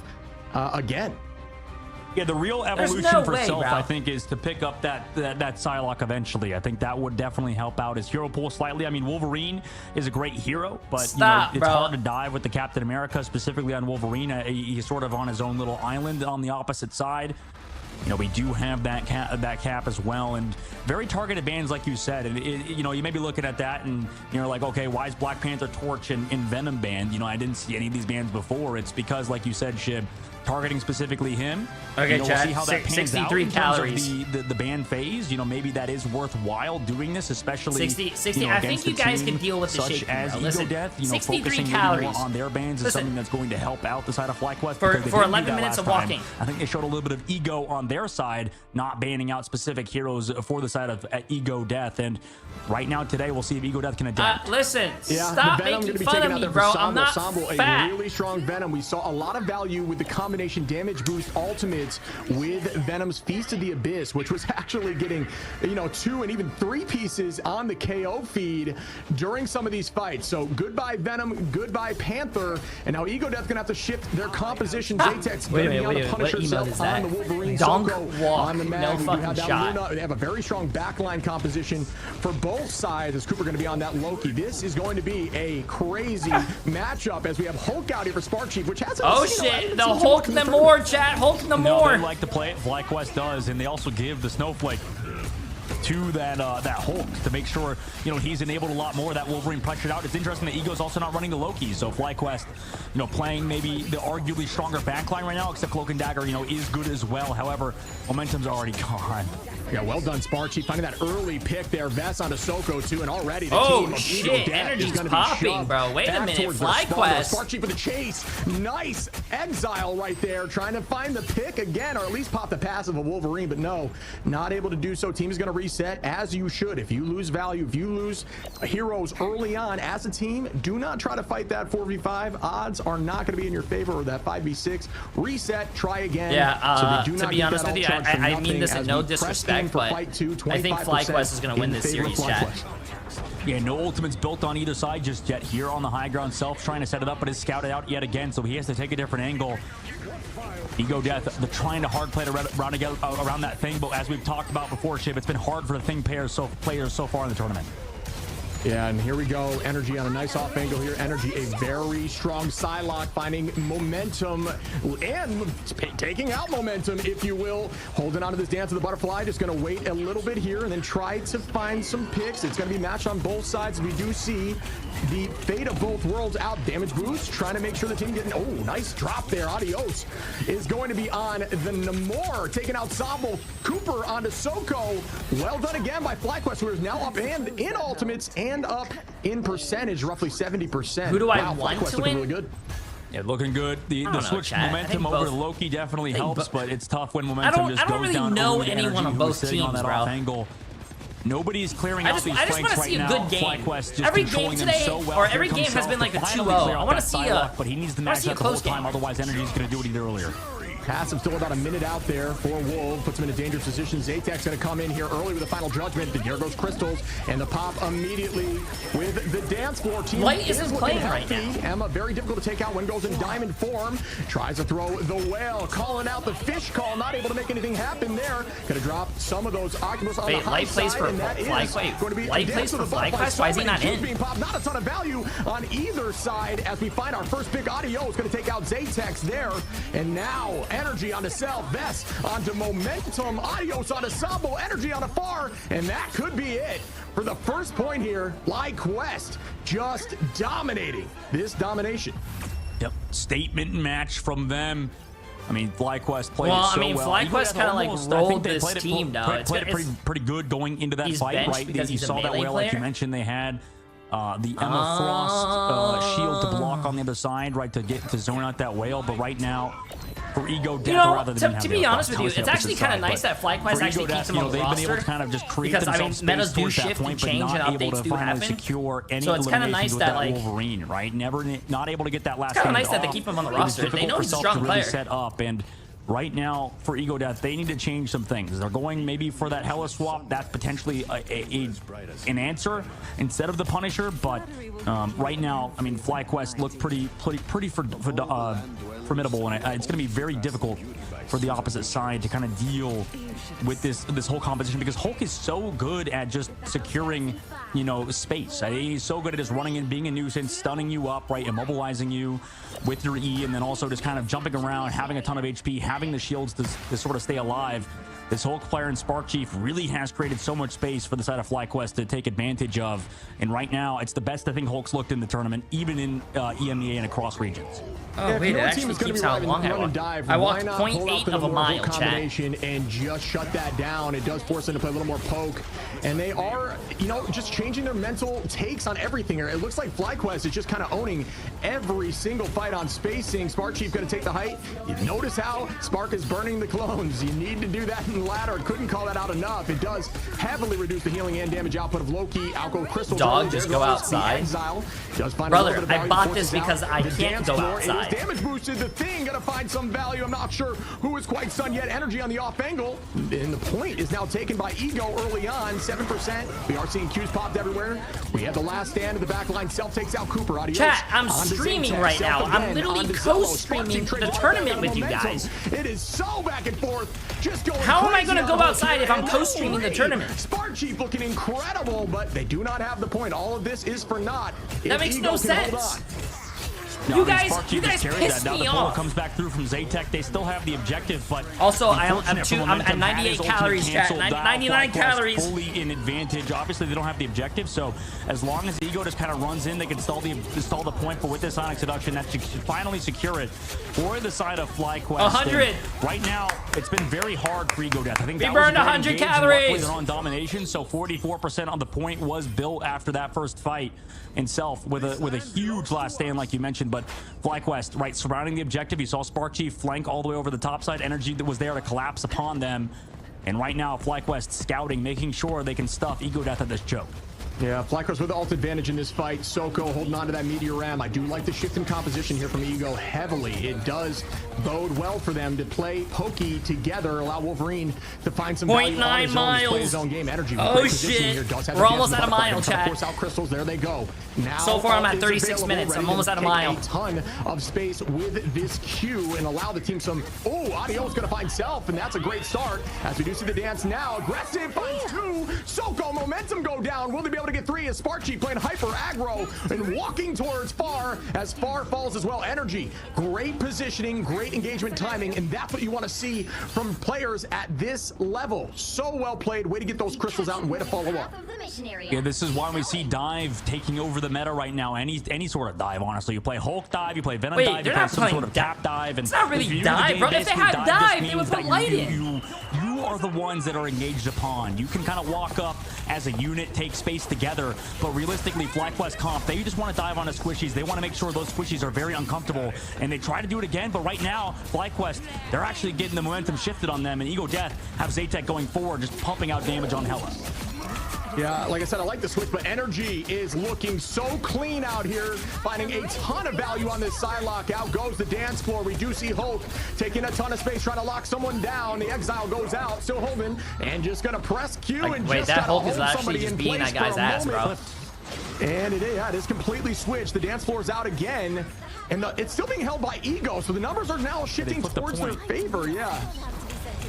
again. Yeah, the real evolution for Self, I think, is to pick up that Psylocke eventually. I think that would definitely help out his hero pool slightly. I mean, Wolverine is a great hero, but Stop, it's bro. hard to dive with the Captain America, specifically on Wolverine. He's sort of on his own little island on the opposite side. You know, we do have that cap as well, and very targeted bans, like you said. And you know, you may be looking at that and you're like, okay, why is Black Panther, Torch, and Venom banned? You know, I didn't see any of these bans before. It's because, like you said, Shib, targeting specifically him. Okay, you know, chat, we'll see how that pans 63 out in terms calories. of the ban phase. You know, maybe that is worthwhile doing this, especially 60. You know, I think against you a guys team can deal with the such shaking, as bro. Ego Listen, Death. You know, 63 focusing maybe calories. more on their bans is Listen. something that's going to help out the side of FlyQuest. For because they didn't do 11 that minutes last of time. walking. I think they showed a little bit of ego on their side, not banning out specific heroes for the side of Ego Death. And right now, today, we'll see if Ego Death can adapt. Listen, Yeah, stop the Venom making gonna be fun taken of out me, there for bro. Sambo. I'm not Sambo, fat. a really strong Venom. We saw a lot of value with the combination damage boost ultimates with Venom's Feast of the Abyss, which was actually getting, you know, 2 and even 3 pieces on the KO feed during some of these fights. So goodbye Venom, goodbye Panther, and now Ego Death gonna have to shift their composition. J-Tech's gonna be able to punish herself on the Wolverine. Donk Soko walk, on the Mag. no We do fucking have that shot. Luna. They have a very strong backline composition for both sides, as Cooper going to be on that Loki. This is going to be a crazy matchup, as we have Hulk out here for Spark Chief, which has Oh shit, the Hulk the more, chat, Hulk the more. They like to play it. FlyQuest does, and they also give the Snowflake to that Hulk to make sure, you know, he's enabled a lot more. That Wolverine pressured out. It's interesting that Ego's also not running the Loki, so FlyQuest, you know, playing maybe the arguably stronger backline right now, except Cloak and Dagger, you know, is good as well. However, momentum's already gone. Yeah, well done, Sparchi, finding that early pick there. Vest onto Soko too, and already the Oh, team of shit, Ego Death energy's is gonna popping, be shoved bro. Wait a back minute, towards the FlyQuest. Sparchi for the chase. Nice exile right there, trying to find the pick again, or at least pop the passive of Wolverine, but no, not able to do so. Team is going to reset, as you should. If you lose value, if you lose heroes early on as a team, do not try to fight that 4v5. Odds are not going to be in your favor, or that 5v6. Reset, try again. Yeah, so they do to not be get honest that with you, alt charge for I mean nothing this in as no we press disrespect, in for but fight 2, I think 25% FlyQuest is going to win in this favor of series, chat. FlyQuest. Yeah, no ultimates built on either side just yet. Here on the high ground, Self trying to set it up, but is scouted out yet again, so he has to take a different angle. Ego Death, they're trying to hard play around that Thing, but as we've talked about before, Shib, it's been hard for the Thing players so far in the tournament. Yeah, and here we go. Energy on a nice off angle here. Energy, a very strong Psylocke, finding momentum and taking out momentum, if you will. Holding on to this dance of the butterfly. Just going to wait a little bit here and then try to find some picks. It's going to be matched on both sides. We do see the fate of both worlds out. Damage boost, trying to make sure the team getting... Oh, nice drop there. Adios is going to be on the Namor, taking out Sambo. Cooper onto Soko. Well done again by FlyQuest, who is now up and in ultimates and up in percentage, roughly 70%. Who do I wow, want FlyQuest to looking win? really good. Yeah, looking good. The switch momentum over to Loki definitely helps, but it's tough when momentum just goes down. I don't really know anyone on both teams, on that bro. off angle. Nobody's clearing out these flanks right now. I just want to see a good game. FlyQuest Every game today, so well. or every game has been like a 2-0. I want to see a, but he needs to I want match to see a that the whole close game. time, otherwise Energy's going to do it either earlier. Passive still about a minute out there for Wolf. Puts him in a dangerous position. Zaytek's going to come in here early with the final judgment. Here goes Crystals, and the pop immediately with the damage. dance floor. Team Light isn't playing right now. Emma, very difficult to take out when goes in diamond form. Tries to throw the whale, calling out the fish call, not able to make anything happen there. Gonna drop some of those octopus on the high Light plays side, for and that is FlyQuest. going to be Light plays for FlyQuest. Why is he not in? Being popped. Not a ton of value on either side as we find our first pick. Audio is going to take out Zaytex there, and now energy onto Cell, Vest onto Momentum, Adios onto Sabo, energy on a far, and that could be it for the first point here. FlyQuest just dominating this domination. Yep, statement match from them. I mean, FlyQuest played well. so I mean, well. FlyQuest kind of like rolled this team down. Played it pretty good going into that fight, right? You saw that whale, like you mentioned, they had the Emma Frost shield to block on the other side, right, to zone out that whale. But right now, for Ego Death, rather than to be honest with you, it's actually kind of nice that FlyQuest actually keeps them on the roster. They've been able to kind of just create because themselves metas do towards that shift point, and but change and not able updates to do finally happen. secure any So it's kind of nice with that Wolverine, right? Not able to get that last. It's kind of nice that they keep him on the roster. They know he's a strong player. Set up and. Right now, for Ego Death, they need to change some things. They're going maybe for that Hella swap. That's potentially an answer instead of the Punisher. But right now, I mean, FlyQuest looked pretty formidable, and it's going to be very difficult for the opposite side to kind of deal with this whole competition, because Hulk is so good at just securing, space. He's so good at just running in, being a nuisance, stunning you up, right, immobilizing you with your E, and then also just kind of jumping around, having a ton of HP, having the shields to sort of stay alive. This Hulk player in Spark Chief really has created so much space for the side of FlyQuest to take advantage of. And right now, it's the best I think Hulk's looked in the tournament, even in EMEA and across regions. Oh, wait, it actually keeps how long I walked. I walked 0.8 of a mile, chat. And just shut that down. It does force them to play a little more poke. And they are, just changing their mental takes on everything here. It looks like FlyQuest is just kind of owning every single fight on spacing. Spark Chief going to take the height. You notice how Spark is burning the clones. You need to do that in the ladder. Couldn't call that out enough. It does heavily reduce the healing and damage output of Loki. Alco Crystals. Dog, just go outside. Brother, I bought this because I can't go outside. Damage boosted. The Thing gonna find some value. I'm not sure who is quite stunned yet. Energy on the off angle, and the point is now taken by Ego early on. 7%. We are seeing Qs popped everywhere. We have the last stand of the back line. Self takes out Cooper. Adios. Chat, I'm streaming right now. I'm literally co-streaming the tournament with you guys. It is so back and forth. Just going. How am I going to go outside if I'm co-streaming the tournament? Spark Chief looking incredible, but they do not have the point. All of this is for naught. That makes no sense. You guys pissed me off. Comes back through from Zaytech. They still have the objective, but also I'm at 98 calories, chat. 99 calories. Fully in advantage. Obviously, they don't have the objective, so as long as Ego just kind of runs in, they can stall the point. But with this Sonic Seduction, that should finally secure it for the side of FlyQuest. 100. Right now, it's been very hard for Ego Death. I think we burned 100 calories. They're on domination, so 44% on the point was built after that first fight in Self with a huge last stand, like you mentioned. But FlyQuest, right, surrounding the objective. You saw Spark Chief flank all the way over the top side. Energy that was there to collapse upon them. And right now, FlyQuest scouting, making sure they can stuff Ego Death at this choke. Yeah, FlyQuest with the ult advantage in this fight. Soko holding on to that Meteor Ram. I do like the shift in composition here from Ego heavily. It does bode well for them to play pokey together, allow Wolverine to find some value on his own, play his own game. Energy. Oh shit! We're almost at a mile, chat. Force out crystals. There they go. Now, so far, I'm at 36 minutes. I'm almost at a mile. A ton of space with this Q and allow the team some. Oh, Audio's gonna find Self, and that's a great start. As we do see the dance now, aggressive finds 2. Soko momentum go down. Will they be able to get 3 as Spark Chief playing hyper aggro and walking towards Far as Far falls as well. Energy, great positioning, great engagement timing, and that's what you want to see from players at this level. So well played. Way to get those crystals out and way to follow up. Yeah, this is why we see Dive taking over the meta right now. Any sort of dive, honestly. You play Hulk dive, you play Venom dive, you play some sort of tap dive. And it's not really dive, bro. If they had dive, they would put light in. You are the ones that are engaged upon. You can kind of walk up as a unit, take space together, but realistically, FlyQuest comp, they just want to dive onto squishies. They want to make sure those squishies are very uncomfortable, and they try to do it again, but right now, FlyQuest, they're actually getting the momentum shifted on them, and Ego Death have Zaytech going forward, just pumping out damage on Hella. Yeah, like I said, I like the switch, but Energy is looking so clean out here, finding a ton of value on this Psylocke. Out goes the dance floor. We do see Hulk taking a ton of space, trying to lock someone down. The Exile goes out, still holding, and just gonna press Q and wait, just that Hulk hold is actually somebody just in beating place that guy's for a ass, moment. bro. And it is completely switched. The dance floor is out again, and it's still being held by Ego. So the numbers are now shifting towards their favor.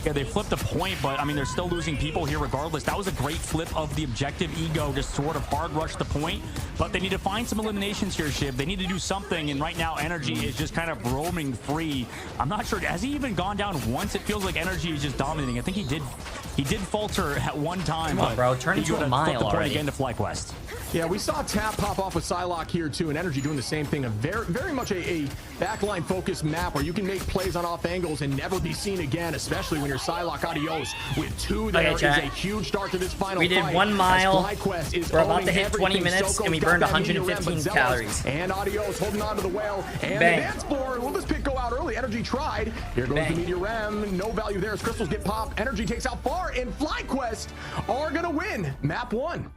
Yeah, they flipped a point, but I mean, they're still losing people here regardless. That was a great flip of the objective. Ego just sort of hard rush the point, but they need to find some eliminations here, Shiv. They need to do something, and right now, Energy is just kind of roaming free. I'm not sure. Has he even gone down once? It feels like Energy is just dominating. I think he did falter at one time. Come on, bro. Turn into a mile already. Again to FlyQuest. Yeah, we saw Tap pop off with Psylocke here too, and Energy doing the same thing. A very much a backline focused map where you can make plays on off angles and never be seen again, especially when you're Psylocke. Adios with 2 there is a huge start to this final We did fight. 1 mile. We're about to hit 20 minutes, and we burned 115 calories. And Adios holding on to the whale. And Bang. the dance floor. Will this pick go out early? Energy tried. Here goes the Meteor Rem. No value there as crystals get popped. Energy takes out far, and FlyQuest are going to win map 1.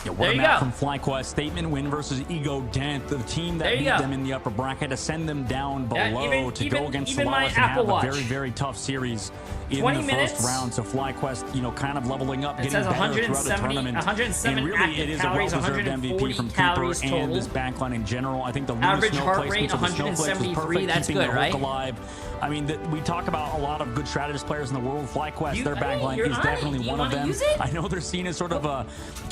Yeah, what a map from FlyQuest. Statement win versus Ego Dent, the team that beat them in the upper bracket, to send them down below to go against Solaris and have a very tough series in the first round. So FlyQuest, you know, kind of leveling up, getting better throughout the tournament. 107 and really, it is a well-deserved MVP from Cooper and this backline in general. I think the average heart rate placement of the Snowflakes was perfect, that's keeping good, the right? hook alive. I mean, we talk about a lot of good strategist players in the world. FlyQuest, their backline is definitely one of them. I know they're seen as sort of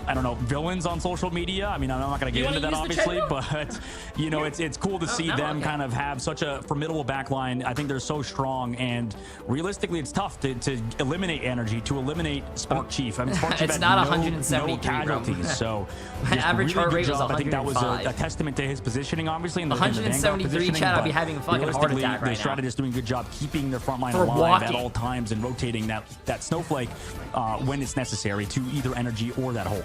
I don't know, villains on social media. I mean, I'm not going to get into that, obviously, but, you know, it's cool to see them kind of have such a formidable backline. I think they're so strong, and realistically, it's tough to eliminate Energy, to eliminate Spark Chief. I mean, Spark Chief It's had not no 173, casualties, so my average really heart rate good was job. I think that was 105. a testament to his positioning, obviously, in the 173 chat, I'll be having a fucking heart attack right now. The strategist doing a good job keeping their front line For alive walking. at all times and rotating that Snowflake when it's necessary to either Energy or that hole.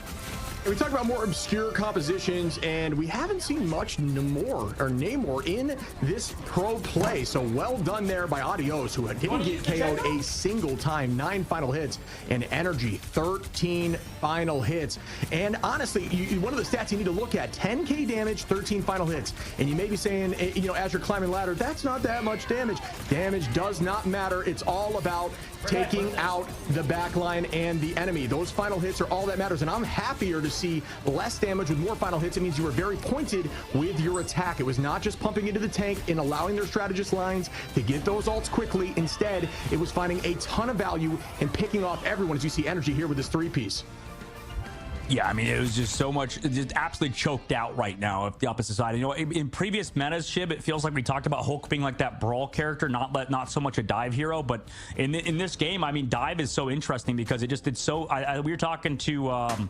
We talk about more obscure compositions, and we haven't seen much Namor in this pro play. So well done there by Adios, who didn't get KO'd a single time. 9 final hits, and Energy 13 final hits. And honestly, one of the stats you need to look at: 10k damage, 13 final hits. And you may be saying, you know, as you're climbing ladder, that's not that much damage. Damage does not matter. It's all about taking out the backline and the enemy. Those final hits are all that matters, and I'm happier to see less damage with more final hits. It means you were very pointed with your attack. It was not just pumping into the tank and allowing their strategist lines to get those ults quickly. Instead, it was finding a ton of value and picking off everyone, as you see Energy here with this 3-piece. Yeah, I mean, it was just so much, just absolutely choked out right now of the opposite side. You know, in previous metas, Shib, it feels like we talked about Hulk being like that brawl character, not so much a dive hero. But in this game, I mean, dive is so interesting because it's so. We were talking to.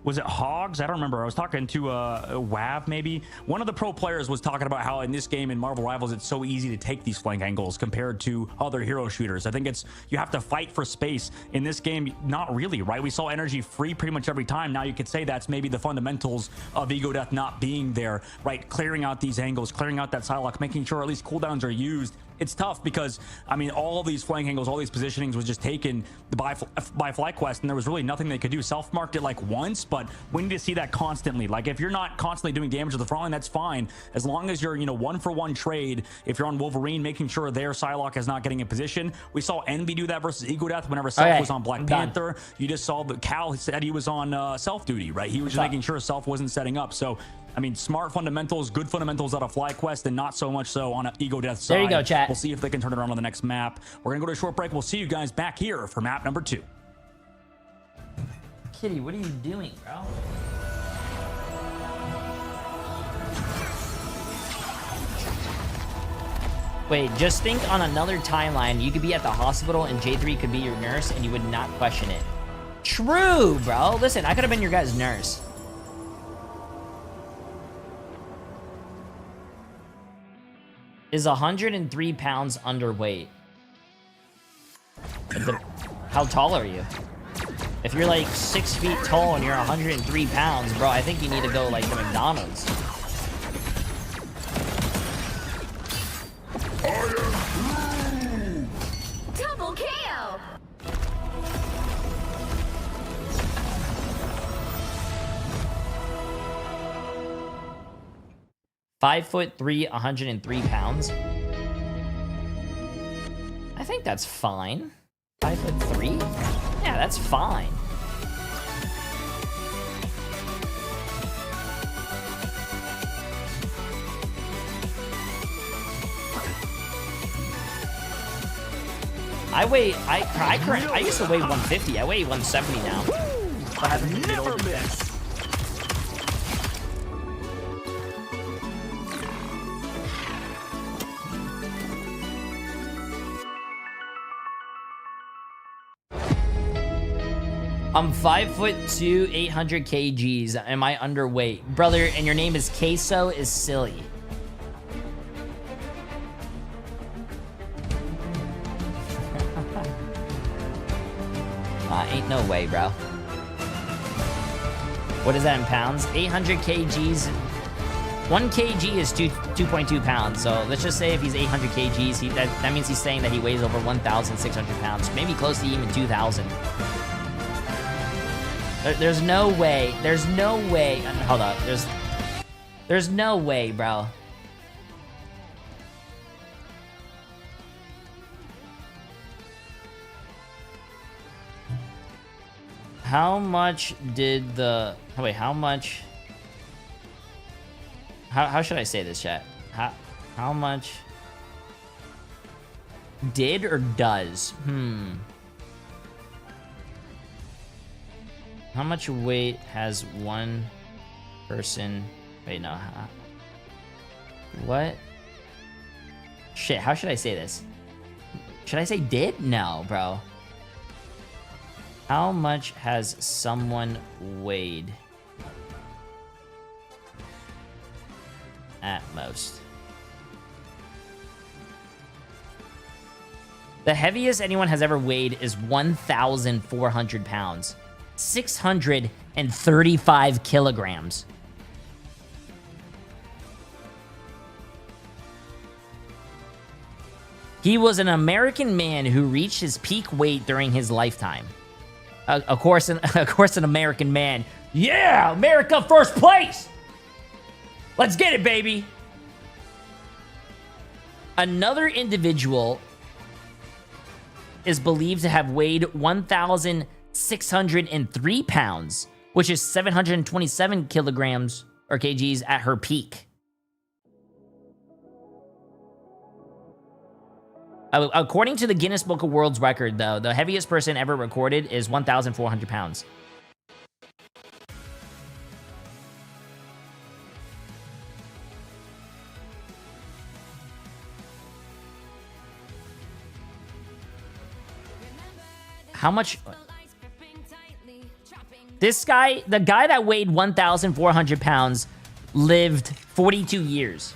Was it Hogs? I don't remember. I was talking to Wav, maybe. One of the pro players was talking about how in this game in Marvel Rivals, it's so easy to take these flank angles compared to other hero shooters. I think you have to fight for space. In this game, not really, right? We saw Energy free pretty much every time. Now you could say that's maybe the fundamentals of Ego Death not being there, right? Clearing out these angles, clearing out that Psylocke, making sure at least cooldowns are used. It's tough because, I mean, all these flank angles, all these positionings was just taken by FlyQuest, and there was really nothing they could do. Self-marked it like once, but we need to see that constantly. Like, if you're not constantly doing damage to the front line, that's fine. As long as you're, you know, 1-for-1 trade, if you're on Wolverine, making sure their Psylocke is not getting in position. We saw Envy do that versus Ego Death whenever Self was on Black Panther. You just saw the Cal said he was on Self duty, right? He was just making sure Self wasn't setting up. So, I mean, smart fundamentals, good fundamentals out of FlyQuest, and not so much so on an Ego Death side. There you go, chat. We'll see if they can turn it around on the next map. We're going to go to a short break. We'll see you guys back here for map number 2. Kitty, what are you doing, bro? Wait, just think on another timeline. You could be at the hospital and J3 could be your nurse and you would not question it. True, bro. Listen, I could have been your guy's nurse. Is 103 pounds underweight? How tall are you? If you're like 6 feet tall and you're 103 pounds, bro, I think you need to go like to McDonald's. Double KO! 5'3", 103 pounds. I think that's fine. 5'3"? Yeah, that's fine. I used to weigh 150. I weigh 170 now. I haven't never missed. I'm 5'2", 800 kgs. Am I underweight? Brother, and your name is Queso is silly. Ain't no way, bro. What is that in pounds? 800 kgs. 1 kg is 2.2 pounds. So let's just say if he's 800 kgs, that means he's saying that he weighs over 1,600 pounds. Maybe close to even 2,000. There's no way. There's no way. Hold up. There's no way, bro. How much did the... Oh, wait, how much... How should I say this, chat? How much... Did or does? How much weight has one person... Wait, no. What? Shit, how should I say this? Should I say did? No, bro. How much has someone weighed? At most. The heaviest anyone has ever weighed is 1,400 pounds. 635 kilograms. He was an American man who reached his peak weight during his lifetime. Of course, an American man. Yeah, America first place. Let's get it, baby. Another individual is believed to have weighed 1,603 pounds, which is 727 kilograms or kgs at her peak. According to the Guinness Book of World Records, though, the heaviest person ever recorded is 1,400 pounds. How much? This guy, the guy that weighed 1,400 pounds, lived 42 years.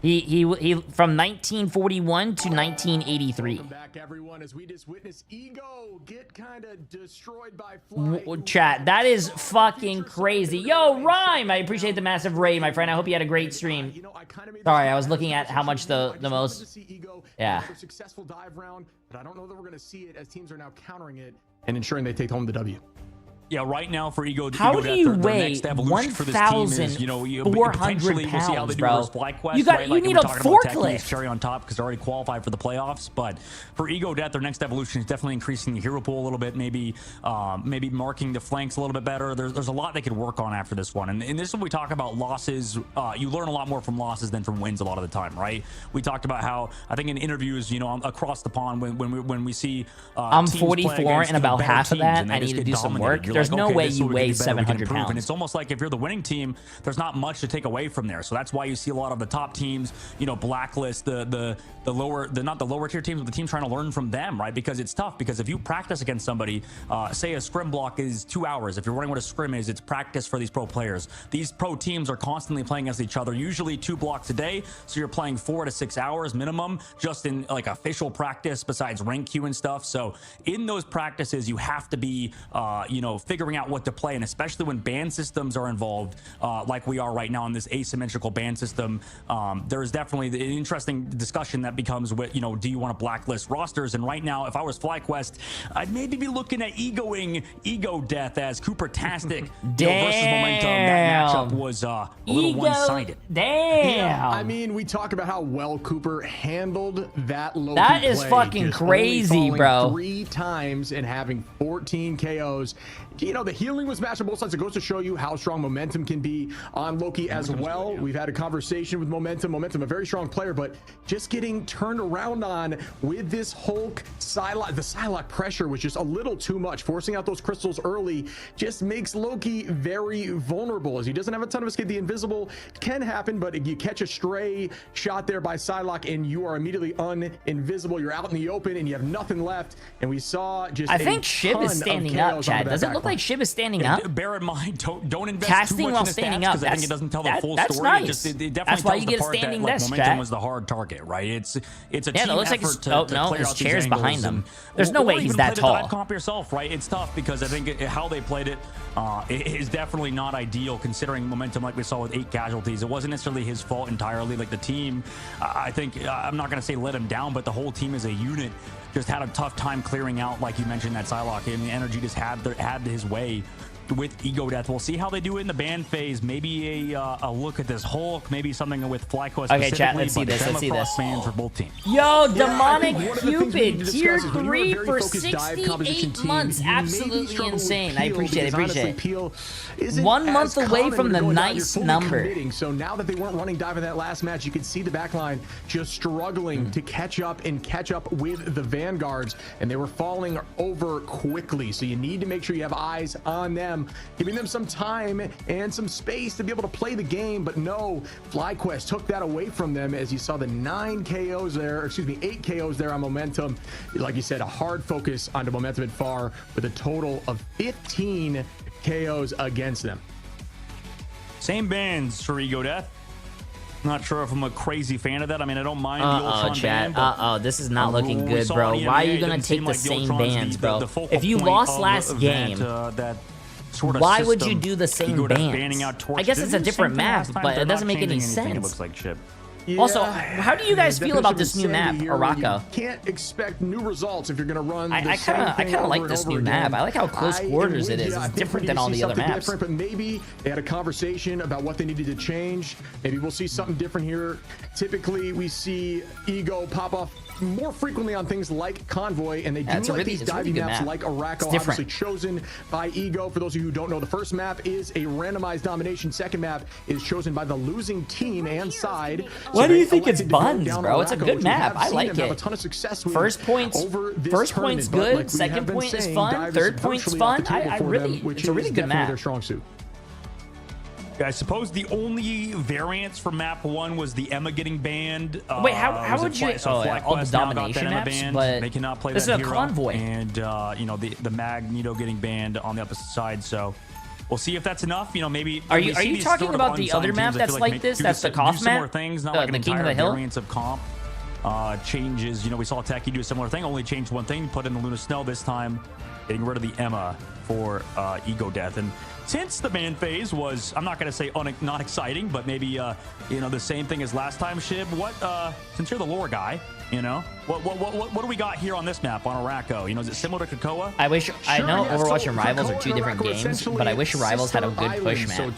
He from 1941 to 1983. Welcome back, everyone, as we just witnessed Ego get kind of destroyed by fly. Chat, that is fucking crazy. Yo, Rhyme, I appreciate the massive raid, my friend. I hope you had a great stream. Sorry, I was looking at how much the most. Yeah. Successful dive round, but I don't know that we're going to see it as teams are now countering it and ensuring they take home the W. Yeah, right now for Ego, how do you weigh 1,400 pounds, bro? You need a forklift. Cherry on top because they're already qualified for the playoffs. But for Ego Death, their next evolution is definitely increasing the hero pool a little bit, maybe marking the flanks a little bit better. There's a lot they could work on after this one. And this is when we talk about losses. You learn a lot more from losses than from wins a lot of the time, right? We talked about how I think in interviews, across the pond when we see I'm 44 and about half of that I need to do some work. There's no way you weigh 700 pounds. And it's almost like if you're the winning team, there's not much to take away from there. So that's why you see a lot of the top teams, blacklist the lower, not the lower tier teams, but the teams trying to learn from them, right? Because it's tough. Because if you practice against somebody, say a scrim block is 2 hours. If you're running what a scrim is, it's practice for these pro players. These pro teams are constantly playing against each other, usually 2 blocks a day. So you're playing 4 to 6 hours minimum, just in like official practice besides rank queue and stuff. So in those practices, you have to be, figuring out what to play, and especially when ban systems are involved, like we are right now in this asymmetrical ban system. There's definitely an interesting discussion that becomes with, do you want to blacklist rosters? And right now, if I was FlyQuest, I'd maybe be looking at egoing Ego Death as Cooper-tastic versus Momentum. That matchup was a little one-sided. Damn. Yeah, I mean, we talk about how well Cooper handled that low. That is fucking crazy, bro. 3 times and having 14 KOs. you know, the healing was matched on both sides. It goes to show you how strong Momentum can be on Loki as well. We've had a conversation with Momentum. Momentum, a very strong player, but just getting turned around on with this Hulk Psylocke. The Psylocke pressure was just a little too much. Forcing out those crystals early just makes Loki very vulnerable, as he doesn't have a ton of escape. The invisible can happen, but if you catch a stray shot there by Psylocke and you are immediately uninvisible, you're out in the open and you have nothing left. And we saw just I think Shib is standing up, Chad. Does it look like Shib is standing up? Bear in mind, don't invest casting too much while in the standing stats, up. because I think it doesn't tell the full That's story. nice. It definitely That's why tells you the get a part standing that, like, desk, Momentum Chad. was the hard target, right? It's a Yeah, team that looks like effort his, to oh no, clear his out these chair's angles behind them. and- There's no or way even he's play that the tall. dive comp yourself, right? It's tough because I think how they played it is definitely not ideal, considering Momentum, like we saw with 8 casualties. It wasn't necessarily his fault entirely. Like the team, I think, I'm not going to say let him down, but the whole team as a unit just had a tough time clearing out, like you mentioned, that Psylocke, and the energy just had his way with Ego Death. We'll see how they do it in the ban phase. Maybe a look at this Hulk, maybe something with FlyQuest. Okay, chat, let's see this. Let's see this. Fans for both teams. Yo, Demonic I think one of the things we need Cupid, to tier discuss is when you're a 3 very for focused dive composition 68 team, months. you maybe Absolutely struggle with insane. I peel, appreciate it. because Appreciate honestly, it. peel isn't 1 as month away common from when the you're going down, you're nice fully number. committing. So now that they weren't running dive in that last match, you could see the backline just struggling to catch up with the Vanguards, and they were falling over quickly. So you need to make sure you have eyes on them, giving them some time and some space to be able to play the game. But no, FlyQuest took that away from them, as you saw the 8 KOs there on Momentum. Like you said, a hard focus onto Momentum and Far, with a total of 15 KOs against them. Same bans for Ego Death. Not sure if I'm a crazy fan of that. I mean, I don't mind the Ultron ban, but this is not looking good, bro. in Why are EMEA, you it gonna doesn't take seem the like same Ultron's bans, the bro? focal If you point lost of last that, game, that sort of why would you system. do the same Ego Death bans? banning out Torch. I guess Did it's they a do the different same thing map, last time? but They're it doesn't not make any changing anything, sense. It looks like Chip. Also, how do you guys feel about this new map, Arako? You can't expect new results if you're going to run. I kind of like this new map. I like how close quarters it is. It's different than all the other maps. But maybe they had a conversation about what they needed to change. Maybe we'll see something different here. Typically, we see Ego pop off more frequently on things like Convoy, and they do like these diving maps like Arako, obviously chosen by Ego. For those of you who don't know, the first map is a randomized domination. Second map is chosen by the losing team and side. Why do you think it's buns, bro? It's a good map. I like it. A ton of success with first point's good. Second point is fun. Third point's fun. It's a really good map. Their strong suit. I suppose the only variance for map 1 was the Emma getting banned. Wait, how would you? So all the domination maps, banned. but they cannot play this that is a hero. Convoy, and you know, the Magneto getting banned on the opposite side. So we'll see if that's enough. You know, maybe. Are you talking about the other map that's like this? That's the Koth map. Things, not like an the King of the Hill variance of comp. Changes. You know, we saw Techie do a similar thing. Only changed one thing. Put in the Luna Snow this time, getting rid of the Emma for Ego Death. And since the ban phase was, I'm not going to say not exciting, but maybe you know, the same thing as last time, Shib. What since you're the lore guy, you know, what do we got here on this map on Arako? You know, is it similar to Krakoa? I know Overwatch and Rivals are two different games, but I wish Rivals had a good push map.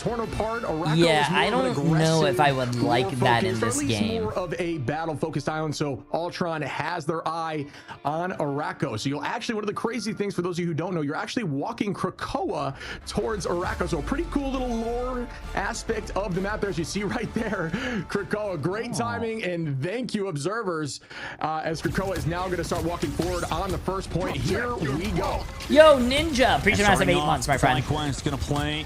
Yeah, I don't know if I would like that in this game. More of a battle-focused island, so Ultron has their eye on Arako. So you'll actually, one of the crazy things for those of you who don't know, you're actually walking Krakoa towards Arako. So a pretty cool little lore aspect of the map there, as you see right there. Krakoa, great timing, and thank you, observers. As Krakoa is now going to start walking forward on the first point. Here we go. Yo, Ninja, appreciate massive 8 months, my friend. FlyQuest going to play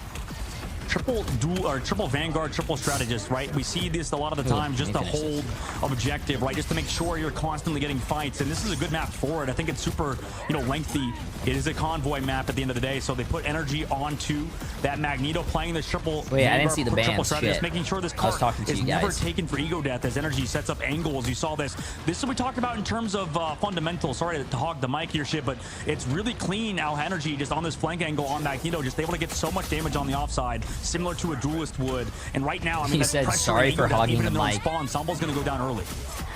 triple Vanguard, triple strategist, right? We see this a lot of the time, just to hold objective, right? Just to make sure you're constantly getting fights. And this is a good map for it. I think it's super, you know, lengthy. It is a convoy map at the end of the day, so they put energy onto that Magneto playing this triple. Wait, I didn't see the bans. Shit. Making sure this card is never taken for Ego Death as energy sets up angles. You saw this. This is what we talked about in terms of fundamentals. Sorry to hog the mic here, shit, but it's really clean how energy just on this flank angle on Magneto, just able to get so much damage on the offside. similar to a duelist would. And right now, I mean, He that's said pressure sorry for hogging even the in their mic. Spawn, Sambo's going to go down early.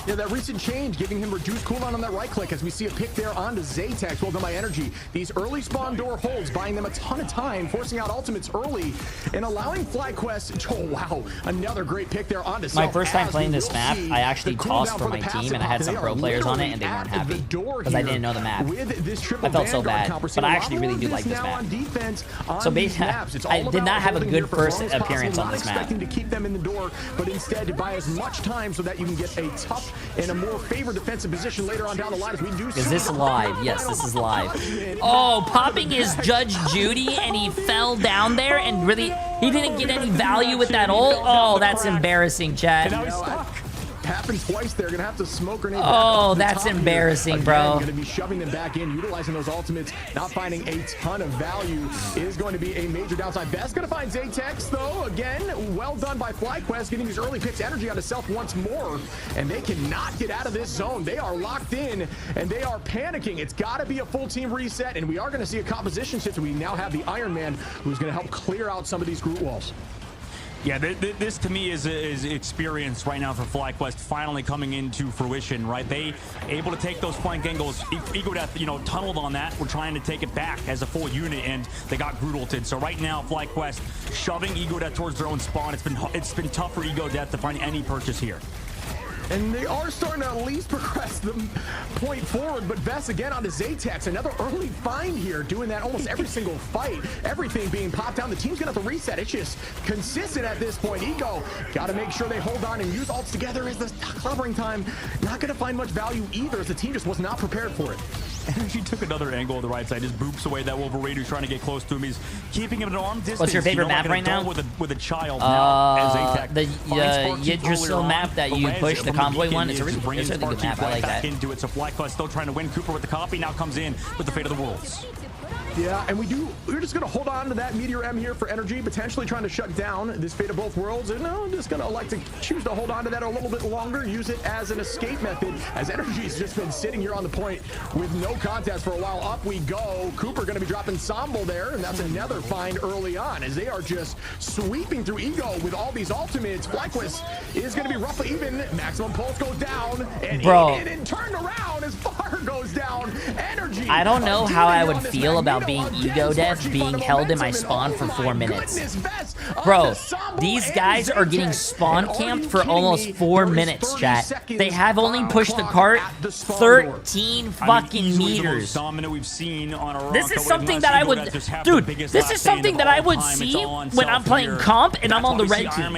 Yeah, that recent change giving him reduced cooldown on that right click as we see a pick there onto Zaytex. Well done by Energy. These early spawn door holds buying them a ton of time, forcing out ultimates early and allowing FlyQuest. Oh wow, another great pick there onto My first time playing this map, I actually tossed for my team and I had some pro players on it and they weren't happy because I didn't know the map. I felt so bad, but I actually really do like this map. So basically, I did not have a good first appearance on this map. To keep them in the door, but instead to buy as much time so that you can get a tough and a more favored defensive position later on down the line as we do. Is this live? Yes, this is live. Oh, popping his Judge Judy and he fell down there and really, he didn't get any value with that ult. Oh, that's embarrassing, chat. Happens twice. They're gonna have to smoke grenade. Oh, that's embarrassing, bro. Gonna be shoving them back in, utilizing those ultimates, not finding a ton of value is going to be a major downside. Best gonna find Zaytex though. Again, well done by FlyQuest, getting these early picks, energy out of Self once more, and they cannot get out of this zone. They are locked in and they are panicking. It's got to be a full team reset, and we are going to see a composition shift. We now have the Iron Man, who's going to help clear out some of these Groot walls. Yeah, this to me is experience right now for FlyQuest finally coming into fruition, right? They able to take those flank angles. Ego Death, you know, tunneled on that. We're trying to take it back as a full unit, and they got Groot ulted. So right now, FlyQuest shoving Ego Death towards their own spawn. It's been tough for Ego Death to find any purchase here. And they are starting to at least progress the point forward, but Vess again onto Zaytex. Another early find here, doing that almost every single fight. Everything being popped down. The team's gonna have to reset. It's just consistent at this point. Ego gotta make sure they hold on and use ults together as the clobbering time. Not gonna find much value either, as the team just was not prepared for it. Energy took another angle on the right side, just boops away that Wolverine who's trying to get close to him. He's keeping him at arm distance. What's your favorite map right now? With a child now. The Yggdrasil map that you push, the convoy one. It's a really good map. I like that. Into it. So FlyQuest still trying to win. Cooper with the copy now comes in with the Fate of the Worlds. Yeah, and we're just going to hold on to that Meteor M here for Energy, potentially trying to shut down this Fate of both worlds. And no, I'm just going to elect to choose to hold on to that a little bit longer, use it as an escape method, as Energy's just been sitting here on the point with no contest for a while. Up we go. Cooper going to be dropping Sambo there, and that's another find early on, as they are just sweeping through Ego with all these ultimates. FlyQuest is going to be roughly even. Maximum Pulse goes down, and it turned around as Far goes down. Energy. I don't know how I would feel about being Ego Death being held in my spawn for 4 minutes. Bro, these guys are getting spawn camped for almost 4 minutes, chat. They have only pushed the cart 13 fucking meters. This is something that I would, dude, this is something that I would see when I'm playing comp and I'm on the red team.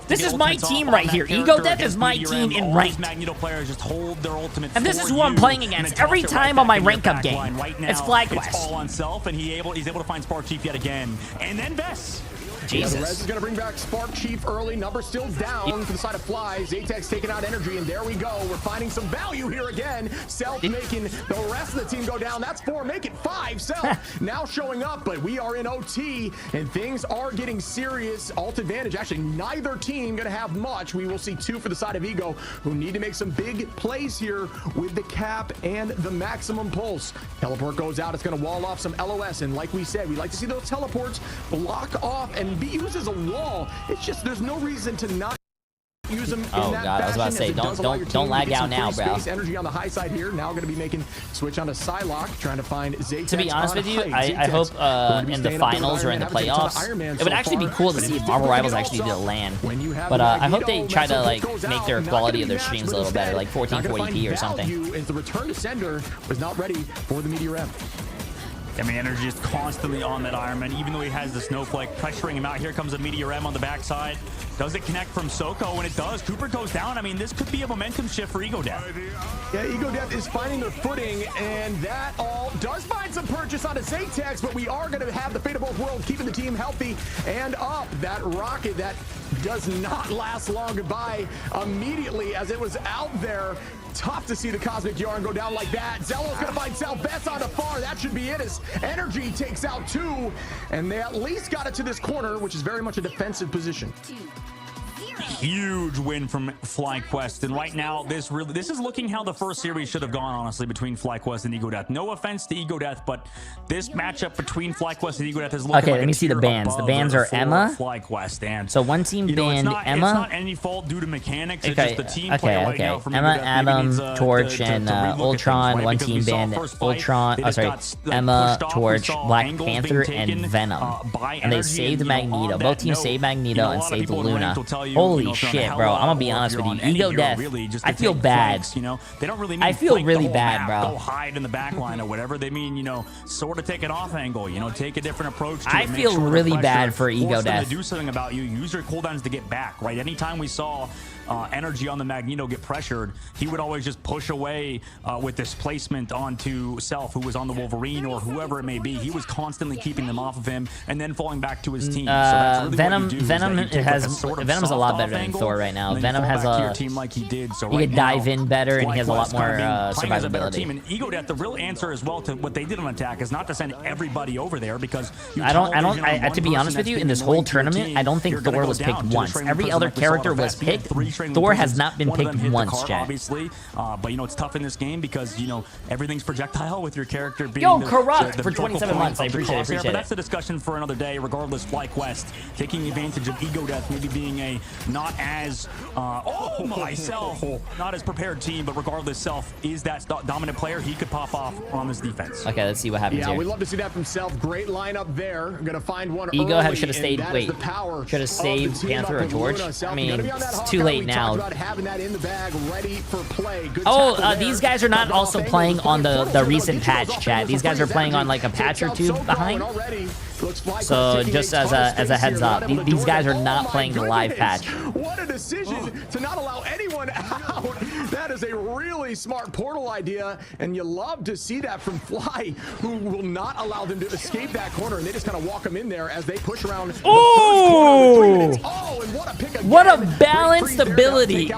This is my team right here. Ego Death is my team in ranked. And this is who I'm playing against every time on my rank up game. It's FlyQuest. And he's able to find Spark Chief yet again. And then Vess. Jesus. Yeah, the Rez is going to bring back Spark Chief early. Number still down to the side of Fly. Zaytex taking out Energy, and there we go. We're finding some value here again. Self making the rest of the team go down. That's 4. Make it 5. Self now showing up, but we are in OT, and things are getting serious. Alt advantage. Actually, neither team going to have much. We will see 2 for the side of Ego, who need to make some big plays here with the cap and the maximum pulse. Teleport goes out. It's going to wall off some LOS, and like we said, we like to see those teleports block off and be used as a wall. It's just there's no reason to not use them in that I was about to say, don't lag out now, bro. Energy on the high side here. Now going to be making switch onto Psylocke, trying to find Zaytex. To be honest with you, I hope in the finals or in the playoffs, it would actually be cool to see if Marvel Rivals actually did a LAN. But I hope they try to like make their quality of their streams a little better, like 1440p or something. As the return to sender was not ready for the Meteor M. I mean, Energy is constantly on that Iron Man, even though he has the Snowflake pressuring him out. Here comes a Meteor M on the backside. Does it connect from Soko? When it does, Cooper goes down. I mean, this could be a momentum shift for Ego Death. Yeah, Ego Death is finding their footing, and that all does find some purchase on a Zaytex, but we are going to have the Fate of both worlds, keeping the team healthy and up. That rocket that does not last long. Goodbye immediately as it was out there. Tough to see the Cosmic Yarn go down like that. Zello's gonna find Self. Best on the far. That should be it as Energy takes out 2. And they at least got it to this corner, which is very much a defensive position. Huge win from FlyQuest, and right now this is looking how the first series should have gone, honestly, between FlyQuest and Ego Death. No offense to Ego Death, but this matchup between FlyQuest and Ego Death is looking okay, like let me see the bans. The bans are Emma. FlyQuest, and so one team banned Emma. It's not any fault due to mechanics. Okay, it's just the team play right now from Emma, Ego Death Adam, needs, Torch, and Ultron. Right? One Because team banned Ultron. Oh, sorry, Emma, Torch, Black Panther, and Venom. And they saved Magneto. Both teams saved Magneto and saved Luna. Holy shit, bro! I'm gonna be honest with you. Ego Death. I feel bad. You know, they don't really mean I feel really the bad, map, bro. Go hide in the back line or whatever. They mean, you know, sort of take an off angle. You know, take a different approach. To I feel really bad for Ego Death. To do something about you. Use your cooldowns to get back. Right. Anytime we saw energy on the Magneto get pressured, he would always just push away with displacement onto Self, who was on the Wolverine or whoever it may be. He was constantly keeping them off of him and then falling back to his team. So that's really Venom's a lot better than Thor right now. Venom has a team like he did. So he could dive in better, and he has a lot more survivability. And Ego Death, the real answer as well to what they did on attack is not to send everybody over there, because to be honest with you, in this whole tournament, I don't think Thor was picked once. Every other character was picked. Thor has not been picked once, chat. Obviously, but you know, it's tough in this game because, you know, everything's projectile with your character being corrupt for 27 months. I appreciate it. But that's the discussion for another day. Regardless, FlyQuest taking advantage of Ego Death, maybe being a not as not as prepared team, but regardless, Self is that dominant player. He could pop off on this defense. Okay, let's see what happens here. We'd love to see that from Self. Great lineup there. Gonna find one. Ego should have stayed. Wait, should have saved Panther or Torch. I mean, it's too late now. These guys are not also playing on the recent patch, chat. These guys are playing on like a patch or two behind. So just as a heads up, these guys are not playing the live patch. What a decision to not allow anyone out. That is a really smart portal idea, and you love to see that from Fly, who will not allow them to escape that corner, and they just kind of walk them in there as they push around. Oh, what a balanced ability.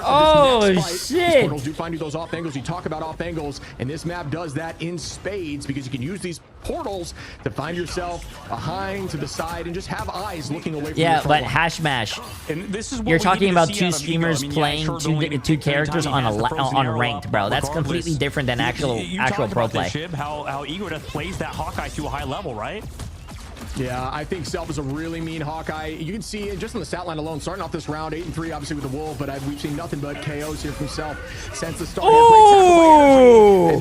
Oh shit. Portals do find you those off angles. You talk about off angles, and this map does that in spades, because you can use these portals to find yourself behind, to the side, and just have eyes looking away from your but hash mash. And this is you're talking about two streamers playing two characters on ranked, bro. That's completely different than actual pro play. How Ego Death plays that Hawkeye to a high level, right? Yeah, I think Self is a really mean Hawkeye. You can see just on the stat line alone, starting off this round 8-3, obviously with the Wolf, but we've seen nothing but KOs here from Self since the start. Oh,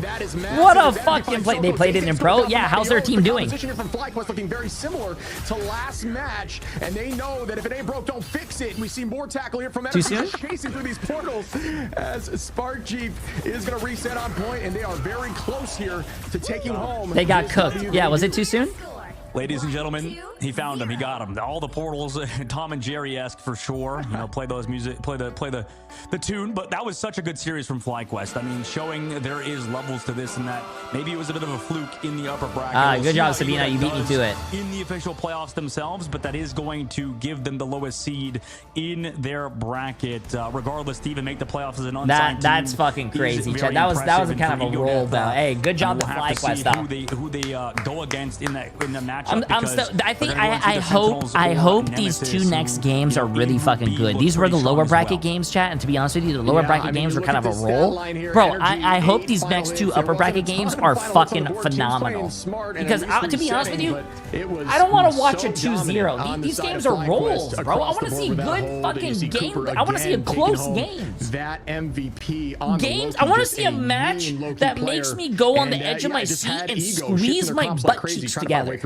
what a fucking play! They played it in pro. Yeah, how's their team doing? Position from FlyQuest looking very similar to last match, and they know that if it ain't broke, don't fix it. We see more tackle here from Energy chasing through these portals as Spark Jeep is going to reset on point, and they are very close here to taking home. They got cooked. Yeah, was it too soon? Ladies and gentlemen, he found him. He got him. All the portals, Tom and Jerry-esque for sure. You know, play those music, play the tune. But that was such a good series from FlyQuest. I mean, showing there is levels to this and that. Maybe it was a bit of a fluke in the upper bracket. Good job, Sabina. You beat me to it. In the official playoffs themselves, but that is going to give them the lowest seed in their bracket. Regardless, to even make the playoffs as an unsigned that's team fucking crazy. That was kind of a roll, though. Hey, good job to FlyQuest, though. Who they go against in the match. I hope these two next games are really fucking good. These were the lower bracket games, chat, and to be honest with you, the lower bracket games were kind of a roll. Bro, I hope these next two upper bracket games are fucking phenomenal. Because to be honest with you, I don't want to watch a 2-0. These games are rolls, bro. I want to see good fucking games. I want to see a close games. That MVP games. I want to see a match that makes me go on the edge of my seat and squeeze my butt cheeks together.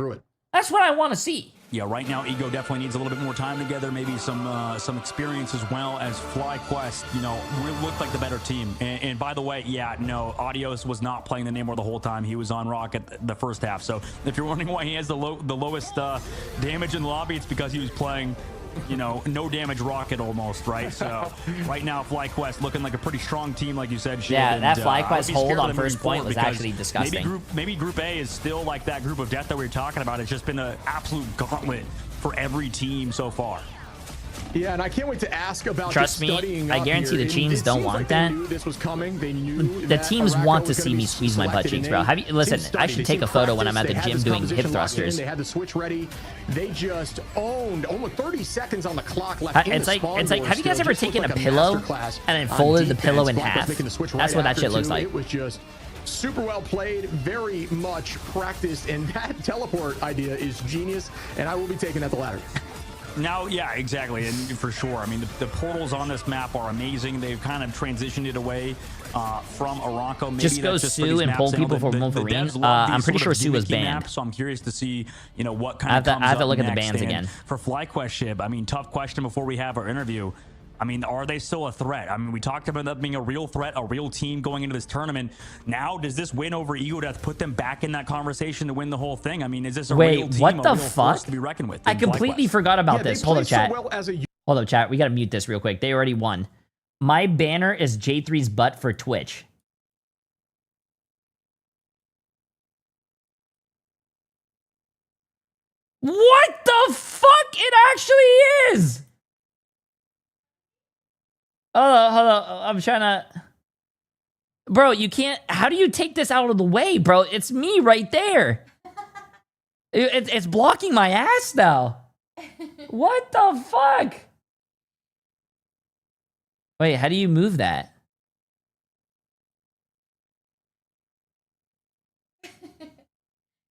That's what I want to see. Yeah, right now Ego definitely needs a little bit more time together, maybe some experience as well as FlyQuest, you know, looked like the better team. And by the way, yeah, no, Audios was not playing the Namor the whole time. He was on Rocket the first half. So if you're wondering why he has the lowest damage in the lobby, it's because he was playing, you know, no damage Rocket almost, right? So right now FlyQuest looking like a pretty strong team, like you said. Yeah, that FlyQuest hold on first point was actually disgusting. Maybe Group A is still like that group of death that we were talking about. It's just been an absolute gauntlet for every team so far. Yeah, and I can't wait to ask about Trust me, I guarantee the teams don't want that. This was coming. They knew the teams want to see me squeeze my butt cheeks, bro. Listen, I should take a photo when I'm at the gym doing hip thrusters. They had the switch ready. They just owned almost 30 seconds on the clock left. It's like, have you guys ever taken a pillow and then folded the pillow in half? That's what that shit looks like. It was just super well played, very much practiced, and that teleport idea is genius, and I will be taking that the ladder. Now, yeah, exactly, and for sure. I mean, the portals on this map are amazing. They've kind of transitioned it away from Aranco. Maybe just go Sue and pull people for Wolverine. I'm pretty sure Sue was banned. Maps, so I'm curious to see, you know, what kind of I have to look at the bans again. For FlyQuest Ship, I mean, tough question before we have our interview. I mean, are they still a threat? I mean, we talked about them being a real threat, a real team going into this tournament. Now, does this win over Ego Death put them back in that conversation to win the whole thing? I mean, is this a real team, what the a real fuck? force to be reckoned with? I completely forgot about this. Hold up, chat. Hold up, chat. We gotta mute this real quick. They already won. My banner is J3's butt for Twitch. What the fuck? It actually is! Hold on. I'm trying to... Bro, you can't... How do you take this out of the way, bro? It's me right there. It's blocking my ass now. What the fuck? Wait, how do you move that?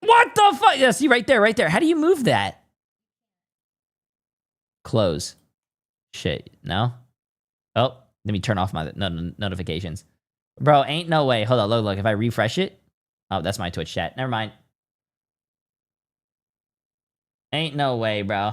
What the fuck? Yeah, see, right there. How do you move that? Close. Shit, no? Oh, let me turn off my notifications. Bro, ain't no way. Hold on, look. If I refresh it... Oh, that's my Twitch chat. Never mind. Ain't no way, bro.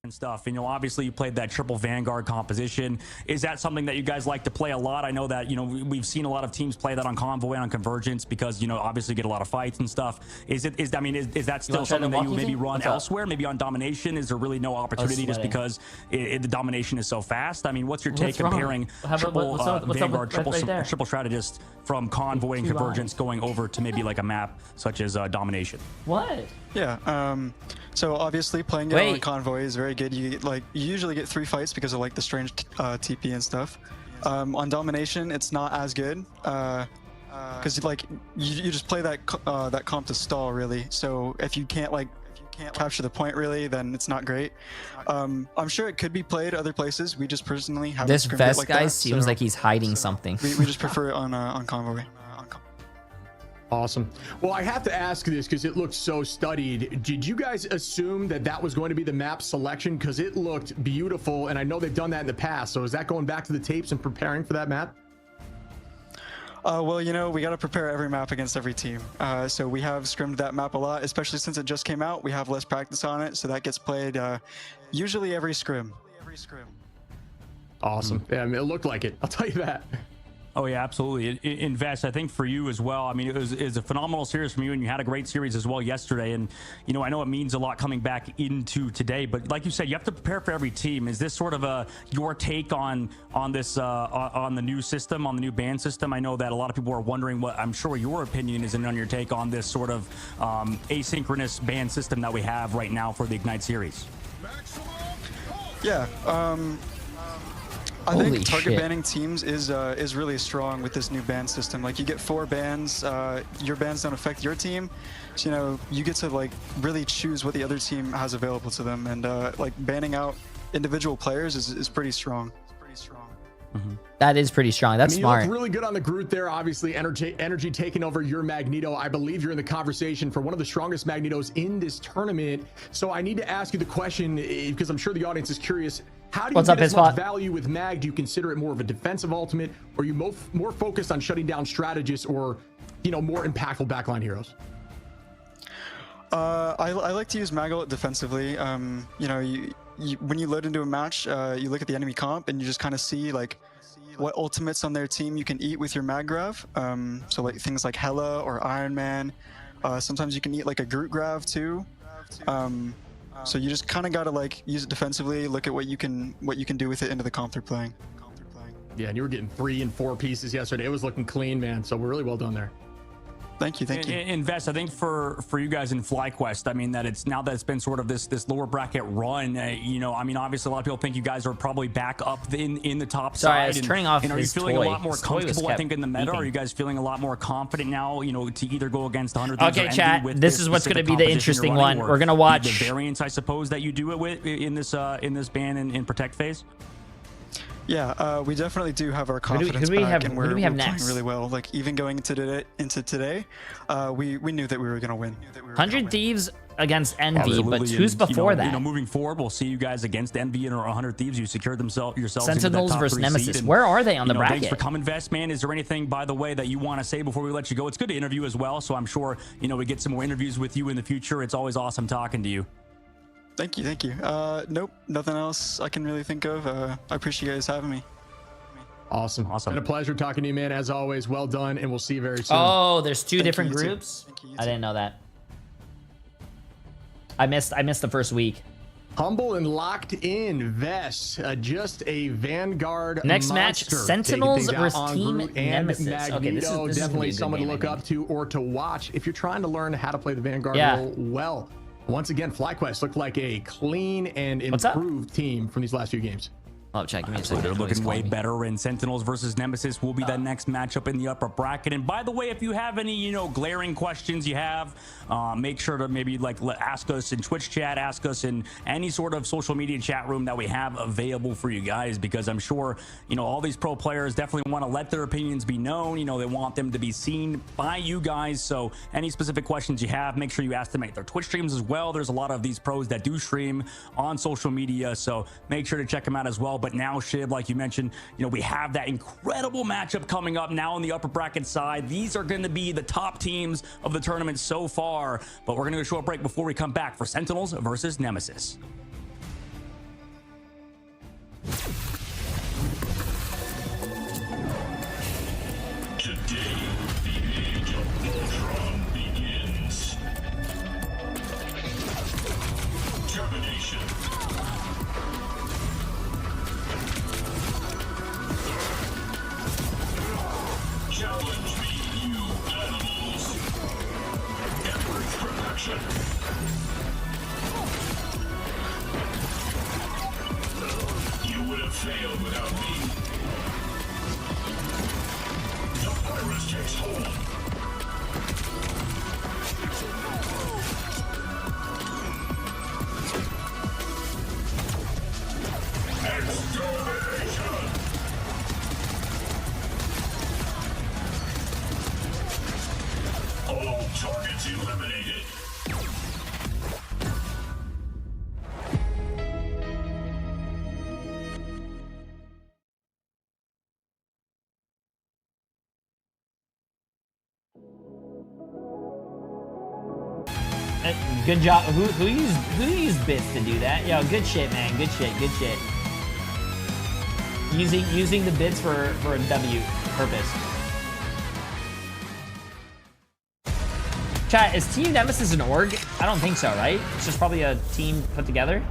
And stuff. And, you know, obviously you played that triple Vanguard composition. Is that something that you guys like to play a lot? I know that, you know, we've seen a lot of teams play that on Convoy and on Convergence because, you know, obviously get a lot of fights and stuff. Is that still something that you maybe run elsewhere? Maybe on Domination? Is there really no opportunity just because the Domination is so fast? I mean, what's your take comparing triple Vanguard, triple strategist from Convoy and Convergence going over to maybe like a map such as Domination? What? Yeah, so obviously playing it on Convoy is very good. You usually get 3 fights because of like the strange TP and stuff. On Domination, it's not as good because like you just play that comp to stall really. So if you can't capture the point really, then it's not great. I'm sure it could be played other places. We just personally haven't. This vest guy seems like he's hiding something. We just prefer it on Convoy. Awesome. Well, I have to ask this because it looked so studied. Did you guys assume that that was going to be the map selection? Because it looked beautiful, and I know they've done that in the past. So is that going back to the tapes and preparing for that map? Well, you know, we got to prepare every map against every team. So we have scrimmed that map a lot, especially since it just came out. We have less practice on it, so that gets played usually every scrim. Awesome. Yeah, I mean, it looked like it. I'll tell you that. Oh yeah, absolutely. Invest, I think for you as well. I mean, it was a phenomenal series from you, and you had a great series as well yesterday. And you know, I know it means a lot coming back into today, but like you said, you have to prepare for every team. Is this sort of your take on this on the new system, on the new ban system? I know that a lot of people are wondering what I'm sure your opinion is and on your take on this sort of asynchronous ban system that we have right now for the Ignite series. Yeah. I think target banning teams is really strong with this new ban system. Like you get 4 bans, your bans don't affect your team, so you know you get to like really choose what the other team has available to them, and like banning out individual players is pretty strong. That is pretty strong. That's smart. You look really good on the Groot there. Obviously, energy taking over your Magneto. I believe you're in the conversation for one of the strongest Magnetos in this tournament. So I need to ask you the question because I'm sure the audience is curious. How do you get as much value with Mag? Do you consider it more of a defensive ultimate, or are you more focused on shutting down strategists or, you know, more impactful backline heroes? I like to use Mag defensively. You know, when you load into a match, you look at the enemy comp and you just kind of see like what ultimates on their team you can eat with your Mag Grav. So like things like Hela or Iron Man. Sometimes you can eat like a Groot Grav too. So you just kind of gotta like use it defensively, look at what you can do with it into the comp they're playing. Yeah, and you were getting 3 and 4 pieces yesterday. It was looking clean, man. So we're really well done there. Thank you. Invest, I think for you guys in FlyQuest, I mean that it's now that it's been sort of this lower bracket run. You know, I mean obviously a lot of people think you guys are probably back up in the top Sorry, side. I was turning off and are you his feeling toy. a lot more His toy was comfortable? I kept think in the meta, beeping. are you guys feeling a lot more confident now? You know, to either go against 100. Okay, chat. This is what's going to be the interesting one. We're going to watch the variants, I suppose, that you do it with in this ban and protect phase. Yeah, we definitely do have our confidence who do we back, have- and who we're do we have playing next? really well. Like even going into today, we knew that we were gonna win. 100 Thieves against Envy, but Absolutely. who's And, before that? You know, moving forward, we'll see you guys against Envy and 100 Thieves. You secured yourselves Sentinels into that top versus 3 Nemesis. seed. And, Where are they on the you know, bracket? Thanks for coming, Vest, man. Is there anything, by the way, that you want to say before we let you go? It's good to interview as well, so I'm sure, you know, we get some more interviews with you in the future. It's always awesome talking to you. Thank you. Nope, nothing else I can really think of. I appreciate you guys having me. Awesome. Been a pleasure talking to you, man. As always, well done, and we'll see you very soon. Oh, there's two different you too. groups? I didn't know that. I missed the first week. Humble and locked in, Vest, just a Vanguard Next match, monster, Sentinels taking things out versus on Team Groot and Nemesis. Magneto. Okay, this is gonna definitely be a good someone game, to look I up to or to watch if you're trying to learn how to play the Vanguard Yeah. role well. Once again, FlyQuest looked like a clean and What's up? improved team from these last few games. Oh, check. Give me a So second. they're Nobody's looking way calling me. better, and Sentinels versus Nemesis will be that next matchup in the upper bracket. And by the way, if you have any, you know, glaring questions you have, make sure to maybe ask us in Twitch chat, ask us in any sort of social media chat room that we have available for you guys, because I'm sure, you know, all these pro players definitely want to let their opinions be known. You know, they want them to be seen by you guys. So any specific questions you have, make sure you ask them at their Twitch streams as well. There's a lot of these pros that do stream on social media, so make sure to check them out as well. But now, Shib, like you mentioned, you know, we have that incredible matchup coming up now on the upper bracket side. These are going to be the top teams of the tournament so far, but we're going to go to a short break before we come back for Sentinels versus Nemesis. Today, the age of Ultron begins. Termination. Challenge me, you animals. Emperor's production. You would have failed without me. The virus takes hold. Extermination! All targets eliminated. Good job. Who used bits to do that? Yo, good shit, man. Good shit. Using the bits for a W purpose. Chat, is Team Nemesis an org? I don't think so, right? It's just probably a team put together.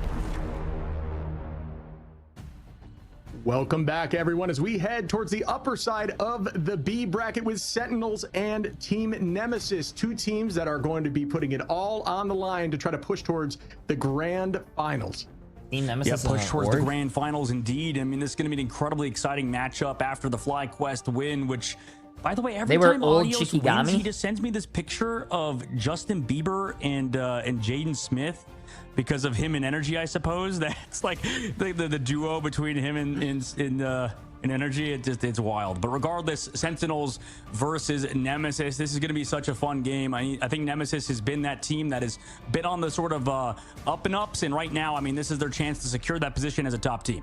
Welcome back, everyone, as we head towards the upper side of the B bracket with Sentinels and Team Nemesis, two teams that are going to be putting it all on the line to try to push towards the grand finals. Team Nemesis Yeah, push is an towards the org? grand finals indeed. I mean, this is going to be an incredibly exciting matchup after the FlyQuest win, which, by the way, every They were time old Adios Chikigami? wins, he just sends me this picture of Justin Bieber and Jaden Smith because of him and Energy, I suppose. That's like the duo between him and Energy. It's wild. But regardless, Sentinels versus Nemesis. This is going to be such a fun game. I think Nemesis has been that team that has been on the sort of up and ups, and right now, I mean, this is their chance to secure that position as a top team.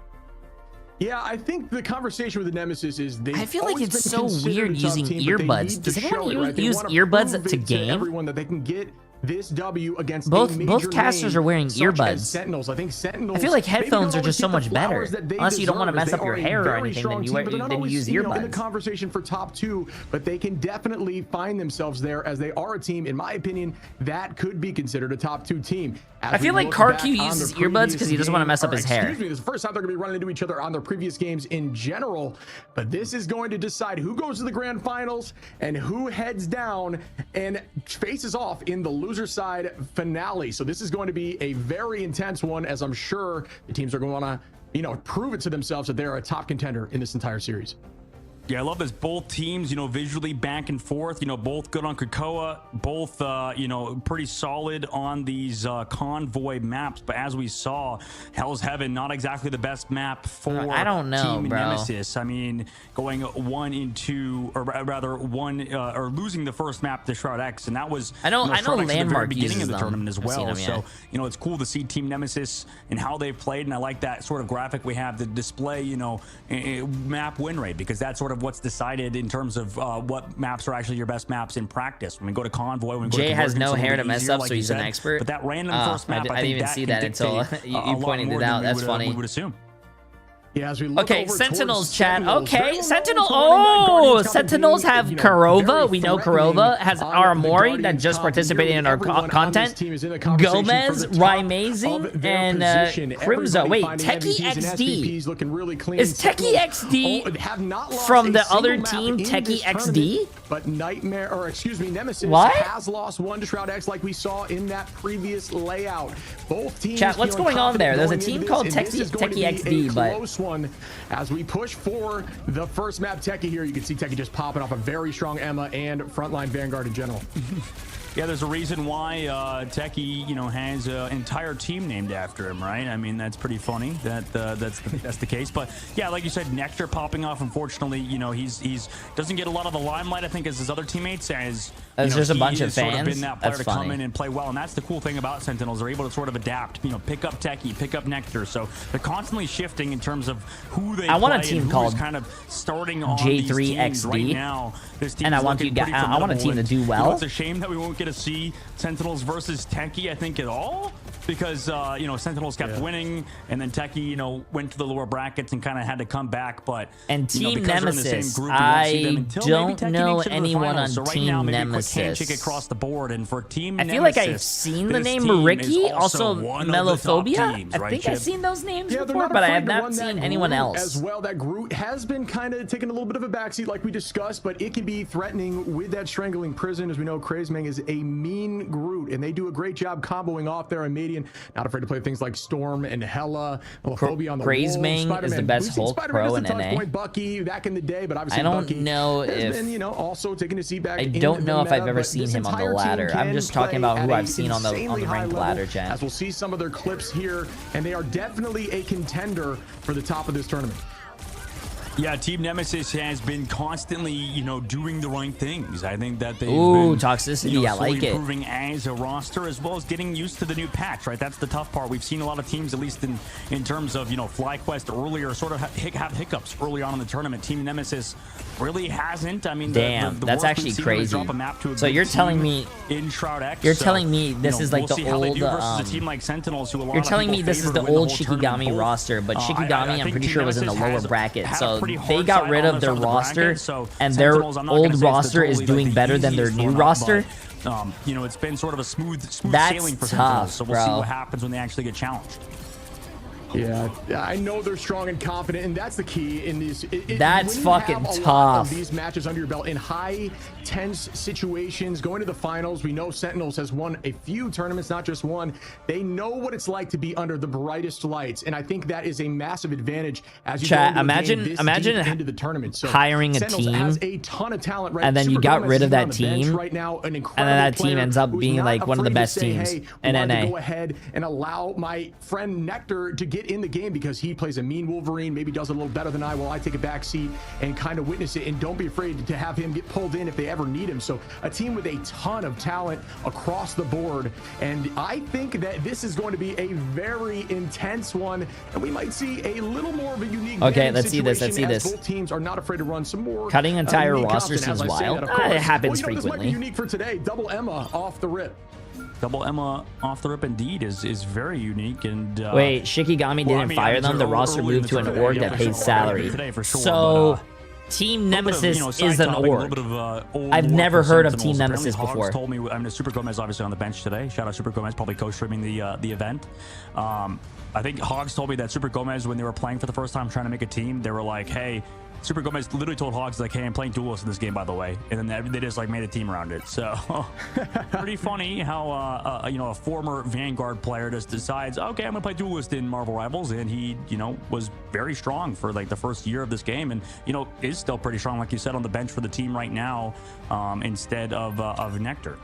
Yeah, I think the conversation with the Nemesis is they. I feel like it's so weird using earbuds. Does anyone use earbuds to game? Everyone that they can get this W against both casters are wearing earbuds. Sentinels. I think Sentinels. I feel like headphones are just so much better. Unless you don't want to mess up your hair or anything, then you use earbuds. In the conversation for top 2, but they can definitely find themselves there as they are a team, in my opinion, that could be considered a top 2 team. I feel like Karq uses earbuds because he doesn't want to mess up his hair. Excuse me, this is the first time they're going to be running into each other on their previous games in general, but this is going to decide who goes to the grand finals and who heads down and faces off in the loser side finale. So this is going to be a very intense one, as I'm sure the teams are going to want to, prove it to themselves that they're a top contender in this entire series. Yeah, I love this. Both teams, visually back and forth, both good on Krakoa, both, pretty solid on these convoy maps. But as we saw, Hell's Heaven, not exactly the best map for I don't know, Team bro. Nemesis. I mean, going 1-2, or rather or losing the first map to Shroud X, and that was I know Landmark beginning of the tournament as well. Them, yeah. So it's cool to see Team Nemesis and how they've played, and I like that sort of graphic we have to display, map win rate, because that's sort of what's decided in terms of what maps are actually your best maps in practice. When we go to Convoy, when we go Jay to has no hair to easier, mess up, like so he's an expert. But that random first map, I didn't even see that until you pointed it out. That's funny. We would assume. Yeah, as we look okay, over Sentinels towards chat. Sentinels, Okay, Sentinel. Oh, Sentinels have Karova. We know Karova has Aramori that just participated in our content. Gomez, Rymazing, and Crimzo. Wait, Techie XD. Is Techie XD from the other team, Techie XD? But Nemesis what? has lost one to Shroud X like we saw in that previous layout. Both teams. Chat, what's going on there? There's a team called Techie XD, but one as we push for the first map. Techie here, you can see Techie just popping off a very strong Emma and frontline Vanguard in general. Yeah, there's a reason why Techie, has an entire team named after him, right? I mean, that's pretty funny that that's the case. But yeah, like you said, Nectar popping off. Unfortunately, he's doesn't get a lot of the limelight, I think, as his other teammates. As there's a bunch of fans. Sort of been that player that's to funny. come in and play well, and that's the cool thing about Sentinels. They're able to sort of adapt. Pick up Techie, pick up Nectar. So they're constantly shifting in terms of who they. I want a play team and called kind of starting on J3 XD right now. This team and I is want looking you. pretty I want a team to do well. It's a shame that we won't get to see Sentinels versus Techie, I think, at all, because Sentinels kept winning, and then Techie, went to the lower brackets and kind of had to come back. But Team Nemesis, I don't know anyone on so right Team now, maybe Nemesis. A quick handshake across the board, and for Team I feel Nemesis, like I've seen the this name team Ricky, is also one of the top Melophobia. teams, I right, think Chip? I've seen those names Yeah, before, they're but I afraid have to not run that seen anyone Groot else. as well. That Groot has been kind of taking a little bit of a backseat, like we discussed, but it can be threatening with that strangling prison. As we know, Crazemang is a mean Groot, and they do a great job comboing off there on Median. Not afraid to play things like Storm and Hella, Melophobia on the Crazemang is the best Hulk pro in NA. Bucky back in the day, but obviously I don't Bucky know has if been, also taking a seat back. I in don't know the if I've meta, ever but seen this him on the entire team ladder. I'm can just talking play about who at I've a seen on the insanely high ranked level, ladder, chat. as we'll see some of their clips here, and they are definitely a contender for the top of this tournament. Yeah, Team Nemesis has been constantly, doing the right things. I think that they've Ooh, been, toxicity, I like it. Improving as a roster, as well as getting used to the new patch, right? That's the tough part. We've seen a lot of teams, at least in terms of, FlyQuest earlier, sort of have hiccups early on in the tournament. Team Nemesis really hasn't. I mean, damn, the that's work actually we've seen when they crazy. drop a map to a So good you're telling team me in Shroud X. You're telling me this is like we'll see the how they old. do versus a team like Sentinels, who a lot You're of telling me people this is favor the to win old whole tournament. Shikigami roster, but Shikigami, I I'm think pretty Team sure was in the Nemesis lower has bracket, had a so pretty they hard got side rid on of the their side of the roster, bracket, so and their Sentinels, I'm not gonna old say it's roster is totally doing the better than their easiest new one up, roster. but, it's been sort of a smooth That's sailing for tough, Sentinels, so we'll see bro. what happens when they actually get challenged. Yeah, I know they're strong and confident, and that's the key in these. That's when you fucking have a lot tough. of these matches under your belt in high, tense situations, going to the finals. We know Sentinels has won a few tournaments, not just one. They know what it's like to be under the brightest lights, and I think that is a massive advantage as you Chat, go into imagine deep into the tournament. So hiring a Sentinels team, has a ton of talent, right? and then you Super got Gomez rid is of that on the bench team, right now, an and then that team player ends up who's being not like one of the afraid to best say, teams hey, in wanted to NA. go ahead and allow my friend Nectar to get in the game because he plays a mean Wolverine, maybe does a little better than I will. I take a back seat and kind of witness it, and don't be afraid to have him get pulled in if they ever need him. So a team with a ton of talent across the board, and I think that this is going to be a very intense one, and we might see a little more of a unique Okay, let's see this. Let's see as this. both teams are not afraid to run some more Cutting entire unique roster content, as seems I say wild. that, of It course. happens This might be frequently. unique for today. Double Emma off the rip. Double Emma off the rip indeed is very unique. And wait, Shikigami didn't fire them. The roster moved to an org that pays salary. So Team Nemesis is an org. I've never heard of Team Nemesis before. Told me, I mean, Super Gomez obviously on the bench today. Shout out Super Gomez, probably co-streaming the event. I think Hogs told me that Super Gomez, when they were playing for the first time trying to make a team, they were like, hey, Super Gomez literally told Hogs, like, hey, I'm playing duelist in this game, by the way. And then they just, like, made a team around it. So, pretty funny how, you know, a former Vanguard player just decides, okay, I'm going to play duelist in Marvel Rivals. And he, you know, was very strong for, like, the first year of this game. And, you know, is still pretty strong, like you said, on the bench for the team right now instead of Nectar.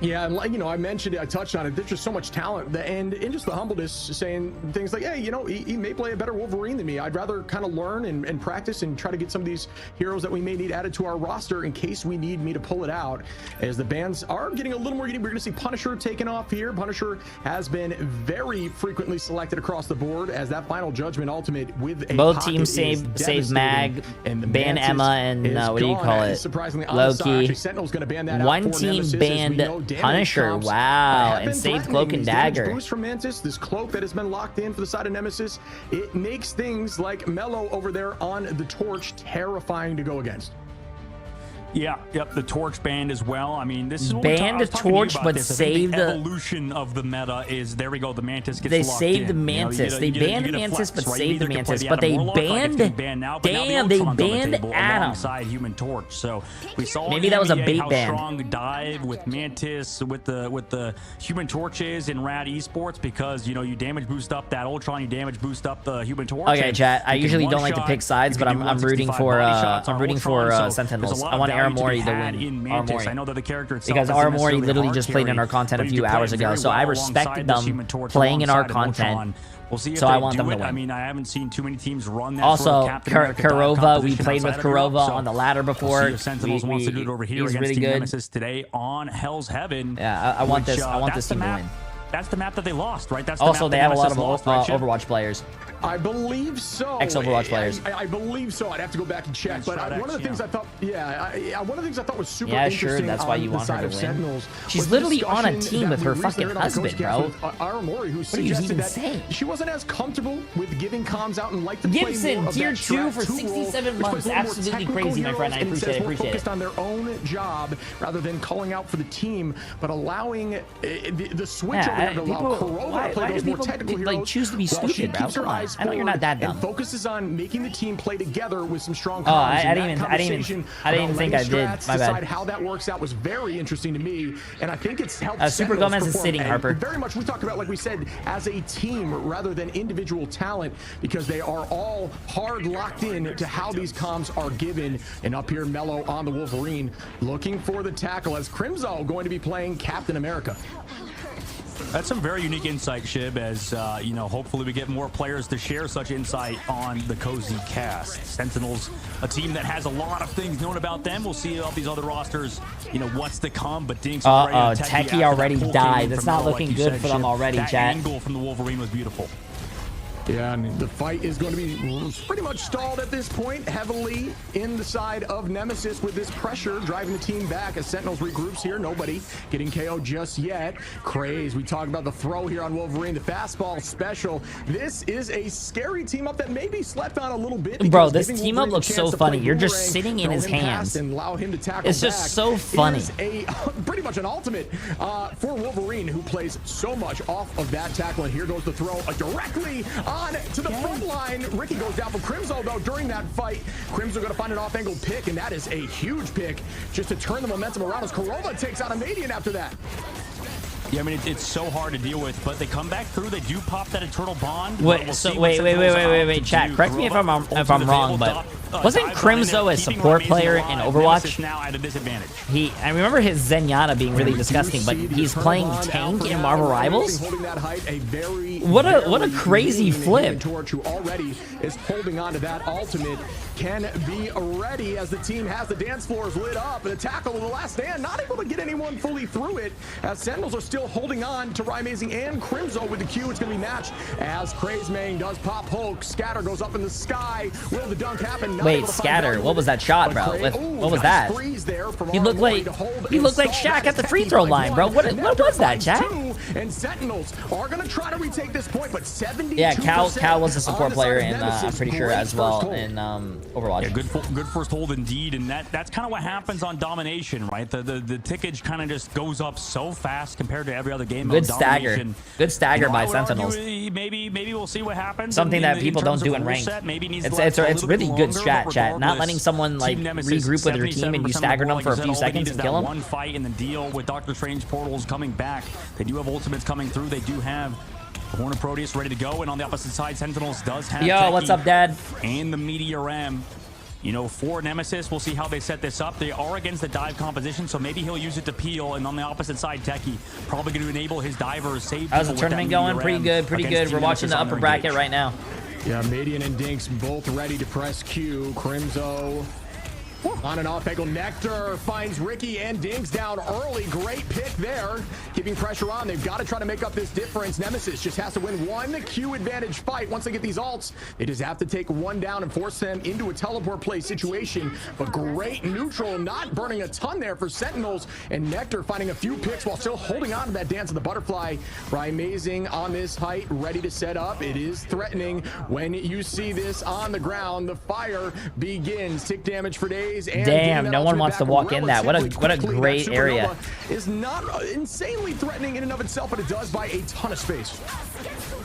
Yeah, and you know, I mentioned it, I touched on it. There's just so much talent, and in just the humbleness, saying things like, hey, you know, he may play a better Wolverine than me. I'd rather kind of learn and practice and try to get some of these heroes that we may need added to our roster in case we need me to pull it out. As the bans are getting a little more unique, we're going to see Punisher taken off here. Punisher has been very frequently selected across the board as that final judgment ultimate with a both teams save Mag, and ban Emma, and what do you call it? Surprisingly, Loki. Sentinel's going to ban that One out for team Nemesis, banned Punisher, wow, and saved Cloak and Dagger. Boost from Mantis, this cloak that has been locked in for the side of Nemesis, it makes things like Mello over there on the Torch terrifying to go against. Yeah, yep, the Torch banned as well. I mean, this is what banned the Torch, but saved the evolution of the meta is, there we go, the Mantis gets they locked saved the in. Mantis. You know, they banned the Mantis, but saved the Mantis. But they banned, damn, they banned Adam. Alongside Human Torch. So we saw maybe that was a bait how ban. Strong dive with Mantis, with the Human Torches in Rad Esports, because you know you damage boost up that Ultron, you damage boost up the Human Torch. Okay, chat. I usually don't like to pick sides, but I'm rooting for Sentinels. I want Aramori to win. Mantis. I know that the character itself because Aramori literally just played in our content a few hours ago, so I respected them playing in our content. We'll see if so I want them to win. I mean, I haven't seen too many teams run that. Also, Kurova, we played with Kurova on the ladder before. We'll Sentinels wants to do it over here against Team Nemesis today on Hell's Heaven. Yeah, I want this. I want this team to win. That's the map that they lost, right? That's also the they map have a lot of Overwatch players. I believe so. Ex-Overwatch players. I believe so. I'd have to go back and check. But one of the things I thought, one of the things I thought was super interesting. Yeah, sure. That's why you want her to win. Sentinels She's literally on a team with her fucking husband, bro. Aramori, who suggested that she wasn't as comfortable with giving comms out and liked to play more of tier that 2 for 67 months. Absolutely crazy, my friend. I appreciate it. Focused on their own job rather than calling out for the team, but allowing the switch over to allow Kurova to play those more technical heroes. Like choose to be stupid, bro. Come on. I know you're not that dumb. Focuses on making the team play together with some strong. I didn't even think I did. My bad. How that works out was very interesting to me, and I think it's helped. Super Gomez is sitting, Harper. Very much. We talked about, like we said, as a team rather than individual talent, because they are all hard locked in to how these comms are given. And up here, Mello on the Wolverine, looking for the tackle as Crimzo going to be playing Captain America. That's some very unique insight, Shib, as, you know, hopefully we get more players to share such insight on the Cozy Cast. Sentinels, a team that has a lot of things known about them. We'll see all these other rosters, you know, what's to come, but Dinks already Techie already died. That's not looking good for them already, chat. That angle from the Wolverine was beautiful. Yeah, and the fight is going to be pretty much stalled at this point, heavily in the side of Nemesis with this pressure driving the team back as Sentinels regroups here. Nobody getting KO just yet. Craze, we talk about the throw here on Wolverine, the fastball special. This is a scary team up that maybe slept on a little bit. Bro, this team up looks so funny. You're just sitting in his hands. And allow him to tackle it's just so funny. It is pretty much an ultimate for Wolverine, who plays so much off of that tackle. And here goes the throw directly on to the front line. Ricky goes down for Crimzo, though, during that fight. Crimzo going to find an off-angle pick, and that is a huge pick just to turn the momentum around as Kurova takes out a Madian after that. Yeah, I mean, it's so hard to deal with, but they come back through. They do pop that eternal bond. Wait, chat. Correct me if I'm wrong, but wasn't Crimzo a support player in Overwatch? Now at a disadvantage. I remember his Zenyatta being really disgusting, but he's playing tank in Marvel Rivals. What a crazy flip! Torch, who already is holding on to that ultimate, can be ready as the team has the dance floors lit up, and a tackle of the last stand, not able to get anyone fully through it, as Sentinels are still holding on to Rymazing and Crimzo with the Q. It's going to be matched as Crazemang does pop Hulk. Scatter goes up in the sky. Will the dunk happen? Wait, Scatter. What was that shot, bro? What was that? He looked like Shaq at the free throw line, bro. What was that, chat? And Sentinels are gonna try to retake this point, but 70. Yeah, Cal was a support player in I'm pretty sure as well in Overwatch. Yeah, good first hold indeed, and that's kind of what happens on domination, right? The tickage kind of just goes up so fast compared to every other game. Good stagger by Sentinels. Maybe we'll see what happens. Something that people don't do in ranked. It's really good strat, chat. Not letting someone like regroup with your team and you stagger them for a few seconds and kill them. One fight in the deal with Doctor Strange portals coming back. They do have ultimates coming through. They do have Horn of Proteus ready to go, and on the opposite side, Sentinels does have Yo, what's up, Dad? And the Meteor M. You know, for Nemesis, we'll see how they set this up. They are against the dive composition, so maybe he'll use it to peel. And on the opposite side, Techie probably going to enable his divers. Save. How's the tournament going? Pretty good, pretty good. We're watching the upper bracket right now. Yeah, Madian and Dinks both ready to press Q. Crimzo on and off angle. Nectar finds Ricky and Dinks down early. Great pick there. Keeping pressure on. They've got to try to make up this difference. Nemesis just has to win one Q advantage fight. Once they get these ults, they just have to take one down and force them into a teleport play situation. But great neutral, not burning a ton there for Sentinels. And Nectar finding a few picks while still holding on to that dance of the butterfly. Amazing on this height, ready to set up. It is threatening when you see this on the ground. The fire begins. Tick damage for days. And damn, no one wants to walk in that. What a great area. Is not insanely threatening in and of itself, but it does buy a ton of space.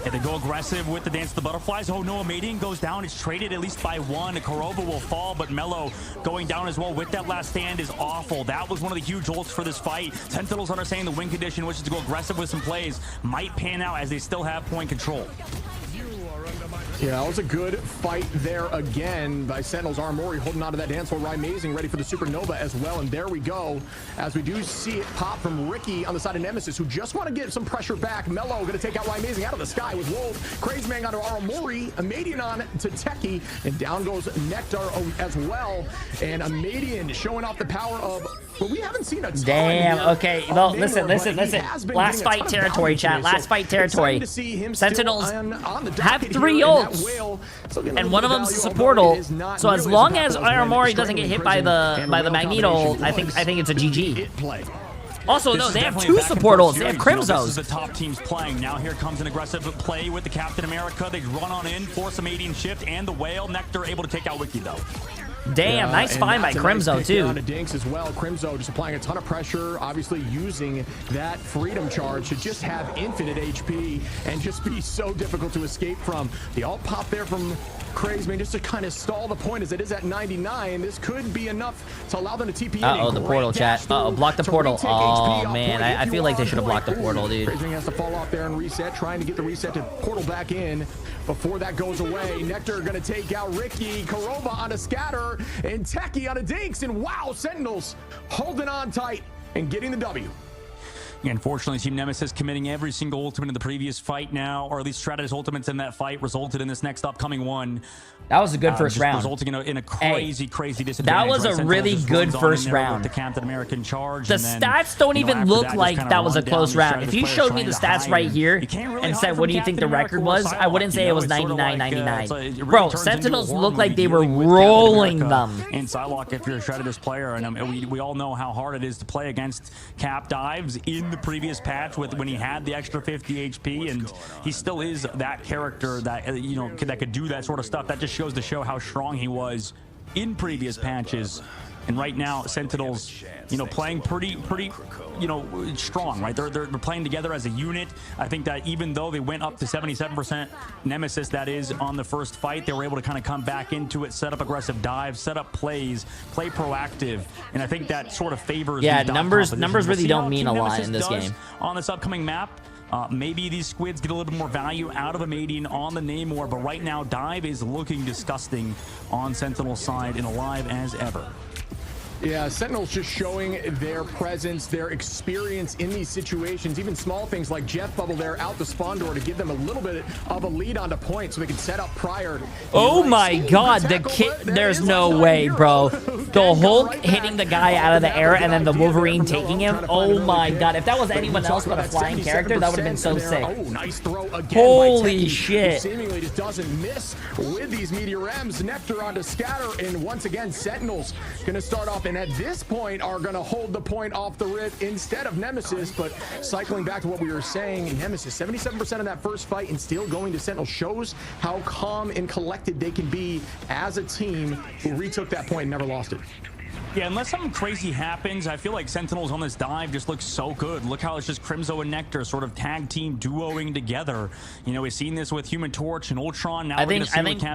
Yeah, they go aggressive with the dance of the butterflies. Oh no, Madian goes down. It's traded at least by one. Kurova will fall, but Mello going down as well with that last stand is awful. That was one of the huge ults for this fight. Sentinels understanding the win condition, which is to go aggressive with some plays, might pan out as they still have point control. Yeah, that was a good fight there again by Sentinels. Armori holding on to that dance floor. Amazing, ready for the Supernova as well. And there we go. As we do see it pop from Ricky on the side of Nemesis, who just want to get some pressure back. Mello going to take out Amazing out of the sky with Wolf. Crazy Man onto Armori. Amadian on to Techie. And down goes Nectar as well. And Amadian showing off the power of... Well, we haven't seen a ton. Damn, okay. Well, listen. Last fight territory, chat. Last fight territory. Sentinels have 3 ults. And one of them's a support ult. So as long as Armori doesn't get hit by the Magneto ult, I think it's a GG. Also, no, they have 2 support ults. They have Crimzos. This is the top teams playing. Now here comes an aggressive play with the Captain America. They run on in, force a Madian shift, and the Whale. Nectar able to take out Wiki, though. Damn, nice find by Crimzo, too. To Dinks as well. Crimzo just applying a ton of pressure, obviously using that freedom charge to just have infinite HP and just be so difficult to escape from. The alt pop there from Crazy Man just to kind of stall the point as it is at 99. This could be enough to allow them to TP in. Uh-oh, the portal, chat. Uh-oh, block the portal. Oh, man, I feel like they should have blocked the portal, dude. Crazy Man has to fall off there and reset, trying to get the reset to portal back in before that goes away. Nectar going to take out Ricky. Kurova on a Scatter. And Techie on a Dinks. And wow, Sentinels holding on tight and getting the W. Unfortunately, Team Nemesis committing every single ultimate in the previous fight now, or at least Stratus ultimates in that fight resulted in this next upcoming one. That was a good first round. Resulting in a crazy disadvantage. That was a really good first round. The Captain American charge. The stats don't even look like that was a close round. If you showed me the stats right here and said, what do you think the record was? I wouldn't say it was 99-99. Bro, Sentinels looked like they were rolling them. In Psylocke, if you're a Shredder's player, and we all know how hard it is to play against Cap dives in the previous patch when he had the extra 50 HP, and he still is that character that that could do that sort of stuff. That just goes to show how strong he was in previous patches. And right now, Sentinels, playing pretty, strong, right? They're playing together as a unit. I think that even though they went up to 77% Nemesis, that is, on the first fight, they were able to kind of come back into it, set up aggressive dives, set up plays, play proactive, and I think that sort of favors. Yeah, numbers really don't mean a lot in this game. On this upcoming map. Maybe these squids get a little bit more value out of a Madian on the Namor, but right now, dive is looking disgusting on Sentinel's side and alive as ever. Yeah, Sentinels just showing their presence, their experience in these situations, even small things like Jeff Bubble there out the spawn door to give them a little bit of a lead onto point so they can set up prior. Oh my god, the kid, there's no way, bro. The Hulk hitting the guy out of the air and then the Wolverine taking him. Oh my god, if that was anyone else but a flying character, that would have been so sick. Oh, nice throw again. Holy shit. Seemingly just doesn't miss with these Meteor M's. Nectar onto Scatter, and once again, Sentinels gonna start off, and at this point are gonna hold the point off the rip instead of Nemesis. But cycling back to what we were saying, Nemesis 77% of that first fight and still going to Sentinel shows how calm and collected they can be as a team who retook that point and never lost it. Yeah, unless something crazy happens, I feel like Sentinels on this dive just looks so good. Look how it's just Crimzo and Nectar sort of tag team duoing together. You know, we've seen this with Human Torch and Ultron. Now I think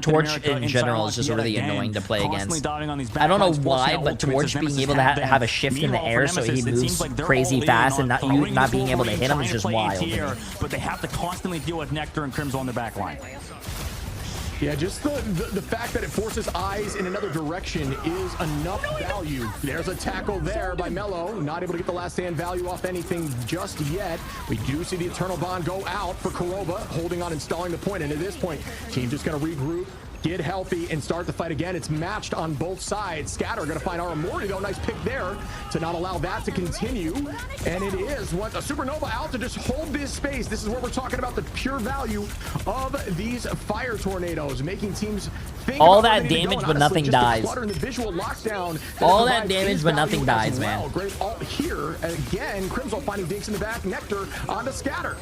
Torch in general is just really annoying to play against. I don't know why, but Torch being able to have a shift in the air so he moves crazy fast and not being able to hit him is just wild. But they have to constantly deal with Nectar and Crimzo on their back line. Yeah, just the fact that it forces eyes in another direction is enough value. There's a tackle there by Mello. Not able to get the last stand value off anything just yet. We do see the Eternal Bond go out for Kuroba, holding on, installing the point. And at this point, team just going to regroup, get healthy, and start the fight again. It's matched on both sides. Scatter going to find Aramori, though. Nice pick there to not allow that to continue. And it is what a Supernova out to just hold this space. This is where we're talking about the pure value of these fire tornadoes, making teams think all that damage but nothing dies. All that damage but nothing dies, man. Great ult here. Again, Crimson finding dinks in the back. Nectar onto Scatter.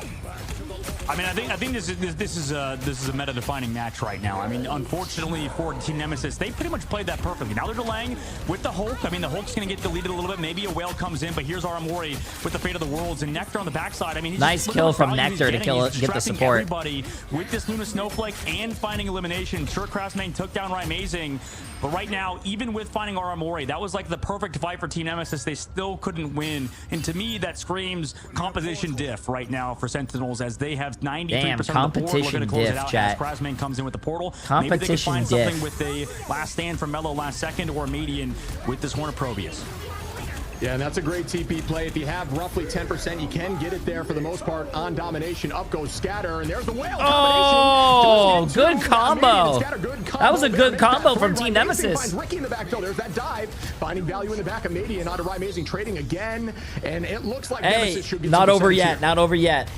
I mean, I think this is a meta-defining match right now. I mean, unfortunately for Team Nemesis, they pretty much played that perfectly. Now they're delaying with the Hulk. I mean, the Hulk's going to get deleted a little bit. Maybe a whale comes in, but here's Aramori with the Fate of the Worlds and Nectar on the backside. I mean, nice kill from Nectar to get the support. Everybody with this Luna Snowflake and finding elimination. Sure, Craftsman took down Amazing, but right now, even with finding Aramori, that was like the perfect fight for Team Nemesis. They still couldn't win, and to me, that screams composition diff right now for Sentinels as they have 93% of the board looking to close it out as Craftsman comes in with the portal. Maybe they can find something with a last stand from Mello last second or Median with this Horn of Probius. Yeah, and that's a great TP play. If you have roughly 10%, you can get it there for the most part on domination. Up goes Scatter, and there's the whale. Oh, good combo. That was a good combo from Team Nemesis. Finds Ricky in the back, though. There's that dive. Finding value in the back of Median onto Amazing, trading again. And it looks like Nemesis should be not over yet. Not over yet.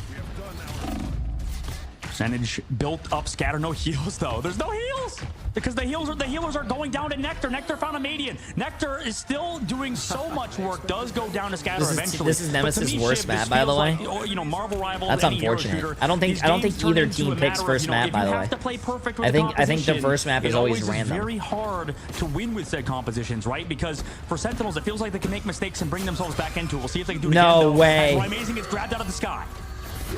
Percentage built up. Scatter, no heals though. There's no heals because the healers are going down to Nectar. Nectar found a Median. Nectar is still doing so much work. Does go down to Scatter eventually. This is Nemesis' worst map, by the way. Like, you know, Marvel Rivals. That's unfortunate. I don't think either team picks first map, by the way. I think the first map is always random. It's very hard to win with said compositions, right? Because for Sentinels, it feels like they can make mistakes and bring themselves back into it. We'll see if they can do it again. No way. Amazing gets grabbed out of the sky.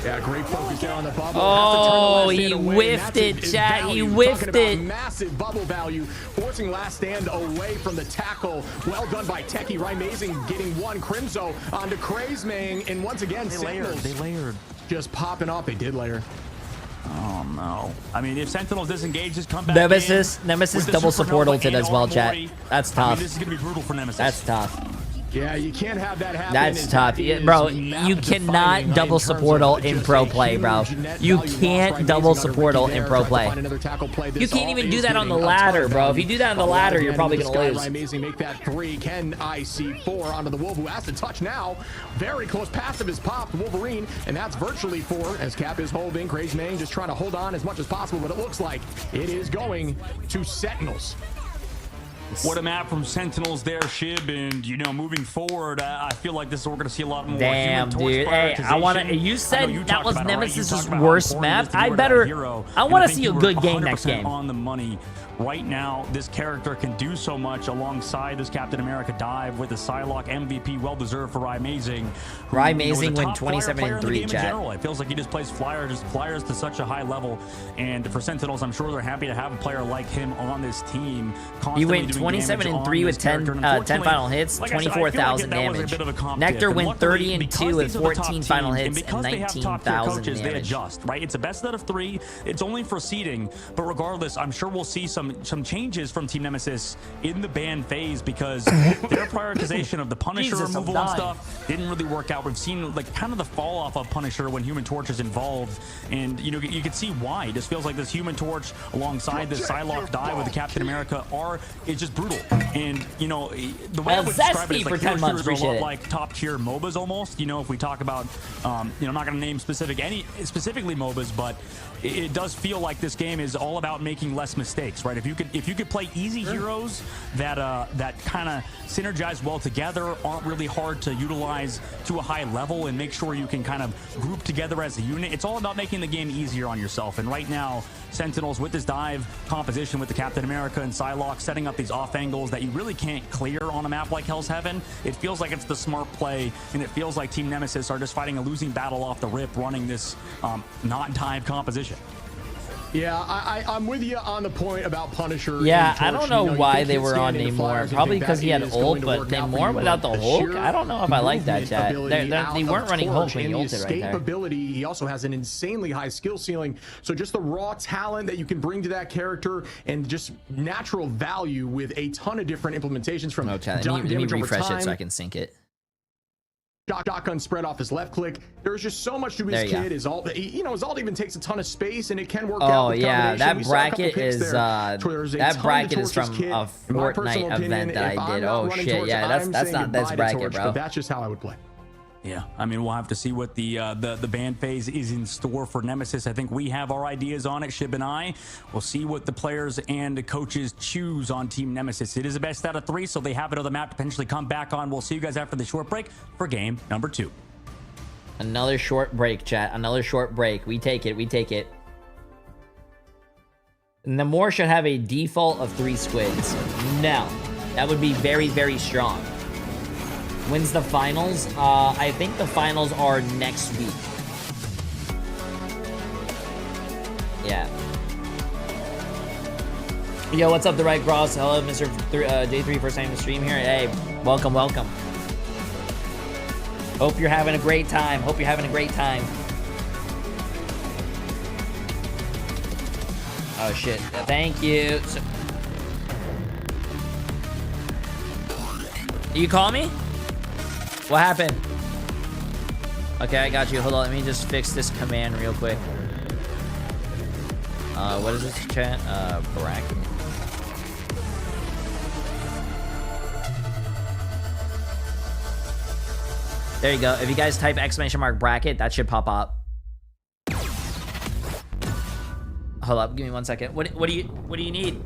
Yeah, great focus there on the bubble. Oh, he whiffed it, chat. He whiffed it. Massive bubble value, forcing last stand away from the tackle. Well done by Techie. Amazing getting one. Crimzo onto Crazemang, and once again, they layered. Just popping off. They did layer. Oh no! I mean, if Sentinels disengage, just come back. Nemesis double support ulted as well, chat. That's tough. I mean, this is gonna be brutal for Nemesis. That's tough. Yeah, you can't have that happen. That's tough. Bro, you cannot double support ult in pro play, bro. You can't double support ult in pro play. You can't even do that on the ladder, bro. If you do that on the ladder, you're probably going to lose. Amazing, make that 3. Can I see 4 onto the Wolf, who has to touch now. Very close. Passive is popped. Wolverine, and that's virtually 4 as Cap is holding. Crazemang just trying to hold on as much as possible, but it looks like it is going to Sentinels. What a map from Sentinels there, Shib, and you know, moving forward, I feel like this is we're gonna see a lot more. Damn, dude. Hey, I want to. You said that was Nemesis' worst map. I want to see a good game next game. On the money. Right now, this character can do so much alongside this Captain America dive with the Psylocke MVP, well deserved for Amazing. Amazing went 27-3, chat. It feels like he just plays flyers to such a high level, and for Sentinels, I'm sure they're happy to have a player like him on this team. He went 27-3 with 10 final hits, 24,000 damage. Nectar went 30-2 with 14 final hits and 19,000 damage. They adjust, right? It's a best out of 3. It's only for seeding, but regardless, I'm sure we'll see some some changes from Team Nemesis in the ban phase because their prioritization of the Punisher removal and stuff didn't really work out. We've seen like kind of the fall off of Punisher when Human Torch is involved, and you know you can see why. It just feels like this Human Torch alongside this Psylocke die with the Captain America is just brutal. And you know the way I would describe it is like Hero Shooters are a lot like top tier MOBAs almost. You know, if we talk about you know, I'm not going to name specifically MOBAs, but it does feel like this game is all about making less mistakes, right? If you could play easy heroes that kind of synergize well together, aren't really hard to utilize to a high level, and make sure you can kind of group together as a unit. It's all about making the game easier on yourself. And right now, Sentinels with this dive composition with the Captain America and Psylocke setting up these off angles that you really can't clear on a map like Hell's Heaven. It feels like it's the smart play, and it feels like Team Nemesis are just fighting a losing battle off the rip, running this not dive composition. Yeah, I'm with you on the point about Punisher. Yeah, I don't know why they were on Namor. Probably because he had ult, but Namor without the Hulk? I don't know if I like that, chat. They weren't running Hulk when he ulted right there. Escapability, he also has an insanely high skill ceiling. So just the raw talent that you can bring to that character and just natural value with a ton of different implementations from let me refresh it so I can sync it. Shotgun spread off his left click. There's just so much to his kid. His ult, you know, his ult even takes a ton of space, and it can work out. Oh yeah, that bracket is from a Fortnite event that I did. Oh shit, yeah, that's not this bracket, bro. But that's just how I would play. Yeah, I mean, we'll have to see what the ban phase is in store for Nemesis. I think we have our ideas on it, Shib and I. We'll see what the players and the coaches choose on Team Nemesis. It is a best out of 3, so they have another map to potentially come back on. We'll see you guys after the short break for game number 2. Another short break, chat. Another short break. We take it. We take it. Namor should have a default of 3 squids. No. That would be very, very strong. Wins the finals? I think the finals are next week. Yeah. Yo, what's up, The Right Cross? Hello, Mr. J3, first time to stream here. Hey, welcome, welcome. Hope you're having a great time. Hope you're having a great time. Oh, shit. Thank you. You call me? What happened? Okay, I got you. Hold on, let me just fix this command real quick. What is this chat? Bracket. There you go. If you guys type !bracket, that should pop up. Hold up, give me 1 second. What do you need?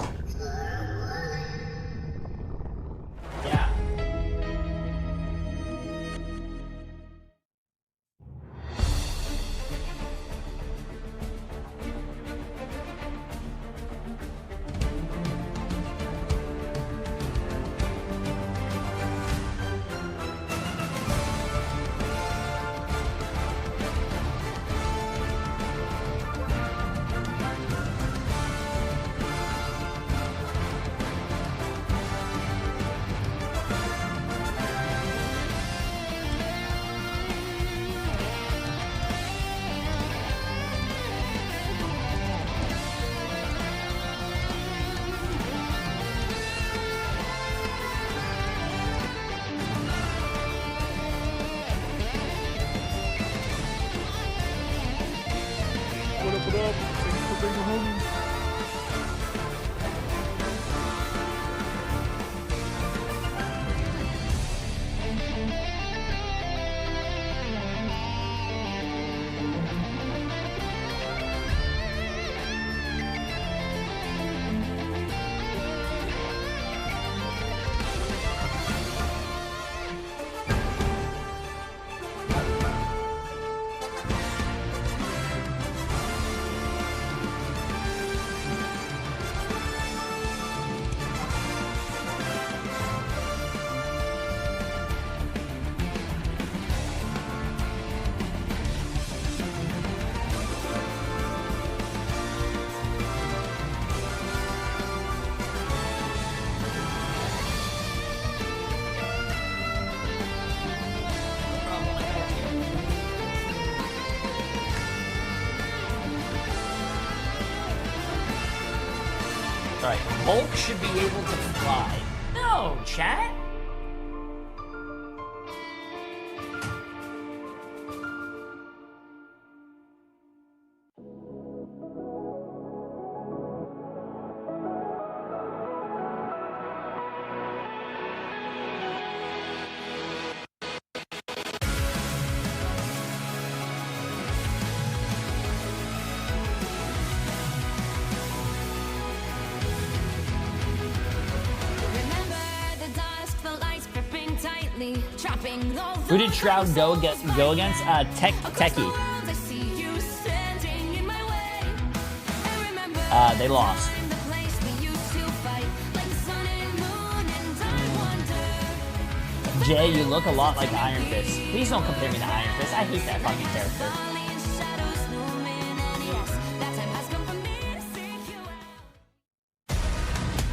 All right, Hulk should be able to fly. No, chat. Who did Shroud go against? Techie. They lost. Jay, you look a lot like Iron Fist. Please don't compare me to Iron Fist. I hate that fucking character.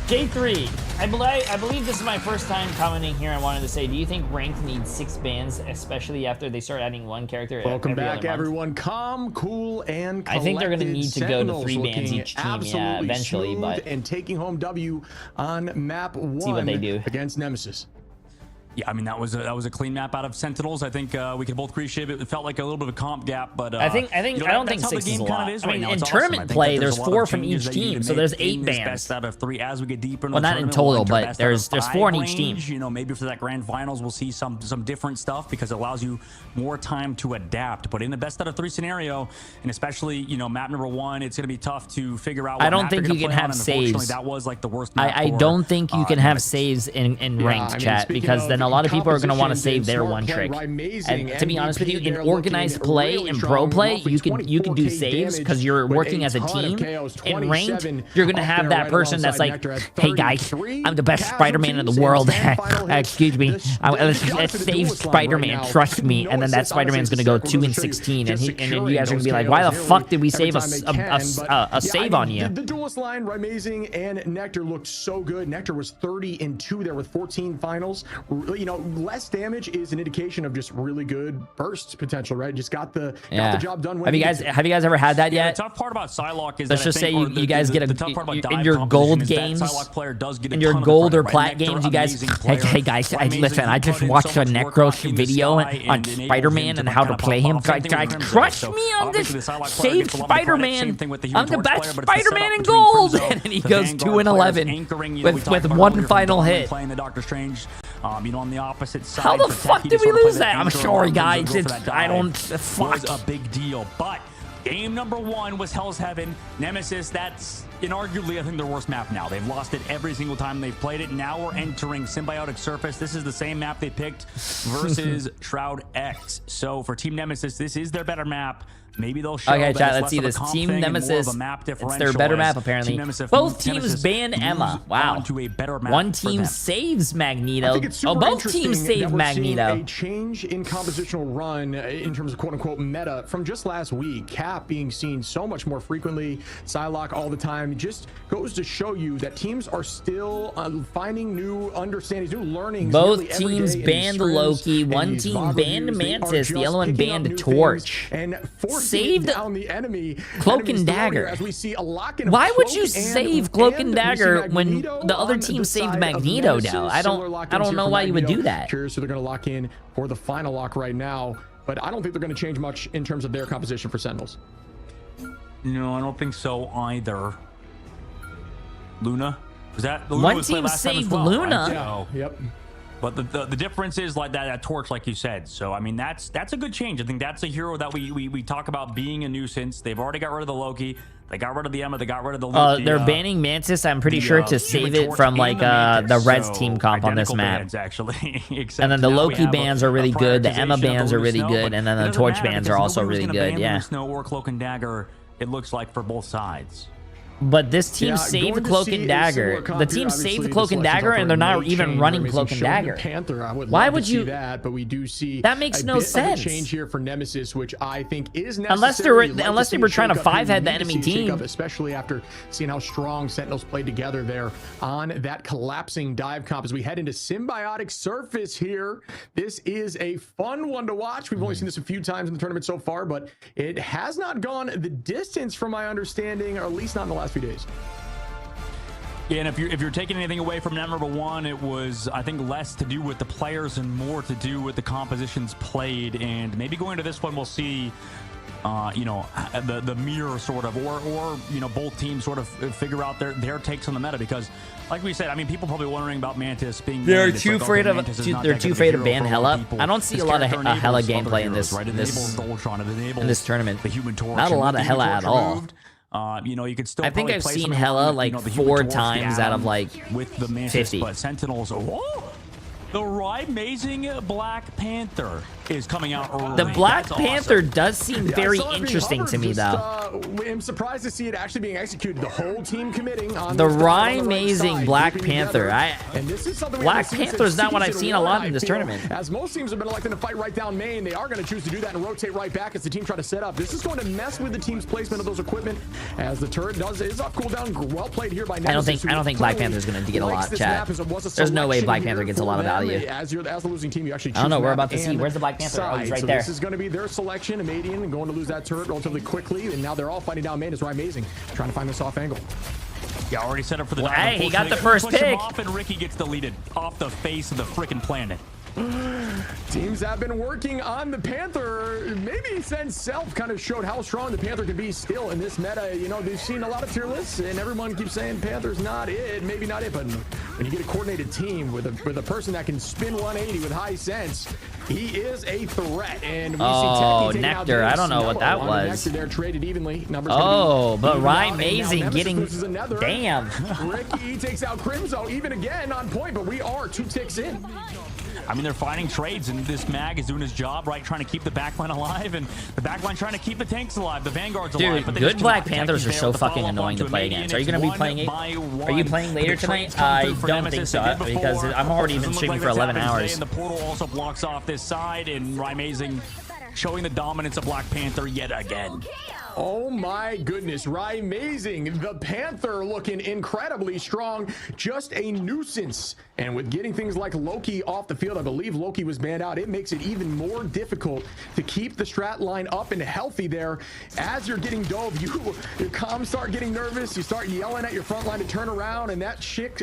Jay3, I believe this is my first time commenting here. I wanted to say, do you think ranked needs 6 bans, especially after they start adding 1 character? Welcome back, everyone. Calm, cool, and collected. I think they're going to need to go to 3 bans each team, yeah, eventually. But and taking home W on map 1 see what they do against Nemesis. Yeah, I mean that was a clean map out of Sentinels. I think we could both appreciate it. It felt like a little bit of a comp gap, but I don't think 6 is a lot. I mean, in tournament play, there's 4 from each team, so there's 8 bans. Best out of 3 as we get deeper into well, not in total, but there's 4 in each team. You know, maybe for that grand finals, we'll see some different stuff because it allows you more time to adapt. But in the best out of 3 scenario, and especially map number 1, it's going to be tough to figure out. What I don't think you can have saves. That was like the worst. Map I don't think you can have saves in ranked chat because then a lot of people are going to want to save their one trick. And to be honest with you, in organized play and pro play, you can do saves because you're working as a team. In ranked, you're gonna have that person that's like, "Hey guys, I'm the best Spider-Man in the world. Excuse me, let's save Spider-Man. Trust me." And then that Spider-Man's gonna go 2 and 16, and then you guys are gonna be like, "Why the fuck did we save a save on you?" The duelist line, Amazing and Nectar looked so good. Nectar was 30 and 2 there with 14 finals. Less damage is an indication of just really good burst potential, right? Just got the job done. Have you guys ever had that yet? The tough part about Psylocke is let's just say you guys get in your gold games, in your gold or plat games, you guys. Hey guys, listen, I just watched a Necros video on Spider-Man and how to play him. Guys, crush me on this saved Spider-Man. I'm the best Spider-Man in gold, and then he goes 2 and 11 with 1 final hit. Playing the Doctor Strange, on the opposite side. How the fuck did we lose that? I'm sorry, guys. I don't. Fuck. Was a big deal, but game number 1 was Hell's Heaven. Nemesis, that's inarguably, I think, their worst map now. They've lost it every single time they've played it. Now we're entering Symbiotic Surface. This is the same map they picked versus Shroud X. So for Team Nemesis, this is their better map. Maybe they'll show. Okay, chat, let's see this. Team Nemesis, it's their better map, apparently. Both teams ban Emma. Wow. One team saves Magneto. Oh, both teams save Magneto. A change in compositional run in terms of quote-unquote meta from just last week. Cap being seen so much more frequently, Psylocke all the time. Just goes to show you that teams are still finding new understandings, new learnings. Both teams banned Loki. One team banned Mantis. The other one banned Torch. And saved down the enemy Cloak and Dagger. As we see a lock in Why would you save Cloak and Dagger when the other team saved Magneto now? I don't know why you would do that. Curious who they're going to lock in for the final lock right now, but I don't think they're going to change much in terms of their composition for Sentinels. No, I don't think so either. Luna? Was that Luna? One team saved Luna. Right? So, yep. But the difference is like that Torch, like you said. So I mean that's a good change. I think that's a hero that we talk about being a nuisance. They've already got rid of the Loki. They got rid of the Emma. They got rid of the Loki. They're banning Mantis. I'm pretty sure to save it from like the Reds team comp on this map. Bans, actually. And then the Loki bans are really good. The Emma bans are really good, and then the Torch bans are also really good. Yeah. Snow or Cloak and Dagger. It looks like for both sides. But this team saved Cloak and Dagger. The team saved Cloak and Dagger, and they're not even running Cloak and Dagger. Why would you? That, but we do see that makes no sense. Change here for Nemesis, which I think is necessary. Unless they were trying to 5-head the enemy team, especially after seeing how strong Sentinels played together there on that collapsing dive comp. As we head into Symbiotic Surface here, this is a fun one to watch. We've only seen this a few times in the tournament so far, but it has not gone the distance, from my understanding, or at least not in the last few days. Yeah, and if you're taking anything away from net number 1, it was, I think, less to do with the players and more to do with the compositions played. And maybe going to this one, we'll see, you know, the mirror sort of, or you know, both teams sort of figure out their takes on the meta. Because, like we said, I mean, people probably wondering about Mantis being. They're too afraid of ban Hella. I don't see a lot of Hella gameplay in this tournament. The Human Torch. Not a lot of Hella at all. You know, you could still. I think I've seen Hella like 4 times out of like with the Mantis, 50. But Sentinels. Oh, the amazing Black Panther is coming out early. The Black Panther does seem very interesting to me, though. I'm surprised to see it actually being executed. The whole team committing on the amazing Black Panther. Black Panther is not what I've seen a lot in this tournament. As most teams have been electing to fight right down main, they are going to choose to do that and rotate right back as the team try to set up. This is going to mess with the team's placement of those equipment as the turret is off cooldown. Well played here by Nemesis. I don't think Black Panther is going to get a lot, chat. There's no way Black Panther gets a lot of value. As the losing team, you actually choose. I don't know. We're about to see. Where's the Black Panther? Oh, he's right there. This is going to be their selection. Amadian and going to lose that turret relatively quickly, and now they're all fighting down main. It's amazing, trying to find this off angle. Yeah, already set up for the dive. Hey, he got the first pick. Off and Ricky gets deleted off the face of the freaking planet. Teams have been working on the Panther. Maybe since Self kind of showed how strong the Panther can be still in this meta. You know, they've seen a lot of tier lists, and everyone keeps saying Panther's not it. Maybe not it, but when you get a coordinated team with a person that can spin 180 with high sense, he is a threat. And we see Nectar. I don't know what that was. Nectar there traded evenly. But Ryan Amazing getting. Damn. Ricky takes out Crimzo even again on point, but we are 2 ticks in. I mean, they're finding trades, and this mag is doing his job, right? Trying to keep the backline alive, and the backline trying to keep the tanks alive, the Vanguards alive. Dude, good Black Panthers are so fucking annoying to play against. Are you going to be playing Are you playing later tonight? I don't think so, because I'm already been streaming for 11 hours. And the portal also blocks off this side, and Amazing showing the dominance of Black Panther yet again. Oh my goodness, Amazing. The Panther looking incredibly strong, just a nuisance. And with getting things like Loki off the field, I believe Loki was banned out, it makes it even more difficult to keep the strat line up and healthy there. As you're getting dove, your comms start getting nervous, you start yelling at your front line to turn around, and that shakes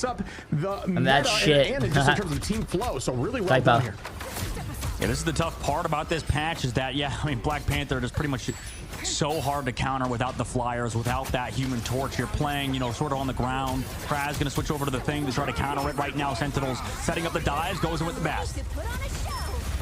up the meta and just in terms of team flow. So really well done here. Yeah, this is the tough part about this patch is that, yeah, I mean, Black Panther is pretty much so hard to counter without the flyers, without that Human Torch. You're playing, you know, sort of on the ground. Kraz going to switch over to the thing to try to counter it right now. Sentinels setting up the dives, goes in with the best.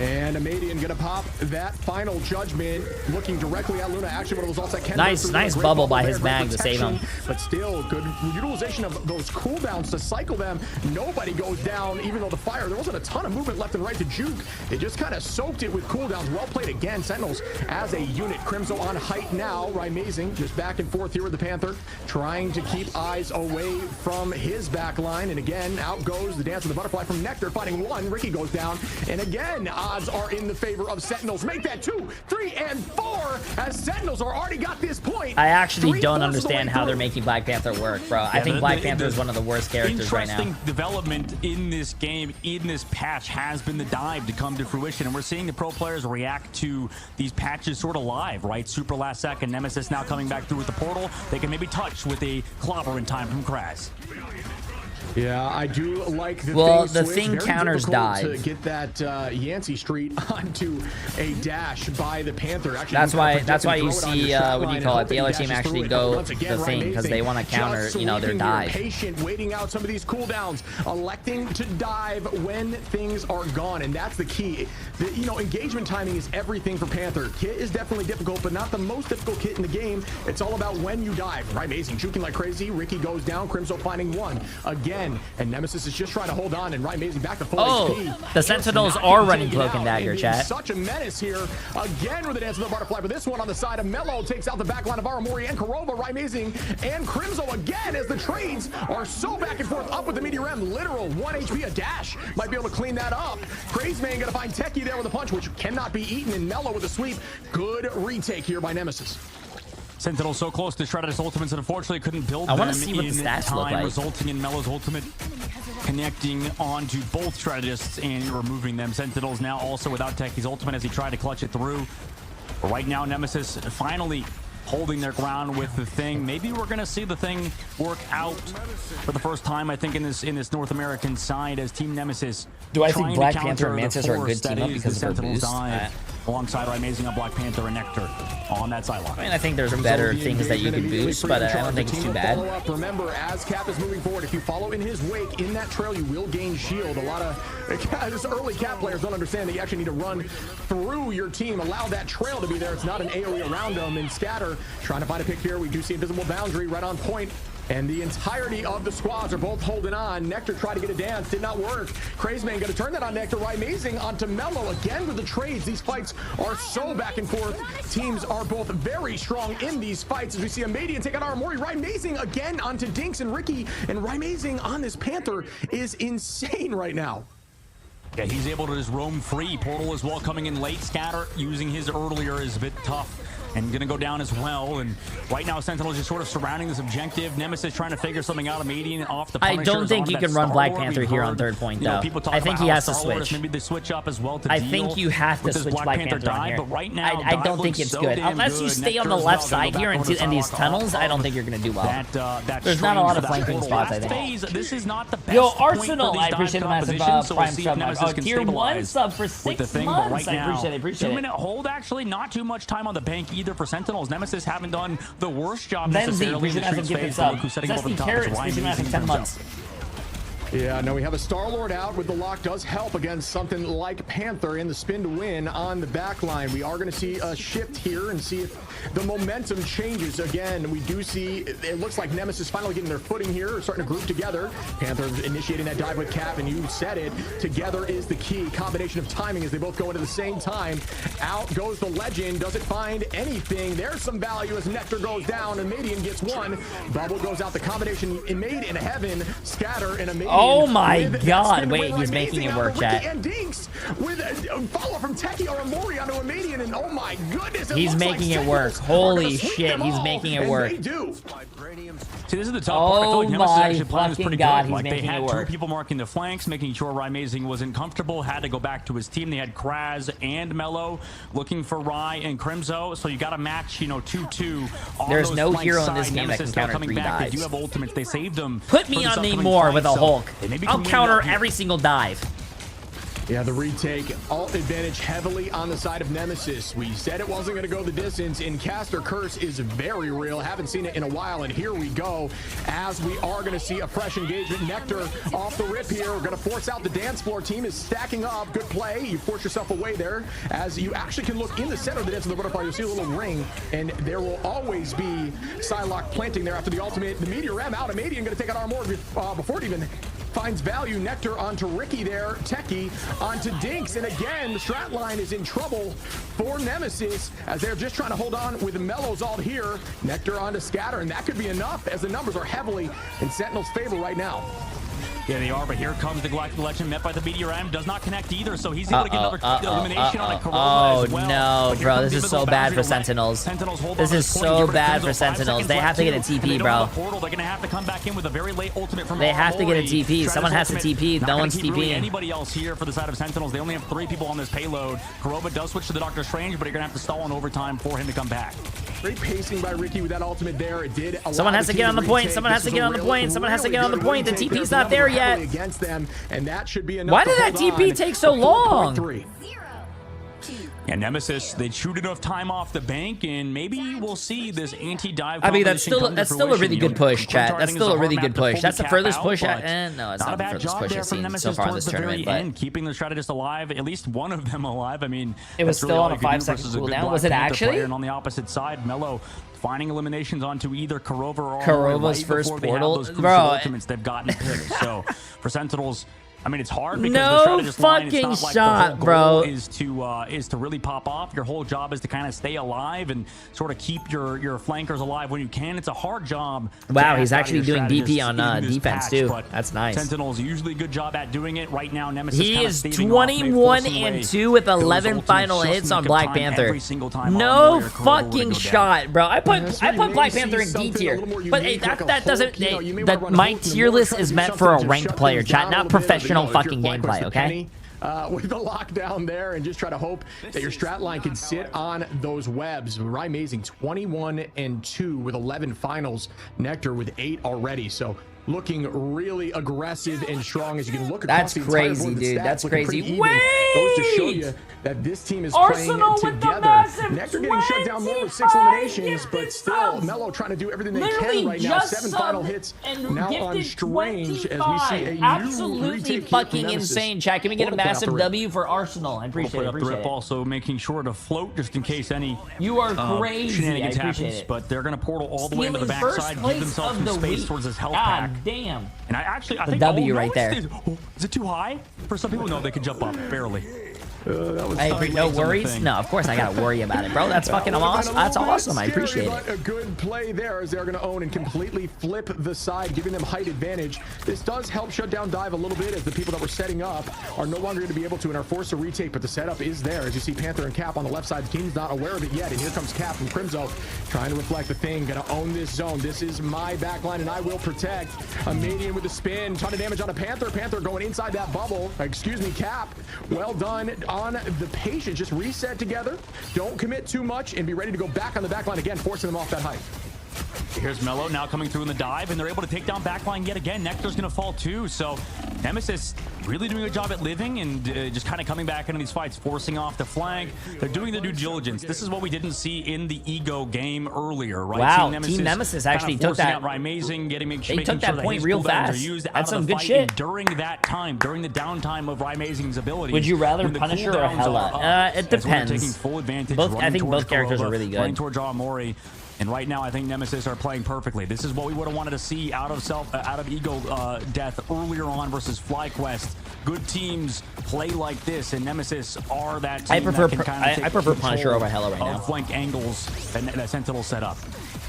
And Amadian gonna pop that final judgment, looking directly at Luna. Actually, one of those ults that can nice bubble by his mag to save him. But still, good utilization of those cooldowns to cycle them. Nobody goes down, even though the fire, there wasn't a ton of movement left and right to juke. It just kind of soaked it with cooldowns. Well played again. Sentinels as a unit. Crimzo on height now. Amazing, just back and forth here with the Panther, trying to keep eyes away from his back line. And again, out goes the Dance of the Butterfly from Nectar, fighting one. Ricky goes down, and again, odds are in the favor of Sentinels. Make that 2, 3, and 4 as Sentinels are already got this point. I actually don't understand how they're making Black Panther work, bro. I think Black Panther is one of the worst characters right now. Interesting development in this game, in this patch, has been the dive to come to fruition, and we're seeing the pro players react to these patches sort of live, right? Super last second, Nemesis now coming back through with the portal. They can maybe touch with a clobber in time from Kraz. Yeah, I do like the the thing counters dive. To get that Yancey Street onto a dash by the Panther. Actually, that's why you see what do you call it? The other team actually go the thing because they want to counter, you know, their dive. Patient, waiting out some of these cooldowns, electing to dive when things are gone, and that's the key. You know, engagement timing is everything for Panther. Kit is definitely difficult, but not the most difficult kit in the game. It's all about when you dive. Amazing, juking like crazy. Ricky goes down. Crimzo finding one again. And Nemesis is just trying to hold on, and Amazing back to full HP. The Sentinels are running Cloak and Dagger, chat. Such a menace here. Again with the Dance of the Butterfly, but this one on the side of Mello takes out the backline of Aramori and Kurova. Amazing and Crimzo again as the trades are so back and forth. Up with the Meteor M, literal 1 HP, a dash. Might be able to clean that up. Crazeman gonna find Techie there with a punch, which cannot be eaten, and Mello with a sweep. Good retake here by Nemesis. Sentinel so close to Shredder's ultimates, and unfortunately couldn't build them in time, resulting in Mello's ultimate connecting onto both strategists and removing them. Sentinels now also without Techie's ultimate as he tried to clutch it through. But right now, Nemesis finally holding their ground with the Thing. Maybe we're going to see the Thing work out for the first time, I think, in this North American side as Team Nemesis. Do I think Black Panther and Mantis are a good team up because of her boost? Alongside Amazing on Black Panther and Nectar on that sideline. I mean, I think there's better things that you can boost, but I don't think it's too bad. Remember, as Cap is moving forward, if you follow in his wake in that trail, you will gain shield. A lot of early Cap players don't understand that you actually need to run through your team, allow that trail to be there. It's not an AoE around them. And Scatter trying to find a pick here. We do see Invisible Boundary right on point. And the entirety of the squads are both holding on. Nectar tried to get a dance, did not work. Crazeman going to turn that on Nectar. Amazing onto Mellow again with the trades. These fights are so back and forth. Teams are both very strong in these fights as we see Amadian take on Armori. Amazing again onto Dinks and Ricky. And Amazing on this Panther is insane right now. Yeah, he's able to just roam free. Portal as well coming in late. Scatter using his earlier is a bit tough and gonna go down as well. And right now Sentinel's just sort of surrounding this objective. Nemesis trying to figure something out. Median off the Punishers. I don't think you can run Black Panther here on third point, though. I think he has to switch. Maybe they switch up as well to I think you have to switch Black Panther on here. But right now, I don't think it's good. Unless you stay on the left side here in these tunnels, I don't think you're gonna do well. There's not a lot of flanking spots, I think. This is not the best. Yo, Arsenal, I appreciate the massive Prime sub. Tier 1 sub for 6 months. I appreciate it. 2-minute hold, actually, not too much time on the bank either for Sentinels. Nemesis haven't done the worst job necessarily in the street space. Who's setting up the top is Ryan 10 months. Yeah, no, we have a Star-Lord out with the lock. Does help against something like Panther in the spin to win on the back line. We are going to see a shift here and see if the momentum changes again. We do see, it looks like Nemesis finally getting their footing here, starting to group together. Panther initiating that dive with Cap, and you said it. Together is the key. Combination of timing as they both go into the same time. Out goes the Legend. Does it find anything? There's some value as Nectar goes down, and Madian gets one. Bubble goes out. The combination made in heaven. Scatter and a Madian. Oh my god, wait, he's making it work, chat. And Dinks with a follow from Techie or Amori onto a Madian, and oh my goodness, he's making it work. Holy shit, he's making it work. See, this is the tough part. I feel like Nemesis actually playing this pretty god, good. he's Like, they making had it two work. people marking the flanks, making sure Amazing wasn't comfortable, had to go back to his team. They had Kraz and Mello looking for Rye and Crimzo, so you got to match, 2-2. There's no hero in this game that can counter 3 dives. They do have ultimates. They saved them. Put me on Namor with a Hulk. I'll counter every single dive. Yeah, the retake, alt advantage heavily on the side of Nemesis. We said it wasn't going to go the distance, and Caster Curse is very real. Haven't seen it in a while, and here we go. As we are going to see a fresh engagement. Nectar off the rip here. We're going to force out the dance floor. Team is stacking up. Good play. You force yourself away there, as you actually can look in the center of the dance of the butterfly. You'll see a little ring, and there will always be Psylocke planting there after the ultimate. The Meteor M out. Amadian going to take out Armor before it even finds value. Nectar onto Ricky there. Techie onto Dinks. And again, the strat line is in trouble for Nemesis as they're just trying to hold on with Mellows all here. Nectar onto Scatter, and that could be enough as the numbers are heavily in Sentinel's favor right now. Yeah, they are, but here comes the Galactic Legend met by the Meteor M. Does not connect either, so he's able to get another elimination on a Corona as well. No, bro, this is so bad for Sentinels. This is so bad for Sentinels. They have to get a TP, bro. They're going to have to come back in with a very late ultimate from They have to get a TP. Someone has to TP. No one's TPing. Anybody else here for the side of Sentinels? They only have 3 people on this payload. Kurova does switch to the Doctor Strange, but you're going to have to stall in overtime for him to come back. Great pacing by Ricky with that ultimate there. It did. Someone has to get on the point. Someone has to get on the point. Someone has to get on the point. The TP's not there yet. Against them, and that should be enough. Why did that TP take so long? And Nemesis, they chewed enough time off the bank, and maybe we'll see this anti-dive. I mean, that's still a really good push, chat. That's still a really good push. That's the furthest push. No, it's not the furthest push I've seen so far in this tournament. But keeping the strategist alive, at least one of them alive. I mean, it was still on a 5-second cooldown. Was it actually? And on the opposite side, Mello finding eliminations onto either Kurova or Kurova's first portal, bro. Ultimates they've gotten picked. So for Sentinels, I mean, it's hard because no the strategist line, it's fucking not like shot, the whole bro. goal is to really pop off. Your whole job is to kind of stay alive and sort of keep your flankers alive when you can. It's a hard job. Wow, he's actually doing DP on defense too. That's nice. Sentinels usually good job at doing it. Right now, Nemesis he is 21-2 with 11 final hits on Black Panther. No fucking shot, bro. I put Black Panther in D tier, but hey, that doesn't. My tier list is meant for a ranked player, chat, not professional fucking gameplay, okay? with the lockdown there and just try to hope that your strat line can sit on those webs. Amazing 21-2 with 11 finals. Nectar with 8 already. So looking really aggressive and strong as you can look across That's the entire crazy, board. The dude. stats That's looking crazy. pretty even. Goes to show you that this team is Arsenal playing with the together. massive Nectar getting shut down more with 6 eliminations, but still Mello trying to do everything they can right now. 7 final hits now on Strange as we see a absolutely fucking insane. Chat, can we get a massive W for Arsenal? I appreciate it. Also making sure to float just in case any you are crazy. shenanigans I appreciate happens. it. But they're going to portal all the way into the backside, give themselves some space towards this health pack. God damn. And I think W right there. Is it too high? For some people, no, they can jump up barely. Hey, no worries. No, of course I gotta worry about it, bro. That's fucking awesome. That's awesome. I appreciate it. A good play there as they're going to own and completely flip the side, giving them height advantage. This does help shut down dive a little bit as the people that were setting up are no longer going to be able to and are forced to retake, but the setup is there. As you see Panther and Cap on the left side, King's not aware of it yet, and here comes Cap from Crimzo trying to reflect the thing. Going to own this zone. This is my backline, and I will protect. A Median with the spin. Ton of damage on a Panther. Panther going inside that bubble. Excuse me, Cap. Well done on the patience. Just reset together. Don't commit too much and be ready to go back on the backline again, forcing them off that height. Here's Mello now coming through in the dive, and they're able to take down backline yet again. Nectar's going to fall too, so Nemesis really doing a job at living and just kind of coming back into these fights, forcing off the flank. They're doing their due diligence. This is what we didn't see in the Ego game earlier, right? Wow, Team Nemesis actually took that. Amazing, they took that point real fast. That's some good shit. During that time, during the downtime of Amazing's ability. Would you rather Punisher or Hela? It depends. Taking full advantage. I think both characters are really good. Running towards Mori. And right now, I think Nemesis are playing perfectly. This is what we would have wanted to see out of Ego Death earlier on versus FlyQuest. Good teams play like this, and Nemesis are that team. I prefer Punisher over Hela right now. Flank angles that Sentinel set up.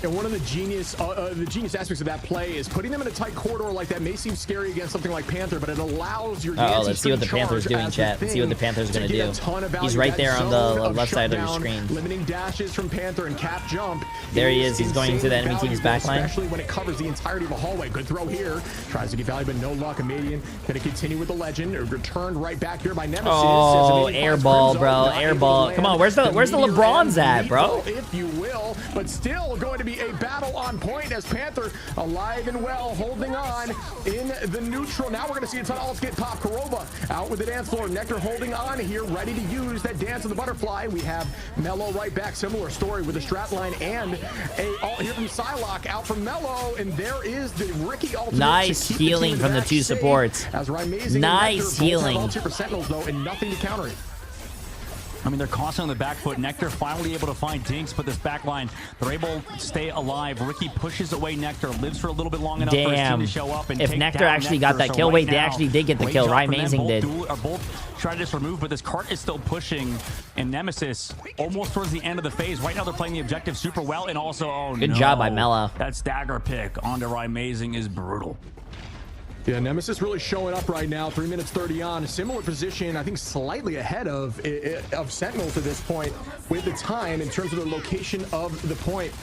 And one of the genius aspects of that play is putting them in a tight corridor like that may seem scary against something like Panther, but it allows your let's see what the Panther's doing, chat. Let's see what the Panther's going to do. He's right there on the left side of your screen. Limiting dashes from Panther and Cap jump. There he is. He's going to the enemy team's backline. Especially when it covers the entirety of a hallway. Good throw here. Tries to get value, but no luck. Amadian going to continue with the legend. Returned right back here by Nemesis. Oh, air ball, bro. Air ball. Come on, where's the LeBrons at, bro? If you will, but still going to be a battle on point as Panther alive and well, holding on in the neutral. Now we're going to see a ton of ults get popped. Kurova out with the dance floor. Nectar holding on here, ready to use that dance of the butterfly. We have Mello right back. Similar story with the strat line and a ult here from Psylocke out from Mello. And there is the Ricky ultimate. Nice healing from the two supports. Nice healing. For Sentinels though, and nothing to counter it. I mean, they're constantly on the back foot. Nectar finally able to find Dinks, but this back line, they're able to stay alive. Ricky pushes away Nectar, lives for a little bit long enough for his team to show up and if take Nectar down actually Nectar. got that kill, wait, they actually did get the kill. Amazing did. Both try to just remove, but this cart is still pushing, and Nemesis almost towards the end of the phase. Right now, they're playing the objective super well, and also, good job by Mello. That stagger pick onto Amazing is brutal. Yeah, Nemesis really showing up right now. 3 minutes 30 on. A similar position, I think slightly ahead of Sentinels at this point with the time in terms of the location of the point.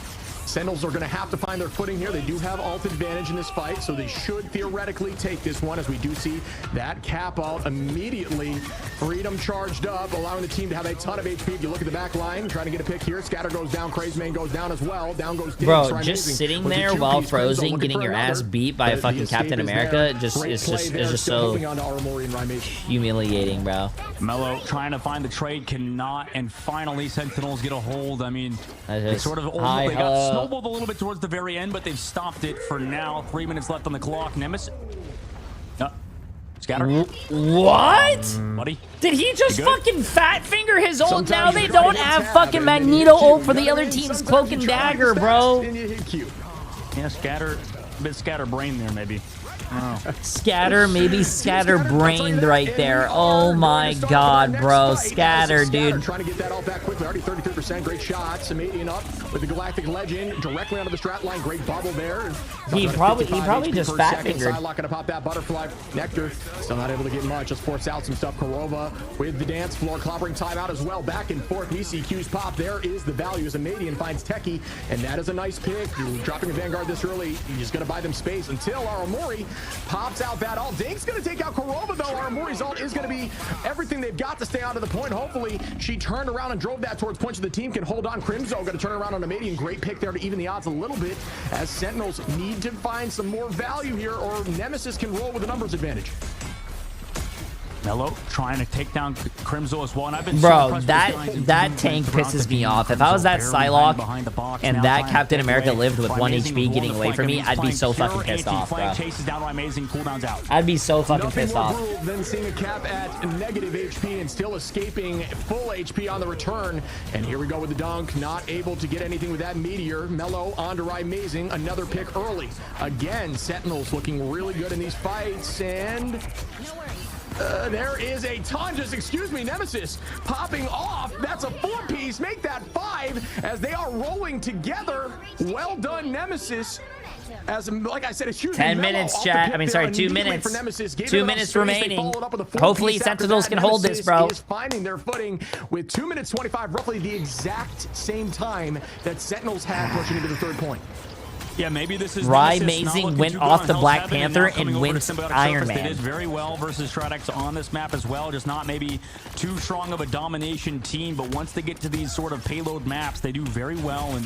Sentinels are going to have to find their footing here. They do have ult advantage in this fight, so they should theoretically take this one, as we do see that Cap out immediately. Freedom charged up, allowing the team to have a ton of HP. If you look at the back line, trying to get a pick here. Scatter goes down, Crazeman goes down as well. Down goes Diggs. Bro, just sitting there while frozen, getting your ass beat by a fucking Captain America, it's just so humiliating, bro. Mello trying to find the trade, cannot, and finally Sentinels get a hold. I mean, they sort of they got snowballed a little bit towards the very end, but they've stopped it for now. 3 minutes left on the clock. Nemesis. Scatter. What? Buddy. Did he just fucking fat finger his ult? Now they don't have fucking Magneto ult for the other team's cloak and dagger, bro. Yeah, scatter. A bit scatterbrained there, maybe. Scatter, maybe scatterbrained right there. Oh my god, bro. Scatter, dude. Trying to get that all back quickly. Already 33%. Great shots. Amadian up. with the Galactic Legend directly onto the strat line. Great bubble there. He probably just fat fingered. Psylocke gonna pop that butterfly nectar. Still not able to get much. Just force out some stuff. Kurova with the dance floor. Clobbering timeout as well. Back and forth. We see Q's pop. There is the value as Amadian finds Techie. And that is a nice pick. Dropping a Vanguard this early. He's gonna buy them space until Aramori pops out that ult. Dink's gonna take out Kurova though. Aramori's ult is gonna be everything they've got to stay onto the point. Hopefully she turned around and drove that towards points of the team. Can hold on. Crimzo gonna turn around on Amadian. Great pick there to even the odds a little bit as Sentinels need to find some more value here or Nemesis can roll with a numbers advantage. Mello trying to take down Crimzo as well, and I've been bro, that tank pisses me off. If I was that Psylocke and that Captain America lived with 1 HP getting away from me, I'd be so fucking pissed off, bro. I'd be so fucking pissed off. Nothing more brutal than seeing a Cap at negative HP and still escaping full HP on the return. And here we go with the dunk, not able to get anything with that meteor. Mello onto Amazing, another pick early. Again, Sentinels looking really good in these fights, and there is a ton, excuse me, Nemesis popping off. That's a 4-piece. Make that 5 as they are rolling together. Well done, Nemesis. As like I said, it's huge. 10 minutes, chat. I mean, sorry, 2 minutes. 2 minutes remaining. Hopefully, Sentinels can hold this, bro. Is finding their footing with 2 minutes 25, roughly the exact same time that Sentinels had pushing into the 3rd point. Yeah, maybe this is Amazing went off the Black Panther and went Iron Man. They did very well versus Stratex on this map as well. Just not maybe too strong of a domination team, but once they get to these sort of payload maps, they do very well. And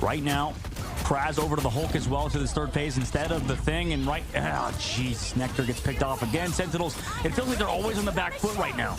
right now, Kraz over to the Hulk as well to this 3rd phase instead of the Thing. And right, oh jeez, Nectar gets picked off again. Sentinels, it feels like they're always on the back foot right now.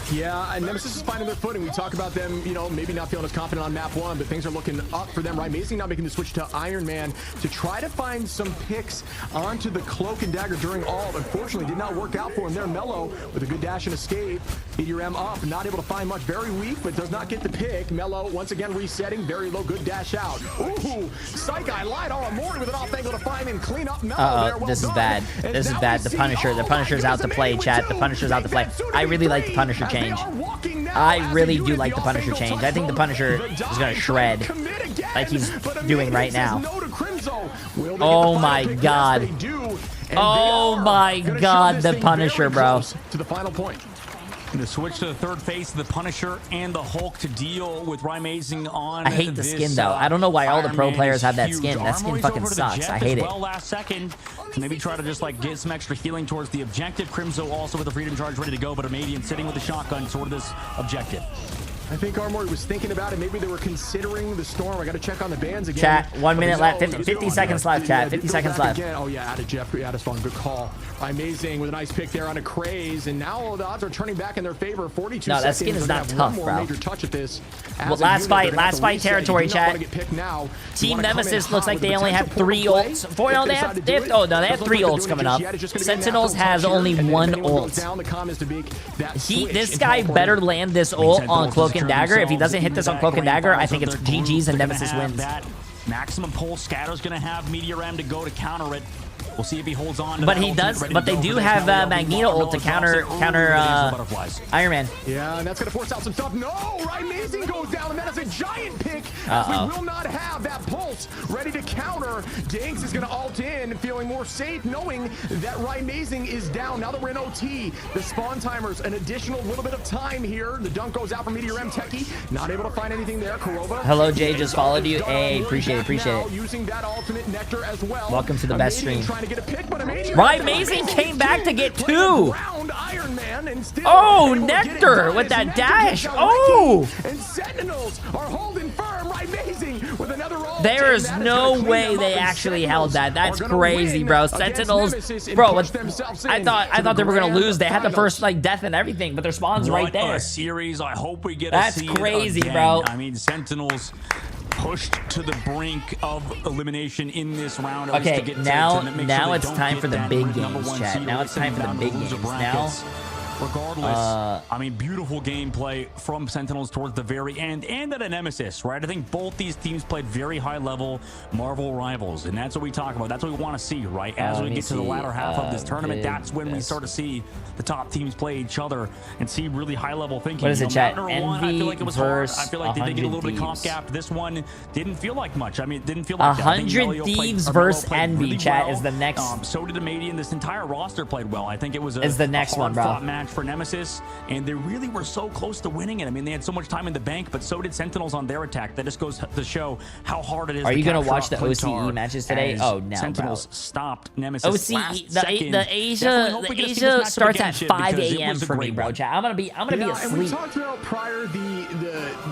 Yeah, and Nemesis is finding their footing. We talk about them, you know, maybe not feeling as confident on map 1, but things are looking up for them. Right, Amazing now making the switch to Iron Man to try to find some picks onto the Cloak and Dagger during ult. Unfortunately, did not work out for him there. Mello with a good dash and escape. Meteor M up, not able to find much. Very weak, but does not get the pick. Mello once again resetting, very low, good dash out. Ooh, Psych, I lied. Aramori with an off angle to find and clean up Mello there. Well this is done. bad. This is bad. The Punisher's out to play, chat. The Punisher's out to play. I really like the Punisher change. I really do like the Punisher change. I think the Punisher is going to shred like he's doing right now. Oh my god. Oh my god, the Punisher, bro. To the final point. And the switch to the 3rd phase, the Punisher and the Hulk to deal with Amazing on. I hate the skin though. I don't know why all the pro players have that skin. That skin fucking sucks. I hate it. Well, last second to maybe try to just like get some extra healing towards the objective. Crimzo also with the Freedom Charge ready to go, but Amadian sitting with the shotgun toward this objective. I think Aramori was thinking about it. Maybe they were considering the storm. I got to check on the bans again. Chat, 1 minute left. 50 seconds left, chat. 50 seconds left. Again. Oh, yeah, out of Jeffrey. Out of spawn. Good call. Amazing with a nice pick there on a Craze. And now the odds are turning back in their favor. 42 seconds. No, that skin is not tough, bro. Major touch at this. Well, last fight territory, chat. Team Nemesis looks like they only have 3 ults. They have 3 ults coming up. Sentinels has only 1 ult. This guy better land this ult on Cloak and Dagger. If he doesn't hit this on Cloak and Dagger, I think it's GG's and Nemesis wins. Maximum pull. Scatter's going to have Meteor M to go to counter it. We'll see if he holds on. But he does. But they do have Magneto ult to counter Iron Man. Yeah, and that's gonna force out some stuff. No, Amazing goes down, and that is a giant pick. As we will not have that pulse ready to counter. Dinks is gonna ult in, feeling more safe, knowing that Amazing is down. Now that we're in OT, the spawn timers, an additional little bit of time here. The dunk goes out for Meteor M. Techie, not able to find anything there. Kurova. Hello, Jay, just followed you. Hey, appreciate it. Using that ultimate nectar as well. Welcome to the best stream. Amazing came back to get 2. Oh, Nectar with that dash. Oh! And Sentinels are holding firm. Amazing with another ult. There's no way they actually held that. That's crazy, bro. Sentinels, bro. I thought they were gonna lose. They had the first death and everything, but their spawn's right there. What a series! I hope we get. That's crazy, bro. I mean, Sentinels pushed to the brink of elimination in this round. Okay, now it's time for the big games, chat. Now it's time for the big games. regardless, I mean, beautiful gameplay from Sentinels towards the very end and at a Nemesis, right? I think both these teams played very high-level Marvel rivals, and that's what we talk about. That's what we want to see, right? As we get to the latter half of this tournament, that's when we start to see the top teams play each other and see really high-level thinking. What is it, chat? I feel like it was hard. I feel like they did get a little bit of comp Thieves. gap. This one didn't feel like much. I mean, it didn't feel like 100 Thieves versus Envy, chat, is the next. So did Amadian. This entire roster played well. I think it was a, is the next a one, bro. hard-fought match for Nemesis, and they really were so close to winning it. I mean, they had so much time in the bank, but so did Sentinels on their attack. That just goes to show how hard it is. Are you going to watch the OCE matches today? Oh, no, Sentinels bro. stopped Nemesis. OCE, the Asia starts at 5 a.m. for me, bro. Chat. I'm gonna be And we asleep. talked about prior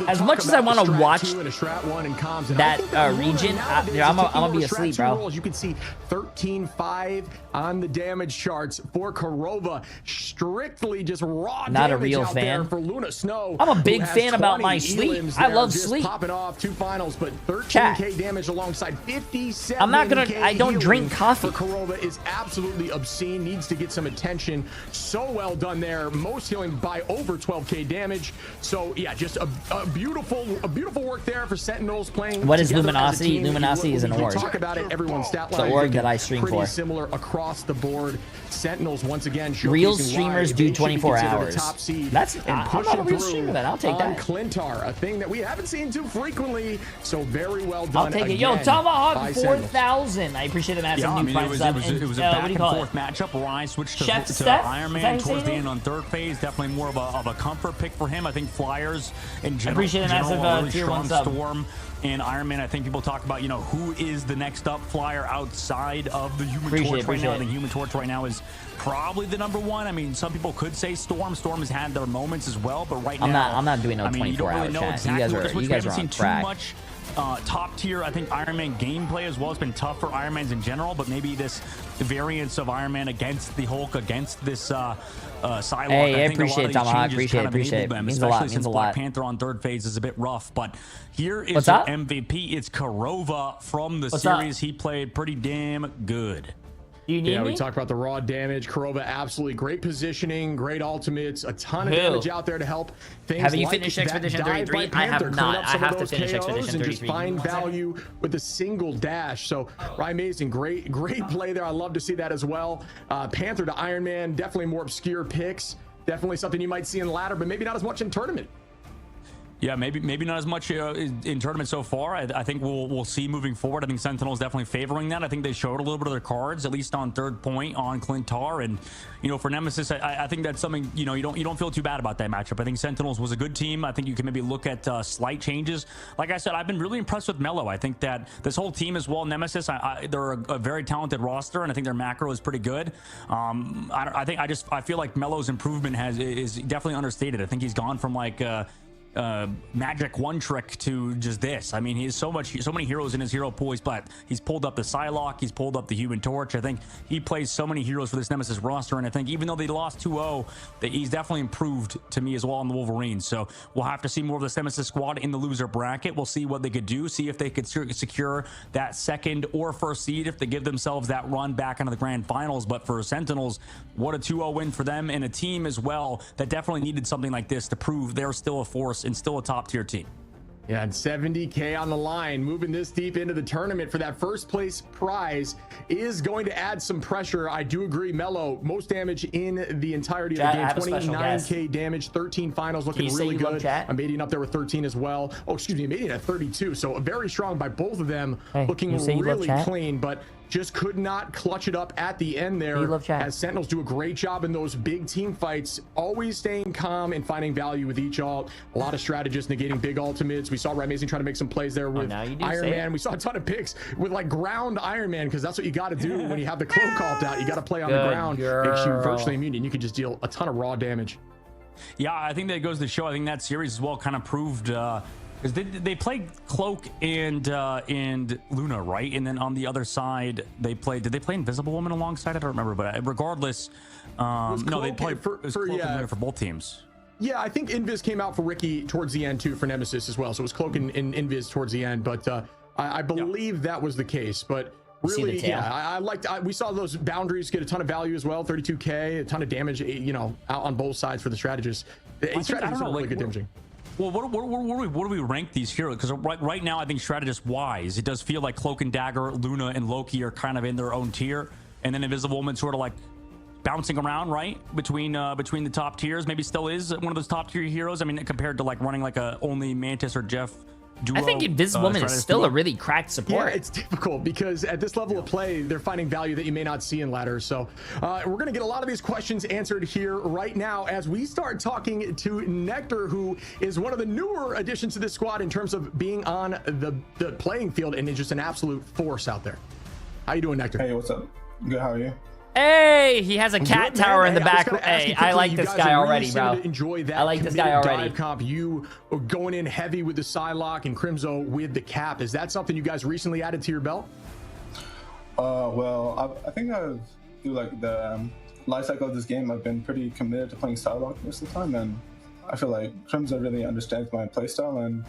As much as I want to watch that that region, I'm gonna be asleep, bro. You can see 13-5 on the damage charts for Korova. Strictly just raw Not a damage real out there fan. for Luna Snow. I'm a big who has fan about 20 my sleep. elims I there, love just sleep. Popping off 2 finals, but 13k Chat. damage alongside 57. I'm not gonna. I don't drink coffee. For Korova is absolutely obscene. Needs to get some attention. So well done there. Most healing by over 12k damage. So yeah, just a beautiful work there for Sentinels playing. What is together as a Luminosity? team. Luminosity is an If you org. talk about it, everyone's stat It's the line org is that I stream pretty for. similar across the board. Sentinels once again Real showcasing streamers why do they should be 24 considered a hours. top seed That's and I'm not a pushing real through streamer. Then I'll take on that. Clintar, a thing that we haven't seen too frequently. So very well done. I'll take it. Yo, again Tomahawk by Sentinels. 4,000. I appreciate them having Yeah, some I new mean, prices it up. was a what back do and you call forth it? matchup where I switched to Chef to Steph? Iron Is Man that how you towards say the it? end on third phase. Definitely more of a comfort pick for him. I think Flyers in general, appreciate a massive, really tier strong 1 sub. Storm and Iron Man. I think people talk about, who is the next up Flyer outside of the Human Torch right now. I think Human Torch right now is probably the #1. I mean, some people could say Storm. Storm has had their moments as well, but right now I'm not doing no I mean, you 24 don't really hour know chat. exactly You what to switch. guys We are haven't on seen too track. much top tier. I think Iron Man gameplay as well has been tough for Iron Mans in general, but maybe this variance of Iron Man against the Hulk, against this Psylocke. Hey, I think a lot appreciate of it, these Tomahawk. changes Appreciate kind it. of Appreciate enabled it. them, Means a lot. especially Means since a Black lot. Panther on third phase is a bit rough. But here is What's your up? MVP. It's Korova from the What's up? series. He played pretty damn good. You need Yeah, me? we talked about the raw damage. Korova, absolutely great positioning, great ultimates, a ton of Who? damage out there to help things. Haven't you like finished that Expedition dive 33? by I have Panther, not. clean up I some of have to those finish KOs Expedition and just 33. find One second. value with a single dash. So, amazing, great play there. I love to see that as well. Panther to Iron Man, definitely more obscure picks. Definitely something you might see in ladder, but maybe not as much in tournament. Yeah, maybe not as much in tournament so far. I think we'll see moving forward. I think Sentinel's definitely favoring that. I think they showed a little bit of their cards, at least on third point on Clintar, and for Nemesis, I think that's something you don't feel too bad about that matchup. I think Sentinels was a good team. I think you can maybe look at slight changes. Like I said, I've been really impressed with Mello. I think that this whole team as well, Nemesis, they're a very talented roster, and I think their macro is pretty good. I feel like Mello's improvement is definitely understated. I think he's gone from like magic one trick to just this. I mean, he has so many heroes in his hero pool. He's pulled up the Psylocke, he's pulled up the Human Torch. I think he plays so many heroes for this Nemesis roster, and I think even though they lost 2-0, that he's definitely improved to me as well on the Wolverines. So we'll have to see more of this Nemesis squad in the loser bracket. We'll see what they could do, see if they could secure that second or first seed if they give themselves that run back into the grand finals. But for Sentinels, what a 2-0 win for them, and a team as well that definitely needed something like this to prove they're still a force and still a top tier team. Yeah, and 70K on the line, moving this deep into the tournament for that first place prize is going to add some pressure. I do agree. Mello, most damage in the entirety of the game, 29K damage, 13 finals, looking really good. Amadian up there with 13 as well. Oh, excuse me, Amadian at 32. So very strong by both of them, looking really clean, but just could not clutch it up at the end there. As Sentinels do a great job in those big team fights, always staying calm and finding value with each ult. A lot of strategists negating big ultimates. We saw Ramazing trying to make some plays there with Iron Man. We saw a ton of picks with like ground Iron Man, because that's what you got to do when you have the cloak called out. You got to play on the ground, makes you virtually immune, and you can just deal a ton of raw damage. Yeah, I think that goes to show. I think that series as well kind of proved. Because they played Cloak and Luna, right? And then on the other side, did they play Invisible Woman alongside? I don't remember, but regardless, no, they played for both teams. Yeah, I think Invis came out for Ricky towards the end too for Nemesis as well. So it was Cloak and Invis towards the end, but I believe that was the case. But really, yeah, I liked. We saw those boundaries get a ton of value as well. 32k, a ton of damage, you know, out on both sides for the strategists. I don't know, like, good damaging. Well, what do we rank these heroes? Because right now, I think strategist-wise, it does feel like Cloak and Dagger, Luna, and Loki are kind of in their own tier, and then Invisible Woman sort of like bouncing around, right, between the top tiers. Maybe still is one of those top tier heroes. I mean, compared to like running like a only Mantis or Jeff duo. I think Invisible Woman is still a really cracked support. Yeah, it's difficult because at this level of play, they're finding value that you may not see in ladders. So we're going to get a lot of these questions answered here right now as we start talking to Nectar, who is one of the newer additions to this squad in terms of being on the playing field and is just an absolute force out there. How you doing, Nectar? Hey, what's up? Good, how are you? Hey, he has a cat tower in the back. Hey, I like this guy already, bro. I like this guy already. Comp, you going in heavy with the Psylocke and Crimzo with the cap. Is that something you guys recently added to your belt? Well, I think through like the life cycle of this game, I've been pretty committed to playing Psylocke most of the time, and I feel like Crimzo really understands my playstyle and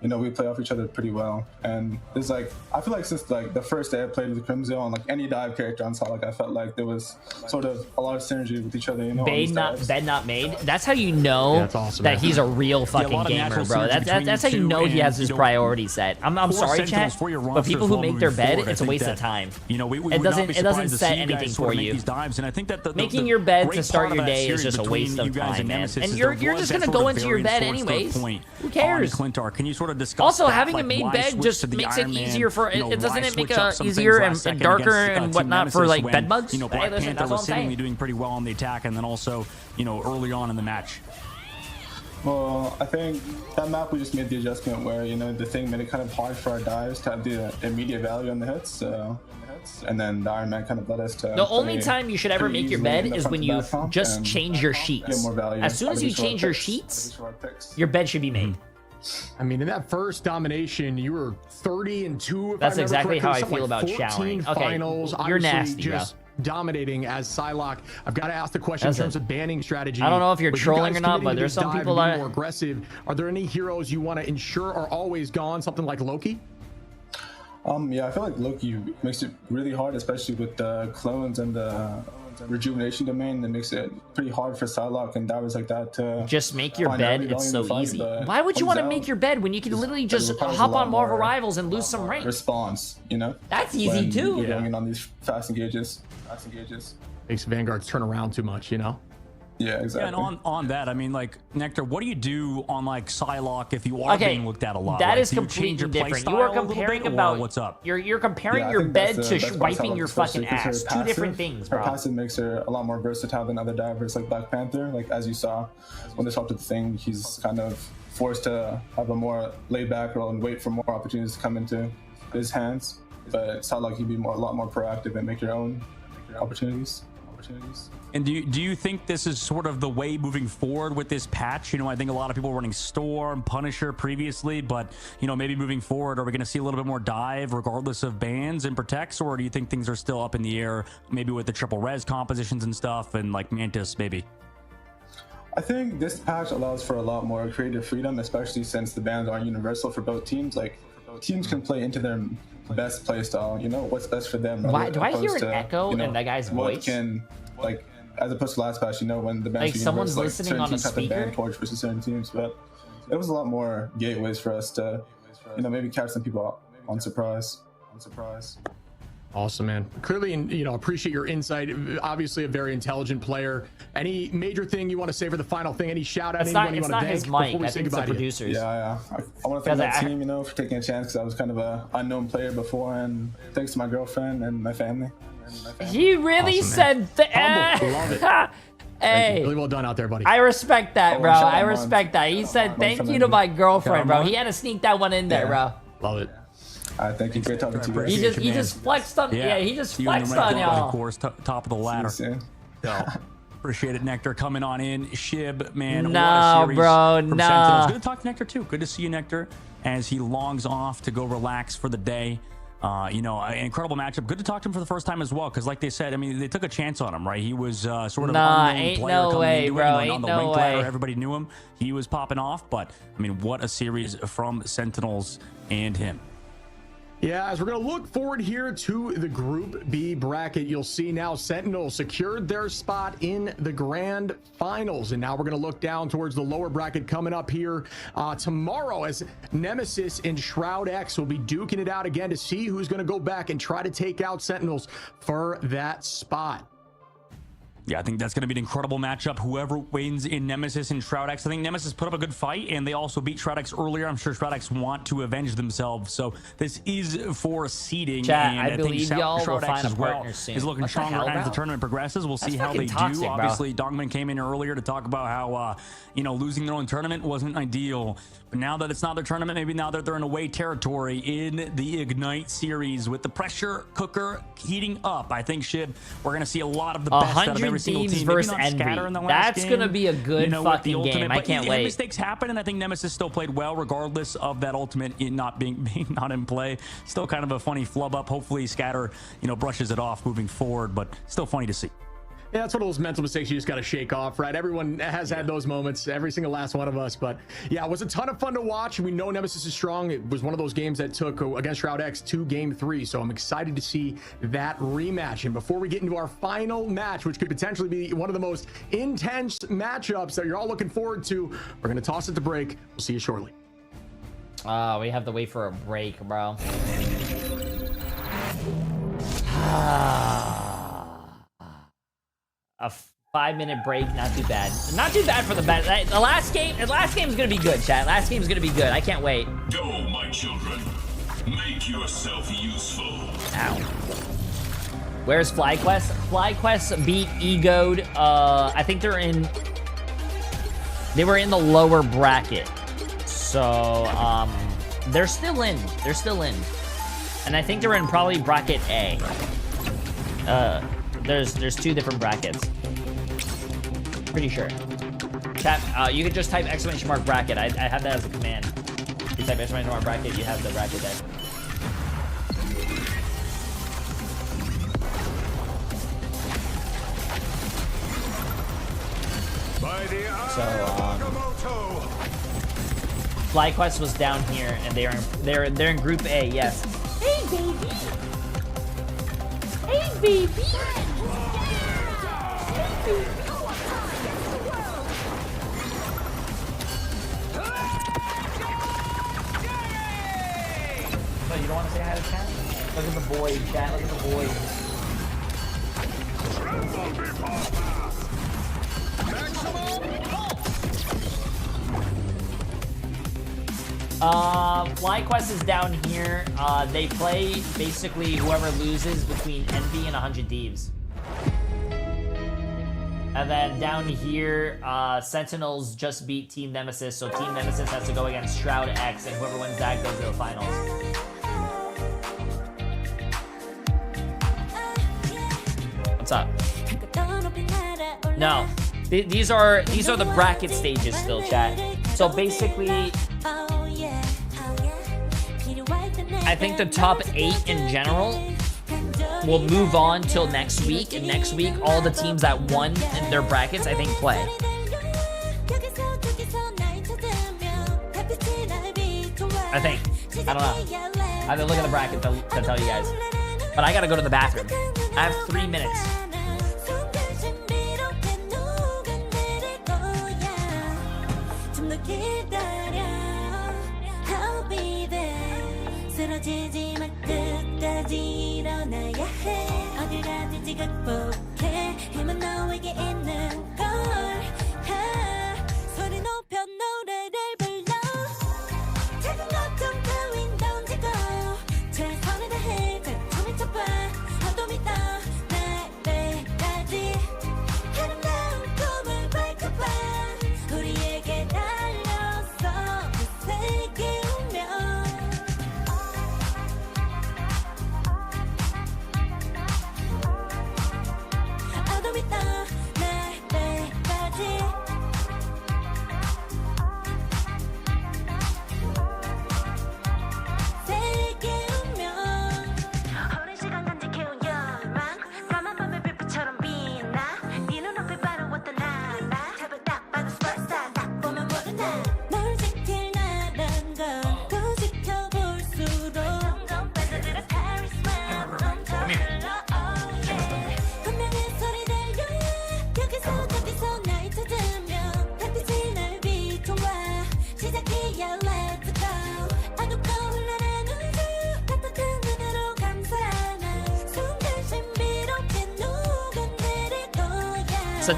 you know, we play off each other pretty well. And it's like, I feel like since like the first day I played with Crimzo on like any dive character on Psylocke, I felt like there was sort of a lot of synergy with each other, you know. Bed not made. That's how you know that he's a real fucking gamer, bro. That's how you know he has his priorities set. I'm sorry, chat, but people who make their bed, it's a waste of time. You know, it doesn't set anything for you. And I think that making your bed to start your day is just a waste of time, man. And you're just gonna go into your bed anyways. Who cares? Can you sort of discuss also having a made bed just makes it easier for it. Doesn't it make it easier and darker and whatnot for like bed bugs? You know, Black Panther was seemingly doing pretty well on the attack, and then also, you know, early on in the match. Well, I think that map we just made the adjustment where, you know, the thing made it kind of hard for our dives to have the immediate value on the hits. And then the Iron Man kind of led us to. The only time you should ever make your bed is when you just change your sheets. As soon as you change your sheets, your bed should be made. I mean, in that first domination, you were 30-2. That's exactly how I feel about showering. Okay, finals, you're nasty, just dominating as Psylocke. I've got to ask the question in terms of banning strategy. I don't know if you're trolling or not, but there's some people that are more aggressive. Are there any heroes you want to ensure are always gone? Something like Loki? Yeah, I feel like Loki makes it really hard, especially with the clones and the rejuvenation domain. That makes it pretty hard for Psylocke and divers like that to just make your bed. It's so easy. Why would you want to make your bed when you can literally just hop on Marvel Rivals and lose some rank? Response, you know. That's easy too. You're going in on these fast engages. Makes Vanguards turn around too much, you know. Yeah, exactly. Yeah, and on that, I mean, like, Nectar, what do you do on like Psylocke if you are being looked at a lot? That like, is completely different. You are comparing about what's up. You're comparing your bed to wiping your fucking ass. Two different things, bro. Her passive makes her a lot more versatile than other divers like Black Panther. Like as you saw when they swapped the thing, he's kind of forced to have a more laid back role and wait for more opportunities to come into his hands. But Psylocke, he'd be a lot more proactive and make your own opportunities. And do you think this is sort of the way moving forward with this patch? You know, I think a lot of people were running Storm, Punisher previously, but, you know, maybe moving forward, are we going to see a little bit more dive regardless of bans and protects, or do you think things are still up in the air, maybe with the triple res compositions and stuff and like Mantis maybe? I think this patch allows for a lot more creative freedom, especially since the bans aren't universal for both teams. Like, teams can play into their best play style, you know, what's best for them. Why do I hear an echo in that guy's voice? Like, as opposed to last patch, you know, when the bans like someone's listening on a speaker. Ban torch versus certain teams, but it was a lot more gateways for us to, you know, maybe catch some people on surprise. Awesome, man. Clearly, you know, appreciate your insight. Obviously, a very intelligent player. Any major thing you want to say for the final thing? Any shout out? Anyone you want to thank his mic. I think it's the producers. Yeah. I want to thank my team, you know, for taking a chance because I was kind of an unknown player before, and thanks to my girlfriend and my family. He really said that. Love it. Hey, really well done out there, buddy. I respect that, bro. I respect that. He said thank you to my girlfriend, bro. He had to sneak that one in there, bro. Love it. Thank you. Great talking to you. He just flexed on. Yeah, he just flexed on y'all. Of course, top of the ladder. So, appreciate it, Nectar, coming on in. Shib, man. No, bro, no. Good to talk to Nectar too. Good to see you, Nectar, as he longs off to go relax for the day. You know, an incredible matchup. Good to talk to him for the first time as well, because like they said, I mean, they took a chance on him, right? He was sort of an unknown player coming into it. On the ranked ladder, everybody knew him. He was popping off, but I mean, what a series from Sentinels and him. Yeah, as we're going to look forward here to the Group B bracket, you'll see now Sentinel secured their spot in the grand finals. And now we're going to look down towards the lower bracket coming up here tomorrow, as Nemesis and Shroud X will be duking it out again to see who's going to go back and try to take out Sentinels for that spot. Yeah, I think that's going to be an incredible matchup. Whoever wins in Nemesis and Shroud X. I think Nemesis put up a good fight, and they also beat Shroud X earlier. I'm sure Shroud X want to avenge themselves. So this is for seeding. Chat, and I believe y'all will Shroud X find a as well partner soon. is looking What the stronger hell, as the bro? tournament progresses. We'll see That's how they fucking toxic, do. bro. Obviously, Dogman came in earlier to talk about how, losing their own tournament wasn't ideal. But now that it's not their tournament, maybe now that they're in away territory in the Ignite series with the pressure cooker heating up, I think, Shib, we're going to see a lot of the best out of every single team. versus Envy. That's going to be a good fucking game. I can't wait. Mistakes happen, and I think Nemesis still played well regardless of that ultimate not being not in play. Still kind of a funny flub up. Hopefully Scatter, brushes it off moving forward, but still funny to see. Yeah, that's one of those mental mistakes you just got to shake off, right? Everyone has had those moments, every single last one of us. But yeah, it was a ton of fun to watch. We know Nemesis is strong. It was one of those games that took against Shroud X to game 3. So I'm excited to see that rematch. And before we get into our final match, which could potentially be one of the most intense matchups that you're all looking forward to, we're going to toss it to break. We'll see you shortly. We have to wait for a break, bro. A 5-minute break, not too bad. Not too bad for the bad. The last game is gonna be good, chat. Last game's gonna be good. I can't wait. Go, my children. Make yourself useful. Ow. Where's FlyQuest? FlyQuest beat Egoed. I think they were in the lower bracket. So, they're still in. They're still in. And I think they're in probably bracket A. There's 2 different brackets. Pretty sure. Chat, you can just type !! bracket. I have that as a command. You type !! bracket, you have the bracket there. So, FlyQuest was down here, and they're in Group A. Yes. Hey, baby. Hey, baby. So you don't want to say hi to chat? Look at the boy, chat. Look at the boy. FlyQuest is down here. They play basically whoever loses between Envy and 100 Thieves. And then down here, Sentinels just beat Team Nemesis, so Team Nemesis has to go against Shroud X, and whoever wins that goes to the finals. What's up? No, these are the bracket stages still, chat. So basically, I think the top 8 in general will move on till next week, and next week all the teams that won in their brackets, I think, play. I think. I don't know. I have to look at the bracket to tell you guys. But I gotta go to the bathroom. I have 3 minutes.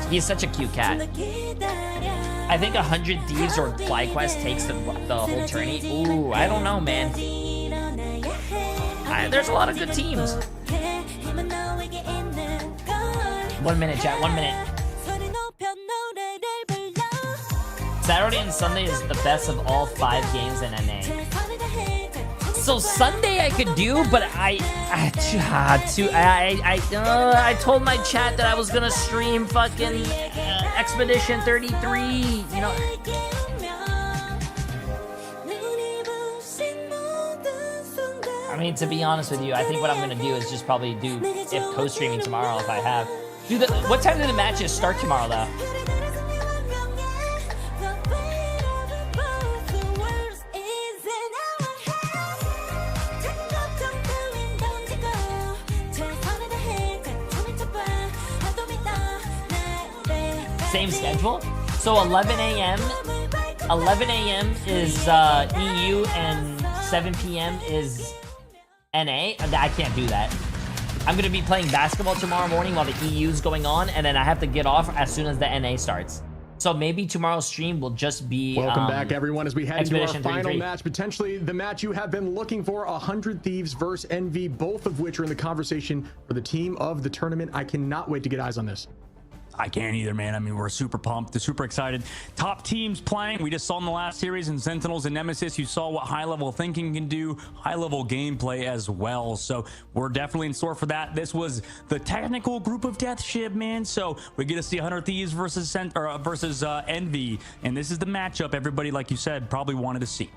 He's such a cute cat. I think 100 Thieves or FlyQuest takes the whole tourney. Ooh, I don't know, man. There's a lot of good teams. 1 minute, chat. 1 minute. Saturday and Sunday is the best of all 5 games in NA. So Sunday I could do, but I told my chat that I was gonna stream fucking Expedition 33. You know. I mean, to be honest with you, I think what I'm gonna do is just probably do co-streaming tomorrow if I have. What time do the matches start tomorrow though? Same schedule. So 11 a.m. 11 a.m. is EU and 7 p.m. is NA. I can't do that. I'm gonna be playing basketball tomorrow morning while the EU is going on, and then I have to get off as soon as the NA starts. So maybe tomorrow's stream will just be welcome back, everyone, as we head into our final 33. match, potentially the match you have been looking for, 100 Thieves versus Envy, both of which are in the conversation for the team of the tournament. I cannot wait to get eyes on this. I can't either, man. I mean, we're super pumped, super excited. Top teams playing. We just saw in the last series in Sentinels and Nemesis, you saw what high-level thinking can do, high-level gameplay as well. So we're definitely in store for that. This was the technical group of death ship, man. So we get to see 100 Thieves versus Envy, and this is the matchup everybody, like you said, probably wanted to see.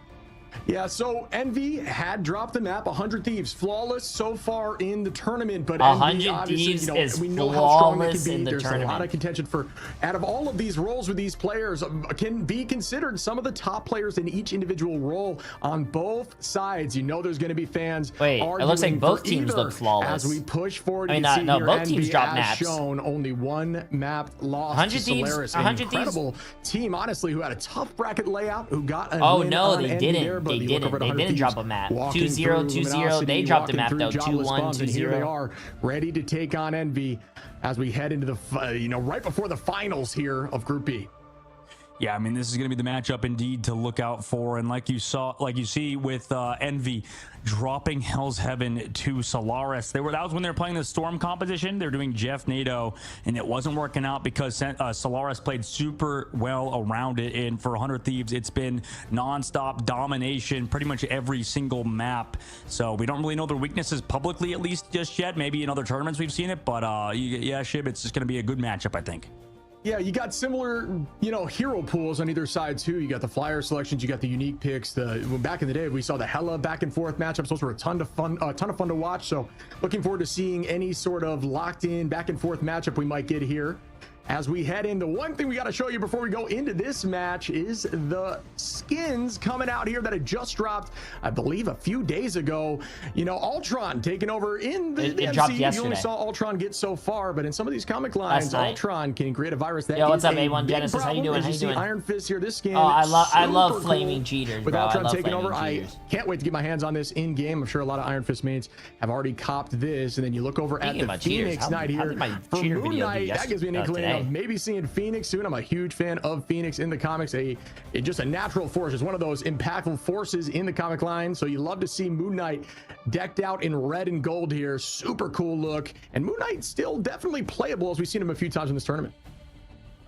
Yeah, so Envy had dropped the map. 100 Thieves, flawless so far in the tournament, but 100 Thieves is we know how strong it can be. in the There's tournament. a lot of contention for, out of all of these roles with these players, can be considered some of the top players in each individual role on both sides. You know there's going to be fans. Wait, it looks like both teams look flawless. As we push forward, I mean, you can see no, here, both Envy, teams dropped as maps. shown, only one map lost 100 to Thieves, Solaris. 100 An incredible team, honestly, who had a tough bracket layout, who got a Oh win no, on they Envy didn't. there, but They you look over at didn't. They 100 didn't drop Thieves a map. walking 2-0, through 2-0. They Luminosity, dropped a walking map through though. Jobless 2-1, Bums, and here they 2-0. are, ready to take on Envy as we head into the right before the finals here of Group B. Yeah, I mean, this is going to be the matchup indeed to look out for. And like you see with Envy dropping Hell's Heaven to Solaris. That was when they were playing the Storm competition. They were doing Jeff NATO, and it wasn't working out because Solaris played super well around it. And for 100 Thieves, it's been nonstop domination, pretty much every single map. So we don't really know their weaknesses publicly, at least just yet. Maybe in other tournaments we've seen it, but yeah, Shib, it's just going to be a good matchup, I think. Yeah, you got similar, hero pools on either side too. You got the flyer selections, you got the unique picks. Back in the day, we saw the hella back and forth matchups. Those were a ton of fun to watch. So looking forward to seeing any sort of locked in back and forth matchup we might get here. As we head in, the one thing we got to show you before we go into this match is the skins coming out here that had just dropped, I believe, a few days ago. Ultron taking over in the it dropped MCU. yesterday. You only saw Ultron get so far, but in some of these comic lines, Ultron can create a virus that Yo, what's is up, a A1 big Genesis? How you problem. doing? As How you you see doing? Iron Fist here. This skin. Oh, I love super flaming cool. cheaters, With bro. Ultron I love taking flaming over, cheaters. I can't wait to get my hands on this in game. I'm sure a lot of Iron Fist mates have already copped this, and then you look over Speaking at the of cheaters, Phoenix how Knight did here my for cheater Moon video do Knight. That gives me an inkling today? of maybe seeing Phoenix soon. I'm a huge fan of Phoenix in the comics. Just a natural force. It's one of those impactful forces in the comic line. So you love to see Moon Knight decked out in red and gold here. Super cool look. And Moon Knight still definitely playable, as we've seen him a few times in this tournament.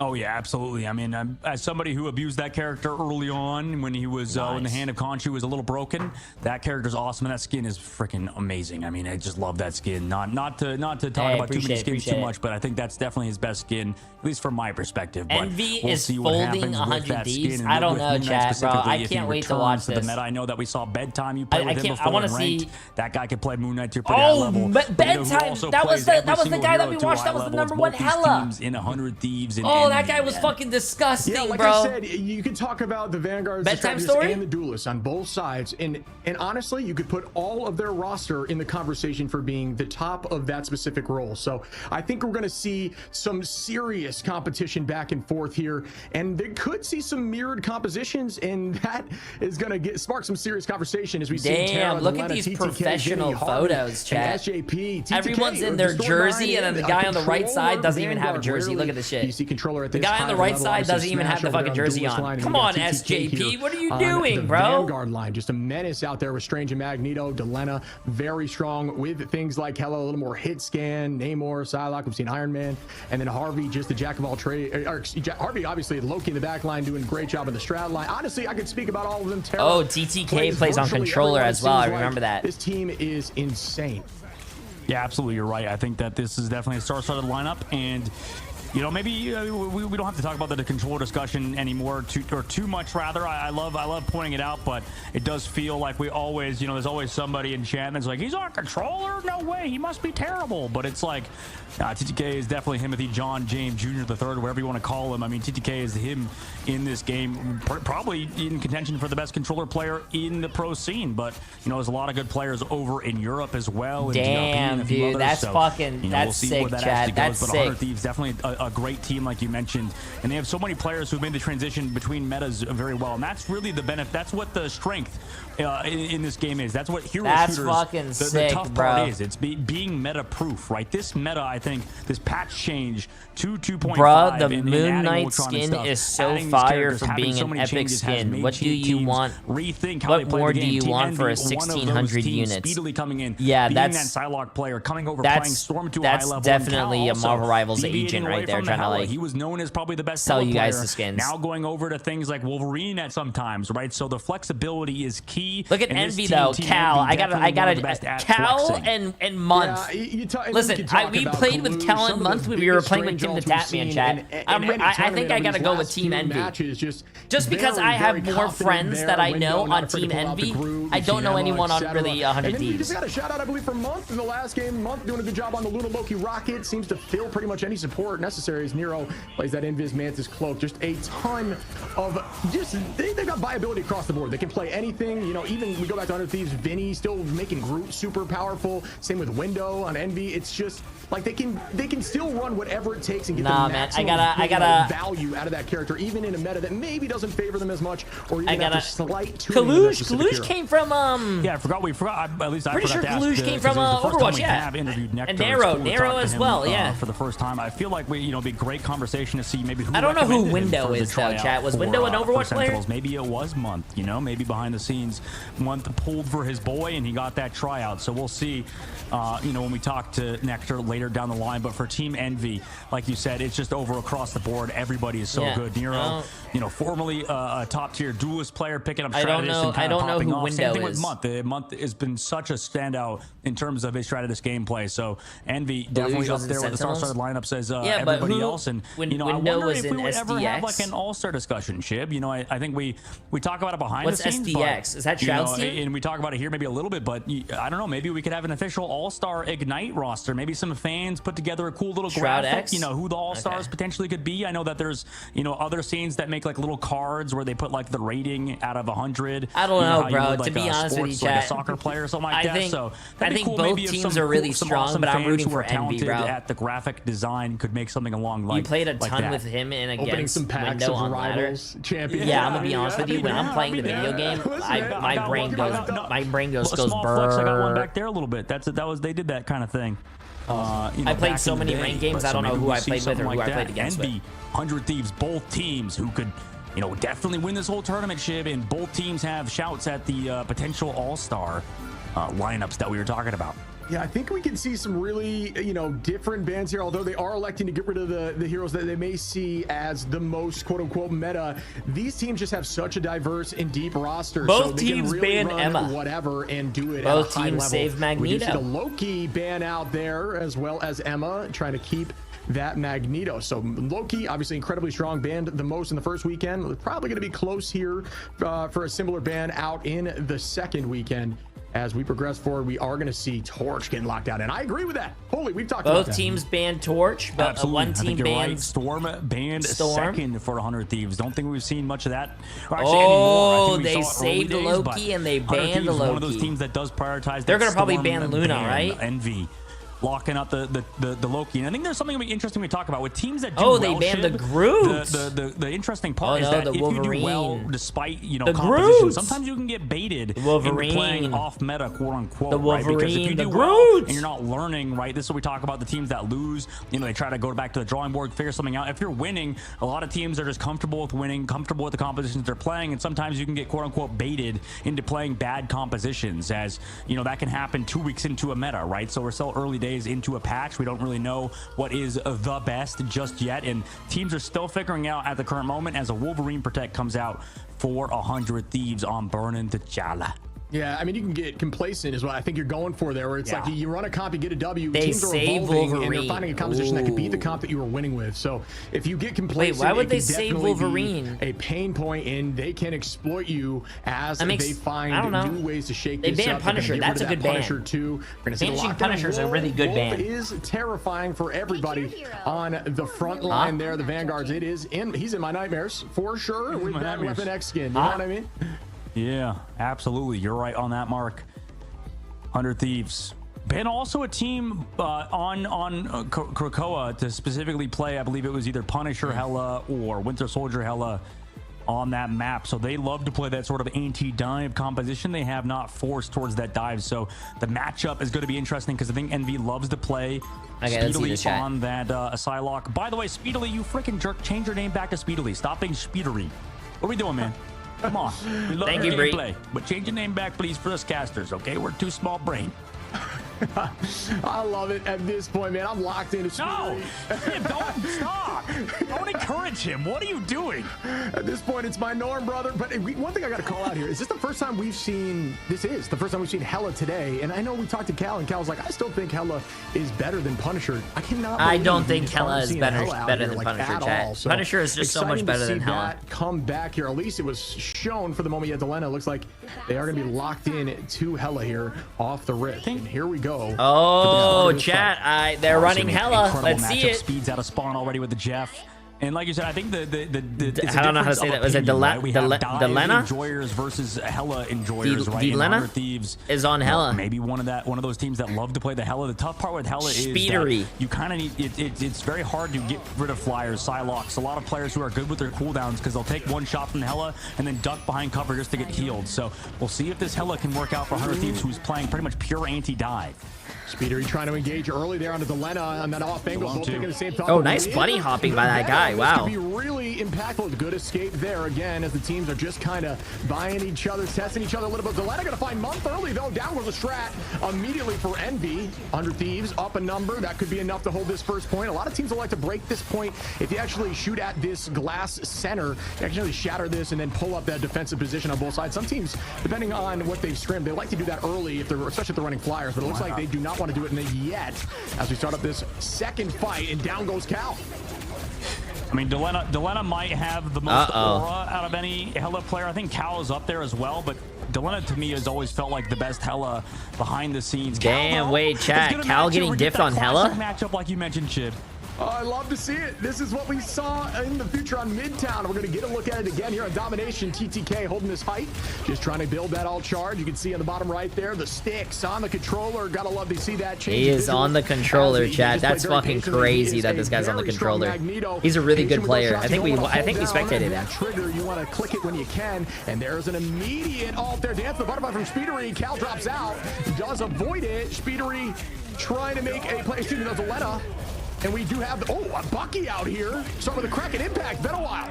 Oh yeah, absolutely. I mean, as somebody who abused that character early on when he was when the hand of Khonshu was a little broken, that character's awesome, and that skin is freaking amazing. I mean, I just love that skin. Not to talk about too many skins too much, but I think that's definitely his best skin, at least from my perspective. Envy we'll is see what folding happens with 100 that Thieves. skin and I don't with know, Moon Knight chat, bro. specifically, I if he can't wait to returns watch the this. meta. I know that we saw Bedtime. You played with him before. I want in to ranked. see. That guy could play Moon Knight to that level. But Bedtime. That was the guy that we watched. That was the #1 hella. In 100 Thieves. Oh, that guy was fucking disgusting. Yeah, like bro. I said, you could talk about the Vanguards, the Bedtime strategists, story? and the duelists on both sides, and honestly, you could put all of their roster in the conversation for being the top of that specific role. So I think we're going to see some serious competition back and forth here, and they could see some mirrored compositions, and that is going to spark some serious conversation as we see Tara, Damn, look at Lena, these TTK, professional Jenny, Harvey, photos, chat. and SJP. TTK, Everyone everyone's in their jersey, and then the guy on the right side doesn't even have a jersey. Look at this shit. PC controller at The guy on the right side doesn't even have the fucking jersey on. Come on, SJP. What are you doing, bro? Vanguard line, just a menace out there with Strange and Magneto. Delena, very strong with things like Hella, a little more hit scan. Namor, Psylocke, we've seen Iron Man. And then Harvey, just the jack of all trades. Harvey, obviously, Loki in the back line doing a great job of the strat line. Honestly, I could speak about all of them. Terra oh, TTK plays on controller as well. I remember that. This team is insane. Yeah, absolutely. You're right. I think that this is definitely a star-studded lineup, and you know, maybe we don't have to talk about the controller discussion anymore, too much rather. I love pointing it out, but it does feel like we always, there's always somebody in chat that's like, he's on controller? No way, he must be terrible. But it's like, TTK is definitely Timothy John James Jr. the third, whatever you want to call him. I mean, TTK is him in this game, probably in contention for the best controller player in the pro scene. But there's a lot of good players over in Europe as well. Damn, dude, that's fucking, that's sick, Chad. That's sick. 100 Thieves definitely a great team, like you mentioned, and they have so many players who've made the transition between metas very well, and that's really the benefit. That's what the strength in this game is. That's what hero shooters. Fucking sick, the tough bro. part is it's being meta proof, right? This meta, I think, this patch change to 2.5. Bruh, the Moon Knight skin is so fire for being an epic skin. What do you want? Rethink how what more do you want for a 1600 units? Speedily coming in, yeah, that's that Psylocke player coming over, playing Storm to a high level. That's definitely a Marvel Rivals agent right there, trying to like. He was known as probably the best sell you guys player. the skins. Now going over to things like Wolverine at sometimes, right? So the flexibility is key. Look at Envy though, Cal. I gotta Cal and Month. Yeah, listen, we played with Cal and Month when we were playing with Tim the Tatman chat. I think I gotta go with Team Envy. Just because I have more friends that I know on Team Envy, I don't know anyone on really 100 Thieves. We just got a shout out, I believe, from Month in the last game. Month doing a good job on the Luna Loki rocket. Seems to fill pretty much any support necessary as Nero plays that Invis Mantis cloak. Just a ton of they've got viability across the board. They can play anything. Even we go back to 100 Thieves, Vinny still making Groot super powerful. Same with Window on Envy. It's just like they can still run whatever it takes and get the maximum value out of that character, even in a meta that maybe doesn't favor them as much, or even after slight Kalush came from yeah, I forgot at least I pretty forgot sure to ask Kalush came from Overwatch, yeah. And Nero as well, yeah. For the first time, I feel like it'd be a great conversation to see maybe who. I don't know who Window is though, chat. Was Window an Overwatch player? Maybe it was Month. Maybe behind the scenes, Month pulled for his boy and he got that tryout. So we'll see. When we talk to Nectar later down the line. But for Team Envy, like you said, it's just over across the board. Everybody is so good. Nero, formerly a top tier duelist player, picking up Stratus and kind of popping off. Same thing with Month. Month has been such a standout in terms of his Stratus gameplay. So Envy definitely up there with the star-studded lineup, says everybody else. And I wonder if we would ever have like an all-star discussion, Shib. I think we talk about it behind the scenes. What's SDX? Is that Shroud's team? And we talk about it here maybe a little bit, but I don't know. Maybe we could have an official all-star Ignite roster. Maybe some fans put together a cool little graphic. Who the all-stars potentially could be. I know that there's other scenes that make like little cards where they put like the rating out of 100. I don't know, bro. To be honest with you, like a soccer player or something like that. So I think both teams are really strong, but I'm rooting for Envy, bro. At the graphic design could make something along like. You played a ton with him and against Window on ladder. Champions. Yeah, I'm gonna be honest with you. When I'm playing the video game, my brain goes Flex, I got one back there a little bit. They did that kind of thing. I played so many ranked games, I don't know who I played with or who I played against. Envy, 100 Thieves, both teams who could, definitely win this whole tournament, Shib, and both teams have shouts at the potential all-star lineups that we were talking about. Yeah, I think we can see some really, different bands here, although they are electing to get rid of the heroes that they may see as the most quote-unquote meta. These teams just have such a diverse and deep roster. Both so they teams can really ban run Emma. whatever and do it Both at a high teams level. save Magneto. We do see the Loki ban out there as well as Emma trying to keep that Magneto. So Loki, obviously incredibly strong, banned the most in the first weekend. Probably going to be close here for a similar ban out in the second weekend. As we progress forward, we are going to see Torch getting locked out, and I agree with that. Holy, we've talked about that. Both teams banned Torch, but one team banned right. Storm banned second for 100 Thieves. Don't think we've seen much of that. They saved Loki and they banned Loki. One of those teams that does prioritize. They're going to probably ban Luna, right? Envy. locking up the Loki. And I think there's something interesting we talk about with teams that do Oh, they well, banned the Shib, Groots. The interesting part is no, that the if you do Wolverine. well despite The composition, Groots. sometimes you can get baited into Wolverine. playing off meta, quote unquote. The Right? Because if you Wolverine, do the well Groots. and you're not learning, right? This is what we talk about, the teams that lose. They try to go back to the drawing board, figure something out. If you're winning, a lot of teams are just comfortable with winning, comfortable with the compositions they're playing, and sometimes you can get quote unquote baited into playing bad compositions, as that can happen 2 weeks into a meta, right? So we're still early days into a patch. We don't really know what is the best just yet, and teams are still figuring out at the current moment as a Wolverine Protect comes out for 100 Thieves on Burning T'Challa. Yeah, I mean, you can get complacent is what I think you're going for there, where it's like you run a comp, you get a W, They teams are say evolving, and Wolverine. they're finding a composition that could beat the comp that you were winning with. So if you get complacent, why would it they can say definitely be Wolverine? a pain point, and they can exploit you as they I don't find know. new ways to shake They this banned up. They're gonna Punisher. get That's rid a of good that ban. Punisher too. We're gonna see the Banishing lockdown. Punisher is a really good Wolf ban. is terrifying for everybody on the front line there. The Vanguards, he's in my nightmares for sure with that Weapon X skin. You know what I mean? Yeah, absolutely. You're right on that, Mark. 100 Thieves. Been also a team on Krakoa to specifically play, I believe it was either Punisher Hela or Winter Soldier Hela on that map. So they love to play that sort of anti-dive composition. They have not forced towards that dive. So the matchup is going to be interesting because I think NV loves to play Speedily on that Psylocke. By the way, Speedily, you freaking jerk, change your name back to Speedily. Stop being Speedery. What are we doing, man? Come on. We love Thank your you, Bree. gameplay, but change your name back, please, for us casters, okay? We're too small brain. I love it at this point, man. I'm locked into No! Speedery. Don't stop! Don't encourage him. What are you doing? At this point, it's my norm, brother. But one thing I got to call out here is this the first time we've seen Hela today. And I know we talked to Cal, and Cal's like, I still think Hela is better than Punisher. I cannot. I don't believe we think just aren't Hela is seeing better Hela out than here, like, Punisher, at chat. all. So Punisher is just so much exciting better to see than Hela. that come back here. At least it was shown for the moment. Yet Delena looks like they are going to be locked in to Hela here off the rip. And here we go. Oh, chat. They're running Hela. Let's see it. Speeds out of spawn already with the Jeff. And like you said, I think I don't know how to say that. Was it Delena? Enjoyers versus Hela enjoyers, right? Delena Thieves is on Hela. Maybe one of those teams that love to play the Hela. The tough part with Hela is Speedery. that you kind of need it's very hard to get rid of flyers, Psylocks. A lot of players who are good with their cooldowns because they'll take one shot from the Hela and then duck behind cover just to get healed. So we'll see if this Hela can work out for 100 Thieves, who's playing pretty much pure anti-dive. Speedery trying to engage early there onto Delena on that off angle. Both taking the same time. Oh, nice bunny hopping by that guy. This Wow. could be really impactful. Good escape there again as the teams are just kind of buying each other, testing each other a little bit. Delena going to find Month early though. Down goes a strat immediately for Envy. 100 Thieves up a number. That could be enough to hold this first point. A lot of teams will like to break this point. If you actually shoot at this glass center, you actually shatter this and then pull up that defensive position on both sides. Some teams, depending on what they've scrimmed, they like to do that early, especially if they're running flyers. But it looks like they do not want to do it in the yet as we start up this second fight, and down goes Cal. I mean, Delena might have the most aura out of any Hela player. I think Cal is up there as well, but Delena to me has always felt like the best Hela behind the scenes. Damn, wait, chat. Cal getting diffed on Hela? Matchup like you mentioned, Chib. I love to see it. This is what we saw in the future on Midtown. We're going to get a look at it again here on Domination. TTK holding this height, just trying to build that all charge. You can see on the bottom right there, the sticks on the controller. Gotta love to see that change. He is on the controller, chat. That's fucking crazy that this guy's on the controller. He's a really good player. I think we spectated him. Trigger, you want to click it when you can, and there's an immediate off there dance. The butterfly from Speedery. Cal drops out, does avoid it. Speedery trying to make a play. Excuse me, that's Aletta. And we do have, a Bucky out here. Start with a Kraken impact. Been a while.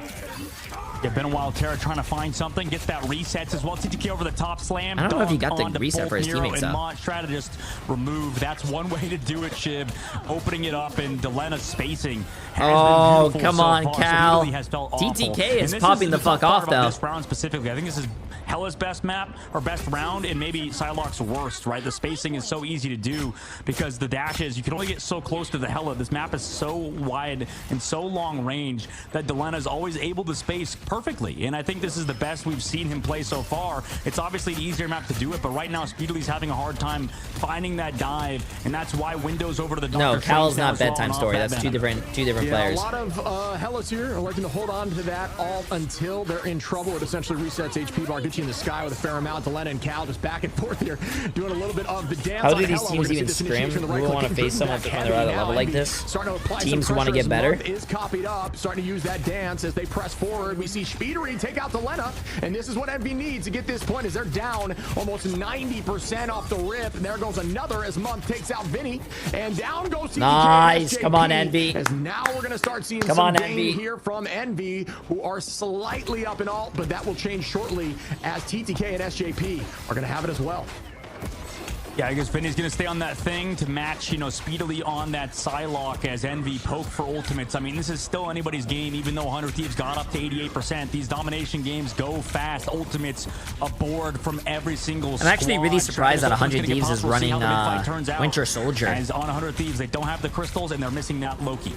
Yeah, been a while. Terra trying to find something. Gets that resets as well. TTK over the top slam. I don't know if he got the reset for his teammates, though. Mont try to just remove. That's one way to do it, Shib. Opening it up, and Delena spacing. Oh, come on, Cal. TTK is popping the fuck off, though. This round specifically, I think this is Hela's best map or best round, and maybe Psylocke's worst, right? The spacing is so easy to do because the dashes, you can only get so close to the Hela. This map is so wide and so long range that Delena is always able to space perfectly, and I think this is the best we've seen him play so far. It's obviously an easier map to do it, but right now Speedily's having a hard time finding that dive, and that's why Windows over to the Dr. No, Cal's not bedtime story. That's two different players. A lot of Hellas here are liking to hold on to that all until they're in trouble. It essentially resets HP bar, gets TT in the sky with a fair amount. Delena and Cal just back and forth here, doing a little bit of the dance. How do these teams even scrim? We will want to face someone when they're at a level like this. Teams who want to get better. Is copied up, starting to use that dance as they press forward. We see Speedery take out Delena, and this is what Envy needs to get this point as they're down almost 90% off the rip. And there goes another as Month takes out Vinny, and down goes TTK. Nice, come on Envy. As now we're going to start seeing some gain here from Envy, who are slightly up in alt, but that will change shortly as TTK and SJP are going to have it as well. Yeah, I guess Vinny's going to stay on that thing to match, you know, speedily on that Psylocke as Envy poke for ultimates. I mean, this is still anybody's game, even though 100 Thieves got up to 88%. These domination games go fast. Ultimates aboard from every single squad. I'm actually really surprised that 100 Thieves is running Winter Soldier. As on 100 Thieves, they don't have the crystals and they're missing that Loki.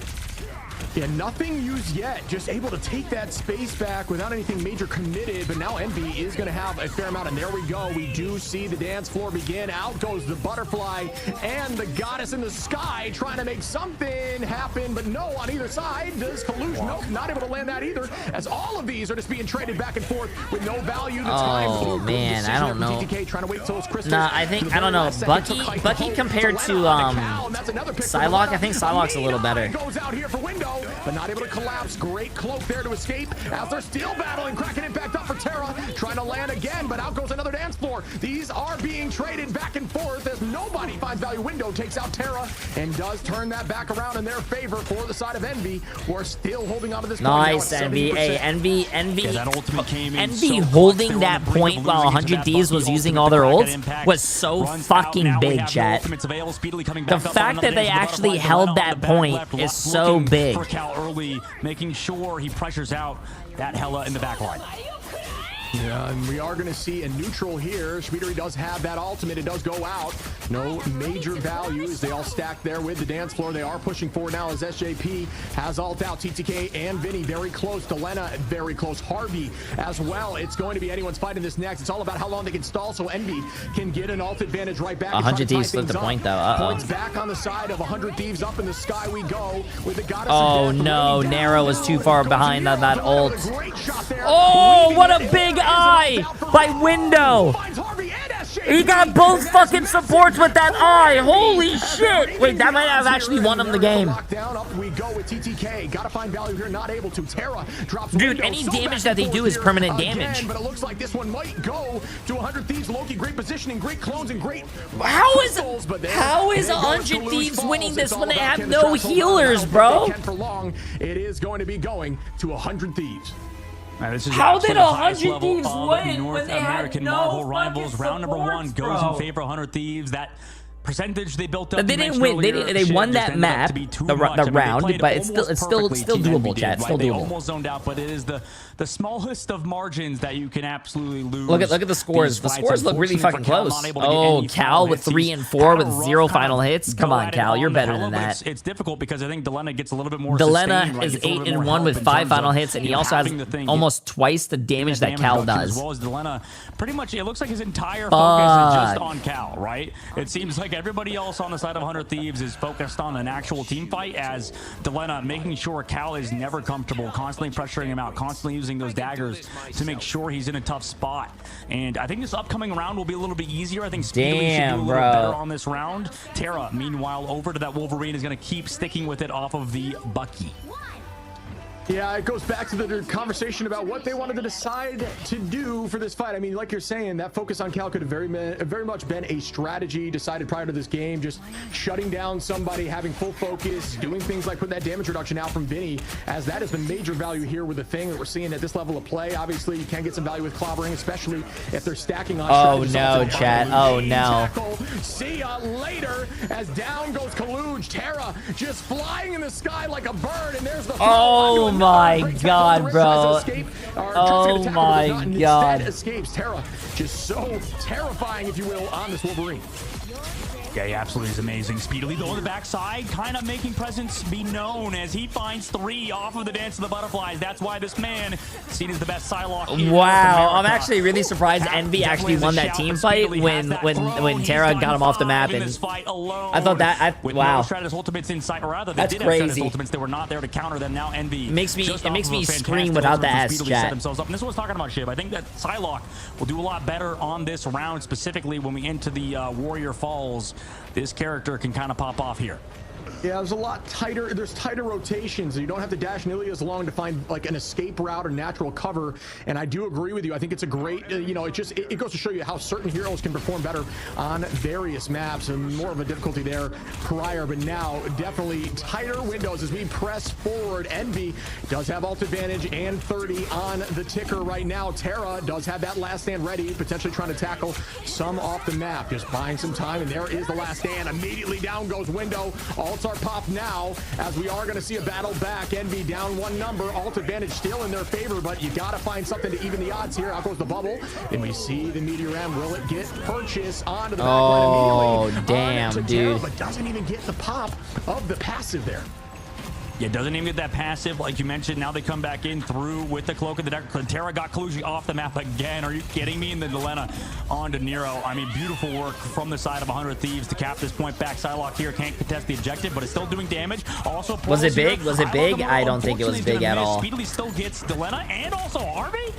Yeah, nothing used yet. Just able to take that space back without anything major committed. But now Envy is going to have a fair amount. And there we go. We do see the dance floor begin. Out goes the butterfly and the goddess in the sky trying to make something happen. But no, on either side does Kalush. Nope, not able to land that either. As all of these are just being traded back and forth with no value. Oh, man, I don't know. TTK trying to wait till those crystals. Nah, I don't know. Bucky compared to Psylocke, I think Psylocke's a little better. Goes out here for window, but not able to collapse. Great cloak there to escape as they're still battling. Cracking it back up for Terra, trying to land again, but out goes another dance floor. These are being traded back and forth as nobody finds value. Window takes out Terra and does turn that back around in their favor for the side of Envy, who are still holding on to this. Nice, Envy. Hey, Envy holding that point while 100 Thieves was using all their ults was so fucking big, chat. The fact that they actually held that point is so big. For Cal early, making sure he pressures out that Hela in the back line. Yeah, and we are going to see a neutral here. Speedery does have that ultimate. It does go out. No major value as they all stack there with the dance floor. They are pushing forward now as SJP has ult out. TTK and Vinny very close. Delena very close. Harvey as well. It's going to be anyone's fight in this next. It's all about how long they can stall so Envy can get an ult advantage right back. 100 Thieves flipped the point though. Points back on the side of 100 Thieves. Up in the sky we go with the goddess. Oh no, Nero was too far behind on that ult. Oh, what a big eye by Window. He got both fucking supports with that eye. Holy shit. Wait, that might have actually won him the game. Up we go with TTK. Gotta find value here, not able to. Terra drops. Dude, any damage that they do is permanent damage. But it looks like this one might go to 100 Thieves. Loki, great positioning, great clones, and great. How is 100 Thieves winning this when they have no healers, bro? It is going to be going to 100 Thieves. How did 100 Thieves win North when they had American no Marvel Rivals? Round number 1 goes in favor of 100 Thieves. That percentage they built up. They didn't win. They won that map, the round, but it's still doable, chat. It's still They doable. almost zoned out, but it is the smallest of margins that you can absolutely lose. Look at the scores. The scores look really fucking close. Oh, Cal with 3 and 4 with 0 final hits. Come on, Cal, you're better than that. It's difficult because I think Delena gets a little bit more. Delena is 8 and 1 with 5 final hits, and he also has almost twice the damage that Cal does. As well as Delena, pretty much it looks like his entire focus is just on Cal, right? It seems like everybody else on the side of 100 Thieves is focused on an actual team fight, as Delena making sure Cal is never comfortable, constantly pressuring him out, constantly using those daggers to make sure he's in a tough spot. And I think this upcoming round will be a little bit easier. I think Speedery should do a little better on this round. Terra, meanwhile, over to that Wolverine, is going to keep sticking with it off of the Bucky. Yeah, it goes back to the conversation about what they wanted to decide to do for this fight. I mean, like you're saying, that focus on Cal could have very much been a strategy decided prior to this game, just shutting down somebody, having full focus, doing things like putting that damage reduction out from Vinny, as that has been major value here with the thing that we're seeing at this level of play. Obviously, you can get some value with clobbering, especially if they're stacking on. Oh no, chat. Oh no. See ya later, as down goes Kaluj. Terra just flying in the sky like a bird, and there's the Oh my god, bro. Oh my god. Escapes Terra, just so terrifying, if you will, on this Wolverine. Yeah, he absolutely is amazing. Speedily, though, on the backside, kind of making presence be known as he finds 3 off of the Dance of the Butterflies. That's why this man seen as the best Psylocke here in North Wow, America. I'm actually really surprised Envy actually won that team fight when Terra got him off the map, and I thought that wow. No Stratus ultimates in sight, or rather, they That's did have Stratus crazy. ultimates. They were not there to counter them. Now Envy It makes me just scream without the S, set chat. themselves up. And this was talking about Shib. I think that Psylocke will do a lot better on this round, specifically when we enter the Warrior Falls. This character can kind of pop off here. Yeah, there's a lot tighter. There's tighter rotations. You don't have to dash nearly as long to find like an escape route or natural cover. And I do agree with you. I think it's a great, you know, it goes to show you how certain heroes can perform better on various maps, and more of a difficulty there prior. But now definitely tighter windows as we press forward. Envy does have ult advantage and 30 on the ticker right now. Terra does have that last stand ready, potentially trying to tackle some off the map, just buying some time. And there is the last stand. Immediately down goes window. Ults are popped now, as we are going to see a battle back. Envy down 1 number. Ult advantage still in their favor, but you got to find something to even the odds here. Out goes the bubble. And we see the Meteor M. Will it get purchased onto the backline immediately? Oh, damn, Terra, dude. but doesn't even get the pop of the passive there. Yeah, doesn't even get that passive, like you mentioned. Now they come back in through with the Cloak of the Dark. Terra got Kaluji off the map again. Are you kidding me? And then Delena onto Nero. I mean, beautiful work from the side of 100 Thieves to cap this point back. Psylocke here can't contest the objective, but it's still doing damage. Also, Was it big? Was it big? I don't think it was big at all. Speedily still gets Delena and also Harvey.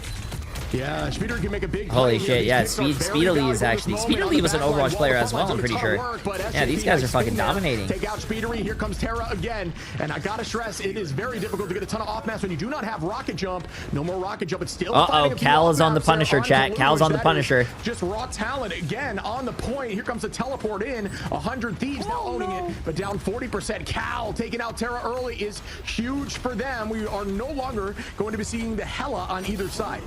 Yeah, Speeder can make a big Holy play shit, here. yeah, These picks are Speedily very is valuable actually, at this moment. Speedily was an On the Overwatch backline, player well, as well, I'm pretty sure. Yeah, these guys are fucking dominating. Take out Speedery, here comes Terra again, and I gotta stress, it is very difficult to get a ton of off maps when you do not have rocket jump. No more rocket jump, it's still Uh-oh, Cal is on the Punisher, chat. Cal's on the Punisher. Just raw talent again on the point. Here comes the teleport in. 100 Thieves now owning it, but down 40%. Cal taking out Terra early is huge for them. We are no longer going to be seeing the Hella on either side.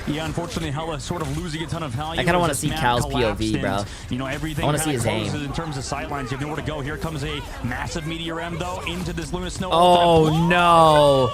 Yeah, unfortunately, Hella sort of losing a ton of value. I kind of want to as see this map Cal's collapsed POV, bro. and, you know, everything I want to see kinda his closes aim. in terms of sightlines. You have nowhere to go. Here comes a massive Meteor M, though, into this Luna Snow. Oh, no.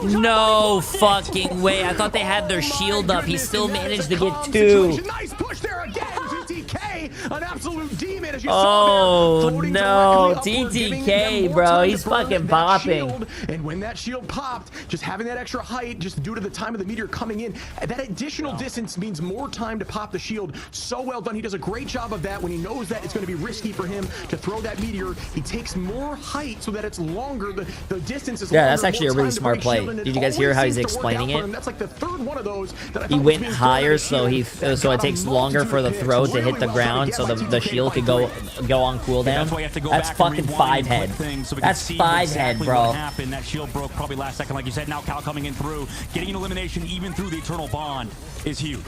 No fucking way. I thought they had their shield up. He still managed to get 2. Nice push there again. TTK, an absolute demon, as you Oh, saw there. no. TTK, bro. He's fucking popping. And when that shield popped, just having that extra height, just due to the time of the meteor coming in, that additional distance means more time to pop the shield. So well done. He does a great job of that when he knows that it's going to be risky for him to throw that meteor. He takes more height so that it's longer. The distance is longer. Yeah, that's actually a really smart play. Did you guys hear how he's explaining it? That's like the third one of those that I He thought went was being higher, thrown so it takes longer for the throw to hit the ground, so the shield could go on cooldown. That's fucking 5 head. That's 5 head, bro. That shield broke probably last second, like you said. Now Cal coming in through, getting an elimination even through the Eternal Bond is huge.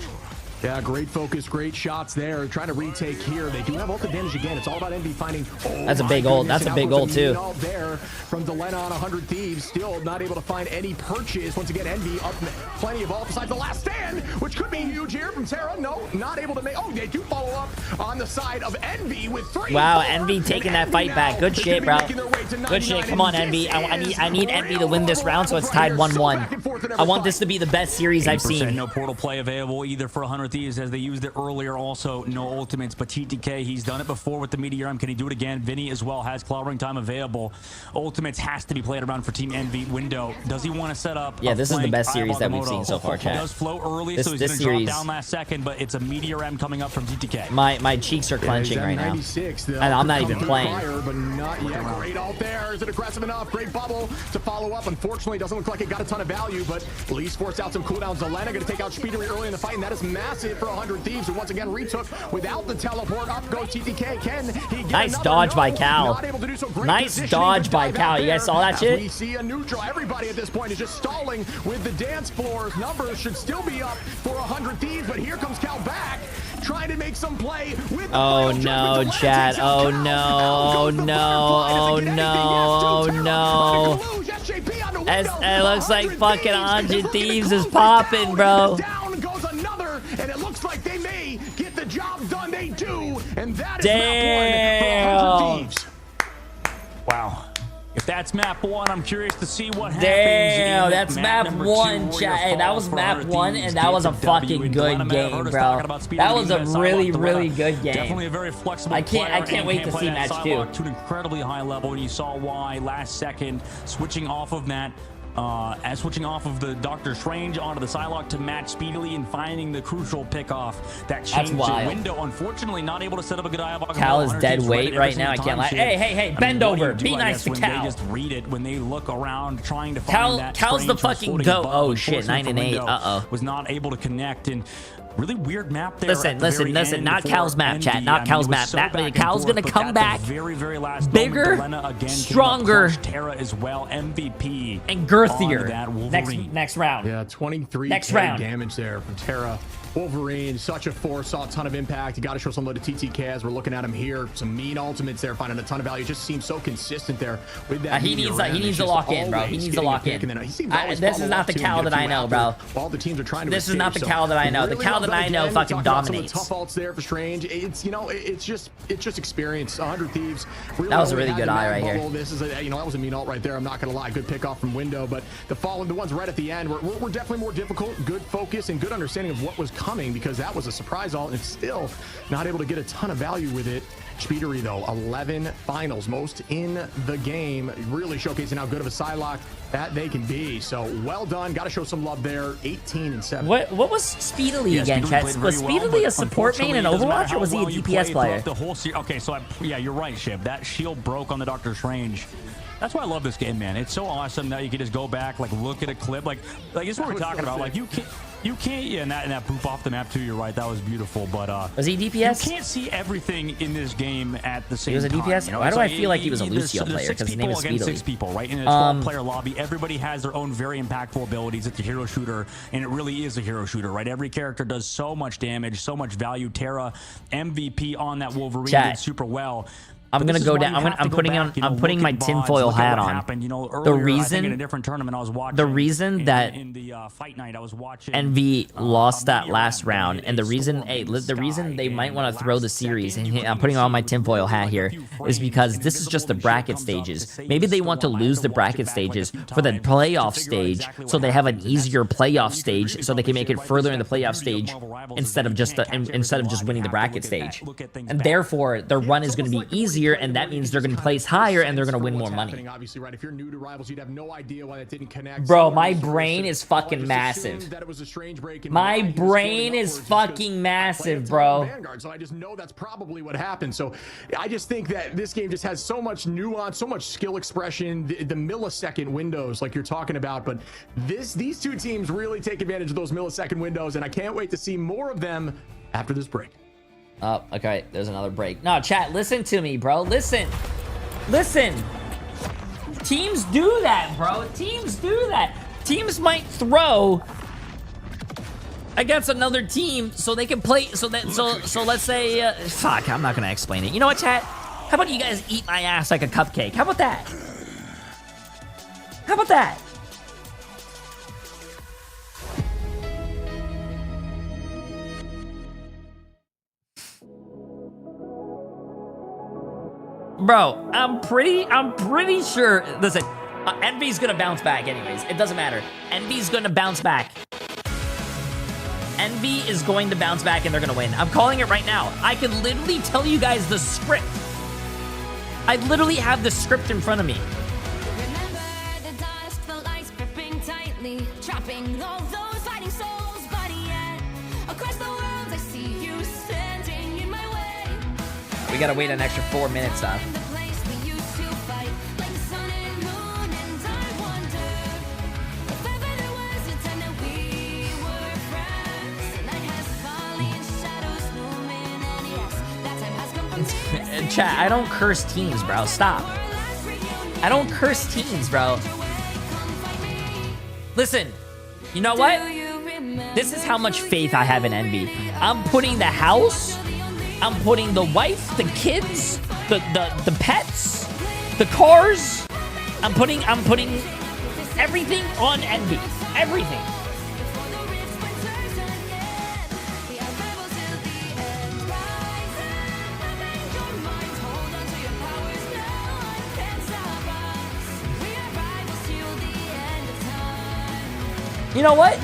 Yeah, great focus, great shots there. Trying to retake here. They do have ult advantage again. It's all about Envy finding. That's a big ult. That's a big ult too. There from Delena on 100 Thieves, still not able to find any purchase. Once again, Envy up plenty of ult besides the last stand, which could be huge here from Terra. No, not able to make. Oh, they do follow up on the side of Envy with 3. Wow, Envy taking that fight back. Good shit, bro. Good shit. Come on, Envy. I need Envy to win this round, so it's tied 1-1. I want this to be the best series I've seen. No portal play available either for 100 Thieves as they used it earlier. Also, no ultimates, but TTK, he's done it before with the Meteor M. Can he do it again? Vinny as well has Cloudring time available. Ultimates has to be played around for Team Envy window. Does he want to set up? Yeah, this is the best series that we've seen so far, chat. He does flow early, so he's going to drop down last second, but it's a Meteor M coming up from TTK. My cheeks are clenching right now. And I'm not even playing. But not yet. Great ult there. Is it aggressive enough? Great bubble to follow up. Unfortunately, doesn't look like it got a ton of value, but at least forced out some cooldowns. Zelena going to take out Speedery early in the fight, and that is massive for 100 Thieves, who once again retook without the teleport. Up goes TTK. Can he get nice dodge by Cal. So nice dodge by Cal. You guys saw that shit? We see a neutral. Everybody at this point is just stalling with the dance floors. Numbers should still be up for 100 Thieves, but here comes Cal back, trying to make some play with the oh no, chat. Oh no, oh no, oh no, oh no. It looks like fucking 100 Thieves is popping, bro. Down goes another, and it looks like they may get the job done. They do, and that is damn. map 1 for 100 Thieves. Wow. If That's map 1. I'm curious to see what happens. Damn, that's map 1, chat. Hey, that was map 1, and that was a fucking good game, bro. That was a really, really good game. Definitely a very flexible I can't wait to see match 2. To an incredibly high level, and you saw why last second, switching off of that. Switching off of the Doctor Strange onto the Psylocke to match speedily and finding the crucial pickoff that changed the window. Unfortunately, not able to set up a good eye. Cal is dead weight right now. I can't lie. Hey, bend over. Be nice to Cal. They just read it when they look around trying to find that. Cal's the fucking goat. Oh shit, 9 and 8. Was not able to connect and. Really weird map there. Listen. Not Cal's map, chat. Not Cal's map. Cal's gonna come back very last bigger, stronger, Terra as well, MVP, and girthier. Next round. Yeah, 23 damage there from Terra. Wolverine, such a force, saw a ton of impact. You got to show some love to TTK as we're looking at him here. Some mean ultimates there, finding a ton of value. Just seems so consistent there with that. He needs to lock in, bro. He needs to lock in. This is not the Cal that I know, bro. All the teams are trying to. This is not the Cal that I know. The Cal that I know fucking dominates. Tough ults there for Strange. It's it's just experience. 100 Thieves. That was a really good eye right here. This is that was a mean ult right there. I'm not gonna lie. Good pick off from Window, but the ones right at the end were definitely more difficult. Good focus and good understanding of what was coming, because that was a surprise ult, and it's still not able to get a ton of value with it. Speedery though, 11 finals, most in the game, really showcasing how good of a Psylocke that they can be. So well done. Got to show some love there. 18 and 7. What was Speedery again, chat? Was Speedery a support main in Overwatch, or was he a DPS player? The whole okay, so yeah, you're right, Shiv. That shield broke on the Doctor Strange. That's why I love this game, man. It's so awesome that you can just go back, like look at a clip, like it's what we're talking about. Like you can't, yeah, and that poop off the map too. You're right, that was beautiful. But was he DPS? You can't see everything in this game at the same time. He was a DPS. You know? Why do I feel like he was a Lucio player? Because his name is Speedery. 6 people, right? In a 12-player lobby, everybody has their own very impactful abilities. It's a hero shooter, and it really is a hero shooter, right? Every character does so much damage, so much value. Terra, MVP on that Wolverine, did super well. I'm gonna go down. I'm putting my tinfoil hat on. The reason that in the fight night I was watching NV lost that last round, and the reason they might want to throw the series, and I'm putting on my tinfoil hat here, is because this is just the bracket stages. Maybe they want to lose the bracket stages for the playoff stage, so they have an easier playoff stage, so they can make it further in the playoff stage instead of just winning the bracket stage. And therefore, their run is going to be easier. And that means they're going to place higher and they're going to win more money. Bro, my brain is fucking massive. My brain is fucking massive, bro. So I just know that's probably what happened. So I just think that this game just has so much nuance, so much skill expression, the millisecond windows like you're talking about. But these two teams really take advantage of those millisecond windows, and I can't wait to see more of them after this break. Oh, okay, there's another break. No, chat, listen to me, bro. Listen. Teams do that, bro. Teams do that. Teams might throw against another team so they can play, so let's say, fuck, I'm not gonna explain it. You know what, chat? How about you guys eat my ass like a cupcake? How about that? How about that? Bro, I'm pretty sure. Listen, Envy's gonna bounce back anyways. It doesn't matter. Envy's gonna bounce back. Envy is going to bounce back and they're gonna win. I'm calling it right now. I can literally tell you guys the script. I literally have the script in front of me. Remember the dust, the lights gripping tightly, trapping all those fighting souls, but yet across the world I see you standing in my way. We gotta wait an extra 4 minutes now. Chat, I don't curse teams, bro. Stop. I don't curse teams, bro. Listen, you know what? This is how much faith I have in Envy. I'm putting the house, I'm putting the wife, the kids, the pets, the cars. I'm putting everything on Envy. Everything. You know what?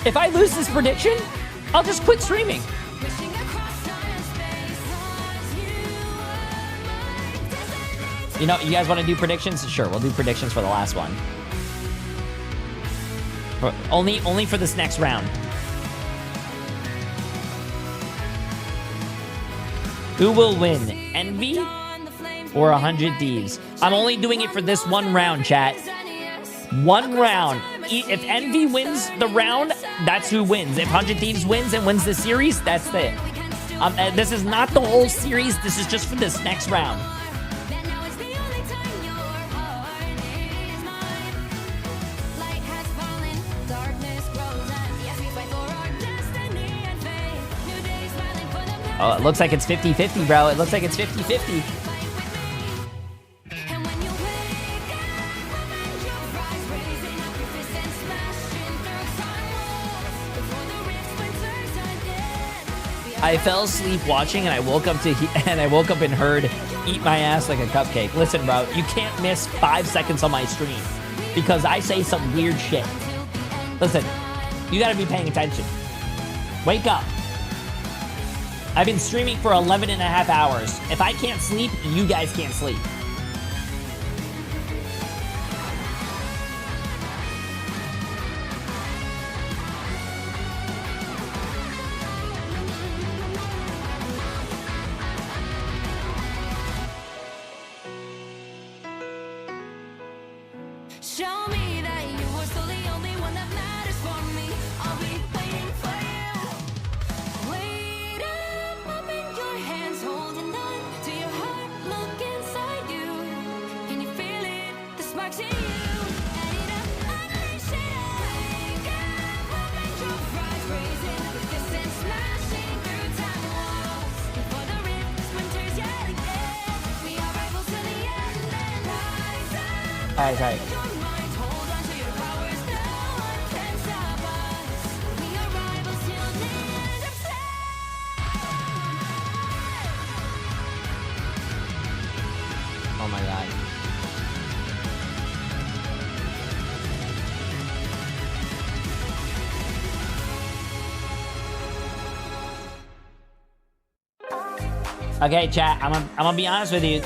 If I lose this prediction, I'll just quit streaming. You know, you guys want to do predictions? Sure, we'll do predictions for the last one. Only for this next round. Who will win, Envy or 100 Thieves? I'm only doing it for this one round, chat. One round. If Envy wins the round, that's who wins. If 100 Thieves wins and wins the series, that's it. This is not the whole series. This is just for this next round. Oh, it looks like it's 50-50, bro. It looks like it's 50-50. I fell asleep watching, and I woke up and heard "Eat my ass like a cupcake." Listen, bro, you can't miss 5 seconds on my stream because I say some weird shit. Listen, you gotta be paying attention. Wake up. I've been streaming for 11 and a half hours. If I can't sleep, you guys can't sleep. Show me that you are still the only one that matters for me. I'll be waiting for you. Wait up in your hands, holding on to your heart. Look inside you. Can you feel it? The sparks in you. Light it up, unleash it. Wake up, open your eyes, raising the distance, smashing through time walls. Before the rift winters yet again. We are rivals to the end and rise up. All right. Oh my god. Okay, chat, I'm gonna be honest with you.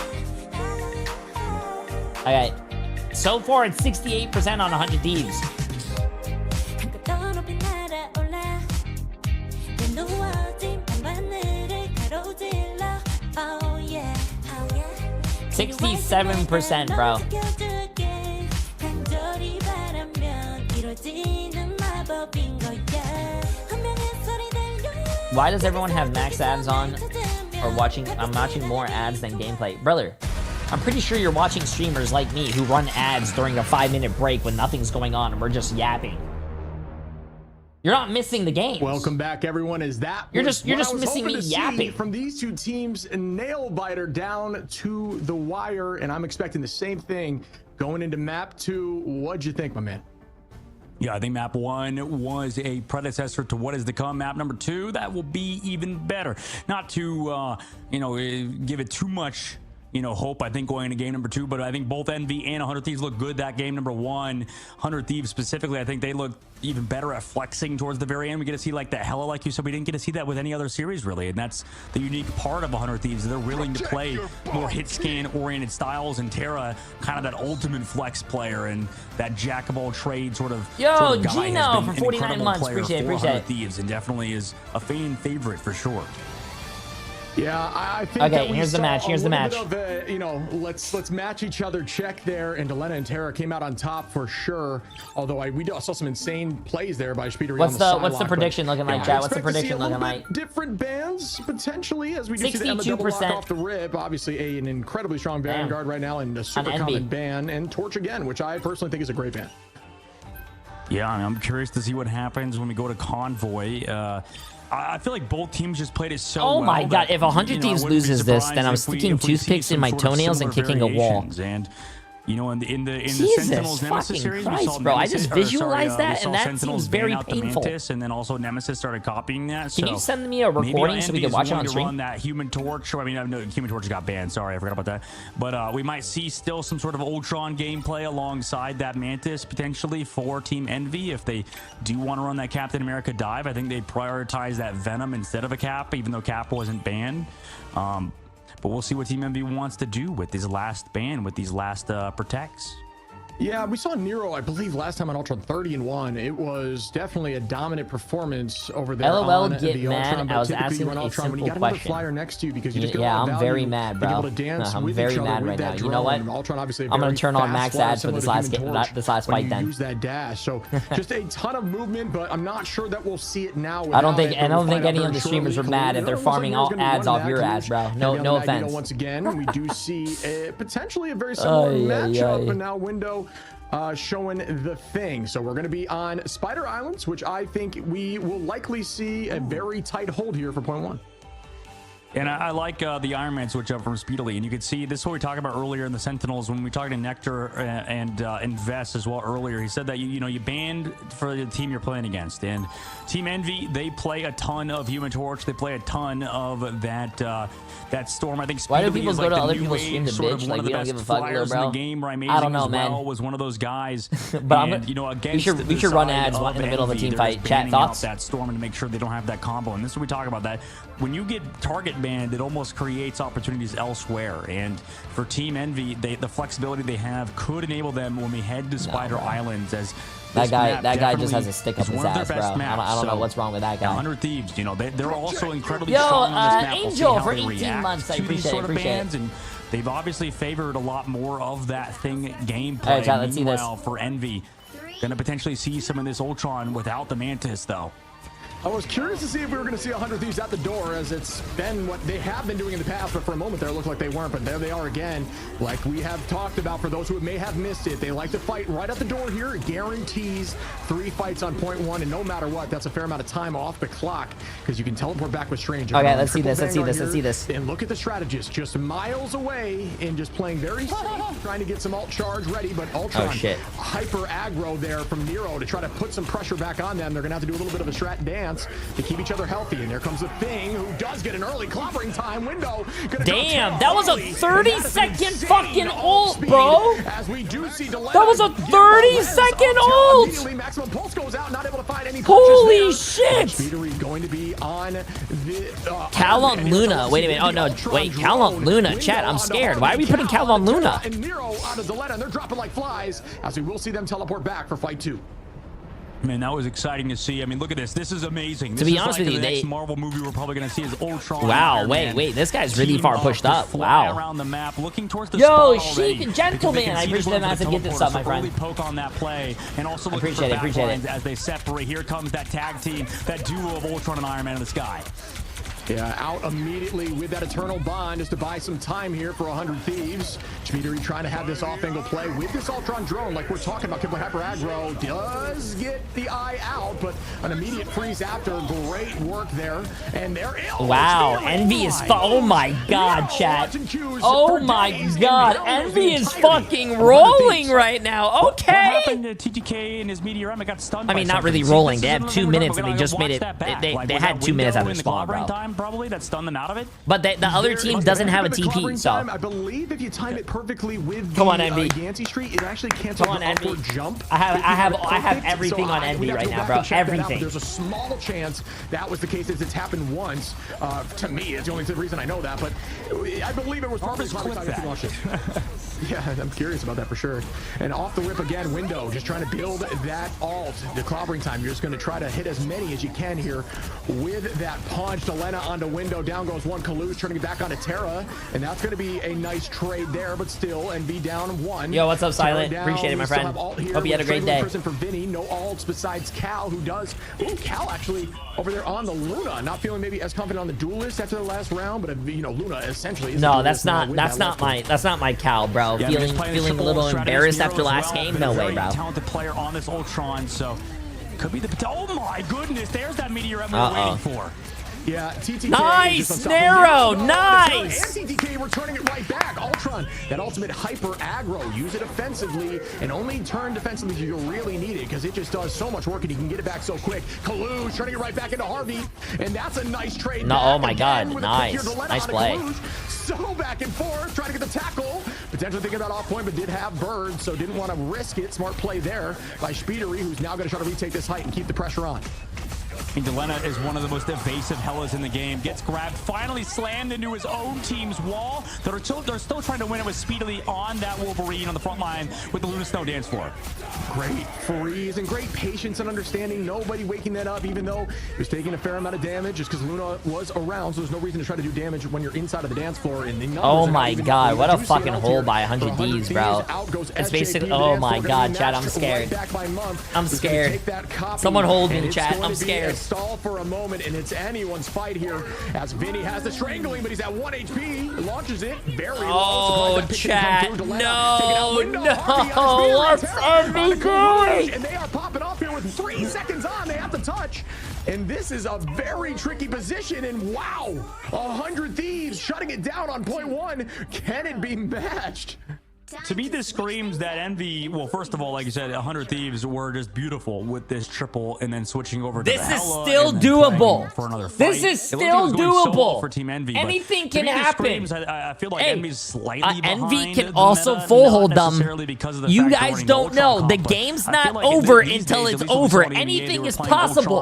Okay. So far, it's 68% on 100 Thieves. 67%, bro. Why does everyone have max ads on? Or I'm watching more ads than gameplay. Brother, I'm pretty sure you're watching streamers like me who run ads during a 5-minute break when nothing's going on and we're just yapping. You're not missing the game. Welcome back, everyone. You're just missing me yapping. From these two teams, a nail biter down to the wire, and I'm expecting the same thing going into map 2. What'd you think, my man? Yeah, I think map 1 was a predecessor to what is to come. Map number 2, that will be even better. Not to give it too much hope, I think, going into game number 2, but I think both Envy and 100 Thieves look good that game number 1. 100 Thieves specifically, I think they look even better at flexing towards the very end. We get to see like the hella, like you said, we didn't get to see that with any other series really, and that's the unique part of 100 Thieves. They're willing to play more hit scan oriented styles, and Terra kind of that ultimate flex player and that jack of all trades sort of guy Gino for 49 months. Appreciate it. Thieves, and definitely is a fan favorite for sure. Yeah, I think. Okay, here's the match. Here's the match. Of a, let's match each other check there, and Delena and Terra came out on top for sure. Although we saw some insane plays there by Speeder. What's the prediction looking like, chat? What's the prediction looking like? Different bands potentially, as we do see the Emma double lock off the rip. Obviously, an incredibly strong Vanguard right now, and a super common ban, and Torch again, which I personally think is a great ban. Yeah, I'm curious to see what happens when we go to Convoy. I feel like both teams just played it so well. Oh my god, if 100 Thieves loses this, then I'm sticking toothpicks in my toenails and kicking a wall. And You know, in the Jesus Sentinels Nemesis fucking series, Christ, we saw bro, I Nemesis, just or, sorry, visualized we that, saw and that Sentinels seems very ban out the painful. Mantis, and then also Nemesis started copying that. Can so you send me a recording so we can watch it on stream? Run that Human Torch. I mean, no, Human Torch got banned. Sorry, I forgot about that. But we might see still some sort of Ultron gameplay alongside that Mantis potentially for Team Envy if they do want to run that Captain America dive. I think they prioritize that Venom instead of a Cap, even though Cap wasn't banned. But we'll see what Team Envy wants to do with this last ban, with these last protects. Yeah, we saw Nero, I believe, last time on Ultron 30-1. It was definitely a dominant performance over there. LOL, on get the mad. Ultron, I was typically asking when a Ultron, when you simple got another question. flyer next to you because you just get Yeah, a lot of I'm value very mad, bro. being able to dance I'm with very each other mad with right that now. You know drone. what? Ultron, obviously, I'm gonna turn on max ads for similar this to last Human game, Torch this last when fight. you Then use that dash. So just a ton of movement, but I'm not sure that we'll see it now. I don't think without it. any of the streamers are mad if they're farming all ads off your ads, bro. No offense. Once again, we do see potentially a very similar matchup, and now Window showing the thing. So we're going to be on Spider Islands, which I think we will likely see a very tight hold here for point one. And I like the Iron Man switch up from Speedily. And you can see this is what we talked about earlier in the Sentinels when we talked to Nectar and Vest as well earlier. He said that you banned for the team you're playing against. And Team Envy, they play a ton of Human Torch. They play a ton of that Storm. I think Speedily why do people is go like to the other new people's age, stream to sort of bitch? one Like of we the don't best give a fuck, flyers bro. in the game. Amazing I don't know, as man. well was one of those guys. But and, against we should run ads in the middle of a team fight. Chat thoughts? That Storm and to make sure they don't have that combo. And this is what we talk about, that when you get target banned, it almost creates opportunities elsewhere. And for Team Envy, the flexibility they have could enable them when we head to Spider Islands. As that guy just has a stick up his ass, bro. I don't know what's wrong with that guy. 100 Thieves, they're also incredibly strong on this map. Angel for 18 months. I appreciate it. And they've obviously favored a lot more of that thing gameplay. All right, chat, let's see this. For Envy, gonna potentially see some of this Ultron without the Mantis, though. I was curious to see if we were going to see 100 Thieves at the door, as it's been what they have been doing in the past, but for a moment there it looked like they weren't, but there they are again. Like we have talked about, for those who may have missed it, they like to fight right at the door here. It guarantees 3 fights on point one, and no matter what, that's a fair amount of time off the clock, because you can teleport back with Stranger. Okay, let's see this. And look at the strategist, just miles away and just playing very safe, trying to get some ult charge ready, but Ultron hyper aggro there from Nero to try to put some pressure back on them. They're going to have to do a little bit of a strat dance to keep each other healthy. And there comes the Thing, who does get an early clobbering time window. Damn, that was a 30-second fucking ult, bro. As we do see that was a 30-second ult. Maximum pulse goes out, not able to find any. Holy shit. Speedery going to be on the Cal on Luna. Wait a minute. Oh no, wait, Cal on Luna. Chat, I'm scared. Why are we putting Cal on Luna? And Nero out of Zaletta, and they're dropping like flies, as we will see them teleport back for fight 2. Man, that was exciting to see. I mean, look at this. This is amazing. To be honest with you, the next Marvel movie we're probably going to see is Ultron. Wow, wait. This guy's really far pushed up. Wow. Around the map, looking towards the Yo, Sheik gentleman. I appreciate that massive get this up, my friend. Poke on that play, and also appreciate it. As they separate. Here comes that tag team, that duo of Ultron and Iron Man in the sky. Yeah, out immediately with that Eternal Bond just to buy some time here for 100 Thieves. Speedery trying to have this off-angle play with this Ultron drone, like we're talking about. Kibble Hyper Aggro does get the eye out, but an immediate freeze after. Great work there. And there is. Wow, Envy is. Oh my god, chat. Oh my god, Envy is fucking rolling right now. Okay. What happened to TTK and his Meteorama got stunned? I mean, not really rolling. They have 2 minutes and they just made it. They had 2 minutes after spawn, bro. Probably that stunned them out of it. But the other team doesn't have a TP, so I believe if you time it perfectly with come on, Envy. Yancey Street, it actually cancels the upward jump. I have everything on Envy right now, bro. Everything. There's a small chance that was the case, as it's happened once. To me, it's the only reason I know that, but I believe it was probably yeah, I'm curious about that for sure. And off the rip again, Window just trying to build that ult. The clobbering time, you're just going to try to hit as many as you can here with that punch. Elena onto Window, down goes one. Kaluz turning it back onto Terra, and that's going to be a nice trade there, but still, and be down 1. Yo, what's up, Silent? Appreciate it, my friend. Hope you had a great day. For Vinny, no ults besides Cal, who does. Ooh, Cal actually over there on the Luna, not feeling maybe as confident on the duelist after the last round, but Luna essentially. No, that's not my Cal, bro. Yeah, feeling a little embarrassed after last game. No way, bro. Talented player on this Ultron, so could be the. Oh my goodness! There's that meteor we're waiting for. Yeah, TTK nice, Narrow, nice. And TTK returning it right back. Ultron, that ultimate hyper aggro. Use it offensively and only turn defensively if you really need it because it just does so much work and you can get it back so quick. Kalush turning it right back into Harvey, and that's a nice trade. No, oh my God, nice, nice play. So back and forth, trying to get the tackle. Potentially thinking about off point, but did have Bird, so didn't want to risk it. Smart play there by Speedery, who's now going to try to retake this height and keep the pressure on. And Delena is one of the most evasive Hellas in the game. Gets grabbed, finally slammed into his own team's wall. They're still trying to win it with Speedily on that Wolverine on the front line with the Luna Snow dance floor. Great freeze and great patience and understanding. Nobody waking that up, even though he was taking a fair amount of damage just because Luna was around. So there's no reason to try to do damage when you're inside of the dance floor. And oh my God, what a fucking hole by 100 Ds, bro. It's basically, oh my God, chat, I'm scared. I'm scared. Someone hold me, chat, I'm scared. Stall for a moment, and it's anyone's fight here as Vinny has the strangling, but he's at 1 HP. Launches it very low. Oh, chat, no, what's Envy doing? And they are popping off here with 3 seconds on. They have to touch. And this is a very tricky position. And wow, 100 Thieves shutting it down on point 1. Can it be matched? To me, this screams that Envy, well, first of all, like you said, 100 Thieves were just beautiful with this triple and then switching over to this is still doable. For another fight. This is still doable. For Team Envy, anything can happen. I feel like Envy's slightly behind. Envy can also full hold them. You guys don't know. The game's not over until it's over. Anything is possible.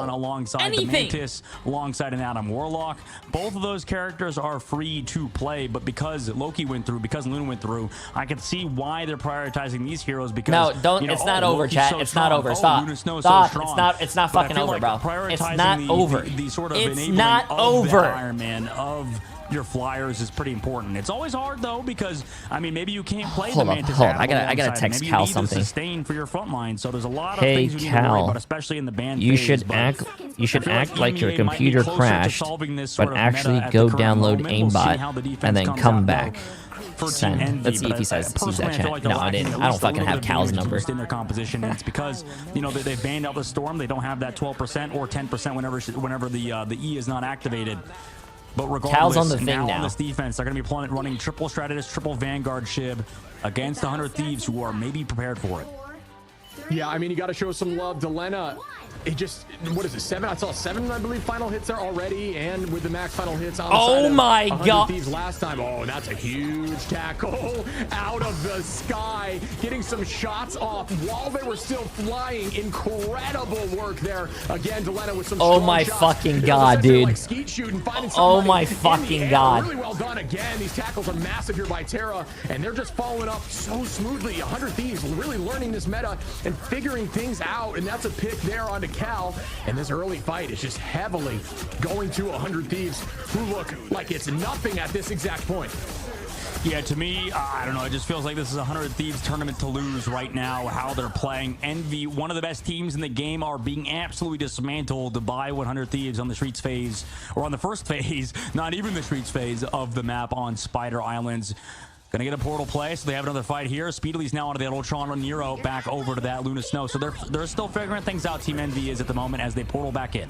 Anything. Alongside an Adam Warlock. Both of those characters are free to play, but because Loki went through, because Luna went through, I can see why they're prioritizing these heroes because no, don't. It's not over, chat. It's not over. Stop. Stop. It's not fucking over, bro. It's not over. It's not over. Iron Man of your flyers is pretty important. It's always hard though because I mean maybe you can't play the Mantis. Hold on. I gotta text Cal something. Sustain for your front line, so there's a lot of things you need to worry about, especially in the band. You should act like your computer crashed, but actually go download aimbot and then come back. Send. Let's see if he sees that chat. No, I didn't. I don't fucking have Cal's number. In their composition, and it's because they've banned out the storm. They don't have that 12% or 10% whenever the E is not activated. But regardless, Cal's on the thing now. On this defense, they're going to be running triple Stratus, triple Vanguard Shib against 100 Thieves who are maybe prepared for it. Yeah, I mean, you got to show some love. Delena, it just, what is it, 7? I saw 7, I believe, final hits there already, and with the max final hits on the side of my God. Thieves last time. Oh, that's a huge tackle out of the sky, getting some shots off while they were still flying. Incredible work there. Again, Delena with some strong my shots. Fucking God, dude. Like skeet shooting, oh my fucking God. Really well done again. These tackles are massive here by Terra, and they're just following up so smoothly. 100 Thieves really learning this meta and figuring things out, and that's a pick there onto Cal. And this early fight is just heavily going to 100 Thieves, who look like it's nothing at this exact point. Yeah, to me, I don't know. It just feels like this is a 100 Thieves tournament to lose right now, how they're playing. Envy, one of the best teams in the game, are being absolutely dismantled by 100 Thieves on the Streets phase, or on the first phase, not even the Streets phase of the map on Spider Islands. Gonna get a portal play, so they have another fight here. Speedily's now onto that Ultron on Nero, back over to that Luna Snow. So they're still figuring things out, Team Envy is at the moment, as they portal back in.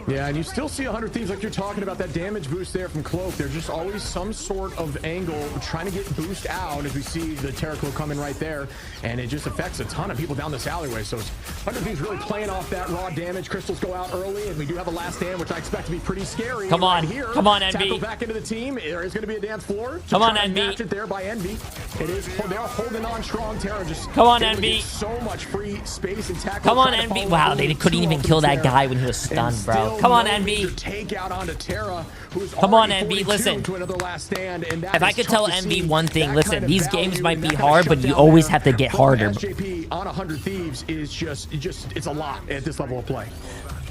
Yeah, and you still see 100 Thieves, like you're talking about, that damage boost there from Cloak. There's just always some sort of angle trying to get boost out, as we see the Terra Cloak coming right there, and it just affects a ton of people down this alleyway. So 100 Thieves really playing off that raw damage. Crystals go out early, and we do have a last stand, which I expect to be pretty scary. Come on, right here. Come on, Envy. Tackle back into the team. There is going to be a dance floor. Come on, Envy. Match it there by Envy. It is. They're holding on strong. Terra just. Come on, Envy. So much free space and tackle. Come on, Envy. Wow, they couldn't even kill that guy when he was stunned, bro. Come on, Envy. Take out onto Terra, who's come on, Envy. Listen, to another last stand, and if I could tell Envy one thing, listen, these games might be hard, but you always have to get harder. SJP on 100 Thieves is just it's a lot at this level of play.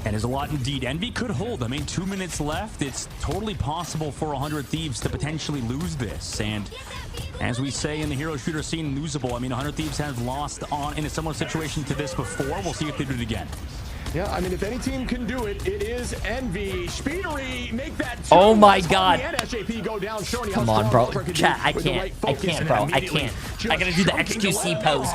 And is a lot indeed. Envy could hold. I mean, 2 minutes left. It's totally possible for 100 Thieves to potentially lose this. And as we say in the hero shooter scene, losable. I mean, 100 Thieves have lost in a similar situation to this before. We'll see if they do it again. Yeah, I mean, if any team can do it, it is Envy. Speedery make that. Oh my God! Go down, Come on, bro. Chat, I can't, bro. I can't. I gotta do the XQC pose.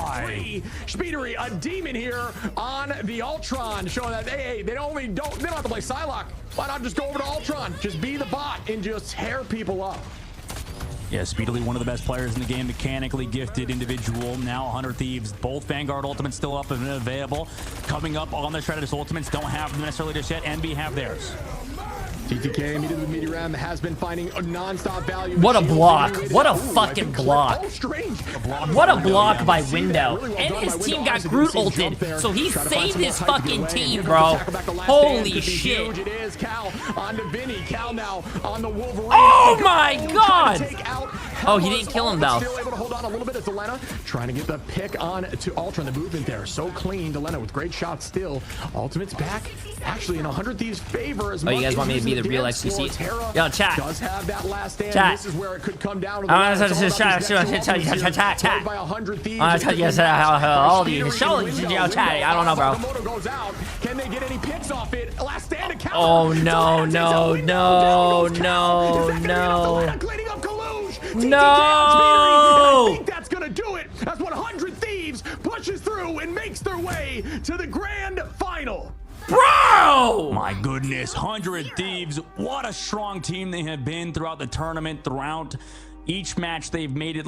Speedery, a demon here on the Ultron, showing that hey, they don't have to play Psylocke. Why not just go over to Ultron? Just be the bot and just tear people up. Yeah, Speedily, one of the best players in the game, mechanically gifted individual. Now 100 Thieves, both Vanguard ultimates still up and available. Coming up on the Shredder's ultimates, don't have them necessarily just yet. Envy have theirs. TTK, immediately with Meteoram, has been finding a non-stop value. What a block. What a fucking block. What a block by Window. And his team got Groot ulted, so he saved his fucking team, bro. Holy shit. It is Cal on to Vinny. Cal now on the Wolverine. Oh my God. Oh, he didn't kill him though. Still able to hold on a little bit as Delena trying to get the pick on to Ultron. The movement there, so clean. Delena with great shots still. Ultimate's back. Actually in 100 Thieves' favor as much. Oh, you guys want me to be the real XQC? Yo, chat. Does have that last stand. Chat. This is where it could come down to the I want to tell you how all these shows. Yo, chat. I don't know, bro. Can they get any picks off it? Last stand to count. Oh no, no, no, no, no. No! I think that's gonna do it as 100 Thieves pushes through and makes their way to the grand final. Bro! My goodness, 100 Thieves. What a strong team they have been throughout the tournament, throughout each match they've made it.